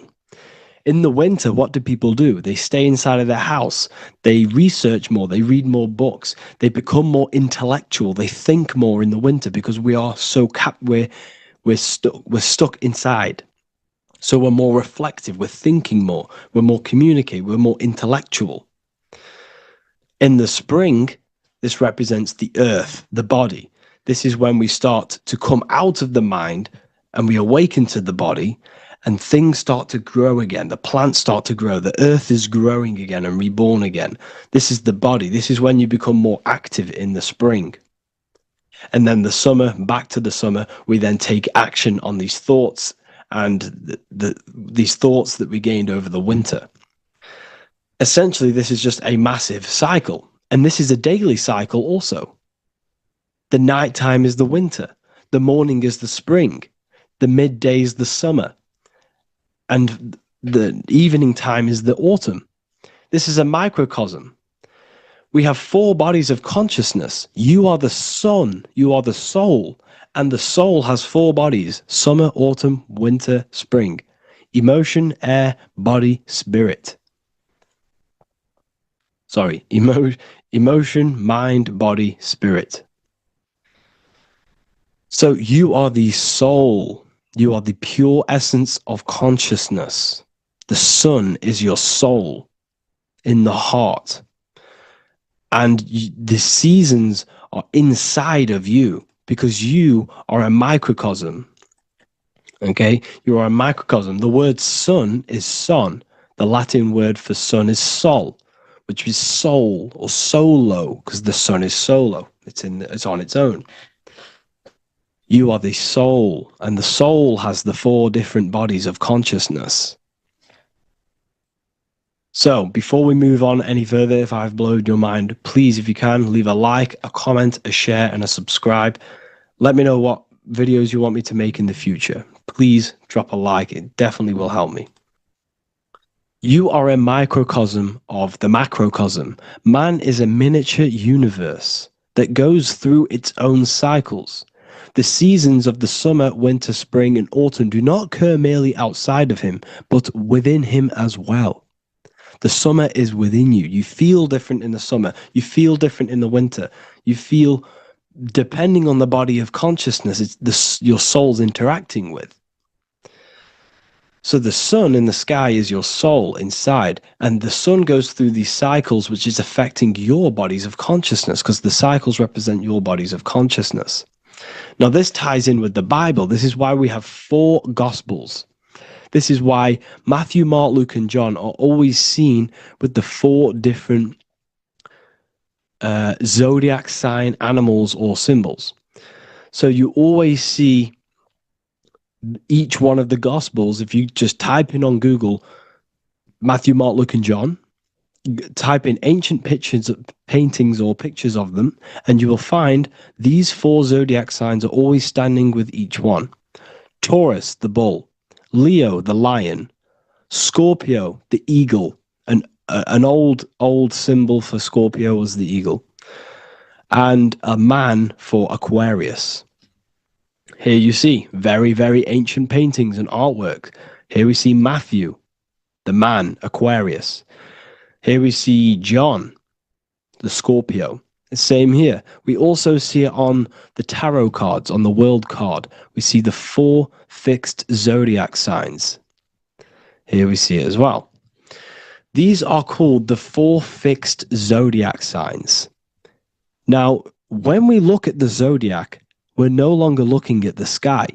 In the winter, what do people do? They stay inside of their house. They research more. They read more books. They become more intellectual. They think more in the winter because we are so we're stuck inside. So we're more reflective. We're thinking more. We're more communicative. We're more intellectual. In the spring, this represents the earth, the body. This is when we start to come out of the mind and we awaken to the body. And things start to grow again. The plants start to grow. The earth is growing again and reborn again. This is the body. This is when you become more active in the spring. And then the summer, back to the summer, we then take action on these thoughts and these thoughts that we gained over the winter. Essentially, this is just a massive cycle. And this is a daily cycle also. The nighttime is the winter. The morning is the spring. The midday is the summer. And the evening time is the autumn. This is a microcosm. We have 4 bodies of consciousness. You are the sun, you are the soul, and the soul has 4 bodies: summer, autumn, winter, spring. Emotion, air, body, spirit. Sorry, emotion, mind, body, spirit. So you are the soul. You are the pure essence of consciousness. The sun is your soul in the heart. And the seasons are inside of you because you are a microcosm. Okay? You are a microcosm. The word sun is son. The Latin word for sun is sol, which is soul or solo, because the sun is solo. It's on its own. You are the soul, and the soul has the 4 different bodies of consciousness. So, before we move on any further, if I've blown your mind, please, if you can, leave a like, a comment, a share, and a subscribe. Let me know what videos you want me to make in the future. Please drop a like. It definitely will help me. You are a microcosm of the macrocosm. Man is a miniature universe that goes through its own cycles. The seasons of the summer, winter, spring, and autumn do not occur merely outside of him, but within him as well. The summer is within you. You feel different in the summer. You feel different in the winter. You feel, depending on the body of consciousness, it's your soul's interacting with. So the sun in the sky is your soul inside, and the sun goes through these cycles, which is affecting your bodies of consciousness, because the cycles represent your bodies of consciousness. Now, this ties in with the Bible. This is why we have 4 Gospels. This is why Matthew, Mark, Luke, and John are always seen with the 4 different zodiac sign animals or symbols. So you always see each one of the Gospels, if you just type in on Google Matthew, Mark, Luke, and John, type in ancient pictures, paintings, or pictures of them, and you will find these 4 zodiac signs are always standing with each one. Taurus, the bull; Leo, the lion; Scorpio, the eagle. An old symbol for Scorpio was the eagle, and a man for Aquarius. Here you see very, very ancient paintings and artwork. Here we see Matthew, the man, Aquarius. Here we see John, the Scorpio. Same here. We also see it on the tarot cards, on the world card. We see the 4 fixed zodiac signs. Here we see it as well. These are called the 4 fixed zodiac signs. Now, when we look at the zodiac, we're no longer looking at the sky,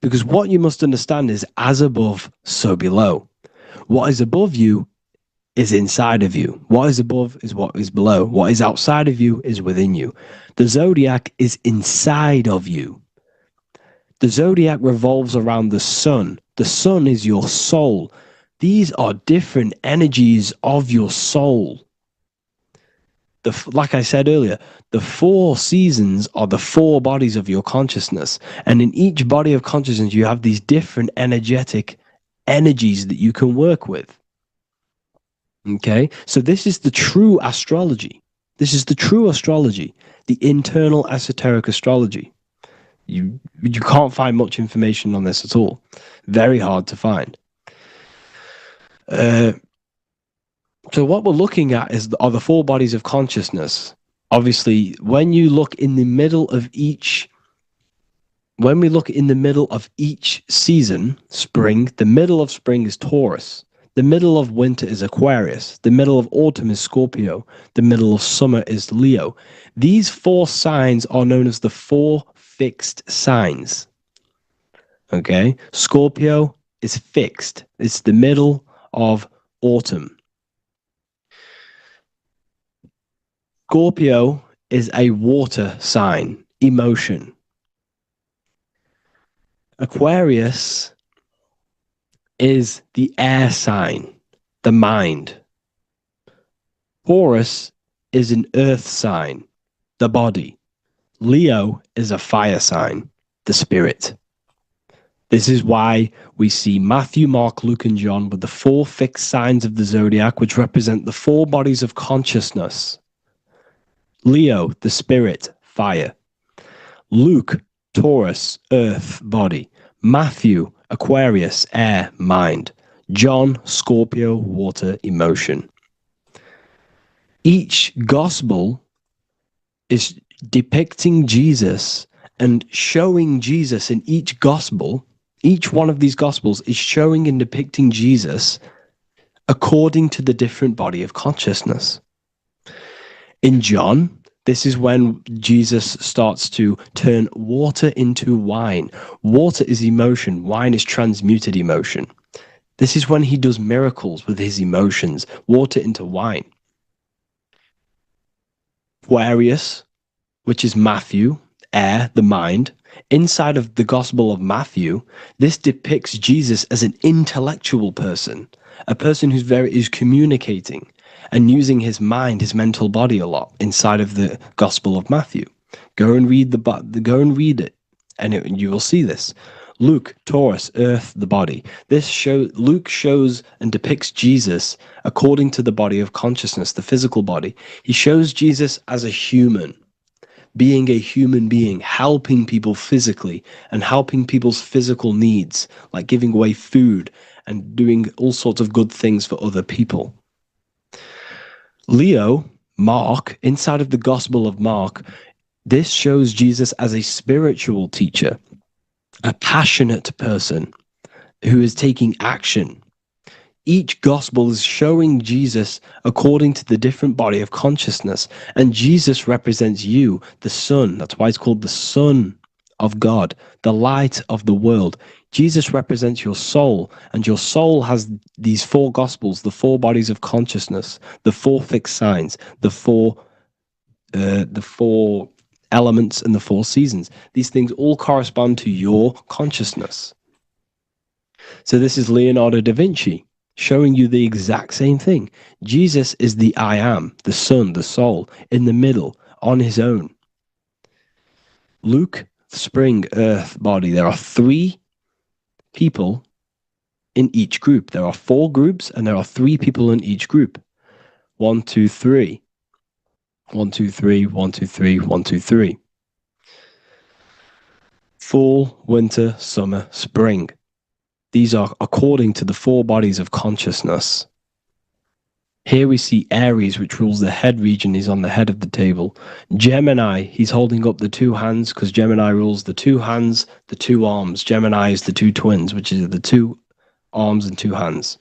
because what you must understand is as above, so below. What is above you is inside of you. What is above is what is below. What is outside of you is within you. The zodiac is inside of you. The zodiac revolves around the sun. The sun is your soul. These are different energies of your soul. Like I said earlier, the 4 seasons are the 4 bodies of your consciousness. And in each body of consciousness, you have these different energetic energies that you can work with. Okay, so this is the true astrology. This is the true astrology, the internal esoteric astrology. You can't find much information on this at all. Very hard to find. So what we're looking at are the 4 bodies of consciousness. Obviously, when you look in the middle of each, when we look in the middle of each season, spring, the middle of spring is Taurus. The middle of winter is Aquarius. The middle of autumn is Scorpio. The middle of summer is Leo. These 4 signs are known as the 4 fixed signs. Okay? Scorpio is fixed. It's the middle of autumn. Scorpio is a water sign, emotion. Aquarius is the air sign, the mind. Taurus is an earth sign, the body. Leo is a fire sign, the spirit. This is why we see Matthew, Mark, Luke, and John with the 4 fixed signs of the zodiac, which represent the 4 bodies of consciousness. Leo, the spirit, fire. Luke, Taurus, earth, body. Matthew, Aquarius, air, mind. John, Scorpio, water, emotion. Each gospel is depicting Jesus and showing Jesus in each gospel. Each one of these gospels is showing and depicting Jesus according to the different body of consciousness. In John, this is when Jesus starts to turn water into wine. Water is emotion. Wine is transmuted emotion. This is when he does miracles with his emotions, water into wine. Aquarius, which is Matthew, air, the mind. Inside of the Gospel of Matthew, this depicts Jesus as an intellectual person, a person who's communicating and using his mind, his mental body a lot inside of the Gospel of Matthew. Go and read it, and you will see this. Luke, Taurus, earth, the body. Luke shows and depicts Jesus according to the body of consciousness, the physical body. He shows Jesus as a human, being a human being, helping people physically and helping people's physical needs, like giving away food and doing all sorts of good things for other people. Leo, Mark, inside of the Gospel of Mark, this shows Jesus as a spiritual teacher, a passionate person who is taking action. Each gospel is showing Jesus according to the different body of consciousness, and Jesus represents you, the sun. That's why it's called the Son of God, the light of the world. Jesus represents your soul, and your soul has these 4 gospels, the 4 bodies of consciousness, the 4 fixed signs, the four elements, and the 4 seasons. These things all correspond to your consciousness. So this is Leonardo da Vinci showing you the exact same thing. Jesus is the I am, the sun, the soul, in the middle, on his own. Luke, spring, earth, body. There are 3 people in each group. There are 4 groups and there are 3 people in each group. 1, 2, 3. 1, 2, 3, 1, 2, 3, 1, 2, 3. Fall, winter, summer, spring. These are according to the 4 bodies of consciousness. Here we see Aries, which rules the head region. He's on the head of the table. Gemini, he's holding up the 2 hands because Gemini rules the 2 hands, the 2 arms. Gemini is the 2 twins, which is the 2 arms and 2 hands,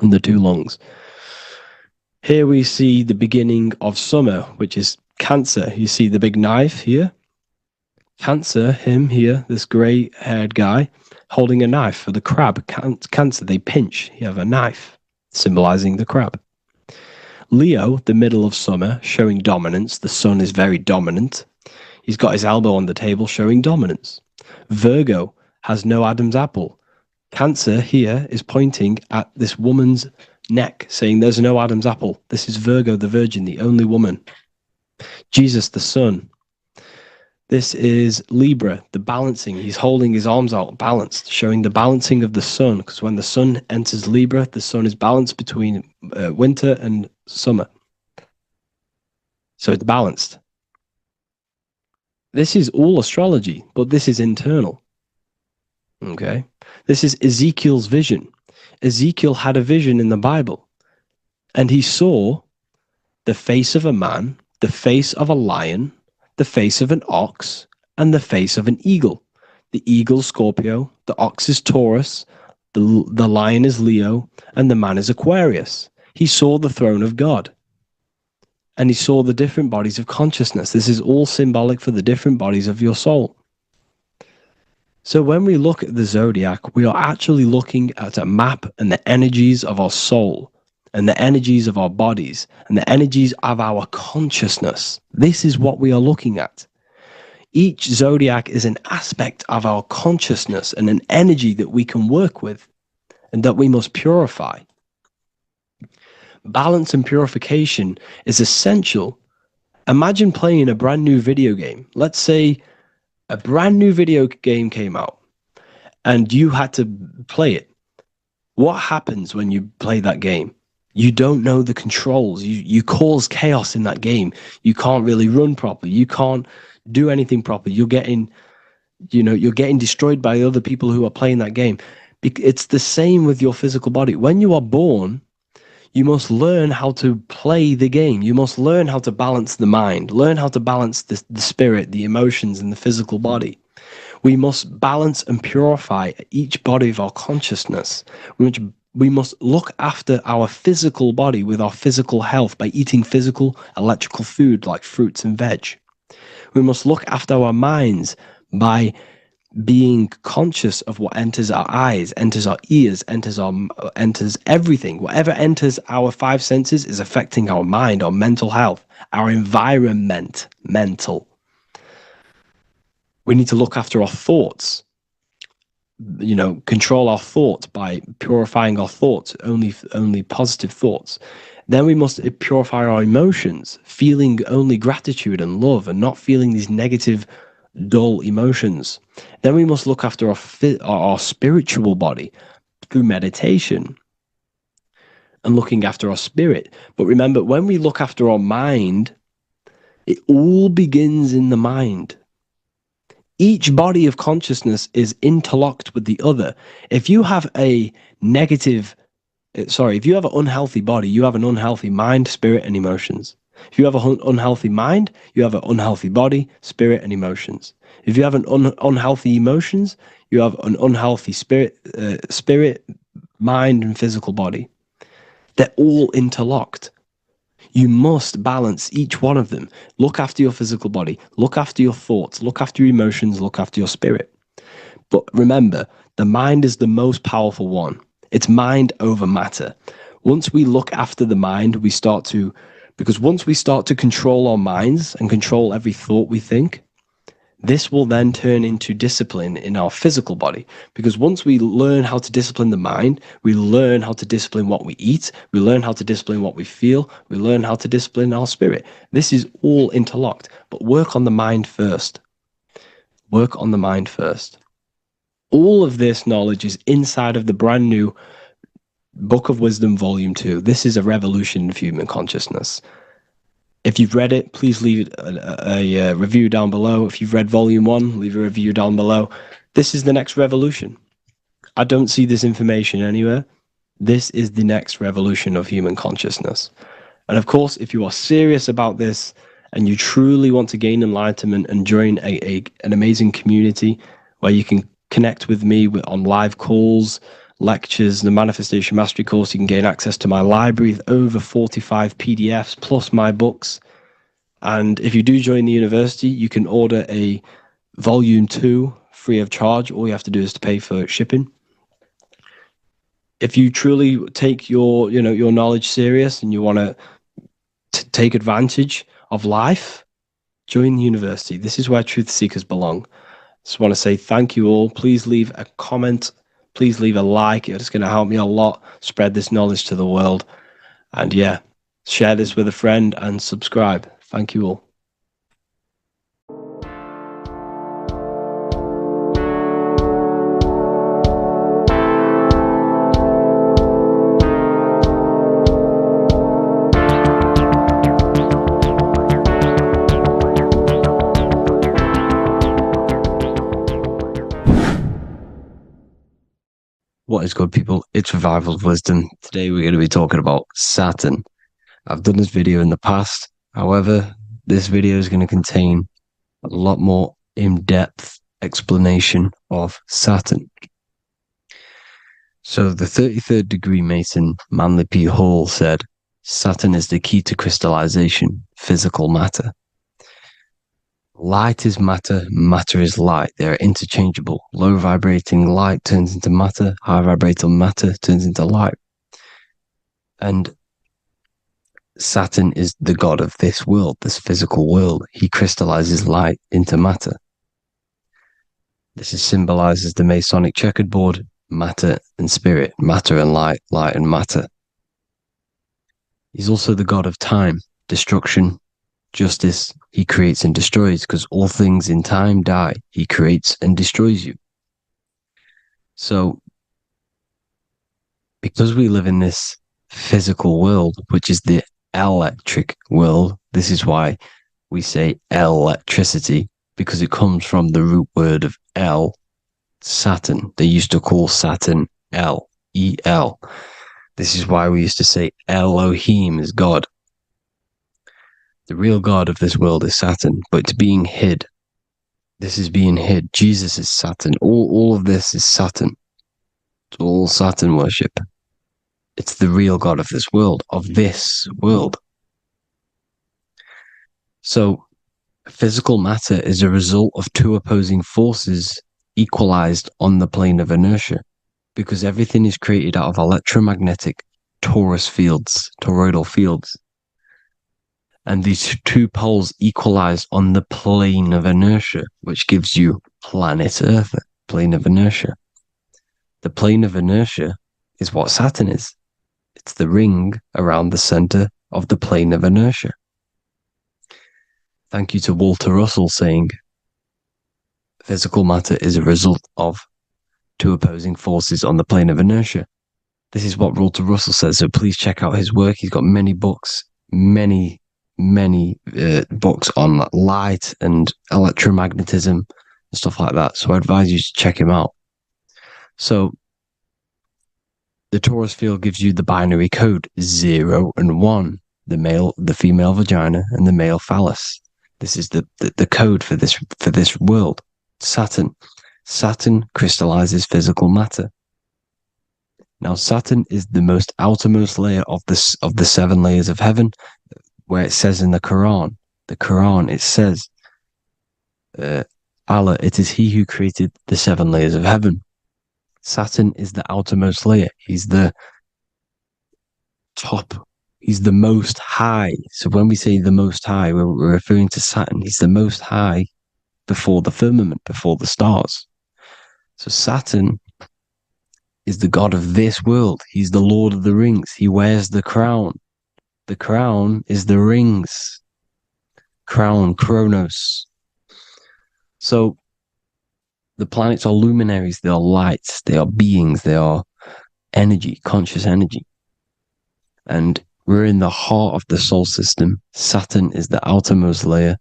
and the 2 lungs. Here we see the beginning of summer, which is Cancer. You see the big knife here. Cancer, him here, this grey-haired guy, holding a knife for the crab. Cancer, they pinch. You have a knife, symbolizing the crab. Leo, the middle of summer, showing dominance. The sun is very dominant. He's got his elbow on the table, showing dominance. Virgo has no Adam's apple. Cancer here is pointing at this woman's neck, saying there's no Adam's apple. This is Virgo, the virgin, the only woman. Jesus, the sun. This is Libra, the balancing. He's holding his arms out, balanced, showing the balancing of the sun. Because when the sun enters Libra, the sun is balanced between winter and summer. So it's balanced. This is all astrology, but this is internal. Okay? This is Ezekiel's vision. Ezekiel had a vision in the Bible, and he saw the face of a man, the face of a lion, the face of an ox, and the face of an eagle. The eagle, Scorpio, the ox is Taurus, the lion is Leo, and the man is Aquarius. He saw the throne of God, and he saw the different bodies of consciousness. This is all symbolic for the different bodies of your soul. So when we look at the zodiac, we are actually looking at a map and the energies of our soul, and the energies of our bodies, and the energies of our consciousness. This is what we are looking at. Each zodiac is an aspect of our consciousness and an energy that we can work with and that we must purify. Balance and purification is essential. Imagine playing a brand new video game. Let's say a brand new video game came out and you had to play it. What happens when you play that game? You don't know the controls. You cause chaos in that game. You can't really run properly. You can't do anything properly. You're getting destroyed by other people who are playing that game. It's the same with your physical body. When you are born, you must learn how to play the game. You must learn how to balance the mind, learn how to balance the spirit, the emotions, and the physical body. We must balance and purify each body of our consciousness. We must look after our physical body with our physical health by eating physical, electrical food like fruits and veg. We must look after our minds by being conscious of what enters our eyes, enters our ears, enters everything. Whatever enters our 5 senses is affecting our mind, our mental health, our environment, mental. We need to look after our thoughts. Control our thoughts by purifying our thoughts, only positive thoughts. Then we must purify our emotions, feeling only gratitude and love and not feeling these negative, dull emotions. Then we must look after our spiritual body through meditation and looking after our spirit. But remember, when we look after our mind, it all begins in the mind. Each body of consciousness is interlocked with the other. If you have an unhealthy body, you have an unhealthy mind, spirit, and emotions. If you have an unhealthy mind, you have an unhealthy body, spirit, and emotions. If you have an unhealthy emotions, you have an unhealthy spirit, mind, and physical body. They're all interlocked. You must balance each one of them. Look after your physical body. Look after your thoughts. Look after your emotions. Look after your spirit. But remember, the mind is the most powerful one. It's mind over matter. Once we look after the mind, because once we start to control our minds and control every thought we think, This will then turn into discipline in our physical body, because once we learn how to discipline the mind, we learn how to discipline what we eat, we learn how to discipline what we feel, we learn how to discipline our spirit. This is all interlocked, but work on the mind first. Work on the mind first. All of this knowledge is inside of the brand new Book of Wisdom, Volume 2. This is a revolution of human consciousness. If you've read it, please leave a review down below. If you've read Volume 1, leave a review down below. This is the next revolution. I don't see this information anywhere. This is the next revolution of human consciousness. And of course, if you are serious about this and you truly want to gain enlightenment and join an amazing community where you can connect with me on live calls, lectures, the Manifestation Mastery course, you can gain access to my library with over 45 PDFs plus my books. And if you do join the university, you can order a Volume 2 free of charge. All you have to do is to pay for shipping. If you truly take your knowledge serious and you want to take advantage of life, join the university. This is where truth seekers belong. Just want to say thank you all. Please leave a comment. Please leave a like. It's going to help me a lot spread this knowledge to the world. And yeah, share this with a friend and subscribe. Thank you all. What is good, people? It's Revival of Wisdom. Today we're going to be talking about Saturn. I've done this video in the past. However, this video is going to contain a lot more in-depth explanation of Saturn. So the 33rd degree Mason, Manly P. Hall, said, Saturn is the key to crystallization, physical matter. Light is matter, matter is light. They are interchangeable. Low vibrating light turns into matter, high vibrating matter turns into light. And Saturn is the god of this world, this physical world. He crystallizes light into matter. This is symbolized as the Masonic checkerboard, matter and spirit, matter and light, light and matter. He's also the god of time, destruction, justice. He creates and destroys, because all things in time die. He creates and destroys you. So, because we live in this physical world, which is the electric world, this is why we say electricity, because it comes from the root word of El, Saturn. They used to call Saturn El, E-L. This is why we used to say Elohim is God. The real God of this world is Saturn, but it's being hid. This is being hid. Jesus is Saturn. All of this is Saturn. It's all Saturn worship. It's the real God of this world, So, physical matter is a result of two opposing forces equalized on the plane of inertia, because everything is created out of electromagnetic toroidal fields. And these two poles equalize on the plane of inertia, which gives you planet Earth, plane of inertia. The plane of inertia is what Saturn is. It's the ring around the center of the plane of inertia. Thank you to Walter Russell saying, physical matter is a result of two opposing forces on the plane of inertia. This is what Walter Russell says, so please check out his work. He's got many books, many books on light and electromagnetism and stuff like that. So I advise you to check him out. So the torus field gives you the binary code 0 and 1, the female vagina and the male phallus. This is the code for this world. Saturn crystallizes physical matter. Now Saturn is the most outermost layer of the 7 layers of heaven, where it says in the Quran, it says, Allah, it is he who created the 7 layers of heaven. Saturn is the outermost layer. He's the top. He's the most high. So when we say the most high, we're referring to Saturn. He's the most high before the firmament, before the stars. So Saturn is the god of this world. He's the Lord of the Rings. He wears the crown. The crown is the rings. Crown, Kronos. So the planets are luminaries. They are lights. They are beings. They are energy, conscious energy. And we're in the heart of the solar system. Saturn is the outermost layer.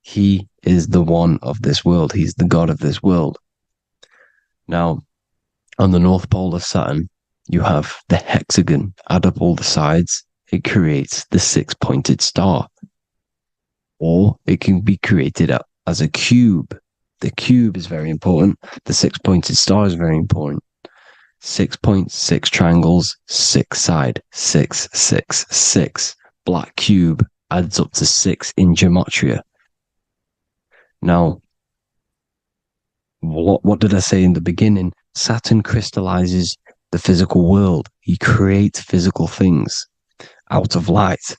He is the one of this world. He's the god of this world. Now, on the North Pole of Saturn, you have the hexagon. Add up all the sides. It creates the six-pointed star. Or it can be created as a cube. The cube is very important. The six-pointed star is very important. 6 points, 6 triangles, 6 side, 6, 6, 6. Black cube adds up to 6 in gematria. Now, what did I say in the beginning? Saturn crystallizes the physical world. He creates physical things out of light.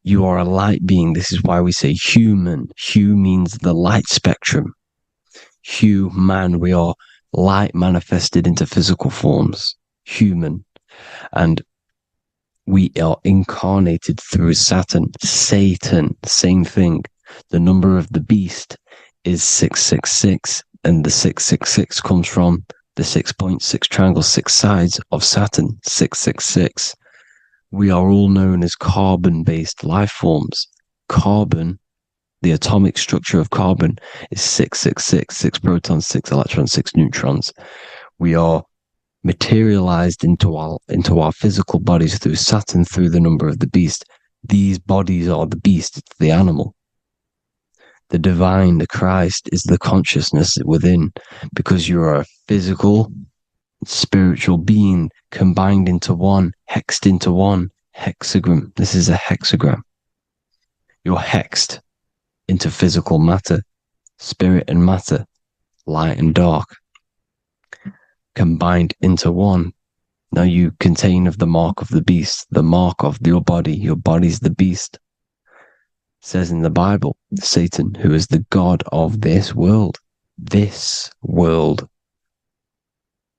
You are a light being. This is why we say human. Hue means the light spectrum. Hue, man, we are light manifested into physical forms. Human. And we are incarnated through Saturn. Satan, same thing. The number of the beast is 666, and the 666 comes from the 6.6 triangle, 6 sides of Saturn, 666. We are all known as carbon-based life forms. Carbon, the atomic structure of carbon, is 666, 6 protons, 6 electrons, 6 neutrons. We are materialized into our physical bodies through Saturn, through the number of the beast. These bodies are the beast, it's the animal. The divine, the Christ, is the consciousness within, because you are a physical, spiritual being combined into one, hexed into one. Hexagram. This is a hexagram. You're hexed into physical matter, spirit and matter, light and dark, combined into one. Now you contain of the mark of the beast, the mark of your body. Your body's the beast. It says in the Bible, Satan, who is the god of this world. This world.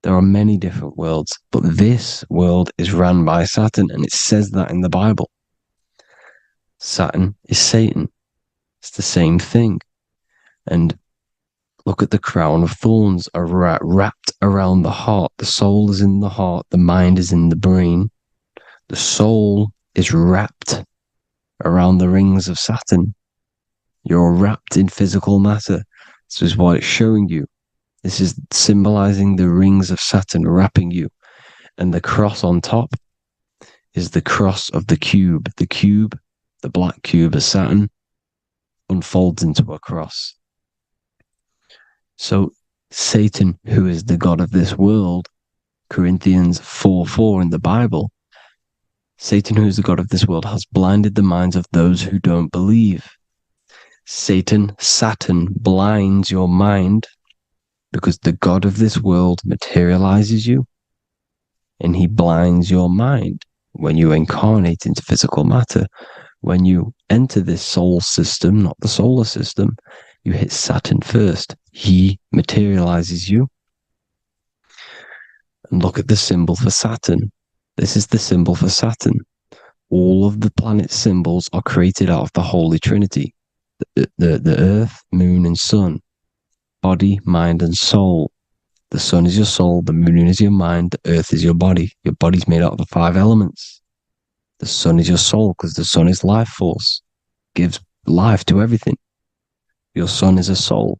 There are many different worlds, but this world is run by Saturn, and it says that in the Bible. Saturn is Satan. It's the same thing. And look at the crown of thorns are wrapped around the heart. The soul is in the heart. The mind is in the brain. The soul is wrapped around the rings of Saturn. You're wrapped in physical matter. This is what it's showing you. This is symbolizing the rings of Saturn wrapping you. And the cross on top is the cross of the cube. The cube, the black cube of Saturn, unfolds into a cross. So Satan, who is the god of this world, Corinthians 4:4 in the Bible, Satan, who is the god of this world, has blinded the minds of those who don't believe. Saturn blinds your mind, because the god of this world materializes you, and he blinds your mind when you incarnate into physical matter. When you enter this soul system, not the solar system, you hit Saturn first. He materializes you. And look at the symbol for Saturn. This is the symbol for Saturn. All of the planet symbols are created out of the Holy Trinity. The Earth, Moon, and Sun. Body, mind, and soul. The sun is your soul, the moon is your mind, the earth is your body. Your body's made out of the 5 elements. The sun is your soul, because the sun is life force. Gives life to everything. Your sun is a soul.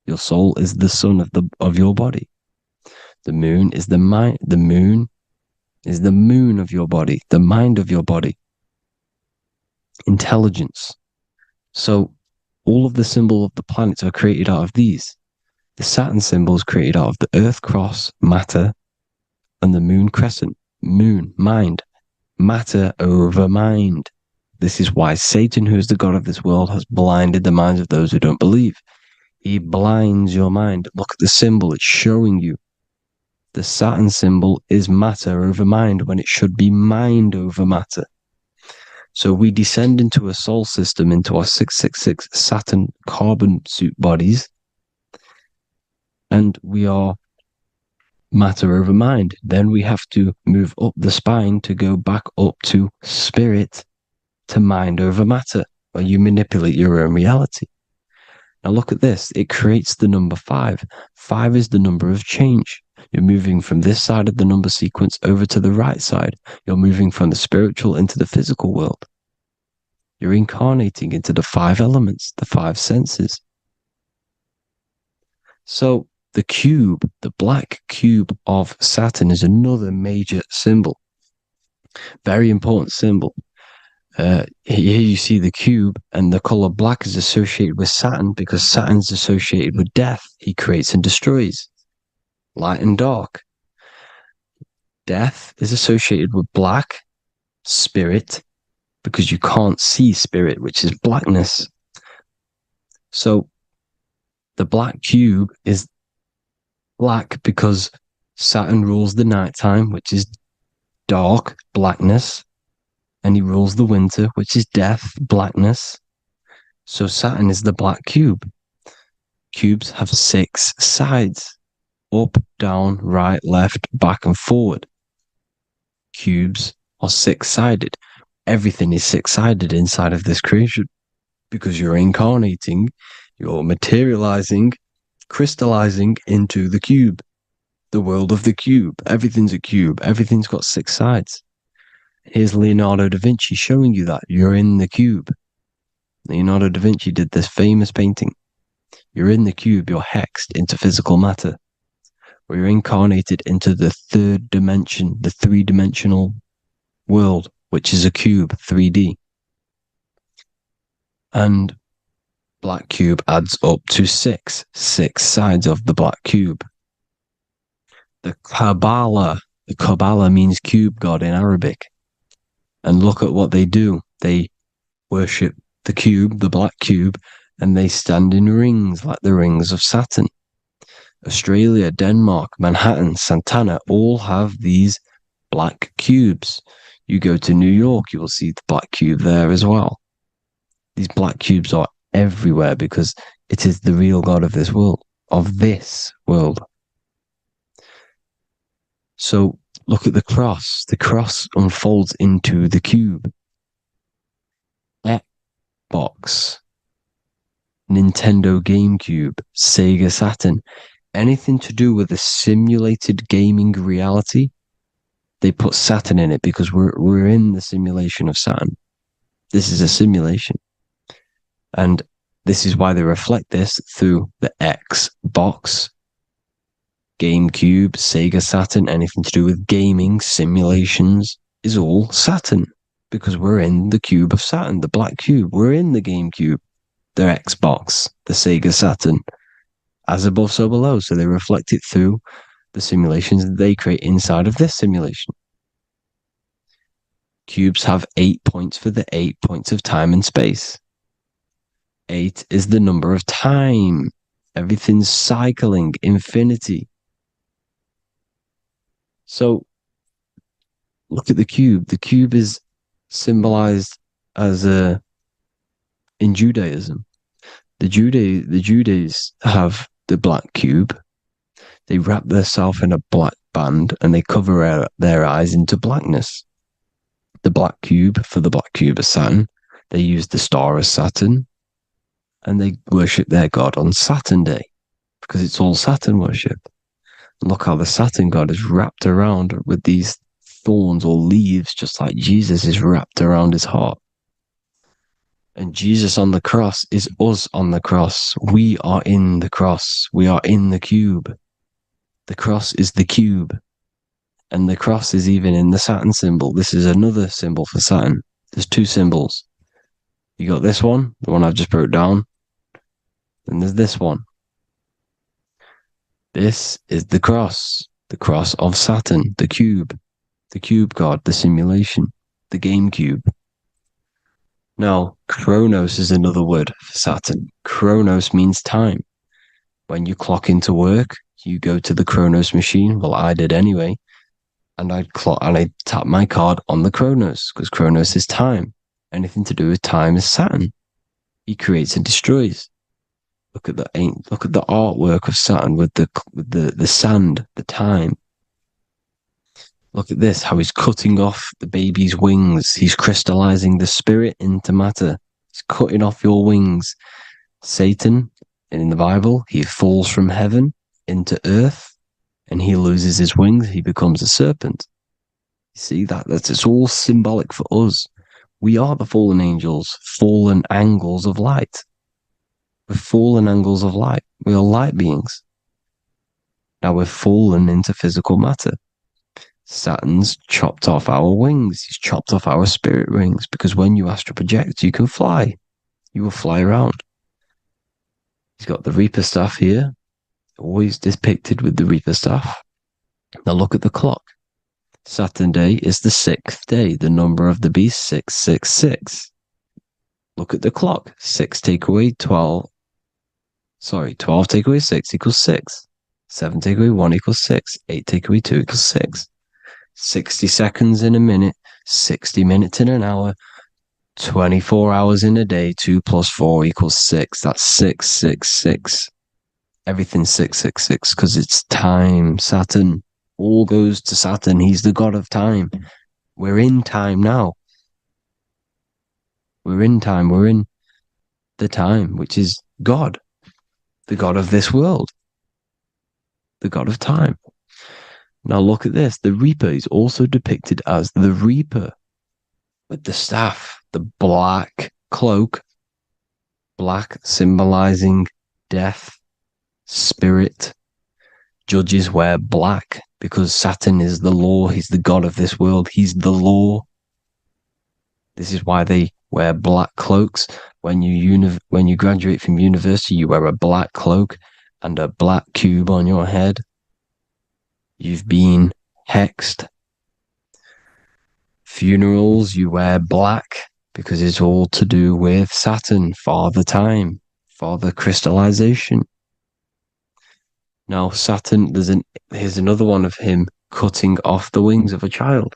Your soul is the sun of your body. The moon is the mind. The moon is the moon of your body, the mind of your body. Intelligence. So all of the symbol of the planets are created out of these. The Saturn symbol is created out of the Earth cross, matter, and the moon crescent, moon, mind, matter over mind. This is why Satan, who is the god of this world, has blinded the minds of those who don't believe. He blinds your mind. Look at the symbol, it's showing you. The Saturn symbol is matter over mind when it should be mind over matter. So we descend into a soul system, into our 666 Saturn carbon suit bodies, and we are matter over mind. Then we have to move up the spine to go back up to spirit, to mind over matter, where you manipulate your own reality. Now look at this. It creates the number 5. 5 is the number of change. You're moving from this side of the number sequence over to the right side. You're moving from the spiritual into the physical world. You're incarnating into the 5 elements, the 5 senses. So the cube, the black cube of Saturn, is another major symbol. Very important symbol. Here you see the cube, and the color black is associated with Saturn because Saturn's associated with death. He creates and destroys. Light and dark. Death is associated with black, spirit, because you can't see spirit, which is blackness. So the black cube is black because Saturn rules the nighttime, which is dark, blackness, and he rules the winter, which is death, blackness. So Saturn is the black cube. Cubes have 6 sides: up, down, right, left, back, and forward. Cubes are 6-sided. Everything is 6-sided inside of this creation because you're incarnating, you're materializing, crystallizing into the cube, the world of the cube. Everything's a cube. Everything's got 6 sides. Here's Leonardo da Vinci showing you that you're in the cube. Leonardo da Vinci did this famous painting. You're in the cube, you're hexed into physical matter, where you're incarnated into the 3rd dimension, the 3-dimensional world, which is a cube, 3D. And black cube adds up to 6 sides of the black cube. The Kabbalah means cube god in Arabic. And look at what they do. They worship the cube, the black cube, and they stand in rings like the rings of Saturn. Australia, Denmark, Manhattan, Santana all have these black cubes. You go to New York, you will see the black cube there as well. These black cubes are everywhere because it is the real God of this world, So look at the cross. The cross unfolds into the cube. Xbox, Nintendo GameCube, Sega Saturn, anything to do with a simulated gaming reality, they put Saturn in it because we're in the simulation of Saturn. This is a simulation. And this is why they reflect this through the Xbox, GameCube, Sega Saturn, anything to do with gaming, simulations, is all Saturn. Because we're in the cube of Saturn, the black cube. We're in the GameCube, the Xbox, the Sega Saturn. As above, so below. So they reflect it through the simulations that they create inside of this simulation. Cubes have 8 points for the 8 points of time and space. 8 is the number of time. Everything's cycling, infinity. So look at the cube. The cube is symbolized as in Judaism. The Judays have the black cube. They wrap themselves in a black band and they cover their eyes into blackness. The black cube, for the black cube of Saturn, they use the star as Saturn, and they worship their god on Saturn Day because it's all Saturn worship. And look how the Saturn god is wrapped around with these thorns or leaves, just like Jesus is wrapped around his heart. And Jesus on the cross is us on the cross. We are in the cross. We are in the cube. The cross is the cube. And the cross is even in the Saturn symbol. This is another symbol for Saturn. There's 2 symbols. You got this one, the one I've just broke down. And there's this one. This is the cross of Saturn, the cube god, the simulation, the game cube. Now, Chronos is another word for Saturn. Chronos means time. When you clock into work, you go to the Chronos machine. Well, I did anyway. And I'd tap my card on the Chronos because Chronos is time. anything to do with time is Saturn. He creates and destroys. Look at the artwork of Saturn with the sand, the time. Look at this, how he's cutting off the baby's wings. He's crystallizing the spirit into matter. He's cutting off your wings. Satan, in the Bible, he falls from heaven into earth and he loses his wings. He becomes a serpent. You see it's all symbolic for us. We are the fallen angels, fallen angles of light. We're fallen angles of light. We are light beings. Now we're fallen into physical matter. Saturn's chopped off our wings. He's chopped off our spirit wings because when you astral project, you can fly. You will fly around. He's got the Reaper staff here, always depicted with the Reaper staff. Now look at the clock. Saturn day is the 6th day. The number of the beast, 666. Look at the clock. 6 take away 12. 12 take away 6 equals 6. 7 take away 1 equals 6. 8 take away 2 equals 6. 60 seconds in a minute. 60 minutes in an hour. 24 hours in a day. 2 plus 4 equals 6. That's 666. Everything's 666 because it's time. Saturn. All goes to Saturn. He's the god of time. We're in time now. We're in time. We're in the time, which is God. The god of this world. The god of time. Now look at this. The Reaper is also depicted as the Reaper with the staff, the black cloak, black symbolizing death, spirit. Judges wear black because Saturn is the law. He's the god of this world. He's the law. This is why they wear black cloaks. When you graduate from university, you wear a black cloak and a black cube on your head. You've been hexed. Funerals, you wear black because it's all to do with Saturn, Father Time, Father Crystallization. Now Saturn, here's another one of him cutting off the wings of a child.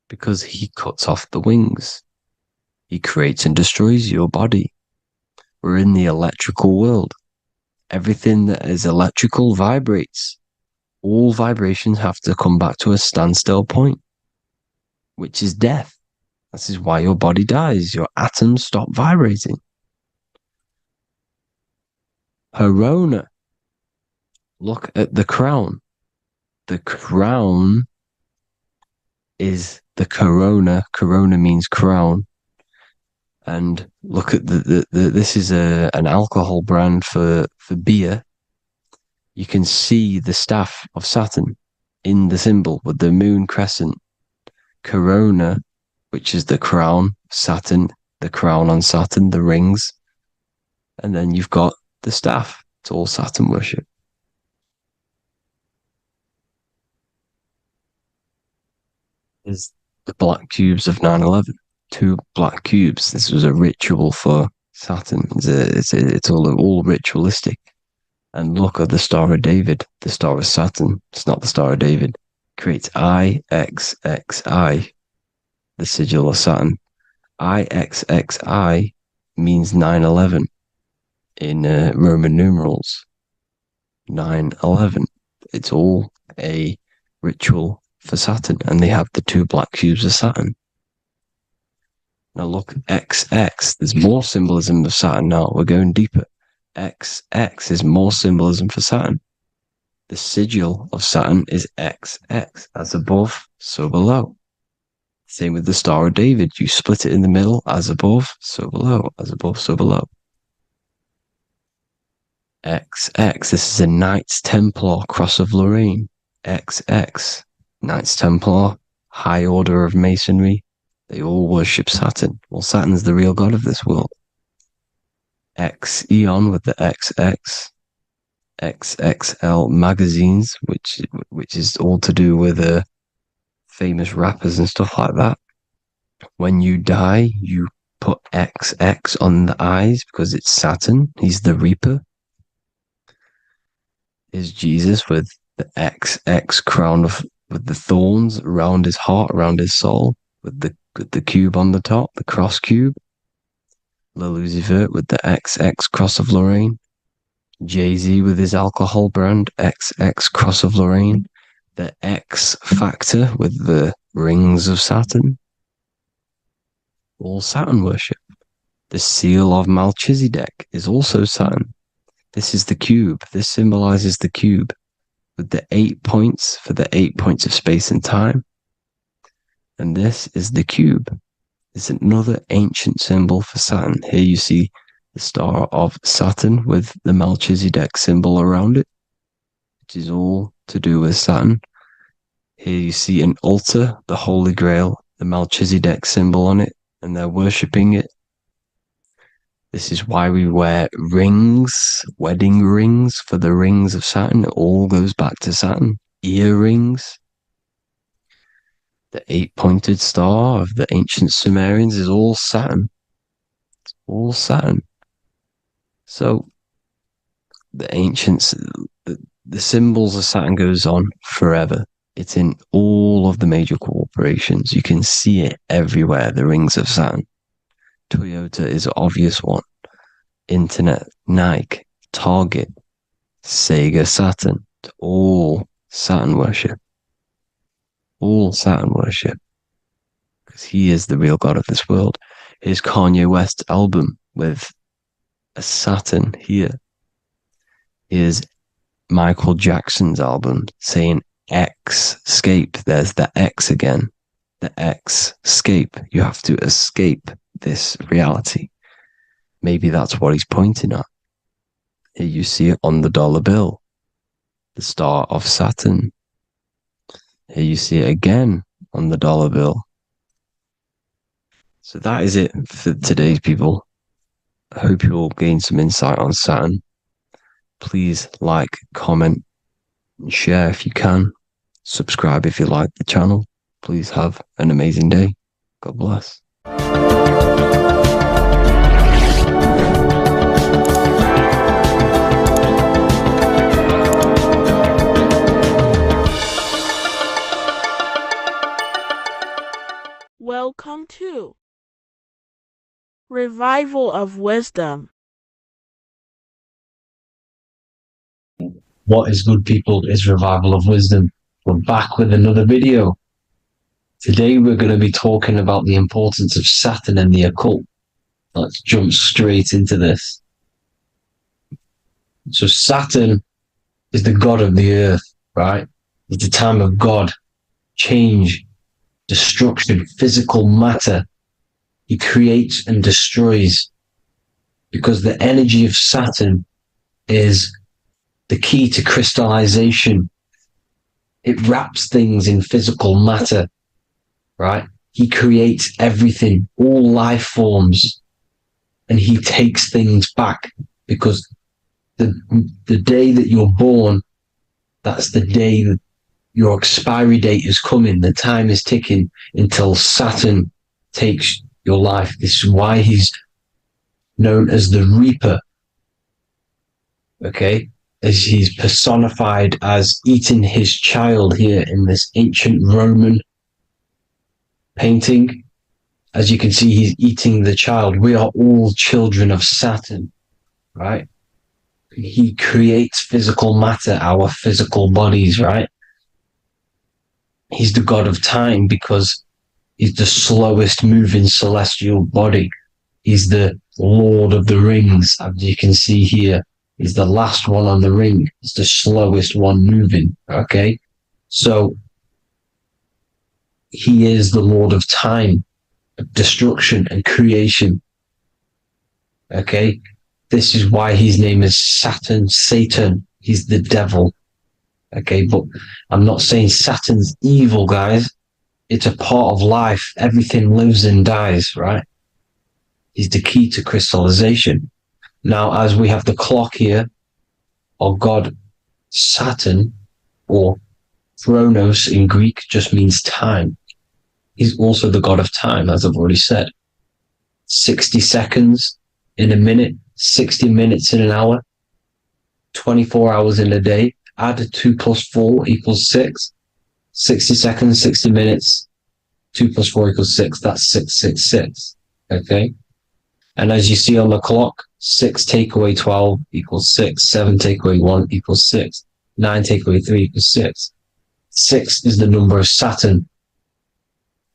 Because he cuts off the wings. He creates and destroys your body. We're in the electrical world. Everything that is electrical vibrates. All vibrations have to come back to a standstill point, which is death. This is why your body dies. Your atoms stop vibrating. Corona. Look at the crown. The crown is the corona. Corona means crown. And look at this is an alcohol brand for beer. You can see the staff of Saturn in the symbol with the moon crescent. Corona, which is the crown. Saturn, the crown on Saturn, the rings. And then you've got the staff. It's all Saturn worship. Is the black cubes of 9/11. 2 black cubes. This was a ritual for Saturn. It's all ritualistic. And look at the Star of David, the Star of Saturn. It's not the Star of David. Creates IXXI, the sigil of Saturn. IXXI means 9/11 in Roman numerals. 9/11. It's all a ritual for Saturn, and they have the 2 black cubes of Saturn. Now look, XX, there's more symbolism of Saturn now. We're going deeper. XX is more symbolism for Saturn. The sigil of Saturn is XX, as above, so below. Same with the Star of David. You split it in the middle, as above, so below, as above, so below. XX, this is a Knights Templar, Cross of Lorraine. XX, Knights Templar, High Order of Masonry. They all worship Saturn. Well, Saturn's the real god of this world. X Eon with the XX. XXL magazines, which is all to do with famous rappers and stuff like that. When you die, you put XX on the eyes because it's Saturn. He's the Reaper. Is Jesus with the XX crown with the thorns around his heart, around his soul, with the got the cube on the top, the cross cube. Lucifer with the XX Cross of Lorraine. Jay-Z with his alcohol brand, XX Cross of Lorraine. The X Factor with the rings of Saturn. All Saturn worship. The seal of Melchizedek is also Saturn. This is the cube. This symbolizes the cube with the 8 points for the 8 points of space and time. And this is the cube. It's another ancient symbol for Saturn. Here you see the star of Saturn with the Melchizedek symbol around it, which is all to do with Saturn. Here you see an altar, the Holy Grail, the Melchizedek symbol on it, and they're worshipping it. This is why we wear rings, wedding rings for the rings of Saturn. It all goes back to Saturn. Earrings. The 8-pointed star of the ancient Sumerians is all Saturn. It's all Saturn. So the ancients, the symbols of Saturn goes on forever. It's in all of the major corporations. You can see it everywhere, the rings of Saturn. Toyota is an obvious one. Internet, Nike, Target, Sega, Saturn. It's all Saturn worship. All Saturn worship. Because he is the real God of this world. Here's Kanye West's album with a Saturn here. Here's Michael Jackson's album saying X, escape. There's the X again. The X, escape. You have to escape this reality. Maybe that's what he's pointing at. Here you see it on the dollar bill. The star of Saturn. Here you see it again on the dollar bill. So that is it for today's people. I hope you all gain some insight on Saturn. Please like, comment, and share if you can. Subscribe if you like the channel. Please have an amazing day. God bless. Welcome to Revival of Wisdom. What is good, people? Is Revival of Wisdom. We're back with another video. Today we're going to be talking about the importance of Saturn and the occult. Let's jump straight into this. So Saturn is the god of the earth, right? It's the time of God, change, destruction, physical matter. He creates and destroys because the energy of Saturn is the key to crystallization. It wraps things in physical matter, right? He creates everything, all life forms, and he takes things back because the day that you're born, that's the day that your expiry date is coming. The time is ticking until Saturn takes your life. This is why he's known as the Reaper. Okay? As he's personified as eating his child here in this ancient Roman painting. As you can see, he's eating the child. We are all children of Saturn, right? He creates physical matter, our physical bodies, right? He's the god of time because he's the slowest moving celestial body. He's the Lord of the Rings, as you can see here. He's the last one on the ring. He's the slowest one moving, okay? So he is the Lord of time, of destruction and creation, okay? This is why his name is Saturn, Satan. He's the devil. Okay, but I'm not saying Saturn's evil, guys. It's a part of life. Everything lives and dies, right? He's the key to crystallization. Now, as we have the clock here, our god Saturn, or Chronos in Greek, just means time. He's also the god of time, as I've already said. 60 seconds in a minute, 60 minutes in an hour, 24 hours in a day. Add 2 plus 4 equals 6. 60 seconds, 60 minutes, 2 plus 4 equals 6. That's 666. Okay. And as you see on the clock, 6 take away 12 equals 6. 7 take away 1 equals 6. 9 take away 3 equals 6. 6 is the number of Saturn.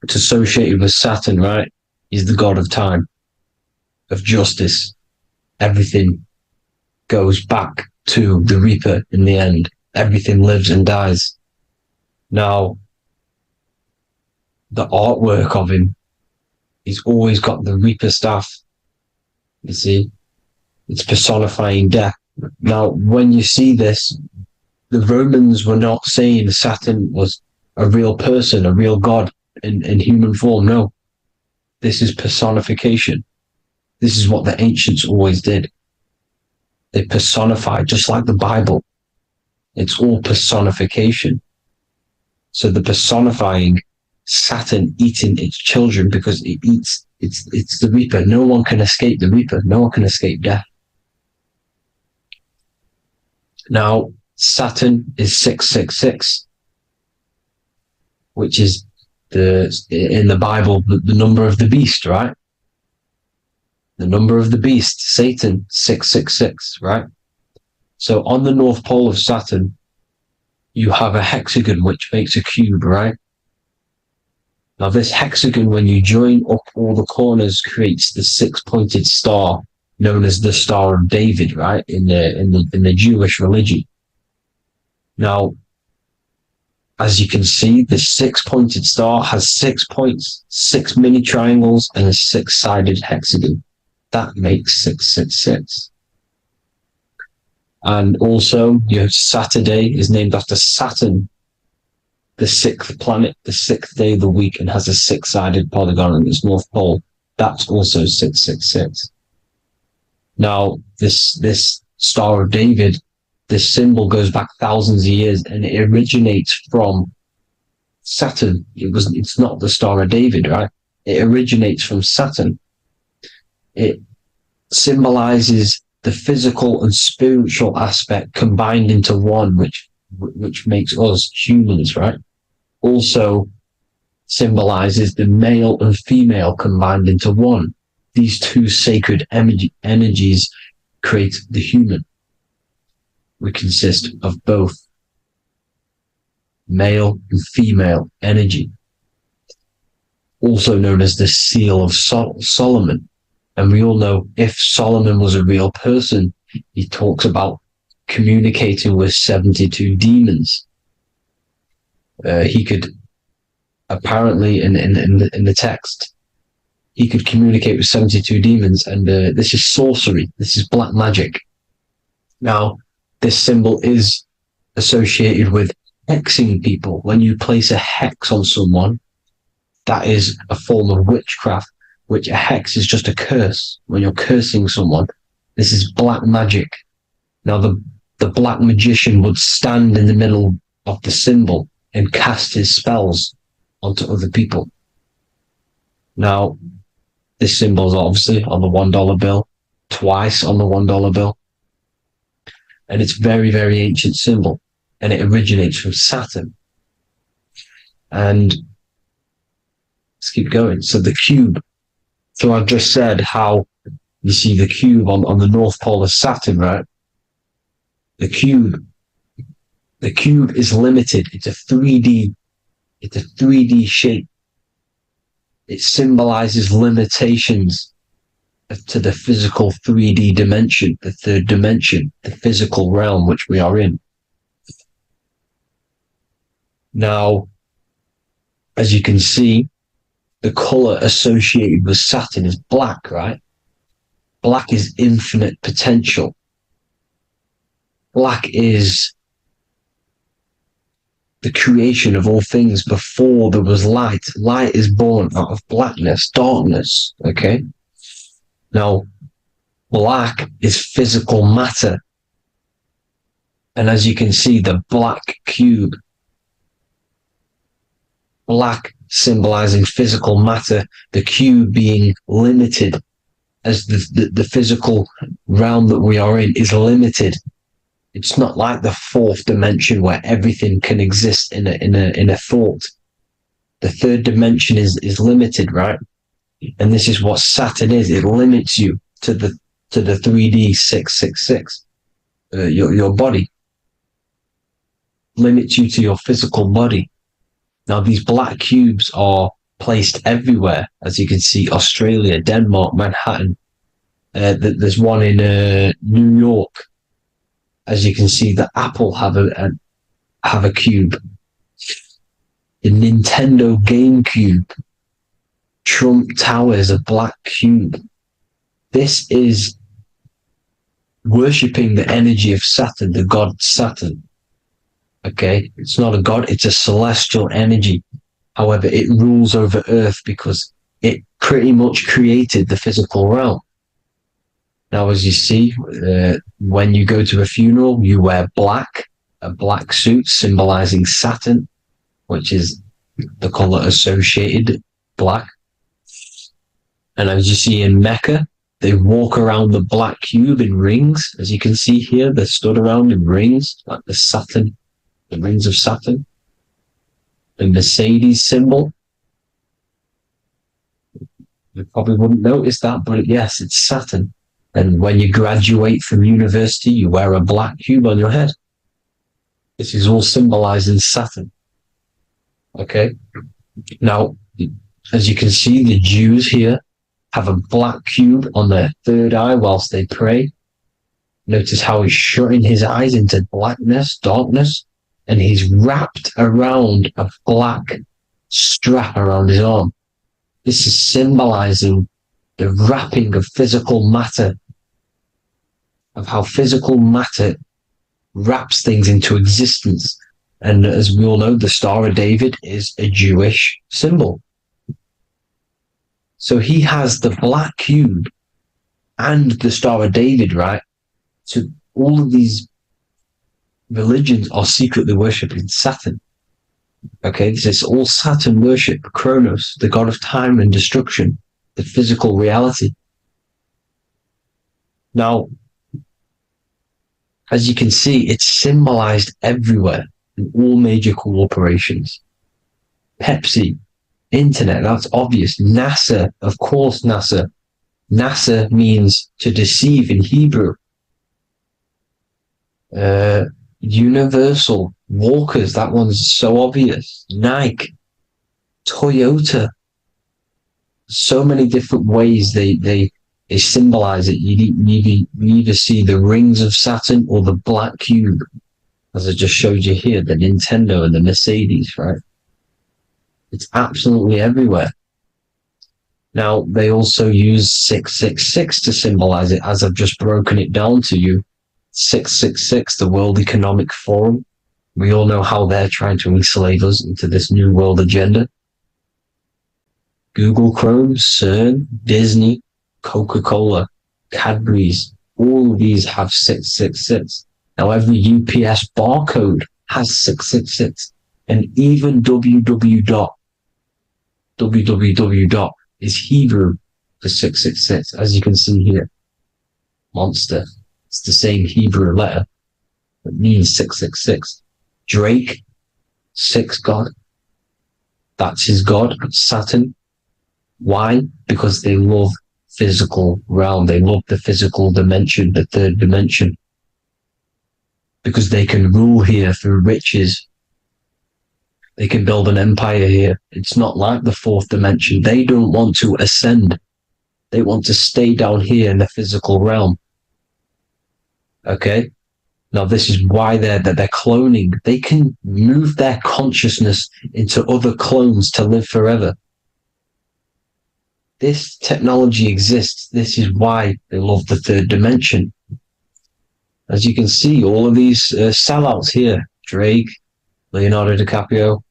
It's associated with Saturn, right? He's the god of time, of justice. Everything goes back to the Reaper in the end. Everything lives and dies. Now, the artwork of him, he's always got the Reaper staff. You see, it's personifying death. Now, when you see this, the Romans were not saying Saturn was a real person, a real god in human form. No, this is personification. This is what the ancients always did. They personified, just like the Bible. It's all personification. So the personifying Saturn eating its children because it eats, it's the Reaper. No one can escape the Reaper. No one can escape death. Now, Saturn is 666, which is in the Bible, the number of the beast, right? The number of the beast, Satan, 666, right? So on the North Pole of Saturn, you have a hexagon, which makes a cube, right? Now this hexagon, when you join up all the corners, creates the 6-pointed star known as the Star of David, right? In the Jewish religion. Now, as you can see, the 6-pointed star has 6 points, 6 mini triangles, and a 6-sided hexagon. That makes 666. And also, Saturday is named after Saturn, the 6th planet, the 6th day of the week, and has a 6-sided polygon on its North Pole. That's also 666. Now, this Star of David, this symbol goes back thousands of years, and it originates from Saturn. It's not the Star of David, right? It originates from Saturn. It symbolizes the physical and spiritual aspect combined into one, which makes us humans, right? Also symbolizes the male and female combined into one. These two sacred energies create the human. We consist of both male and female energy, also known as the Seal of Solomon. And we all know if Solomon was a real person, he talks about communicating with 72 demons. He could apparently in the text, he could communicate with 72 demons, and this is sorcery. This is black magic. Now, this symbol is associated with hexing people. When you place a hex on someone, that is a form of witchcraft, which a hex is just a curse. When you're cursing someone, this is black magic. Now, the black magician would stand in the middle of the symbol and cast his spells onto other people. Now, this symbol is obviously on the $1 bill, twice on the $1 bill. And it's very, very ancient symbol. And it originates from Saturn. And let's keep going. So the cube. So I've just said how you see the cube on the North Pole of Saturn, right? The cube is limited. It's a 3D shape. It symbolizes limitations to the physical 3D dimension, the third dimension, the physical realm which we are in. Now, as you can see, the color associated with Saturn is black, right? Black is infinite potential. Black is the creation of all things. Before there was light. Light is born out of blackness, darkness, okay? Now, black is physical matter. And as you can see, the black cube, black symbolizing physical matter, the cube being limited, as the physical realm that we are in is limited. It's not like the fourth dimension where everything can exist in a thought. The third dimension is limited, right? And this is what Saturn is. It limits you to the 3D 666. Your body limits you to your physical body. Now, these black cubes are placed everywhere, as you can see: Australia, Denmark, Manhattan. There's one in New York. As you can see, the Apple have a cube. The Nintendo GameCube. Trump Tower is a black cube. This is worshipping the energy of Saturn, the god Saturn. Okay, it's not a god, it's a celestial energy. However, it rules over Earth because it pretty much created the physical realm. Now, as you see, when you go to a funeral, you wear black, a black suit symbolizing Saturn, which is the color associated, black. And as you see in Mecca, they walk around the black cube in rings. As you can see here, they're stood around in rings, like the Saturn, the rings of Saturn. The Mercedes symbol. You probably wouldn't notice that, but yes, it's Saturn. And when you graduate from university, you wear a black cube on your head. This is all symbolizing Saturn. Okay? Now, as you can see, the Jews here have a black cube on their third eye whilst they pray. Notice how he's shutting his eyes into blackness, darkness, and he's wrapped around a black strap around his arm. This is symbolizing the wrapping of physical matter, of how physical matter wraps things into existence. And as we all know, the Star of David is a Jewish symbol. So he has the black cube and the Star of David, right? So all of these religions are secretly worshipping Saturn. Okay, this is all Saturn worship, Kronos, the god of time and destruction, the physical reality. Now, as you can see, it's symbolized everywhere in all major corporations. Pepsi, internet, that's obvious. NASA, of course, NASA. NASA means to deceive in Hebrew. Universal, Walkers, that one's so obvious. Nike, Toyota. So many different ways they symbolize it. You either see the rings of Saturn or the black cube, as I just showed you here, the Nintendo and the Mercedes, right? It's absolutely everywhere. Now, they also use 666 to symbolize it, as I've just broken it down to you. 666, the World Economic Forum. We all know how they're trying to enslave us into this new world agenda. Google Chrome, CERN, Disney, Coca-Cola, Cadbury's, all of these have 666. Now, every UPS barcode has 666. And even www. Is Hebrew for 666, as you can see here. Monster. It's the same Hebrew letter that means 666. Drake, 6 God. That's his God, Saturn. Why? Because they love physical realm. They love the physical dimension, the third dimension. Because they can rule here through riches. They can build an empire here. It's not like the fourth dimension. They don't want to ascend. They want to stay down here in the physical realm. Okay? Now, this is why they're cloning. They can move their consciousness into other clones to live forever. This technology exists. This is why they love the third dimension. As you can see, all of these sellouts here, Drake, Leonardo DiCaprio,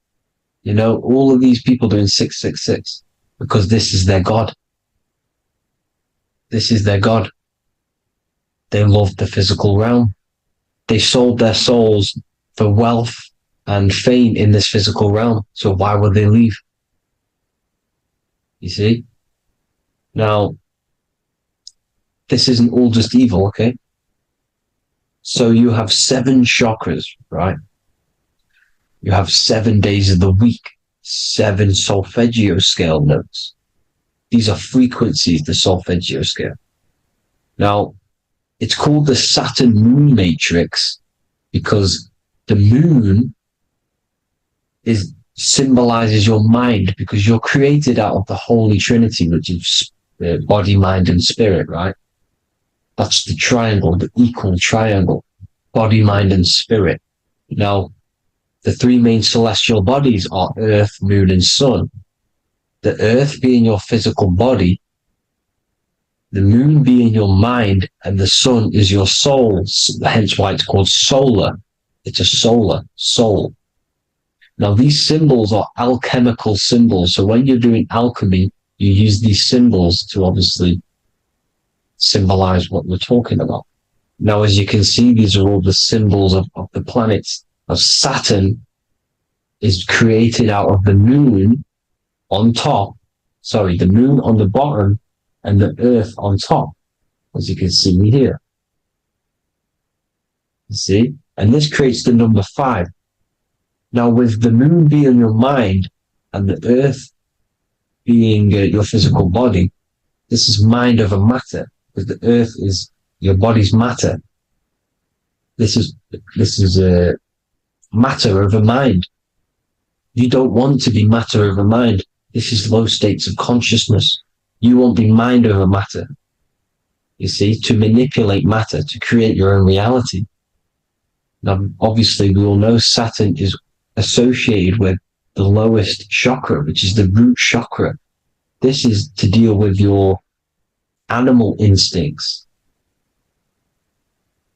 you know, all of these people doing 666 because this is their God. This is their God. They love the physical realm. They sold their souls for wealth and fame in this physical realm. So why would they leave? You see? Now, this isn't all just evil, okay? So you have 7 chakras, right? You have 7 days of the week. 7 solfeggio scale notes. These are frequencies, the solfeggio scale. Now, it's called the Saturn moon matrix because the moon symbolizes your mind, because you're created out of the Holy Trinity, which is body, mind, and spirit, right? That's the triangle, the equal triangle, body, mind, and spirit. Now, the 3 main celestial bodies are Earth, Moon, and Sun. The Earth being your physical body, the Moon being your mind, and the Sun is your soul, hence why it's called solar. It's a solar soul. Now, these symbols are alchemical symbols. So when you're doing alchemy, you use these symbols to obviously symbolize what we're talking about. Now, as you can see, these are all the symbols of the planets. Of Saturn is created out of the moon on top, the moon on the bottom and the earth on top, as you can see here. You see? And this creates the number 5. Now, with the moon being your mind and the earth being your physical body, this is mind over matter, because the earth is your body's matter. This is matter over mind. You don't want to be matter over mind. This is low states of consciousness. You won't be mind over matter. You see, to manipulate matter, to create your own reality. Now, obviously, we all know Saturn is associated with the lowest chakra, which is the root chakra. This is to deal with your animal instincts.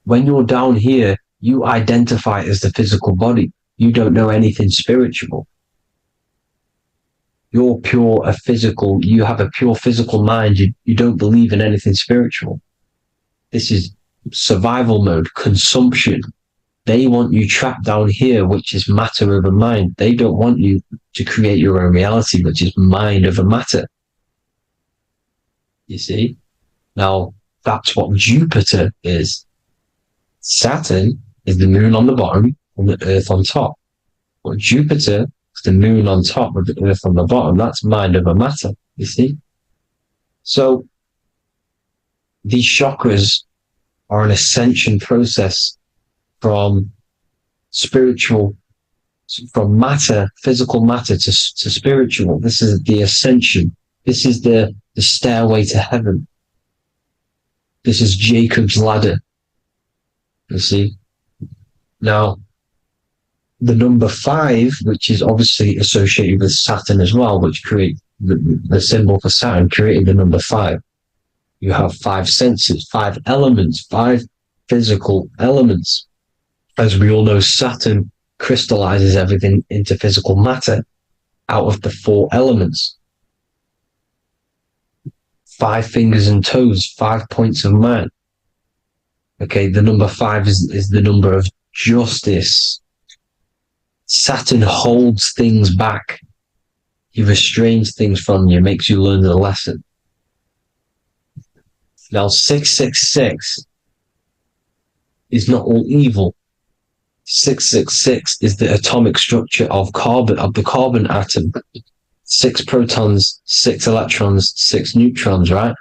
When you're down here, you identify as the physical body. You don't know anything spiritual. You're you have a pure physical mind. You don't believe in anything spiritual. This is survival mode, consumption. They want you trapped down here, which is matter over mind. They don't want you to create your own reality, which is mind over matter. You see? Now, that's what Jupiter is. Saturn is the moon on the bottom and the earth on top. But Jupiter is the moon on top with the earth on the bottom. That's mind over matter, you see? So these chakras are an ascension process from matter, physical matter to spiritual. This is the ascension. This is the stairway to heaven. This is Jacob's ladder. You see? Now, the number 5, which is obviously associated with Saturn as well, which create the symbol for Saturn, created the number 5. You have 5 senses, 5 elements, 5 physical elements. As we all know, Saturn crystallizes everything into physical matter out of the 4 elements. 5 fingers and toes, 5 points of man. Okay, the number 5 is the number of justice. Saturn holds things back. He restrains things from you, makes you learn the lesson. Now, 666 is not all evil. 666 is the atomic structure of the carbon atom. 6 protons, 6 electrons, 6 neutrons, right?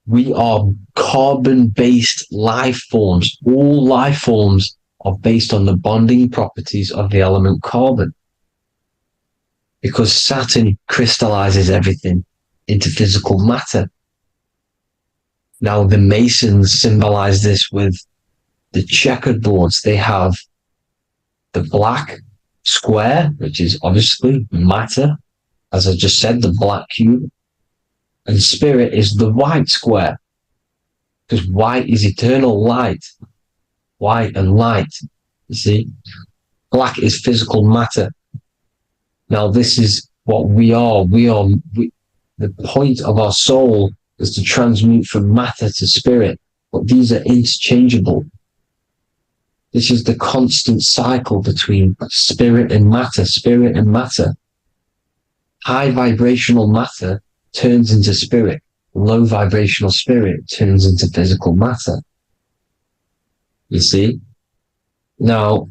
We are carbon-based life forms. All life forms are based on the bonding properties of the element carbon. Because Saturn crystallizes everything into physical matter. Now, the Masons symbolize this with the checkered boards. They have the black square, which is obviously matter. As I just said, the black cube. And spirit is the white square. Because white is eternal light. White and light. You see? Black is physical matter. Now, this is what we are. The point of our soul is to transmute from matter to spirit. But these are interchangeable. This is the constant cycle between spirit and matter, spirit and matter. High vibrational matter turns into spirit. Low vibrational spirit turns into physical matter. You see? Now,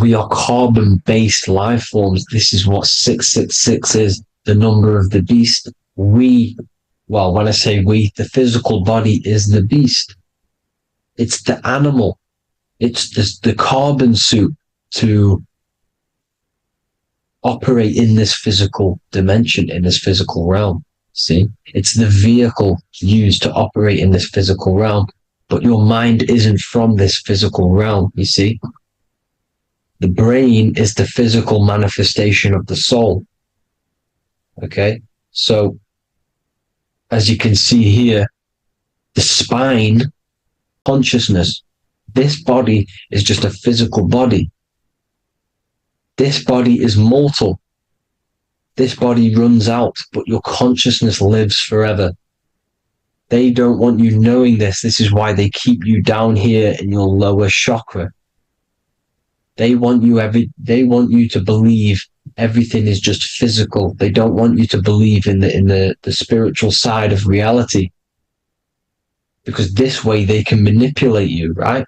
We are carbon-based life forms. This is what 666 is, the number of the beast. Well, when I say we, the physical body is the beast. It's the animal. It's the carbon suit to operate in this physical dimension, in this physical realm. See, it's the vehicle used to operate in this physical realm, but your mind isn't from this physical realm, you see. The brain is the physical manifestation of the soul. Okay, so as you can see here, the spine, consciousness, this body is just a physical body. This body is mortal. This body runs out, but your consciousness lives forever. They don't want you knowing this. This is why they keep you down here in your lower chakra. They want you to believe everything is just physical. They don't want you to believe in the spiritual side of reality. Because this way they can manipulate you, right?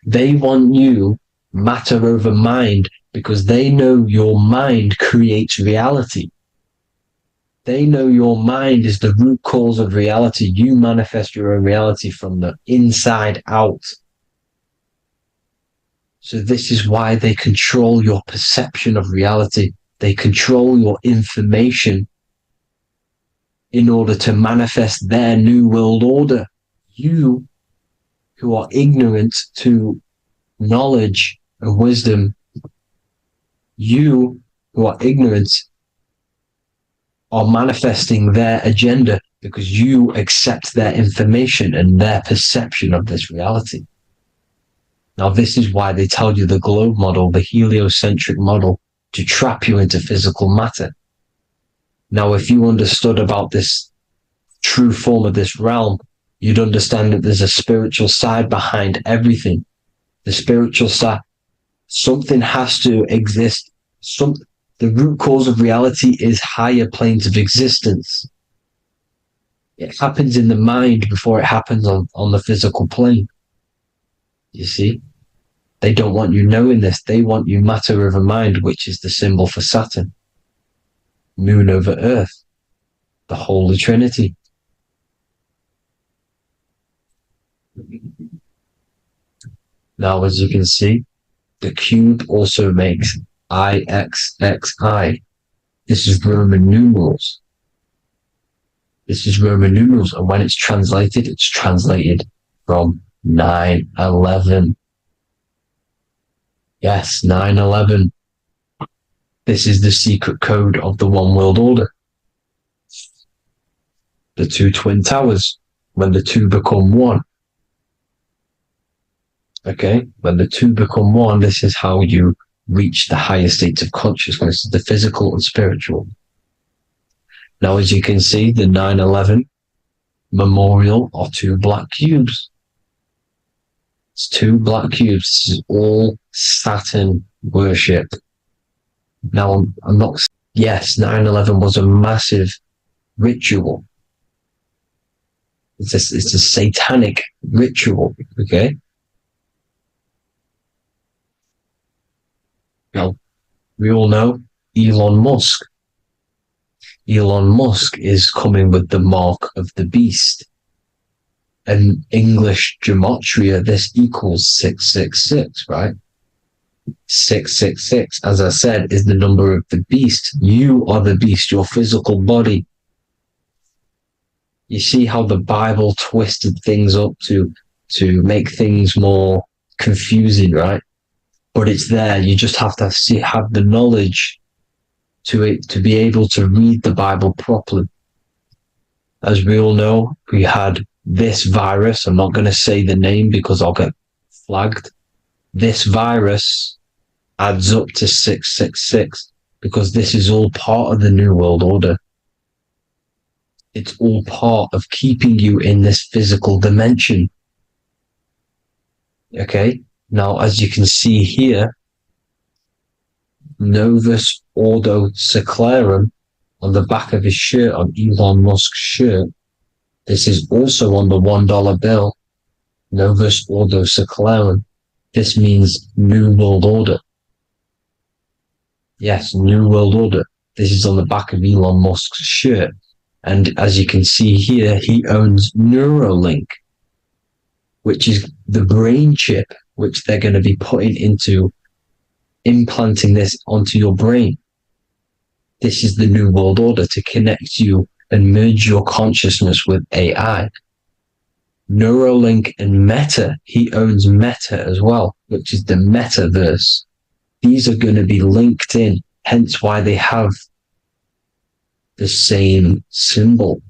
They want you matter over mind, because they know your mind creates reality. They know your mind is the root cause of reality. You manifest your own reality from the inside out. So this is why they control your perception of reality. They control your information in order to manifest their new world order. You, who are ignorant to knowledge and wisdom, you who are ignorant are manifesting their agenda because you accept their information and their perception of this reality. Now, this is why they tell you the globe model, the heliocentric model, to trap you into physical matter. Now, if you understood about this true form of this realm, you'd understand that there's a spiritual side behind everything. The spiritual side, something has to exist. The root cause of reality is higher planes of existence. It happens in the mind before it happens on the physical plane. You see? They don't want you knowing this. They want you matter over mind, which is the symbol for Saturn. Moon over Earth. The Holy Trinity. Now, as you can see, the cube also makes IXXI. This is Roman numerals. This is Roman numerals, and when it's translated from 9/11. Yes, 9/11. This is the secret code of the one world order. The two twin towers, when the two become one. Okay, when the two become one, this is how you reach the higher states of consciousness, the physical and spiritual. Now, as you can see, the 9/11 memorial are two black cubes. It's two black cubes. This is all Saturn worship. Now, I'm not... Yes, 9/11 was a massive ritual. It's a satanic ritual, okay? Now, we all know Elon Musk. Elon Musk is coming with the mark of the beast. And English gematria, this equals 666, right? 666, as I said, is the number of the beast. You are the beast, your physical body. You see how the Bible twisted things up to make things more confusing, right? But it's there. You just have to have the knowledge to be able to read the Bible properly. As we all know, we had this virus. I'm not going to say the name because I'll get flagged. This virus adds up to 666 because this is all part of the New World Order. It's all part of keeping you in this physical dimension. Okay? Now, as you can see here, Novus Ordo Secularum on the back of his shirt, on Elon Musk's shirt, this is also on the $1 bill, Novus Ordo Secularum. This means New World Order. Yes, New World Order. This is on the back of Elon Musk's shirt. And as you can see here, he owns Neuralink, which is the brain chip which they're going to be putting into implanting this onto your brain. This is the New World Order, to connect you and merge your consciousness with AI. Neuralink and Meta, he owns Meta as well, which is the metaverse. These are going to be linked in, hence why they have the same symbol,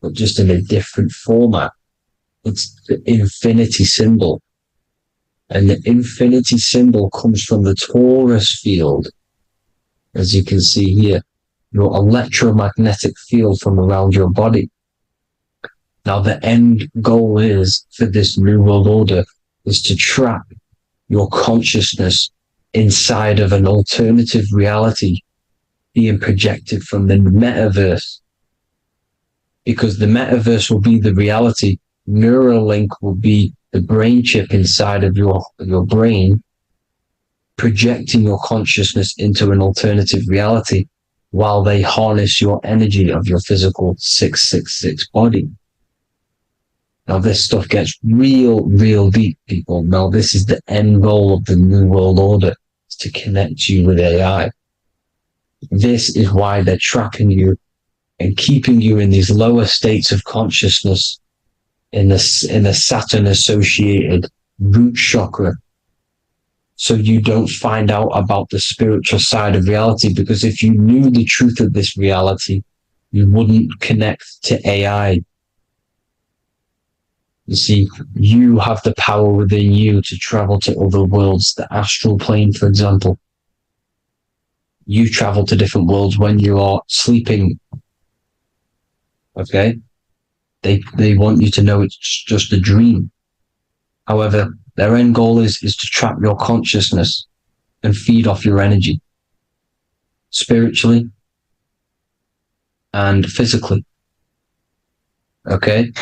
but just in a different format. It's the infinity symbol. And the infinity symbol comes from the Taurus field, as you can see here, your electromagnetic field from around your body. Now, the end goal is for this New World Order is to trap your consciousness inside of an alternative reality being projected from the metaverse. Because the metaverse will be the reality. Neuralink will be the brain chip inside of your brain, projecting your consciousness into an alternative reality while they harness your energy of your physical 666 body. Now, this stuff gets real deep, people. Now, this is the end goal of the New World Order, is to connect you with AI. This is why they're trapping you and keeping you in these lower states of consciousness in the Saturn associated root chakra, so you don't find out about the spiritual side of reality. Because if you knew the truth of this reality, you wouldn't connect to AI. You see, you have the power within you to travel to other worlds, the astral plane, for example. You travel to different worlds when you are sleeping. Okay? They want you to know it's just a dream. However, their end goal is to trap your consciousness and feed off your energy, spiritually and physically. Okay?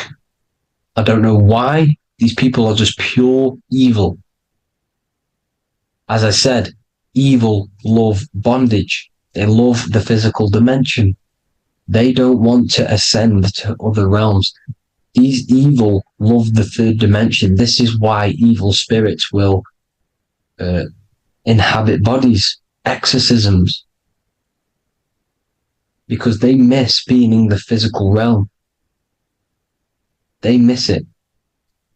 I don't know why these people are just pure evil. As I said, evil love bondage. They love the physical dimension. They don't want to ascend to other realms. These evil love the third dimension. This is why evil spirits will inhabit bodies, exorcisms, because they miss being in the physical realm. They miss it.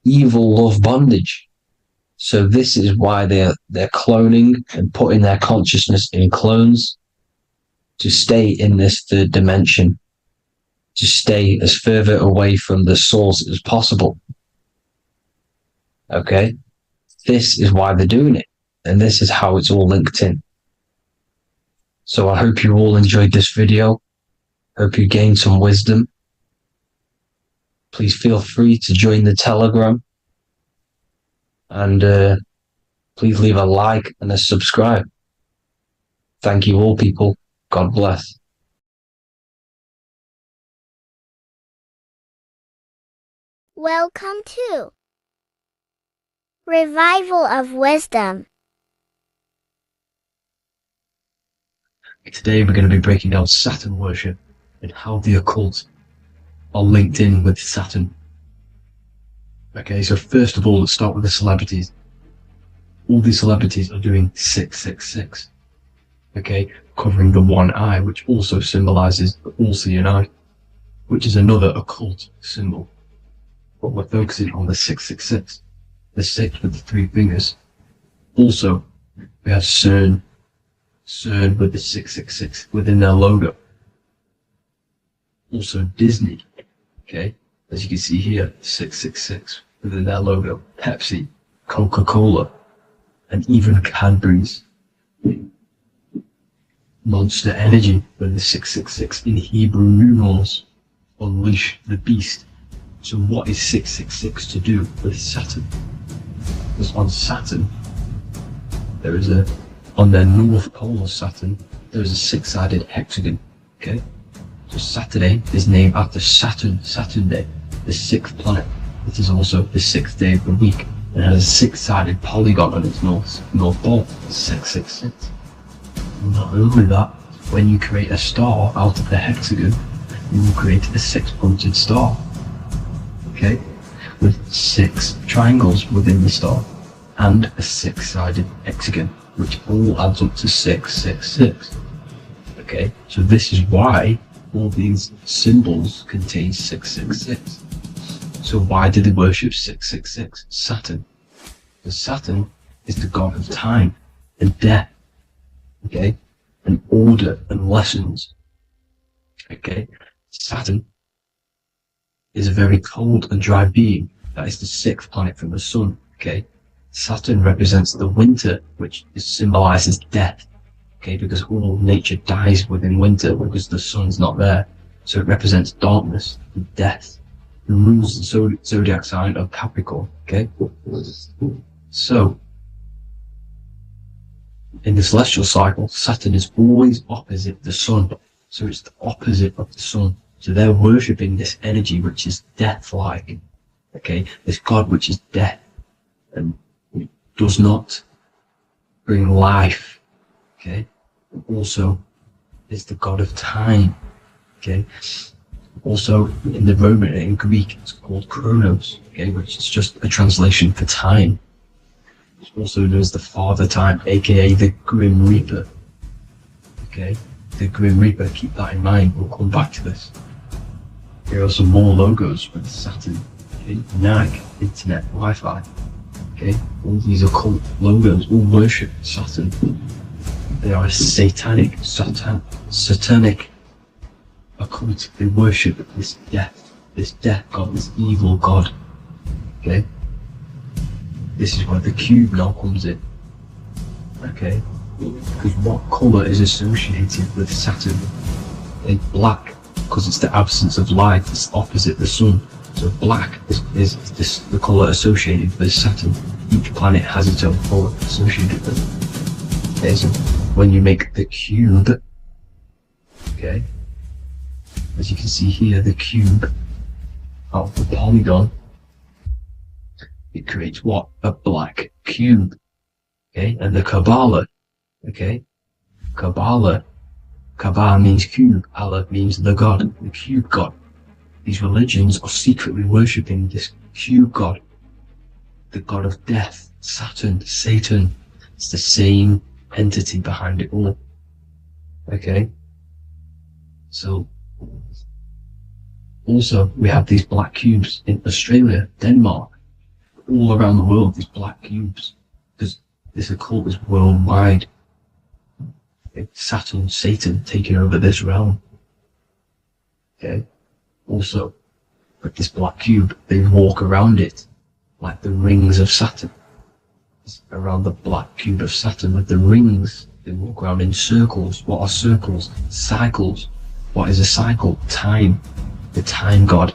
Evil love bondage. So this is why they're cloning and putting their consciousness in clones to stay in this third dimension, to stay as further away from the source as possible. Okay? This is why they're doing it. And this is how it's all linked in. So I hope you all enjoyed this video. Hope you gained some wisdom. Please feel free to join the Telegram. And please leave a like and a subscribe. Thank you all, people. God bless. Welcome to Revival of Wisdom. Today we're going to be breaking down Saturn worship and how the occult are linked in with Saturn. Okay, so first of all, let's start with the celebrities. All these celebrities are doing 666. Okay, covering the one eye, which also symbolizes the all-seeing eye, which is another occult symbol. But we're focusing on the 666, the 6 with the 3 fingers. Also, we have CERN with the 666 within their logo. Also Disney, okay, as you can see here, 666 within their logo. Pepsi, Coca-Cola, and even Cadbury's. Monster Energy with the 666 in Hebrew numerals. Unleash the beast. So what is 666 to do with Saturn? Because on Saturn, there is on their north pole of Saturn, there is a 6-sided hexagon, okay? So Saturday is named after Saturn Day, the 6th planet. It is also the 6th day of the week, and has a six-sided polygon on its north pole, 666. And not only that, when you create a star out of the hexagon, you will create a six-pointed star, okay, with 6 triangles within the star, and a six-sided hexagon, which all adds up to 666. Okay, so this is why all these symbols contain 666. So why do they worship 666? Saturn. Because Saturn is the god of time and death, okay, and order and lessons. Okay, Saturn is a very cold and dry being. That is the 6th planet from the sun. Okay, Saturn represents the winter, which symbolizes death. Okay, because all nature dies within winter because the sun's not there. So it represents darkness and death. It rules the zodiac sign of Capricorn. Okay, so in the celestial cycle, Saturn is always opposite the sun. So it's the opposite of the sun. So they're worshipping this energy which is death-like. Okay, this god which is death and does not bring life. Okay, and also is the god of time. Okay, also in the Roman and in Greek it's called Chronos. Okay, which is just a translation for time. It's also known as the Father Time, aka the Grim Reaper. Okay, the Grim Reaper. Keep that in mind. We'll come back to this. Here are some more logos with Saturn. Okay, NAG, Internet, Wi-Fi. Okay, all these occult logos all worship Saturn. They are a satanic occult. They worship this death god, this evil god. Okay, this is where the cube now comes in. Okay, because what colour is associated with Saturn? It's black, because it's the absence of light. It's opposite the sun. So black is the colour associated with Saturn. Each planet has its own colour associated with it. Okay, so when you make the cube, okay, as you can see here, the cube out of the polygon, it creates what? A black cube. Okay, and the Kabbalah, okay, Kabbalah means cube, Allah means the god, the cube god. These religions are secretly worshipping this cube god, the god of death, Saturn, Satan. It's the same entity behind it all. Okay, so also we have these black cubes in Australia, Denmark, all around the world, these black cubes, because this occult is worldwide. It's Saturn, Satan taking over this realm. Okay, also with this black cube, they walk around it like the rings of Saturn. It's around the black cube of Saturn with the rings. They walk around in circles. What are circles? Cycles. What is a cycle? Time. The time god.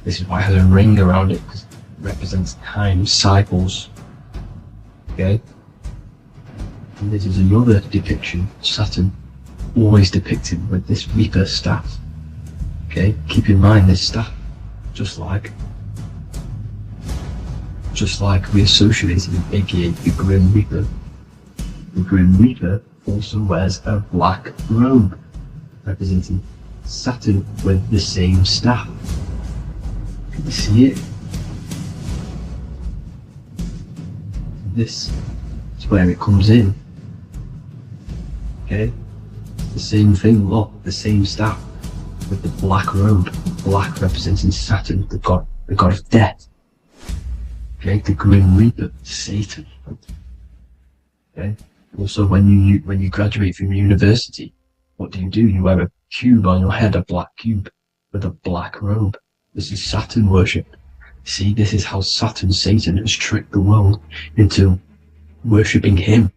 This is why it has a ring around it, because it represents time, cycles. Okay? And this is another depiction. Saturn, always depicted with this Reaper staff. Okay? Keep in mind this staff, just like we associated with aka the Grim Reaper. The Grim Reaper also wears a black robe, representing Saturn with the same staff. Can you see it? This is where it comes in. Okay? The same thing, look, the same staff with the black robe. Black representing Saturn, the god of death. Okay, the Grim Reaper, Satan. Okay. Also, when you graduate from university, what do? You wear a cube on your head, a black cube with a black robe. This is Saturn worship. See, this is how Saturn, Satan, has tricked the world into worshipping him,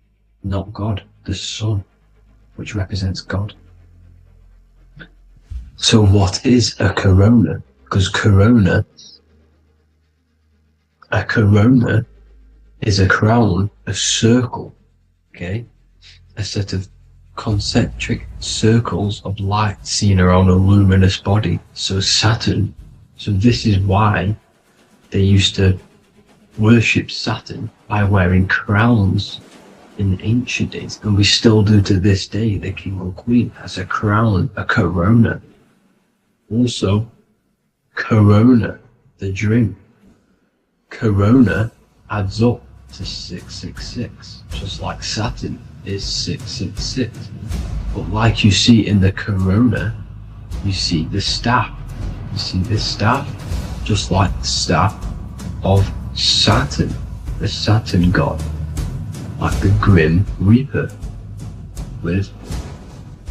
not God, the sun, which represents God. So what is a corona? Because a corona is a crown, a circle, okay? A set of concentric circles of light seen around a luminous body. So Saturn, so this is why they used to worshipped Saturn by wearing crowns in ancient days, and we still do to this day. The king or queen has a crown, a corona. Also, corona, the drink. Corona adds up to 666, just like Saturn is 666. But like you see in the corona, you see the staff. You see this staff, just like the staff of Saturn, the Saturn god, like the Grim Reaper, with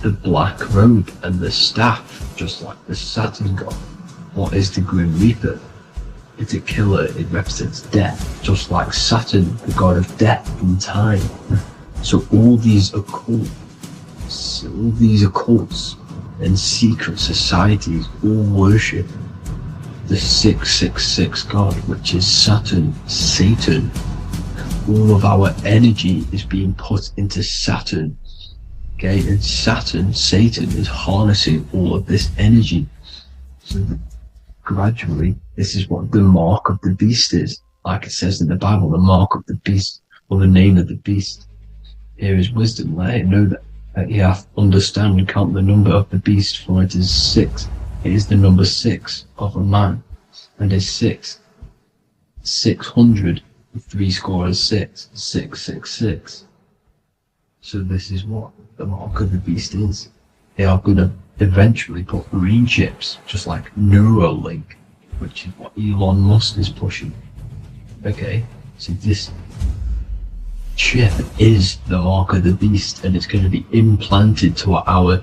the black robe and the staff, just like the Saturn god. What is the Grim Reaper? It's a killer. It represents death, just like Saturn, the god of death and time. So all these occults and secret societies all worship the 666 god, which is Saturn, Satan. All of our energy is being put into Saturn. Okay, and Saturn, Satan, is harnessing all of this energy. So gradually, this is what the mark of the beast is. Like it says in the Bible, the mark of the beast, or the name of the beast. Here is wisdom. Let it know that you have to understand and count the number of the beast, for it is 6. It is the number 6 of a man, and is 600, 6, 666. So this is what the mark of the beast is. They are going to eventually put brain chips, just like Neuralink, which is what Elon Musk is pushing. Okay, so this chip is the mark of the beast, and it's going to be implanted to our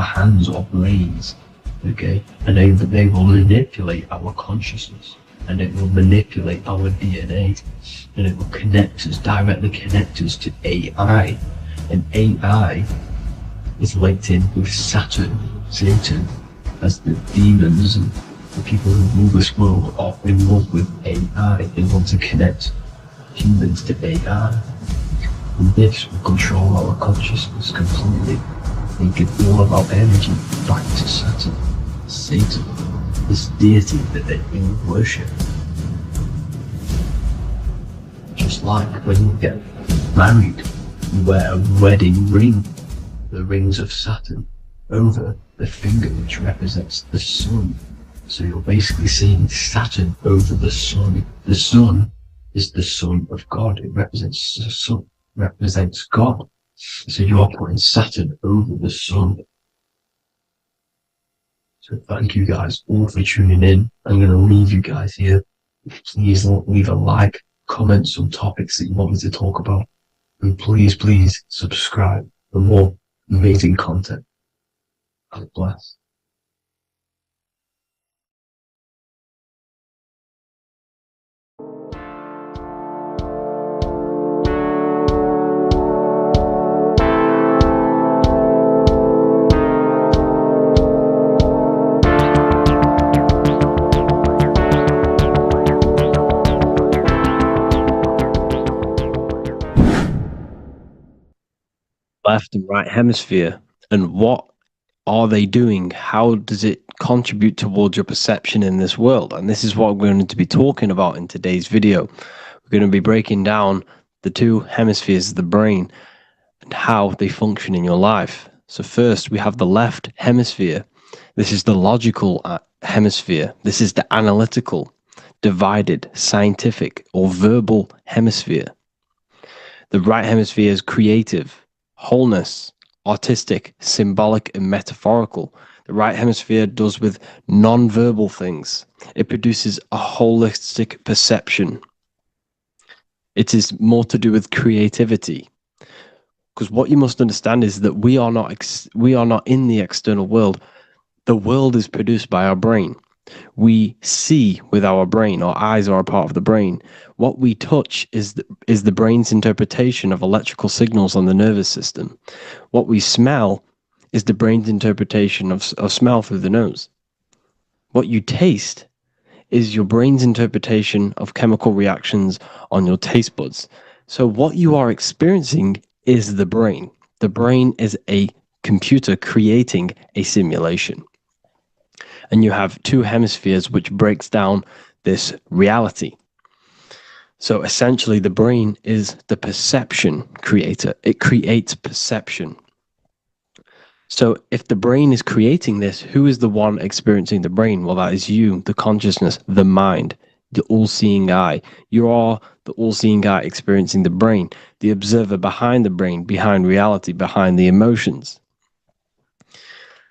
hands or brains. Okay, and they will manipulate our consciousness, and it will manipulate our DNA, and it will directly connect us to AI, and AI is linked in with Saturn, Satan, as the demons and the people who rule this world are in love with AI. They want to connect humans to AI, and this will control our consciousness completely and give all of our energy back to Saturn, Satan, this deity that they all worship. Just like when you get married, you wear a wedding ring, the rings of Saturn, over the finger, which represents the sun. So you're basically seeing Saturn over the sun. The sun is the son of God. It represents the sun, represents God. So you are putting Saturn over the sun. So thank you guys all for tuning in. I'm going to leave you guys here. Please leave a like, comment some topics that you want me to talk about, and please subscribe for more amazing content. God bless. Left and right hemisphere, and what are they doing? How does it contribute towards your perception in this world? And this is what we're going to be talking about in today's video. We're going to be breaking down the two hemispheres of the brain and how they function in your life. So first, we have the left hemisphere. This is the logical hemisphere. This is the analytical, divided, scientific, or verbal hemisphere. The right hemisphere is creative, wholeness, artistic, symbolic, and metaphorical. The right hemisphere does with non-verbal things. It produces a holistic perception. It is more to do with creativity. Because what you must understand is that we are not in the external world. The world is produced by our brain. We see with our brain. Our eyes are a part of the brain. What we touch is the brain's interpretation of electrical signals on the nervous system. What we smell is the brain's interpretation of smell through the nose. What you taste is your brain's interpretation of chemical reactions on your taste buds. So what you are experiencing is the brain. The brain is a computer creating a simulation. And you have two hemispheres which breaks down this reality. So essentially, the brain is the perception creator. It creates perception. So if the brain is creating this, who is the one experiencing the brain? Well, that is you, the consciousness, the mind, the all-seeing eye. You are the all-seeing eye experiencing the brain, the observer behind the brain, behind reality, behind the emotions.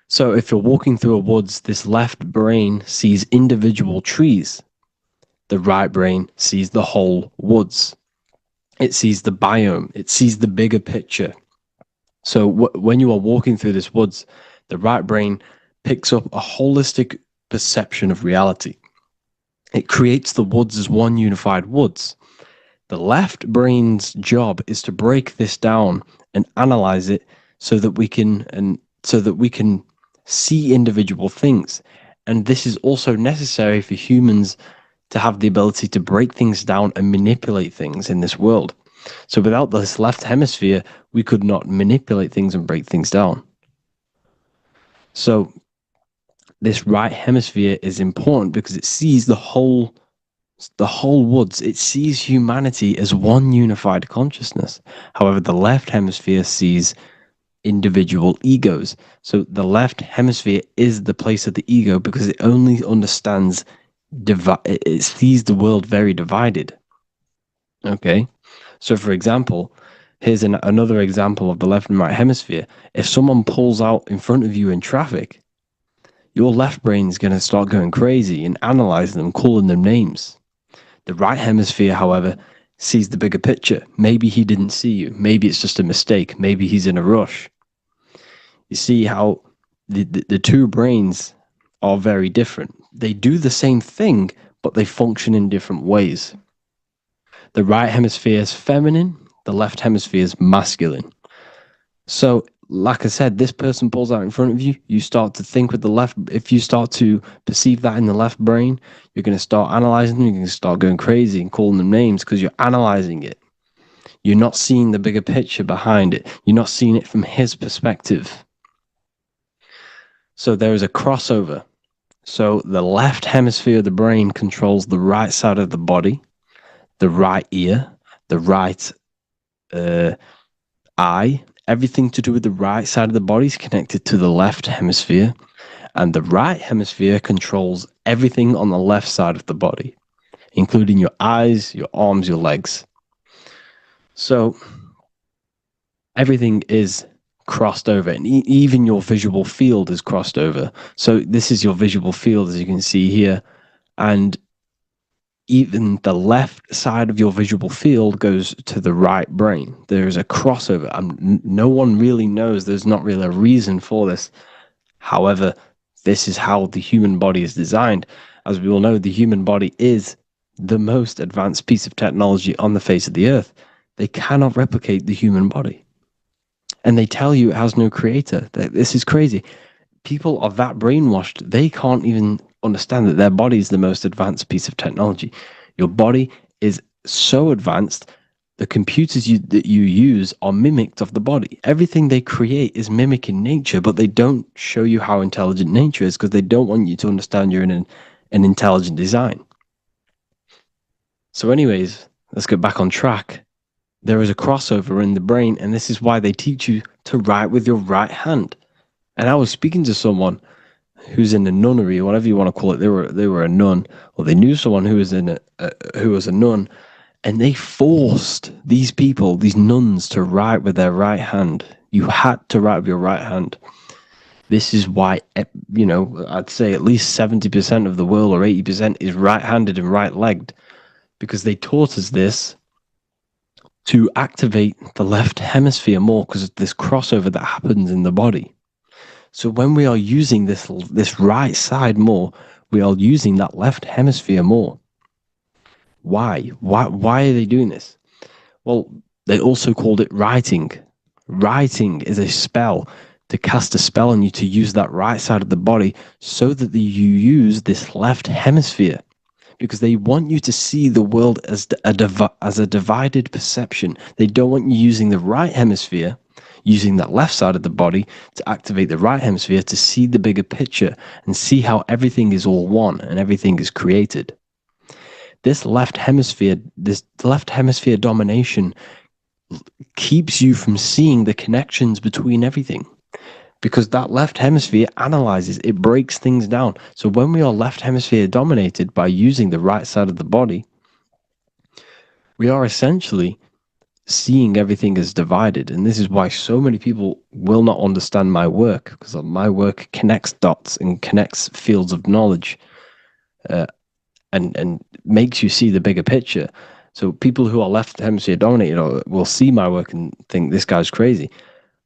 So if you're walking through a woods, this left brain sees individual trees. The right brain sees the whole woods. It sees the biome. It sees the bigger picture. So when you are walking through this woods, the right brain picks up a holistic perception of reality. It creates the woods as one unified woods. The left brain's job is to break this down and analyze it so that we can see individual things. And this is also necessary for humans to have the ability to break things down and manipulate things in this world. So without this left hemisphere, we could not manipulate things and break things down. So this right hemisphere is important because it sees the whole woods. It sees humanity as one unified consciousness. However, the left hemisphere sees individual egos. So the left hemisphere is the place of the ego because it only understands, it sees the world very divided. Okay? So, for example, here's another example of the left and right hemisphere. If someone pulls out in front of you in traffic, your left brain is going to start going crazy and analyzing them, calling them names. The right hemisphere, however, sees the bigger picture. Maybe he didn't see you. Maybe it's just a mistake. Maybe he's in a rush. You see how the two brains are very different. They do the same thing, but they function in different ways. The right hemisphere is feminine, the left hemisphere is masculine. So, like I said, this person pulls out in front of you, you start to think with the left. If you start to perceive that in the left brain, you're going to start analyzing them, you're going to start going crazy and calling them names because you're analyzing it. You're not seeing the bigger picture behind it. You're not seeing it from his perspective. So there is a crossover. So the left hemisphere of the brain controls the right side of the body, the right ear, the right eye. Everything to do with the right side of the body is connected to the left hemisphere, and the right hemisphere controls everything on the left side of the body, including your eyes, your arms, your legs. So everything is crossed over, and even your visual field is crossed over. So this is your visual field, as you can see here, and even the left side of your visual field goes to the right brain. There is a crossover. No one really knows. There's not really a reason for this. However, this is how the human body is designed. As we all know, the human body is the most advanced piece of technology on the face of the earth. They cannot replicate the human body. And they tell you it has no creator. This is crazy. People are that brainwashed, they can't even understand that their body is the most advanced piece of technology. Your body is so advanced, the computers that you use are mimicked of the body. Everything they create is mimicking nature, but they don't show you how intelligent nature is because they don't want you to understand you're in an intelligent design. So anyways, let's get back on track. There is a crossover in the brain, and this is why they teach you to write with your right hand. And I was speaking to someone who's in a nunnery, or whatever you want to call it. They were a nun, or they knew someone who was a nun, and they forced these people, these nuns, to write with their right hand. You had to write with your right hand. This is why, I'd say at least 70% of the world, or 80%, is right-handed and right-legged, because they taught us this to activate the left hemisphere more because of this crossover that happens in the body. So when we are using this right side more, we are using that left hemisphere more. Why? Why are they doing this? Well, they also called it writing. Writing is a spell, to cast a spell on you, to use that right side of the body so that you use this left hemisphere. Because they want you to see the world as a divided perception. They don't want you using the right hemisphere, using that left side of the body to activate the right hemisphere to see the bigger picture and see how everything is all one and everything is created. this left hemisphere domination keeps you from seeing the connections between everything, because that left hemisphere analyzes, it breaks things down. So when we are left hemisphere dominated by using the right side of the body, we are essentially seeing everything as divided. And this is why so many people will not understand my work, because my work connects dots and connects fields of knowledge, and makes you see the bigger picture. So people who are left hemisphere dominated will see my work and think this guy's crazy.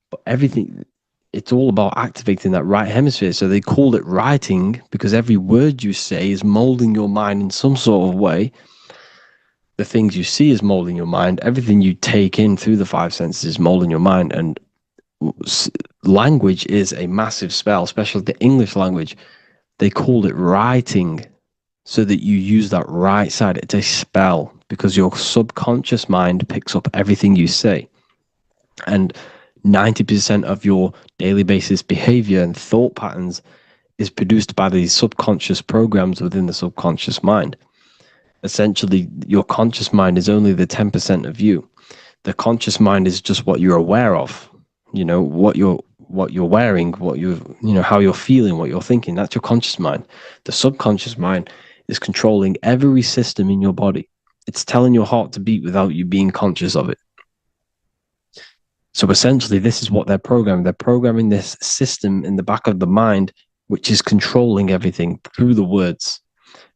But everything, it's all about activating that right hemisphere. So they called it writing, because every word you say is molding your mind in some sort of way. The things you see is molding your mind. Everything you take in through the five senses is molding your mind. And language is a massive spell, especially the English language. They called it writing, so that you use that right side. It's a spell, because your subconscious mind picks up everything you say. And 90% of your daily basis behavior and thought patterns is produced by these subconscious programs within the subconscious mind. Essentially, your conscious mind is only the 10% of you. The conscious mind is just what you're aware of. What you're wearing, how you're feeling, what you're thinking. That's your conscious mind. The subconscious mind is controlling every system in your body. It's telling your heart to beat without you being conscious of it. So essentially, this is what they're programming. They're programming this system in the back of the mind, which is controlling everything through the words.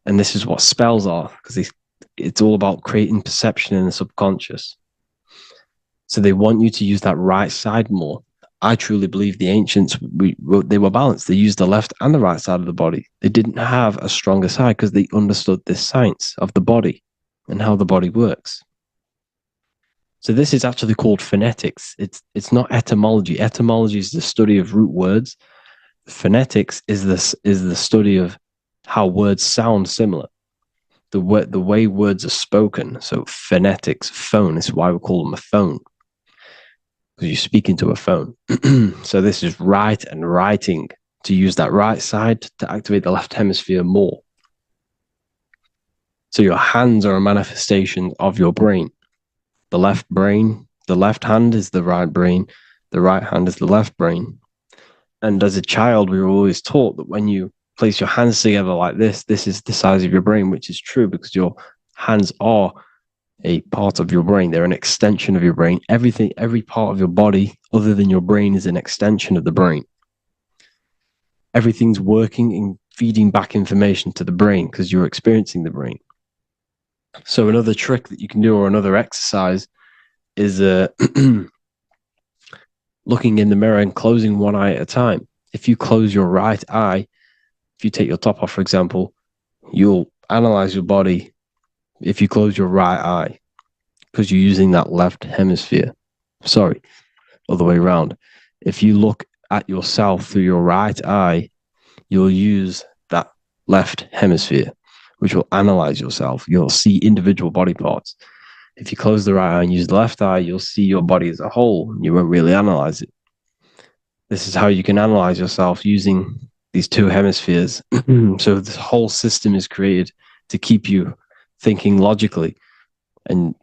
And this is what spells are, because it's all about creating perception in the subconscious. So they want you to use that right side more. I truly believe the ancients, they were balanced. They used the left and the right side of the body. They didn't have a stronger side because they understood this science of the body and how the body works. So this is actually called phonetics. It's not etymology. Etymology is the study of root words. Phonetics is the study of how words sound similar. The way words are spoken. So phonetics, phone, is why we call them a phone, because you speak into a phone. So this is write and writing, to use that right side to activate the left hemisphere more. So your hands are a manifestation of your brain. The left hand is the right brain. The right hand is the left brain. And as a child, we were always taught that when you place your hands together like this is the size of your brain, which is true, because your hands are a part of your brain. They're an extension of your brain. Every part of your body other than your brain is an extension of the brain. Everything's working and feeding back information to the brain because you're experiencing the brain. So another trick that you can do, or another exercise, is looking in the mirror and closing one eye at a time. If you close your right eye, if you take your top off, for example, you'll analyze your body if you close your right eye, because you're using that left hemisphere. Sorry, other way around. If you look at yourself through your right eye, you'll use that left hemisphere, which will analyze yourself. You'll see individual body parts. If you close the right eye and use the left eye, you'll see your body as a whole. You won't really analyze it. This is how you can analyze yourself, using these two hemispheres. So this whole system is created to keep you thinking logically and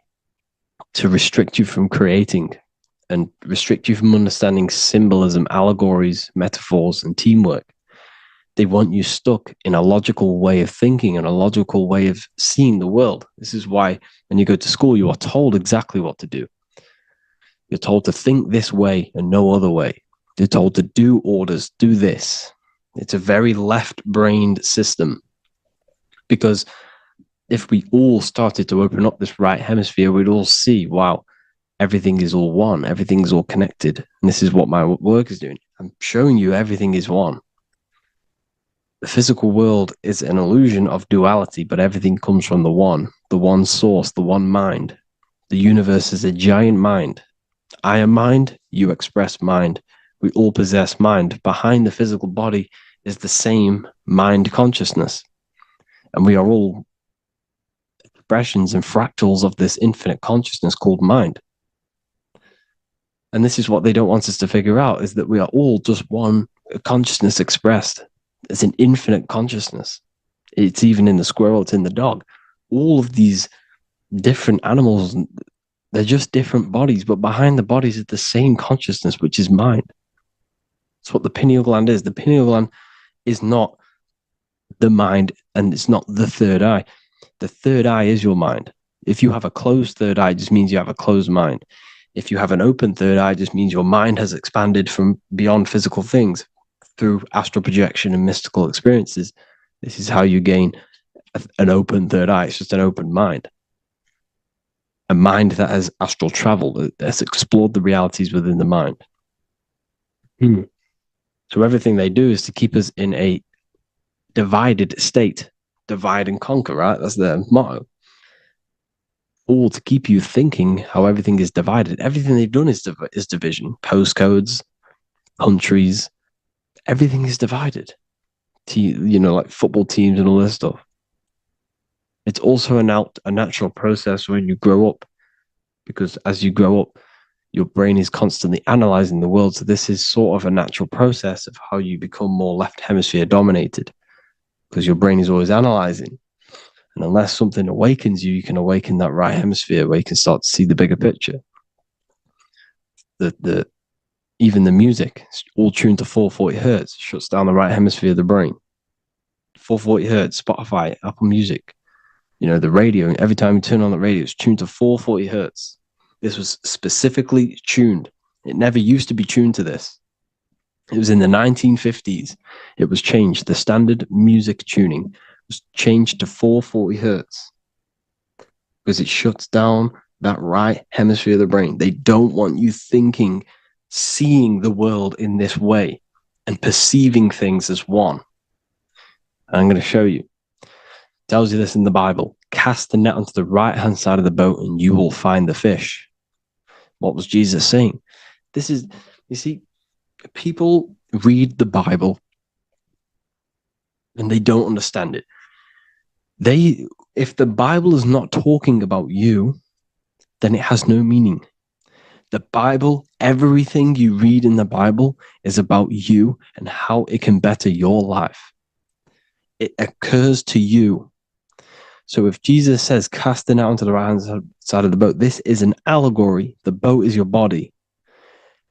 to restrict you from creating and restrict you from understanding symbolism, allegories, metaphors, and teamwork. They want you stuck in a logical way of thinking and a logical way of seeing the world. This is why when you go to school, you are told exactly what to do. You're told to think this way and no other way. You're told to do orders, do this. It's a very left-brained system, because if we all started to open up this right hemisphere, we'd all see, wow, everything is all one. Everything's all connected. And this is what my work is doing. I'm showing you everything is one. The physical world is an illusion of duality, but everything comes from the one source, the one mind. The universe is a giant mind. I am mind, you express mind. We all possess mind. Behind the physical body is the same mind consciousness. And we are all expressions and fractals of this infinite consciousness called mind. And this is what they don't want us to figure out, is that we are all just one consciousness expressed. It's an infinite consciousness. It's even in the squirrel, it's in the dog. all of these different animals, they're just different bodies, but behind the bodies is the same consciousness, which is mind. That's what the pineal gland is. The pineal gland is not the mind, and it's not the third eye. The third eye is your mind. If you have a closed third eye, it just means you have a closed mind. If you have an open third eye, it just means your mind has expanded from beyond physical things through astral projection and mystical experiences. This is how you gain an open third eye. It's just an open mind. A mind that has astral travel, that has explored the realities within the mind. So everything they do is to keep us in a divided state. Divide and conquer, right? That's their motto. All to keep you thinking how everything is divided. Everything they've done is division. Postcodes, countries, everything is divided. Like football teams and all this stuff. It's also a natural process when you grow up, because as you grow up, your brain is constantly analyzing the world. So this is sort of a natural process of how you become more left hemisphere dominated, because your brain is always analyzing. And unless something awakens you, you can awaken that right hemisphere where you can start to see the bigger picture. Even the music, it's all tuned to 440 hertz, shuts down the right hemisphere of the brain. 440 hertz, Spotify, Apple Music, the radio. Every time you turn on the radio, it's tuned to 440 hertz. This was specifically tuned. It never used to be tuned to this. It was in the 1950s. It was changed. The standard music tuning was changed to 440 hertz because it shuts down that right hemisphere of the brain. They don't want you thinking, seeing the world in this way and perceiving things as one. And I'm going to show you. It tells you this in the Bible. Cast the net onto the right-hand side of the boat and you will find the fish. What was Jesus saying? This is, you see, people read the Bible and they don't understand it. If the Bible is not talking about you, then it has no meaning. The Bible, everything you read in the Bible is about you and how it can better your life. It occurs to you. So if Jesus says, cast the net onto the right-hand side of the boat, this is an allegory. The boat is your body.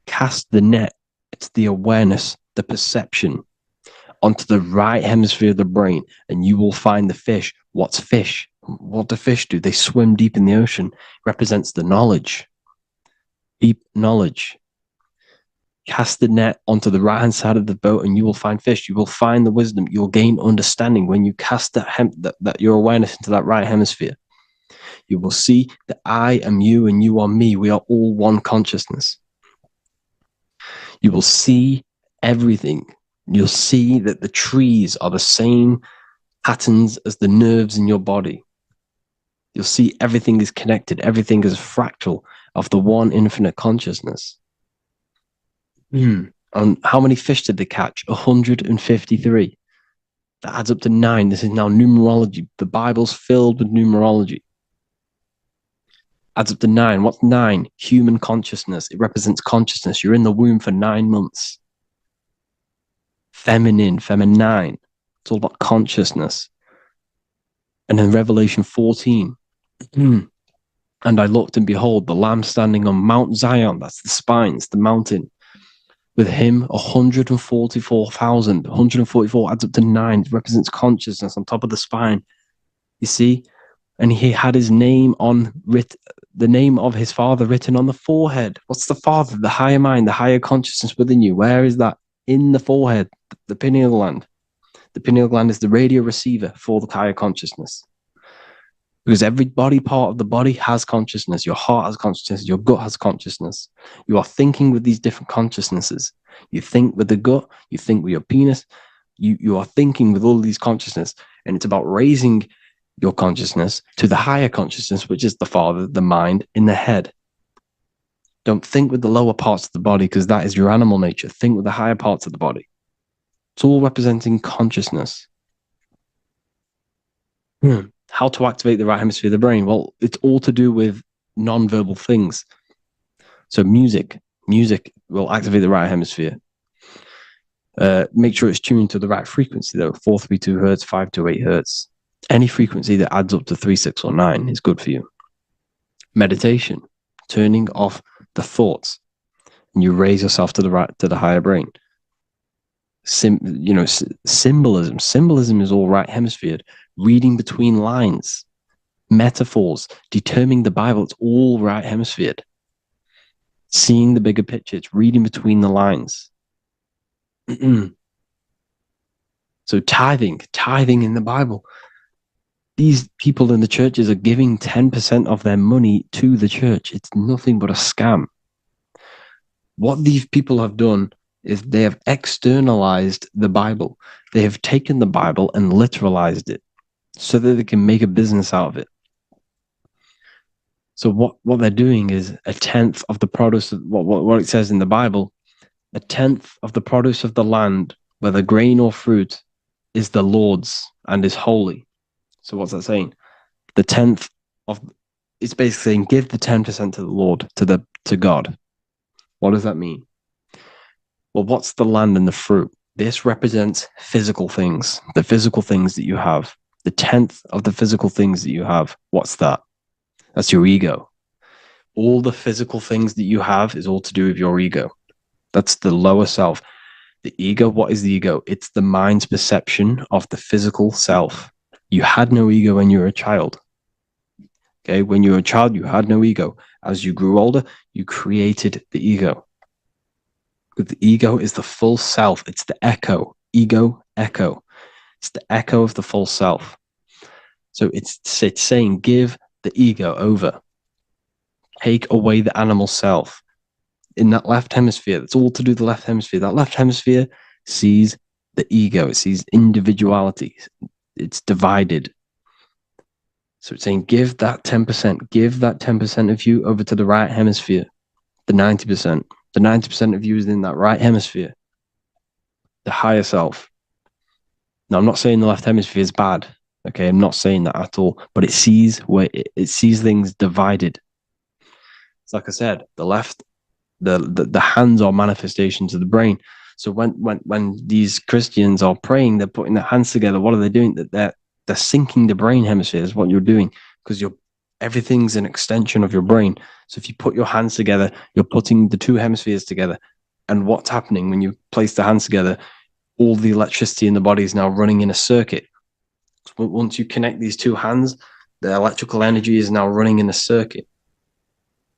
Cast the net. It's the awareness, the perception, onto the right hemisphere of the brain, and you will find the fish. What's fish? What do fish do? They swim deep in the ocean. It represents the knowledge. Deep knowledge. Cast the net onto the right-hand side of the boat and you will find fish. You will find the wisdom. You'll gain understanding when you cast that your awareness into that right hemisphere. You will see that I am you and you are me. We are all one consciousness. You will see everything. You'll see that the trees are the same patterns as the nerves in your body. You'll see everything is connected. Everything is a fractal of the one infinite consciousness. And how many fish did they catch? 153. That adds up to 9. This is now numerology. The Bible's filled with numerology. Adds up to 9. What's 9? Human consciousness. It represents consciousness. You're in the womb for 9 months. Feminine. It's all about consciousness. And then Revelation 14. And I looked, and behold, the Lamb standing on Mount Zion. That's the spines, the mountain. With him, 144,000. 144 adds up to 9. It represents consciousness on top of the spine. You see? And he had his name the name of his Father written on the forehead. What's the Father? The higher mind, the higher consciousness within you. Where is that? In the forehead, the pineal gland. The pineal gland is the radio receiver for the higher consciousness. Because every body part of the body has consciousness. Your heart has consciousness. Your gut has consciousness. You are thinking with these different consciousnesses. You think with the gut. You think with your penis. You are thinking with all of these consciousness. And it's about raising your consciousness to the higher consciousness, which is the Father, the mind, in the head. Don't think with the lower parts of the body, because that is your animal nature. Think with the higher parts of the body. It's all representing consciousness. How to activate the right hemisphere of the brain? Well, it's all to do with non-verbal things. So music will activate the right hemisphere. Make sure it's tuned to the right frequency, though. 432 hertz, 528 hertz, Any frequency that adds up to 3, 6, or 9 is good for you. Meditation, turning off the thoughts, and you raise yourself to the higher brain. Symbolism. Symbolism is all right hemisphered. Reading between lines, metaphors, determining the Bible, it's all right hemisphered. Seeing the bigger picture, it's reading between the lines. So tithing in the Bible. These people in the churches are giving 10% of their money to the church. It's nothing but a scam. What these people have done is they have externalized the Bible. They have taken the Bible and literalized it so that they can make a business out of it. So what they're doing is a tenth of the produce of what it says in the Bible, a tenth of the produce of the land, whether grain or fruit, is the Lord's and is holy. So what's that saying? The tenth of, it's basically saying give the 10% to the Lord, to God. What does that mean? Well, what's the land and the fruit? This represents physical things, the physical things that you have. The tenth of the physical things that you have. What's that? That's your ego. All the physical things that you have is all to do with your ego. That's the lower self. The ego, what is the ego? It's the mind's perception of the physical self. You had no ego when you were a child. Okay, when you were a child, you had no ego. As you grew older, you created the ego. But the ego is the full self. It's the echo. Ego, echo. It's the echo of the full self. So it's saying give the ego over. Take away the animal self. In that left hemisphere, that's all to do with the left hemisphere. That left hemisphere sees the ego. It sees individuality. It's divided. So it's saying give that 10%. Give that 10% of you over to the right hemisphere. The 90%. The 90% of you is in that right hemisphere. The higher self. Now, I'm not saying the left hemisphere is bad. Okay, I'm not saying that at all. But it sees it sees things divided. It's like I said, the left, the hands are manifestations of the brain. So when these Christians are praying, they're putting their hands together. What are they doing? They're syncing the brain hemisphere is what you're doing, because everything's an extension of your brain. So if you put your hands together, you're putting the two hemispheres together. And what's happening when you place the hands together? All the electricity in the body is now running in a circuit. So once you connect these two hands, the electrical energy is now running in a circuit.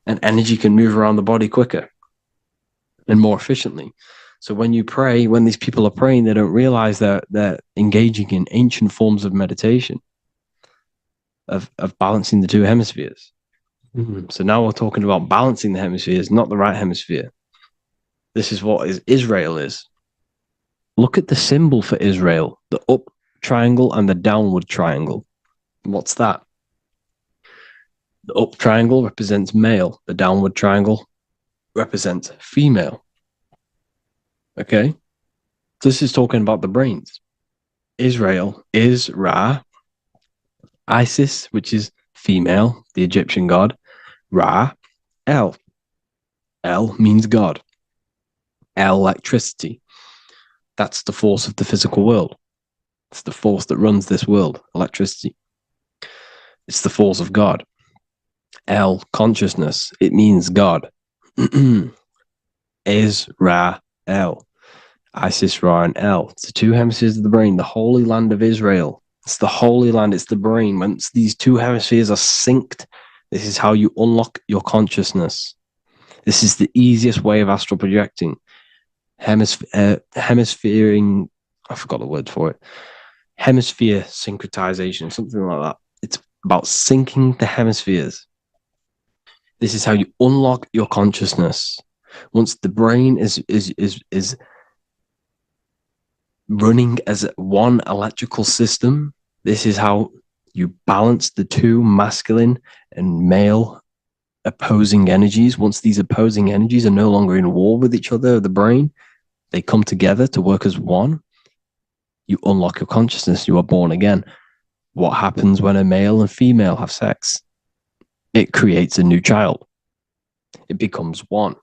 And energy can move around the body quicker and more efficiently. So when you pray, when these people are praying, they don't realize that they're engaging in ancient forms of meditation, of balancing the two hemispheres. So now we're talking about balancing the hemispheres, not the right hemisphere. This is what Israel is. Look at the symbol for Israel, the up triangle and the downward triangle. What's that? The up triangle represents male. The downward triangle represents female. Okay? This is talking about the brains. Israel is Ra. Isis, which is female, the Egyptian god. Ra, El. El means God. Electricity. That's the force of the physical world. It's the force that runs this world, electricity. It's the force of God. El, consciousness. It means God. Is Ra, El. Isis, Ra, and El. It's the two hemispheres of the brain, the holy land of Israel. It's the holy land, it's the brain. Once these two hemispheres are synced, this is how you unlock your consciousness. This is the easiest way of astral projecting. Hemisphering, I forgot the word for it. Hemisphere syncretization, something like that. It's about syncing the hemispheres. This is how you unlock your consciousness. Once the brain is running as one electrical system, this is how you balance the two masculine and male opposing energies. Once these opposing energies are no longer in war with each other, the brain, they come together to work as one. You unlock your consciousness. You are born again. What happens when a male and female have sex? It creates a new child. It becomes one.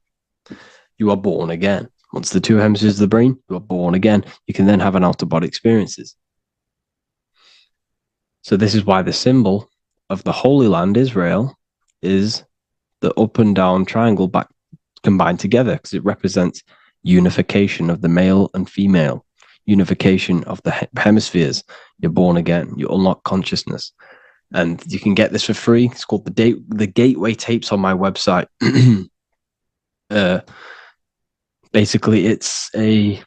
You are born again. Once the two hemispheres of the brain, you are born again. You can then have an out-of-body experiences. So this is why the symbol of the Holy Land, Israel, is the up and down triangle back combined together, because it represents unification of the male and female, unification of the hemispheres. You're born again, you unlock consciousness. And you can get this for free. It's called the Gateway Tapes on my website. Basically, it's a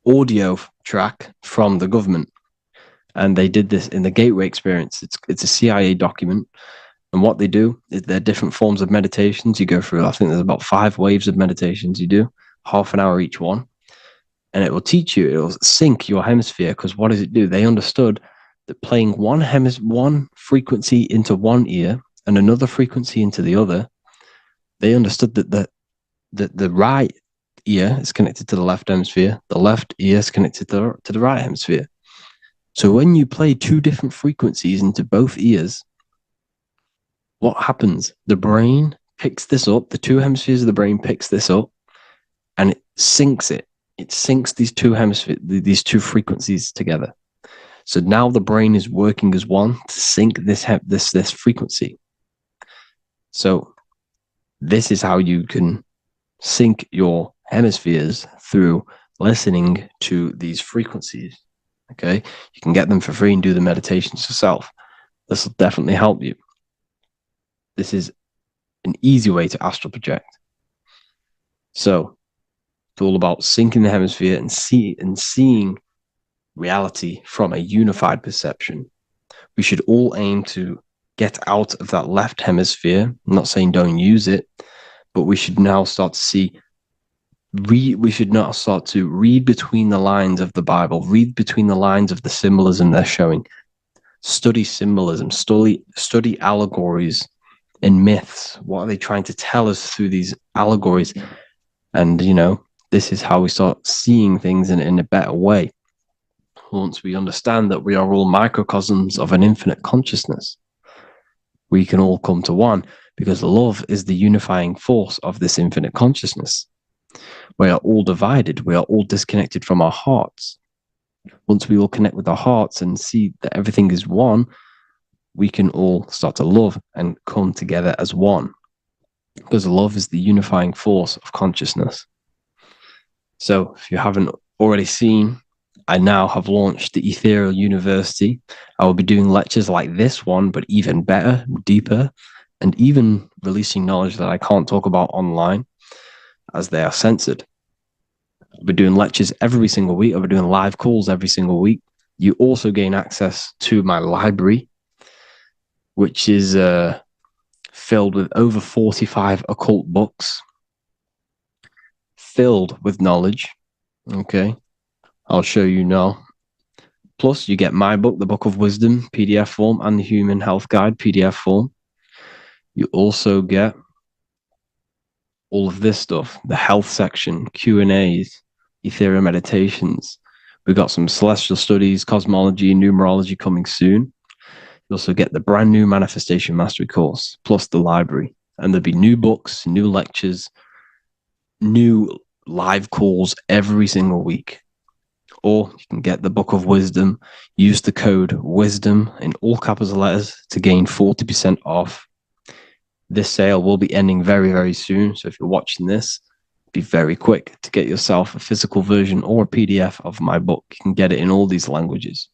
audio track from the government, and they did this in the Gateway Experience. It's a CIA document, and what they do is there are different forms of meditations you go through. I think there's about 5 waves of meditations you do, half an hour each one, and it will teach you. It will sync your hemisphere, because what does it do? They understood that playing one frequency into one ear and another frequency into the other, they understood that the right ear is connected to the left hemisphere, the left ear is connected to the right hemisphere. So when you play 2 different frequencies into both ears, what happens? The brain picks this up, the 2 hemispheres of the brain picks this up, and it syncs it. It syncs these 2 hemispheres, these 2 frequencies together. So now the brain is working as one to sync this frequency. So this is how you can sync your hemispheres, through listening to these frequencies. Okay, you can get them for free and do the meditations yourself. This will definitely help you. This is an easy way to astral project. So it's all about syncing the hemisphere and seeing reality from a unified perception. We should all aim to get out of that left hemisphere. I'm not saying don't use it, but we should now start to we should now start to read between the lines of the Bible, read between the lines of the symbolism they're showing, study symbolism, study allegories and myths. What are they trying to tell us through these allegories? And, this is how we start seeing things in a better way. Once we understand that we are all microcosms of an infinite consciousness, we can all come to one, because love is the unifying force of this infinite consciousness. We are all divided. We are all disconnected from our hearts. Once we all connect with our hearts and see that everything is one, we can all start to love and come together as one, because love is the unifying force of consciousness. So if you haven't already seen, I now have launched the Ethereal University. I will be doing lectures like this one, but even better, deeper, and even releasing knowledge that I can't talk about online, as they are censored. I'll be doing lectures every single week. I'll be doing live calls every single week. You also gain access to my library, which is filled with over 45 occult books, filled with knowledge. Okay, I'll show you now. Plus, you get my book, The Book of Wisdom, PDF form, and the Human Health Guide, PDF form. You also get all of this stuff, the health section, Q&As, ethereal meditations. We've got some celestial studies, cosmology, and numerology coming soon. You also get the brand new Manifestation Mastery course, plus the library. And there'll be new books, new lectures, new live calls every single week. Or you can get the Book of Wisdom, use the code WISDOM in all capital letters to gain 40% off. This sale will be ending very, very soon. So if you're watching this, be very quick to get yourself a physical version or a PDF of my book. You can get it in all these languages.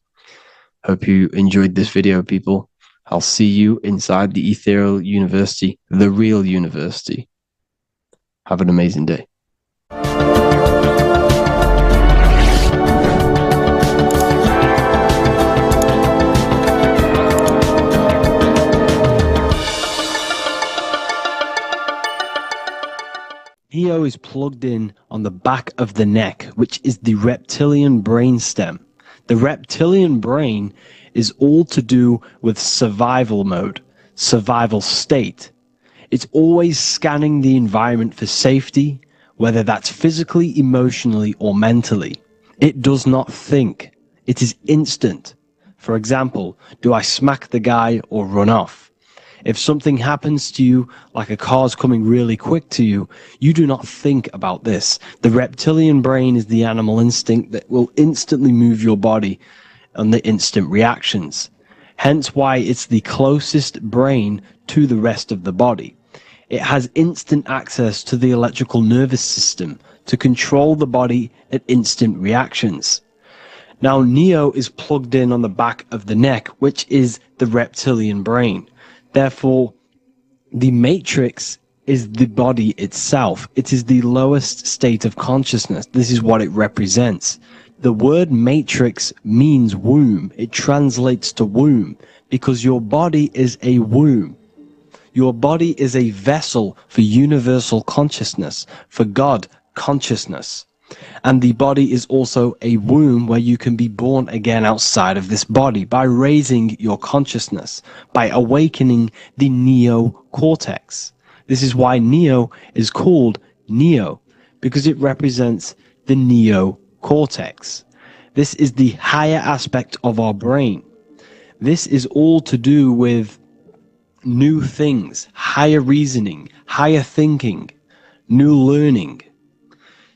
Hope you enjoyed this video, people. I'll see you inside the Ethereal University, the real university. Have an amazing day. EO is plugged in on the back of the neck, which is the reptilian brainstem. The reptilian brain is all to do with survival mode, survival state. It's always scanning the environment for safety, whether that's physically, emotionally, or mentally. It does not think. It is instant. For example, do I smack the guy or run off? If something happens to you, like a car's coming really quick to you, you do not think about this. The reptilian brain is the animal instinct that will instantly move your body and the instant reactions. Hence why it's the closest brain to the rest of the body. It has instant access to the electrical nervous system to control the body at instant reactions. Now, Neo is plugged in on the back of the neck, which is the reptilian brain. Therefore, the matrix is the body itself. It is the lowest state of consciousness. This is what it represents. The word matrix means womb. It translates to womb because your body is a womb. Your body is a vessel for universal consciousness, for God consciousness. And the body is also a womb where you can be born again outside of this body by raising your consciousness, by awakening the neocortex. This is why Neo is called Neo, because it represents the neocortex. This is the higher aspect of our brain. This is all to do with new things, higher reasoning, higher thinking, new learning.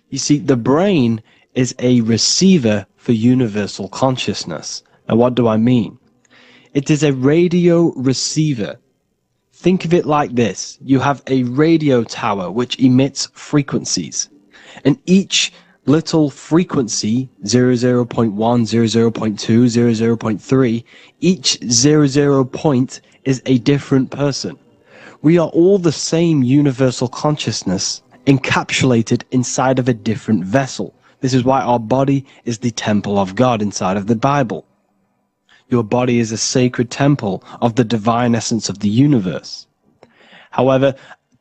You see, the brain is a receiver for universal consciousness. Now, what do I mean? It is a radio receiver. Think of it like this. You have a radio tower which emits frequencies. And each little frequency, 00.1, 00.2, 00.3, each 00 point is a different person. We are all the same universal consciousness, encapsulated inside of a different vessel. This is why our body is the temple of God inside of the Bible. Your body is a sacred temple of the divine essence of the universe. However,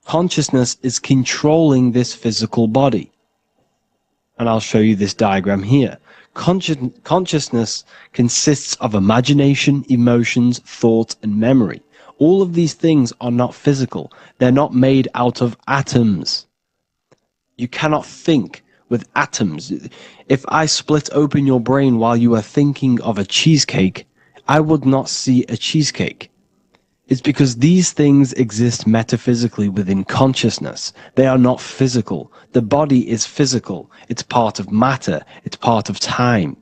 consciousness is controlling this physical body. And I'll show you this diagram here. Consciousness consists of imagination, emotions, thought, and memory. All of these things are not physical. They're not made out of atoms. You cannot think with atoms. If I split open your brain while you are thinking of a cheesecake, I would not see a cheesecake. It's because these things exist metaphysically within consciousness. They are not physical. The body is physical. It's part of matter. It's part of time.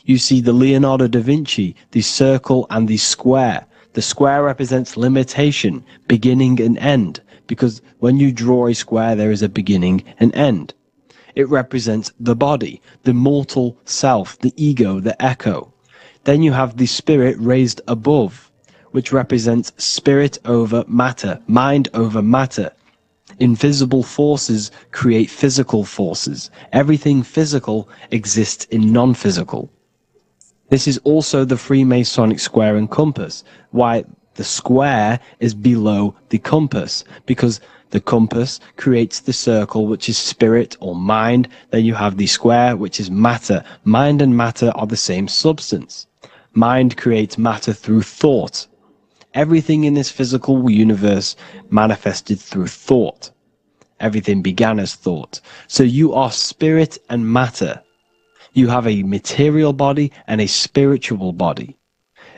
You see the Leonardo da Vinci, the circle and the square. The square represents limitation, beginning and end, because when you draw a square, there is a beginning and end. It represents the body, the mortal self, the ego, the echo. Then you have the spirit raised above, which represents spirit over matter, mind over matter. Invisible forces create physical forces. Everything physical exists in non-physical. This is also the Freemasonic square and compass, why the square is below the compass, because the compass creates the circle, which is spirit or mind. Then you have the square, which is matter. Mind and matter are the same substance. Mind creates matter through thought. Everything in this physical universe manifested through thought. Everything began as thought. So you are spirit and matter. You have a material body and a spiritual body.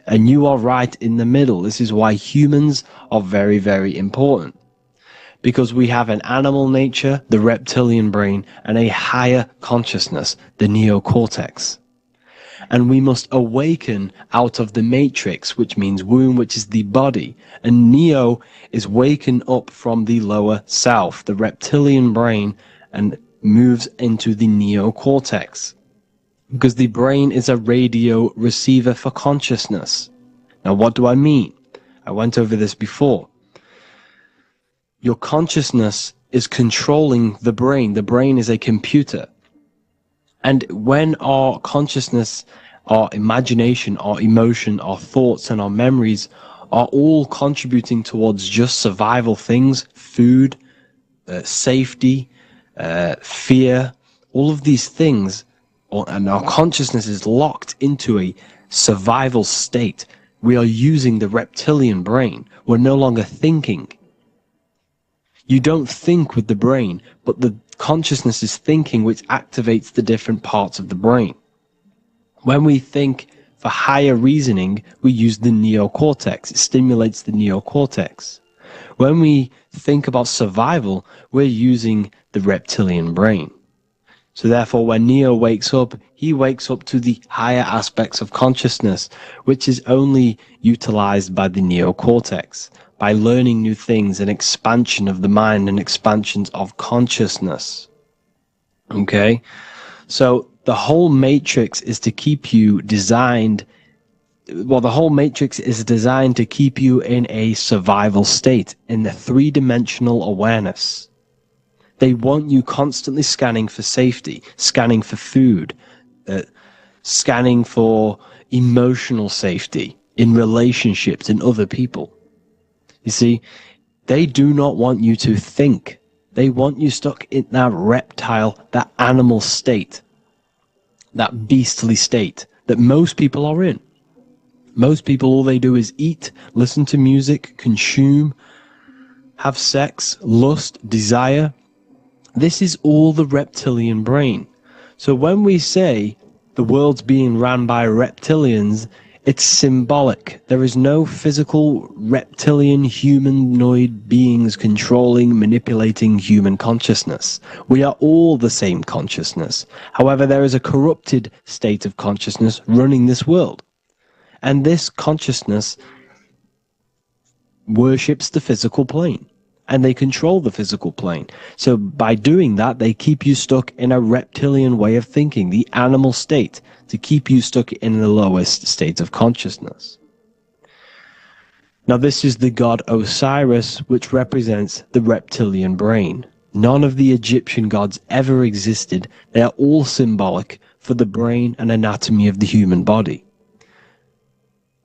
And you are right in the middle. This is why humans are very, very important. Because we have an animal nature, the reptilian brain, and a higher consciousness, the neocortex. And we must awaken out of the matrix, which means womb, which is the body. And Neo is waken up from the lower self, the reptilian brain, and moves into the neocortex. Because the brain is a radio receiver for consciousness. Now, what do I mean? I went over this before. Your consciousness is controlling the brain. The brain is a computer. And when our consciousness, our imagination, our emotion, our thoughts, and our memories are all contributing towards just survival things, food, safety, fear, all of these things, and our consciousness is locked into a survival state, we are using the reptilian brain. We're no longer thinking. You don't think with the brain, but the consciousness is thinking, which activates the different parts of the brain. When we think For higher reasoning, we use the neocortex. It stimulates the neocortex. When we think about survival, we're using the reptilian brain. So therefore, when Neo wakes up, he wakes up to the higher aspects of consciousness, which is only utilized by the neocortex, by learning new things and expansion of the mind and expansions of consciousness. Okay? So the whole matrix is to keep you designed, well, the whole matrix is designed to keep you in a survival state, in the three-dimensional awareness. They want you constantly scanning for safety, scanning for food, scanning for emotional safety in relationships and other people. You see, they do not want you to think. They want you stuck in that reptile, that animal state, that beastly state that most people are in. Most people, all they do is eat, listen to music, consume, have sex, lust, desire. This is all the reptilian brain. So when we say the world's being ran by reptilians, it's symbolic. There is no physical reptilian humanoid beings controlling, manipulating human consciousness. We are all the same consciousness. However, there is a corrupted state of consciousness running this world. And this consciousness worships the physical plane. And they control the physical plane. So by doing that, they keep you stuck in a reptilian way of thinking, the animal state, to keep you stuck in the lowest state of consciousness. Now this is the god Osiris, which represents the reptilian brain. None of the Egyptian gods ever existed. They are all symbolic for the brain and anatomy of the human body.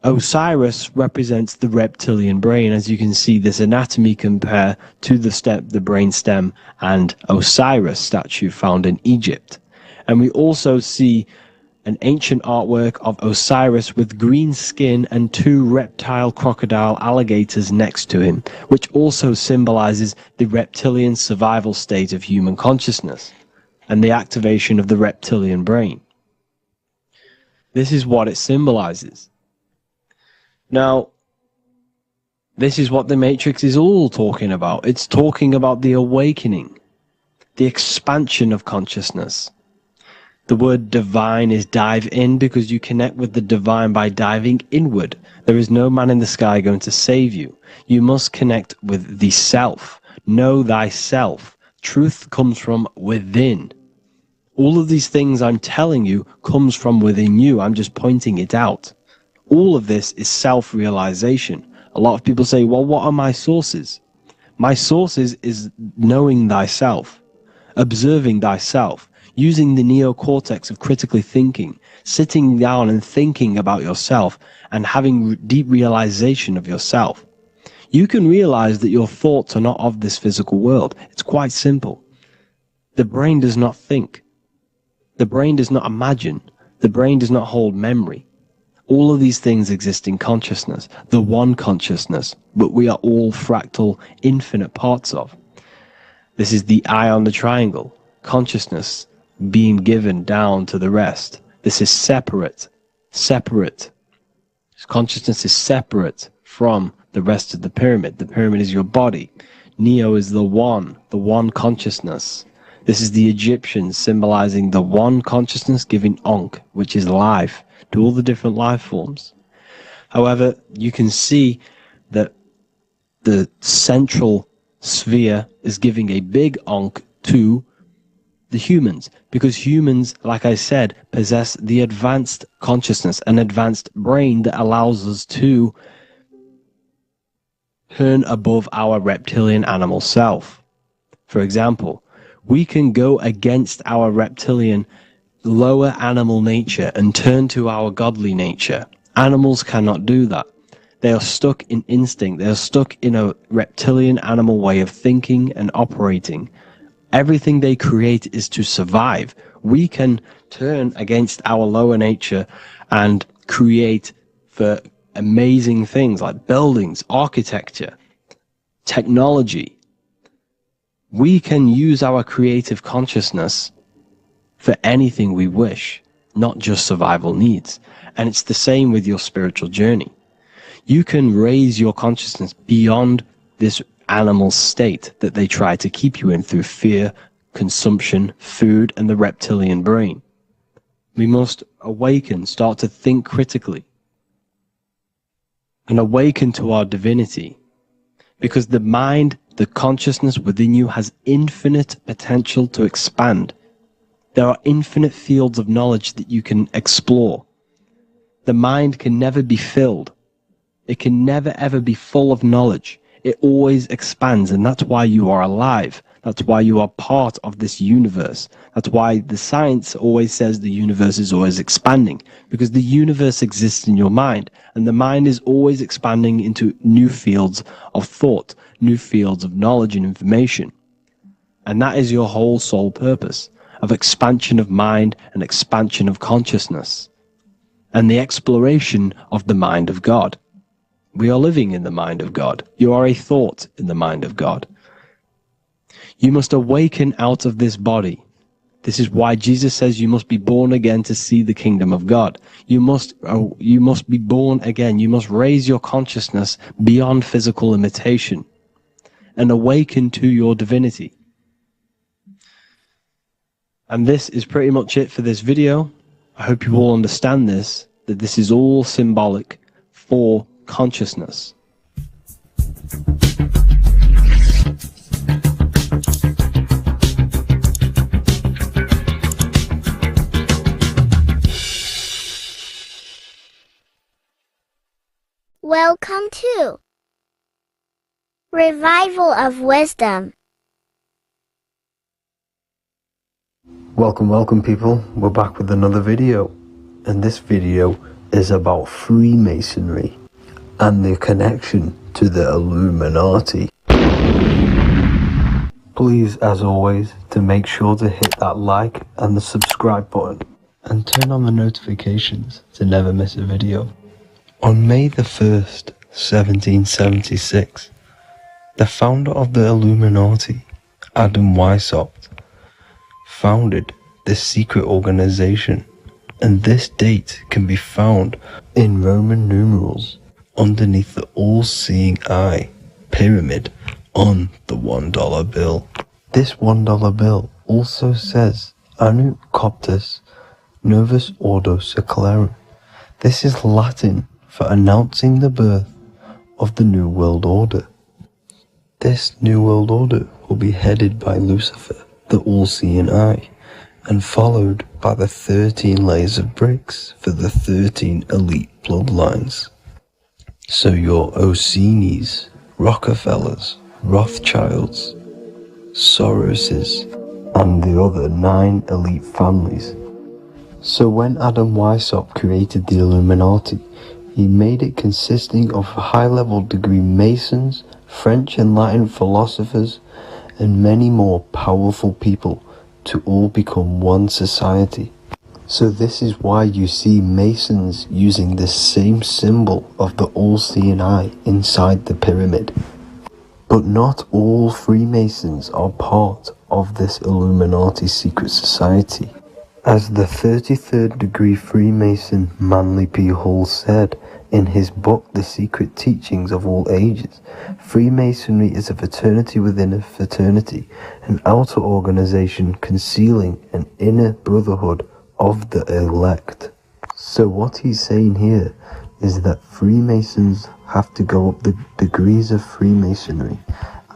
Osiris represents the reptilian brain. As you can see, this anatomy compare to the brain stem and Osiris statue found in Egypt. And we also see an ancient artwork of Osiris with green skin and two reptile crocodile alligators next to him, which also symbolizes the reptilian survival state of human consciousness and the activation of the reptilian brain. This is what it symbolizes. Now, this is what the Matrix is all talking about. It's talking about the awakening, the expansion of consciousness. The word divine is dive in because you connect with the divine by diving inward. There is no man in the sky going to save you. You must connect with the self. Know thyself. Truth comes from within. All of these things I'm telling you comes from within you. I'm just pointing it out. All of this is self-realization. A lot of people say, well, what are my sources? My sources is knowing thyself, observing thyself, using the neocortex of critically thinking, sitting down and thinking about yourself and having deep realization of yourself. You can realize that your thoughts are not of this physical world. It's quite simple. The brain does not think. The brain does not imagine. The brain does not hold memory. All of these things exist in consciousness, the one consciousness, but we are all fractal, infinite parts of. This is the eye on the triangle, consciousness being given down to the rest. This is separate. Consciousness is separate from the rest of the pyramid. The pyramid is your body. Neo is the one consciousness. This is the Egyptians symbolizing the one consciousness giving Ankh, which is life, to all the different life forms. However, you can see that the central sphere is giving a big Ankh to the humans, because humans, like I said, possess the advanced consciousness, an advanced brain that allows us to turn above our reptilian animal self. For example, we can go against our reptilian lower animal nature and turn to our godly nature. Animals cannot do that. They are stuck in instinct. They are stuck in a reptilian animal way of thinking and operating. Everything they create is to survive. We can turn against our lower nature and create for amazing things like buildings, architecture, technology. We can use our creative consciousness for anything we wish. not just survival needs. And it's the same with your spiritual journey. You can raise your consciousness beyond this animal state that they try to keep you in through fear, consumption, food, and the reptilian brain. We must awaken, start to think critically, and awaken to our divinity. Because the mind, the consciousness within you has infinite potential to expand. There are infinite fields of knowledge that you can explore. The mind can never be filled. It can never ever be full of knowledge. It always expands, and that's why you are alive. That's why you are part of this universe. That's why the science always says the universe is always expanding, because the universe exists in your mind, and the mind is always expanding into new fields of thought, new fields of knowledge and information. And that is your whole sole purpose, of expansion of mind and expansion of consciousness, and the exploration of the mind of God. We are living in the mind of God. You are a thought in the mind of God. You must awaken out of this body. This is why Jesus says you must be born again to see the kingdom of God. You must be born again. You must raise your consciousness beyond physical limitation and awaken to your divinity. And this is pretty much it for this video. I hope you all understand this, that this is all symbolic for consciousness. Welcome to Revival of Wisdom. Welcome people, we're back with another video, and this video is about Freemasonry and the connection to the Illuminati. Please, as always, to make sure to hit that like and the subscribe button and turn on the notifications to never miss a video. On May the 1st, 1776, the founder of the Illuminati, Adam Weishaupt, founded this secret organization, and this date can be found in Roman numerals underneath the all-seeing eye pyramid on the $1 bill. This $1 bill also says Anu Coptus Novus Ordo Secularum. This is Latin for announcing the birth of the New World Order. This New World Order will be headed by Lucifer, the all-seeing eye, and followed by the 13 layers of bricks for the 13 elite bloodlines. So your Orsini's, Rockefellers, Rothschilds, Soroses, and the other 9 elite families. So when Adam Weishaupt created the Illuminati, he made it consisting of high-level degree Masons, French and Latin philosophers, and many more powerful people to all become one society. So this is why you see Masons using the same symbol of the all-seeing eye inside the pyramid. But not all Freemasons are part of this Illuminati secret society. As the 33rd degree Freemason Manly P. Hall said in his book The Secret Teachings of All Ages, Freemasonry is a fraternity within a fraternity, an outer organization concealing an inner brotherhood of the elect. So what he's saying here is that Freemasons have to go up the degrees of Freemasonry,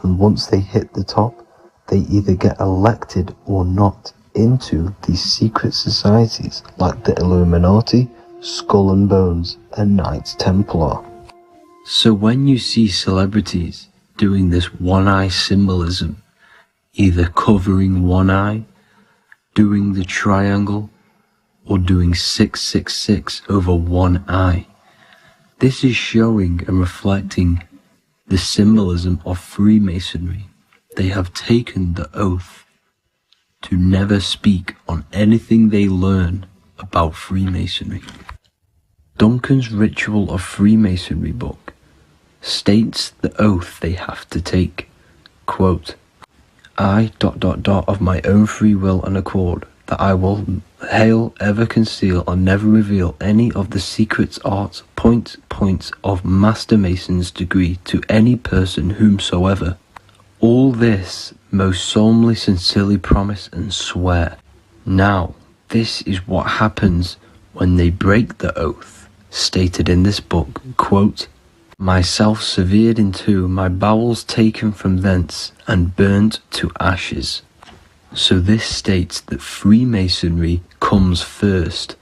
and once they hit the top, they either get elected or not into these secret societies like the Illuminati, Skull and Bones, and Knights Templar. So when you see celebrities doing this one-eye symbolism, either covering one eye, doing the triangle, or doing 666 over one eye, this is showing and reflecting the symbolism of Freemasonry. They have taken the oath to never speak on anything they learn about Freemasonry. Duncan's Ritual of Freemasonry book states the oath they have to take. Quote, I ... of my own free will and accord, that I will hail, ever conceal, or never reveal any of the secrets, arts, points of Master Mason's degree to any person whomsoever. All this most solemnly, sincerely promise and swear. Now, this is what happens when they break the oath, stated in this book, quote, myself severed in two, my bowels taken from thence, and burnt to ashes. So this states that Freemasonry comes first,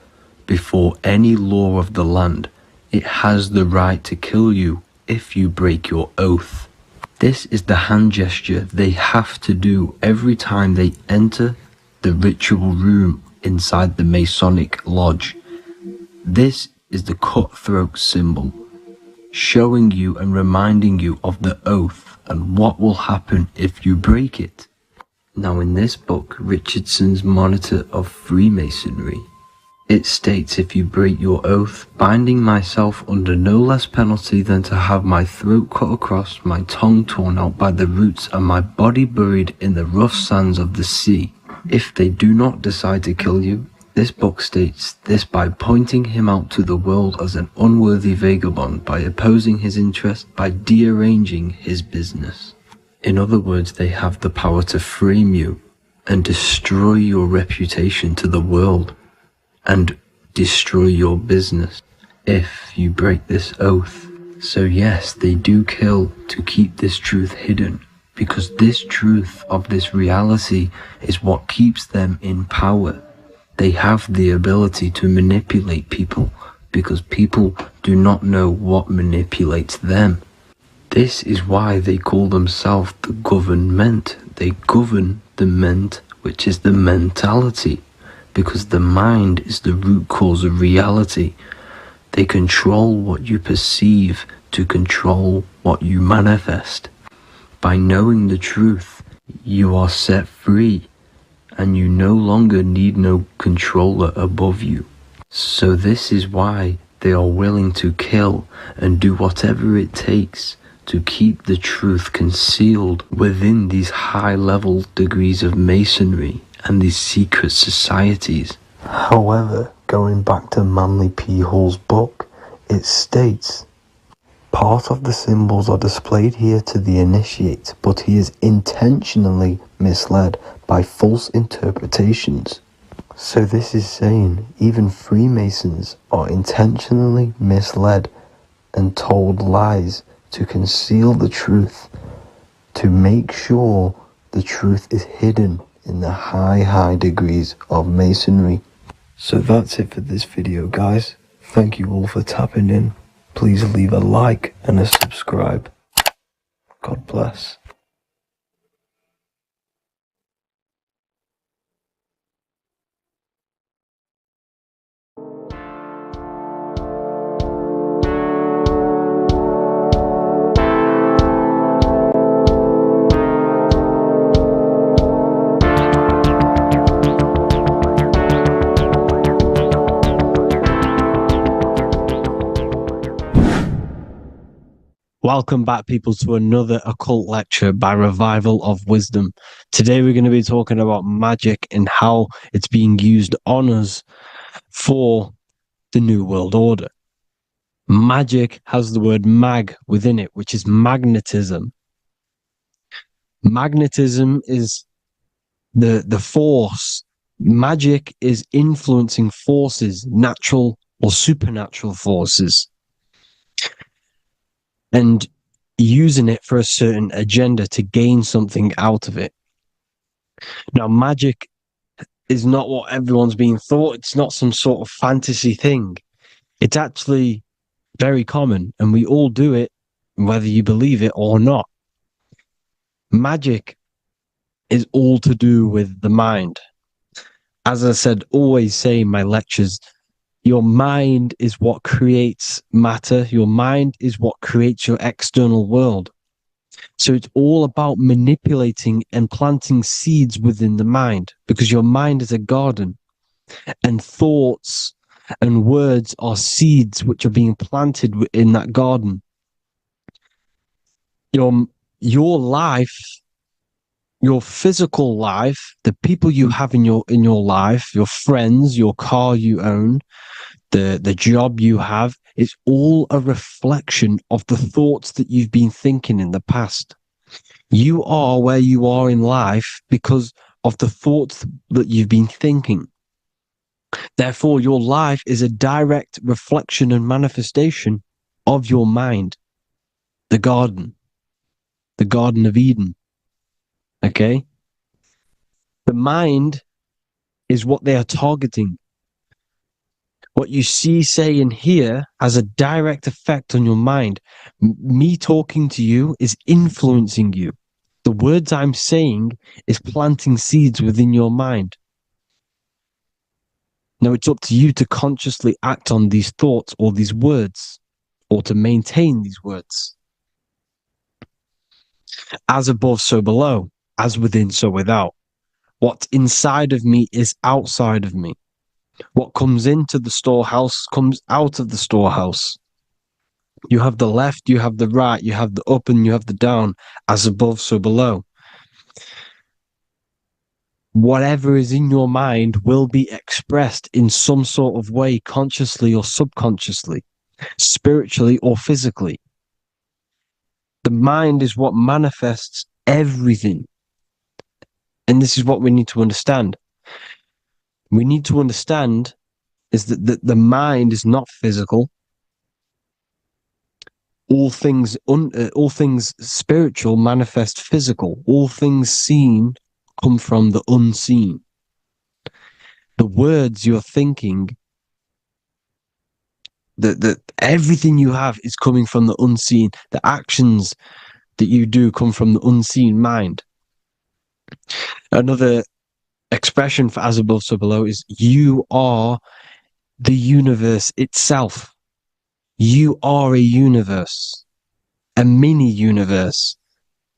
before any law of the land. It has the right to kill you if you break your oath. This is the hand gesture they have to do every time they enter the ritual room inside the Masonic lodge. This is the cutthroat symbol, showing you and reminding you of the oath and what will happen if you break it. Now in this book, Richardson's Monitor of Freemasonry, it states, if you break your oath, binding myself under no less penalty than to have my throat cut across, my tongue torn out by the roots, and my body buried in the rough sands of the sea. If they do not decide to kill you, this book states this by pointing him out to the world as an unworthy vagabond, by opposing his interest, by dearranging his business. In other words, they have the power to frame you and destroy your reputation to the world, and destroy your business if you break this oath. So yes, they do kill to keep this truth hidden, because this truth of this reality is what keeps them in power. They have the ability to manipulate people, because people do not know what manipulates them. This is why they call themselves the government. They govern the ment, which is the mentality, because the mind is the root cause of reality. They control what you perceive to control what you manifest. By knowing the truth, you are set free, and you no longer need no controller above you. So this is why they are willing to kill and do whatever it takes to keep the truth concealed within these high-level degrees of masonry and these secret societies. However, going back to Manly P. Hall's book, it states, part of the symbols are displayed here to the initiate, but he is intentionally misled by false interpretations. So this is saying even Freemasons are intentionally misled and told lies to conceal the truth, to make sure the truth is hidden in the high degrees of masonry. So that's it for this video, guys. Thank you all for tapping in. Please leave a like and a subscribe. God bless. Welcome back, people, to another occult lecture by Revival of Wisdom. Today we're going to be talking about magic and how it's being used on us for the New World Order. Magic has the word mag within it, which is magnetism. Magnetism is the force. Magic is influencing forces, natural or supernatural forces, and using it for a certain agenda to gain something out of it. Now, magic is not what everyone's being thought. It's not some sort of fantasy thing. It's actually very common, and we all do it, whether you believe it or not. Magic is all to do with the mind. As I said, always say in my lectures, your mind is what creates matter. Your mind is what creates your external world. So it's all about manipulating and planting seeds within the mind, because your mind is a garden, and thoughts and words are seeds which are being planted in that garden. Your life your physical life, the people you have in your life, your friends, your car you own, the job you have, is all a reflection of the thoughts that you've been thinking in the past. You are where you are in life because of the thoughts that you've been thinking. Therefore, your life is a direct reflection and manifestation of your mind. The Garden of Eden. Okay? The mind is what they are targeting. What you see, say, and hear has a direct effect on your mind. Me talking to you is influencing you. The words I'm saying is planting seeds within your mind. Now it's up to you to consciously act on these thoughts or these words, or to maintain these words. As above, so below. As within, so without. What's inside of me is outside of me. What comes into the storehouse comes out of the storehouse. You have the left, you have the right, you have the up, and you have the down. As above, so below. Whatever is in your mind will be expressed in some sort of way, consciously or subconsciously, spiritually or physically. The mind is what manifests everything. And this is what we need to understand. We need to understand is that the mind is not physical. All things spiritual manifest physical. All things seen come from the unseen. The words you're thinking, that everything you have is coming from the unseen. The actions that you do come from the unseen mind. Another expression for as above, so below is you are the universe itself. You are a universe, a mini universe.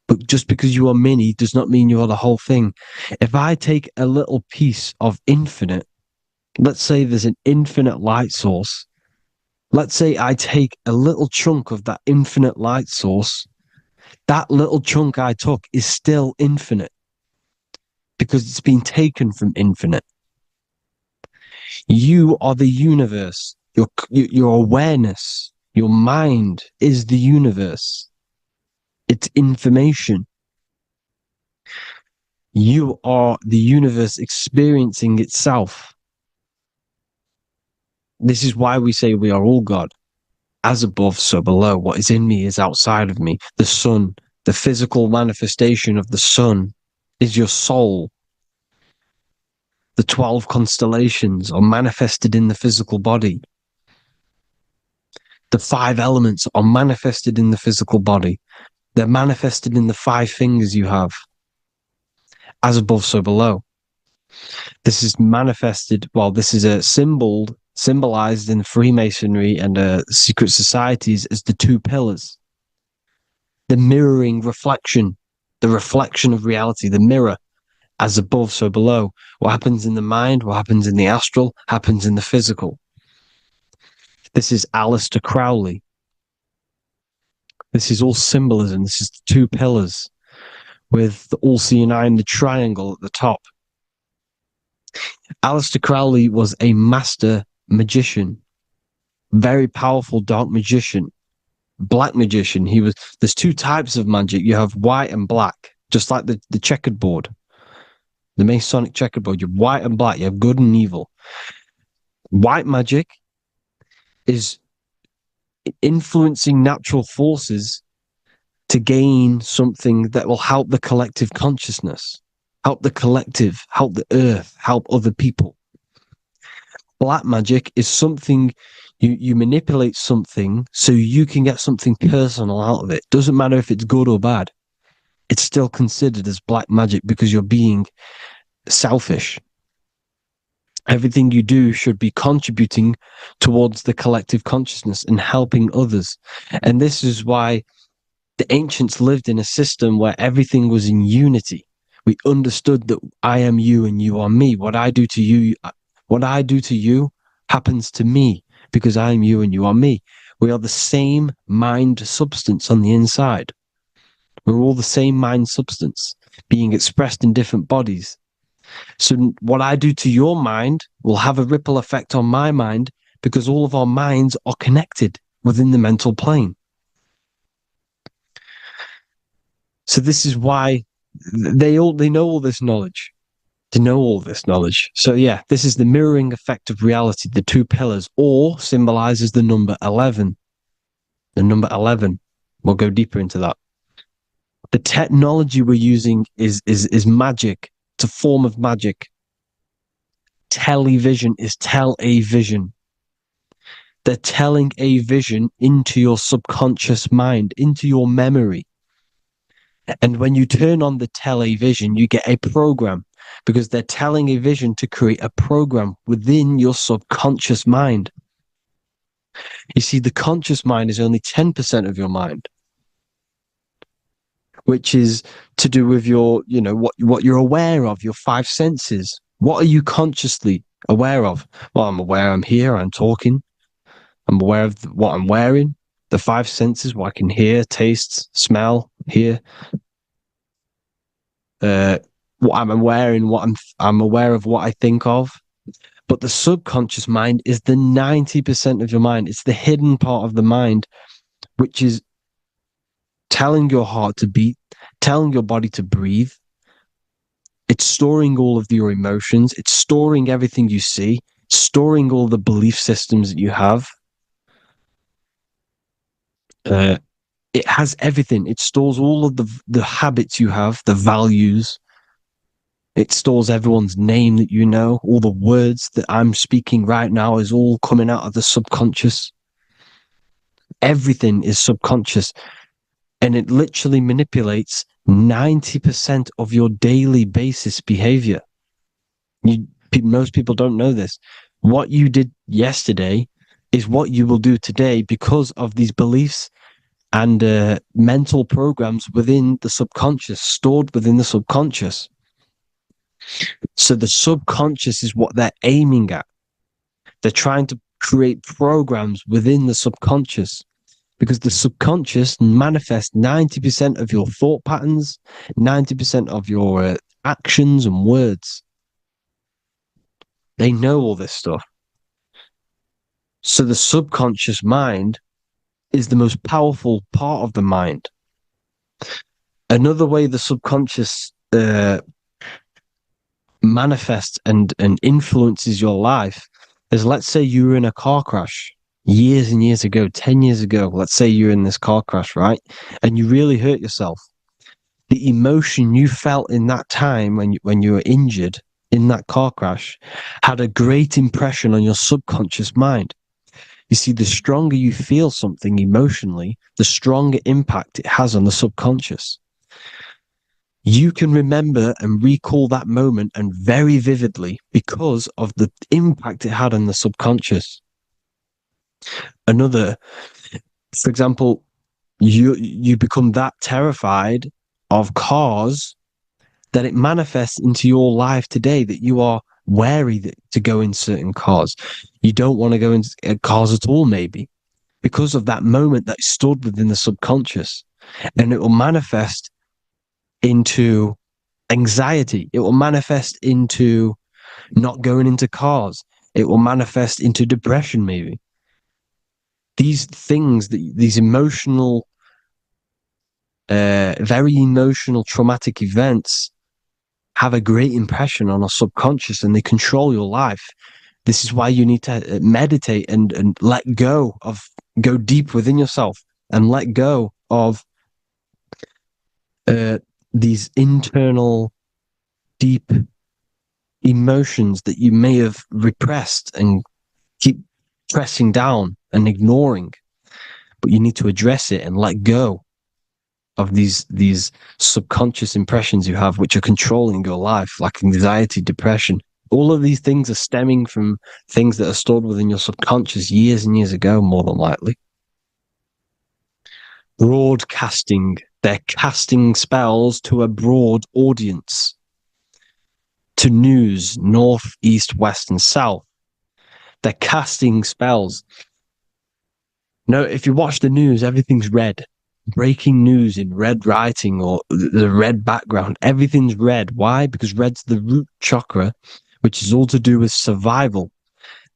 But just because you are mini does not mean you are the whole thing. If I take a little piece of infinite, let's say there's an infinite light source. Let's say I take a little chunk of that infinite light source. That little chunk I took is still infinite because it's been taken from infinite. You are the universe. Your awareness, your mind is the universe. It's information. You are the universe experiencing itself. This is why we say we are all God. As above, so below. What is in me is outside of me. The sun, the physical manifestation of the sun, is your soul. The 12 constellations are manifested in the physical body. The 5 elements are manifested in the physical body. They're manifested in the 5 fingers you have. As above, so below. This is manifested, well, this is a symbolized in Freemasonry and secret societies as the 2 pillars. The mirroring reflection, the reflection of reality, the mirror. As above, so below. What happens in the mind, what happens in the astral, happens in the physical. This is Aleister Crowley. This is all symbolism. This is the 2 pillars with the all-seeing eye and the triangle at the top. Aleister Crowley was a master magician, very powerful dark magician, black magician. There's 2 types of magic. You have white and black, just like the checkered board. The Masonic checkerboard, you have white and black, you have good and evil. White magic is influencing natural forces to gain something that will help the collective consciousness, help the collective, help the earth, help other people. Black magic is something you manipulate something so you can get something personal out of it. Doesn't matter if it's good or bad. It's still considered as black magic because you're being selfish. Everything you do should be contributing towards the collective consciousness and helping others. And this is why the ancients lived in a system where everything was in unity. We understood that I am you and you are me. What I do to you happens to me because I am you and you are me. We are the same mind substance on the inside. We're all the same mind substance. being expressed in different bodies. So what I do to your mind will have a ripple effect on my mind, because all of our minds are connected within the mental plane. So this is why they know all this knowledge. They know all this knowledge. So yeah, this is the mirroring effect of reality, the two pillars, or symbolizes the number 11. The number 11. We'll go deeper into that. The technology we're using is magic. It's a form of magic. Television is a vision. They're telling a vision into your subconscious mind, into your memory. And when you turn on the television, you get a program, because they're telling a vision to create a program within your subconscious mind. You see, the conscious mind is only 10% of your mind, which is to do with your, what you're aware of, your five senses. What are you consciously aware of? Well, I'm aware I'm here, I'm talking. I'm aware of what I'm wearing, the five senses, what I can hear, taste, smell, hear. What I'm wearing, I'm aware of what I think of. But the subconscious mind is the 90% of your mind. It's the hidden part of the mind, which is telling your heart to beat, telling your body to breathe. It's storing all of your emotions. It's storing everything you see, storing all the belief systems that you have. It has everything. It stores all of the habits you have, the values. It stores everyone's name that you know. All the words that I'm speaking right now is all coming out of the subconscious. Everything is subconscious. And it literally manipulates 90% of your daily basis behavior. Most people don't know this. What you did yesterday is what you will do today, because of these beliefs and mental programs within the subconscious, stored within the subconscious. So the subconscious is what they're aiming at. They're trying to create programs within the subconscious, because the subconscious manifests 90% of your thought patterns, 90% of your actions and words. They know all this stuff. So the subconscious mind is the most powerful part of the mind. Another way the subconscious manifests and influences your life is, let's say you were in a car crash years and years ago, 10 years ago. Let's say you're in this car crash, right? And you really hurt yourself. The emotion you felt in that time when you were injured in that car crash had a great impression on your subconscious mind. You see, the stronger you feel something emotionally, the stronger impact it has on the subconscious. You can remember and recall that moment, and very vividly, because of the impact it had on the subconscious. For example, you become that terrified of cars that it manifests into your life today, that you are wary to go in certain cars. You don't want to go in cars at all, maybe, because of that moment that stood within the subconscious. And it will manifest into anxiety. It will manifest into not going into cars. It will manifest into depression, maybe. These things, these emotional, very emotional, traumatic events have a great impression on our subconscious, and they control your life. This is why you need to meditate and let go deep within yourself and let go of these internal, deep emotions that you may have repressed and keep pressing down and ignoring. But you need to address it and let go of these subconscious impressions you have, which are controlling your life, like anxiety, depression. All of these things are stemming from things that are stored within your subconscious years and years ago, more than likely. Broadcasting. They're casting spells to a broad audience, to news, north, east, west, and south. They're casting spells. No, if you watch the news, everything's red. breaking news in red writing or the red background. Everything's red. Why? Because red's the root chakra, which is all to do with survival.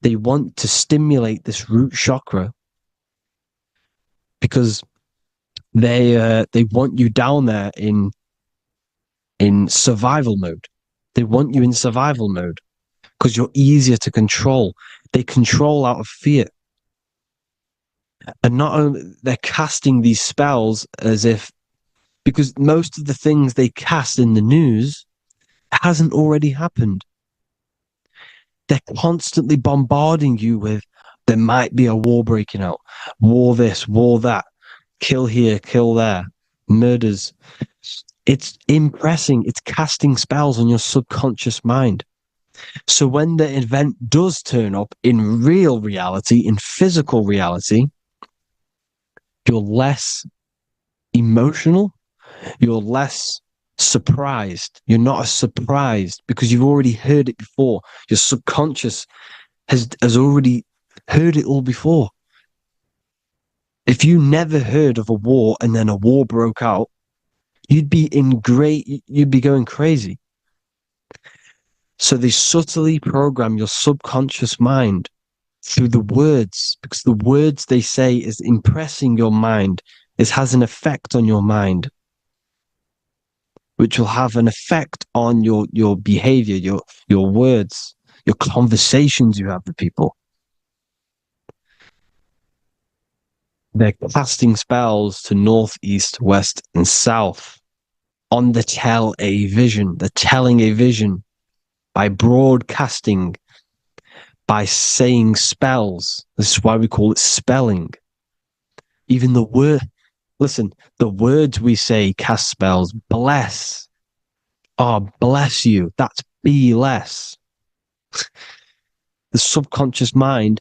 They want to stimulate this root chakra because they want you down there in survival mode. They want you in survival mode because you're easier to control. They control out of fear. And not only they're casting these spells as if, because most of the things they cast in the news hasn't already happened. They're constantly bombarding you with, there might be a war breaking out, war this, war that, kill here, kill there, murders. It's impressing, it's casting spells on your subconscious mind. So when the event does turn up in real reality, in physical reality, you're less emotional, you're less surprised. You're not as surprised because you've already heard it before. Your subconscious has already heard it all before. If you never heard of a war and then a war broke out, you'd be going crazy. So they subtly program your subconscious mind through the words, because the words they say is impressing your mind. It has an effect on your mind, which will have an effect on your behavior, your words, your conversations you have with people. They're casting spells to north, east, west, and south on the tell a vision. They're telling a vision by broadcasting, by saying spells. This is why we call it spelling. Even the word, listen, the words we say cast spells. Bless. Oh, bless you. That's be less. The subconscious mind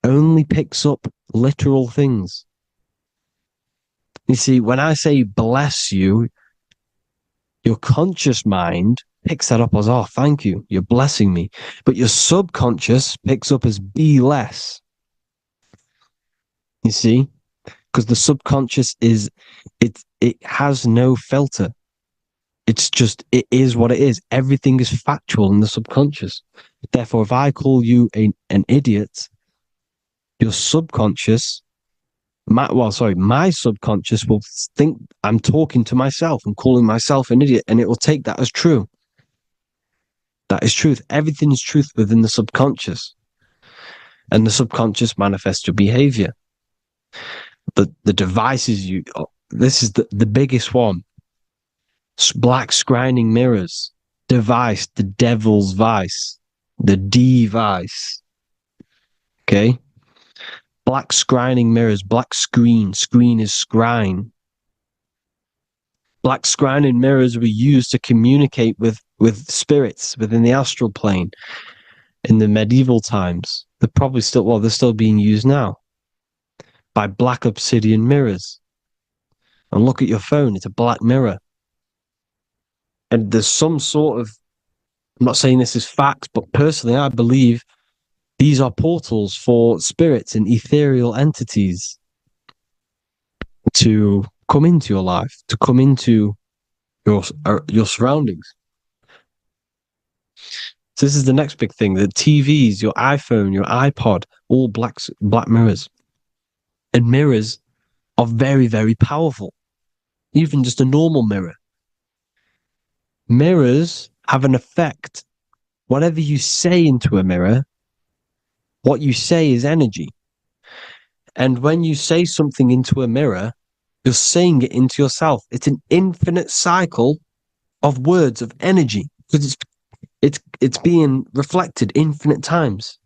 only picks up literal things. You see, when I say bless you, your conscious mind picks that up as, oh, thank you, you're blessing me. But your subconscious picks up as be less. You see? Because the subconscious it has no filter. It's just, it is what it is. Everything is factual in the subconscious. Therefore, if I call you an idiot, your subconscious, my subconscious will think I'm talking to myself and calling myself an idiot, and it will take that as true. That is truth. Everything is truth within the subconscious. And the subconscious manifests your behavior. The devices this is the biggest one. Black scrying mirrors. Device, the devil's vice. The device. Okay? Black scrying mirrors, black screen. Screen is scrying. Black scrying mirrors were used to communicate with spirits within the astral plane in the medieval times. They're still being used now by black obsidian mirrors. And look at your phone, it's a black mirror. And there's some sort of, I'm not saying this is facts, but personally I believe these are portals for spirits and ethereal entities to come into your life, to come into your surroundings. So this is the next big thing. The TVs, your iPhone, your iPod, all black mirrors. And mirrors are very, very powerful. Even just a normal mirror. Mirrors have an effect. Whatever you say into a mirror, what you say is energy. And when you say something into a mirror, you're saying it into yourself. It's an infinite cycle of words of energy because it's being reflected infinite times.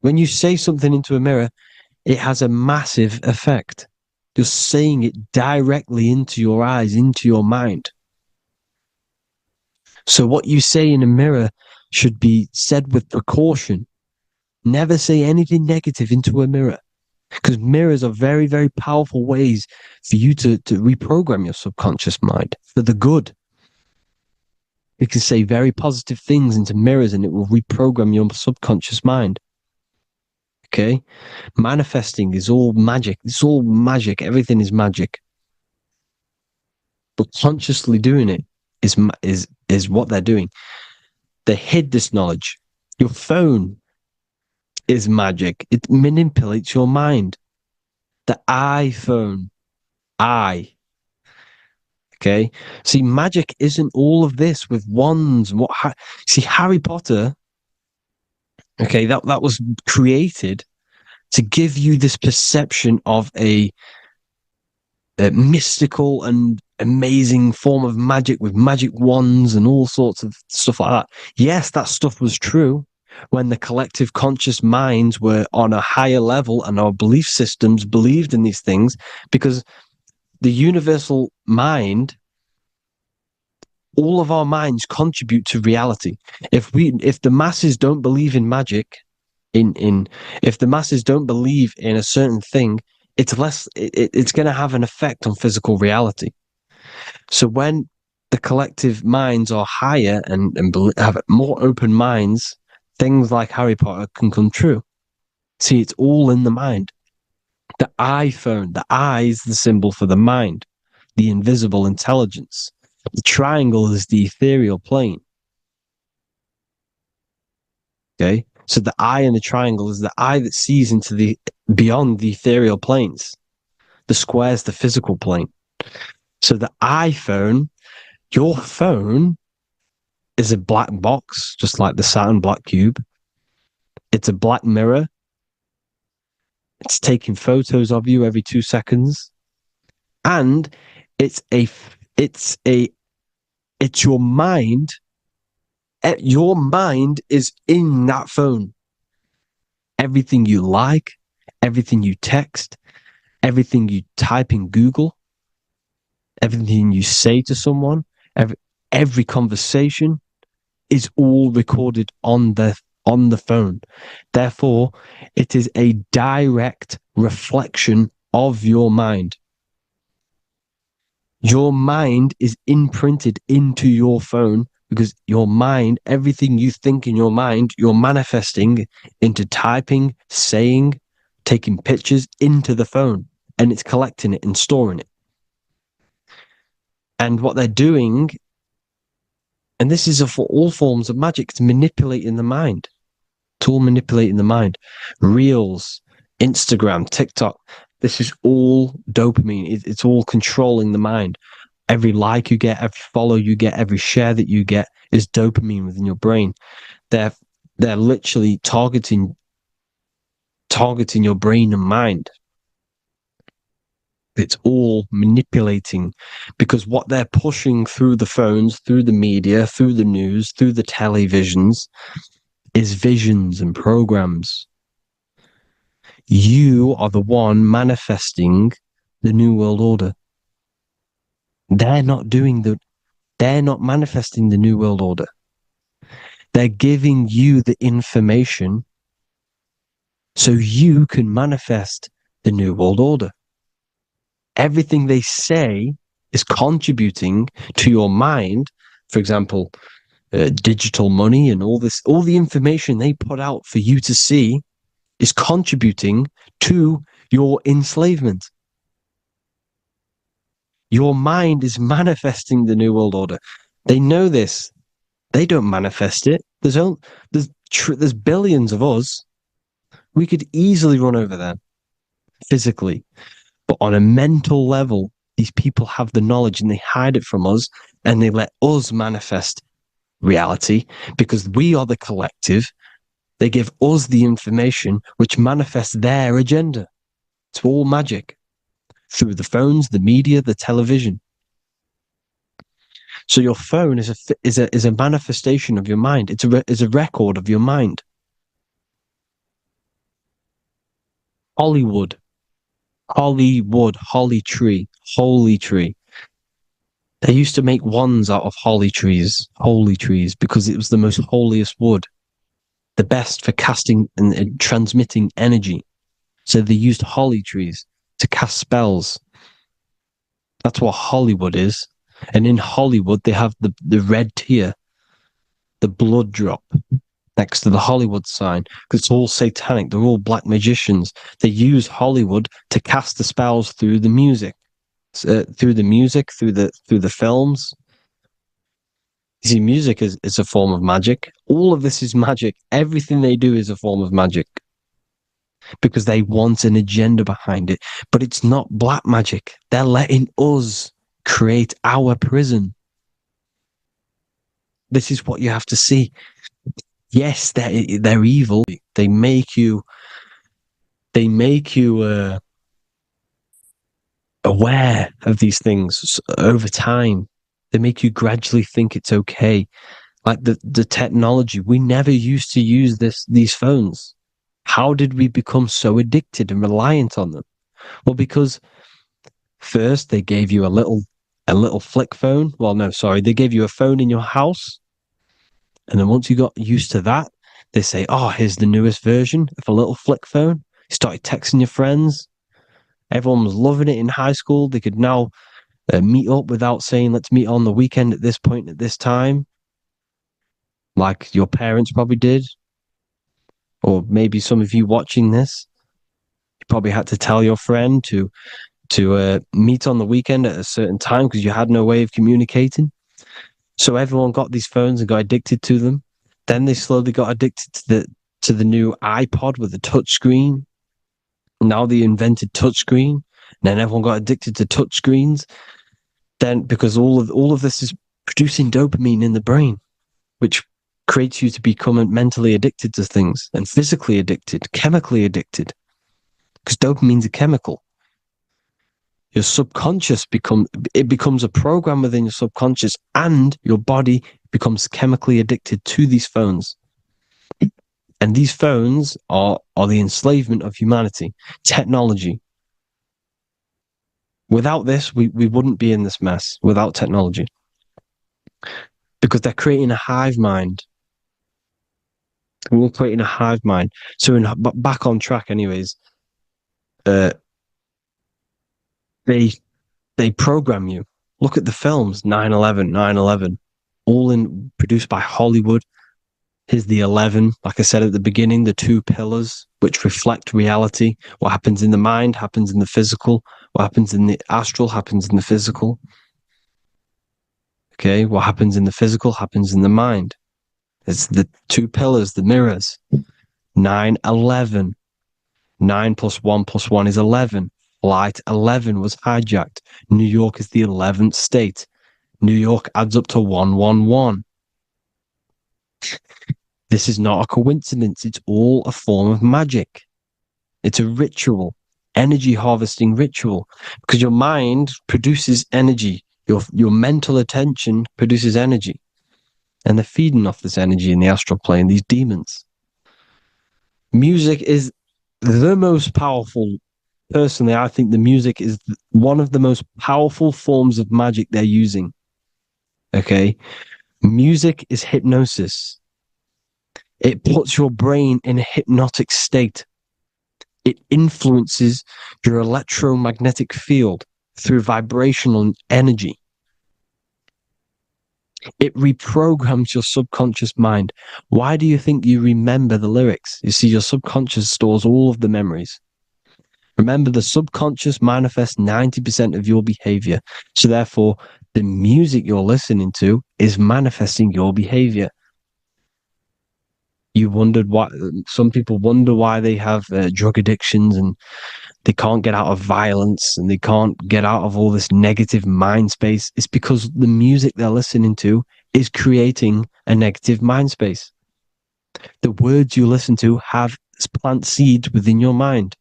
When you say something into a mirror, it has a massive effect. You're saying it directly into your eyes, into your mind. So what you say in a mirror should be said with precaution. Never say anything negative into a mirror, because mirrors are very, very powerful ways for you to reprogram your subconscious mind for the good. You can say very positive things into mirrors and it will reprogram your subconscious mind. Okay? Manifesting is all magic. It's all magic. Everything is magic. But consciously doing it is what they're doing. They hid this knowledge. Your phone is magic. It manipulates your mind. The iPhone. Okay? See, magic isn't all of this with wands. See, Harry Potter, okay, that was created to give you this perception of a mystical and amazing form of magic with magic wands and all sorts of stuff like that. Yes, that stuff was true when the collective conscious minds were on a higher level and our belief systems believed in these things, because the universal mind, all of our minds contribute to reality. If the masses don't believe in magic, if the masses don't believe in a certain thing, it's going to have an effect on physical reality. So when the collective minds are higher and have more open minds, things like Harry Potter can come true. See, it's all in the mind. The iPhone, the eye is the symbol for the mind, the invisible intelligence. The triangle is the ethereal plane. Okay? So the eye in the triangle is the eye that sees into beyond the ethereal planes. The square is the physical plane. So the iPhone, your phone, is a black box, just like the Saturn black cube. It's a black mirror. It's taking photos of you every 2 seconds. And it's your mind. Your mind is in that phone. Everything you like, everything you text, everything you type in Google, everything you say to someone, every conversation is all recorded on the phone. Therefore, it is a direct reflection of your mind. Your mind is imprinted into your phone because your mind, everything you think in your mind, you're manifesting into typing, saying, taking pictures into the phone, and it's collecting it and storing it. And what they're doing, and this is for all forms of magic, it's manipulating the mind. It's all manipulating the mind. Reels, Instagram, TikTok, this is all dopamine. It's all controlling the mind. Every like you get, every follow you get, every share that you get is dopamine within your brain. They're literally targeting your brain and mind. It's all manipulating, because what they're pushing through the phones, through the media, through the news, through the televisions is visions and programs. You are the one manifesting the New World Order. They're not manifesting the New World Order. They're giving you the information so you can manifest the New World Order. Everything they say is contributing to your mind. For example, digital money and all the information they put out for you to see is contributing to your enslavement. Your mind is manifesting the New World Order. They know this. They don't manifest it. There's billions of us. We could easily run over them physically. But on a mental level, these people have the knowledge and they hide it from us, and they let us manifest reality because we are the collective. They give us the information which manifests their agenda. It's all magic through the phones, the media, the television. So your phone is a manifestation of your mind. It's a record of your mind. Hollywood, holly tree, holy tree. They used to make wands out of holy trees, because it was the most holiest wood, the best for casting and transmitting energy. So they used holly trees to cast spells. That's what Hollywood is. And in Hollywood, they have the red tear, the blood drop. next to the Hollywood sign, because it's all satanic. They're all black magicians. They use Hollywood to cast the spells through the music, through the films. You see, music is a form of magic. All of this is magic. Everything they do is a form of magic, because they want an agenda behind it. But it's not black magic. They're letting us create our prison. This is what you have to see. Yes, they're evil. They make you aware of these things over time. They make you gradually think it's okay. Like the technology, we never used to use these phones. How did we become so addicted and reliant on them? Well, because first they gave you a little flick phone. Well, no, sorry, they gave you a phone in your house. And then once you got used to that, they say, oh, here's the newest version of a little flick phone. You started texting your friends. Everyone was loving it in high school. They could now meet up without saying, let's meet on the weekend at this point at this time. Like your parents probably did. Or maybe some of you watching this, you probably had to tell your friend to meet on the weekend at a certain time because you had no way of communicating. So everyone got these phones and got addicted to them. Then they slowly got addicted to the new iPod with the touch screen. Now they invented touch screen. Then everyone got addicted to touch screens. Then because all of this is producing dopamine in the brain, which creates you to become mentally addicted to things and physically addicted, chemically addicted. Because dopamine's a chemical. Your subconscious becomes a program within your subconscious, and your body becomes chemically addicted to these phones. And these phones are the enslavement of humanity, technology. Without this, we wouldn't be in this mess, without technology. Because they're creating a hive mind. We're creating a hive mind. So back on track anyways, they program you. Look at the films, 9/11, all produced by Hollywood. Here's the 11, like I said at the beginning, the two pillars which reflect reality. What happens in the mind happens in the physical. What happens in the astral happens in the physical. Okay, what happens in the physical happens in the mind. It's the two pillars, the mirrors. 9/11. 9 + 1 + 1 is 11. Flight 11 was hijacked. New York is the 11th state. New York adds up to 111. This is not a coincidence. It's all a form of magic. It's a ritual, energy harvesting ritual, because your mind produces energy. Your mental attention produces energy, and they're feeding off this energy in the astral plane, these demons. Music is the most powerful. Personally, I think the music is one of the most powerful forms of magic they're using. Okay? Music is hypnosis. It puts your brain in a hypnotic state. It influences your electromagnetic field through vibrational energy. It reprograms your subconscious mind. Why do you think you remember the lyrics? You see, your subconscious stores all of the memories. Remember, the subconscious manifests 90% of your behavior. So therefore, the music you're listening to is manifesting your behavior. You wondered why some people wonder why they have drug addictions and they can't get out of violence and they can't get out of all this negative mind space. It's because the music they're listening to is creating a negative mind space. The words you listen to plant seeds within your mind.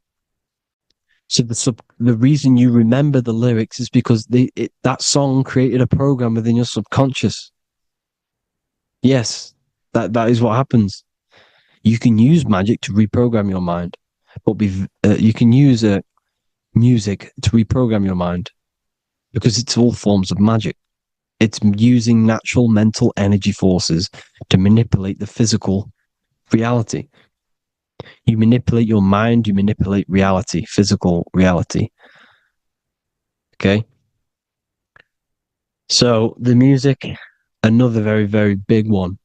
So the reason you remember the lyrics is because that song created a program within your subconscious. Yes, that is what happens. You can use magic to reprogram your mind, but you can use music to reprogram your mind because it's all forms of magic. It's using natural mental energy forces to manipulate the physical reality. You manipulate your mind, you manipulate reality, physical reality. Okay? So the music, another very, very big one.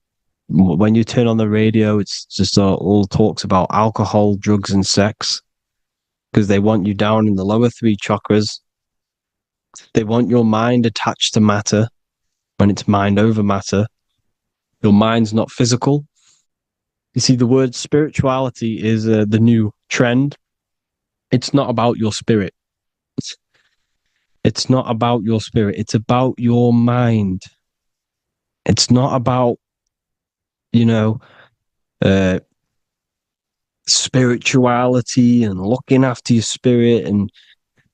when you turn on the radio, it's just all talks about alcohol, drugs, and sex, because they want you down in the lower three chakras. They want your mind attached to matter when it's mind over matter. Your mind's not physical. You see, the word spirituality is the new trend. It's not about your spirit. It's not about your spirit. It's about your mind. It's not about, spirituality and looking after your spirit. And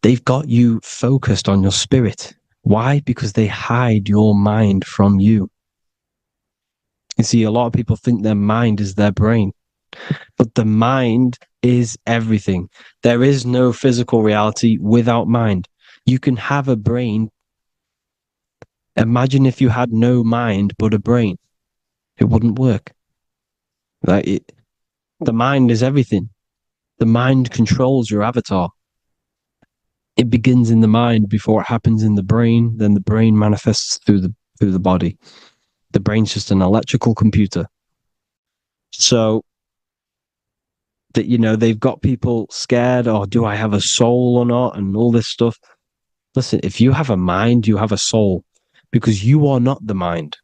they've got you focused on your spirit. Why? Because they hide your mind from you. You see, a lot of people think their mind is their brain, but the mind is everything. There is no physical reality without mind. You can have a brain. Imagine if you had no mind but a brain. It wouldn't work. The mind is everything. The mind controls your avatar. It begins in the mind before it happens in the brain. Then the brain manifests through the body. The brain's just an electrical computer. So that, they've got people scared, or do I have a soul or not, and all this stuff. Listen, if you have a mind, you have a soul, because you are not the mind.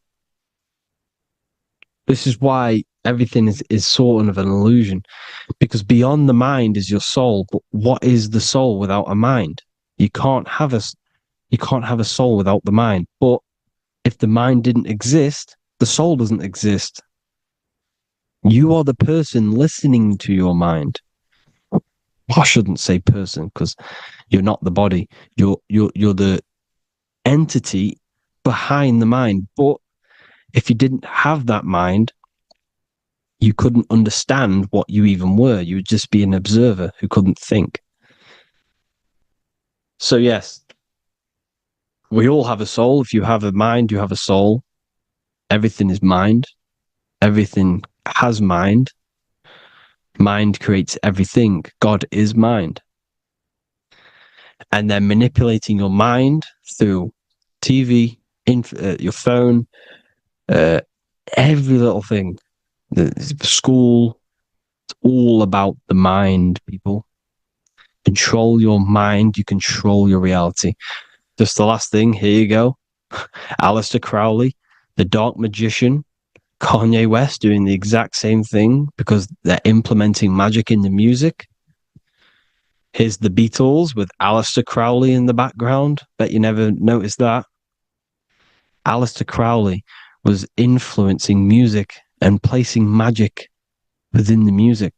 This is why everything is sort of an illusion, because beyond the mind is your soul. But what is the soul without a mind? You can't have a soul without the mind. But if the mind didn't exist, the soul doesn't exist. You are the person listening to your mind. I shouldn't say person, because you're not the body. You're the entity behind the mind. But if you didn't have that mind, you couldn't understand what you even were. You would just be an observer who couldn't think. So yes, we all have a soul. If you have a mind, you have a soul. Everything is mind. Everything has mind. Mind creates everything. God is mind. And they're manipulating your mind through TV, your phone, every little thing. The school, it's all about the mind, people. Control your mind, you control your reality. Just the last thing, here you go. Aleister Crowley, the Dark Magician, Kanye West doing the exact same thing because they're implementing magic in the music. Here's the Beatles with Aleister Crowley in the background. Bet you never noticed that. Aleister Crowley was influencing music and placing magic within the music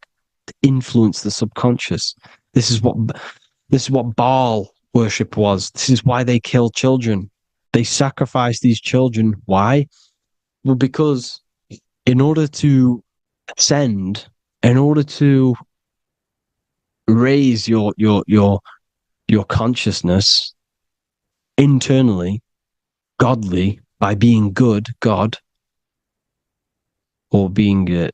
to influence the subconscious. This is what Baal worship was. This is why they kill children. They sacrifice these children. Why? Well, because in order to ascend, in order to raise your consciousness internally, godly, by being good, God, or being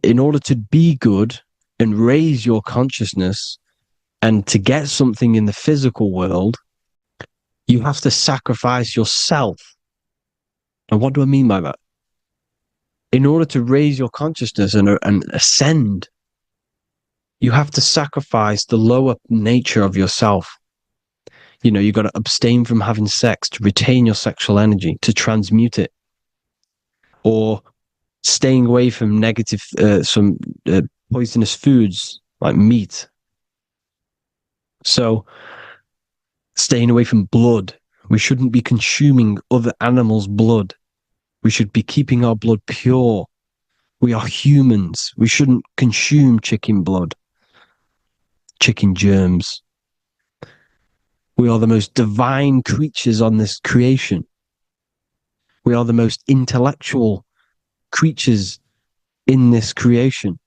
in order to be good and raise your consciousness and to get something in the physical world, you have to sacrifice yourself. And what do I mean by that? In order to raise your consciousness and ascend, you have to sacrifice the lower nature of yourself. You've got to abstain from having sex to retain your sexual energy, to transmute it, or staying away from negative, some poisonous foods like meat. So, staying away from blood. We shouldn't be consuming other animals' blood. We should be keeping our blood pure. We are humans. We shouldn't consume chicken blood, chicken germs. We are the most divine creatures on this creation. We are the most intellectual creatures in this creation.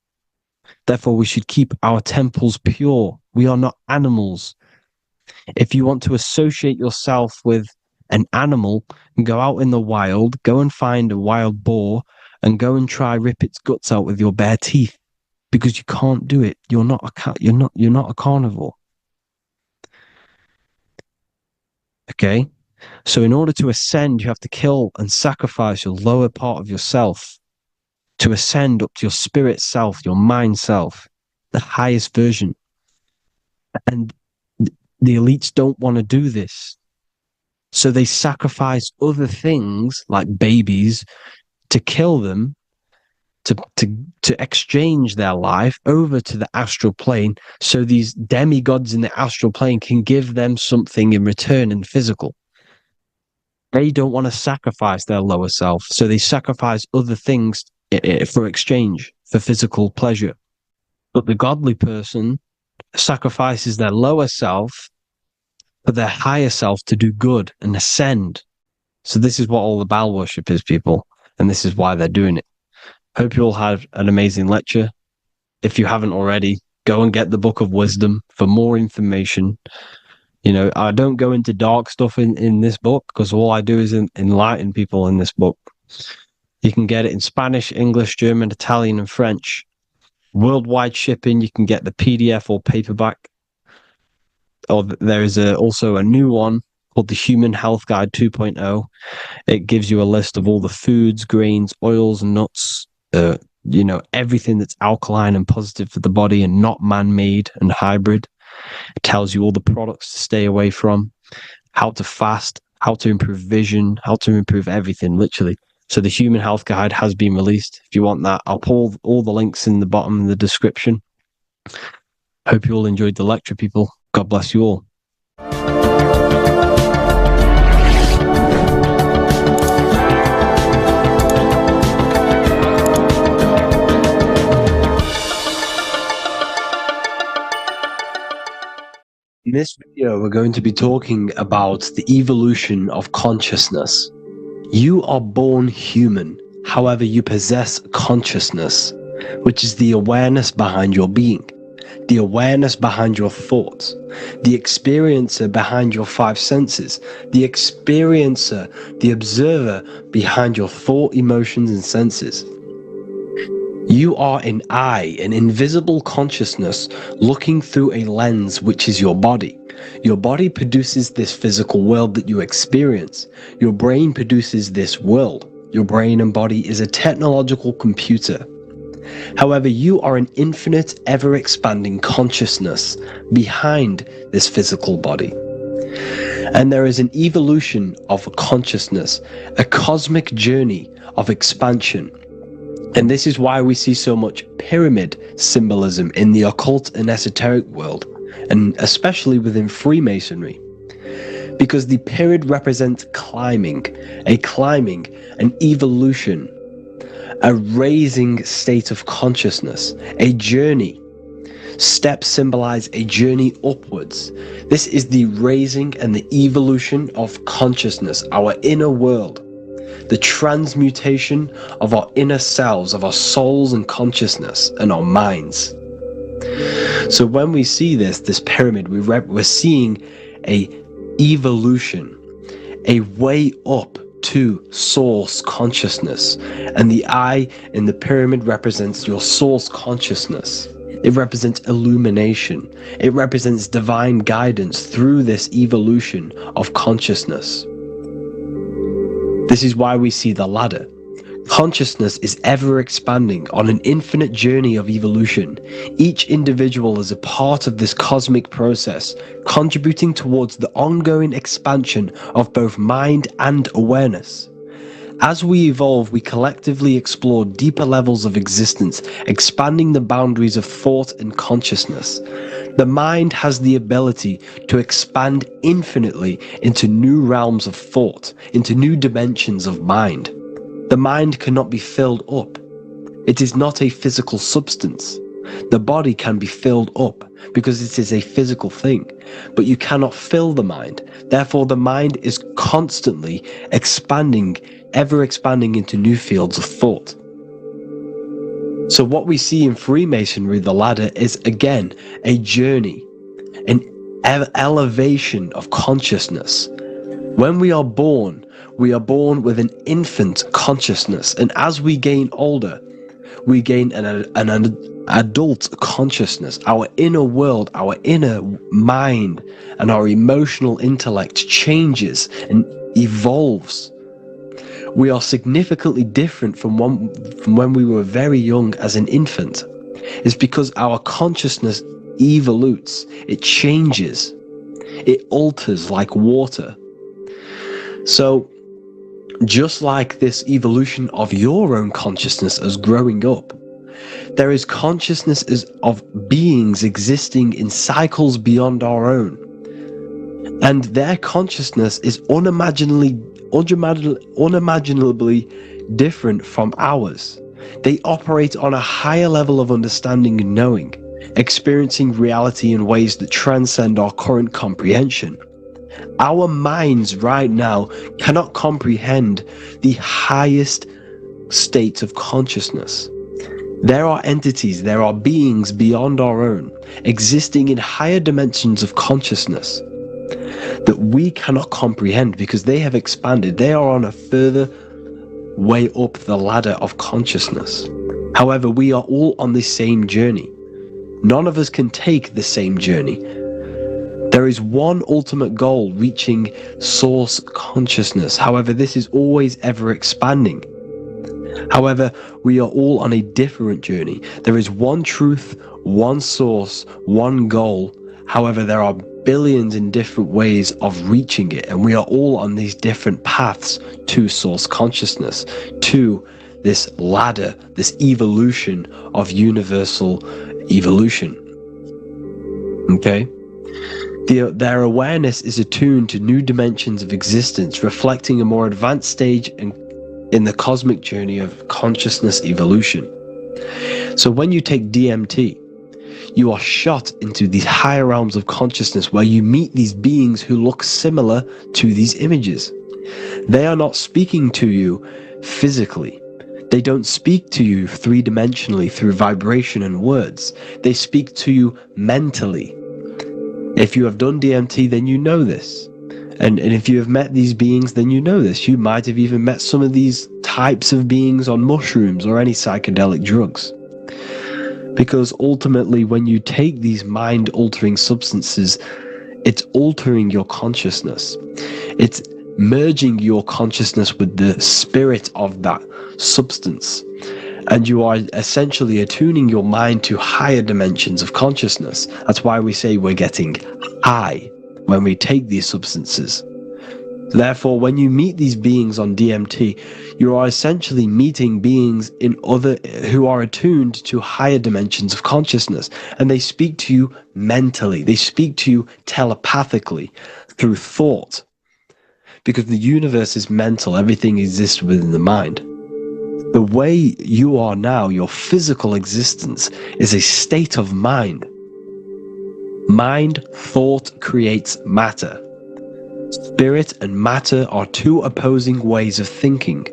Therefore, we should keep our temples pure. We are not animals. If you want to associate yourself with an animal and go out in the wild, go and find a wild boar and go and try rip its guts out with your bare teeth, because you can't do it. You're not a carnivore. Okay? So in order to ascend, you have to kill and sacrifice your lower part of yourself to ascend up to your spirit self, your mind self, the highest version. And the elites don't want to do this. So they sacrifice other things like babies to kill them, to exchange their life over to the astral plane, so these demigods in the astral plane can give them something in return in physical. They don't want to sacrifice their lower self, so they sacrifice other things for exchange, for physical pleasure. But the godly person sacrifices their lower self for their higher self to do good and ascend. So this is what all the Baal worship is, people, and this is why they're doing it. Hope you all had an amazing lecture. If you haven't already, go and get the Book of Wisdom for more information. You know, I don't go into dark stuff in this book, because all I do is enlighten people in this book. You can get it in Spanish, English, German, Italian, and French. Worldwide shipping. You can get the PDF or paperback. Or there is also a new one called the Human Health Guide 2.0. It gives you a list of all the foods, grains, oils, and nuts, you know, everything that's alkaline and positive for the body and not man-made and hybrid. It tells you all the products to stay away from, how to fast, how to improve vision, how to improve everything, literally. So the Human Health Guide has been released. If you want that, I'll put all the links in the bottom of the description. Hope you all enjoyed the lecture, people. God bless you all. In this video, we're going to be talking about the evolution of consciousness. You are born human, however, you possess consciousness, which is the awareness behind your being, the awareness behind your thoughts, the experiencer behind your five senses, the experiencer, the observer behind your thought, emotions, and senses. You are an eye, an invisible consciousness looking through a lens, which is your body. Your body produces this physical world that you experience. Your brain produces this world. Your brain and body is a technological computer. However, you are an infinite, ever-expanding consciousness behind this physical body. And there is an evolution of consciousness, a cosmic journey of expansion. And this is why we see so much pyramid symbolism in the occult and esoteric world, and especially within Freemasonry. Because the pyramid represents climbing, an evolution, a raising state of consciousness, a journey. Steps symbolize a journey upwards. This is the raising and the evolution of consciousness, our inner world. The transmutation of our inner selves, of our souls and consciousness and our minds. So when we see this pyramid, we're seeing a evolution, a way up to source consciousness. And the eye in the pyramid represents your source consciousness. It represents illumination. It represents divine guidance through this evolution of consciousness. This is why we see the ladder. Consciousness is ever expanding on an infinite journey of evolution. Each individual is a part of this cosmic process, contributing towards the ongoing expansion of both mind and awareness. As we evolve, we collectively explore deeper levels of existence, expanding the boundaries of thought and consciousness. The mind has the ability to expand infinitely into new realms of thought, into new dimensions of mind. The mind cannot be filled up. It is not a physical substance. The body can be filled up because it is a physical thing, but you cannot fill the mind. Therefore, the mind is constantly expanding, ever expanding into new fields of thought. So what we see in Freemasonry, the ladder, is again a journey, an elevation of consciousness. When we are born with an infant consciousness, and as we gain older, we gain an adult consciousness. Our inner world, our inner mind, and our emotional intellect changes and evolves. We are significantly different from when we were very young as an infant. It's because our consciousness evolutes, it changes, it alters like water. So, just like this evolution of your own consciousness as growing up, there is consciousness of beings existing in cycles beyond our own. And their consciousness is unimaginably different from ours. They operate on a higher level of understanding and knowing, experiencing reality in ways that transcend our current comprehension. Our minds right now cannot comprehend the highest states of consciousness. There are entities, there are beings beyond our own, existing in higher dimensions of consciousness that we cannot comprehend because they have expanded. They are on a further way up the ladder of consciousness. However, we are all on this same journey. None of us can take the same journey. There is one ultimate goal, reaching source consciousness. However, this is always ever expanding. However, we are all on a different journey. There is one truth, one source, one goal. However, there are billions in different ways of reaching it, and we are all on these different paths to source consciousness, to this ladder, this evolution of universal evolution. Okay? Their awareness is attuned to new dimensions of existence, reflecting a more advanced stage in the cosmic journey of consciousness evolution. So when you take DMT, you are shot into these higher realms of consciousness where you meet these beings who look similar to these images. They are not speaking to you physically. They don't speak to you three-dimensionally through vibration and words. They speak to you mentally. If you have done DMT, then you know this. And if you have met these beings, then you know this. You might have even met some of these types of beings on mushrooms or any psychedelic drugs. Because ultimately, when you take these mind-altering substances, it's altering your consciousness. It's merging your consciousness with the spirit of that substance. And you are essentially attuning your mind to higher dimensions of consciousness. That's why we say we're getting high when we take these substances. Therefore, when you meet these beings on DMT, you are essentially meeting beings who are attuned to higher dimensions of consciousness, and they speak to you mentally. They speak to you telepathically through thought, because the universe is mental. Everything exists within the mind. The way you are now, your physical existence, is a state of mind. Mind, thought creates matter. Spirit and matter are two opposing ways of thinking.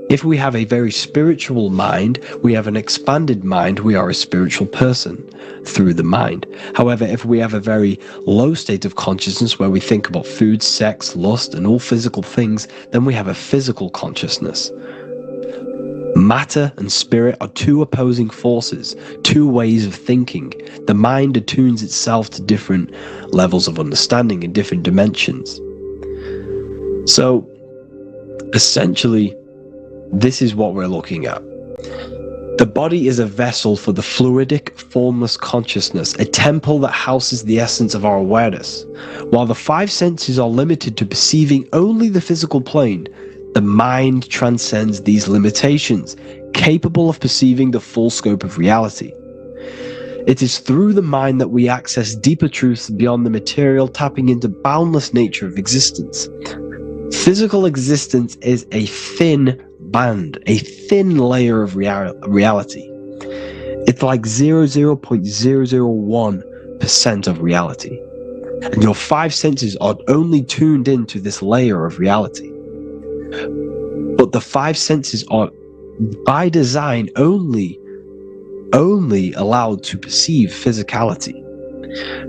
If we have a very spiritual mind, we have an expanded mind, we are a spiritual person through the mind. However, if we have a very low state of consciousness where we think about food, sex, lust, and all physical things, then we have a physical consciousness. Matter and spirit are two opposing forces, two ways of thinking. The mind attunes itself to different levels of understanding in different dimensions. So, essentially, this is what we're looking at. The body is a vessel for the fluidic, formless consciousness, a temple that houses the essence of our awareness. While the five senses are limited to perceiving only the physical plane, the mind transcends these limitations, capable of perceiving the full scope of reality. It is through the mind that we access deeper truths beyond the material, tapping into boundless nature of existence. Physical existence is a thin band, a thin layer of reality. It's like 0.001% of reality. And your five senses are only tuned into this layer of reality. But the five senses are, by design, only allowed to perceive physicality.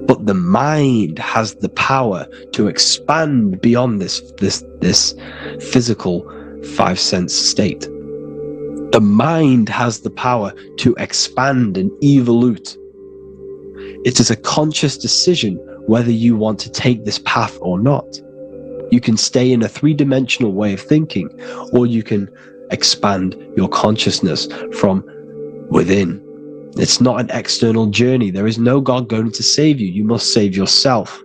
But the mind has the power to expand beyond this physical five sense state. The mind has the power to expand and evolute. It is a conscious decision whether you want to take this path or not. You can stay in a three-dimensional way of thinking, or you can expand your consciousness from within. It's not an external journey. There is no God going to save you. You must save yourself.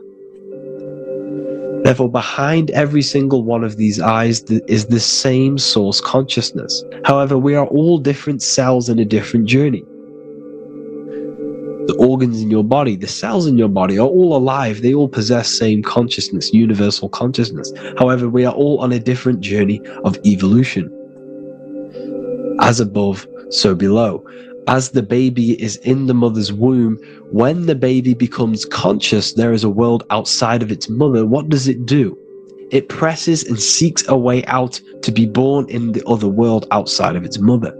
Therefore, behind every single one of these eyes is the same source consciousness. However, we are all different cells in a different journey. The organs in your body, the cells in your body are all alive. They all possess same consciousness, universal consciousness. However, we are all on a different journey of evolution. As above, so below. As the baby is in the mother's womb, when the baby becomes conscious, there is a world outside of its mother. What does it do? It presses and seeks a way out to be born in the other world outside of its mother.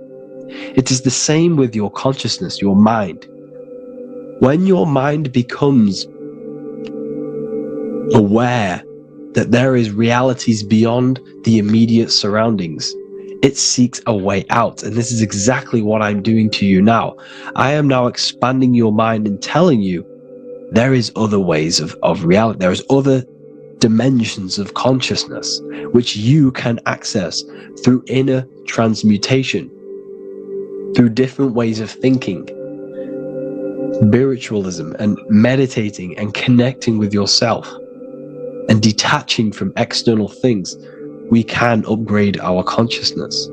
It is the same with your consciousness, your mind. When your mind becomes aware that there is realities beyond the immediate surroundings, it seeks a way out. And this is exactly what I'm doing to you now. I am now expanding your mind and telling you there is other ways of reality. There is other dimensions of consciousness which you can access through inner transmutation, through different ways of thinking, spiritualism, and meditating and connecting with yourself and detaching from external things. We can upgrade our consciousness.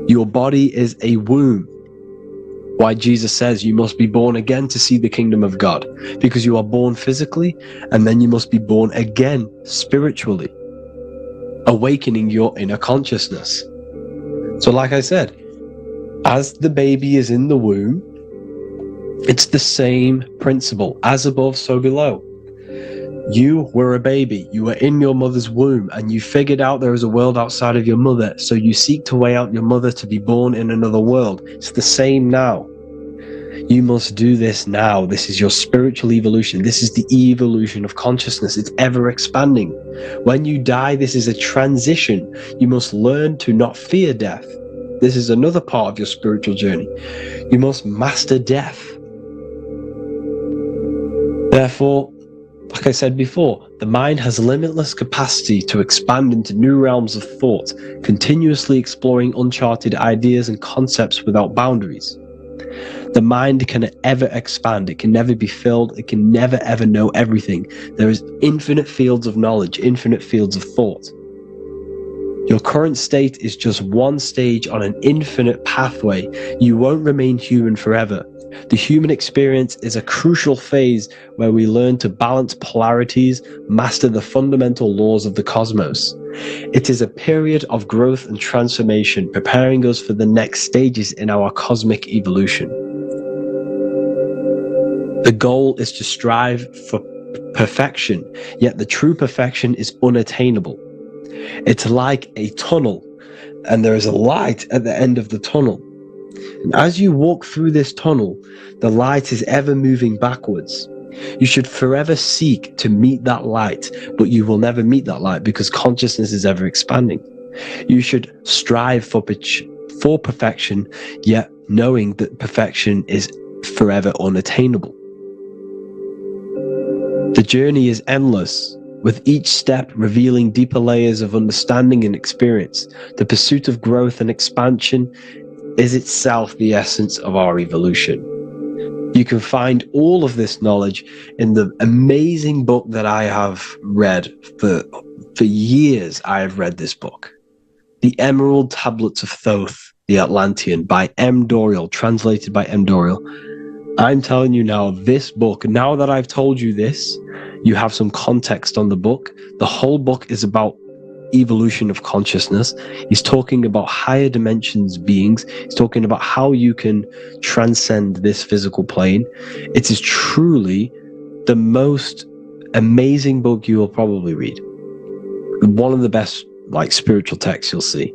Your body is a womb. Why Jesus says you must be born again to see the kingdom of God, because you are born physically and then you must be born again spiritually, awakening your inner consciousness. So like I said, as the baby is in the womb, it's the same principle. As above, so below. You were a baby. You were in your mother's womb and you figured out there is a world outside of your mother. So you seek to way out your mother to be born in another world. It's the same now. You must do this now. This is your spiritual evolution. This is the evolution of consciousness. It's ever expanding. When you die, this is a transition. You must learn to not fear death. This is another part of your spiritual journey. You must master death. Therefore, like I said before, the mind has limitless capacity to expand into new realms of thought, continuously exploring uncharted ideas and concepts without boundaries. The mind can ever expand. It can never be filled. It can never ever know everything. There is infinite fields of knowledge, infinite fields of thought. Your current state is just one stage on an infinite pathway. You won't remain human forever. The human experience is a crucial phase where we learn to balance polarities, master the fundamental laws of the cosmos. It is a period of growth and transformation, preparing us for the next stages in our cosmic evolution. The goal is to strive for perfection, yet the true perfection is unattainable. It's like a tunnel, and there is a light at the end of the tunnel. And as you walk through this tunnel, the light is ever moving backwards. You should forever seek to meet that light, but you will never meet that light because consciousness is ever expanding. You should strive for perfection, yet knowing that perfection is forever unattainable. The journey is endless, with each step revealing deeper layers of understanding and experience. The pursuit of growth and expansion is itself the essence of our evolution. You can find all of this knowledge in the amazing book that I have read for years. I have read this book, The Emerald Tablets of Thoth, the Atlantean, by M. Dorial, translated by M. Dorial. I'm telling you now, this book, now that I've told you this, you have some context on the book. The whole book is about evolution of consciousness. He's talking about higher dimensions beings. He's talking about how you can transcend this physical plane. It is truly the most amazing book you will probably read. One of the best spiritual texts you'll see.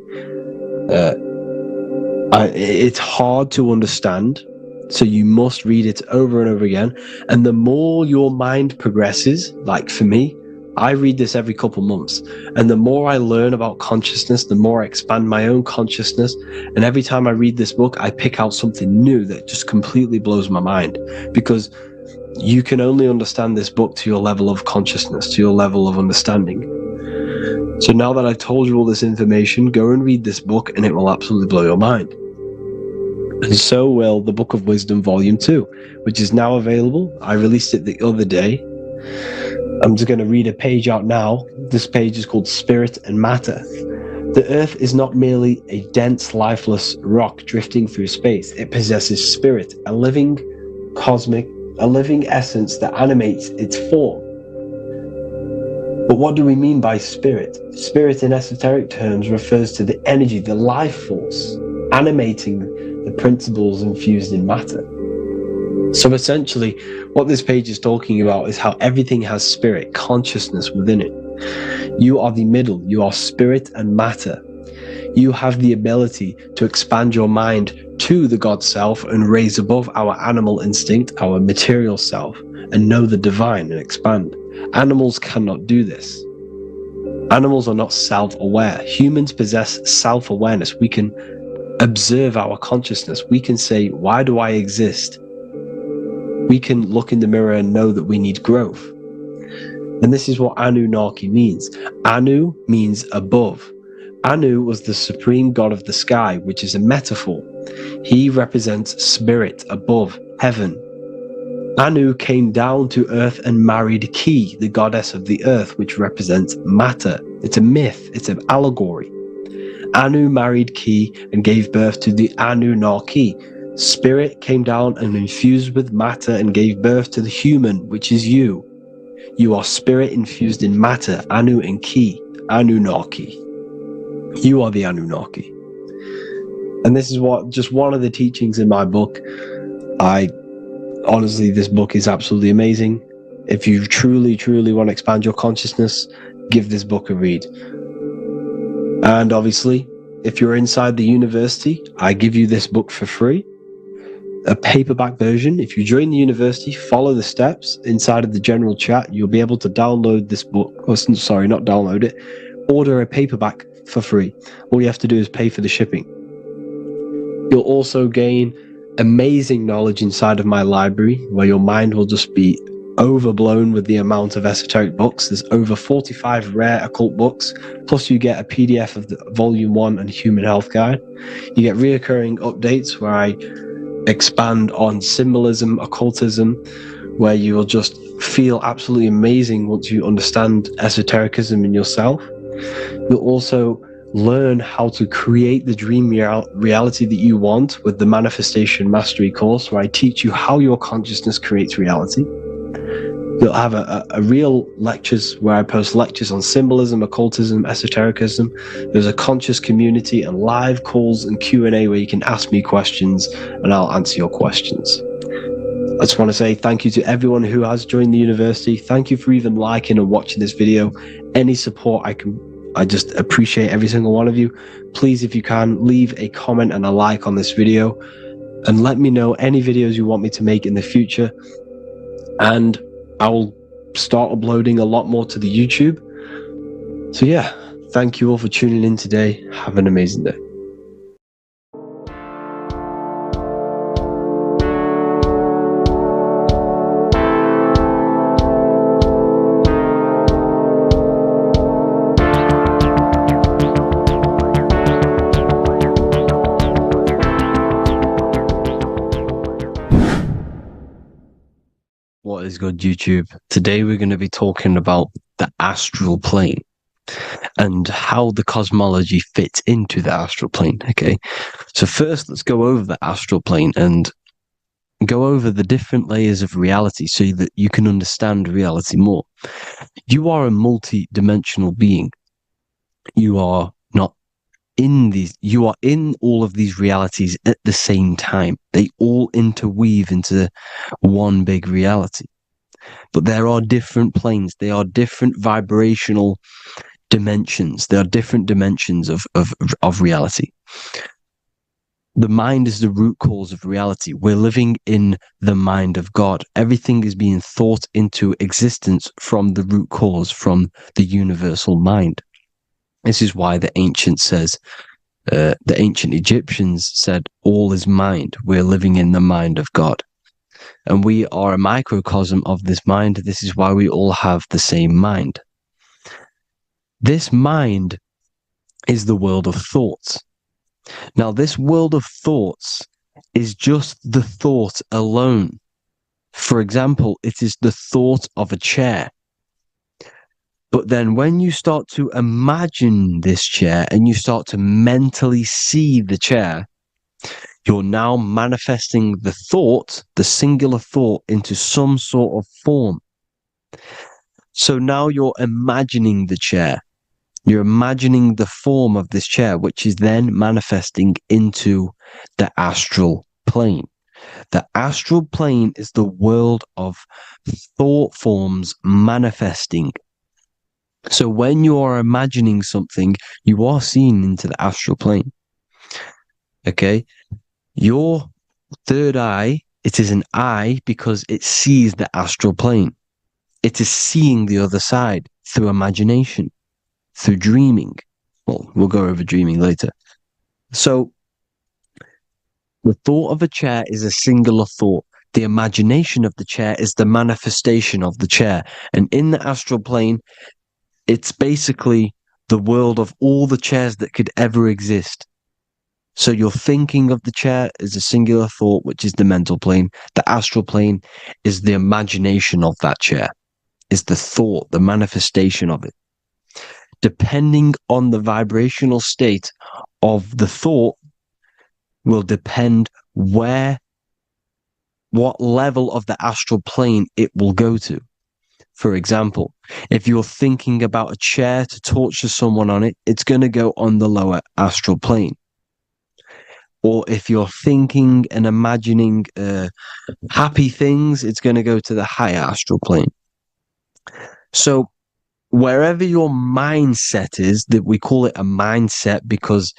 It's hard to understand, so you must read it over and over again. And the more your mind progresses, like for me, I read this every couple months, and the more I learn about consciousness, the more I expand my own consciousness. And every time I read this book, I pick out something new that just completely blows my mind, because you can only understand this book to your level of consciousness, to your level of understanding. So now that I've told you all this information, go and read this book and it will absolutely blow your mind. And so will the Book of Wisdom Volume 2, which is now available. I released it the other day. I'm just going to read a page out now. This page is called Spirit and Matter. The Earth is not merely a dense, lifeless rock drifting through space. It possesses spirit, a living essence that animates its form. But what do we mean by spirit? Spirit in esoteric terms refers to the energy, the life force, animating the principles infused in matter. So essentially, what this page is talking about is how everything has spirit, consciousness within it. You are the middle, you are spirit and matter. You have the ability to expand your mind to the God self and raise above our animal instinct, our material self, and know the divine and expand. Animals cannot do this. Animals are not self-aware. Humans possess self-awareness. We can observe our consciousness. We can say, why do I exist? We can look in the mirror and know that we need growth. And this is what Anunnaki means. Anu means above. Anu was the supreme god of the sky, which is a metaphor. He represents spirit above, heaven. Anu came down to earth and married Ki, the goddess of the earth, which represents matter. It's a myth, it's an allegory. Anu married Ki and gave birth to the Anunnaki. Spirit came down and infused with matter and gave birth to the human, which is you. You are spirit infused in matter, Anu and Ki, Anunnaki. You are the Anunnaki. And this is just one of the teachings in my book. Honestly, this book is absolutely amazing. If you truly, truly want to expand your consciousness, give this book a read. And obviously, if you're inside the university, I give you this book for free. A paperback version. If you join the university, follow the steps inside of the general chat, you'll be able to download this book. Sorry, not download it. Order a paperback for free. All you have to do is pay for the shipping. You'll also gain amazing knowledge inside of my library, where your mind will just be overblown with the amount of esoteric books. There's over 45 rare occult books, plus you get a PDF of the Volume 1 and Human Health Guide. You get reoccurring updates where I expand on symbolism, occultism, where you will just feel absolutely amazing once you understand esotericism in yourself. You'll also learn how to create the dream reality that you want with the Manifestation Mastery course, where I teach you how your consciousness creates reality. You'll have a real lectures where I post lectures on symbolism, occultism, esotericism. There's a conscious community and live calls and Q&A where you can ask me questions and I'll answer your questions. I just want to say thank you to everyone who has joined the university. Thank you for even liking and watching this video. Any support I just appreciate every single one of you. Please, if you can, leave a comment and a like on this video and let me know any videos you want me to make in the future. And I will start uploading a lot more to the YouTube. So yeah, thank you all for tuning in today. Have an amazing day. What is good, YouTube? Today we're going to be talking about the astral plane and how the cosmology fits into the astral plane. Okay, so first let's go over the astral plane and go over the different layers of reality so that you can understand reality more. You are a multi-dimensional being. You are not in these, you are in all of these realities at the same time. They all interweave into one big reality. But there are different planes. They are different vibrational dimensions. There are different dimensions of reality. The mind is the root cause of reality. We're living in the mind of God. Everything is being thought into existence from the root cause, from the universal mind. This is why the ancient Egyptians said, all is mind. We're living in the mind of God. And we are a microcosm of this mind. This is why we all have the same mind. This mind is the world of thoughts. Now, this world of thoughts is just the thought alone. For example, it is the thought of a chair. But then when you start to imagine this chair and you start to mentally see the chair, you're now manifesting the thought, the singular thought, into some sort of form. So now you're imagining the chair. You're imagining the form of this chair, which is then manifesting into the astral plane. The astral plane is the world of thought forms manifesting. So when you are imagining something, you are seeing into the astral plane. Okay? Your third eye, it is an eye because it sees the astral plane. It is seeing the other side through imagination, through dreaming. Well, we'll go over dreaming later. So the thought of a chair is a singular thought. The imagination of the chair is the manifestation of the chair. And in the astral plane, it's basically the world of all the chairs that could ever exist. So your thinking of the chair is a singular thought, which is the mental plane. The astral plane is the imagination of that chair, is the thought, the manifestation of it. Depending on the vibrational state of the thought will depend what level of the astral plane it will go to. For example, if you're thinking about a chair to torture someone on it, it's going to go on the lower astral plane. Or if you're thinking and imagining happy things, it's going to go to the higher astral plane. So wherever your mindset is, that we call it a mindset because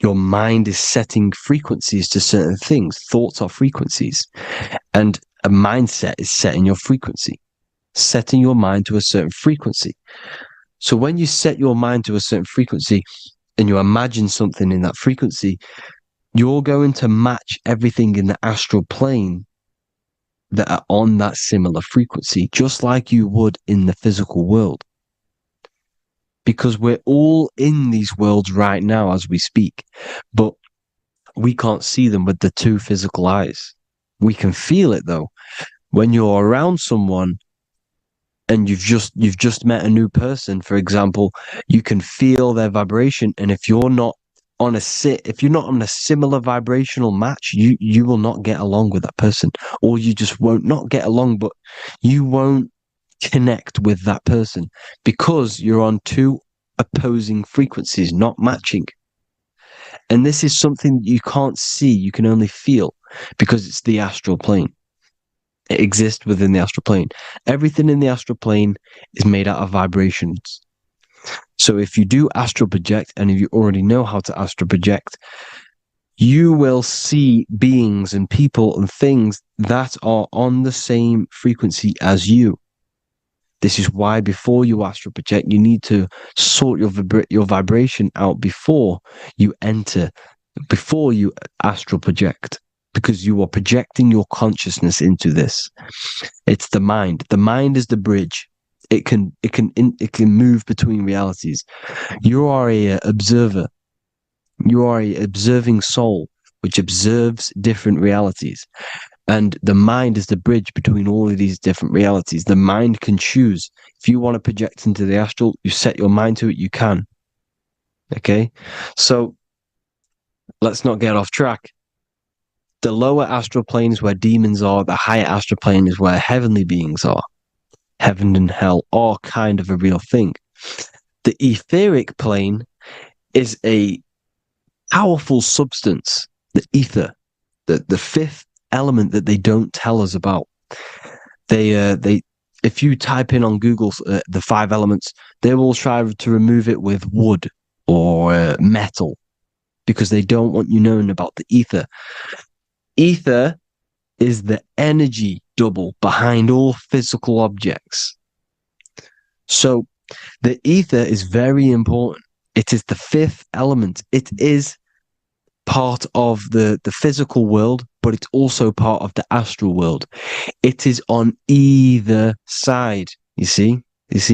your mind is setting frequencies to certain things. Thoughts are frequencies. And a mindset is setting your frequency, setting your mind to a certain frequency. So when you set your mind to a certain frequency and you imagine something in that frequency, you're going to match everything in the astral plane that are on that similar frequency, just like you would in the physical world. Because we're all in these worlds right now as we speak, but we can't see them with the two physical eyes. We can feel it though. When you're around someone and you've just met a new person, for example, you can feel their vibration, and if you're not on a similar vibrational match, you will not get along with that person, or you just won't not get along, but you won't connect with that person because you're on two opposing frequencies, not matching. And this is something that you can't see, you can only feel, because it's the astral plane. It exists within the astral plane. Everything in the astral plane is made out of vibrations. So if you do astral project, and if you already know how to astral project, you will see beings and people and things that are on the same frequency as you. This is why before you astral project, you need to sort your vibration out before you astral project, because you are projecting your consciousness into this. It's the mind. The mind is the bridge. It can move between realities. You are a observer. You are a observing soul which observes different realities. And the mind is the bridge between all of these different realities. The mind can choose. If you want to project into the astral, you set your mind to it, you can. Okay? So let's not get off track. The lower astral plane is where demons are. The higher astral plane is where heavenly beings are. Heaven and hell are kind of a real thing. The etheric plane is a powerful substance, the ether, the fifth element that they don't tell us about. If you type in on Google the 5 elements, they will try to remove it with wood or metal, because they don't want you knowing about the ether. Ether is the energy double behind all physical objects. So the ether is very important. It is the fifth element. It is part of the physical world, but it's also part of the astral world. It is on either side. You see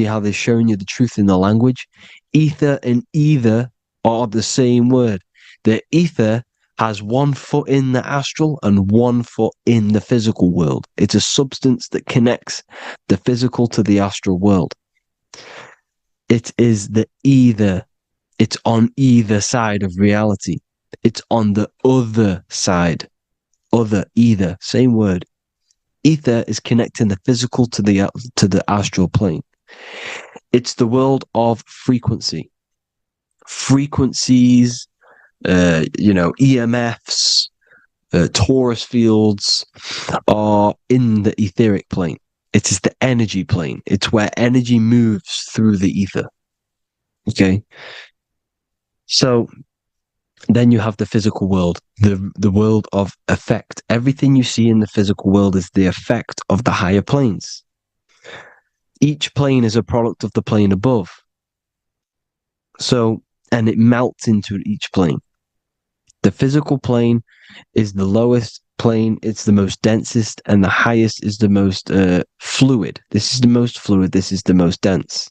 how they're showing you the truth in the language? Ether and either are the same word. The ether has 1 foot in the astral and 1 foot in the physical world. It's a substance that connects the physical to the astral world. It is the either. It's on either side of reality. It's on the other side. Other, either, same word. Ether is connecting the physical to the astral plane. It's the world of frequency. Frequencies, EMFs, torus fields are in the etheric plane. It is the energy plane. It's where energy moves through the ether. Okay? So then you have the physical world, the world of effect. Everything you see in the physical world is the effect of the higher planes. Each plane is a product of the plane above. So, and it melts into each plane. The physical plane is the lowest plane, it's the most densest, and the highest is the most fluid. This is the most fluid, this is the most dense.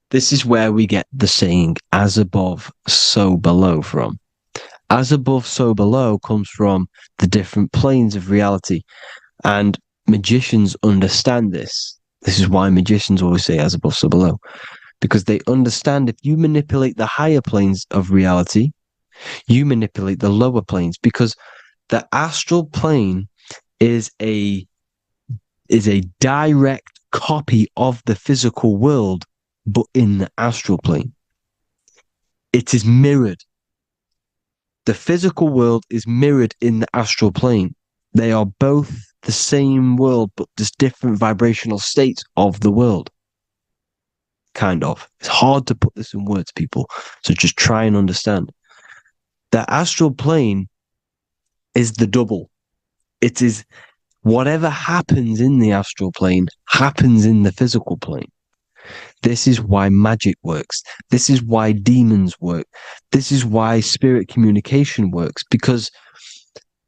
This is where we get the saying, as above, so below from. As above, so below comes from the different planes of reality. And magicians understand this. This is why magicians always say as above, so below. Because they understand if you manipulate the higher planes of reality, you manipulate the lower planes. Because the astral plane is a direct copy of the physical world, but in the astral plane. It is mirrored. The physical world is mirrored in the astral plane. They are both the same world, but just different vibrational states of the world. Kind of. It's hard to put this in words, people. So just try and understand. The astral plane is the double. It is whatever happens in the astral plane happens in the physical plane. This is why magic works. This is why demons work. This is why spirit communication works. Because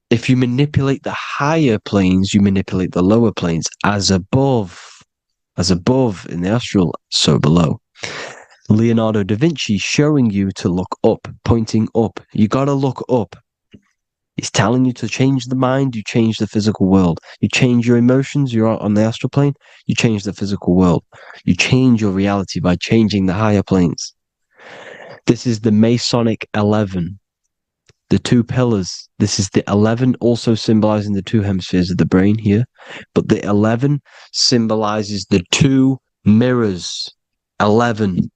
if you manipulate the higher planes, you manipulate the lower planes. As above in the astral, so below. Leonardo da Vinci showing you to look up, pointing up. You got to look up. He's telling you to change the mind, you change the physical world. You change your emotions, you're on the astral plane, you change the physical world. You change your reality by changing the higher planes. This is the Masonic 11, the 2 pillars. This is the 11, also symbolizing the 2 hemispheres of the brain here. But the 11 symbolizes the 2 mirrors. 11,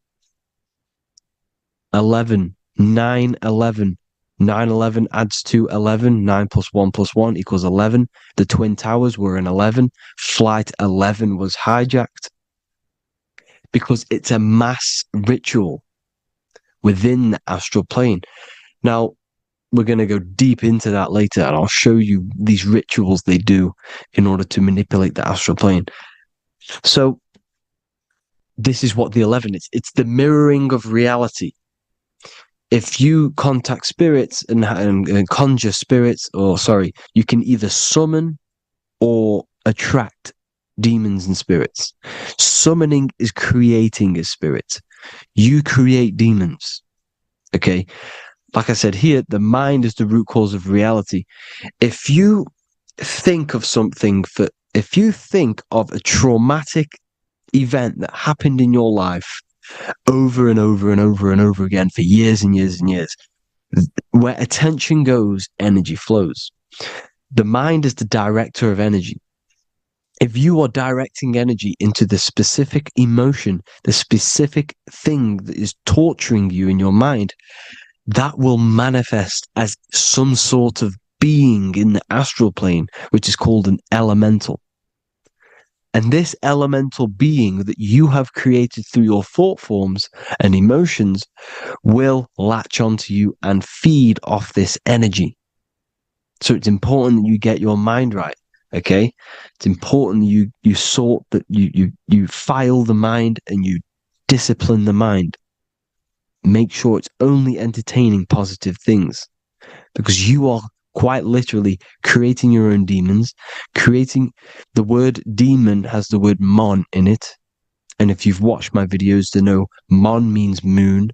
9, 11. 9, 11 adds to 11. 9 plus 1 plus 1 equals 11. The Twin Towers were in 11. Flight 11 was hijacked. Because it's a mass ritual within the astral plane. Now, we're going to go deep into that later, and I'll show you these rituals they do in order to manipulate the astral plane. So, this is what the 11 is. It's the mirroring of reality. If you contact spirits and conjure spirits, you can either summon or attract demons and spirits. Summoning is creating a spirit. You create demons. Okay? Like I said here, the mind is the root cause of reality. If you think of if you think of a traumatic event that happened in your life over and over and over and over again for years and years and years, where attention goes, energy flows. The mind is the director of energy. If you are directing energy into the specific emotion, the specific thing that is torturing you in your mind, that will manifest as some sort of being in the astral plane, which is called an elemental. And this elemental being that you have created through your thought forms and emotions will latch onto you and feed off this energy. So it's important that you get your mind right. Okay, it's important you sort that you file the mind and you discipline the mind. Make sure it's only entertaining positive things, because you are quite literally creating your own demons. Creating the word demon has the word mon in it, and if you've watched my videos, to know mon means moon.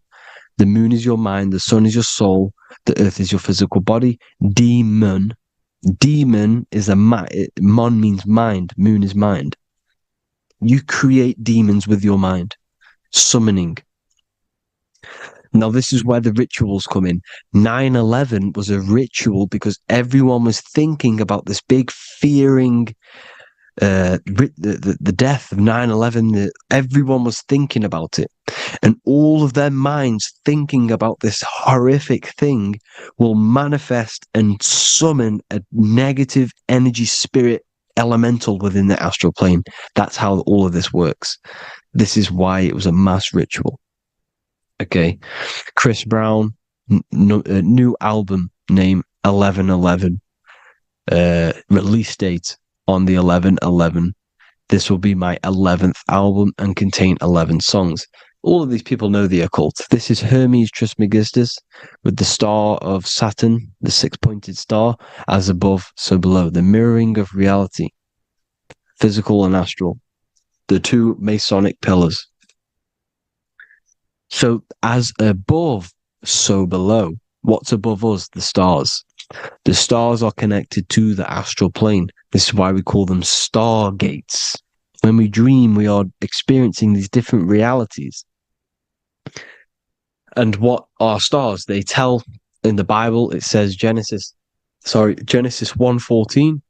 The moon is your mind, the sun is your soul, the earth is your physical body. Demon is mon means mind, moon is mind. You create demons with your mind, summoning. Now, this is where the rituals come in. 9/11 was a ritual because everyone was thinking about this big fearing, the death of 9/11. Everyone was thinking about it. And all of their minds thinking about this horrific thing will manifest and summon a negative energy spirit elemental within the astral plane. That's how all of this works. This is why it was a mass ritual. Okay. Chris Brown, new album name 11/11. Release date on the 11/11. This will be my 11th album and contain 11 songs. All of these people know the occult. This is Hermes Trismegistus with the star of Saturn, the six-pointed star, as above, so below. The mirroring of reality, physical and astral, the two Masonic pillars. So as above, so below. What's above us? The stars. The stars are connected to the astral plane. This is why we call them stargates. When we dream, we are experiencing these different realities. And what are stars? They tell in the Bible, it says Genesis 1:14.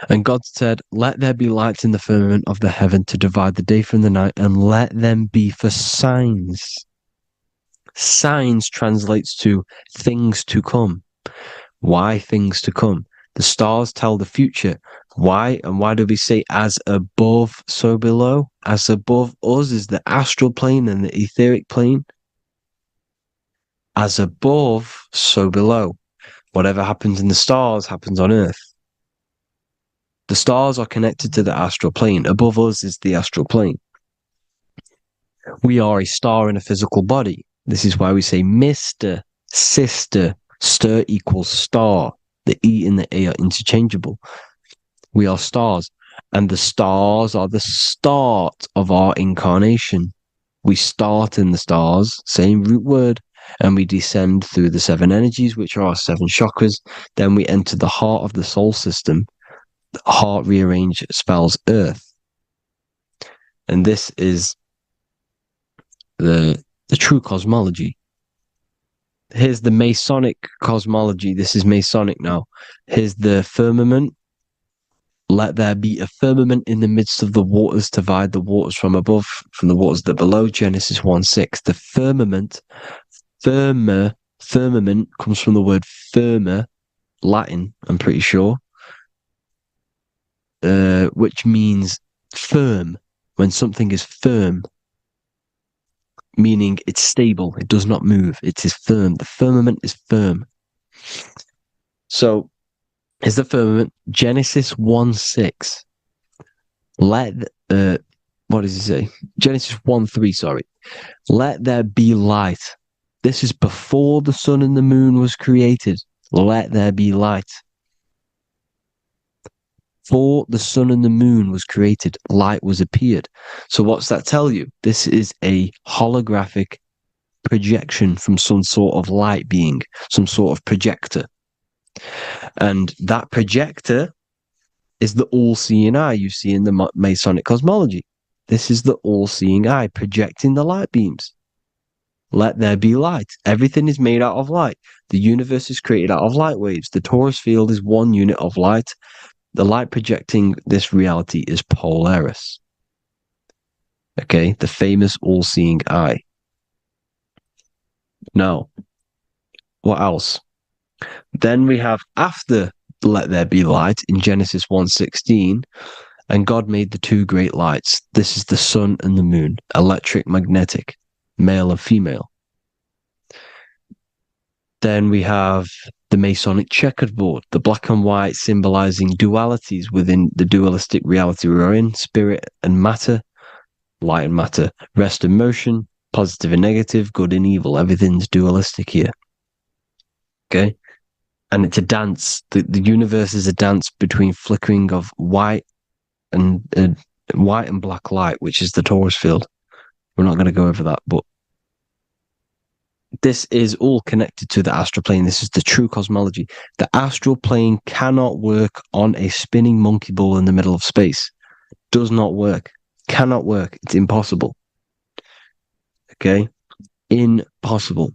And God said, "Let there be lights in the firmament of the heaven to divide the day from the night, and let them be for signs." Signs translates to things to come. Why things to come? The stars tell the future. Why? And why do we say as above, so below? As above us is the astral plane and the etheric plane. As above, so below. Whatever happens in the stars happens on Earth. The stars are connected to the astral plane. Above us is the astral plane. We are a star in a physical body. This is why we say Mr., Sister, stir equals star. The E and the A are interchangeable. We are stars. And the stars are the start of our incarnation. We start in the stars, same root word, and we descend through the seven energies, which are our seven chakras. Then we enter the heart of the soul system. The heart rearranged spells earth. And this is the true cosmology. Here's the Masonic cosmology. This is Masonic now. Here's the firmament. Let there be a firmament in the midst of the waters to divide the waters from above, from the waters that below. Genesis 1:6. The firmament, firmament comes from the word firma, Latin, I'm pretty sure, which means firm. When something is firm, meaning it's stable, it does not move, it is firm. The firmament is firm. So, is the firmament Genesis 1:6. What does it say? Genesis 1:3, sorry. Let there be light. This is before the sun and the moon was created. Let there be light. Before the sun and the moon was created, light was appeared. So what's that tell you? This is a holographic projection from some sort of light being, some sort of projector. And that projector is the all-seeing eye you see in the Masonic cosmology. This is the all-seeing eye projecting the light beams. Let there be light. Everything is made out of light. The universe is created out of light waves. The torus field is one unit of light. The light projecting this reality is Polaris. Okay, the famous all-seeing eye. Now, what else? Then we have, after let there be light in Genesis 1:16, And God made the two great lights. This is the sun and the moon, electric, magnetic, male and female. Then we have the Masonic checkerboard, the black and white symbolizing dualities within the dualistic reality we're in, spirit and matter, light and matter, rest and motion, positive and negative, good and evil. Everything's dualistic here. Okay? And it's a dance. The universe is a dance between flickering of white and black light, which is the Taurus field. We're not going to go over that, but this is all connected to the astral plane. This is the true cosmology. The astral plane cannot work on a spinning monkey ball in the middle of space. Does not work. Cannot work. It's impossible. Okay? Impossible.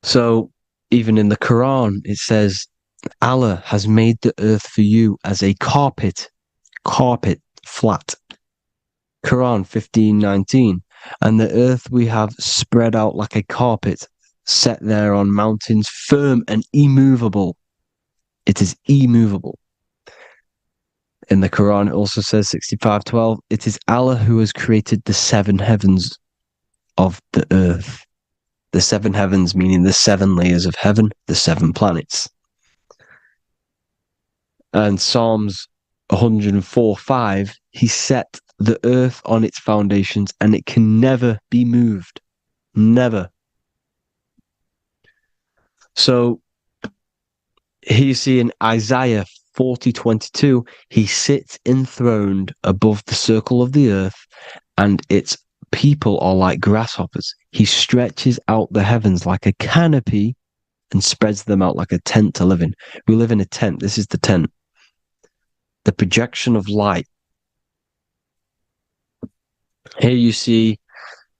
So, even in the Quran, it says, Allah has made the earth for you as a carpet, flat. Quran 15:19. And the earth we have spread out like a carpet, set there on mountains, firm and immovable. It is immovable. In the Quran, it also says 65:12, it is Allah who has created the seven heavens of the earth. The seven heavens, meaning the seven layers of heaven, the seven planets. And Psalms 104:5, he set the earth on its foundations and it can never be moved. Never. So here you see in Isaiah 40:22, he sits enthroned above the circle of the earth and its people are like grasshoppers. He stretches out the heavens like a canopy and spreads them out like a tent to live in. We live in a tent. This is the tent. The projection of light. Here you see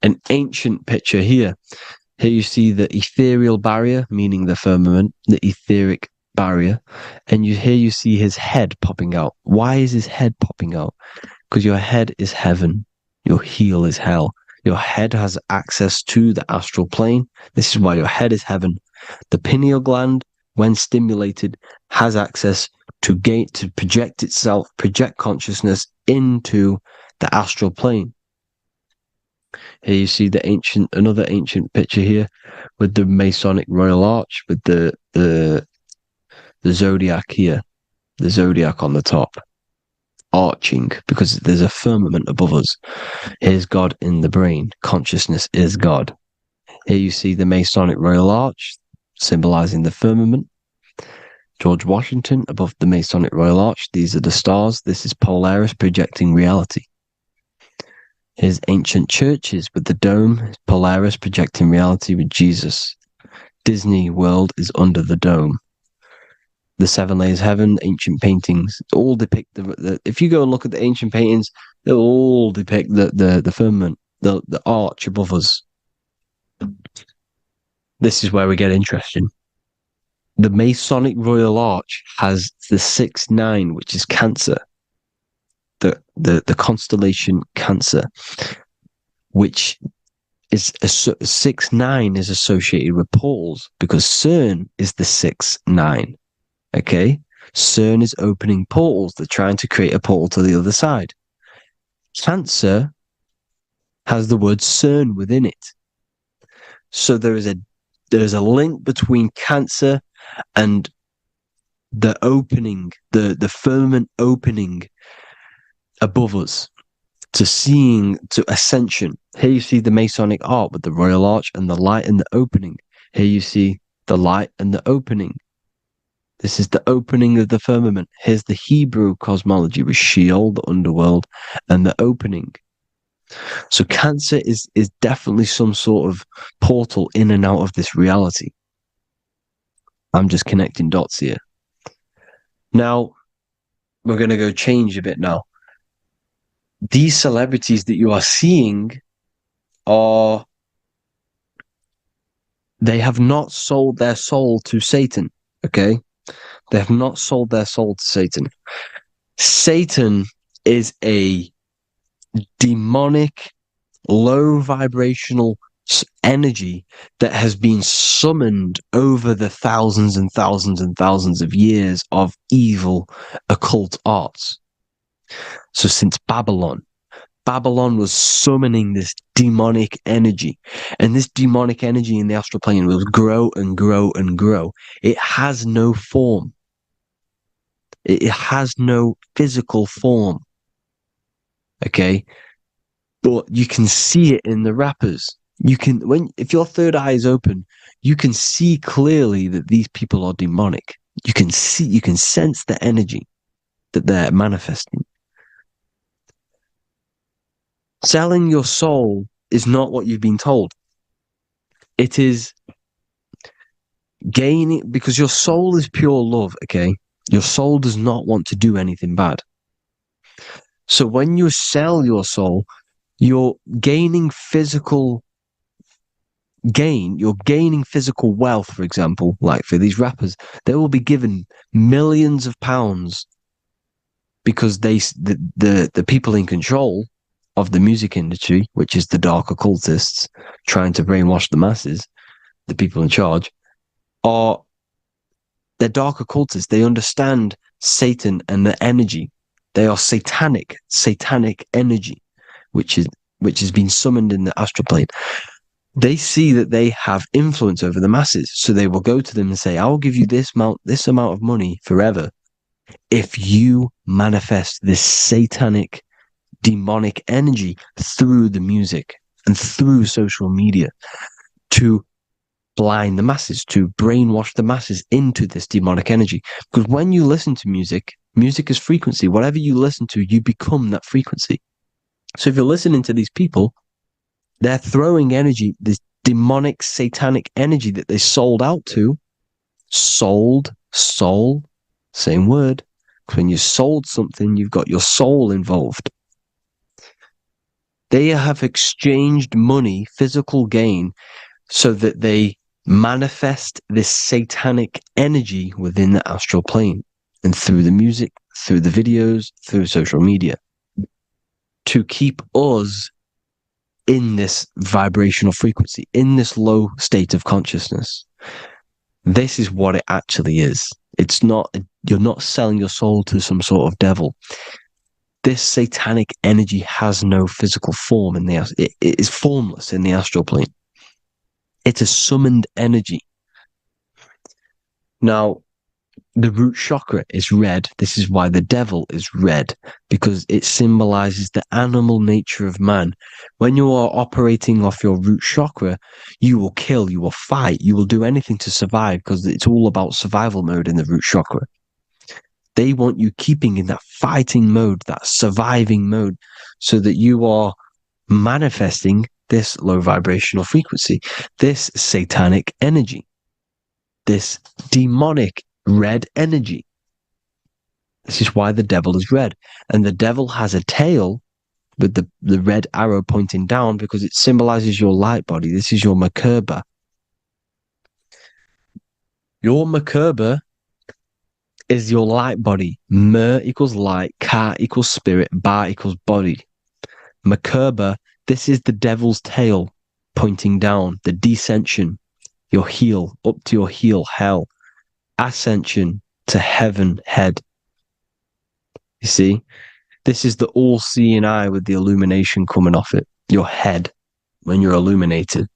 an ancient picture here. Here you see the ethereal barrier, meaning the firmament, the etheric barrier. And here you see his head popping out. Why is his head popping out? Because your head is heaven. Your heel is hell. Your head has access to the astral plane. This is why your head is heaven. The pineal gland, when stimulated, has access to project itself, project consciousness into the astral plane. Here you see another ancient picture here with the Masonic Royal Arch, with the zodiac here, the zodiac on the top, arching, because there's a firmament above us. Here's God in the brain. Consciousness is God. Here you see the Masonic Royal Arch, symbolizing the firmament. George Washington above the Masonic Royal Arch. These are the stars. This is Polaris projecting reality. Here's ancient churches with the dome. Polaris projecting reality with Jesus. Disney World is under the dome. The seven layers of heaven, ancient paintings, all depict if you go and look at the ancient paintings, they'll all depict the firmament, the arch above us. This is where we get interesting. The Masonic Royal Arch has the 6-9, which is Cancer. The constellation Cancer, which is 6-9 is associated with portals because CERN is the 6-9. Okay, CERN is opening portals. They're trying to create a portal to the other side. Cancer has the word CERN within it, so there is a link between Cancer and the opening, the firmament opening above us to ascension. Here you see the Masonic art with the Royal Arch and the light and the opening. Here you see the light and the opening. This is the opening of the firmament. Here's the Hebrew cosmology with Sheol, the underworld, and the opening. So Cancer is definitely some sort of portal in and out of this reality. I'm just connecting dots here. Now, we're going to go change a bit now. These celebrities that you are seeing they have not sold their soul to Satan, okay? They have not sold their soul to Satan. Satan is a demonic, low vibrational energy that has been summoned over the thousands and thousands and thousands of years of evil occult arts. So since Babylon was summoning this demonic energy, and this demonic energy in the astral plane will grow and grow and grow. It has no form. It has no physical form. Okay? But you can see it in the rappers. If your third eye is open, you can see clearly that these people are demonic. You can sense the energy that they're manifesting. Selling your soul is not what you've been told. It is gaining, because your soul is pure love, okay? Your soul does not want to do anything bad. So when you sell your soul, you're gaining physical gain. You're gaining physical wealth, for example, like for these rappers. They will be given millions of pounds because the people in control of the music industry, which is the dark occultists trying to brainwash the masses, the people in charge, they're dark occultists. They understand Satan and the energy. They are satanic energy, which has been summoned in the astral plane. They see that they have influence over the masses, so they will go to them and say, "I will give you this amount of money forever if you manifest this satanic, demonic energy through the music and through social media to blind the masses, to brainwash the masses into this demonic energy." Because when you listen to music is frequency. Whatever you listen to, you become that frequency. So if you're listening to these people, they're throwing energy, this demonic, satanic energy that they sold out to. Soul, same word. When you sold something, you've got your soul involved. They have exchanged money, physical gain, so that they manifest this satanic energy within the astral plane and through the music, through the videos, through social media, to keep us in this vibrational frequency, in this low state of consciousness. This is what it actually is. It's not, you're not selling your soul to some sort of devil. This satanic energy has no physical form it is formless in the astral plane. It's a summoned energy. Now, the root chakra is red. This is why the devil is red, because it symbolizes the animal nature of man. When you are operating off your root chakra, you will kill, you will fight, you will do anything to survive, because it's all about survival mode in the root chakra. They want you keeping in that fighting mode, that surviving mode, so that you are manifesting this low vibrational frequency, this satanic energy, this demonic red energy. This is why the devil is red. And the devil has a tail with the red arrow pointing down, because it symbolizes your light body. This is your Merkaba. Your Merkaba is your light body. Mer equals light, Ka equals spirit, Ba equals body. Merkaba, this is the devil's tail pointing down, the descension, your heel, up to your heel, hell. Ascension to heaven, head. You see, this is the all-seeing eye with the illumination coming off it, your head, when you're illuminated.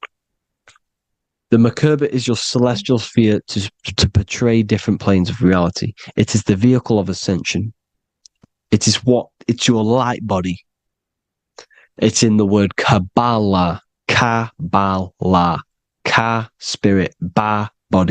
The Merkaba is your celestial sphere to portray different planes of reality. It is the vehicle of ascension. It's your light body. It's in the word Kabbalah, Kabbalah, Ka, spirit, Ba, body.